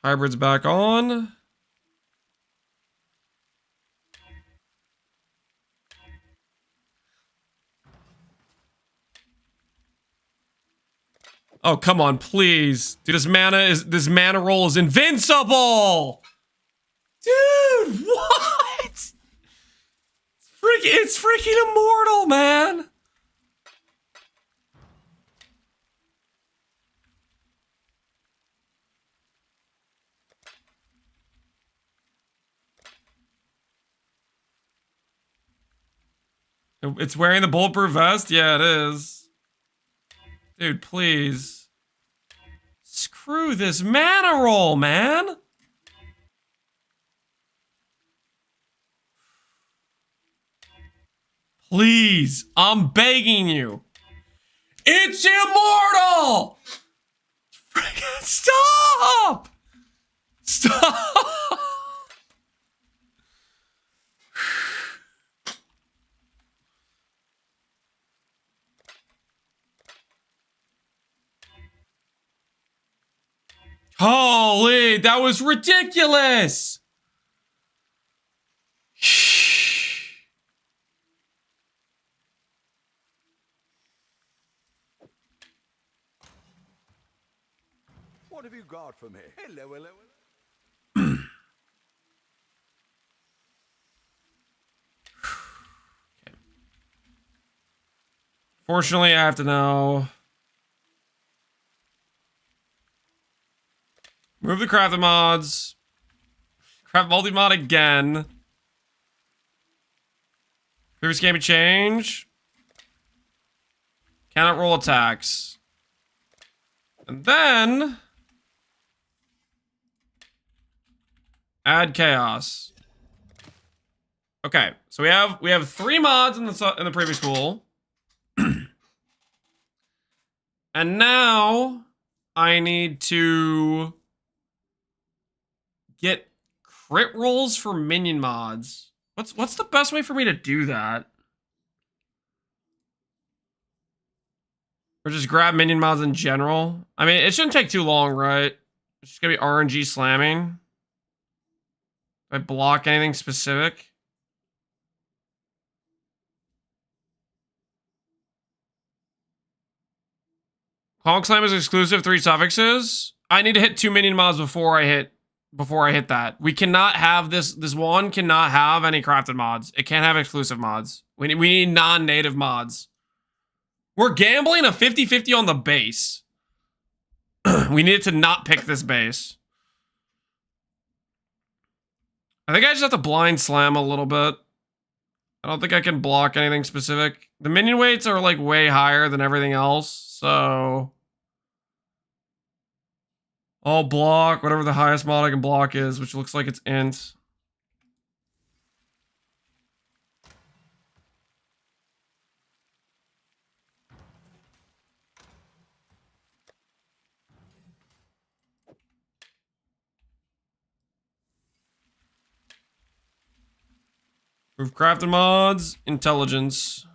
Hybrid's back on. Oh, come on, please. Dude, this mana roll is invincible! Dude, what? It's freaking immortal, man! It's wearing the bulletproof vest? Yeah, it is. Dude, please. Screw this mana roll, man. Please, I'm begging you. It's immortal! Freaking stop! Stop! Holy, that was ridiculous!
What have you got for me? Hello, hello, hello.
Okay. Fortunately, I have to now move the crafted mods. Craft multi-mod again. Previous game change. Cannot roll attacks. And then add chaos. Okay, so we have 3 mods in the previous pool. And now I need to get crit rolls for minion mods. What's the best way for me to do that? Or just grab minion mods in general? I mean, it shouldn't take too long, right? It's just gonna be RNG slamming. Do I block anything specific? Honk Slam is exclusive, 3 suffixes. I need to hit 2 minion mods before I hit before I hit that. We cannot have this. This one cannot have any crafted mods. It can't have exclusive mods. We need non-native mods. We're gambling a 50-50 on the base. We needed to not pick this base. I think I just have to blind slam a little bit. I don't think I can block anything specific. The minion weights are like way higher than everything else, so I'll block whatever the highest mod I can block is, which looks like it's int. Proof crafted mods, intelligence,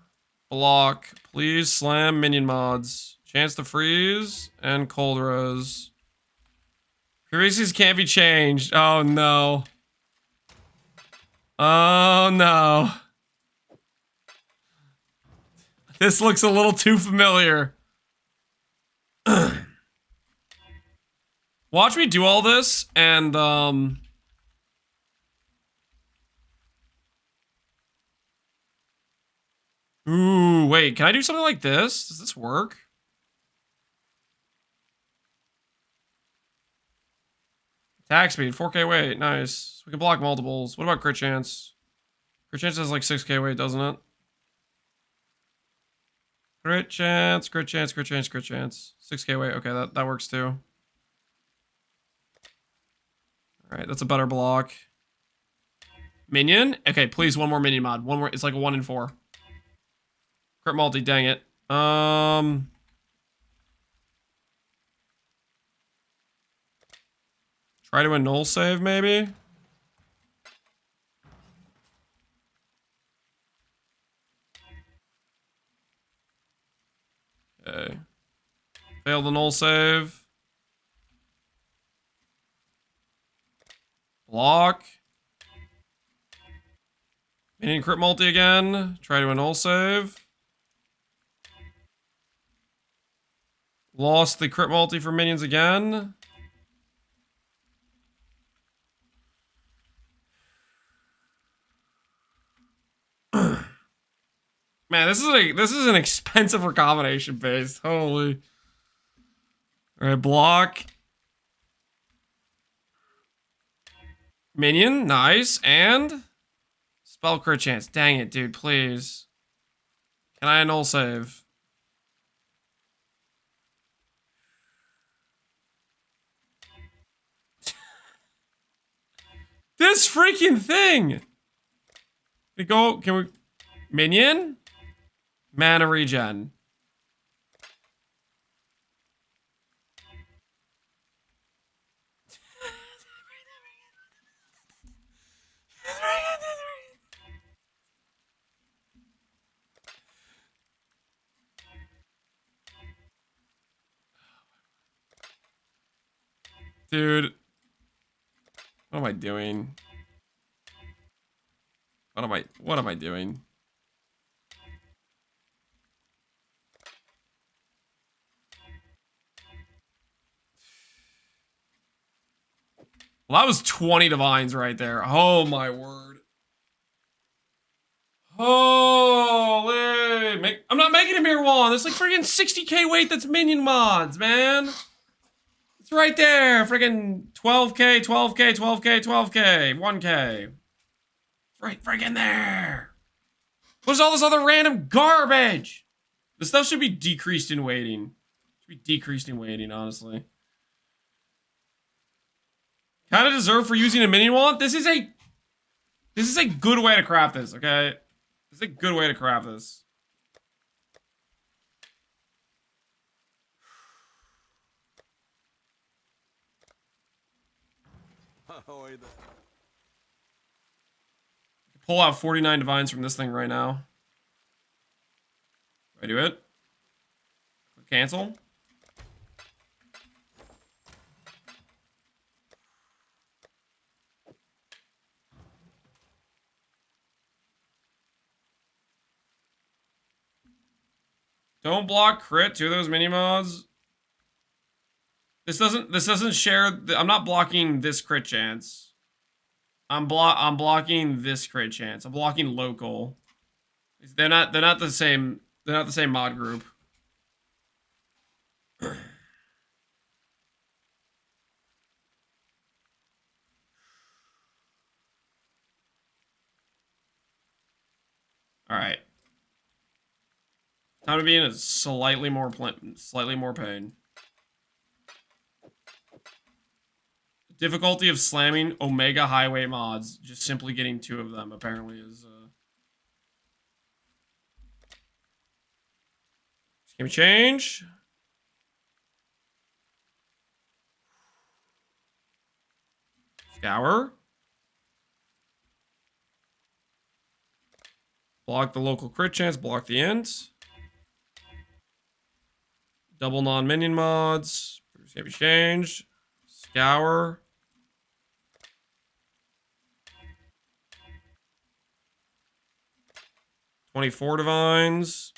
block, please slam minion mods, chance to freeze, and cold rose. Currencies can't be changed. Oh no. Oh no. This looks a little too familiar. Watch me do all this and ooh, wait, can I do something like this? Does this work? Attack speed, 4k weight, nice. We can block multiples. What about crit chance? Crit chance has like 6k weight, doesn't it? Crit chance, crit chance, crit chance, crit chance. 6k weight, okay, that works too. Alright, that's a better block. Minion? Okay, please, one more minion mod. One more, it's like a 1 in 4. Crit multi, dang it. Try to a null save, maybe? Okay. Fail the null save. Block. Minion crit multi again. Try to a null save. Lost the crit multi for minions again. Man, this is an expensive recombination base. Holy. Alright, block. Minion, nice. And spell crit chance. Dang it, dude, please. Can I null save? This freaking thing! Can we... Minion? Mana regen. Dude. What am I doing? What am I doing? Well, that was 20 divines right there. Oh my word. Holy. I'm not making a mirror wand. There's like freaking 60k weight that's minion mods, man. It's right there. Freaking 12k, 12k, 12k, 12k, 1k. It's right freaking there. What's all this other random garbage? This stuff should be decreased in weighting. Should be decreased in weighting, honestly. Kind of deserve for using a minion wand. This is a good way to craft this, okay? This is a good way to craft this. Pull out 49 divines from this thing right now. Do I do it? Cancel. Don't block crit. 2 of those mini mods. This doesn't share. I'm not blocking this crit chance. I'm blocking this crit chance. I'm blocking local. They're not the same. They're not the same mod group. All right. Time to be in a slightly more pain. Difficulty of slamming Omega Highway mods. Just simply getting 2 of them apparently is. Can we change? Scour. Block the local crit chance. Block the ends. Double non-minion mods. Can be changed. Scour. $24 divines.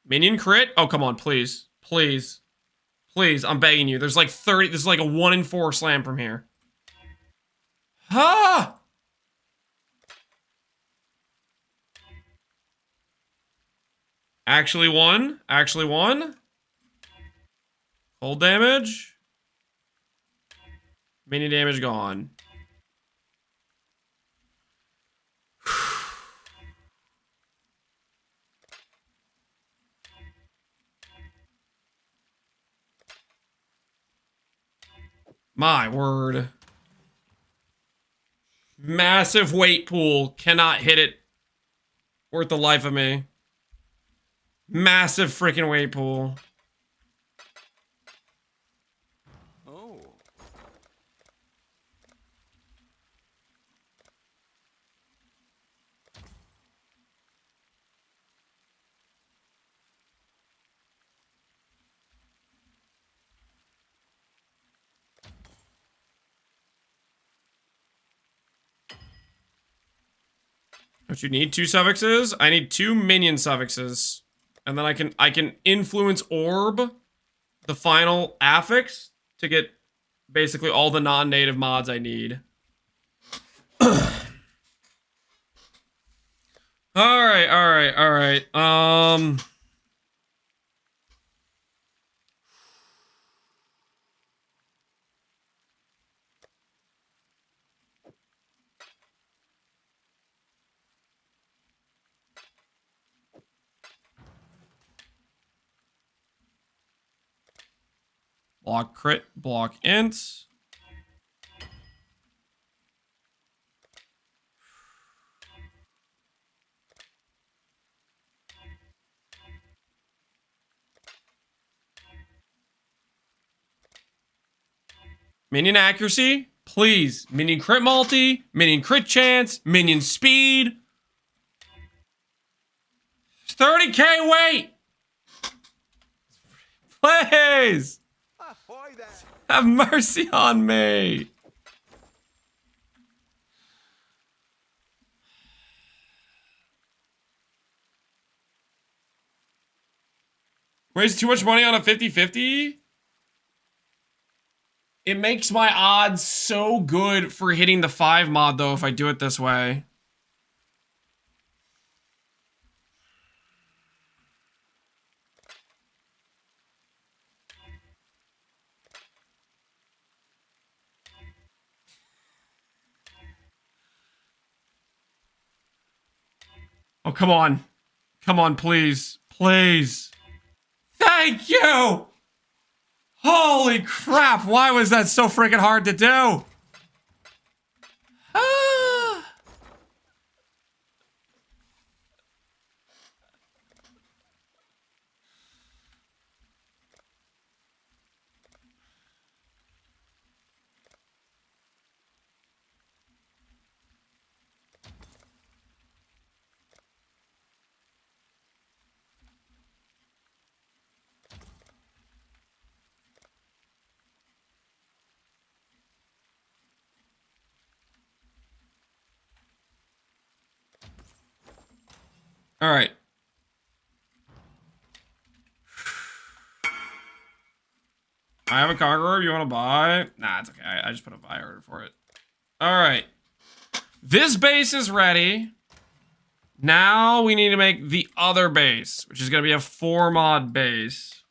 Minion crit? Oh, come on, please. Please. Please, I'm begging you. There's like 30. This is like a 1 in 4 slam from here. Ah! Actually won. Actually won. Cold damage. Minion damage gone. My word. Massive weight pool. Cannot hit it. Worth the life of me. Massive freaking weight pool.
Oh.
Don't you need 2 suffixes? I need 2 minion suffixes. And then I can influence orb the final affix to get basically all the non-native mods I need. Alright. Block crit, block int. Minion accuracy, please. Minion crit multi, minion crit chance, minion speed. 30k weight! Please! Have mercy on me! Waste too much money on a 50-50? It makes my odds so good for hitting the 5 mod, though, if I do it this way. Oh, come on. Come on, please. Please. Thank you! Holy crap, why was that so freaking hard to do? Ah. All right. I have a conqueror. You want to buy? Nah, it's okay. I just put a buy order for it. All right. This base is ready. Now we need to make the other base, which is going to be a 4-mod base.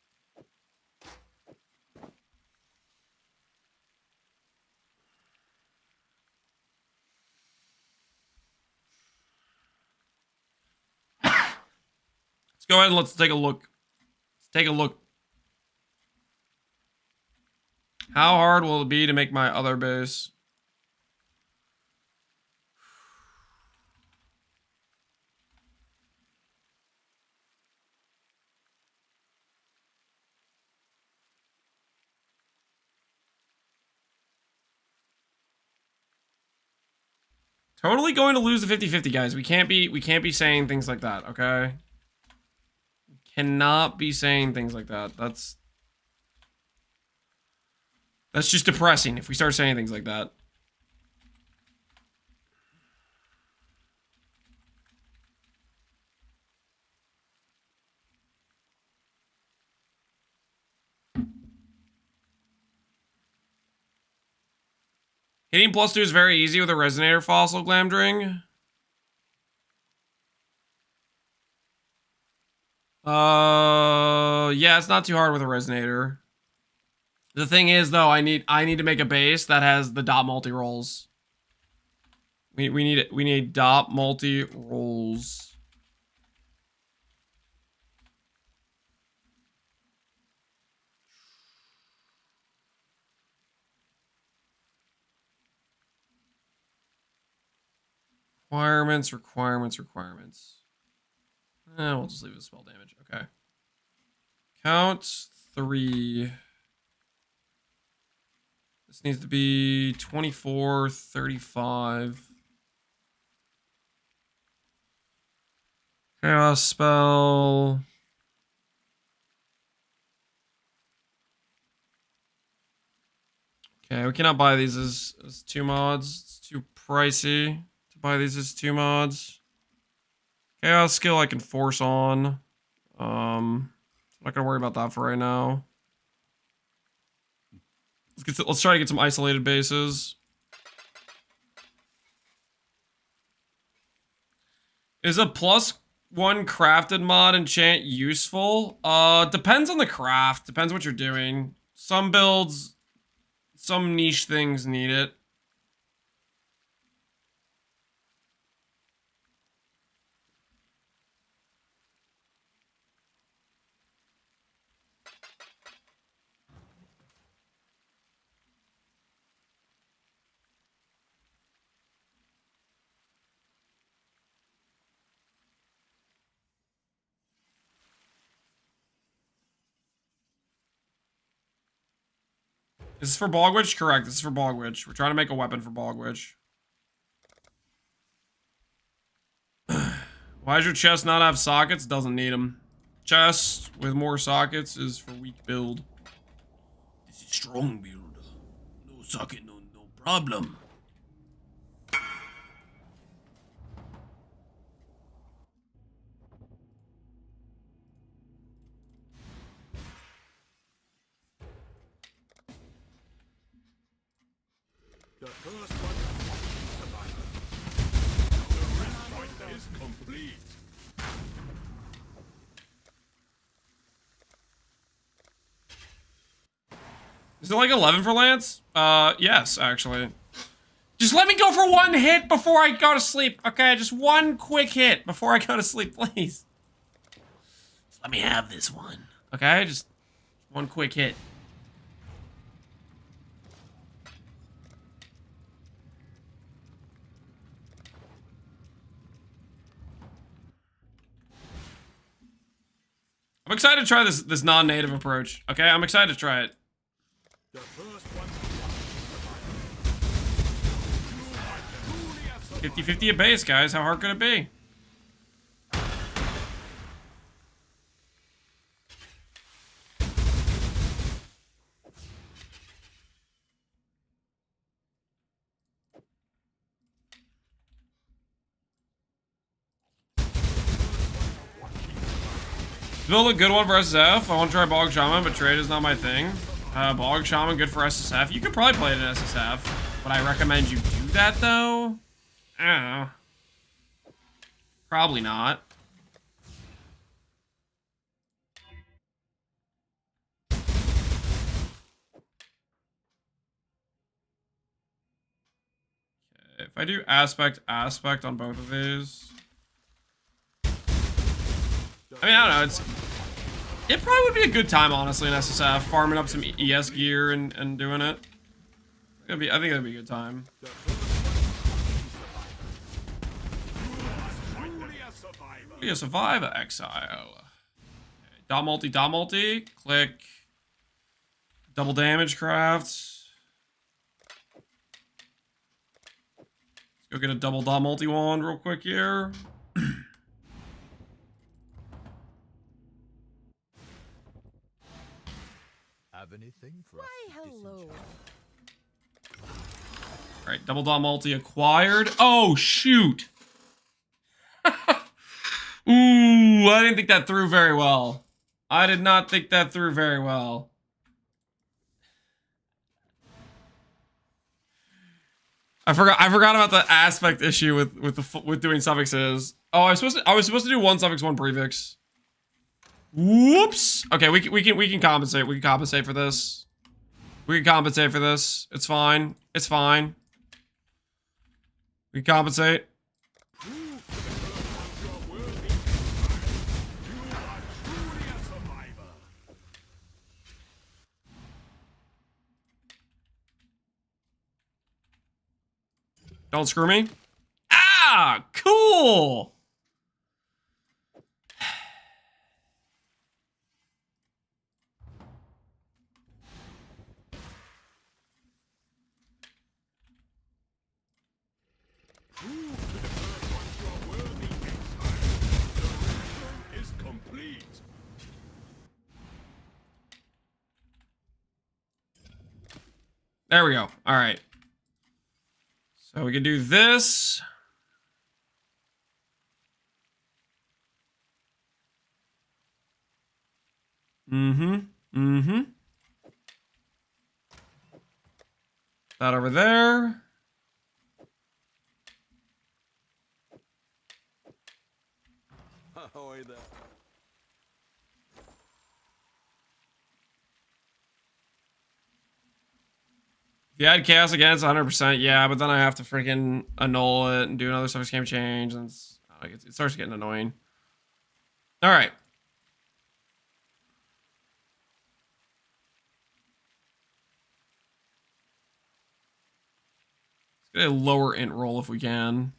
Let's go ahead and let's take a look. Let's take a look. How hard will it be to make my other base? Totally going to lose the 50-50, guys. We can't be saying things like that, okay? We cannot be saying things like that. That's just depressing if we start saying things like that. Hitting +2 is very easy with a Resonator Fossil Glamdring. Yeah, it's not too hard with a Resonator. The thing is, though, I need to make a base that has the dot multi rolls. We need dot multi rolls. Requirements. We'll just leave it with spell damage. Okay. Count 3. This needs to be 24, 35. Chaos spell. Okay, we cannot buy these as 2 mods. It's too pricey to buy these as 2 mods. Chaos skill I can force on. I'm not gonna worry about that for right now. Let's try to get some isolated bases. Is a +1 crafted mod enchant useful? Depends on the craft. Depends what you're doing. Some builds, some niche things need it. Is this for Bog Witch? Correct, this is for Bog Witch. We're trying to make a weapon for Bog Witch. Why does your chest not have sockets? Doesn't need them. Chest with more sockets is for weak build. This is strong build. No socket, no problem.
The first one is complete.
Is it like 11 for Lance? Yes, actually. Just let me go for 1 hit before I go to sleep, okay? Just 1 quick hit before I go to sleep, please. Just let me have this one, okay? Just 1 quick hit. I'm excited to try this non-native approach, okay? I'm excited to try it.
The first one
50-50 a base, guys. How hard could it be? Build a good one versus F. I want to try Bog Shaman, but trade is not my thing. Bog Shaman, good for SSF. You could probably play it in SSF. Would I recommend you do that, though? I don't know. Probably not. If I do aspect on both of these, I mean, I don't know. It probably would be a good time, honestly, in SSF, farming up some ES gear and doing it. I think it'd be a good time. Be a survivor, Exile. Okay. Dot multi, click. Double damage crafts. Let's go get a double dot multi wand real quick here.
Have anything for us?
Why, hello.
Alright, double dot multi acquired. Oh, shoot! Ooh, I didn't think that through very well. I did not think that through very well. I forgot about the aspect issue with doing suffixes. Oh, I was supposed to do one suffix, one prefix. Whoops. Okay, we can compensate. We can compensate for this. We can compensate for this. It's fine. It's fine. We can compensate. Don't screw me. Ah, cool. There we go. All right. So we can do this. That over there.
Ahoy there.
If you add chaos again, it's 100%. Yeah, but then I have to freaking annul it and do another suffix game change, and it starts getting annoying. All right. Let's get a lower int roll if we can.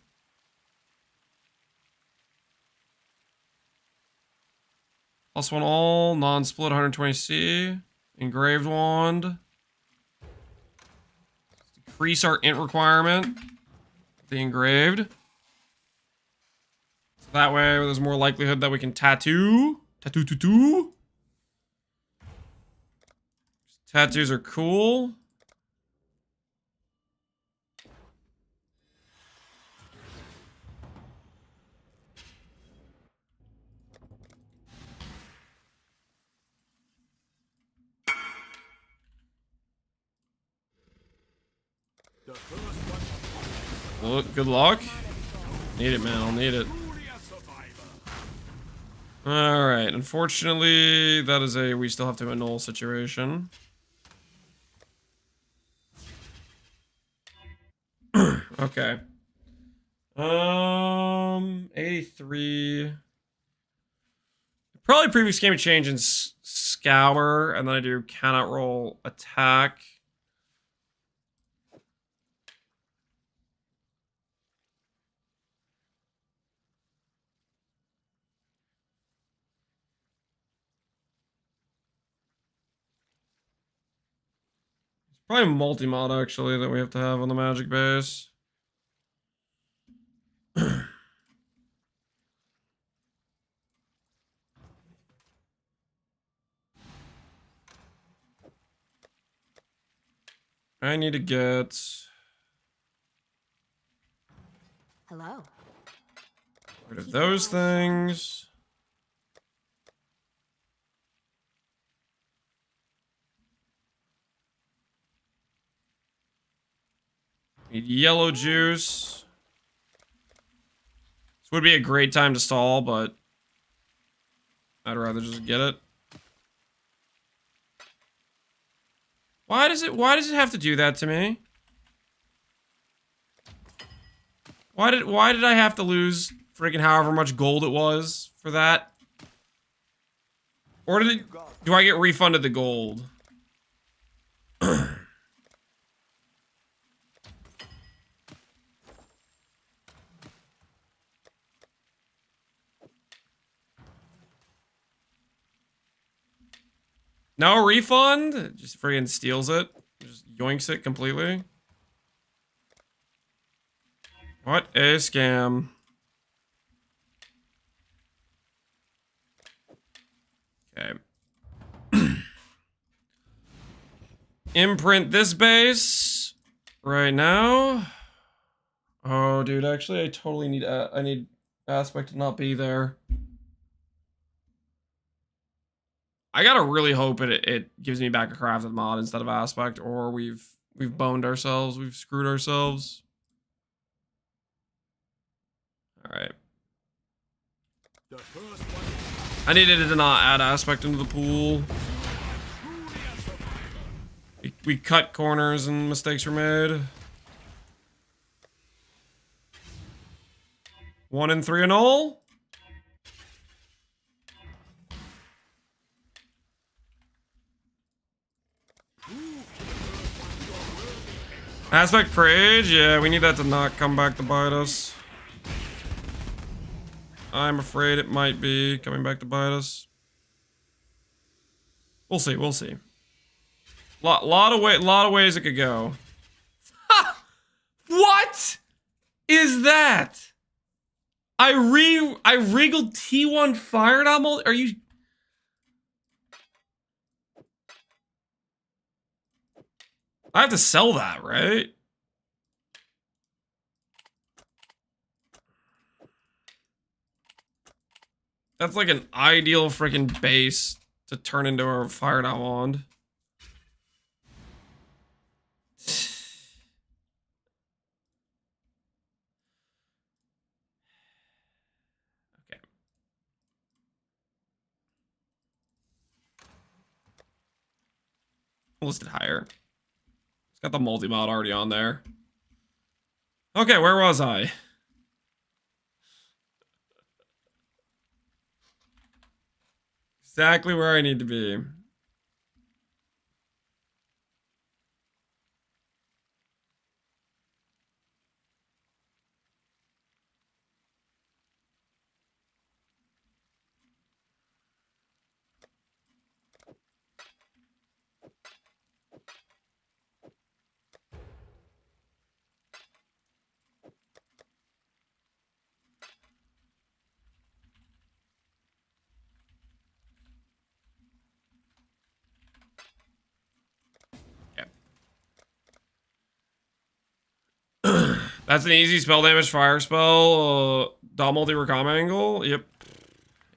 +1 all, non-split 120C, engraved wand. Decrease our int requirement. The engraved. So that way there's more likelihood that we can tattoo. Tattoo. Tattoos are cool. Look, good luck. Need it, man. I'll need it. Alright, unfortunately, that is a we still have to annul situation. Okay. 83. Probably previous game change in Scour, and then I do cannot roll attack. Probably multi-mod, actually, that we have to have on the magic base. I need to get...
Hello.
rid of those things. Need yellow juice. This would be a great time to stall, but I'd rather just get it. Why does it have to do that to me? Why did I have to lose freaking however much gold it was for that? Or do I get refunded the gold? No refund? Just friggin' steals it. Just yoinks it completely. What a scam. Okay. Imprint this base right now. Oh, dude, actually, I totally need I need aspect to not be there. I gotta really hope it gives me back a crafted mod instead of aspect, or we've boned ourselves, we've screwed ourselves. All right. I needed to not add aspect into the pool. We cut corners and mistakes were made. 1 and 3 and all. Aspect Rage, yeah, we need that to not come back to bite us. I'm afraid it might be coming back to bite us. We'll see, we'll see. Lot of ways it could go. What is that? I regaled T1 Fire Novel? Are you? I have to sell that, right? That's like an ideal freaking base to turn into a Fire Wand. Okay. Listed higher. It's got the multi-mod already on there. Okay, where was I? Exactly where I need to be. That's an easy spell damage fire spell. Dot multi recom angle. Yep.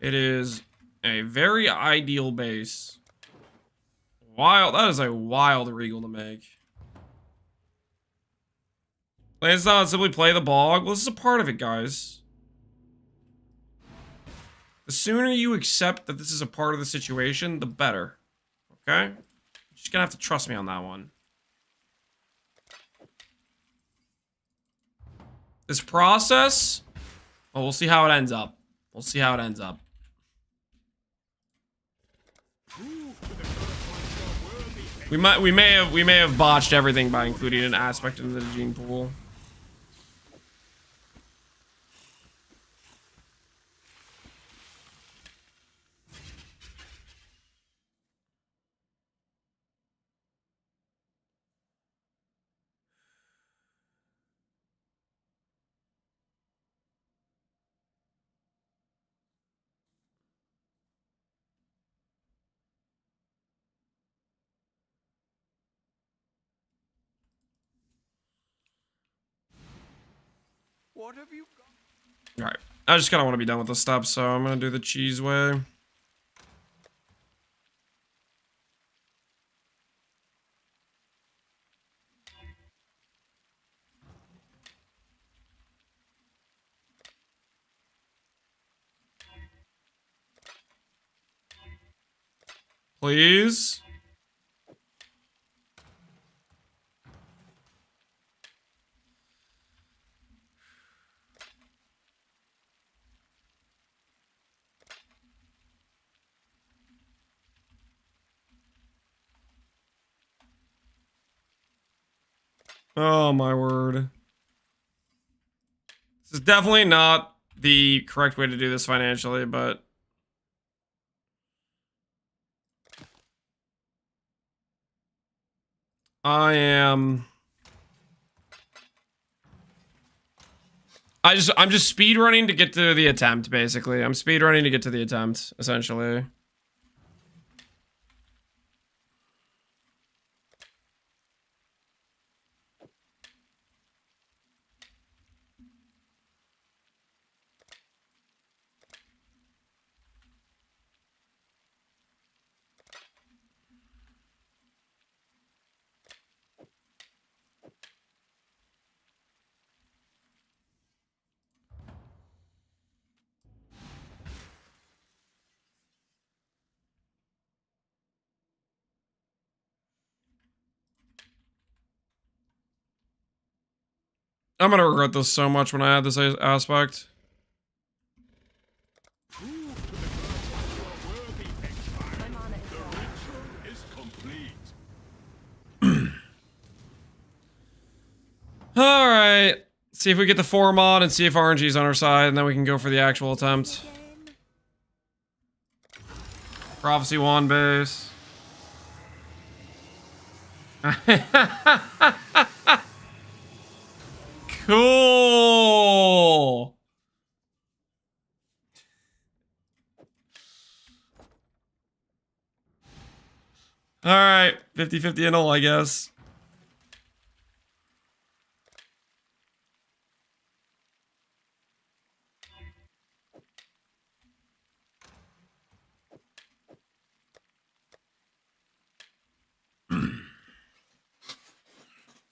It is a very ideal base. Wild. That is a wild regal to make. Let's not simply play the bog. Well, this is a part of it, guys. The sooner you accept that this is a part of the situation, the better. Okay? You're just gonna have to trust me on that one. This process, well, we'll see how it ends up. We'll see how it ends up. We may have botched everything by including an aspect into the gene pool.
What have you got?
All right, I just kind of want to be done with this stuff, so I'm gonna do the cheese way. Please. Oh my word. This is definitely not the correct way to do this financially, but I'm just speed running to get to the attempt, basically. I'm speed running to get to the attempt, essentially. I'm gonna regret this so much when I add this aspect. Alright. See if we get the 4 mod and see if RNG's on our side, and then we can go for the actual attempt. Prophecy wand base. Cool. Alright, 50-50 and all, I guess.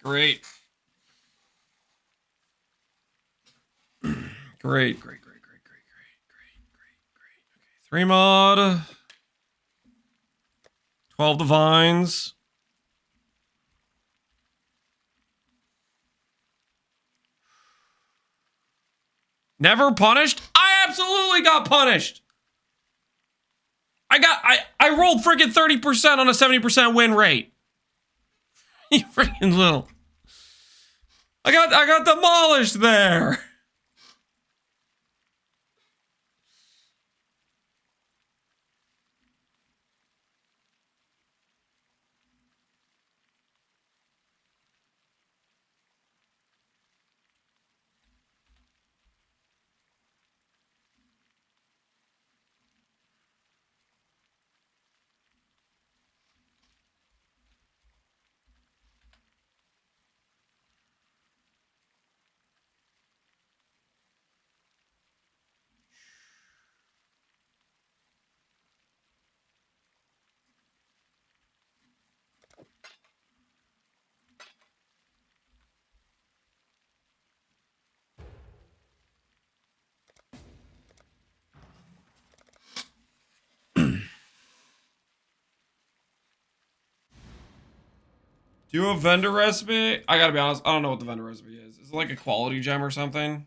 Great. Great. Okay, 3 mod. 12 divines. Never punished? I absolutely got punished. I rolled freaking 30% on a 70% win rate. You freaking little. I got demolished there. Do a vendor recipe? I gotta be honest, I don't know what the vendor recipe is. Is it like a quality gem or something?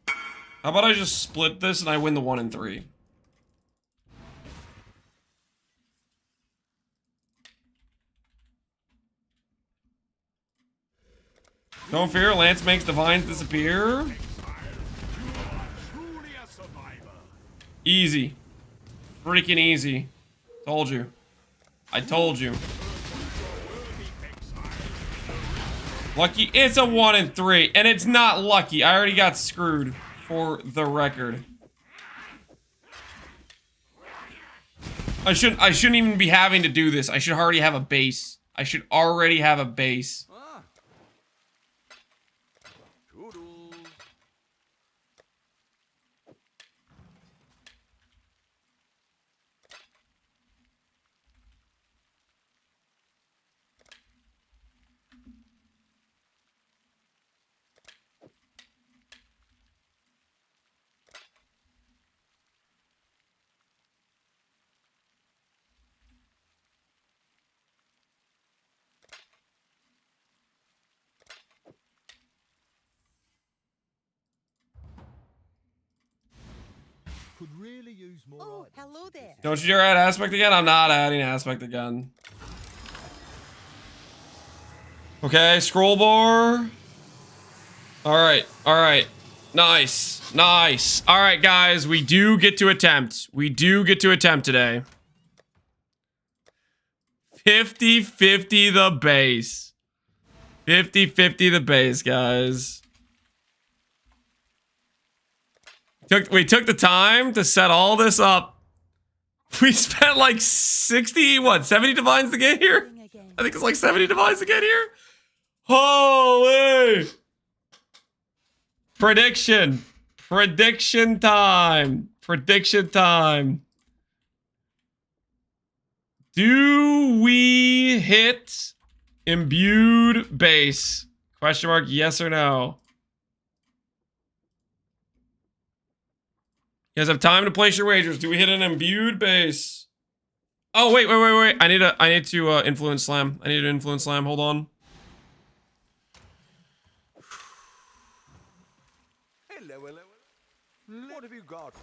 How about I just split this and I win the 1 and 3? Don't fear, Lance makes divines disappear. Easy. Freaking easy. Told you. I told you. Lucky, it's a 1 and 3, and it's not lucky. I already got screwed, for the record. I shouldn't even be having to do this. I should already have a base. I should already have a base.
Could really use more.
Oh, hello there.
Don't you dare add aspect again? I'm not adding aspect again. Okay, scroll bar. Alright, alright. Nice, nice. Alright, guys, we do get to attempt. We do get to attempt today. 50-50 the base. 50-50 the base, guys. We took the time to set all this up. We spent like 60, what, 70 divines to get here? I think it's like 70 divines to get here. Holy! Prediction. Prediction time. Prediction time. Do we hit imbued base? Question mark, yes or no? You guys have time to place your wagers. Do we hit an imbued base? Oh, wait. I need to influence slam. I need to influence slam. Hold on.
Hello. What have you got?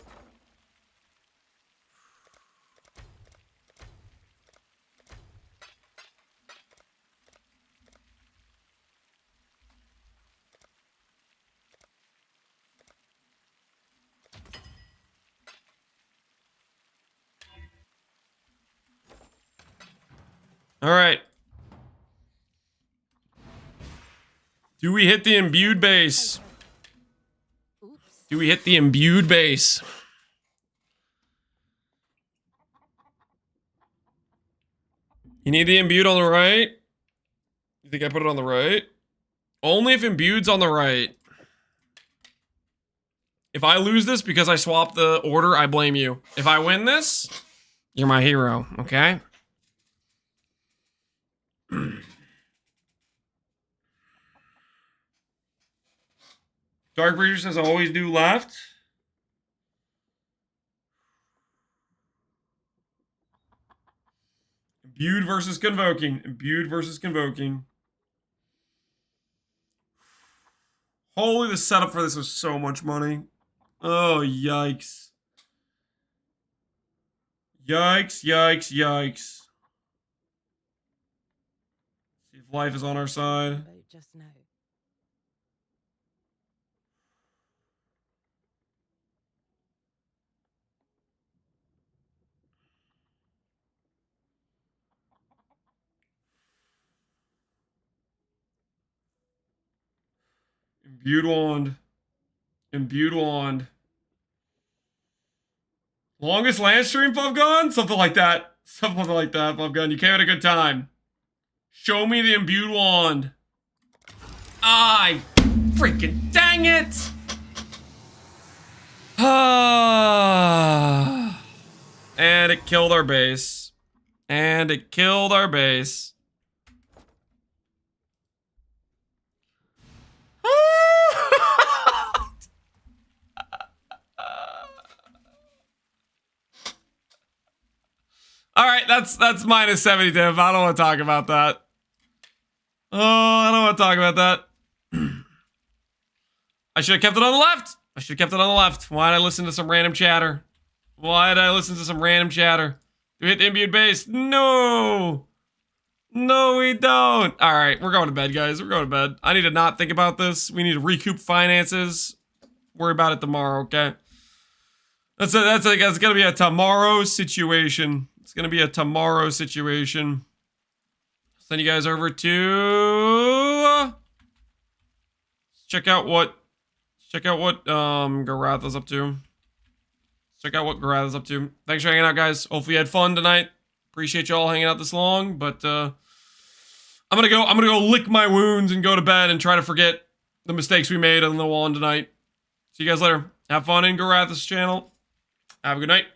All right. Do we hit the imbued base? Do we hit the imbued base? You need the imbued on the right? You think I put it on the right? Only if imbued's on the right. If I lose this because I swapped the order, I blame you. If I win this, you're my hero, okay? Dark Breeder says always do left. Imbued versus convoking. Imbued versus convoking. Holy, the setup for this was so much money. Oh, yikes. Yikes. See if life is on our side.
Just now.
Imbued wand. Imbued wand. Longest land stream, Puffgun? Something like that. Something like that, Puffgun. You came at a good time. Show me the imbued wand. I freaking dang it! And it killed our base. And it killed our base. All right, that's minus 70, Div. I don't want to talk about that. Oh, I don't want to talk about that. I should have kept it on the left. Why did I listen to some random chatter? Do we hit the imbued base? No, we don't. All right, we're going to bed, guys. We're going to bed. I need to not think about this. We need to recoup finances. Worry about it tomorrow, okay? That's gonna be a tomorrow situation. It's gonna be a tomorrow situation. Send you guys over to check out what Garatha's up to. Thanks for hanging out, guys. Hopefully you had fun tonight. Appreciate y'all hanging out this long, but I'm gonna go lick my wounds and go to bed and try to forget the mistakes we made on the wall tonight. See you guys later. Have fun in Garatha's channel. Have a good night.